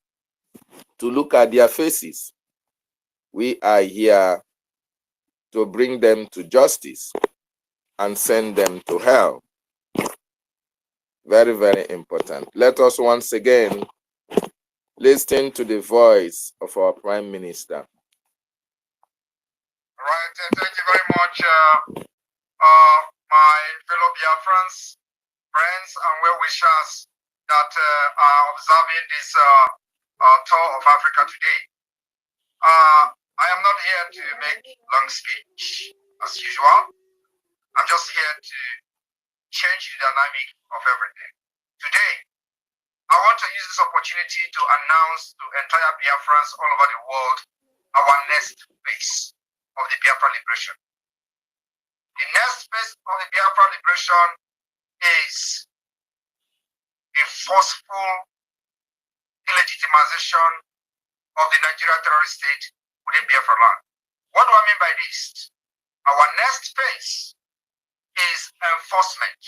to look at their faces. We are here to bring them to justice and send them to hell. Very, very important. Let us once again listen to the voice of our Prime Minister. Right, thank you very much, my fellow Biafrans, friends, and well-wishers that are observing this tour of Africa today. I am not here to make long speech as usual. I'm just here to change the dynamic of everything. Today, I want to use this opportunity to announce to entire Biafrans all over the world our next phase of the Biafra liberation. The next phase of the Biafra liberation is a forceful illegitimization of the Nigerian terrorist state within Biafra land. What do I mean by this? Our next phase is enforcement.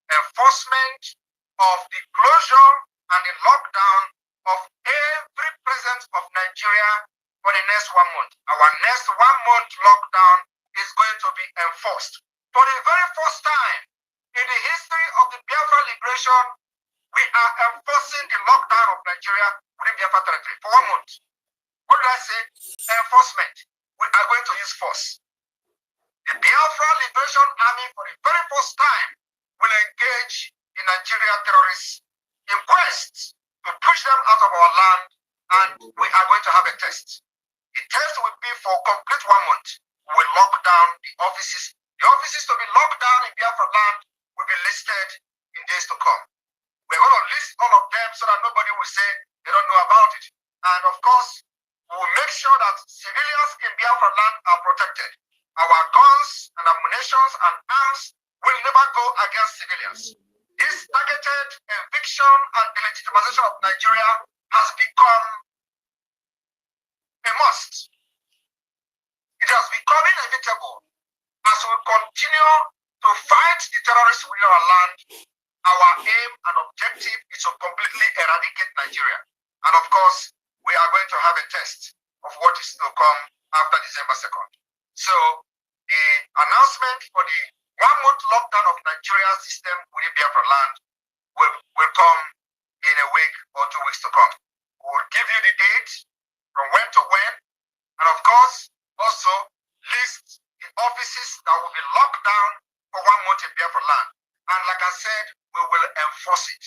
Enforcement of the closure and the lockdown of every presence of Nigeria for the next 1 month. Our next 1 month lockdown is going to be enforced. For the very first time in the history of the Biafra liberation, we are enforcing the lockdown of Nigeria within Biafra territory for 1 month. What did I say? Enforcement. We are going to use force. The Biafra Liberation Army, for the very first time, will engage the Nigerian terrorists in quest to push them out of our land, and we are going to have a test. The test will be for complete 1 month. We will lock down the offices. The offices to be locked down in Biafra land will be listed in days to come. We're going to list all of them so that nobody will say they don't know about it. And of course, we will make sure that civilians in Biafra land are protected. Our guns and ammunition and arms will never go against civilians. This targeted eviction and delegitimization of Nigeria has become a must. It has become inevitable. As we continue to fight the terrorists within our land, our aim and objective is to completely eradicate Nigeria. And of course, we are going to have a test of what is to come after December 2nd. So the announcement for the 1 month lockdown of Nigeria's system within Biafra land will come in a week or 2 weeks to come. We will give you the date from when to when, and of course, also list the offices that will be locked down for 1 month in Biafra land. And like I said, we will enforce it.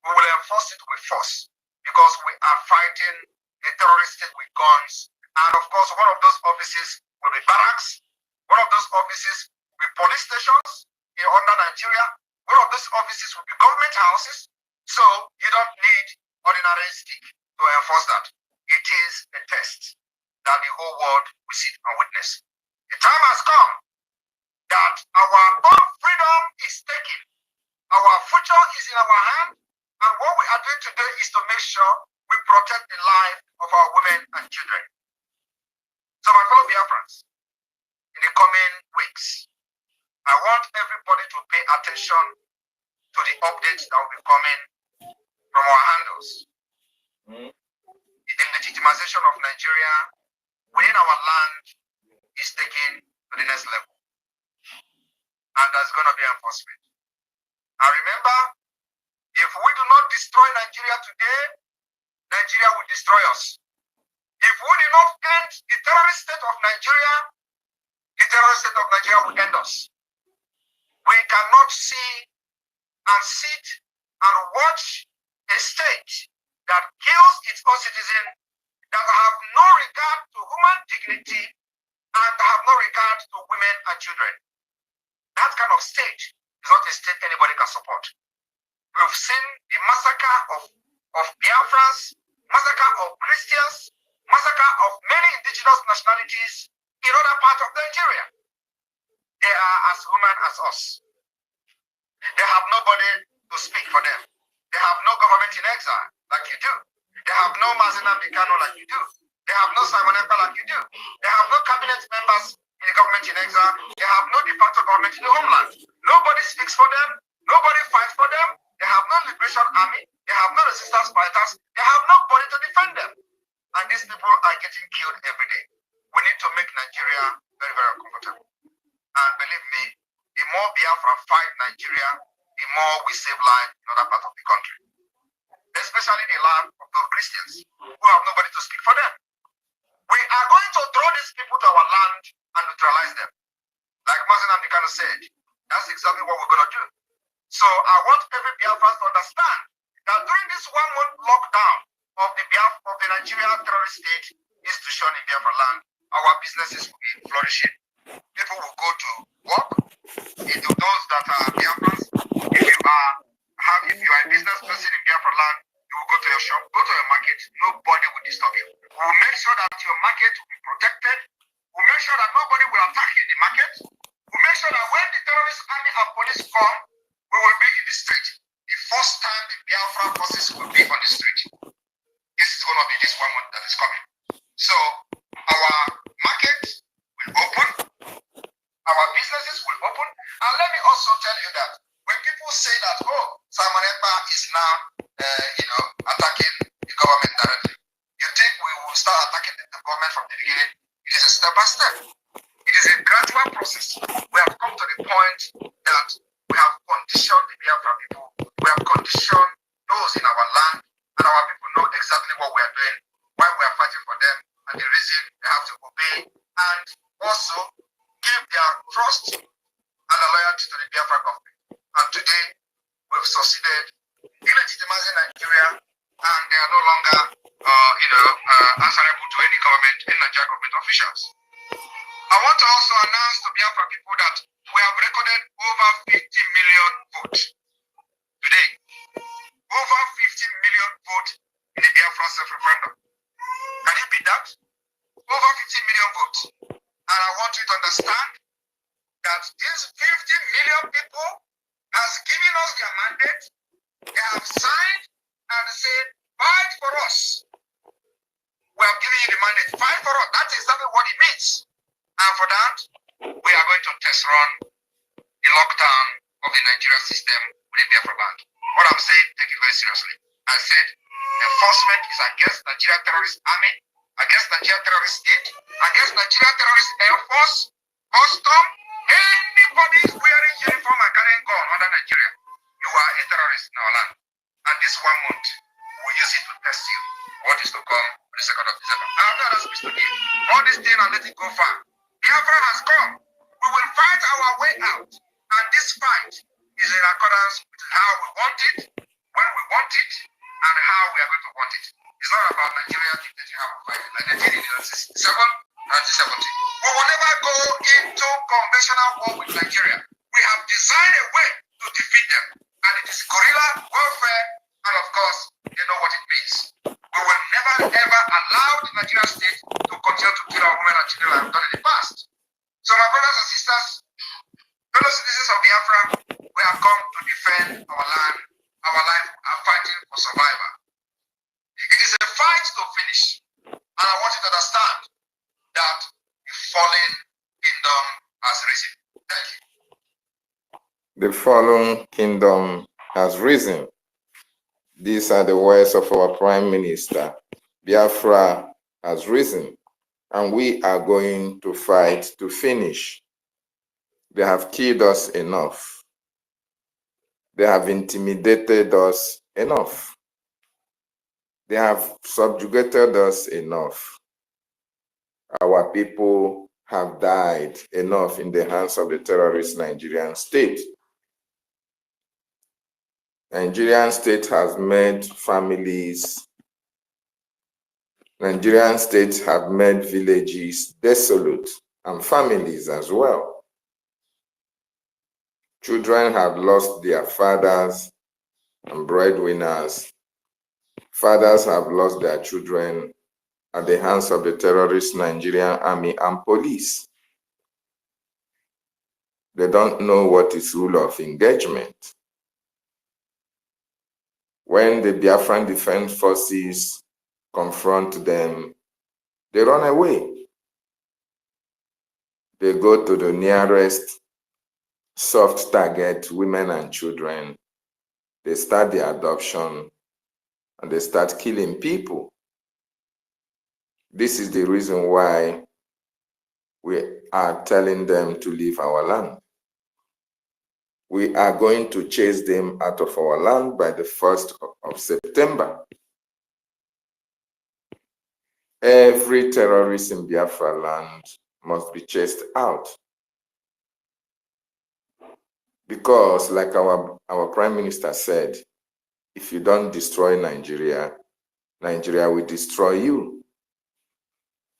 We will enforce it with force because we are fighting a terrorist state with guns. And of course, one of those offices will be barracks. One of those offices will be police stations under Nigeria. One of those offices will be government houses. So you don't need ordinary stick to enforce that. It is a test that the whole world will sit and witness. The time has come that our own freedom is taken. Our future is in our hand. And what we are doing today is to make sure we protect the life of our women and children. So my fellow Biafrans, in the coming weeks, I want everybody to pay attention to the updates that will be coming from our handles. The legitimization of Nigeria within our land is taken to the next level. And there's going to be enforcement. And remember, if we do not destroy Nigeria today, Nigeria will destroy us. If we do not end the terrorist state of Nigeria, the terrorist state of Nigeria will end us. We cannot see and sit and watch a state that kills its own citizens, that have no regard to human dignity and have no regard to women and children. That kind of state is not a state anybody can support. We've seen the massacre of Biafrans, massacre of Christians, massacre of many indigenous nationalities in other parts of Nigeria. They are as human as us. They have nobody to speak for them. They have no government in exile like you do. They have no Mazina Mikano like you do. They have no Simon Ekpa like you do. They have no cabinet members in the government in exile. They have no de facto government in the homeland. Nobody speaks for them. Nobody fights for them. They have no liberation army. They have no resistance fighters. They have nobody to defend them. And these people are getting killed every day. We need to make Nigeria very, very uncomfortable. And believe me, the more Biafra fight Nigeria, the more we save lives in other parts of the country. Especially the life of those Christians who have nobody to speak for them. We are going to throw these people to our land and neutralize them. Like Mazen Amdekano said, that's exactly what we're going to do. So I want every Biafran to understand that during this 1 month lockdown of the Nigerian terrorist state institution in Biafra land, our businesses will be flourishing. People will go to work. Into those that are Biafrans, if you are a business person in Biafra land, you will go to your shop, go to your market. Nobody will disturb you. We will make sure that your market will be protected. We'll make sure that nobody will attack you in the market. We'll make sure that when the terrorist army and police come, we will be in the street. The first time the Biafra forces will be on the street. This is going to be this 1 month that is coming. So our market will open, our businesses will open, and let me also tell you that when people say that, oh, Simon Ekpa is now, attacking the government directly, you think we will start attacking the government from the beginning? It is a step by step. It is a gradual process. We have come to the point that we have conditioned the Biafra people. We have conditioned those in our land, and our people know exactly what we are doing, why we are fighting for them, and the reason they have to obey, and also give their trust and loyalty to the Biafra government. And today, we've succeeded in legitimizing Nigeria, and they are no longer, answerable to any government, any Nigerian government officials. I want to also announce to Biafra people that we have recorded over 50 million votes today. Over 50 million votes in the Biafra self-referendum. Can you beat that? Over 50 million votes. And I want you to understand that these 50 million people has given us their mandate. They have signed and said, fight for us. We have given you the mandate, fight for us. That's exactly what it means. And for that, we are going to test run the lockdown of the Nigerian system within Biafra land. What I'm saying, take it very seriously. I said, enforcement is against Nigerian terrorist army, against Nigerian terrorist state, against Nigerian terrorist air force, custom, anybody wearing uniform and carrying gun under Nigeria. You are a terrorist in our land. And this 1 month, we use it to test you. What is to come on the 2nd of December? I have no other speech to give. All this thing and let it go far. Biafra has come. We will fight our way out. And this fight is in accordance with how we want it, when we want it, and how we are going to want it. It's not about Nigeria dictating how we fight. Like they did in 1970. We will never go into conventional war with Nigeria. We have designed a way to defeat them. And it is guerrilla warfare, and of course, they know what it means. We will never ever allow the Nigerian state to continue to kill our women and children like we've done in the past. So my brothers and sisters, fellow citizens of Biafra, we have come to defend our land, our life, and fighting for survival. It is a fight to finish. And I want you to understand that the fallen kingdom has risen. Thank you. The fallen kingdom has risen. These are the words of our Prime Minister. Biafra has risen, and we are going to fight to finish. They have killed us enough. They have intimidated us enough. They have subjugated us enough. Our people have died enough in the hands of the terrorist Nigerian state. Nigerian state has made families, Nigerian state have made villages desolate, and families as well. Children have lost their fathers and breadwinners. Fathers have lost their children at the hands of the terrorist Nigerian army and police. They don't know what is rule of engagement. When the Biafran Defense Forces confront them, They run away. They go to the nearest soft target, women and children. They start the adoption and they start killing people. This is the reason why we are telling them to leave our land. We are going to chase them out of our land by the 1st of September. Every terrorist in Biafra land must be chased out. Because, like our Prime Minister said, if you don't destroy Nigeria, Nigeria will destroy you.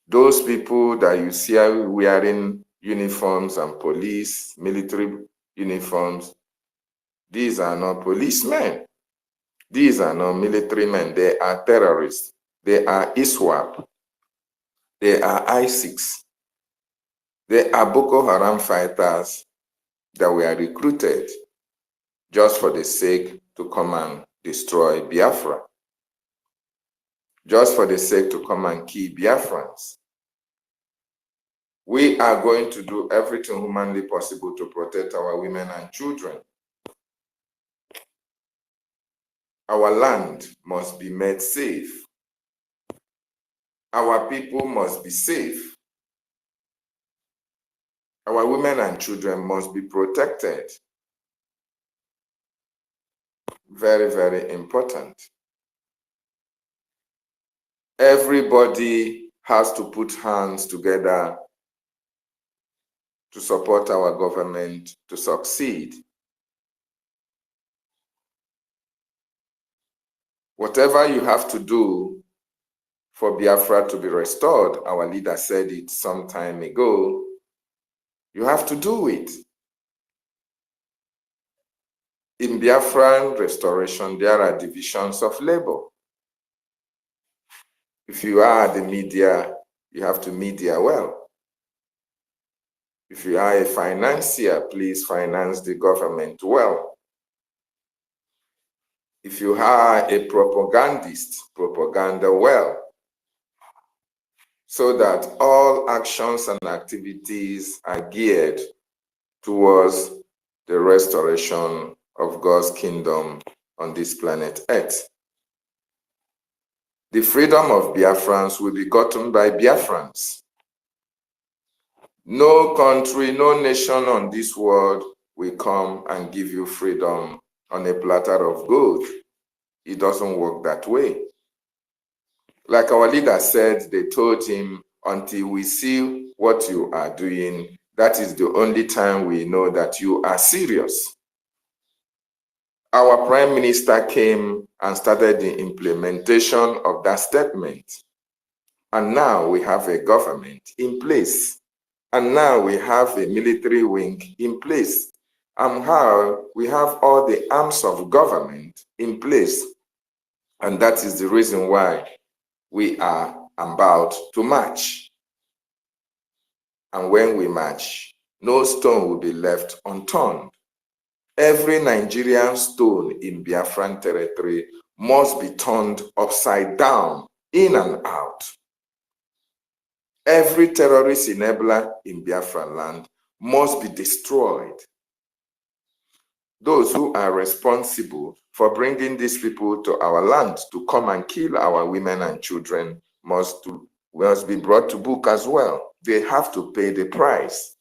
Those people that you see wearing uniforms and police, military uniforms, these are not policemen. These are not military men. They are terrorists. They are ISWAP. They are ISIS. They are Boko Haram fighters that were recruited just for the sake to come and destroy Biafra. Just for the sake to come and kill Biafrans. We are going to do everything humanly possible to protect our women and children. Our land must be made safe. Our people must be safe. Our women and children must be protected. Very, very important. Everybody has to put hands together to support our government to succeed. Whatever you have to do for Biafra to be restored, our leader said it some time ago, you have to do it. In Biafran restoration, there are divisions of labor. If you are the media, you have to media well. If you are a financier, please finance the government well. If you are a propagandist, propaganda well. So that all actions and activities are geared towards the restoration of God's kingdom on this planet Earth. The freedom of Biafrans will be gotten by Biafrans. No country, no nation on this world will come and give you freedom on a platter of gold. It doesn't work that way. Like our leader said, they told him, until we see what you are doing, that is the only time we know that you are serious. Our Prime Minister came and started the implementation of that statement. And now we have a government in place. And now we have a military wing in place. And how we have all the arms of government in place. And that is the reason why we are about to march. And when we march, no stone will be left unturned. Every Nigerian stone in Biafran territory must be turned upside down, in and out. Every terrorist enabler in Biafran land must be destroyed. Those who are responsible for bringing these people to our land to come and kill our women and children must be brought to book as well. They have to pay the price.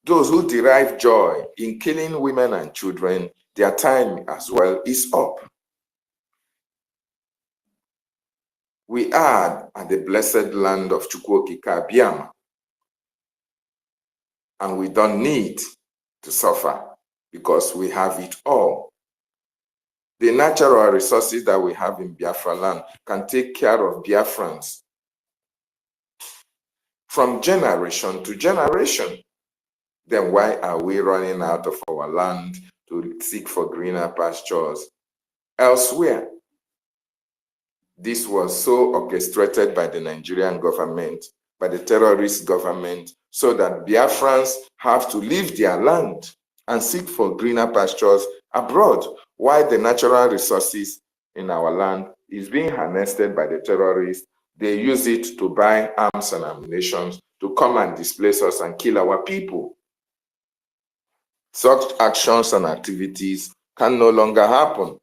Those who derive joy in killing women and children, their time as well is up. We are at the blessed land of EKID, and we don't need to suffer because we have it all. The natural resources that we have in Biafra land can take care of Biafrans from generation to generation. Then why are we running out of our land to seek for greener pastures elsewhere? This was so orchestrated by the Nigerian government, by the terrorist government, so that Biafrans have to leave their land and seek for greener pastures abroad, while the natural resources in our land is being harnessed by the terrorists they use it to buy arms and ammunition to come and displace us and kill our people. Such actions and activities can no longer happen.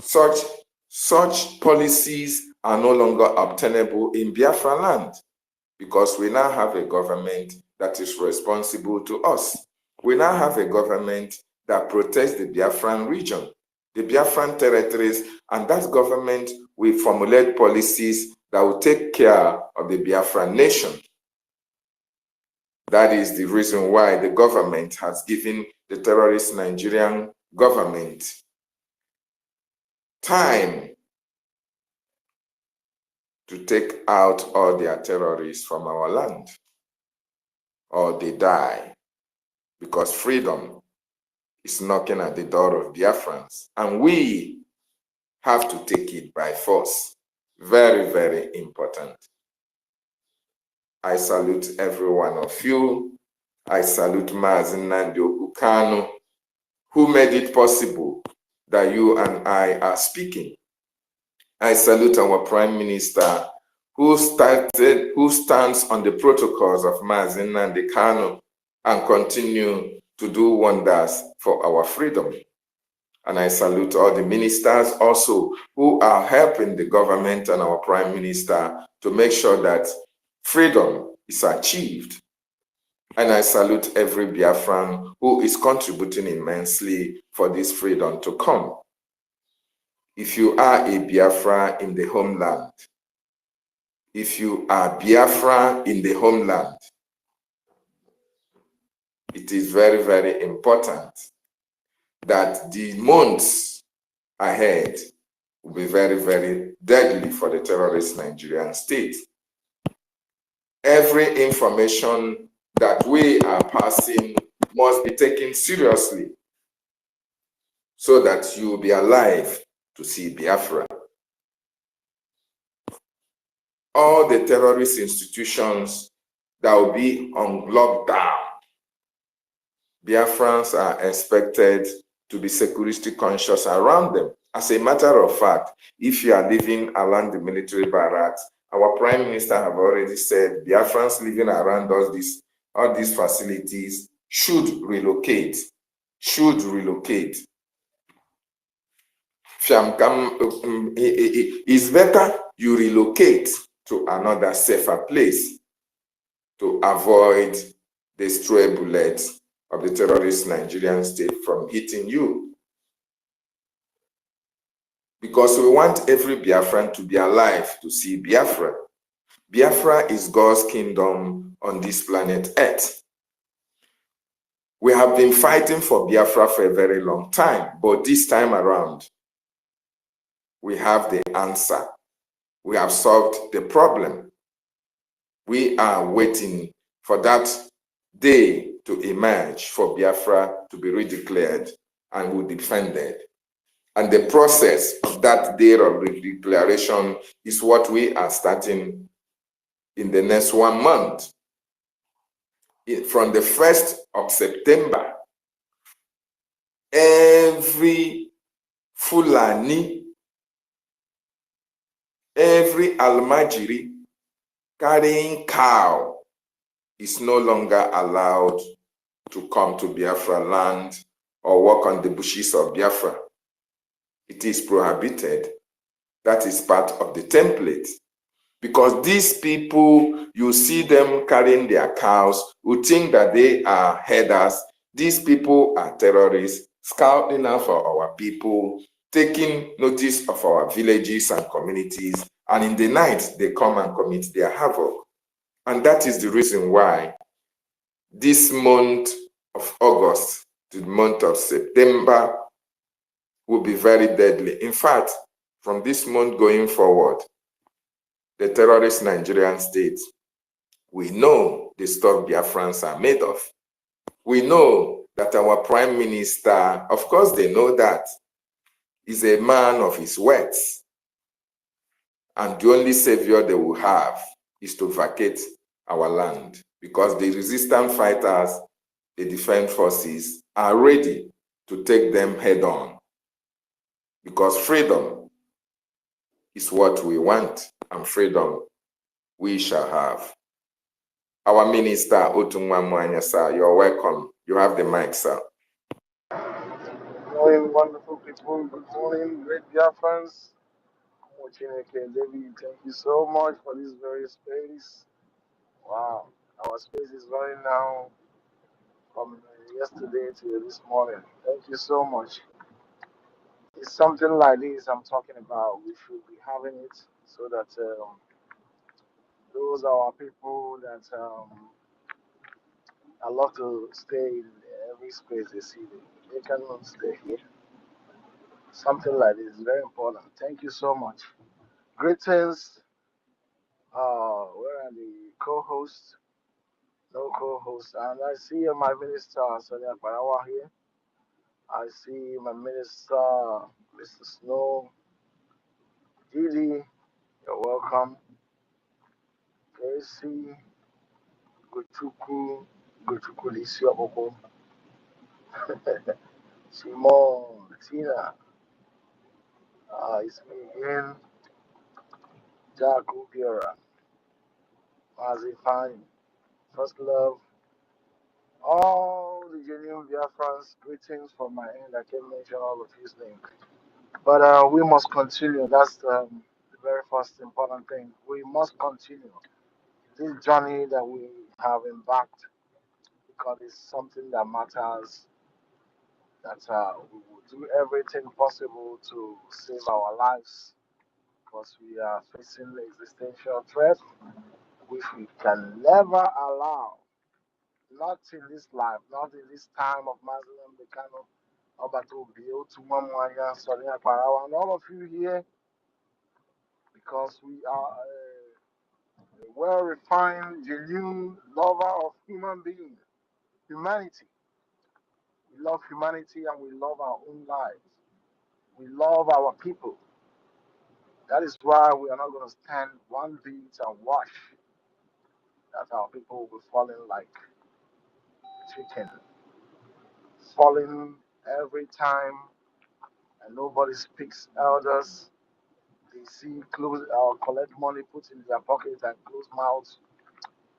Such policies are no longer obtainable in Biafra land because we now have a government that is responsible to us. We now have a government that protects the Biafran region, the Biafran territories, and that government will formulate policies that will take care of the Biafran nation. That is the reason why the government has given the terrorist Nigerian government time to take out all their terrorists from our land, or they die, because freedom is knocking at the door of Biafrans, and we have to take it by force. Very, very important. I salute every one of you. I salute Mazen Nandi Okano, who made it possible that you and I are speaking. I salute our Prime Minister, who stands on the protocols of Mazen Nandi Kano and continue to do wonders for our freedom. And I salute all the ministers also who are helping the government and our Prime Minister to make sure that freedom is achieved. And I salute every Biafran who is contributing immensely for this freedom to come. If you are a Biafra in the homeland, if you are Biafra in the homeland, it is very, very important that the months ahead will be very, very deadly for the terrorist Nigerian state. Every information that we are passing must be taken seriously so that you will be alive to see Biafra. All the terrorist institutions that will be on lockdown, Biafrans are expected to be security conscious around them. As a matter of fact, if you are living around the military barracks, our Prime Minister have already said Biafrans living around all these facilities should relocate. It's better you relocate to another safer place to avoid the stray bullets of the terrorist Nigerian state from hitting you. Because we want every Biafran to be alive to see Biafra. Biafra is God's kingdom on this planet Earth. We have been fighting for Biafra for a very long time, but this time around, we have the answer. We have solved the problem. We are waiting for that day to emerge for Biafra to be redeclared and will be defended. And the process of that day of redeclaration is what we are starting in the next 1 month. From the 1st of September, every Fulani, every Almajiri carrying cow is no longer allowed to come to Biafra land or walk on the bushes of Biafra. It is prohibited. That is part of the template. Because these people, you see them carrying their cows, who think that they are herders. These people are terrorists, scouting out for our people, taking notice of our villages and communities, and in the night, they come and commit their havoc. And that is the reason why this month of August to the month of September will be very deadly. In fact, from this month going forward, the terrorist Nigerian state, we know the stuff Biafrans are made of. We know that our Prime Minister, of course they know that, is a man of his words. And the only savior they will have is to vacate our land, because the resistant fighters, the defense forces, are ready to take them head on. Because freedom is what we want, and freedom we shall have. Our Minister, Otunwa Mwanya, sir, you're welcome. You have the mic, sir. Good morning, wonderful people. Good morning, great Biafrans. David, thank you so much for this very space. Wow, our space is running now from yesterday to this morning. Thank you so much. It's something like this I'm talking about. We should be having it so that those are our people that I love to stay in every space they see. They cannot stay here. Something like this is very important. Thank you so much. Greetings. Where are the co-hosts? No co-hosts. And I see my minister, Sonia Parawa here. I see my minister, Mr. Snow. Didi, you're welcome. Casey, Guchuku Lisioboko. Simon, Tina. It's me again. Jack Ubiera. Mazi Fine. First Love. All the genuine Biafrans, greetings from my end. I can't mention all of his names. But we must continue. That's the very first important thing. We must continue this journey that we have embarked because it's something that matters. That we will do everything possible to save our lives because we are facing the existential threat which we can never allow. Not in this life, not in this time of Muslim Becano, Obato Bio, Tumamwaya, Sonia Parawa, and all of you here, because we are a well refined, genuine lover of human beings, humanity. We love humanity and we love our own lives. We love our people. That is why we are not going to stand one beat and watch that our people will be falling like chicken, falling every time, and nobody speaks elders. They see close collect money, put in their pockets and close mouths.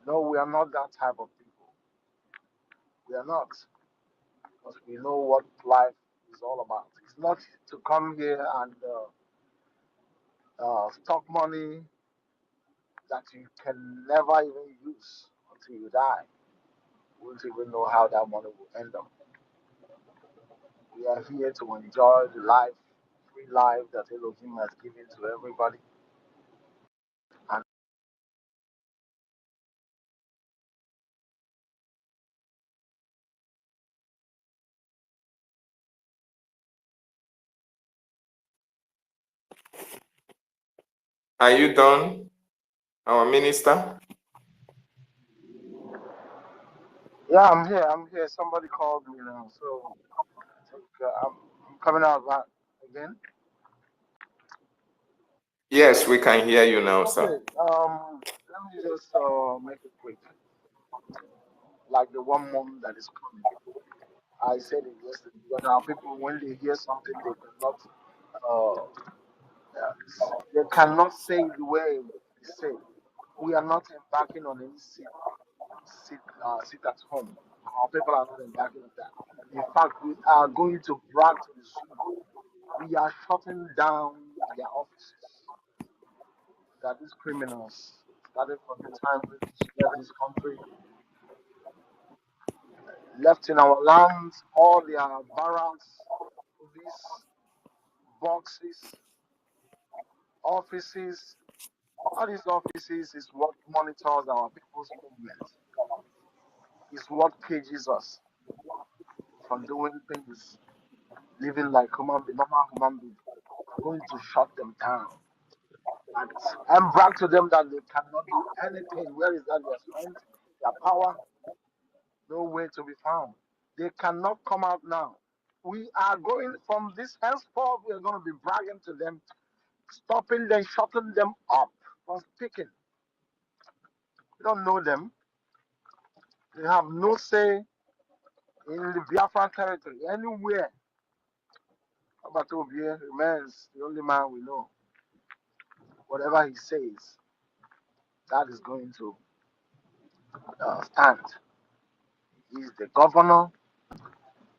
No, we are not that type of people. We are not, because we know what life is all about. It's not to come here and stock money that you can never even use until you die. You won't even know how that money will end up. We are here to enjoy the life, free life that Elohim has given to everybody. And Are you done, our minister? yeah, I'm here. I'm here. Somebody called me now, so I think I'm coming out back again. Yes, we can hear you now, Okay. sir. Let me just make it quick. Like the one mom that is coming. I said it yesterday. Because our people, when they hear something, uh, they cannot say it the way they say. We are not embarking on any sit at home. Our people are not embarking on that. In fact, we are going to brag to the zoo. We are shutting down their offices. That these criminals, started from the time British left this country, left in our lands, all their barracks, police, boxes, offices. All these offices is what monitors our people's movement. Is what cages us from doing things, living like human beings, normal human beings. We're going to shut them down. And brag to them that they cannot do anything. Where is that their strength, their power? Nowhere to be found. They cannot come out now. We are going from this henceforth, we are going to be bragging to them, stopping them, shutting them up from speaking. We don't know them. They have no say in the Biafra territory, anywhere. Obatobie remains the only man we know. whatever he says, that is going to stand. He's the governor,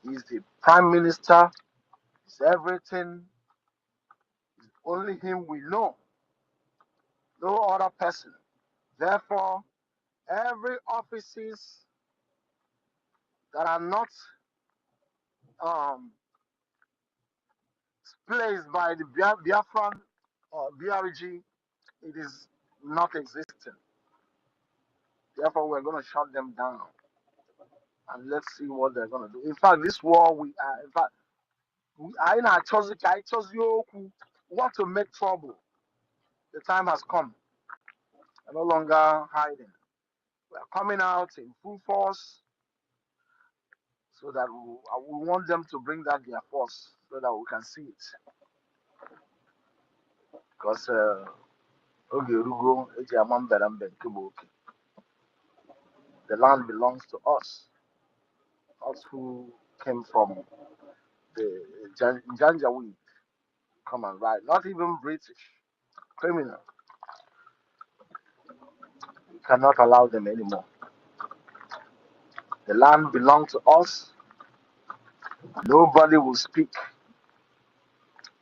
he's the prime minister, he's everything. It's only him we know, no other person. Therefore, every offices that are not placed by the Biafran or BRG, it is not existent. Therefore, we're going to shut them down and let's see what they're going to do. In fact, this war we are in a who want to make trouble. The time has come. We're no longer hiding. We're coming out in full force so that we want them to bring that their force so that we can see it. Because the land belongs to us who came from the Janjaweed. Come on, right? Not even British. Criminal. We cannot allow them anymore. The land belongs to us. Nobody will speak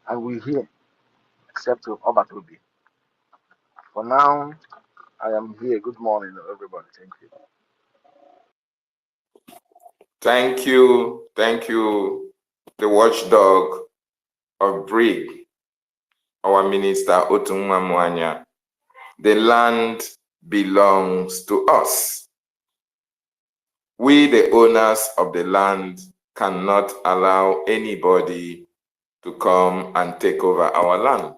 and we hear except to Obatobi. For now, I am here. Good morning, everybody. Thank you. Thank you, the watchdog of Brig, our minister Otunwa Mwanya. The land belongs to us. We, the owners of the land, cannot allow anybody to come and take over our land.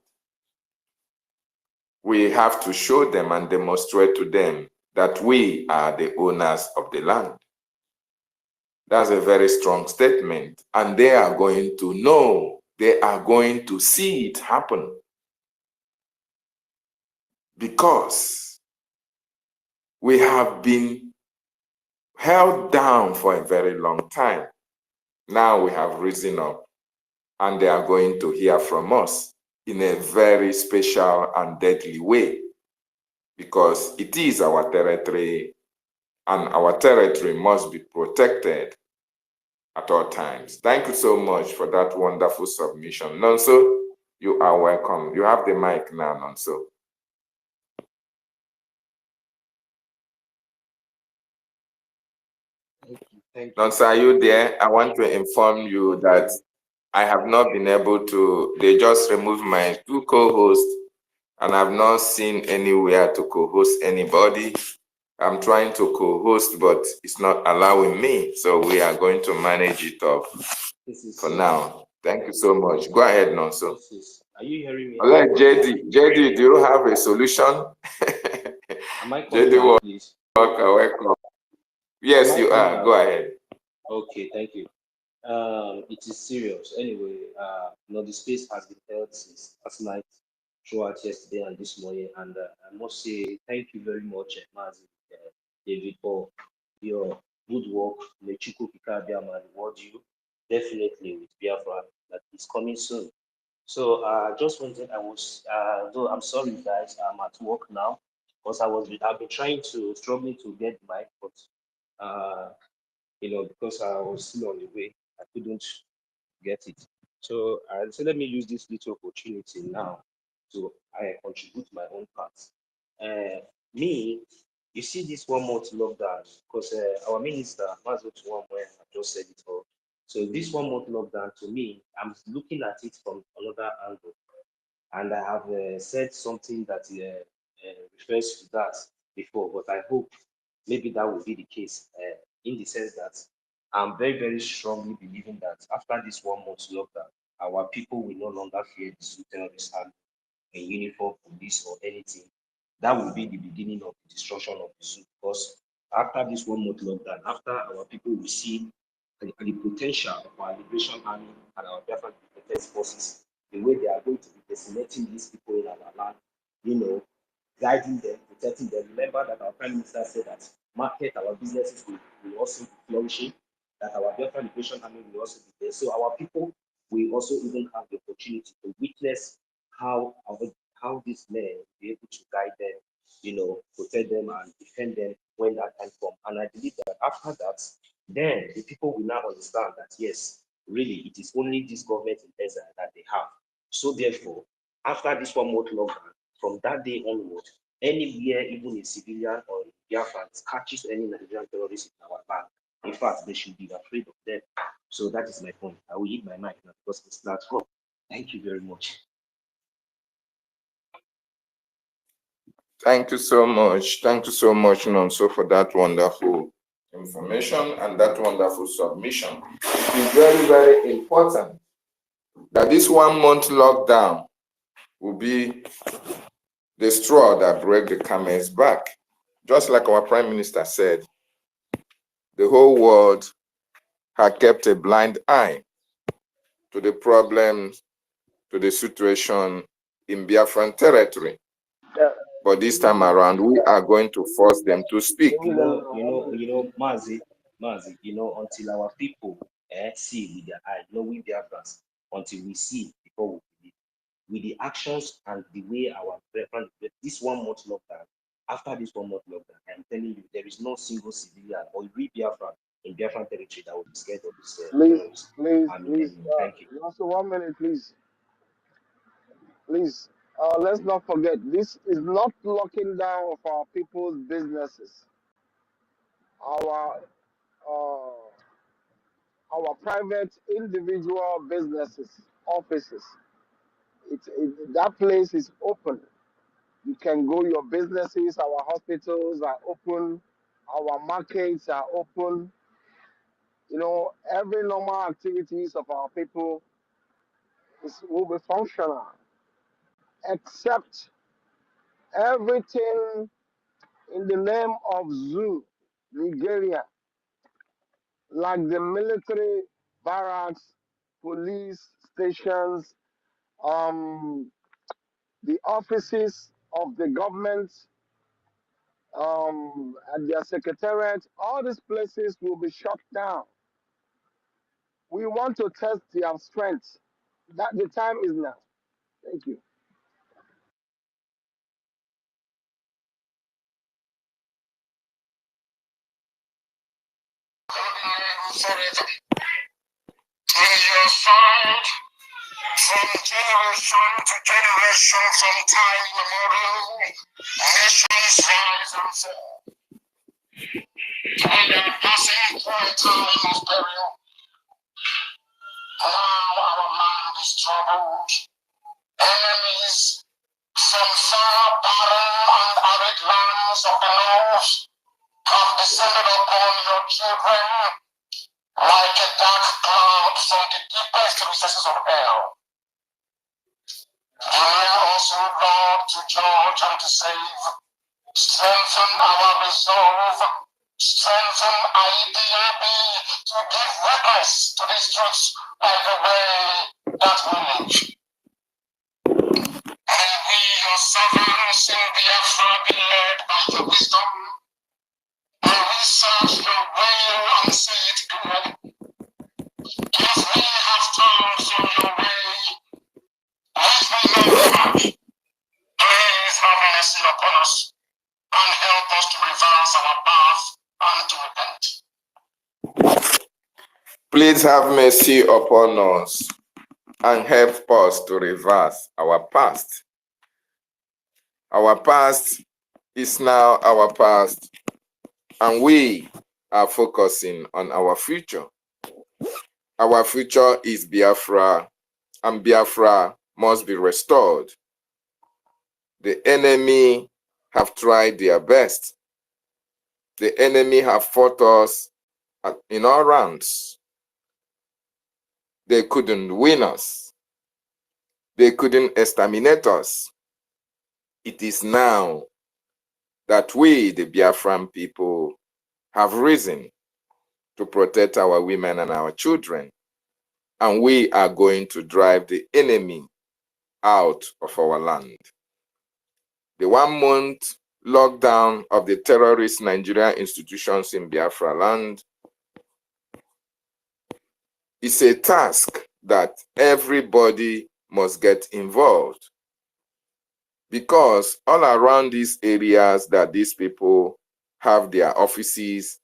We have to show them and demonstrate to them that we are the owners of the land. That's a very strong statement, and they are going to know, they are going to see it happen. Because we have been held down for a very long time. Now we have risen up, and they are going to hear from us in a very special and deadly way, because it is our territory, and our territory must be protected at all times. Thank you so much for that wonderful submission. Nonso, you are welcome. You have the mic now, Nonso. Nonso, are you there? I want to inform you that I have not been able to, they just removed my two co-hosts, and I've not seen anywhere to co-host anybody. I'm trying to co-host, but it's not allowing me. So we are going to manage it up for now. Thank you so much. Go ahead, Nonso. Are you hearing me? All right, JD, do you have a solution? Am I JD, out, please? welcome. Yes, you are. Go ahead. Okay, thank you. It is serious. Anyway, the space has been held since last night, throughout yesterday and this morning, and I must say thank you very much, Mazi, David, for your good work. May Chukwu EFIK-IBIBIO reward you definitely with Biafra that is coming soon. So just one thing, though I'm sorry guys, I'm at work now because I've been struggling to get the mic, but because I was still on the way, I couldn't get it. So let me use this little opportunity now to contribute my own part. Me, you see this 1 month lockdown, because our minister, Mazo Tuwamwe, just said it all. So this 1 month lockdown, to me, I'm looking at it from another angle. And I have said something that refers to that before, but I hope maybe that will be the case in the sense that I'm very, very strongly believing that after this 1 month lockdown, our people will no longer fear the terrorist army, a uniform, police, or anything. That will be the beginning of the destruction of the zoo. Because after this 1 month lockdown, after our people will see the potential of our liberation army and our Biafran defense forces, the way they are going to be decimating these people in our land, guiding them, protecting them. Remember that our Prime Minister said that our businesses will also be flourishing, that our Biafran liberation army will also be there. So our people will also even have the opportunity to witness how how these men will be able to guide them, protect them and defend them when that time comes. And I believe that after that, then the people will now understand that yes, really, it is only this government in exile that they have. So therefore, after this 1 month lockdown, from that day onward, anywhere, even a civilian or Biafra catches any Nigerian terrorist in our land, in fact, they should be afraid of them. So that is my point. I will eat my mic now because it's not wrong. Thank you very much. Thank you so much. Thank you so much, Nonso, for that wonderful information and that wonderful submission. It is very, very important that this 1 month lockdown will be the straw that breaks the camel's back. Just like our Prime Minister said, the whole world had kept a blind eye to the problems, to the situation in Biafran territory. But this time around, we are going to force them to speak. Mazi, until our people see with their eye, we Biafrans, until we see before we believe. With the actions and the way our this 1 month lockdown, after this 1 month lockdown, I'm telling you, there is no single civilian or Biafran in Biafran territory that will be scared of this. Please. Thank you. Also, 1 minute, please. Please. Let's not forget, this is not locking down of our people's businesses, our private individual businesses, offices. That place is open. You can go, your businesses, our hospitals are open, our markets are open. Every normal activities of our people will be functional, except everything in the name of zoo, Nigeria, like the military barracks, police stations, the offices of the government, and their secretariat, all these places will be shut down. We want to test their strength. That the time is now. Thank you. In your side, from generation to generation, from time immemorial, nations rise and fall. We are passing through a time of peril. Now our land is troubled. Enemies from far, barren and arid lands of the north have descended upon your children like a dark cloud from the deepest recesses of hell. Deliver us, O Lord, to judge and to save. Strengthen our resolve. Strengthen IDAB to give witness to these truths by the way that we live. May we, your servants in Biafra, be led by your wisdom. May we search your will and see it clearly. If we have turned from your way, which we know we have, please have mercy upon us and help us to reverse our path and to repent. Please have mercy upon us and help us to reverse our past. Our past is now our past, and we are focusing on our future. Our future is Biafra, and Biafra must be restored. The enemy have tried their best. The enemy have fought us in all rounds. They couldn't win us. They couldn't exterminate us. It is now that we, the Biafran people, have risen to protect our women and our children. And we are going to drive the enemy out of our land. The 1 month lockdown of the terrorist Nigerian institutions in Biafra land is a task that everybody must get involved. because all around these areas that these people have their offices,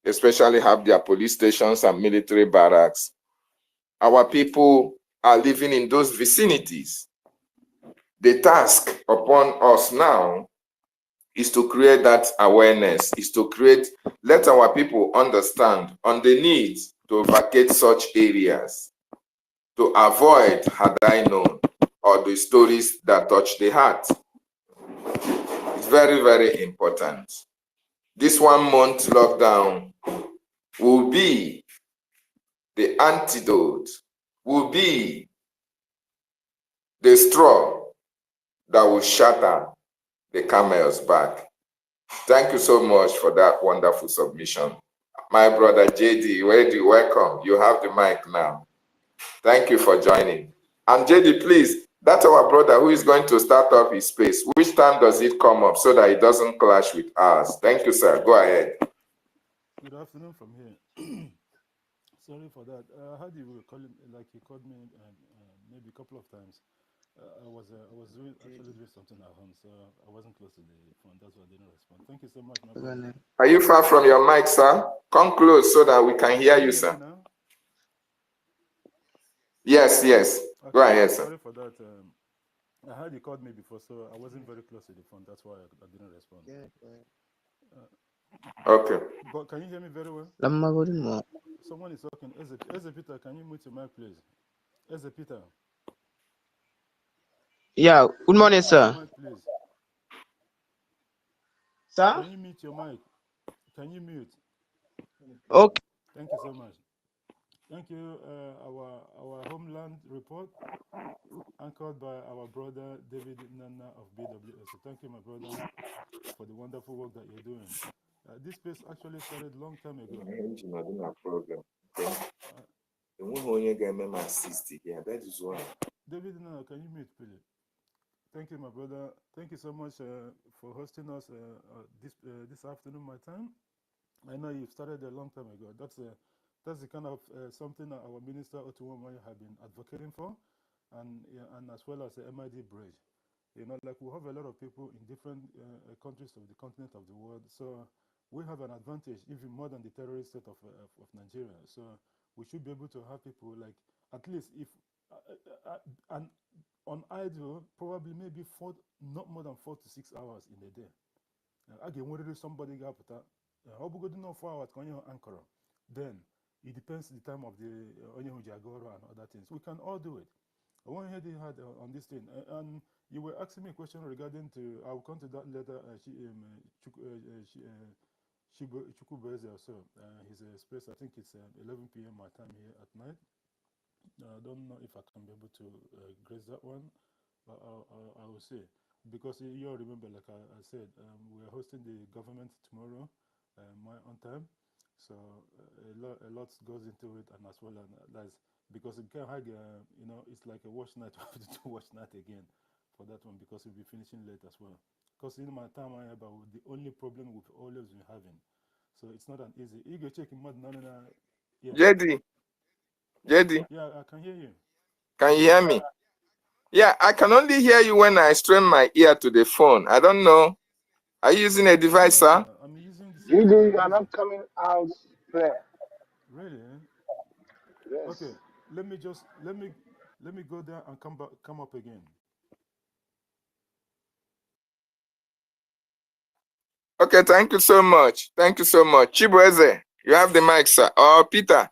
especially have their police stations and military barracks, our people are living in those vicinities. The task upon us now is to create that awareness, is to let our people understand on the need to vacate such areas, to avoid had I known, or the stories that touch the heart. It's very, very important. This 1 month lockdown will be the antidote, will be the straw that will shatter the camel's back. Thank you so much for that wonderful submission. My brother JD, welcome. You have the mic now. Thank you for joining. And JD, please, that's our brother who is going to start up his space. Which time does it come up so that it doesn't clash with ours? Thank you, sir. Go ahead. Good afternoon from here. Sorry for that. How do you call him? Like he called me maybe a couple of times. I was doing something at home, so I wasn't close to the phone. That's why I didn't respond. Thank you so much, my brother. Are you far from your mic, sir? Come close so that we can hear you, sir. Yes. Okay. Go ahead, sir. Sorry for that. I heard you called me before, so I wasn't very close to the phone. That's why I didn't respond. Okay. But can you hear me very well? Someone is talking. Eze Peter, can you mute your mic, please? Eze Peter. Yeah, good morning, sir. Mic, please. Sir? Can you mute your mic? Can you mute? Okay. Thank you so much. Thank you. Our homeland report, anchored by our brother David Nana of BWS. So thank you, my brother, for the wonderful work that you're doing. This space actually started a long time ago. David Nana, can you mute, please? Thank you, my brother. Thank you so much for hosting us this afternoon, my time. I know you started a long time ago. That's the kind of something that our minister Otuwamaya have been advocating for, and as well as the MID bridge. You know, like we have a lot of people in different countries of the continent of the world, so we have an advantage even more than the terrorist state of Nigeria. So we should be able to have people like at least if and on idle probably maybe not more than 4 to 6 hours in a day. Again, whether somebody got how good enough 4 hours can you anchor? Then it depends the time of the Onyehu Jagoro and other things. We can all do it. I want to hear you had on this thing, and you were asking me a question regarding to. I will come to that later. Chukubeze also. His space. I think it's 11 p.m. my time here at night. I don't know if I can be able to grace that one, but I will see. Because you all remember, like I said, we are hosting the government tomorrow, on time. So a lot goes into it, and as well as because it can have, it's like a watch night. We have to do watch night again for that one because we'll be finishing late as well. Because in my time, I about the only problem we've always been having, so it's not an easy. You go check in mud, yeah. JD. Yeah, I can hear you. Can you hear me? Yeah, I can only hear you when I strain my ear to the phone. I don't know. Are you using a device, sir? I'm using the You are not coming out clear. Really? Yes. Okay. Let me go there and come up again. Okay, thank you so much. Thank you so much. Chibueze, you have the mic, sir. Or Peter.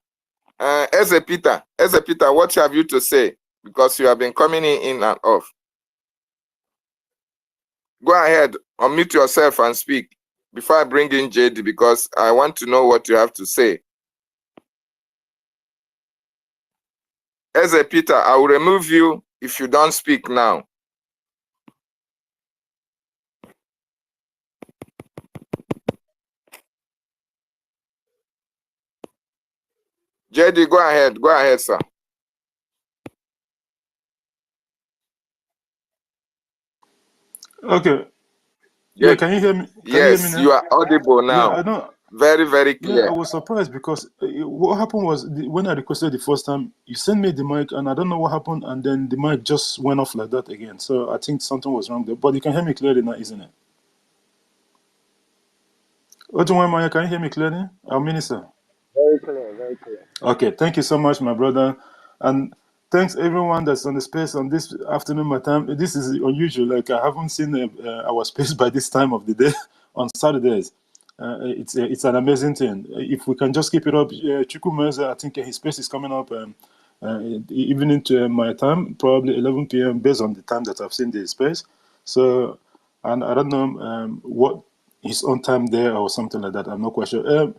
Eze Peter, what have you to say? Because you have been coming in and off. Go ahead, unmute yourself and speak before I bring in JD, because I want to know what you have to say. Eze Peter, I will remove you if you don't speak now. JD, go ahead, sir. Okay. Yeah, can you hear me? Yes, you are audible now. Yeah, I know. Very, very Yeah, I clear. was surprised because what happened was when I requested the first time, you sent me the mic, and I don't know what happened, and then the mic just went off like that again. So I think something was wrong there. But you can hear me clearly now, isn't it? Otunwemaya, can you hear me clearly? Our minister. Very clear, very clear. Okay, thank you so much, my brother. And thanks everyone that's on the space on this afternoon, my time. This is unusual. Like I haven't seen our space by this time of the day on Saturdays. It's an amazing thing. If we can just keep it up, Chukwumeze, I think his space is coming up even into my time, probably 11 p.m. based on the time that I've seen the space. So, and I don't know what his own time there or something like that. I'm not quite sure.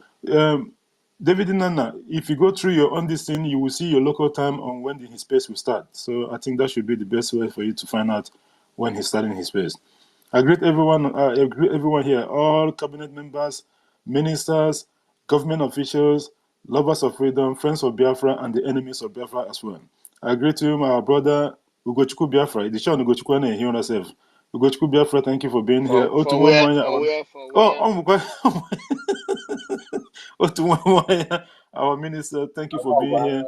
David Nana, if you go through your own this thing, you will see your local time on when his space will start. So I think that should be the best way for you to find out when he's starting his space. I greet everyone here, all cabinet members, ministers, government officials, lovers of freedom, friends of Biafra, and the enemies of Biafra as well. I greet you, my brother Ugochukwu Biafra. The show Ugochukwu and hear yourself. Ugochukwu Biafra, thank you for being here. For where? Otunwemaya, our minister, thank you for being here.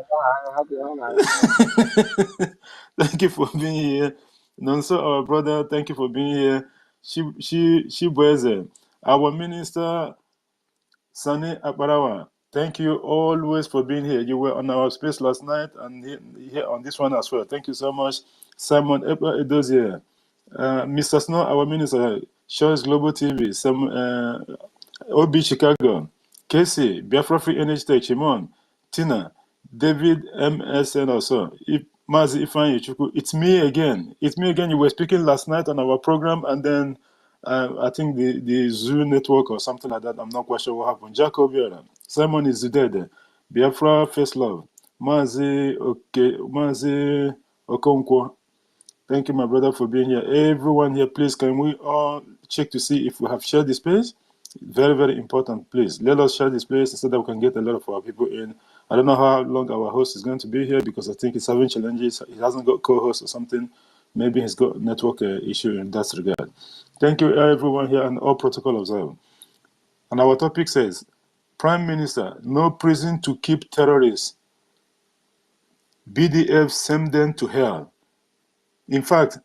Thank you for being here. Nonso, our brother, thank you for being here. Shibweze, our minister, Sani Aparawa, thank you always for being here. You were on our space last night and here on this one as well. Thank you so much. Simon Edozie, Mr. Snow, our minister, Choice Global TV, OB Chicago, Casey, Biafra Free Energy Tech, Shimon, Tina, David MSN also. Mazi Ifeanyi Chukwu, it's me again. It's me again. You were speaking last night on our program, and then I think the Zoo network or something like that. I'm not quite sure what happened. Jacob Yara, Simon is dead. Biafra First Love, Mazi Okonkwo. Thank you, my brother, for being here. Everyone here, please, can we all check to see if we have shared this space? Very, very important, please. Let us share this space so that we can get a lot of our people in. I don't know how long our host is going to be here because I think he's having challenges. He hasn't got co-host or something. Maybe he's got network issue in that regard. Thank you, everyone here, and all protocol observed. And our topic says, Prime Minister, no prison to keep terrorists. BDF send them to hell. In fact,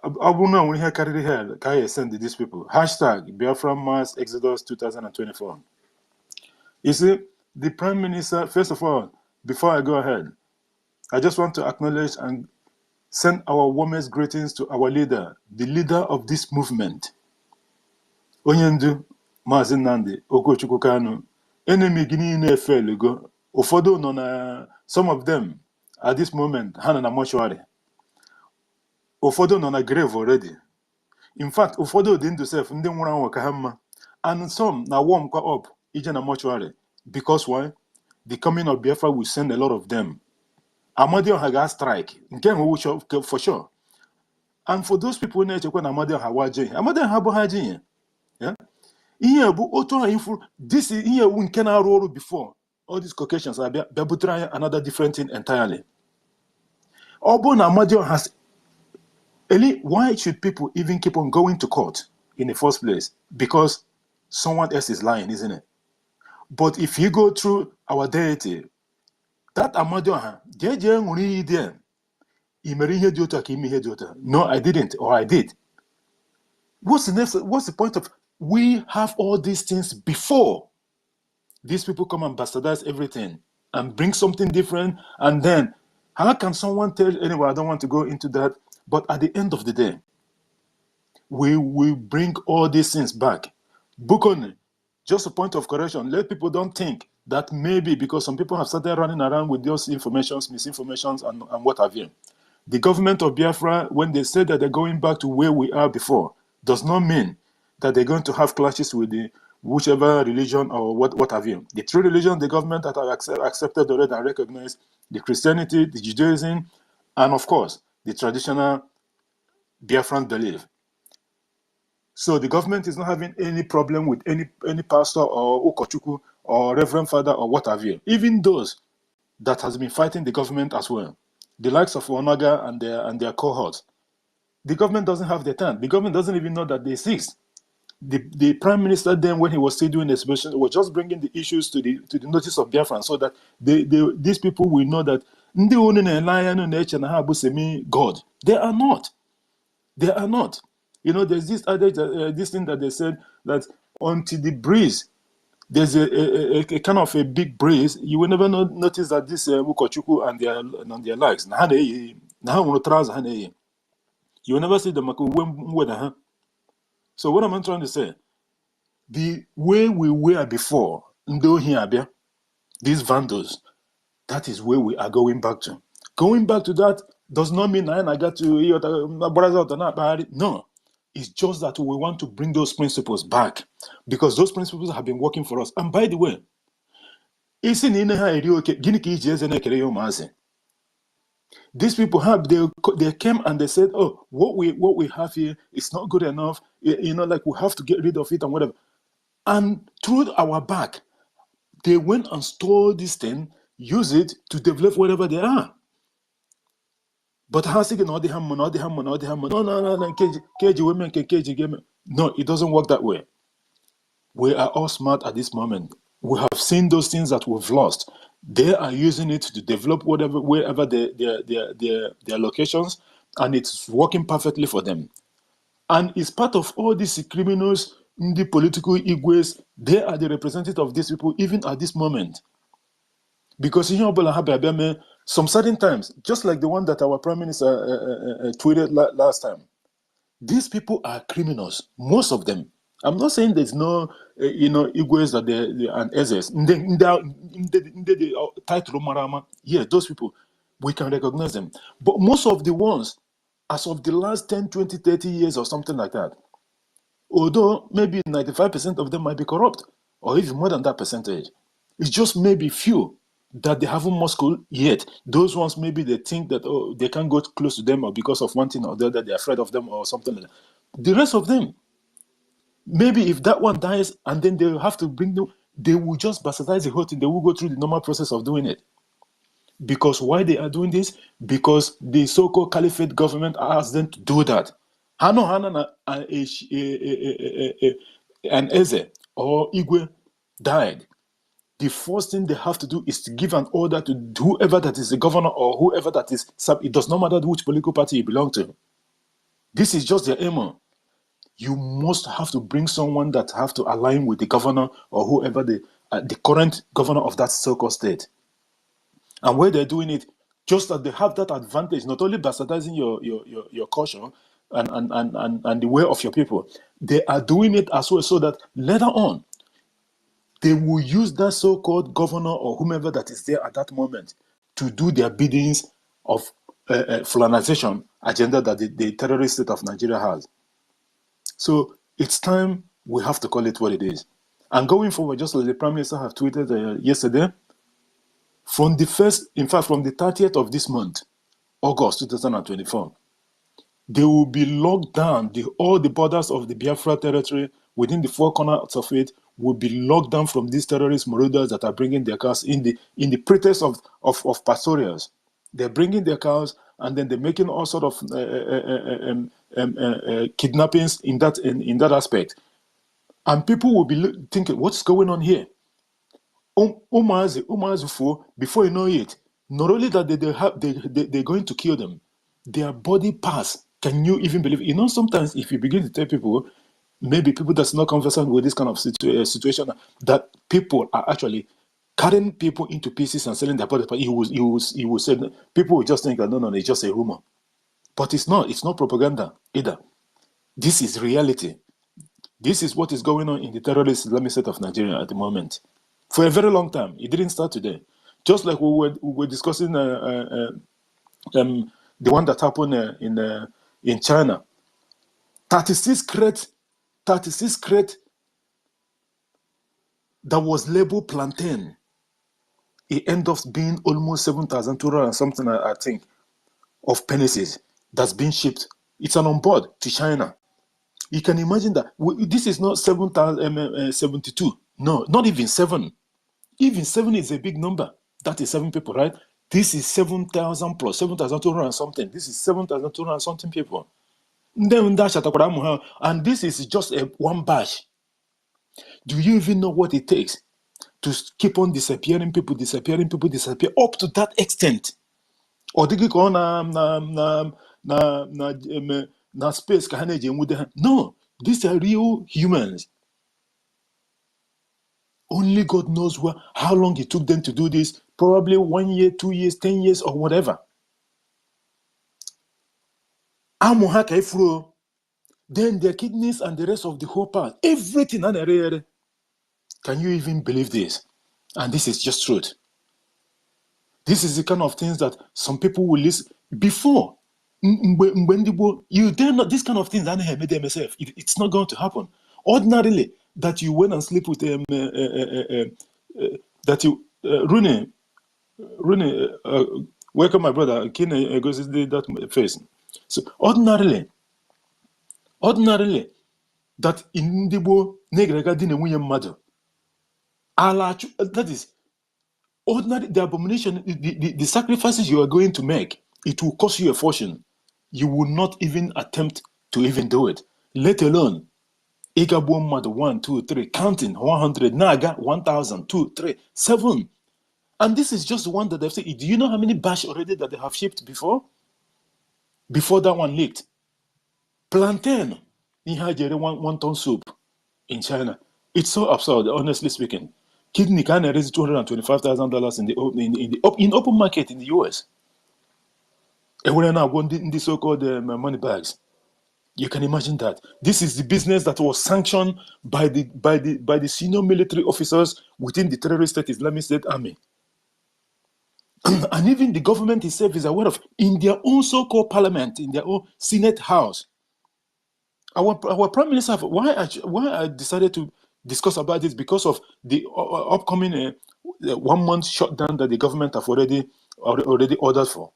I will know when he carried hell, can I send these people? Hashtag Biafra Mass Exodus 2024. You see, the Prime Minister, first of all, before I go ahead, I just want to acknowledge and send our warmest greetings to our leader, the leader of this movement. Onyendu Mazi Nnamdi Ogochukwu Kanu. Enemy gini na-efe go. Ụfọdụ nọ na, some of them at this moment ha nọ na mortuary. Ụfọdụ nọ na grave already. In fact, ụfọdụ dị ndụ sef ndị nwụrụ anwụ ka ha mma. And some na warm kwa up ije na mortuary. Because why? The coming of Biafra will send a lot of them. Amadioha ga strike. Nke for sure. And for those people na-echekwa na Amadioha waje, Amadioha bụ ha ji. Yeah? Ihe bụ otu ha ifu, this is ihe wu nke na-arụ ọrụ before all these Caucasians abịa butere another different thing entirely. Ọ bụ na Amadioha, why should people even keep on going to court in the first place? Because someone else is lying, isn't it? But if you go through our deity, that Amadioha, no, I didn't, or I did. What's the point of, we have all these things before these people come and bastardize everything and bring something different, and then how can someone tell, anyway, I don't want to go into that, but at the end of the day, we will bring all these things back. Bukone, just a point of correction, let people don't think that maybe because some people have started running around with those informations, misinformations, and what have you. The government of Biafra, when they say that they're going back to where we are before, does not mean that they're going to have clashes with the whichever religion or what have you. The three religions the government that have accepted already and recognized, the Christianity, the Judaism, and of course, the traditional Biafran belief. So the government is not having any problem with any pastor or ukochuku or reverend father or what have you. Even those that has been fighting the government as well, the likes of Onaga and their cohorts. The government doesn't have the time. The government doesn't even know that they exist. the prime minister then, when he was still doing the exhibition, was just bringing the issues to the notice of Biafran, so that these people will know that ndị unu na-ele anya na-eche na ha bụ semi God. They are not. They are not. You know, there's this adage, this thing that they said, that until the breeze, there's a kind of a big breeze, you will never notice that this Ukochukwu and their likes. You will never see them. So what am I trying to say? The way we were before, these vandals, that is where we are going back to. Going back to that does not mean I got to no. It's just that we want to bring those principles back, because those principles have been working for us. And by the way, these people they came and they said, oh, what we have here is not good enough, you know, like we have to get rid of it and whatever. And through our back, they went and stole this thing, use it to develop whatever they are. But no, it doesn't work that way. We are all smart at this moment. We have seen those things that we've lost. They are using it to develop wherever their locations, and it's working perfectly for them. And it's part of all these criminals, the political igwes. They are the representative of these people, even at this moment. Because some certain times, just like the one that our Prime Minister tweeted last time, these people are criminals, most of them. I'm not saying there's no, Igwes that they and Ezes. Yeah, those people, we can recognize them. But most of the ones, as of the last 10, 20, 30 years or something like that, although maybe 95% of them might be corrupt, or even more than that percentage, it's just maybe few that they haven't muscle yet. Those ones, maybe they think that, oh, they can't go close to them, or because of one thing or the other, they're afraid of them or something like that. The rest of them, maybe if that one dies and then they have to bring them, they will just bastardize the whole thing. They will go through the normal process of doing it. Because why they are doing this? Because the so-called caliphate government asked them to do that. An Eze or Igwe died. The first thing they have to do is to give an order to whoever that is the governor or whoever that is, it does not matter which political party you belong to. This is just their aim. You must have to bring someone that have to align with the governor or whoever the current governor of that so-called state. And where they're doing it, just that they have that advantage, not only bastardizing your culture and the way of your people, they are doing it as well so that later on, they will use that so-called governor or whomever that is there at that moment to do their biddings of Fulanization agenda that the terrorist state of Nigeria has. So it's time we have to call it what it is. And going forward, just like the Prime Minister have tweeted yesterday, from the 30th of this month, August 2024, they will be locked down. All the borders of the Biafra territory within the four corners of it will be locked down from these terrorist marauders that are bringing their cars in the pretext of pastorals. They're bringing their cars and then they're making all sort of kidnappings in that aspect. And people will be thinking, what's going on here? Before you know it, not only that they're going to kill them, their body parts. Can you even believe it? You know, sometimes if you begin to tell people, maybe people that's not conversant with this kind of situation, that people are actually cutting people into pieces and selling their body parts, he will say, people will just think that no, it's just a rumor. But it's not propaganda either. This is reality. This is what is going on in the terrorist Islamic State of Nigeria at the moment. For a very long time. It didn't start today. Just like we were discussing the one that happened in China. 36 crate that was labeled plantain. It ended up being almost 7,200 and something, I think, of penises that's being shipped. It's on board to China. You can imagine that. This is not 7,072. No, not even 7. Even 7 is a big number. That is 7 people, right? This is 7,000 plus, 7,200 and something. This is 7,200 and something people. And this is just one batch. Do you even know what it takes to keep on disappearing people, disappear up to that extent? Or did you go na space? No, these are real humans. Only God knows how long it took them to do this. Probably 1 year, 2 years, 10 years, or whatever. Then their kidneys and the rest of the whole part, everything. Can you even believe this? And this is just truth. This is the kind of things that some people will listen before. You dare not, this kind of things, it's not going to happen. Ordinarily, that you went and sleep with that you Rooney, welcome my brother. Kine goes that face. So ordinarily, that in Ndibo negrega dine nwunye mmadụ, that is ordinary. The abomination, the sacrifices you are going to make, it will cost you a fortune. You will not even attempt to even do it, let alone Igabo mmadụ 1, 2, 3, counting 100, Naga 1,000, 2, 3, 7. And this is just one that they've said. Do you know how many batch already that they have shipped before? Before that one leaked. Plantain, one ton soup in China. It's so absurd, honestly speaking. Kidney can raise $225,000 in open market in the US. And we're now going in the so-called money bags. You can imagine that. This is the business that was sanctioned by the senior military officers within the terrorist state Islamic State Army. And even the government itself is aware of, in their own so-called parliament, in their own Senate House. Our Prime Minister, why I decided to discuss about this, because of the upcoming 1 month shutdown that the government have already ordered for.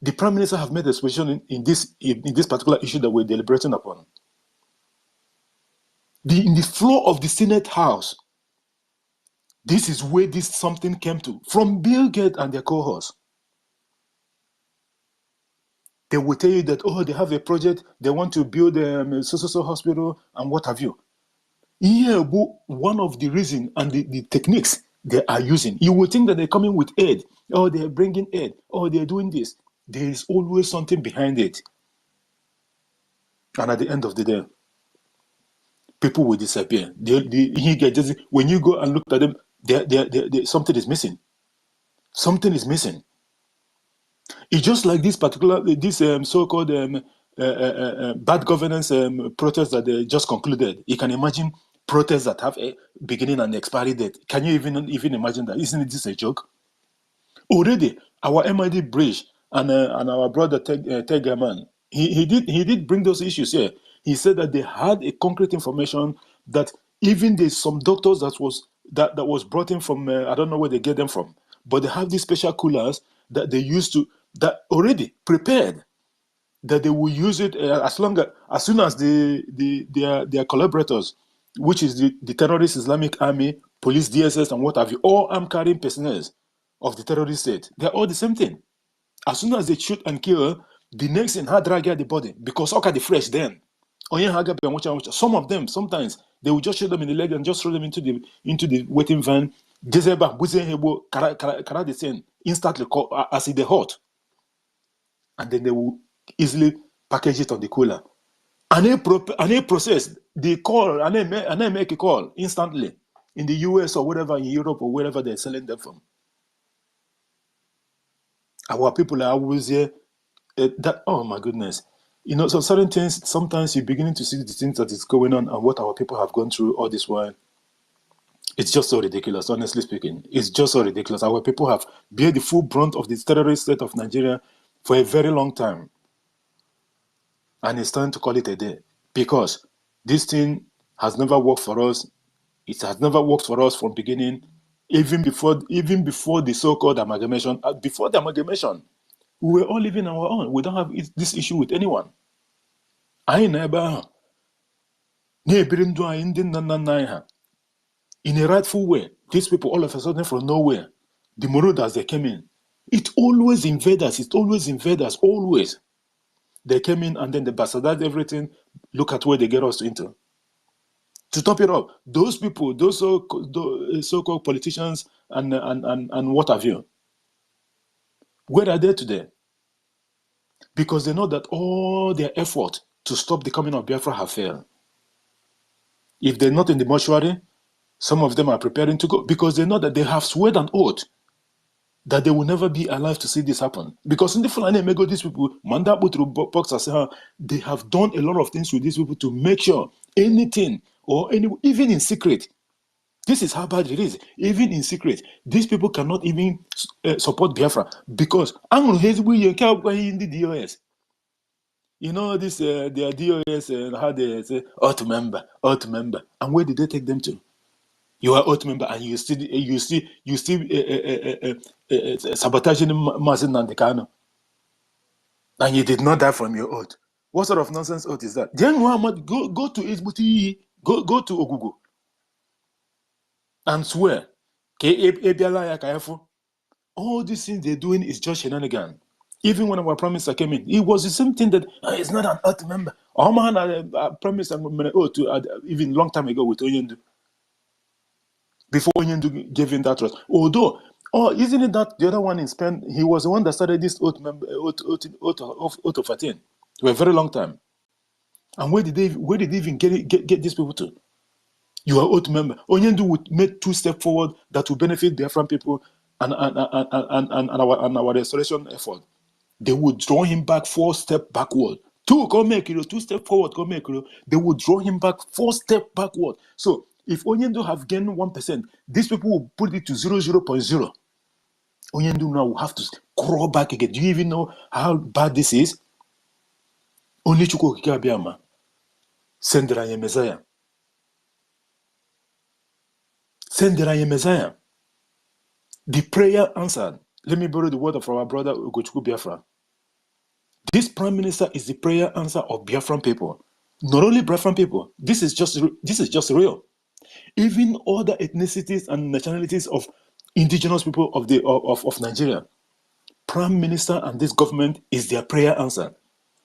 The Prime Minister have made a position in this particular issue that we're deliberating upon. In the floor of the Senate House, this is where this something came to, from Bill Gates and their cohorts. They will tell you that, oh, they have a project, they want to build a so hospital and what have you. Here, one of the reasons and the techniques they are using, you will think that they're coming with aid, or they're bringing aid, or they're doing this. There is always something behind it. And at the end of the day, people will disappear. When you go and look at them, something is missing. Something is missing. It's just like this so-called bad governance protest that they just concluded. You can imagine protests that have a beginning and expiry date. Can you even imagine that? Isn't this a joke? Already, our MID Bridge and our brother Tegaman, he did bring those issues here. He said that they had a concrete information that even there's some doctors that was brought in from I don't know where they get them from, but they have these special coolers that they used to, that already prepared, that they will use it as soon as their collaborators, which is the terrorist Islamic Army, police, DSS, and what have you, all armed carrying personnel of the terrorist state. They're all the same thing. As soon as they shoot and kill, the next in hard drag the body, because all the fresh then. Some of them, sometimes they will just shoot them in the leg and just throw them into the waiting van. Instantly as they hot, and then they will easily package it on the cooler. And they process the call, and they make a call instantly in the US or whatever, in Europe or wherever they're selling them from. Our people are always here. Oh my goodness. So certain things, sometimes you're beginning to see the things that is going on and what our people have gone through all this while. It's just so ridiculous, honestly speaking. It's just so ridiculous. Our people have bear the full brunt of the terrorist state of Nigeria for a very long time. And it's time to call it a day. Because this thing has never worked for us. It has never worked for us from beginning. Even before the so-called amalgamation. Before the amalgamation, we were all living our own. We don't have this issue with anyone. I never. In a rightful way, these people all of a sudden from nowhere, the Morodas, they came in. It always invaders. Always. They came in and then they bastardized everything. Look at where they get us into. To top it up, those people, those so-called politicians and what have you, where are they today? Because they know that all their effort to stop the coming of Biafra have failed. If they're not in the mortuary, some of them are preparing to go because they know that they have sworn an oath that they will never be alive to see this happen. Because in the Fulani Mego, these people, Mandabu through box, they have done a lot of things with these people to make sure anything or even in secret. This is how bad it is. Even in secret, these people cannot even support Biafra because in the DOS. You know this, their DOS and how they say, auto member, and where did they take them to? You are auto member, and you still sabotaging Mazin Nandekano, and you did not die from your oath. What sort of nonsense oath is that? Then Muhammad, go to Isbuti, go to Ogugu, and swear. All these things they're doing is just shenanigans. Even when our prime minister came in, it was the same thing that it's not an earth member. Our man prime minister even long time ago with Onyendu. Before Onyendu gave him that trust. Although, isn't it that the other one in Spain, he was the one that started this oath of Aten for a very long time. And where did they even get these people to? You are oath member. Onyendu would make 2 steps forward that will benefit the Biafran people and our restoration effort. They would draw him back 4 steps backward. 2 steps forward, they would draw him back 4 steps backward. So if Onyendu have gained 1%, these people will put it to 0.0. Onyendu now will have to crawl back again. Do you even know how bad this is? Only Chukwu Kikabiama. Sendera Messiah. Sendera Messiah. The prayer answered. Let me borrow the word of our brother Ugochukwu Biafra. This prime minister is the prayer answer of Biafran people. Not only Biafran people. This is just real. Even other ethnicities and nationalities of indigenous people of Nigeria. Prime minister and this government is their prayer answer.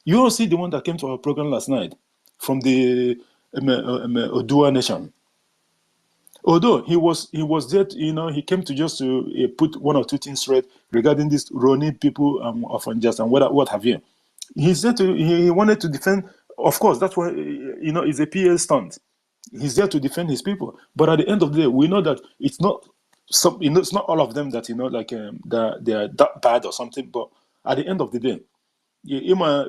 You all see the one that came to our program last night from the Odua nation. Although he was there, he came to just to put 1 or 2 things straight regarding this Roni people of unjust and what have you. He said he wanted to defend. Of course, that's why it's a PL stunt. He's there to defend his people. But at the end of the day, we know that it's not it's not all of them that that they are that bad or something. But at the end of the day,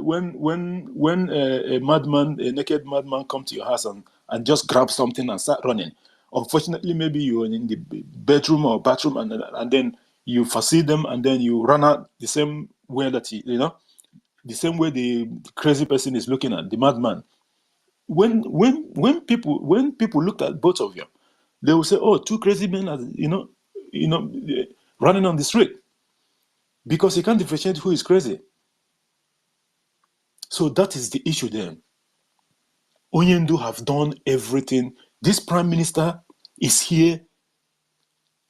when a naked madman come to your house and just grab something and start running, unfortunately, maybe you're in the bedroom or bathroom and then you foresee them and then you run out the same way that the same way the crazy person is looking at the madman. When people look at both of you, they will say, "Oh, 2 crazy men are running on the street," because you can't differentiate who is crazy. So that is the issue there. Onyendu have done everything. This prime minister is here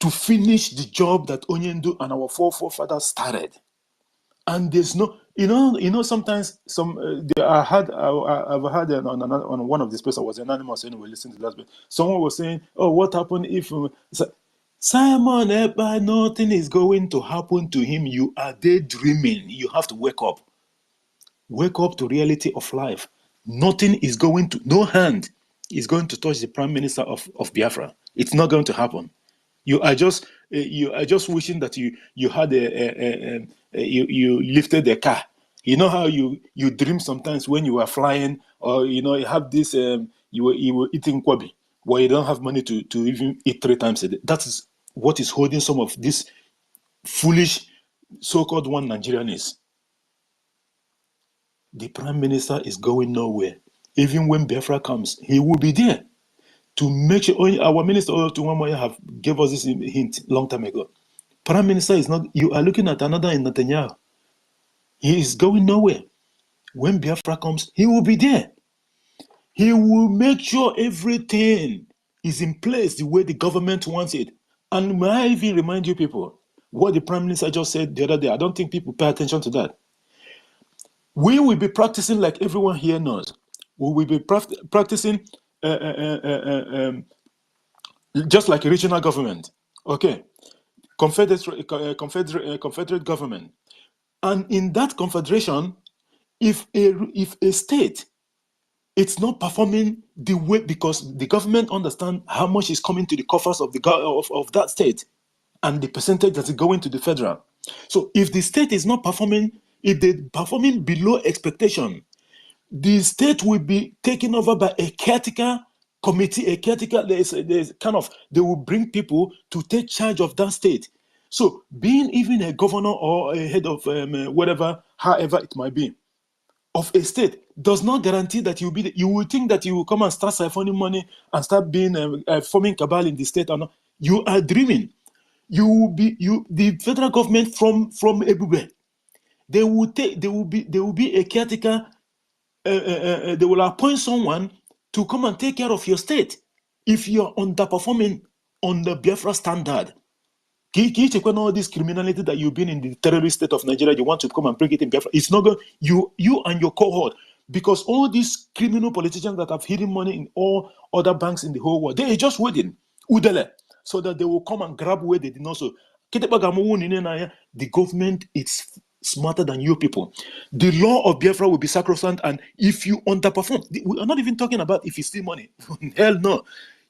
to finish the job that Onyendu and our forefathers started. And there's no, sometimes I've heard on one of the space I was anonymous anyway, listen to the last bit. Someone was saying, "Oh, what happened if Simon Ekpa, nothing is going to happen to him? You are daydreaming. You have to wake up. Wake up to reality of life. Nothing is going to, no hand is going to touch the prime minister of Biafra. It's not going to happen. You are just wishing that you had you lifted a car. You know how you dream sometimes when you are flying, or you have this you were eating kwabi, where you don't have money to even eat 3 times a day. That is what is holding some of this foolish so-called one Nigerian is. The prime minister is going nowhere. Even when Biafra comes, he will be there to make sure. Our minister Tuwamoya have gave us this hint long time ago. Prime minister is not. You are looking at another in Netanyahu. He is going nowhere. When Biafra comes, he will be there. He will make sure everything is in place the way the government wants it. And may I even remind you people what the prime minister just said the other day? I don't think people pay attention to that. We will be practicing like everyone here knows. We will be practicing just like a regional government. Okay, confederate government. And in that confederation, if a state it's not performing the way, because the government understand how much is coming to the coffers of of that state and the percentage that is going to the federal. So if the state is not performing, if they're performing below expectation, the state will be taken over by a caretaker committee, a caretaker, there's kind of, they will bring people to take charge of that state. So being even a governor or a head of whatever, however it might be, of a state does not guarantee that you will be. You will think that you will come and start siphoning money and start being forming cabal in the state or not. You are dreaming. You will be the federal government from everywhere. They will be a caretaker. They will appoint someone to come and take care of your state if you are underperforming on the Biafra standard. Can you check on all this criminality that you've been in the terrorist state of Nigeria? You want to come and bring it in Biafra? It's not going. You and your cohort, because all these criminal politicians that have hidden money in all other banks in the whole world, they are just waiting, udele, so that they will come and grab where they did not. So, the government is smarter than you people. The law of Biafra will be sacrosanct, and if you underperform, we are not even talking about if you steal money. Hell no.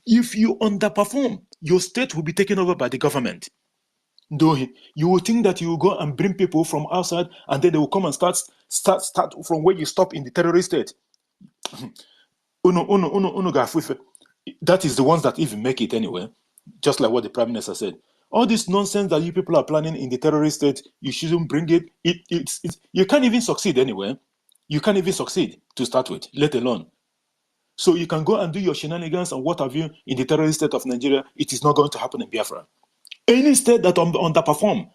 If you underperform, your state will be taken over by the government. Though you will think that you will go and bring people from outside, and then they will come and start from where you stop in the terrorist state. That is the ones that even make it anyway. Just like what the Prime Minister said. All this nonsense that you people are planning in the terrorist state, you shouldn't bring it. You can't even succeed anyway. You can't even succeed to start with, let alone. So you can go and do your shenanigans and what have you in the terrorist state of Nigeria. It is not going to happen in Biafra. Any state that underperform,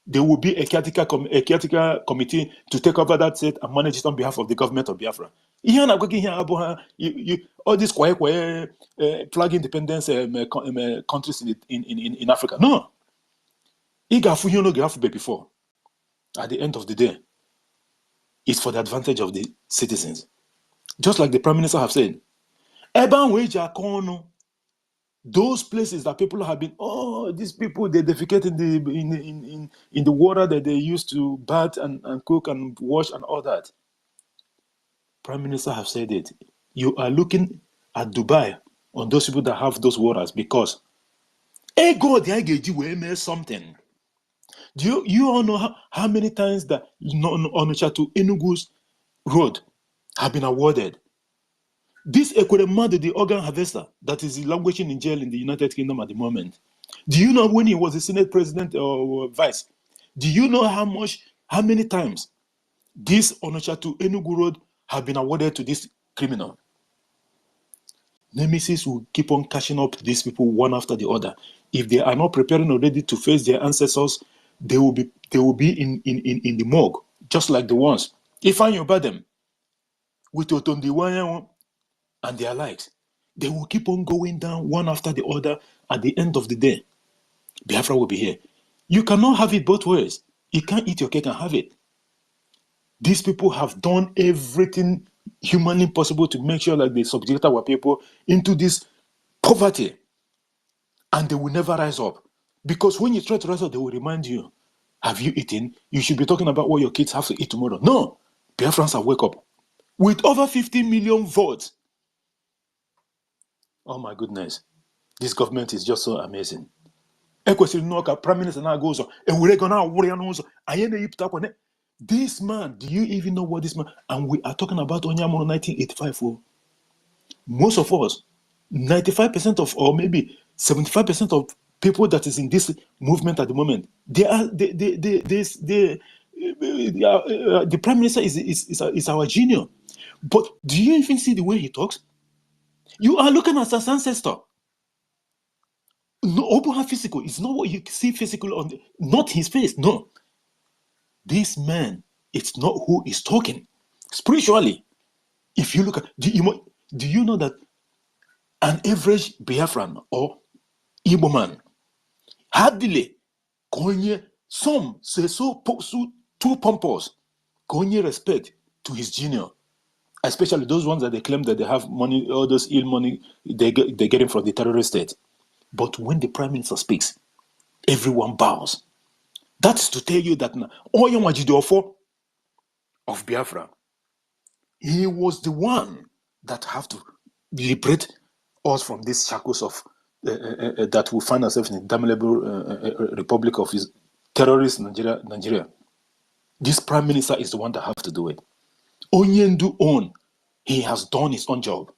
there will be a caretaker committee to take over that state and manage it on behalf of the government of Biafra. All these quiet flag independence countries in Africa. No. Before. At the end of the day, it's for the advantage of the citizens. Just like the Prime Minister have said. Those places that people have been, these people, they defecate in the water that they used to bath and cook and wash and all that. Prime Minister have said it. You are looking at Dubai on those people that have those waters because God, they something. Do you all know how many times that Onitsha to Enugu's road have been awarded? This Ekweremadu, the organ harvester that is languishing in jail in the United Kingdom at the moment. Do you know when he was the Senate president or vice? Do you know how many times this Onitsha to Enugu road have been awarded to this criminal? Nemesis will keep on catching up to these people one after the other. If they are not preparing already to face their ancestors, they will be in the morgue, just like the ones. If I obey them with Otondiwanya and their likes, they will keep on going down one after the other. At the end of the day, Biafra will be here. You cannot have it both ways. You can't eat your cake and have it. These people have done everything humanly possible to make sure that they subject our people into this poverty, and they will never rise up. Because when you try to rise up, they will remind you, have you eaten? You should be talking about what your kids have to eat tomorrow. No, Biafrans have wake up. With over 50 million votes, oh my goodness, this government is just so amazing. Prime Minister now goes on, this man, do you even know what this man? And we are talking about Onyamoro 1985. Most of us, 95% of, or maybe 75% of people that is in this movement at the moment, the Prime Minister is our genius. But do you even see the way he talks? You are looking at his ancestor. No, open physical. It's not what you see physical on not his face. No. This man, it's not who is talking. Spiritually, if you look at, do you know that an average Biafran or Igbo man hardly some say so too pompous, respect to his junior, especially those ones that they claim that they have money, all those ill money they're getting from the terrorist state. But when the prime minister speaks, everyone bows. That's to tell you that Oyamajidofor of Biafra, he was the one that have to liberate us from these shackles of that we find ourselves in a damnable republic of his terrorist Nigeria. This prime minister is the one that have to do it. Onyendu own, he has done his own job.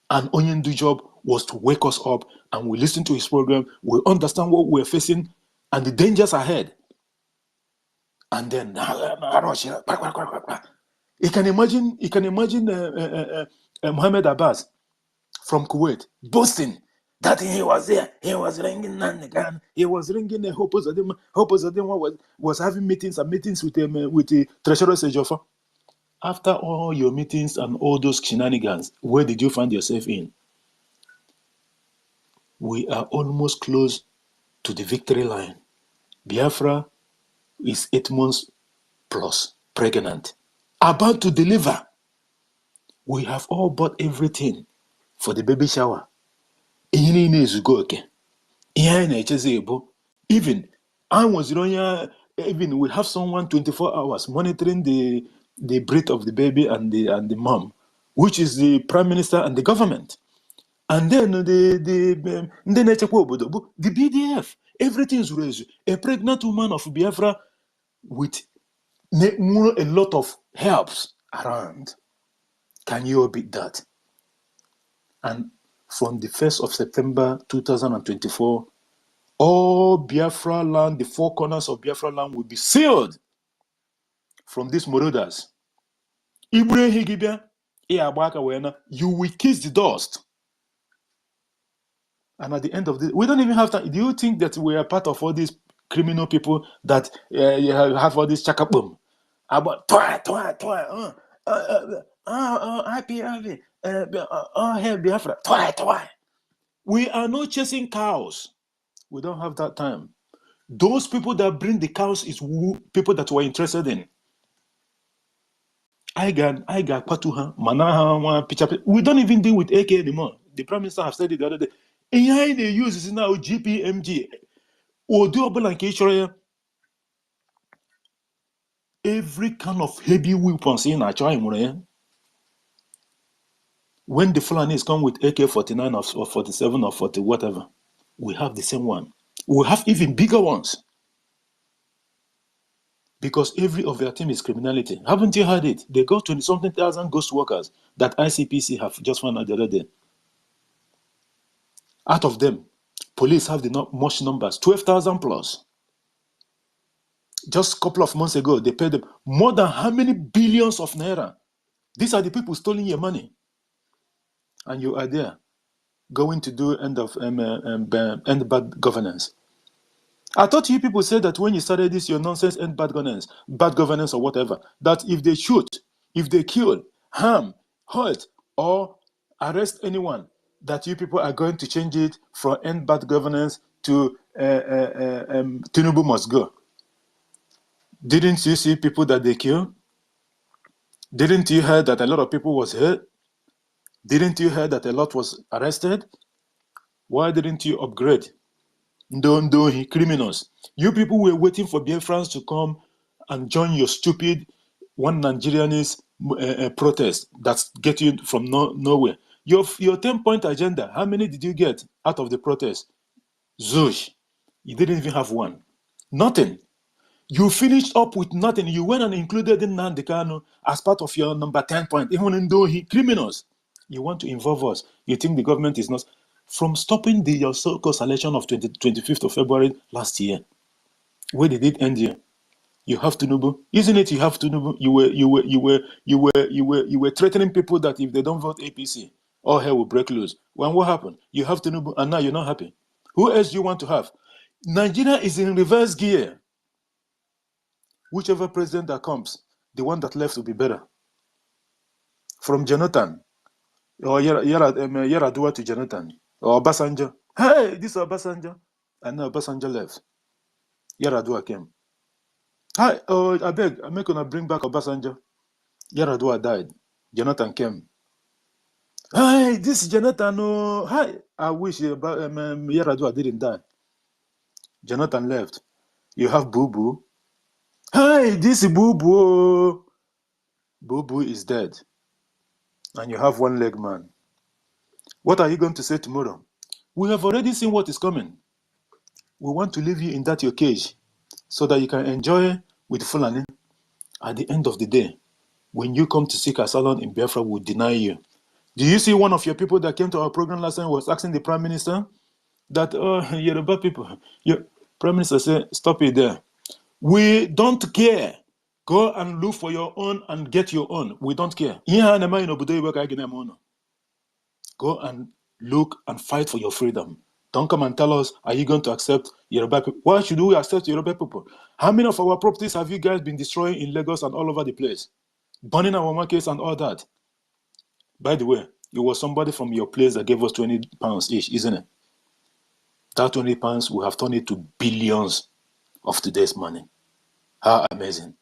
And Onyendu's job was to wake us up, and we listen to his program, we understand what we're facing and the dangers ahead. And then you can imagine Mohammed Abbas from Kuwait boasting that he was there, he was ringing Nannigan, he was ringing Hope Uzodinma was having meetings with the Treasurer Sejofa. After all your meetings and all those shenanigans, where did you find yourself in? We are almost close to the victory line. Biafra is 8 months plus pregnant, about to deliver. We have all bought everything for the baby shower. Even I was even we have someone 24 hours monitoring the breath of the baby and the mom, which is the prime minister and the government. And then the BDF, everything is raised. A pregnant woman of Biafra with a lot of helps around. Can you beat that? And from the 1st of September 2024, all Biafra land, the 4 corners of Biafra land will be sealed from these marauders. You will kiss the dust. And at the end of this, we don't even have time. Do you think that we are part of all these criminal people that you have all this chakabum? About Biafra, we are not chasing cows. We don't have that time. Those people that bring the cows is people that we're interested in. I got Patuha, Manaha, Pichape. We don't even deal with AK anymore. The Prime Minister have said it the other day. AI they use is now GPMG. Every kind of heavy weapons in our China. When the Fulanis come with AK-49 or 47 or 40, whatever, we have the same one. We have even bigger ones. Because every of their team is criminality. Haven't you heard it? They got 20-something thousand ghost workers that ICPC have just found out the other day. Out of them, police have the much numbers, 12,000 plus. Just a couple of months ago, they paid them more than how many billions of naira? These are the people stealing your money. And you are there, going to do end bad governance. I thought you people said that when you started this, your nonsense end bad governance or whatever, that if they shoot, if they kill, harm, hurt, or arrest anyone, that you people are going to change it from end bad governance to Tinubu must go. Didn't you see people that they kill? Didn't you hear that a lot of people was hurt? Didn't you hear that a lot was arrested? Why didn't you upgrade? Don't criminals. You people were waiting for Biafrans to come and join your stupid one Nigerianist protest that's getting you from nowhere. Your 10-point agenda, how many did you get out of the protest? Zush. You didn't even have one. Nothing. You finished up with nothing. You went and included in Nandekano as part of your number 10 point. Even though criminals, you want to involve us. You think the government is not from stopping your so-called election of 25th of February last year. Where did it end here? You have Tinubu, isn't it? You have Tinubu. You were threatening people that if they don't vote APC, all hell will break loose. When what happened? You have Tinubu, and now you're not happy. Who else do you want to have? Nigeria is in reverse gear. Whichever president that comes, the one that left will be better. From Jonathan, or Yaradua to Jonathan, or Obasanjo. Hey, this is Obasanjo. And now Obasanjo left. Yaradua came. Hi, I beg, I'm going to bring back Obasanjo. Yaradua died. Jonathan came. Hey, this Jonathan, oh, hi. I wish Yaradua didn't die. Jonathan left. You have Boo Boo. Hey, this Boo Boo. Boo Boo is dead. And you have one leg man. What are you going to say tomorrow? We have already seen what is coming. We want to leave you in that your cage so that you can enjoy with Fulani. At the end of the day, when you come to seek asylum in Biafra, we'll deny you. Do you see one of your people that came to our program last time was asking the Prime Minister that, Yoruba people, your Prime Minister said, stop it there. We don't care. Go and look for your own and get your own. We don't care. Go and look and fight for your freedom. Don't come and tell us, are you going to accept Yoruba people? Why should we accept Yoruba people? How many of our properties have you guys been destroying in Lagos and all over the place? Burning our markets and all that. By the way, it was somebody from your place that gave us 20 pounds each, isn't it? That 20 pounds, we have turned it to billions of today's money. How amazing.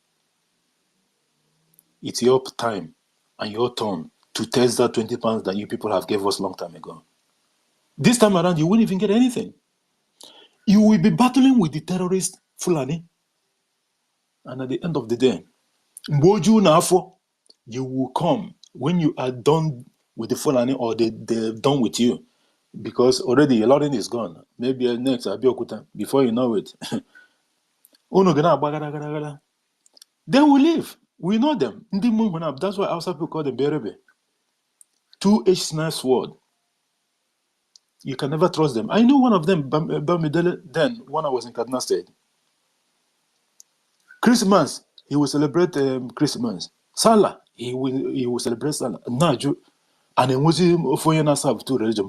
It's your time and your turn to test that 20 pounds that you people have gave us long time ago. This time around, you won't even get anything. You will be battling with the terrorist Fulani. And at the end of the day, Mboju Nafo, you will come when you are done with the Fulani or they're done with you. Because already a lot is gone. Maybe next, Abiokuta, before you know it. They will leave. We know them. That's why outside people call them Berebe. 2H snare sword. You can never trust them. I know one of them, Bamidele, then when I was in Kaduna State. Christmas, he will celebrate Christmas. Salah, he will celebrate Salah. Naju, and then was of two religion.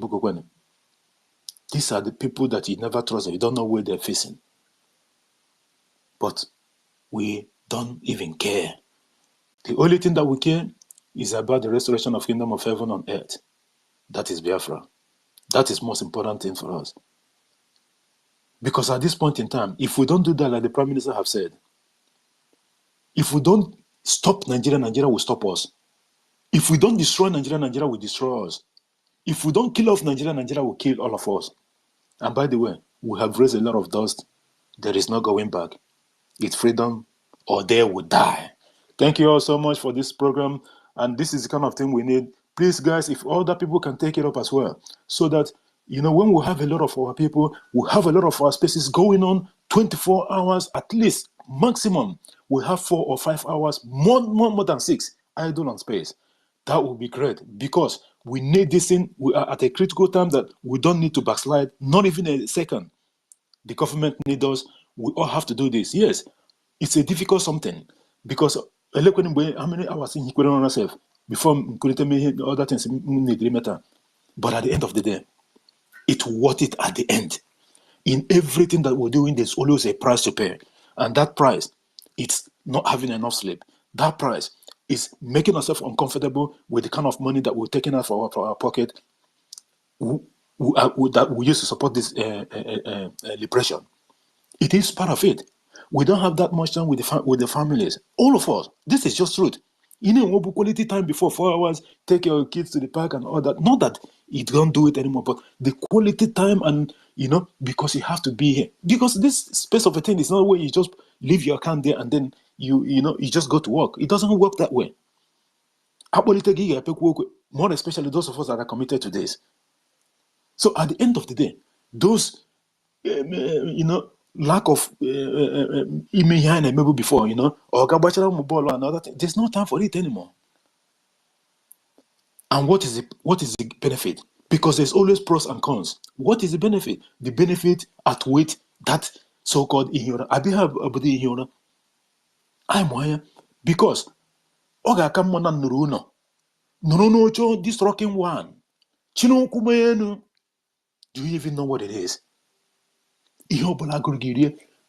These are the people that you never trust. You don't know where they're facing. But we don't even care. The only thing that we care is about the restoration of kingdom of heaven on earth. That is Biafra. That is most important thing for us. Because at this point in time, if we don't do that, like the Prime Minister have said, if we don't stop Nigeria, Nigeria will stop us. If we don't destroy Nigeria, Nigeria will destroy us. If we don't kill off Nigeria, Nigeria will kill all of us. And by the way, we have raised a lot of dust. There is no going back. It's freedom or they will die. Thank you all so much for this program. And this is the kind of thing we need. Please, guys, if other people can take it up as well, so that, when we have a lot of our people, we have a lot of our spaces going on 24 hours at least, maximum. We have 4 or 5 hours, more than 6, idle on space. That would be great because we need this thing. We are at a critical time that we don't need to backslide, not even a second. The government needs us. We all have to do this. Yes, it's a difficult something because how many hours he couldn't on ourselves before other things. But at the end of the day, it's worth it at the end. In everything that we're doing, there's always a price to pay. And that price, it's not having enough sleep. That price is making ourselves uncomfortable with the kind of money that we're taking out for our pocket that we use to support this liberation. It is part of it. We don't have that much time with the families. All of us. This is just truth. Quality time before 4 hours, take your kids to the park and all that. Not that you don't do it anymore, but the quality time and, because you have to be here. Because this space of a thing is not where you just leave your account there and then you just go to work. It doesn't work that way. More especially those of us that are committed to this. So at the end of the day, those, lack of maybe before, or another thing, there's no time for it anymore. And what is the benefit? Because there's always pros and cons. What is the benefit? The benefit outweighs that so-called ignorance. I be have abudi ignorance. I'm why because oga come on no this rocking one. Chino kumenu. Do you even know what it is?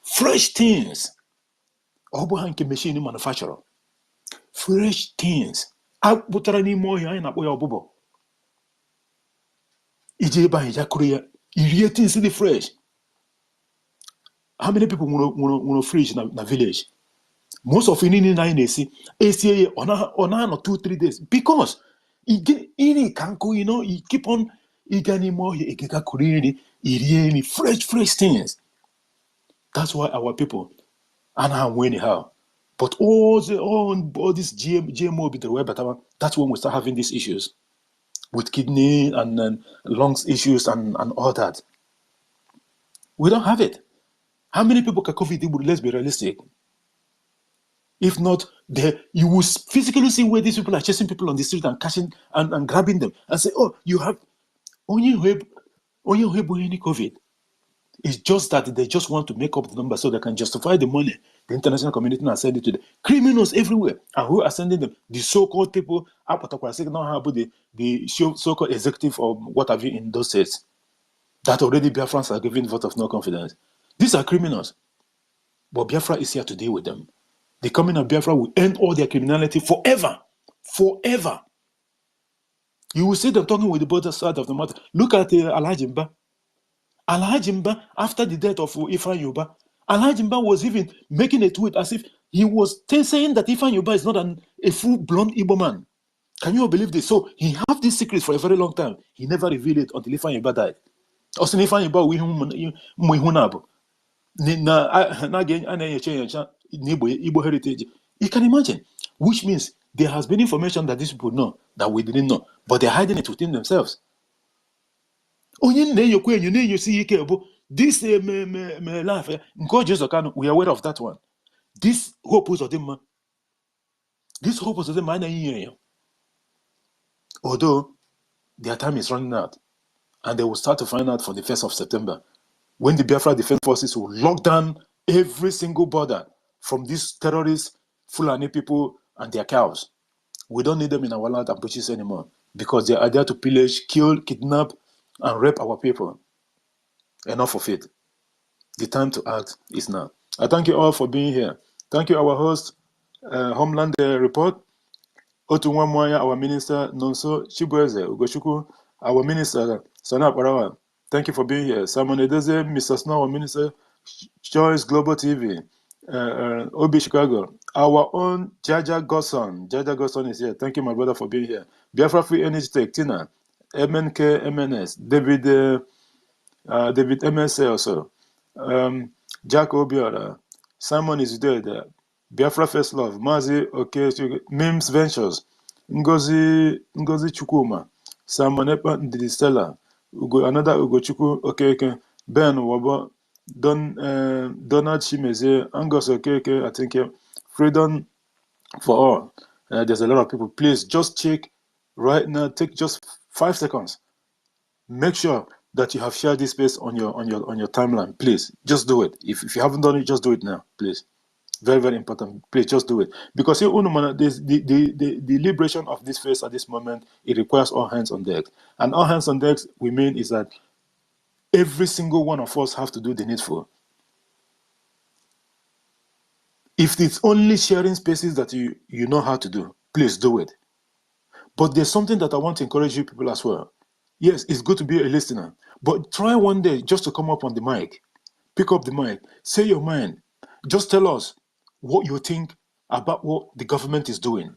Fresh things. Obo machine manufacturer. Fresh things. Abutara ni mo ya na boya obobo. Ije ba ija Korea. Irie things in the fresh. How many people want a fridge in a village? Most of it in 9 days, ACA on 2-3 days because you can't go, you keep on getting more, creating fresh things. That's why our people and how winning how. But all this GMO be the way, but that's when we start having these issues with kidney and lungs issues and all that. We don't have it. How many people can COVID? Let's be realistic. If not, you will physically see where these people are chasing people on the street and catching and grabbing them and say, "Oh, you have only any COVID." It's just that they just want to make up the number so they can justify the money the international community are sending to the criminals everywhere. And who are sending them? The so-called people, the so-called executive or what have you in those states that already Biafrans are giving vote of no confidence. These are criminals. But Biafra is here to deal with them. The coming of Biafra will end all their criminality forever. Forever. You will see them talking with the both side of the matter. Look at Alhaji Mba. Alhaji Mba, after the death of Ifan Yuba, Alhaji Mba was even making a tweet as if he was saying that Ifan Yuba is not a full-blown Igbo man. Can you believe this? So he had this secret for a very long time. He never revealed it until Ifan Yuba died. Also, Ifan Yuba, Igbo heritage. You can imagine, which means there has been information that these people know that we didn't know, but they're hiding it within themselves. This life, we are aware of that one. This hope was of them. This hope was of them. Although their time is running out, and they will start to find out for the 1st of September, when the Biafra Defense Forces will lock down every single border from these terrorists, Fulani people, and their cows. We don't need them in our land and bushes anymore because they are there to pillage, kill, kidnap, and rape our people. Enough of it. The time to act is now. I thank you all for being here. Thank you, our host, Homeland Report, Otunwamwaya, our minister, Nonso Chibueze Ugochukwu, our minister, Sana Parawa. Thank you for being here. Simon Edeze, Mr. Snow, our minister, Choice Global TV, Obi Chicago, our own Jaja Gosson. Jaja Gosson is here. Thank you, my brother, for being here. Biafra Free Energy Tech, Tina, MNK, MNS, David MSA also. Jack Obiora, Simon is dead. Biafra First Love, Mazi, okay, Mims Ventures, Ngozi Chukuma, Simon Epa Ndidistella, another Ugochukwu, okay, Ben Wabo, Donald Chimeze, Angus okay, I think Freedom for All. There's a lot of people. Please just check right now. Take just 5 seconds. Make sure that you have shared this space on your timeline. Please, just do it. If you haven't done it, just do it now, please. Very, very important. Please, just do it. Because the liberation of this space at this moment, it requires all hands on deck. And all hands on deck, we mean is that every single one of us have to do the needful. If it's only sharing spaces that you know how to do, please do it. But there's something that I want to encourage you people as well. Yes, it's good to be a listener, but try one day just to come up on the mic. Pick up the mic. Say your mind. Just tell us what you think about what the government is doing.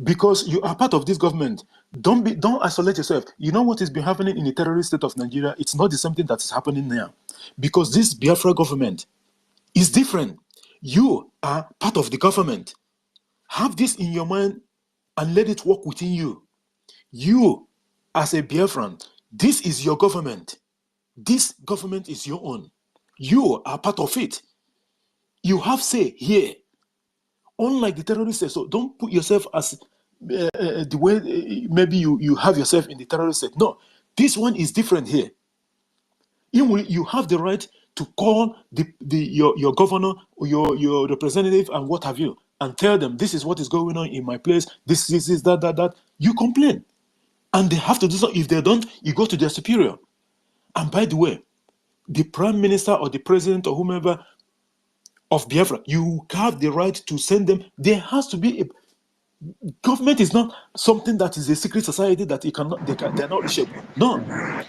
Because you are part of this government. Don't isolate yourself. You know what has been happening in the terrorist state of Nigeria? It's not the same thing that is happening now. Because this Biafra government is different. You are part of the government. Have this in your mind and let it work within you. You, as a Biafran, this is your government. This government is your own. You are part of it. You have say here. Unlike the terrorists say, so don't put yourself as the way maybe you have yourself in the terrorist state. No, this one is different here. You have the right to call your governor or your representative and what have you, and tell them this is what is going on in my place. This is that. You complain, and they have to do so. If they don't, you go to their superior. And by the way, the prime minister or the president or whomever of Biafra, you have the right to send them. There has to be government is not something that is a secret society that they're not reachable. No.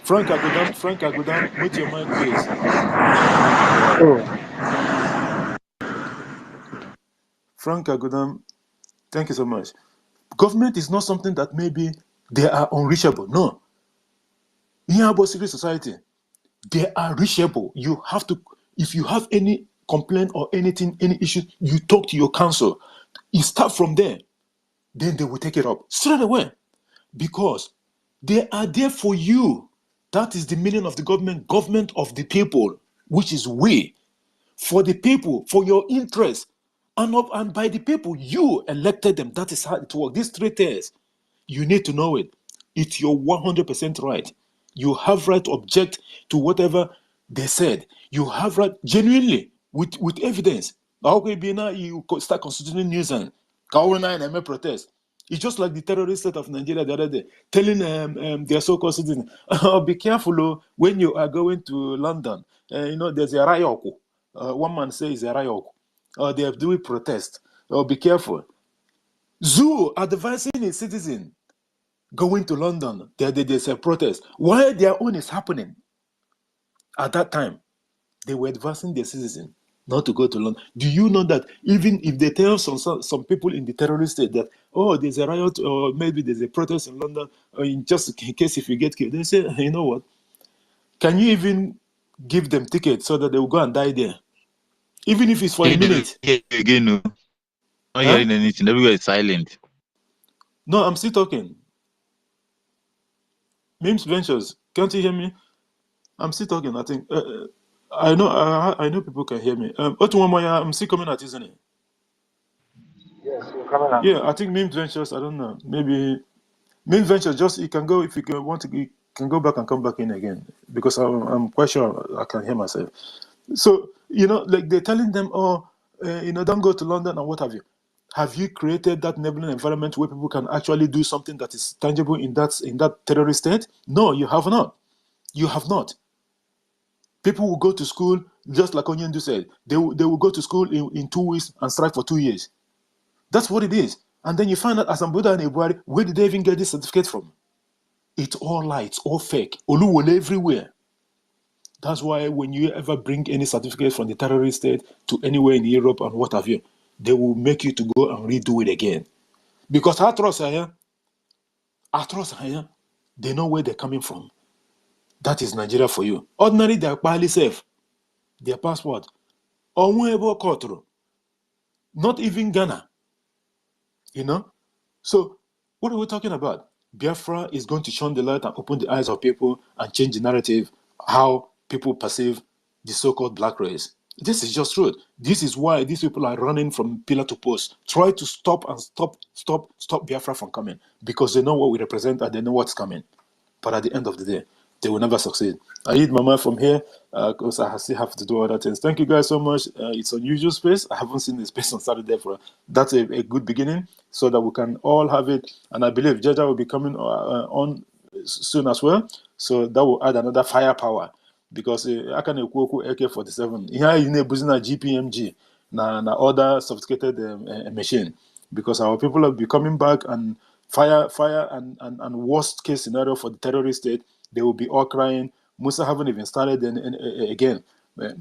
Frank Agodan, mute your mic, please. Frank Agodam, thank you so much. Government is not something that maybe they are unreachable. No. In our civil society, they are reachable. You have to, if you have any complaint or anything, any issue, you talk to your council. You start from there. Then they will take it up straight away because they are there for you. That is the meaning of the government of the people, which is we, for the people, for your interest, and by the people, you elected them. That is how it works. These 3 tiers, you need to know it. It's your 100% right. You have right to object to whatever they said. You have right, genuinely, with evidence. How can be now you start constituting nuisance? And protest. It's just like the terrorist state of Nigeria the other day, telling their so-called citizens, oh, be careful when you are going to London. There's a riot. One man says a riot. They are doing protest. Be careful. Zoo advising a citizen going to London. There's a protest. While their own is happening at that time, they were advising their citizen not to go to London. Do you know that even if they tell some people in the terrorist state that, oh, there's a riot or maybe there's a protest in London, or in just in case if you get killed, they say, you know what? Can you even give them tickets so that they will go and die there? Even if it's for a minute. Again, no. Not hearing anything. Everywhere is silent. No, I'm still talking. Mims Ventures, can't you hear me? I'm still talking. I think I know people can hear me. Otuwamaya, I'm still coming at, isn't it? Yes, you're coming out. Yeah, I think Mims Ventures. I don't know. Maybe Mims Ventures. Just you can go if you can want to. You can go back and come back in again because I'm quite sure I can hear myself. So like they're telling them, oh, don't go to London and what have you. Have you created that enabling environment where people can actually do something that is tangible in that terrorist state? No, you have not. You have not. People will go to school, just like Onyendu said. They will go to school in 2 weeks and strike for 2 years. That's what it is. And then you find out Asambuda and Ebuari, where did they even get this certificate from? It's all lie, it's all fake. Oluwole everywhere. That's why when you ever bring any certificate from the terrorist state to anywhere in Europe and what have you, they will make you to go and redo it again. Because Atros are they know where they're coming from. That is Nigeria for you. Ordinarily, they are barely safe. Their passport. Not even Ghana. So, what are we talking about? Biafra is going to shine the light and open the eyes of people and change the narrative, how people perceive the so-called black race. This is just truth. This is why these people are running from pillar to post. Try to stop Biafra from coming because they know what we represent and they know what's coming. But at the end of the day, they will never succeed. I need Mama from here because I still have to do other things. Thank you guys so much. It's unusual space. I haven't seen this space on Saturday that's a good beginning so that we can all have it. And I believe Jaja will be coming on soon as well. So that will add another firepower because I can AK-47. Here you need GPMG na other sophisticated machine because our people will be coming back and fire and worst case scenario for the terrorist state, they will be all crying. Musa haven't even started again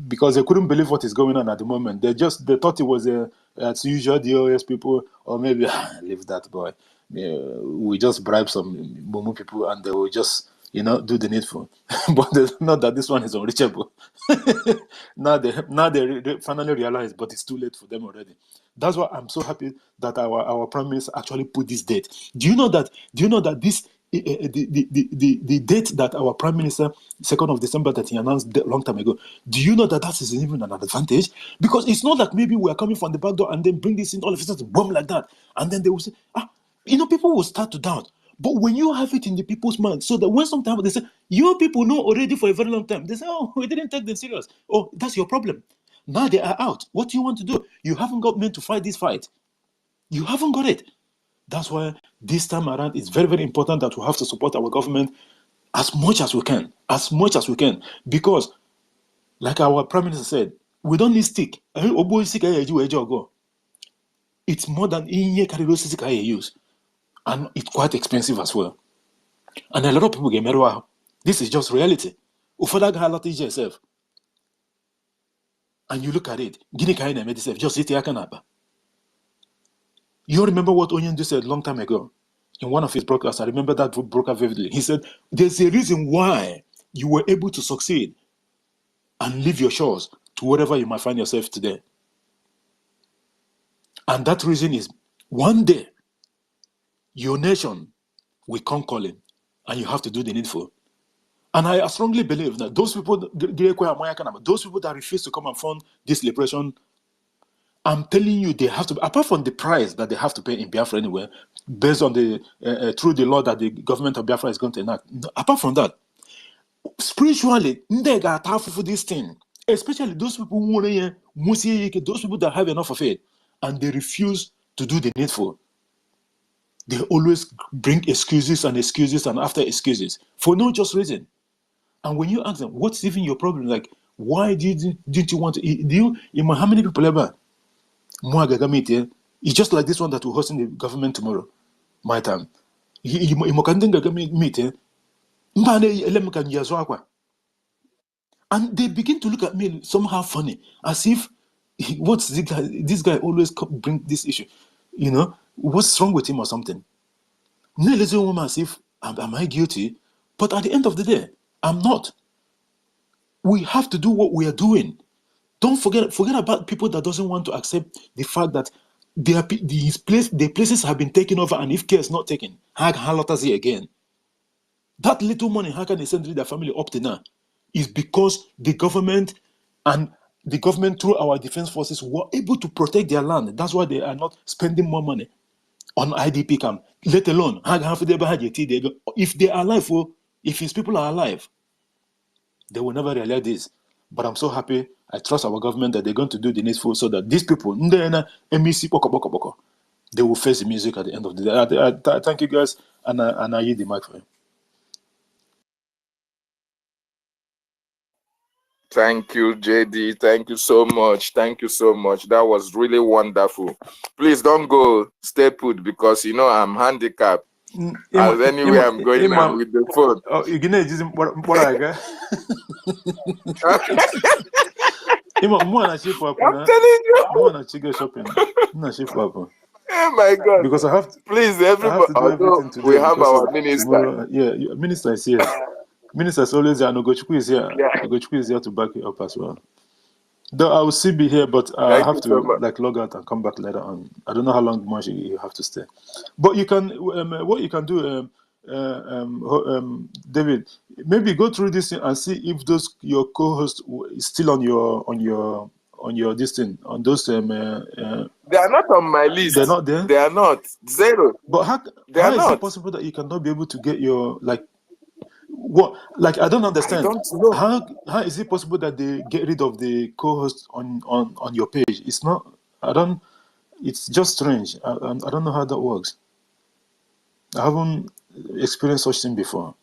because they couldn't believe what is going on at the moment. They thought it was as usual DOS people, or maybe leave that boy. We just bribe some Mumu people and they will just do the needful. But they know that this one is unreachable. Now they finally realize, but it's too late for them already. That's why I'm so happy that our prime minister actually put this date. Do you know that this the date that our prime minister 2nd of December that he announced a long time ago? Do you know that is even an advantage? Because it's not like maybe we are coming from the back door and then bring this in all of a sudden boom like that, and then they will say, people will start to doubt. But when you have it in the people's mind, so that when sometimes they say, your people know already for a very long time, they say, oh, we didn't take them serious. Oh, that's your problem. Now they are out. What do you want to do? You haven't got men to fight this fight. You haven't got it. That's why this time around it's very, very important that we have to support our government as much as we can. As much as we can. Because, like our Prime Minister said, we don't need stick. It's more than stick I use. And it's quite expensive as well. And a lot of people get married. This is just reality. And you look at it, Guinea can just sit here. You remember what Onyendu said a long time ago in one of his broadcasts? I remember that broadcast vividly. He said, there's a reason why you were able to succeed and leave your shores to wherever you might find yourself today. And that reason is one day your nation will come calling and you have to do the needful. And I strongly believe that those people, those people that refuse to come and fund this liberation, I'm telling you, they have to, apart from the price that they have to pay in Biafra anyway, based on the, through the law that the government of Biafra is going to enact. Apart from that, spiritually, they got half for this thing, especially those people who those people that have enough of it, and they refuse to do the needful. They always bring excuses and excuses and after excuses for no just reason. And when you ask them, what's even your problem? Like, why didn't you want to? Do you, how many people ever? It's just like this one that we're hosting the government tomorrow, my time. And they begin to look at me somehow funny, as if, what's this guy always bring this issue? You know, what's wrong with him or something? As if, am I guilty? But at the end of the day, I'm not. We have to do what we are doing. Don't forget about people that doesn't want to accept the fact that the places have been taken over, and if care is not taken, how can again? That little money, how can they send their family up to now? Is because the government through our defense forces were able to protect their land. That's why they are not spending more money on IDP camp. Let alone if they are alive, if his people are alive, they will never realize this. But I'm so happy. I trust our government that they're going to do the needful so that these people, they will face the music at the end of the day. I thank you guys, and I yield the mic for you. Thank you, JD. Thank you so much. Thank you so much. That was really wonderful. Please don't go. Stay put, because you know I'm handicapped. As anyway, I'm going now with the phone. Oh, you're gonna use what I got. I'm telling you. Shopping. Oh my God! Because I have to. Please, everybody. Although we have our minister. Tomorrow, yeah, minister is here. Minister is always here. Ogochukwu is here. Ogochukwu is here to back it up as well. Though I will still be here, but I have to log out and come back later on. I don't know how long more you have to stay. But you can, what you can do, David, maybe go through this thing and see if your co-host is still on your this thing, on those. They are not on my list. They're not there. They are not. Zero. But how is it possible that you cannot be able to get your what? Like, I don't understand. I don't know. How is it possible that they get rid of the co-host on your page? It's not. It's just strange. I don't know how that works. I haven't experienced such thing before.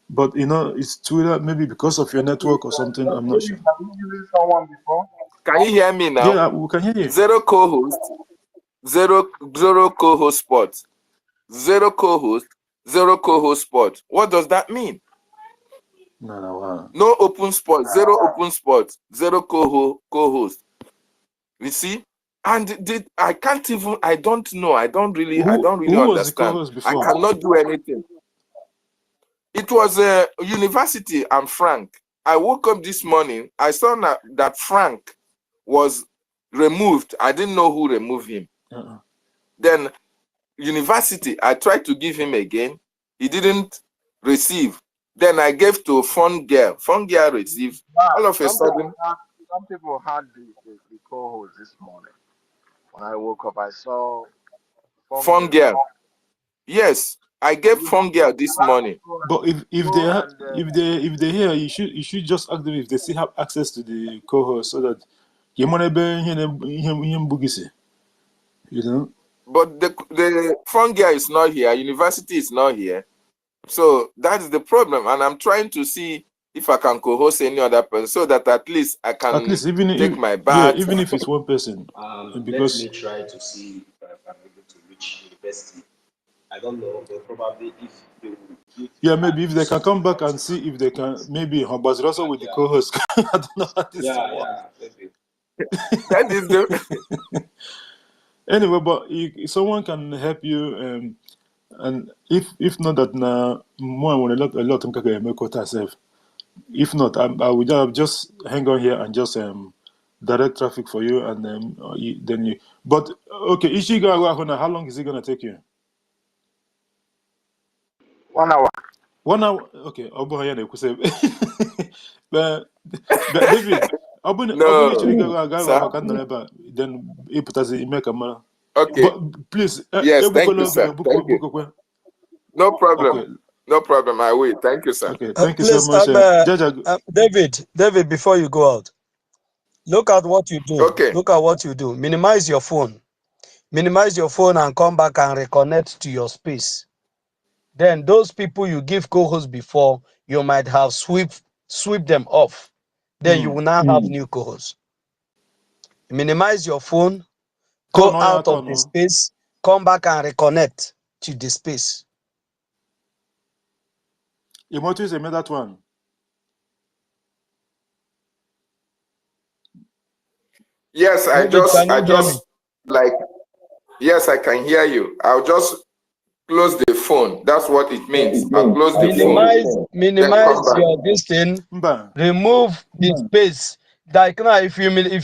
But it's Twitter, maybe because of your network or something. I'm not sure. Have you used someone before? Can you hear me now? Yeah, we can hear you. Zero co-host, zero co-host spot, zero co-host, zero co-host spot. What does that mean? No. No open spot, zero open spot, zero co-host. You see? And I can't even. I don't know. I don't really understand. I cannot do anything. It was a university. I'm Frank. I woke up this morning. I saw that Frank was removed. I didn't know who removed him. Then university, I tried to give him again. He didn't receive. Then I gave to Fun Girl. Fun Girl received. All of a sudden. Some people had the co-host this morning. When I woke up, I saw Fun Girl. Yes, I gave Fun Girl this morning. But if they hear, you should just ask them if they still have access to the co-host so that you know. But the Fun Girl is not here. University is not here. So that's the problem, and I'm trying to see if I can co-host any other person so that at least I can take my bath. Yeah, even if it's one person. Because let me try to see if I'm able to reach university. I don't know, but probably if they will. Maybe if they can come back and see if they can, maybe but also with the co-host. I don't know how this works. Maybe. That is the. Anyway, but someone can help you, and if not that now, more I want a lot of myself. If not, I will just hang on here and just direct traffic for you, and then you. But okay, Ishiga, how long is it gonna take you? 1 hour. 1 hour. Okay, but David, No, then make a man. okay. But please, Yes, thank you, sir. Thank you. No problem. Okay. No problem. I will. Thank you, sir. Okay, thank you so much. David, before you go out, look at what you do. Okay. Look at what you do. Minimize your phone. Minimize your phone and come back and reconnect to your space. Then those people you give co-host before, you might have sweep them off. Then you will now have new co-hosts. Minimize your phone, go out of the space, come back and reconnect to the space. Emotis, I made that one. Yes, yes, I can hear you. I'll just close the phone. That's what it means. I'll close the phone. Minimize your distance. Remove the space. Like now, if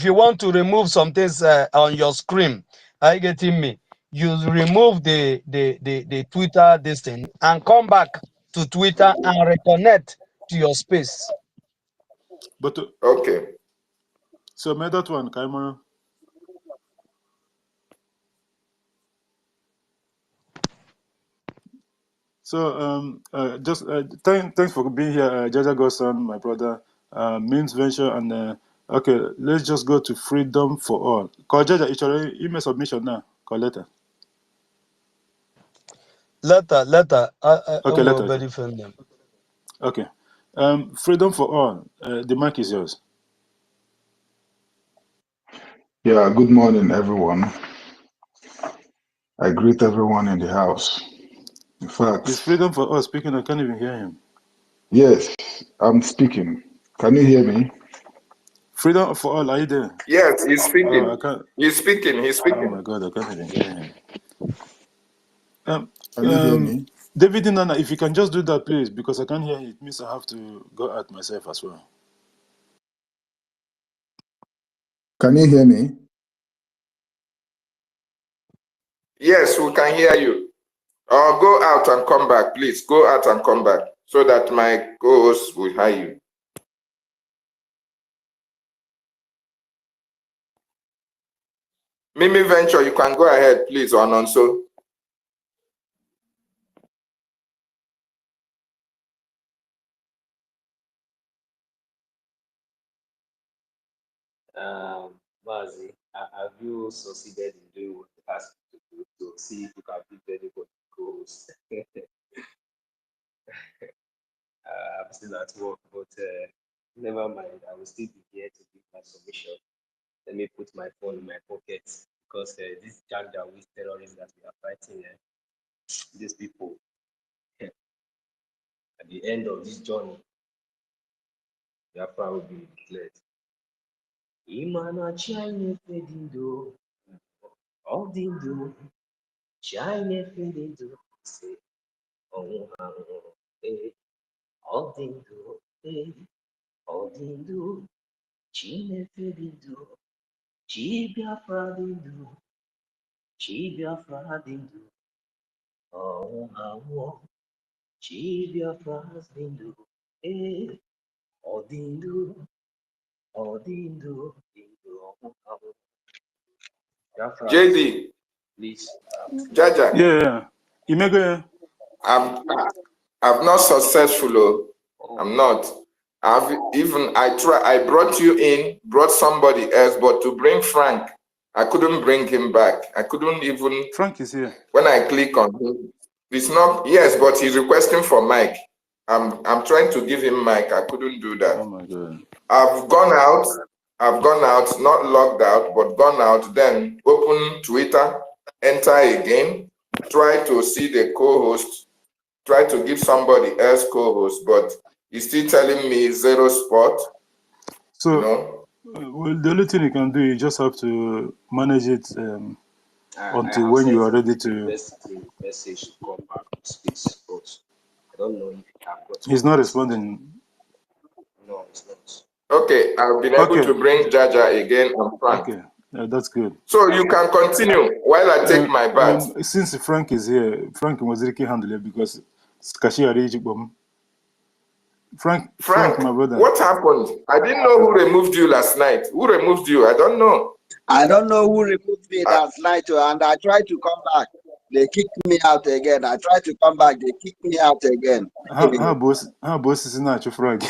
you want to remove some things on your screen, are you getting me? You remove the Twitter distance and come back to Twitter and reconnect to your space. But okay. So made that one, Kaimara. So thanks for being here, Jaja Gosan, my brother, Means Venture, and okay, let's just go to Freedom for All. Call Jaja, it's already email submission now. Call later. Later. Okay, later. Okay. Freedom for All. The mic is yours. Yeah, good morning, everyone. I greet everyone in the house. In fact, Is Freedom for All speaking? I can't even hear him. Yes, I'm speaking. Can you hear me? Freedom for All, are you there? Yes, he's speaking. I can't. He's speaking. Oh my God, I can't even hear him. Can you hear me? David and Nana, if you can just do that, please, because I can't hear you. It means I have to go out myself as well. Can you hear me? Yes, we can hear you. Go out and come back, please. Go out and come back so that my co-host will hear you. Mimi Venture, you can go ahead, please, or Nonso. Mazi, have you succeeded in doing what you asked you to do to see if you can beat anybody goes? I'm still at work, but never mind. I will still be here to give my submission. Let me put my phone in my pocket because this Janjaweed terrorists that we are fighting, these people, at the end of this journey, Biafra will be declared. Imana China Fedindo, all dindo, China Fedindo, say, oh, all dindo, all dindo, China Fedindo, Biafra dindo, Biafra dindo, oh, Biafra dindo, all dindo, dindo, JD, please. Jaja. Yeah. You may go. I'm not successful. I'm not. I brought you in, brought somebody else, but to bring Frank, I couldn't bring him back. I couldn't even. Frank is here. When I click on him, it's not. Yes, but he's requesting for mic. I'm trying to give him mic. I couldn't do that. Oh my God. I've gone out, not logged out, but gone out, then open Twitter, enter again, try to see the co-host, try to give somebody else co-host, but he's still telling me 0 spot. So, well, the only thing you can do, you just have to manage it I until have when you sent are him ready a to. message to come back to speak, but I don't know if he has gotten He's not it. responding. No, it's not. Okay, I've been able Okay, to bring Jaja again and Frank. okay, that's good. So you can continue while I take my bath. Since Frank is here, Frank was handle it because Kashi Arejibom. Frank, my brother. What happened? I didn't know who removed you last night. Who removed you? I don't know. I don't know who removed me last night, and I tried to come back. They kicked me out again. I tried to come back. They kicked me out again. boss is not your Frank.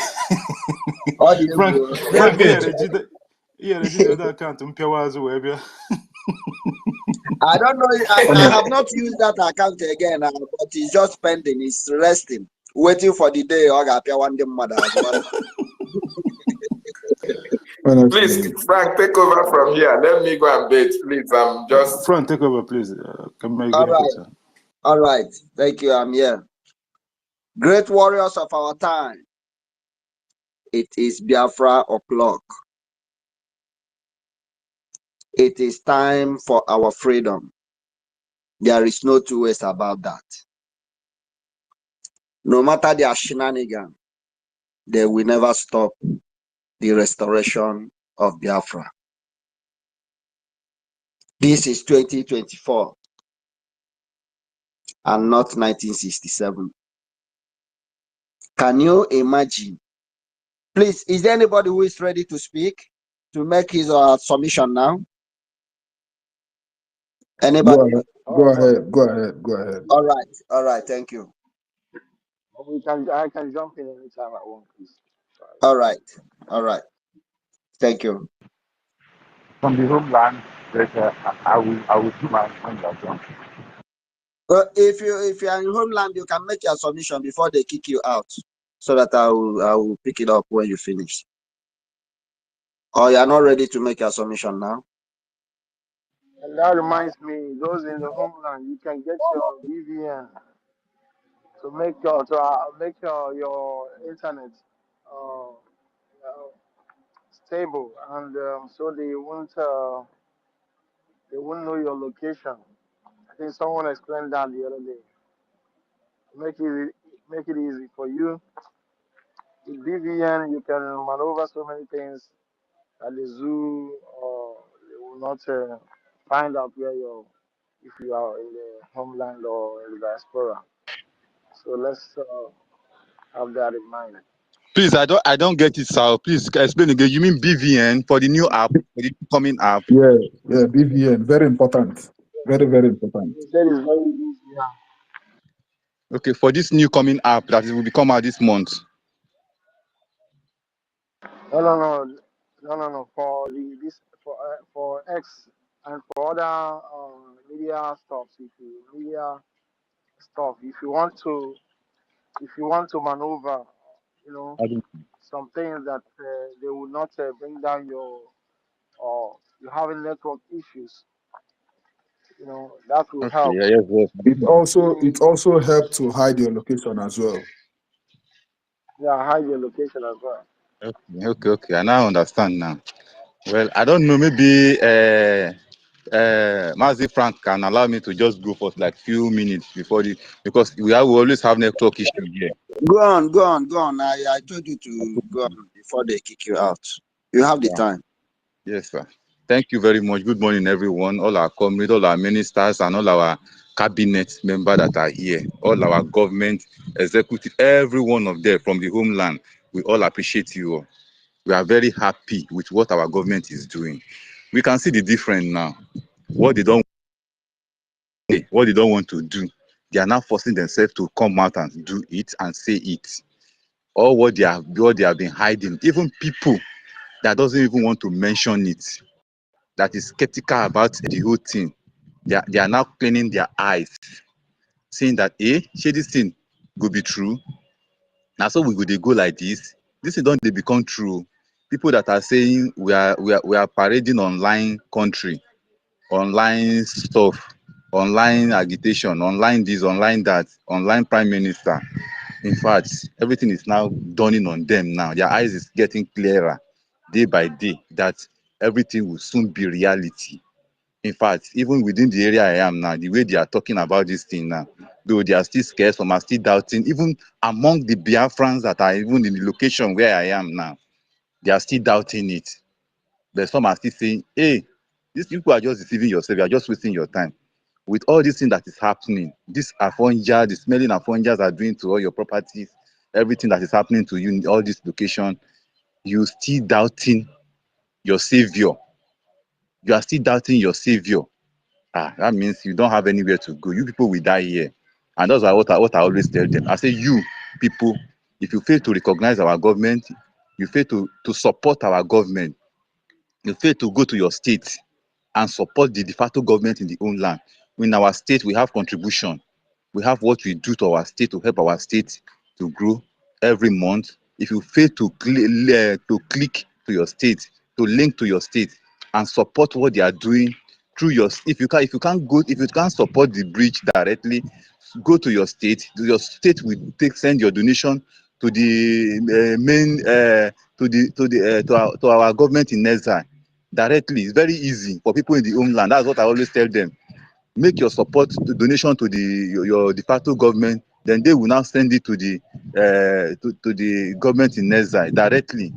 Frank, yeah, the account I don't know. I have not used that account again, but it's just pending. It's resting, waiting for the day I got one day mother as well. Please, Frank, take over from here. Let me go and bathe, please. I'm just. Frank, take over, please. All right. Thank you. I'm here. Great warriors of our time. It is Biafra o'clock. It is time for our freedom. There is no two ways about that. No matter their shenanigans, they will never stop the restoration of Biafra. This is 2024 and not 1967. Can you imagine? Please, is there anybody who is ready to speak, to make his submission now? Anybody? Go ahead. All right, thank you. I can jump in anytime I want, please. All right, thank you. From the homeland, I will do my homeland. If you are in homeland, you can make your submission before they kick you out, so that I will pick it up when you finish. Or you are not ready to make your submission now? And that reminds me, those in the homeland, you can get your BVN to make your internet stable, and so they won't know your location. I think someone explained that the other day. Make it easy for you. With BVN, you can maneuver so many things at the zoo, or they will not find out if you are in the homeland or in the diaspora. So let's have that in mind. Please, I don't get it, sir. Please explain again. You mean BVN for the new app, for the coming app? Yeah, BVN, very important. Very, very important. He said it's very easy. Yeah. Okay, for this new coming app that will be come out this month. No. For X and for other media stuff, if you want to maneuver, some things that they will not bring down you're having network issues, that will help. Yeah, yes. It also helped to hide your location as well. Yeah, hide your location as well. Okay. I now understand now. Well, I don't know. Maybe Mazi Frank can allow me to just go for like few minutes before because we always have network issue here. Go on. I told you to go on before they kick you out. You have the time. Yes, sir. Thank you very much. Good morning, everyone. All our comrades, all our ministers, and all our cabinet members that are here. All our government, executive, every one of them from the homeland. We all appreciate you all. We are very happy with what our government is doing. We can see the difference now. What they don't want to do, they are now forcing themselves to come out and do it and say it. Or what they have been hiding. Even people that doesn't even want to mention it, that is skeptical about the whole thing, they are now cleaning their eyes, saying that this thing could be true. Now so we go like this. This thing don't they become true. People that are saying we are parading online country, online stuff, online agitation, online this, online that, online prime minister. In fact, everything is now dawning on them now. Their eyes is getting clearer day by day that everything will soon be reality. In fact, even within the area I am now, the way they are talking about this thing now, though they are still scared, some are still doubting, even among the Biafrans that are even in the location where I am now, they are still doubting it. But some are still saying, hey, these people are just deceiving yourself, you are just wasting your time. With all this thing that is happening, this afonja, the smelling afonjas are doing to all your properties, everything that is happening to you in all this location, you still doubting your savior. You are still doubting your savior. That means you don't have anywhere to go. You people will die here. And that's what I always tell them. I say, you people, if you fail to recognize our government, you fail to support our government, you fail to go to your state and support the de facto government in the own land. In our state, we have contribution. We have what we do to our state to help our state to grow every month. If you fail to click to your state, to link to your state and support what they are doing through your, if you can't support the bridge directly, go to your state. Your state will send your donation to the main to our government in exile directly. It's very easy for people in the homeland. That's what I always tell them. Make your support to donation to your de facto government, then they will now send it to the government in exile directly.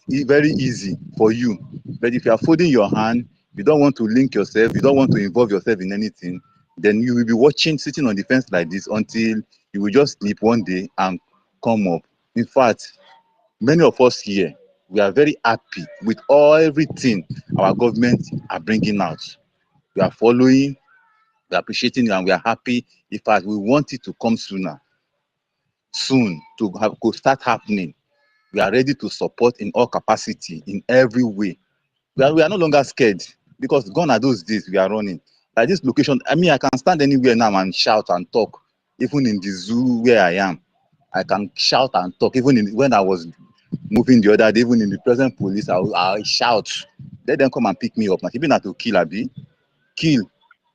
Very easy for you. But if you are folding your hand, you don't want to link yourself, you don't want to involve yourself in anything, then you will be watching, sitting on the fence like this until you will just sleep one day and come up. In fact, many of us here, we are very happy with everything our government are bringing out. We are following, we are appreciating, and we are happy. In fact, we want it to come soon to start happening. We are ready to support in all capacity, in every way. We are no longer scared because gone are those days we are running. Like this location, I mean, I can stand anywhere now and shout and talk, even in the zoo where I am. I can shout and talk, even when I was moving the other day, even in the present police, I'll shout. Let them come and pick me up. Now, even to kill, Abi, kill.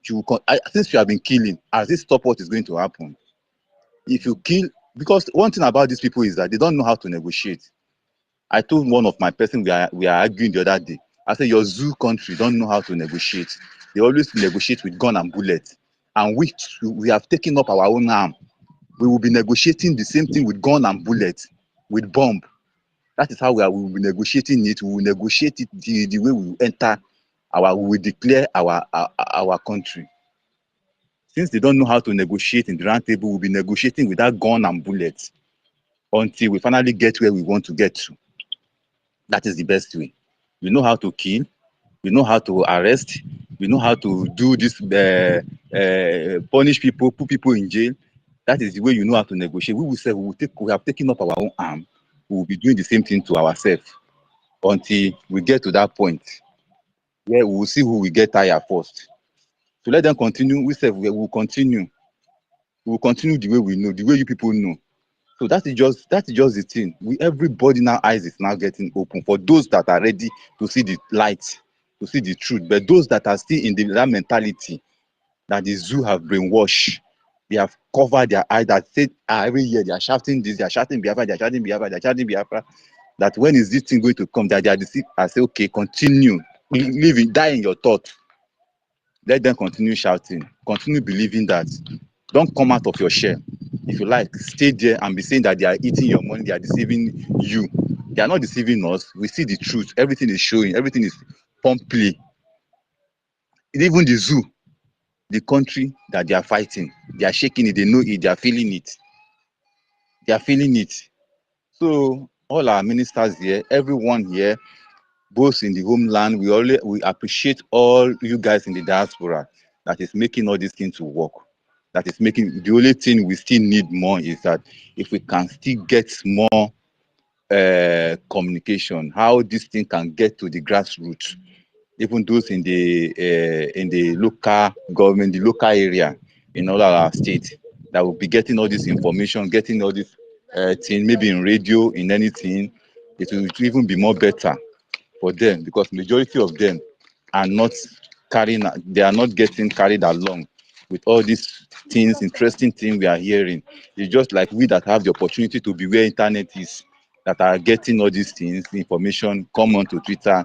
Since you have been killing, has this stop what is going to happen? If you kill, because one thing about these people is that they don't know how to negotiate. I told one of my person we are arguing the other day. I said, your zoo country don't know how to negotiate. They always negotiate with gun and bullet. And we have taken up our own arm. We will be negotiating the same thing with gun and bullet, with bomb. That is how we will be negotiating it. We will negotiate it the way we will enter we will declare our country. Since they don't know how to negotiate in the round table, we'll be negotiating without gun and bullets until we finally get where we want to get to. That is the best way. We know how to kill, we know how to arrest, we know how to do this, punish people, put people in jail. That is the way you know how to negotiate. We have taken up our own arm. We will be doing the same thing to ourselves until we get to that point where we will see who will get tired first. So let them continue. We will continue. We will continue the way we know, the way you people know. So that is just the thing. Everybody now eyes is now getting open for those that are ready to see the light, to see the truth. But those that are still in that mentality that the zoo have brainwashed, they have covered their eyes. That said every year they are shouting this, they are shouting Biafra, they are shouting Biafra, they are shouting Biafra. That when is this thing going to come? That they are deceived. I say, okay, continue, die in your thought. Let them continue shouting, continue believing that. Don't come out of your shell. If you like, stay there and be saying that they are eating your money, they are deceiving you. They are not deceiving us. We see the truth. Everything is showing. Everything is promptly. Even the zoo, the country that they are fighting, they are shaking it. They know it. They are feeling it. They are feeling it. So all our ministers here, everyone here, both in the homeland, we appreciate all you guys in the diaspora that is making all these things to work. That is making, the only thing we still need more is that if we can still get more communication, how this thing can get to the grassroots, even those in the local government, the local area, in all our states, that will be getting all this information, getting all this thing, maybe in radio, in anything, it will even be more better for them, because majority of them are not they are not getting carried along with all these things, interesting things we are hearing. It's just like we that have the opportunity to be where internet is, that are getting all these things, information, come onto Twitter,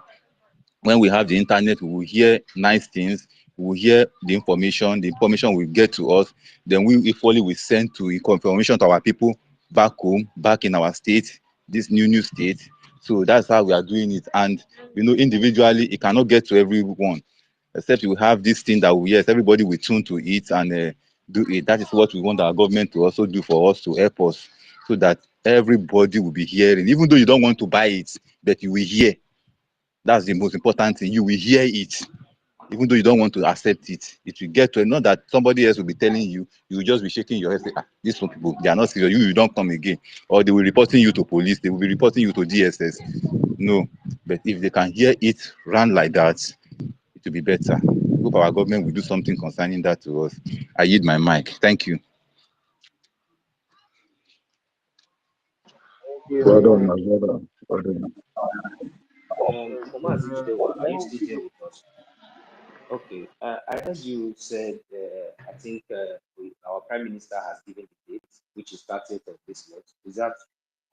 When we have the internet, we will hear nice things, we will hear the information will get to us, then we equally will send to information to our people back home, back in our state, this new state. So that's how we are doing it. And individually, it cannot get to everyone, except you have this thing that yes, everybody will tune to it and do it. That is what we want our government to also do for us, to help us, so that everybody will be hearing, even though you don't want to buy it, but you will hear. That's the most important thing. You will hear it, even though you don't want to accept it. It will get to not that somebody else will be telling you. You will just be shaking your head, say, these some people, they are not serious. You don't come again, or they will reporting you to police. They will be reporting you to DSS. No, but if they can hear it run like that, it will be better. Hope our government will do something concerning that to us. I yield my mic. Thank you. Well done, Yeah. my brother. Well done. Mazi Jidewa, are you still here with us? Okay, I heard you said, I think our Prime Minister has given the date, which is 30th of this month. Is that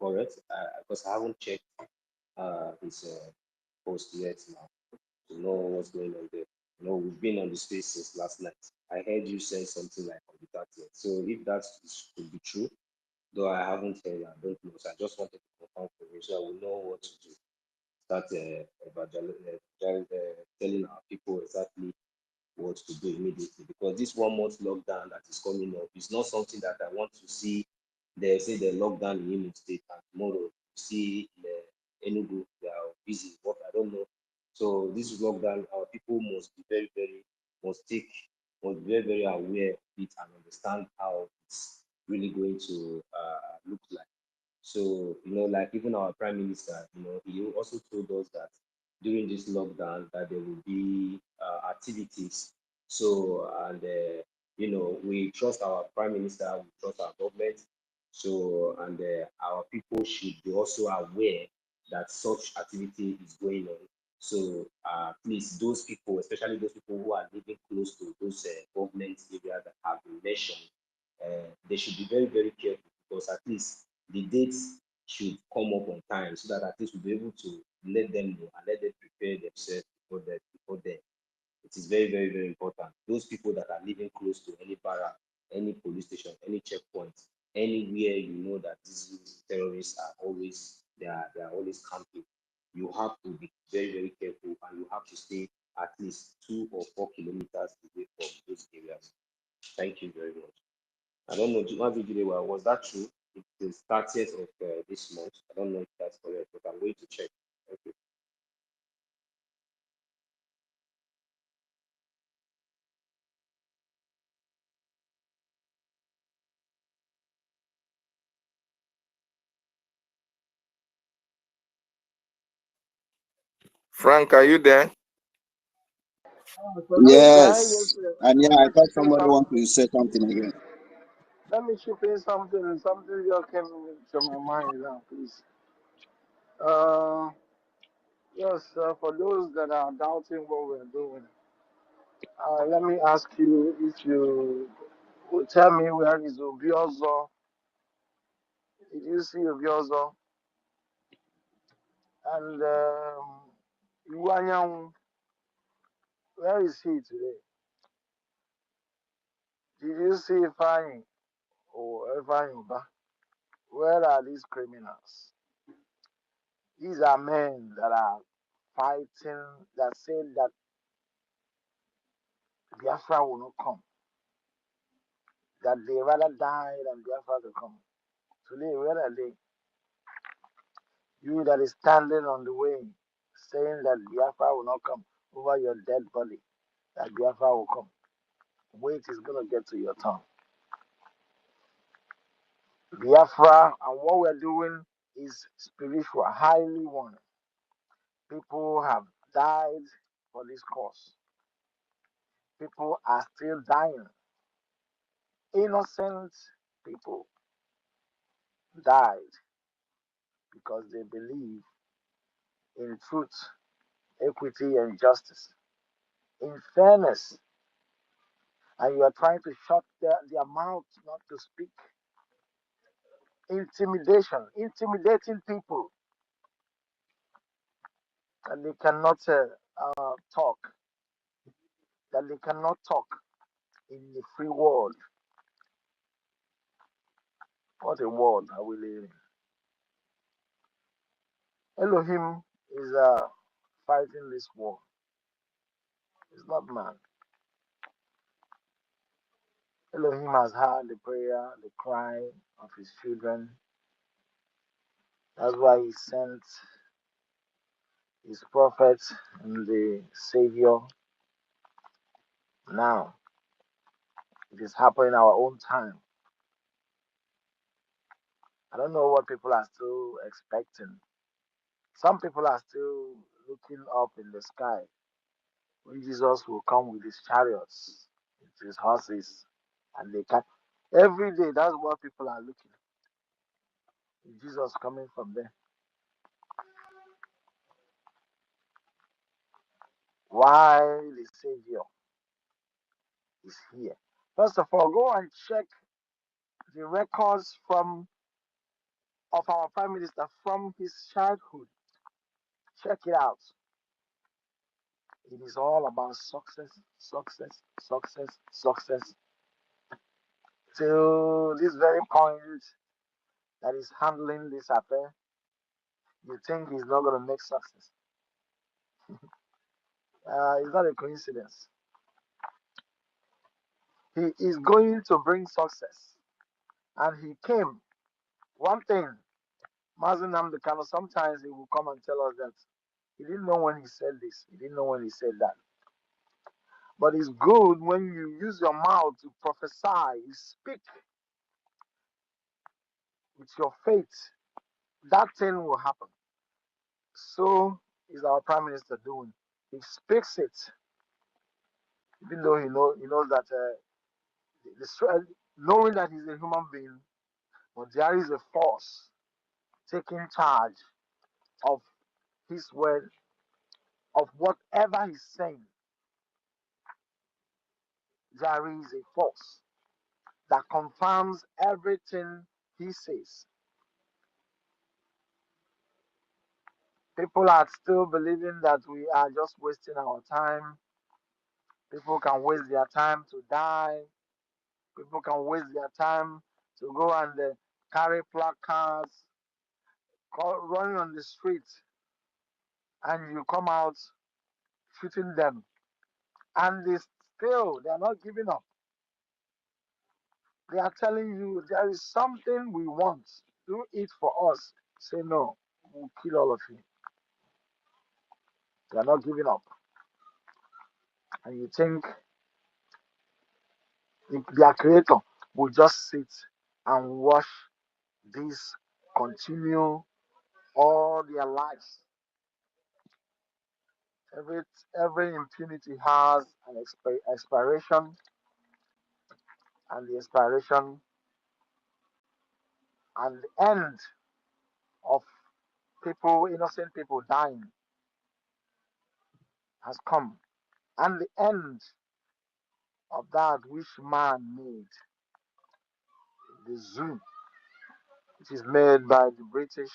correct? Because I haven't checked his post yet now to know what's going on there. We've been on the space since last night. I heard you say something like on the 30th. So if that could be true, though I haven't heard, I don't know. So I just wanted to confirm for you so I will know what to do. Start telling our people exactly what to do immediately, because this 1 month lockdown that is coming up is not something that I want to see. They say the lockdown in Imo State and tomorrow see the Enugu, they are busy. What I don't know. So this lockdown, our people must be must be very aware of it and understand how it's really going to look like. So, like even our Prime Minister, he also told us that during this lockdown that there will be activities. So, and we trust our Prime Minister, we trust our government. So, and our people should be also aware that such activity is going on. So, please, those people, especially those people who are living close to those government areas that have been mentioned, they should be very, very careful, because at least the dates should come up on time, so that at least we'll be able to let them know and let them prepare themselves before then. It is very, very, very important. Those people that are living close to any barrack, any police station, any checkpoint, anywhere that these terrorists are always they are always camping, you have to be very, very careful, and you have to stay at least 2 or 4 kilometers away from those areas. Thank you very much. I don't know, was that true? It is 30th of this month. I don't know if that's correct, but I'm going to check. Okay. Frank, are you there? Yes. And yeah, Let I me thought chip in somebody wanted something. to say something again. Let me chip in something. Something just came to my mind now, please. Uh, yes, for those that are doubting what we're doing, let me ask you if you will tell me where is Obiozo. Did you see Obiozo? And Iwanyang, where is he today? Did you see Ifeanyi or Ifeanyi? Where are these criminals? These are men that are fighting, that say that Biafra will not come, that they rather die than Biafra to come. Today, where are they? You that is standing on the way, saying that Biafra will not come over your dead body, that Biafra will come. Wait is going to get to your tongue. Biafra and what we're doing is spiritual, highly one. People have died for this cause. People are still dying. Innocent people died because they believe in truth, equity, and justice, in fairness. And you are trying to shut their mouth not to speak. Intimidation, intimidating people, and they cannot talk that they cannot talk in the free world. What a world are we living in? Elohim is fighting this war. It's not man. Elohim has heard the prayer, the cry of his children. That's why he sent his prophet and the Savior. Now it is happening our own time. I don't know what people are still expecting. Some people are still looking up in the sky when Jesus will come with his chariots, with his horses, and they can. Every day, that's what people are looking. Jesus coming from there. Why the Savior is here? First of all, go and check the records of our Prime Minister from his childhood. Check it out. It is all about success, success, success, success. Till this very point that is handling this affair, you think he's not going to make success. It's not a coincidence. He is going to bring success. And he came. One thing, Mazen Namdekano, sometimes he will come and tell us that he didn't know when he said this, he didn't know when he said that. But it's good when you use your mouth to prophesy, you speak with your faith, that thing will happen. So is our Prime Minister doing. He speaks it, even though he knows that knowing that he's a human being, but there is a force taking charge of his word, of whatever he's saying. There is a force that confirms everything he says. People are still believing that we are just wasting our time. People can waste their time to die. People can waste their time to go and carry placards, running on the street, and you come out shooting them. And they are not giving up. They are telling you there is something we want. Do it for us. Say no, we'll kill all of you. They are not giving up. And you think their creator will just sit and watch this continue all their lives. Every impunity has an expiration, and the expiration and the end of innocent people dying has come. And the end of that which man made, the zoo, which is made by the British,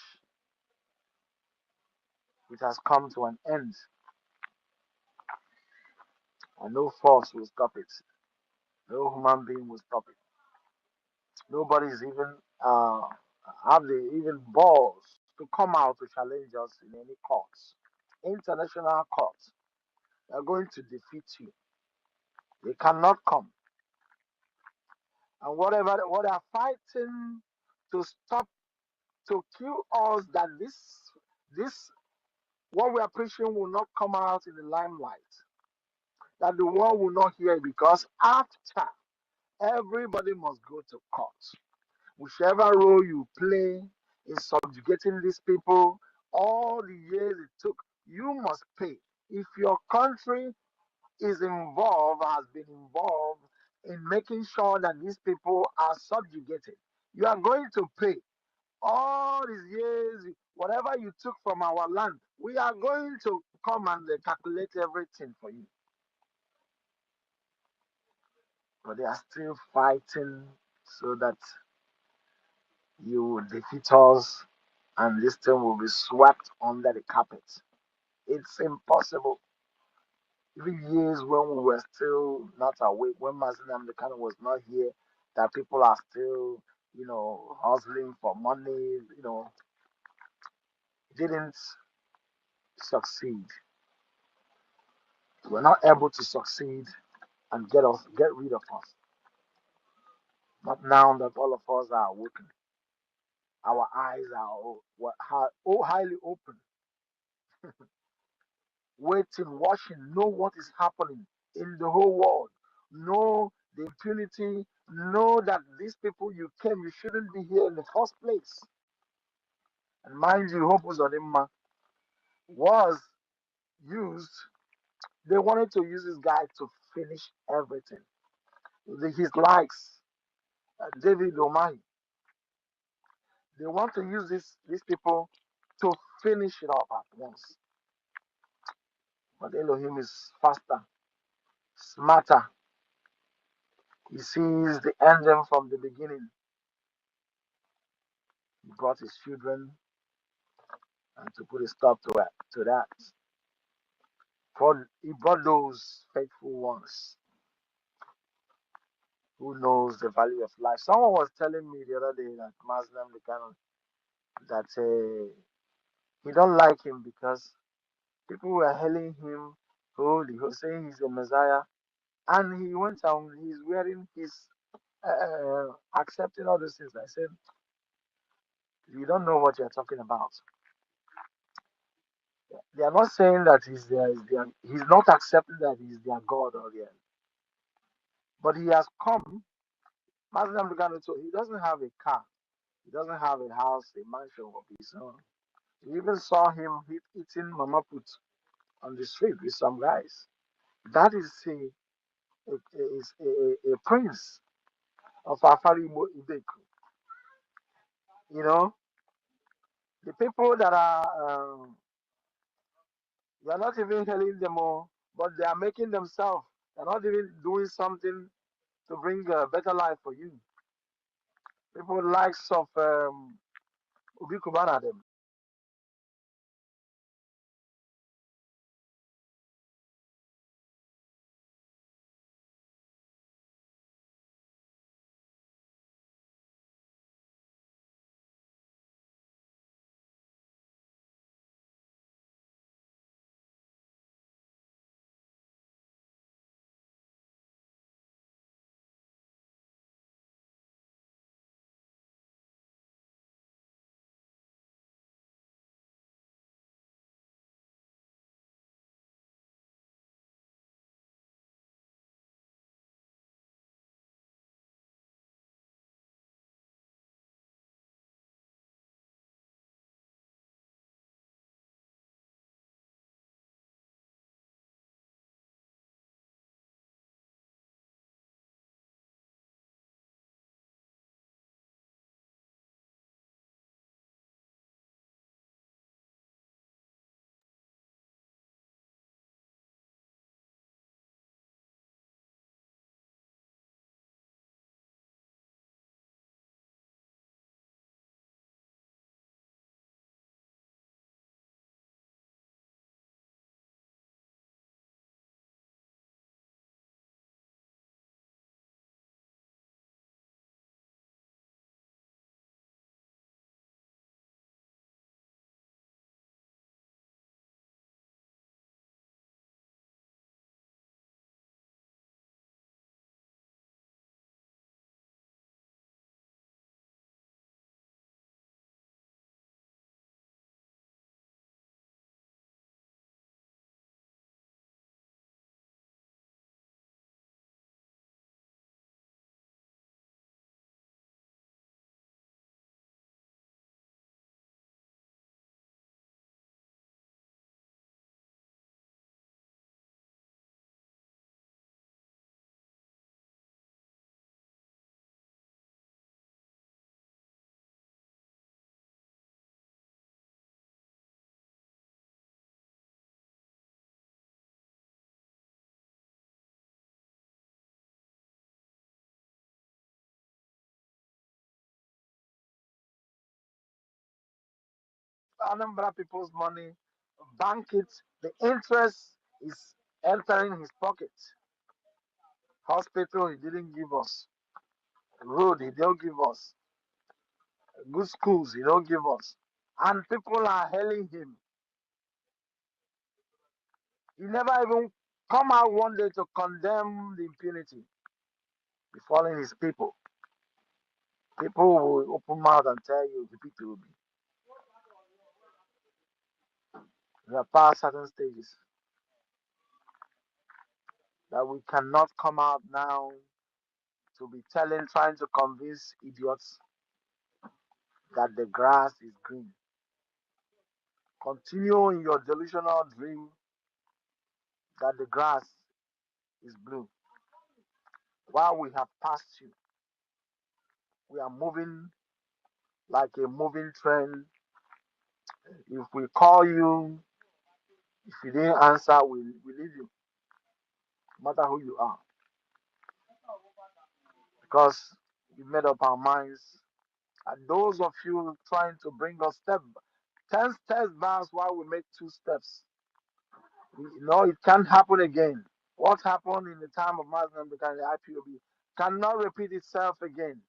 it has come to an end. And no force will stop it. No human being will stop it. Nobody is even have the even balls to come out to challenge us in any courts, international courts. They are going to defeat you. They cannot come. And what they are fighting to stop, to kill us, that this what we are preaching will not come out in the limelight, that the world will not hear it, because after, everybody must go to court. Whichever role you play in subjugating these people, all the years it took, you must pay. If your country is involved, has been involved in making sure that these people are subjugated, you are going to pay. All these years, whatever you took from our land, we are going to come and calculate everything for you. But they are still fighting so that you will defeat us and this thing will be swept under the carpet. It's impossible. Even years when we were still not awake, when Mazinam the kind was not here, that people are still, hustling for money, didn't succeed. We're not able to succeed and get rid of us. But now that all of us are awakened, our eyes are highly open, waiting, watching, know what is happening in the whole world, know the impunity, know that these people you came, you shouldn't be here in the first place. And mind you, Hope Uzodinma was used, they wanted to use this guy to finish everything. His likes, David Omai, they want to use these people to finish it up at once. But Elohim is faster, smarter. He sees the ending from the beginning. He brought his children and to put a stop to that. He brought those faithful ones who knows the value of life. Someone was telling me the other day that Muslim the kind of that he don't like him because people were hailing him holy, saying he's a Messiah, and he went on. He's wearing his accepting all those things. I said, you don't know what you're talking about. They are not saying that he's not accepting that he's their God or their, but he has come. Muslim Lugano, so he doesn't have a car, he doesn't have a house, a mansion of his own. You even saw him eating mama put on the street with some guys. That is a prince of Afari Ideku. You know, the people that are, you are not even telling them all, but they are making themselves. They're not even doing something to bring a better life for you. People likes of Ubi Kubana them. Anambra people's money, bank it. The interest is entering his pocket. Hospital, he didn't give us. Road, he don't give us. Good schools, he don't give us. And people are hailing him. He never even come out one day to condemn the impunity befalling his people. People will open mouth and tell you the people will be. We have passed certain stages that we cannot come out now to be trying to convince idiots that the grass is green. Continue in your delusional dream that the grass is blue. While we have passed you, we are moving like a moving train. If we call you, if you didn't answer, we leave you, no matter who you are. Because we made up our minds. And those of you trying to bring us 10 steps back while we make 2 steps, it can't happen again. What happened in the time of Muslim because the IPOB cannot repeat itself again.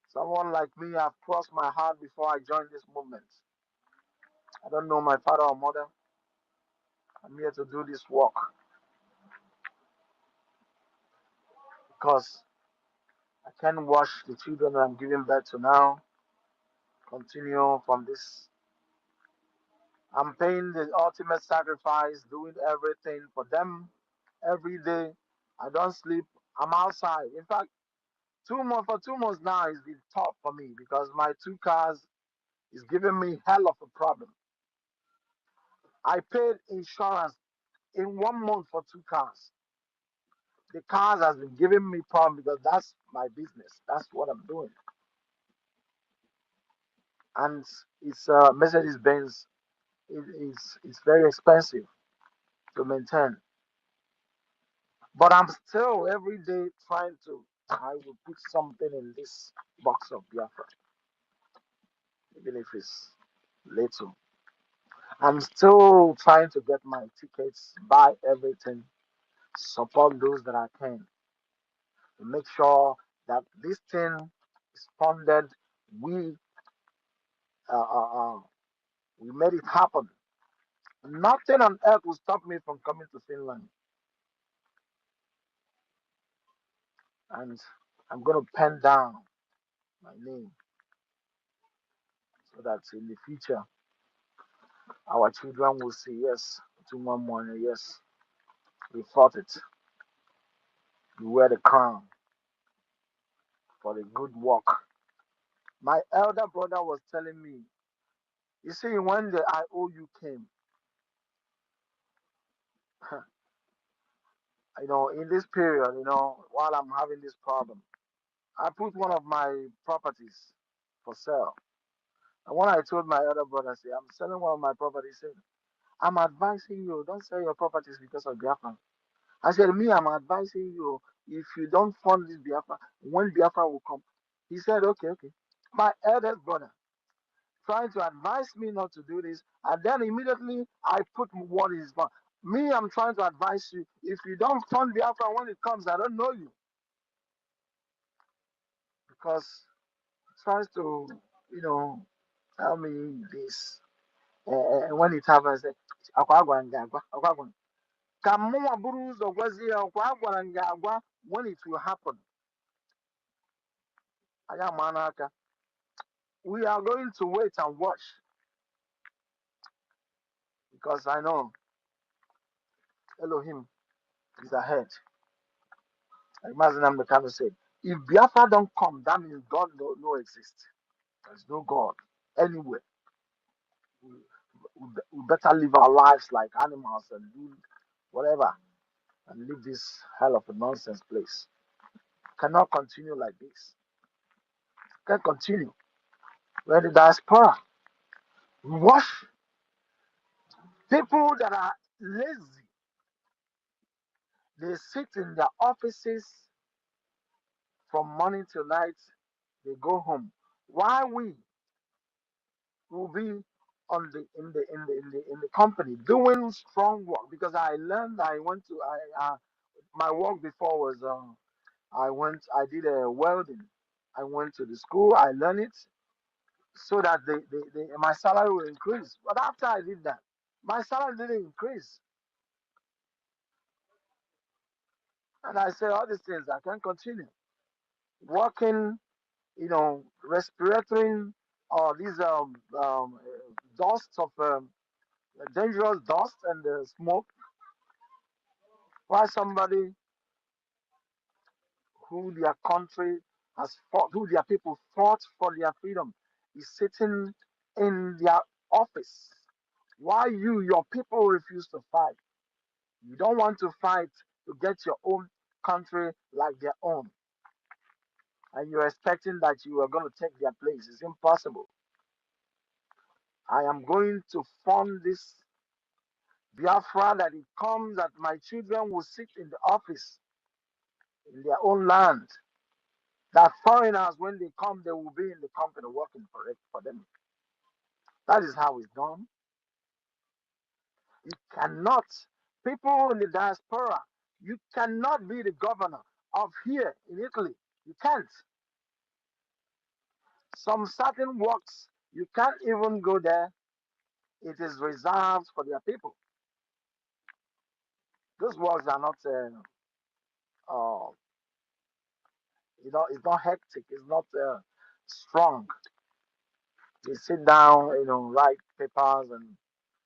Someone like me, I've crossed my heart before I joined this movement. I don't know my father or mother. I'm here to do this work because I can't watch the children I'm giving birth to now continue from this. I'm paying the ultimate sacrifice, doing everything for them every day. I don't sleep. I'm outside. In fact, 2 months for 2 months now is been tough for me because my 2 cars is giving me hell of a problem. I paid insurance in 1 month for 2 cars. The cars has been giving me problem because that's my business. That's what I'm doing. And it's Mercedes Benz. It's very expensive to maintain. But I'm still every day trying to. I will put something in this box of Biafra, even if it's little. I'm still trying to get my tickets, buy everything, support those that I can, to make sure that this thing is funded. We we made it happen. Nothing on earth will stop me from coming to Finland, and I'm going to pen down my name so that in the future our children will say yes. 2 1 morning, yes, we fought it. We wear the crown for the good work. My elder brother was telling me, you see, when the IOU came, in this period, while I'm having this problem, I put one of my properties for sale. And when I told my elder brother, say, I'm selling one of my properties, he said, I'm advising you, don't sell your properties because of Biafra. I said, me, I'm advising you, if you don't fund this Biafra, when Biafra will come. He said, okay. My eldest brother trying to advise me not to do this, and then immediately I put what is wrong. Me, I'm trying to advise you. If you don't fund Biafra when it comes, I don't know you. Because he tries to, tell me this. And when it happens, I say, when it will happen. We are going to wait and watch because I know Elohim is ahead. Like Mazinam Mekano said, if Biafra don't come, that means God no exist. There's no God anywhere. We better live our lives like animals and do whatever and leave this hell of a nonsense place. Cannot continue like this. Can't continue. We're the diaspora. Wash people that are lazy. They sit in their offices from morning till night. They go home. Why we will be on the in the company doing strong work, because I learned. I went to my work before was I did a welding. I went to the school. I learned it so that my salary will increase. But after I did that, my salary didn't increase, and I said all these things I can't continue working. Respiratory or these dusts of dangerous dust and smoke, while somebody who their country has fought, who their people fought for their freedom, is sitting in their office. Why your people refuse to fight? You don't want to fight to get your own country like their own, and you're expecting that you are going to take their place. It's impossible. I am going to form this Biafra that it comes that my children will sit in the office in their own land. That foreigners, when they come, they will be in the company working for it for them. That is how it's done. You cannot, people in the diaspora, you cannot be the governor of here in Italy. You can't. Some certain works, you can't even go there. It is reserved for their people. Those works are not, it's not hectic. It's not strong. They sit down, write papers and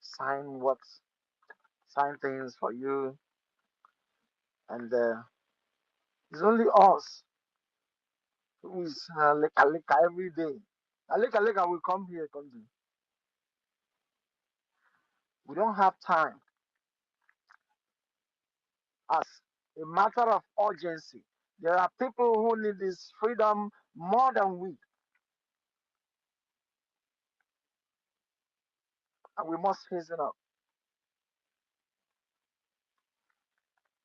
sign sign things for you, and it's only us who is leka every day. Leka will come here, country. We don't have time. As a matter of urgency, there are people who need this freedom more than we, and we must hasten up.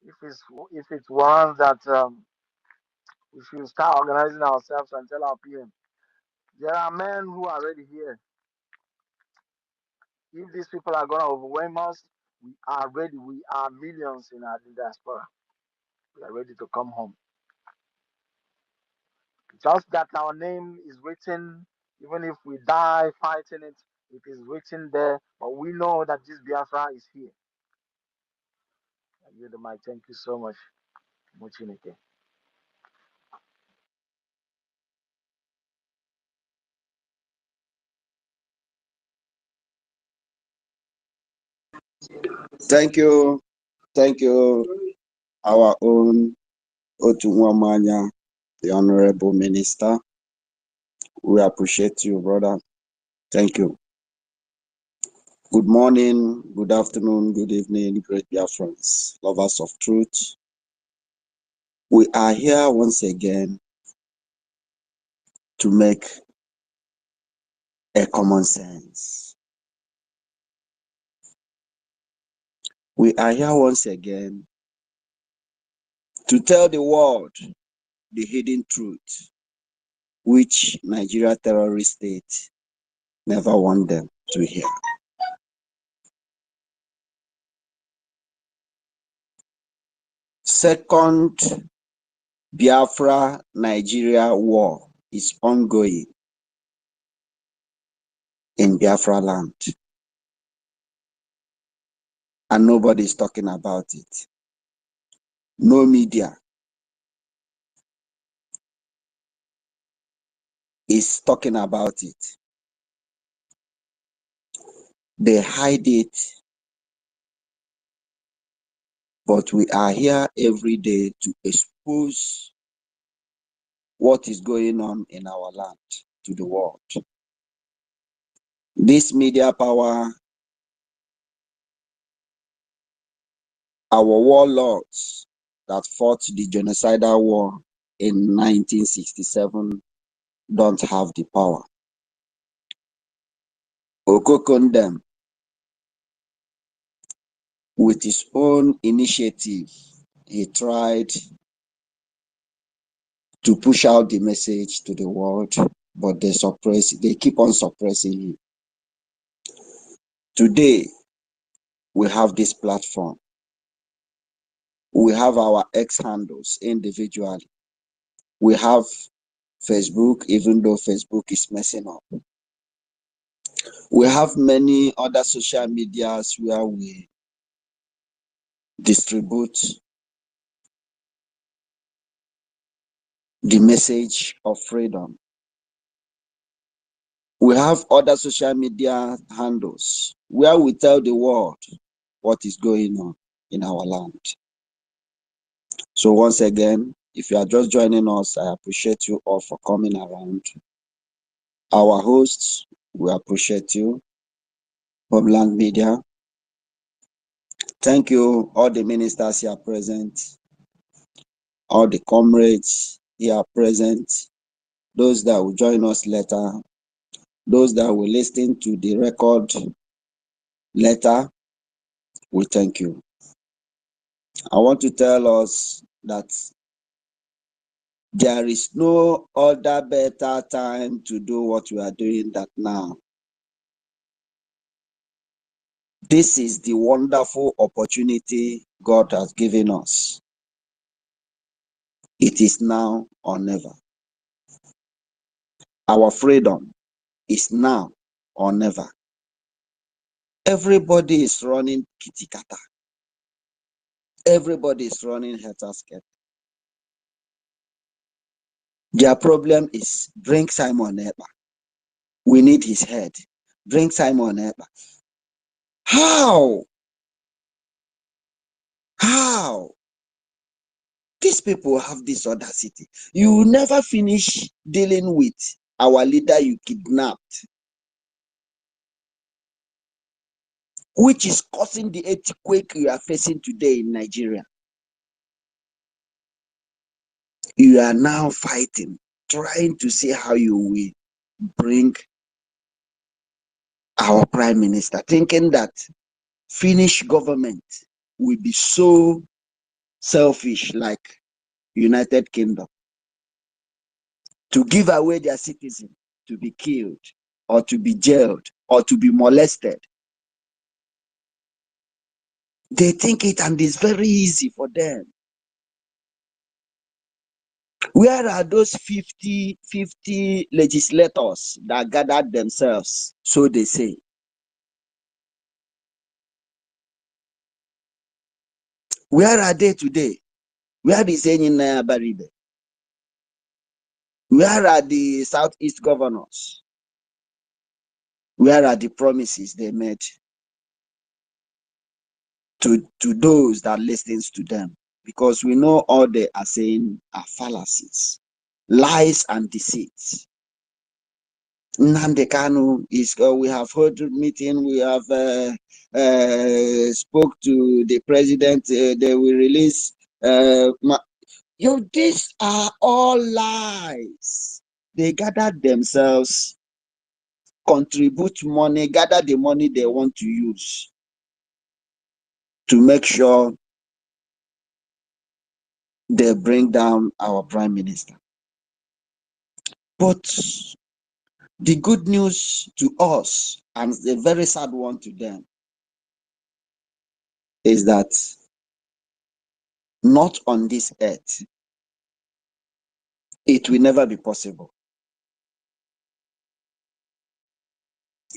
If it's one that we should start organizing ourselves and tell our PM, there are men who are already here. If these people are going to overwhelm us, we are ready. We are millions in our diaspora. We are ready to come home. Just that our name is written, even if we die fighting it, it is written there. But we know that this Biafra is here. I give the mic. Thank you so much, Muchineke. Thank you. Thank you, our own Otunwamanya, the Honorable Minister. We appreciate you, brother. Thank you. Good morning, good afternoon, good evening, great Biafrans, lovers of truth. We are here once again to make a common sense. We are here once again to tell the world the hidden truth, which Nigeria terrorist state never want them to hear. Second Biafra-Nigeria war is ongoing in Biafra land, and nobody is talking about it. No media is talking about it. They hide it, but we are here every day to expose what is going on in our land to the world. This media power, our warlords that fought the genocidal war in 1967 don't have the power. Okokondem, with his own initiative, he tried to push out the message to the world, but they keep on suppressing him. Today, we have this platform. We have our X handles individually. We have Facebook, even though Facebook is messing up. We have many other social medias where we distribute the message of freedom. We have other social media handles where we tell the world what is going on in our land. So once again, if you are just joining us, I appreciate you all for coming around. Our hosts, we appreciate you. Homeland Media. Thank you, all the ministers here present, all the comrades here present, those that will join us later, those that will listen to the record later, we thank you. I want to tell us that there is no other better time to do what we are doing than now. This is the wonderful opportunity God has given us. It is now or never. Our freedom is now or never. Everybody is running kitikata. Everybody is running head-to-head. Their problem is bring Simon Eber. We need his head. Bring Simon Eber. How? How? These people have this audacity. You will never finish dealing with our leader you kidnapped, which is causing the earthquake you are facing today in Nigeria. You are now fighting, trying to see how you will bring our prime minister, thinking that Finnish government will be so selfish like United Kingdom to give away their citizens to be killed or to be jailed or to be molested. They think it, and it's very easy for them. Where are those 50 legislators that gathered themselves, so they say? Where are they today? Where is Enyinaya Baribe? Where are the Southeast governors? Where are the promises they made to those that listens to them? Because we know all they are saying are fallacies, lies and deceits. Nnamdi Kanu is, we have heard meeting, we have spoke to the president, they will release, these are all lies. They gathered themselves, contribute money, gather the money they want to use to make sure they bring down our prime minister. But the good news to us, and the very sad one to them, is that not on this earth. It will never be possible.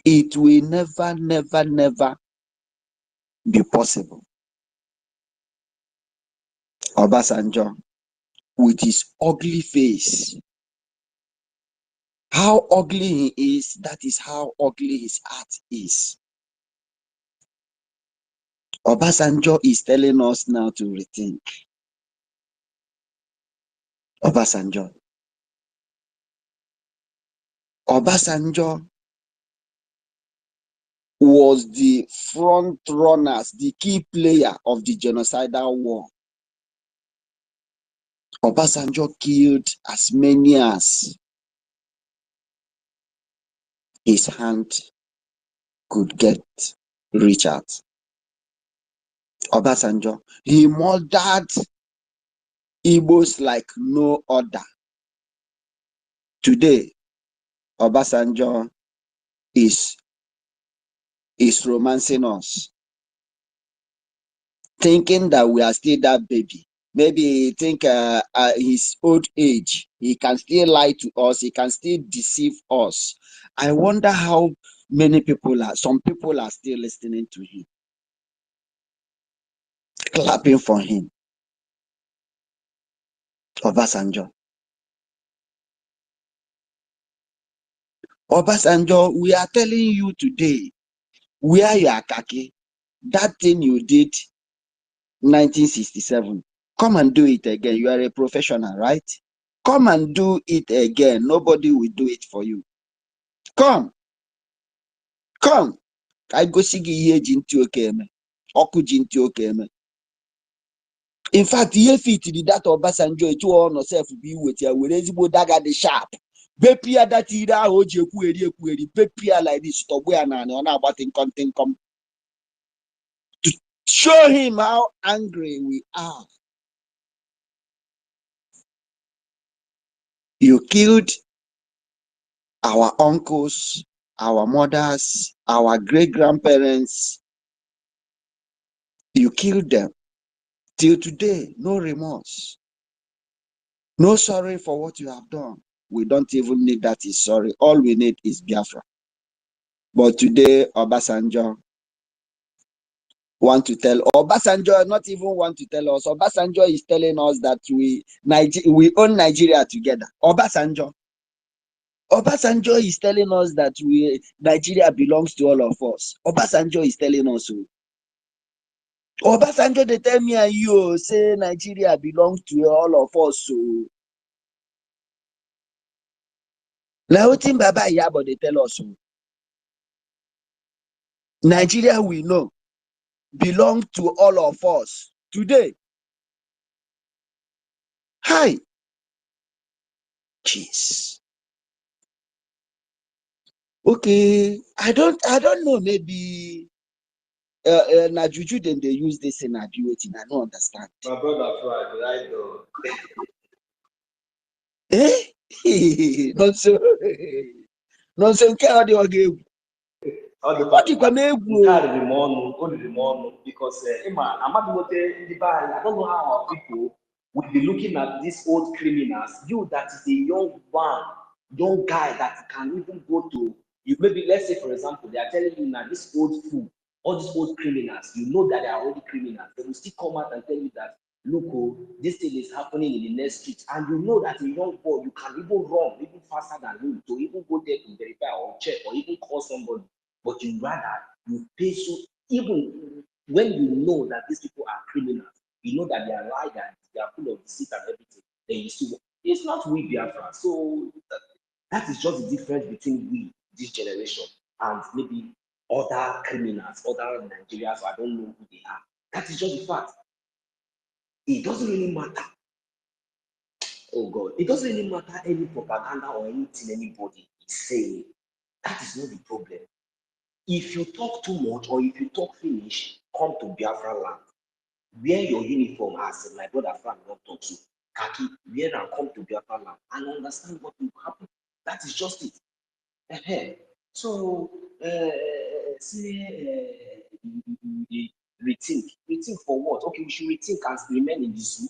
It will never, never, never be possible. Obasanjo, with his ugly face, how ugly he is, that is how ugly his heart is. Obasanjo is telling us now to rethink. Obasanjo. Obasanjo was the front runners, the key player of the genocidal war. Obasanjo killed as many as his hand could get reach out. Obasanjo, he murdered Igbos like no other. Today, Obasanjo is is romancing us, thinking that we are still that baby. Maybe he think his old age, he can still lie to us, he can still deceive us. I wonder how many people some people are still listening to him, clapping for him. Obasanjo. Obasanjo, we are telling you today, wear your khaki. That thing you did 1967, come and do it again. You are a professional, right? Come and do it again. Nobody will do it for you. Come. I go see ihe ji ntị oke eme. Ọkụ ji ntị oke eme. In fact, ihe fit di that Obasanjo etu ọ nọ sef bụ iweta ya were ezigbo daga dị sharp. Bepia that ire ahụ o ji ekwugheri bepia like this, tọgbu ya naanị ọ na-agba tịnkọm. To show him how angry we are. You killed our uncles, our mothers, our great-grandparents. You killed them. Till today, no remorse. No sorry for what you have done. We don't even need that is sorry. All we need is Biafra. But today, Obasanjo Obasanjo not even want to tell us. Obasanjo is telling us that we own Nigeria together. Obasanjo is telling us that Nigeria belongs to all of us. Obasanjo is telling us. Obasanjo, they tell me and you say Nigeria belongs to all of us. So Lautin Baba Yabo, they tell us. Nigeria, we know, belong to all of us. Today. Hi. Jeez. Okay. I don't know. Maybe na juju then they use this in abuse. I don't understand. My brother tried, right though. Not so. Not so. What do you because I don't know how our people would be looking at these old criminals. You that is a young guy that can even go to you. Maybe let's say, for example, they are telling you now this old fool, all these old criminals, you know that they are already criminals. They will still come out and tell you that, look, this thing is happening in the next street, and you know that a young boy, you can even run even faster than him to even go there to verify or check or even call somebody. But you rather you pay so even when you know that these people are criminals, you know that they are liars, they are full of deceit and everything, then you still it's not we Biafra. So that is just the difference between we, this generation, and maybe other criminals, other Nigerians, I don't know who they are. That is just the fact. It doesn't really matter. Oh God, it doesn't really matter any propaganda or anything anybody is saying. That is not the problem. If you talk too much or if you talk finish, come to Biafra land. Wear your uniform as my brother Frank not talk to. Khaki, wear and come to Biafra land and understand what will happen. That is just it. So, rethink for what? Okay, we should rethink and remain in the zoo.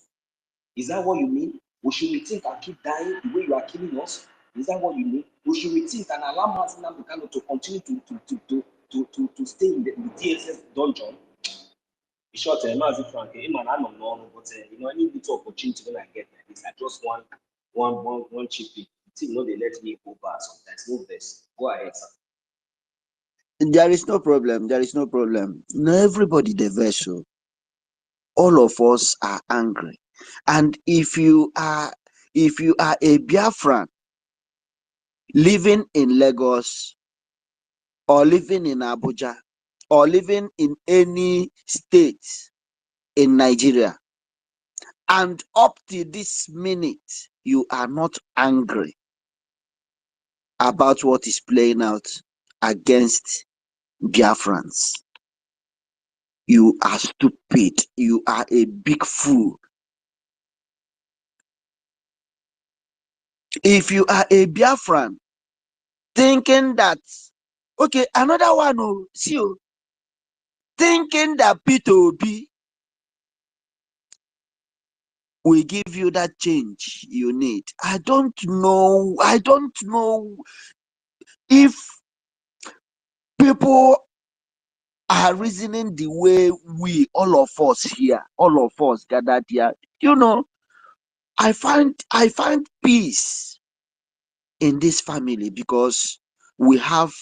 Is that what you mean? We should rethink and keep dying the way you are killing us. Is that what you mean? We should rethink and allow Mazin Namdekano to continue to stay in the DSS dungeon. In short, Mazin Frank, I don't know, but any little opportunity when I get like this, I just want one cheap thing. No, they let me go back sometimes. No best. Go ahead, sir. There is no problem. No, everybody the vessel. All of us are angry. And if you are a Biafran living in Lagos or living in Abuja or living in any state in Nigeria, and up to this minute, you are not angry about what is playing out against Biafrans, you are stupid. You are a big fool. If you are a Biafran thinking that Okay, another one. Oh, see, oh, thinking that P2B will give you that change you need. I don't know. I don't know if people are reasoning the way we, all of us here, all of us gathered here. You know, I find peace in this family because we have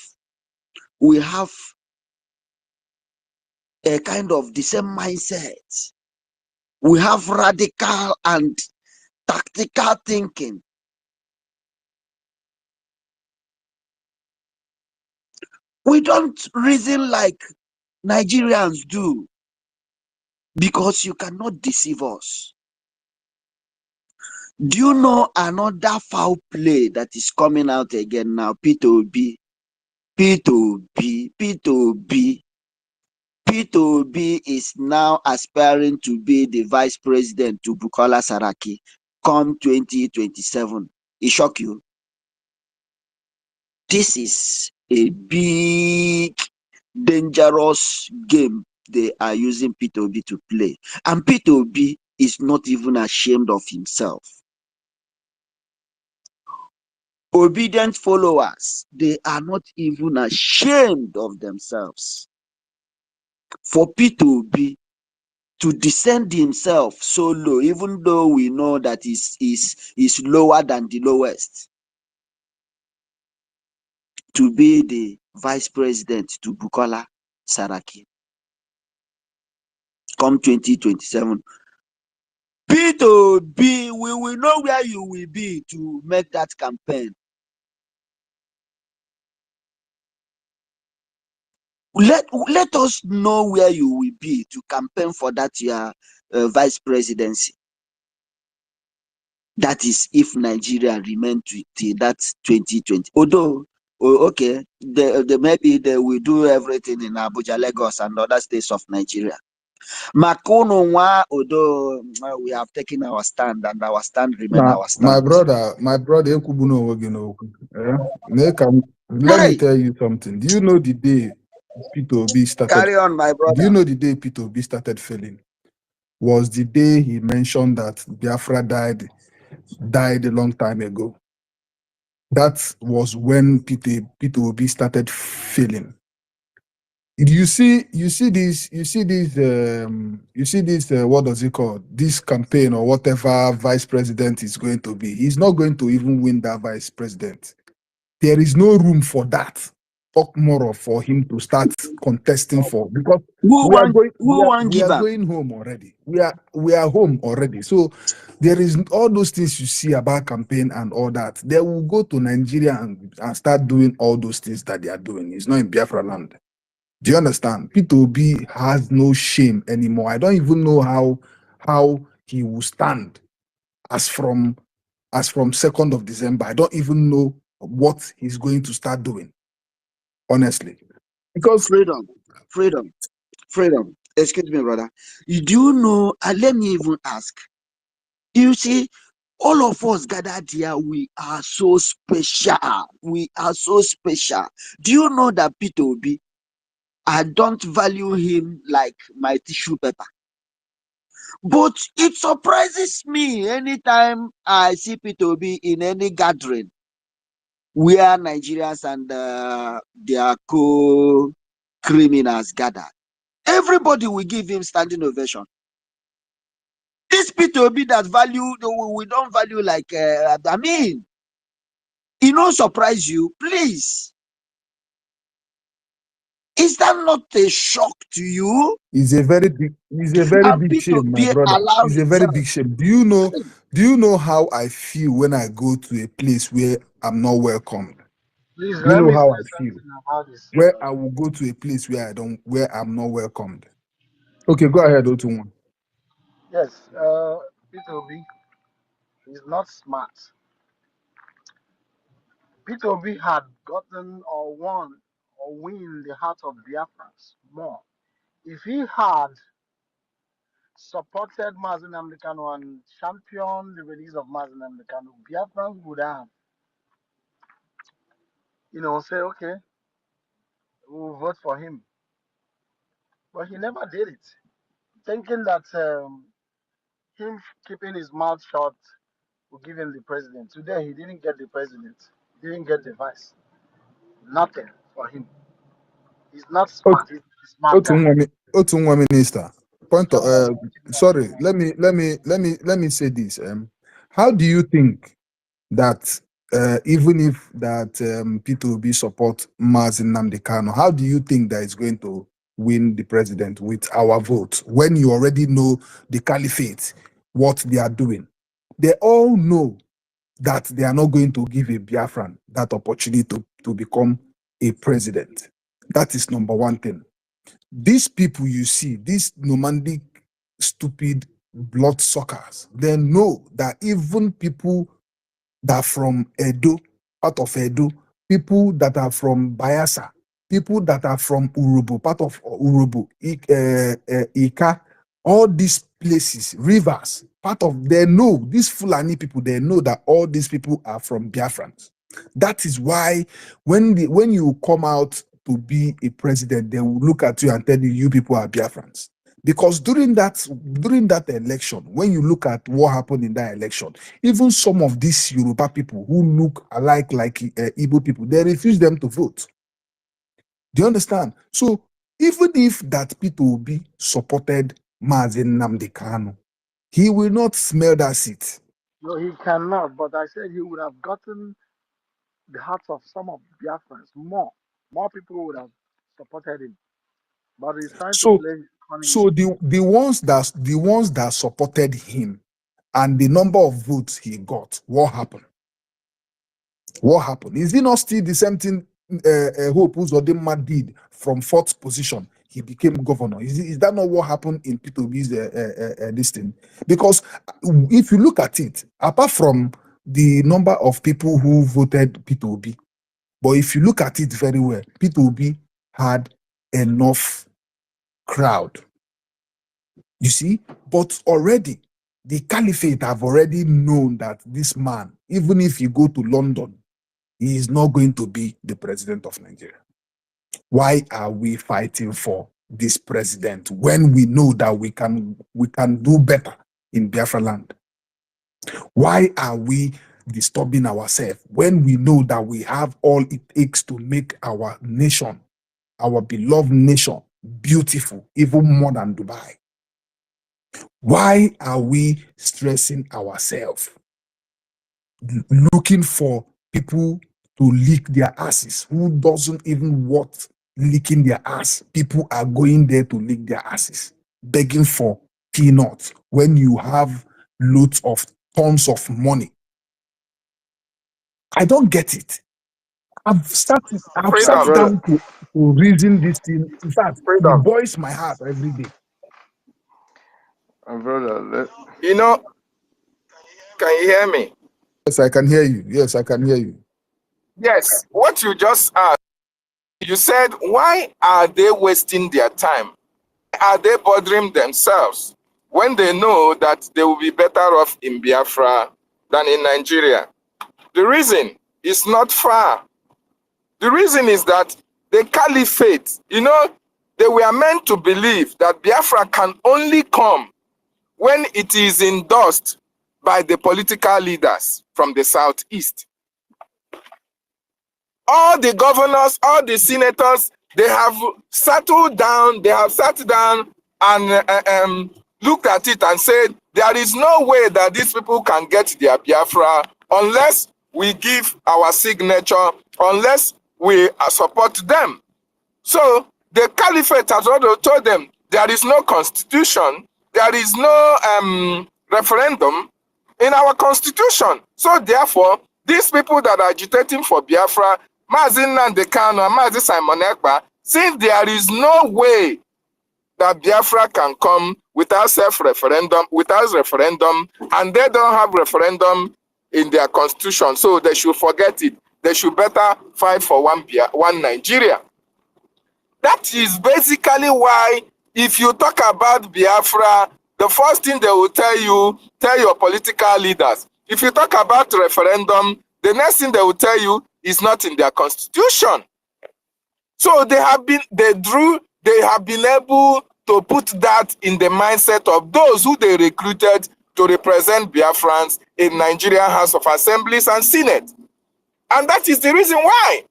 a kind of the same mindset. We have radical and tactical thinking. We don't reason like Nigerians do because you cannot deceive us. Do you know another foul play that is coming out again now? P2B, P2B, P2B. P2B is now aspiring to be the vice president to Bukola Saraki come 2027. It shock you? This is a big, dangerous game they are using P2B to play. And P2B is not even ashamed of himself. Obedient followers, they are not even ashamed of themselves. For P2B to descend himself so low, even though we know that is lower than the lowest, to be the vice president to Bukola Saraki come 2027. P2B, we will know where you will be to make that campaign. Let us know where you will be to campaign for that your vice presidency. That is if Nigeria remain till that 2020. Although, okay, maybe they will do everything in Abuja, Lagos, and other states of Nigeria. Makono, although we have taken our stand and our stand remain Now, our stand. my brother, Ekubuno Wogino, let me tell you something. Do you know the day P2B started? Carry on, my brother. Do you know the day P2B started failing? Was the day he mentioned that Biafra died a long time ago. That was when P2B started failing. You see this, what does it called? This campaign or whatever vice president is going to be. He's not going to even win that vice president. There is no room for that. Talk more for him to start contesting for, because we are going home already. We are home already. So there is all those things you see about campaign and all that. They will go to Nigeria and start doing all those things that they are doing. It's not in Biafra land. Do you understand? P2B has no shame anymore. I don't even know how he will stand as from 2nd of December. I don't even know what he's going to start doing, honestly. Because freedom. Excuse me, brother. Do you know? Let me even ask. You see, all of us gathered here, we are so special. We are so special. Do you know that P2B, I don't value him like my tissue paper. But it surprises me anytime I see P2B in any gathering where Nigerians and their co-criminals gather. Everybody will give him standing ovation. This P2B that value, we don't value like, it don't surprise you, please. Is that not a shock to you? It's a very big shame, my brother. It's a very big shame. Do you know how I feel when I go to a place where I'm not welcomed? Please Do you let know me how say I feel? something about this. Where I will go to a place where I'm not welcomed. Okay, go ahead, Otunwa. Yes, P2B is not smart. P2B had gotten or won or win the heart of Biafrans more if he had supported Mazi Nnamdi Kanu and championed the release of Mazi Nnamdi Kanu. Biafrans would have, say, okay, will vote for him. But he never did it, thinking that him keeping his mouth shut will give him the president. Today, he didn't get the president, he didn't get the vice. Nothing for him. He's not smart. He's a smart guy. Otu nwa minister. Point of, So, sorry, let me say this. How do you think that even if that P2B support Mazi Nnamdi Kanu, how do you think that it's going to win the president with our vote when you already know the caliphate, what they are doing? They all know that they are not going to give a Biafran that opportunity to become a president. That is number one thing. These people you see, these nomadic, stupid bloodsuckers, they know that even people that are from Edo, part of Edo, people that are from Bayelsa, people that are from Urobo, part of Urobo, Ika, all these places, rivers, part of, they know, these Fulani people, they know that all these people are from Biafrans. That is why when you come out to be a president, they will look at you and tell you people are Biafrans. Because during that election, when you look at what happened in that election, even some of these Yoruba people who look alike like Igbo people, they refuse them to vote. Do you understand? So even if that P2B supported Mazi Nnamdi Kanu, he will not smell that seat. no, he cannot. But I said he would have gotten the hearts of some of Biafrans. More people would have supported him. But he's trying to play his cunning So game. the ones that supported him and the number of votes he got, what happened? What happened? Is it not still the same thing Hope Uzodinma did from fourth position? He became governor. Is that not what happened in P2B's this thing? Because if you look at it, apart from the number of people who voted P2B, but if you look at it very well, P2B had enough crowd. You see, but already the caliphate have already known that this man, even if you go to London, he is not going to be the president of Nigeria. Why are we fighting for this president when we know that we can do better in Biafra land? Why are we disturbing ourselves when we know that we have all it takes to make our nation, our beloved nation, beautiful, even more than Dubai? Why are we stressing ourselves, looking for people to lick their asses who doesn't even want licking their ass? People are going there to lick their asses, begging for peanuts when you have loads of tons of money. I don't get it. I've sat down to reason this thing. In fact, it boils my heart every day. Brother, You know, can you hear me? Yes, I can hear you. Yes, I can hear you. Yes, what you just asked, you said, why are they wasting their time? Why are they bothering themselves when they know that they will be better off in Biafra than in Nigeria? The reason is not far. The reason is that the caliphate, you know, they were meant to believe that Biafra can only come when it is endorsed by the political leaders from the southeast. All the governors, all the senators, they have settled down, they have sat down and looked at it and said, there is no way that these people can get their Biafra unless we give our signature, unless we support them. So the caliphate has already told them there is no constitution, there is no referendum in our constitution. So therefore, these people that are agitating for Biafra, Mazi Nnamdi Kanu and Mazi Simon Ekpa, since there is no way that Biafra can come without referendum, and they don't have referendum in their constitution, so they should forget it. They should better fight for one Nigeria. That is basically why, if you talk about Biafra, the first thing they will tell your political leaders. If you talk about referendum, the next thing they will tell you is not in their constitution. So they have been able to put that in the mindset of those who they recruited to represent Biafrans in Nigerian House of Assemblies and Senate. And that is the reason why.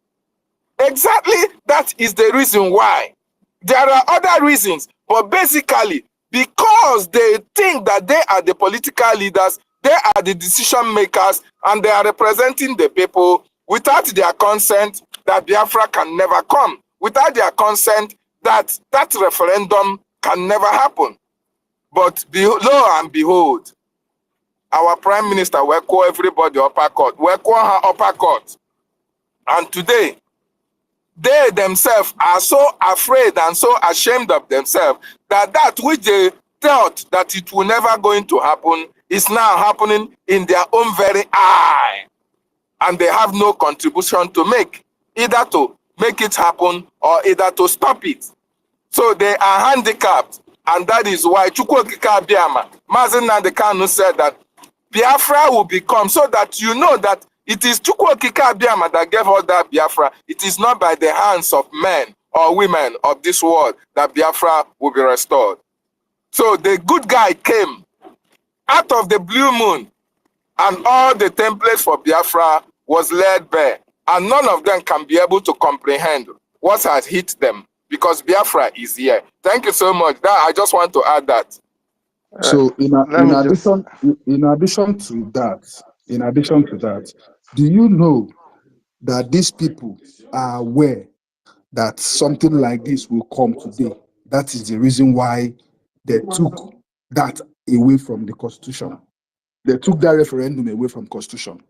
Exactly, that is the reason why. There are other reasons, but basically, because they think that they are the political leaders, they are the decision makers, and they are representing the people, without their consent, that Biafra can never come. Without their consent, that referendum can never happen. But lo and behold, our Prime Minister will call everybody upper court. Will call her upper court. And today, they themselves are so afraid and so ashamed of themselves that which they thought that it will never going to happen is now happening in their own very eye. And they have no contribution to make, either to make it happen or either to stop it. So they are handicapped. And that is why Chukwuokika-Abịama, Mazi Nnamdi Kanu said that Biafra will become, so that you know that it is Chukwuokika-Abịama that gave us that Biafra. It is not by the hands of men or women of this world that Biafra will be restored. So the good guy came out of the blue moon, and all the templates for Biafra was laid bare. And none of them can be able to comprehend what has hit them, because Biafra is here. Thank you so much. I just want to add that. So in addition to that, do you know that these people are aware that something like this will come today? That is the reason why they took that away from the Constitution. They took that referendum away from Constitution.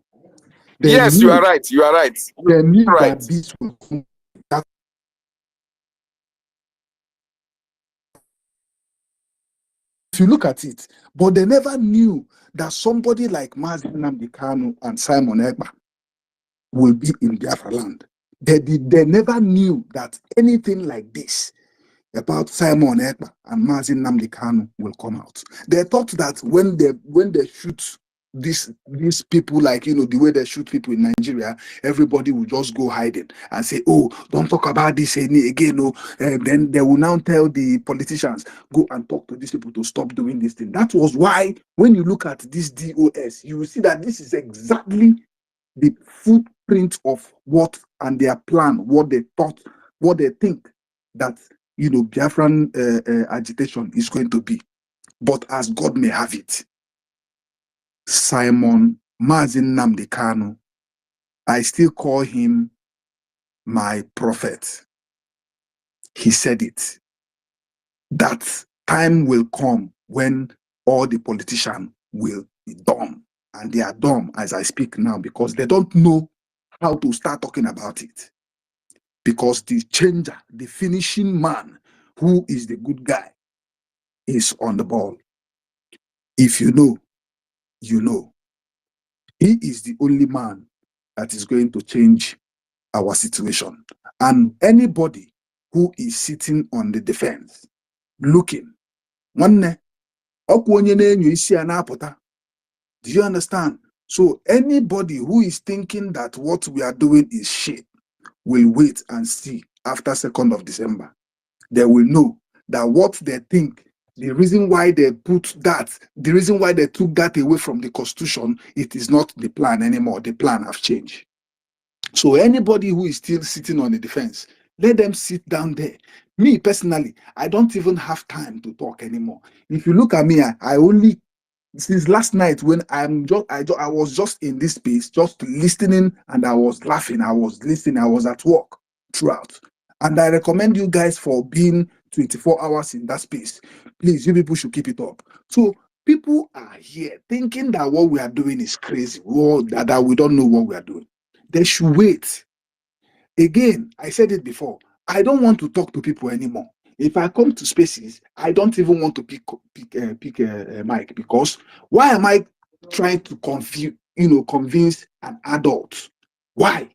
Yes, you are right. You are right. They knew that this will come. If you look at it, but they never knew that somebody like Mazi Nnamdi Kanu and Simon Ekpa will be in Biafra land. They never knew that anything like this about Simon Ekpa and Mazi Nnamdi Kanu will come out. They thought that when they shoot these people, like, you know, the way they shoot people in Nigeria, everybody will just go hiding and say, oh, don't talk about this again. No. Then they will now tell the politicians, go and talk to these people to stop doing this thing. That was why when you look at this DOS, you will see that this is exactly the footprint of what and their plan, what they thought, what they think that, you know, Biafran agitation is going to be. But as God may have it, Simon Mazi Nnamdi Kanu, I still call him my prophet. He said it, that time will come when all the politicians will be dumb. And they are dumb as I speak now, because they don't know how to start talking about it. Because the changer, the finishing man, who is the good guy, is on the ball. If you know, you know. He is the only man that is going to change our situation. And anybody who is sitting on the defense, looking, do you understand? So anybody who is thinking that what we are doing is shit will wait and see after 2nd of December. They will know that what they think, the reason why they put that, the reason why they took that away from the Constitution, it is not the plan anymore. The plan has changed. So anybody who is still sitting on the defense, let them sit down there. Me personally, I don't even have time to talk anymore. If you look at me, I only, since last night when I was just in this space, just listening, and I was laughing, I was listening, I was at work throughout. And I recommend you guys for being 24 hours in that space. Please, you people should keep it up. So people are here thinking that what we are doing is crazy, or that we don't know what we are doing. They should wait. Again, I said it before, I don't want to talk to people anymore. If I come to spaces, I don't even want to pick a mic, because why am I trying to convince an adult? Why?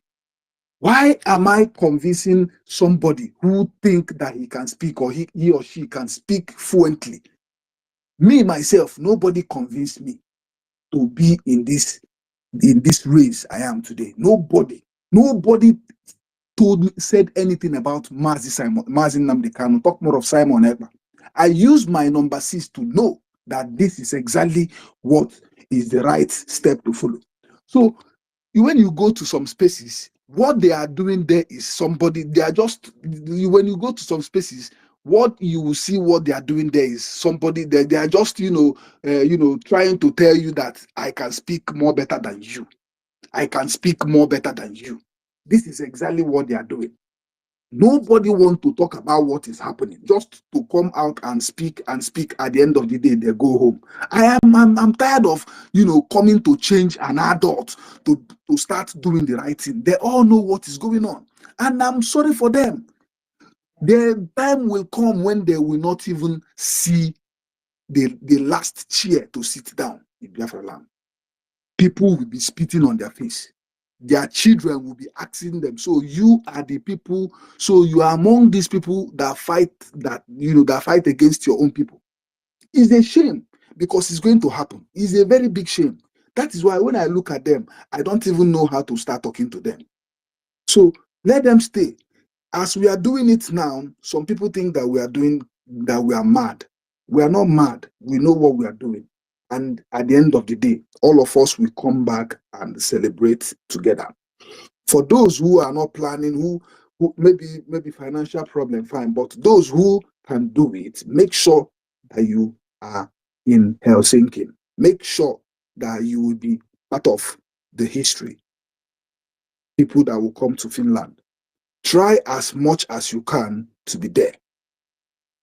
Why am I convincing somebody who think that he can speak, or he or she can speak fluently? Me, myself, nobody convinced me to be in this race I am today. Nobody said anything about Mazi Nnamdi Kanu, talk more of Simon Ekpa. I use my number 6 to know that this is exactly what is the right step to follow. So when you go to some spaces, what they are doing there is somebody, they are just, when you go to some spaces, what you will see what they are doing there is somebody, they are just, trying to tell you that I can speak more better than you. I can speak more better than you. This is exactly what they are doing. Nobody wants to talk about what is happening, just to come out and speak. At the end of the day, they go home. I'm tired of, coming to change an adult to start doing the right thing. They all know what is going on. And I'm sorry for them. The time will come when they will not even see the last chair to sit down in Biafra land. People will be spitting on their face. Their children will be asking them, so you are the people, so you are among these people that fight against your own people. It's a shame, because it's going to happen. It's a very big shame. That is why when I look at them, I don't even know how to start talking to them. So let them stay. As we are doing it now, some people think that we are mad. We are not mad. We know what we are doing. And at the end of the day, all of us will come back and celebrate together. For those who are not planning, who maybe financial problem, fine. But those who can do it, make sure that you are in Helsinki. Make sure that you will be part of the history. People that will come to Finland. Try as much as you can to be there.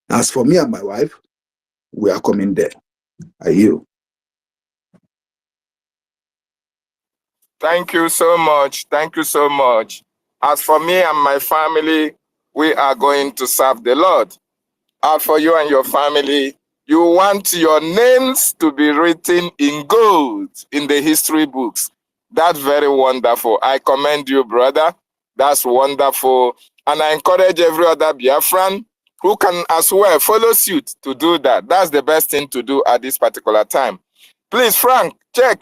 As for me and my wife, we are coming there. Are you? Thank you so much. Thank you so much. As for me and my family, we are going to serve the Lord. As for you and your family, you want your names to be written in gold in the history books. That's very wonderful. I commend you, brother. That's wonderful. And I encourage every other Biafran who can as well follow suit to do that. That's the best thing to do at this particular time. Please, Frank, check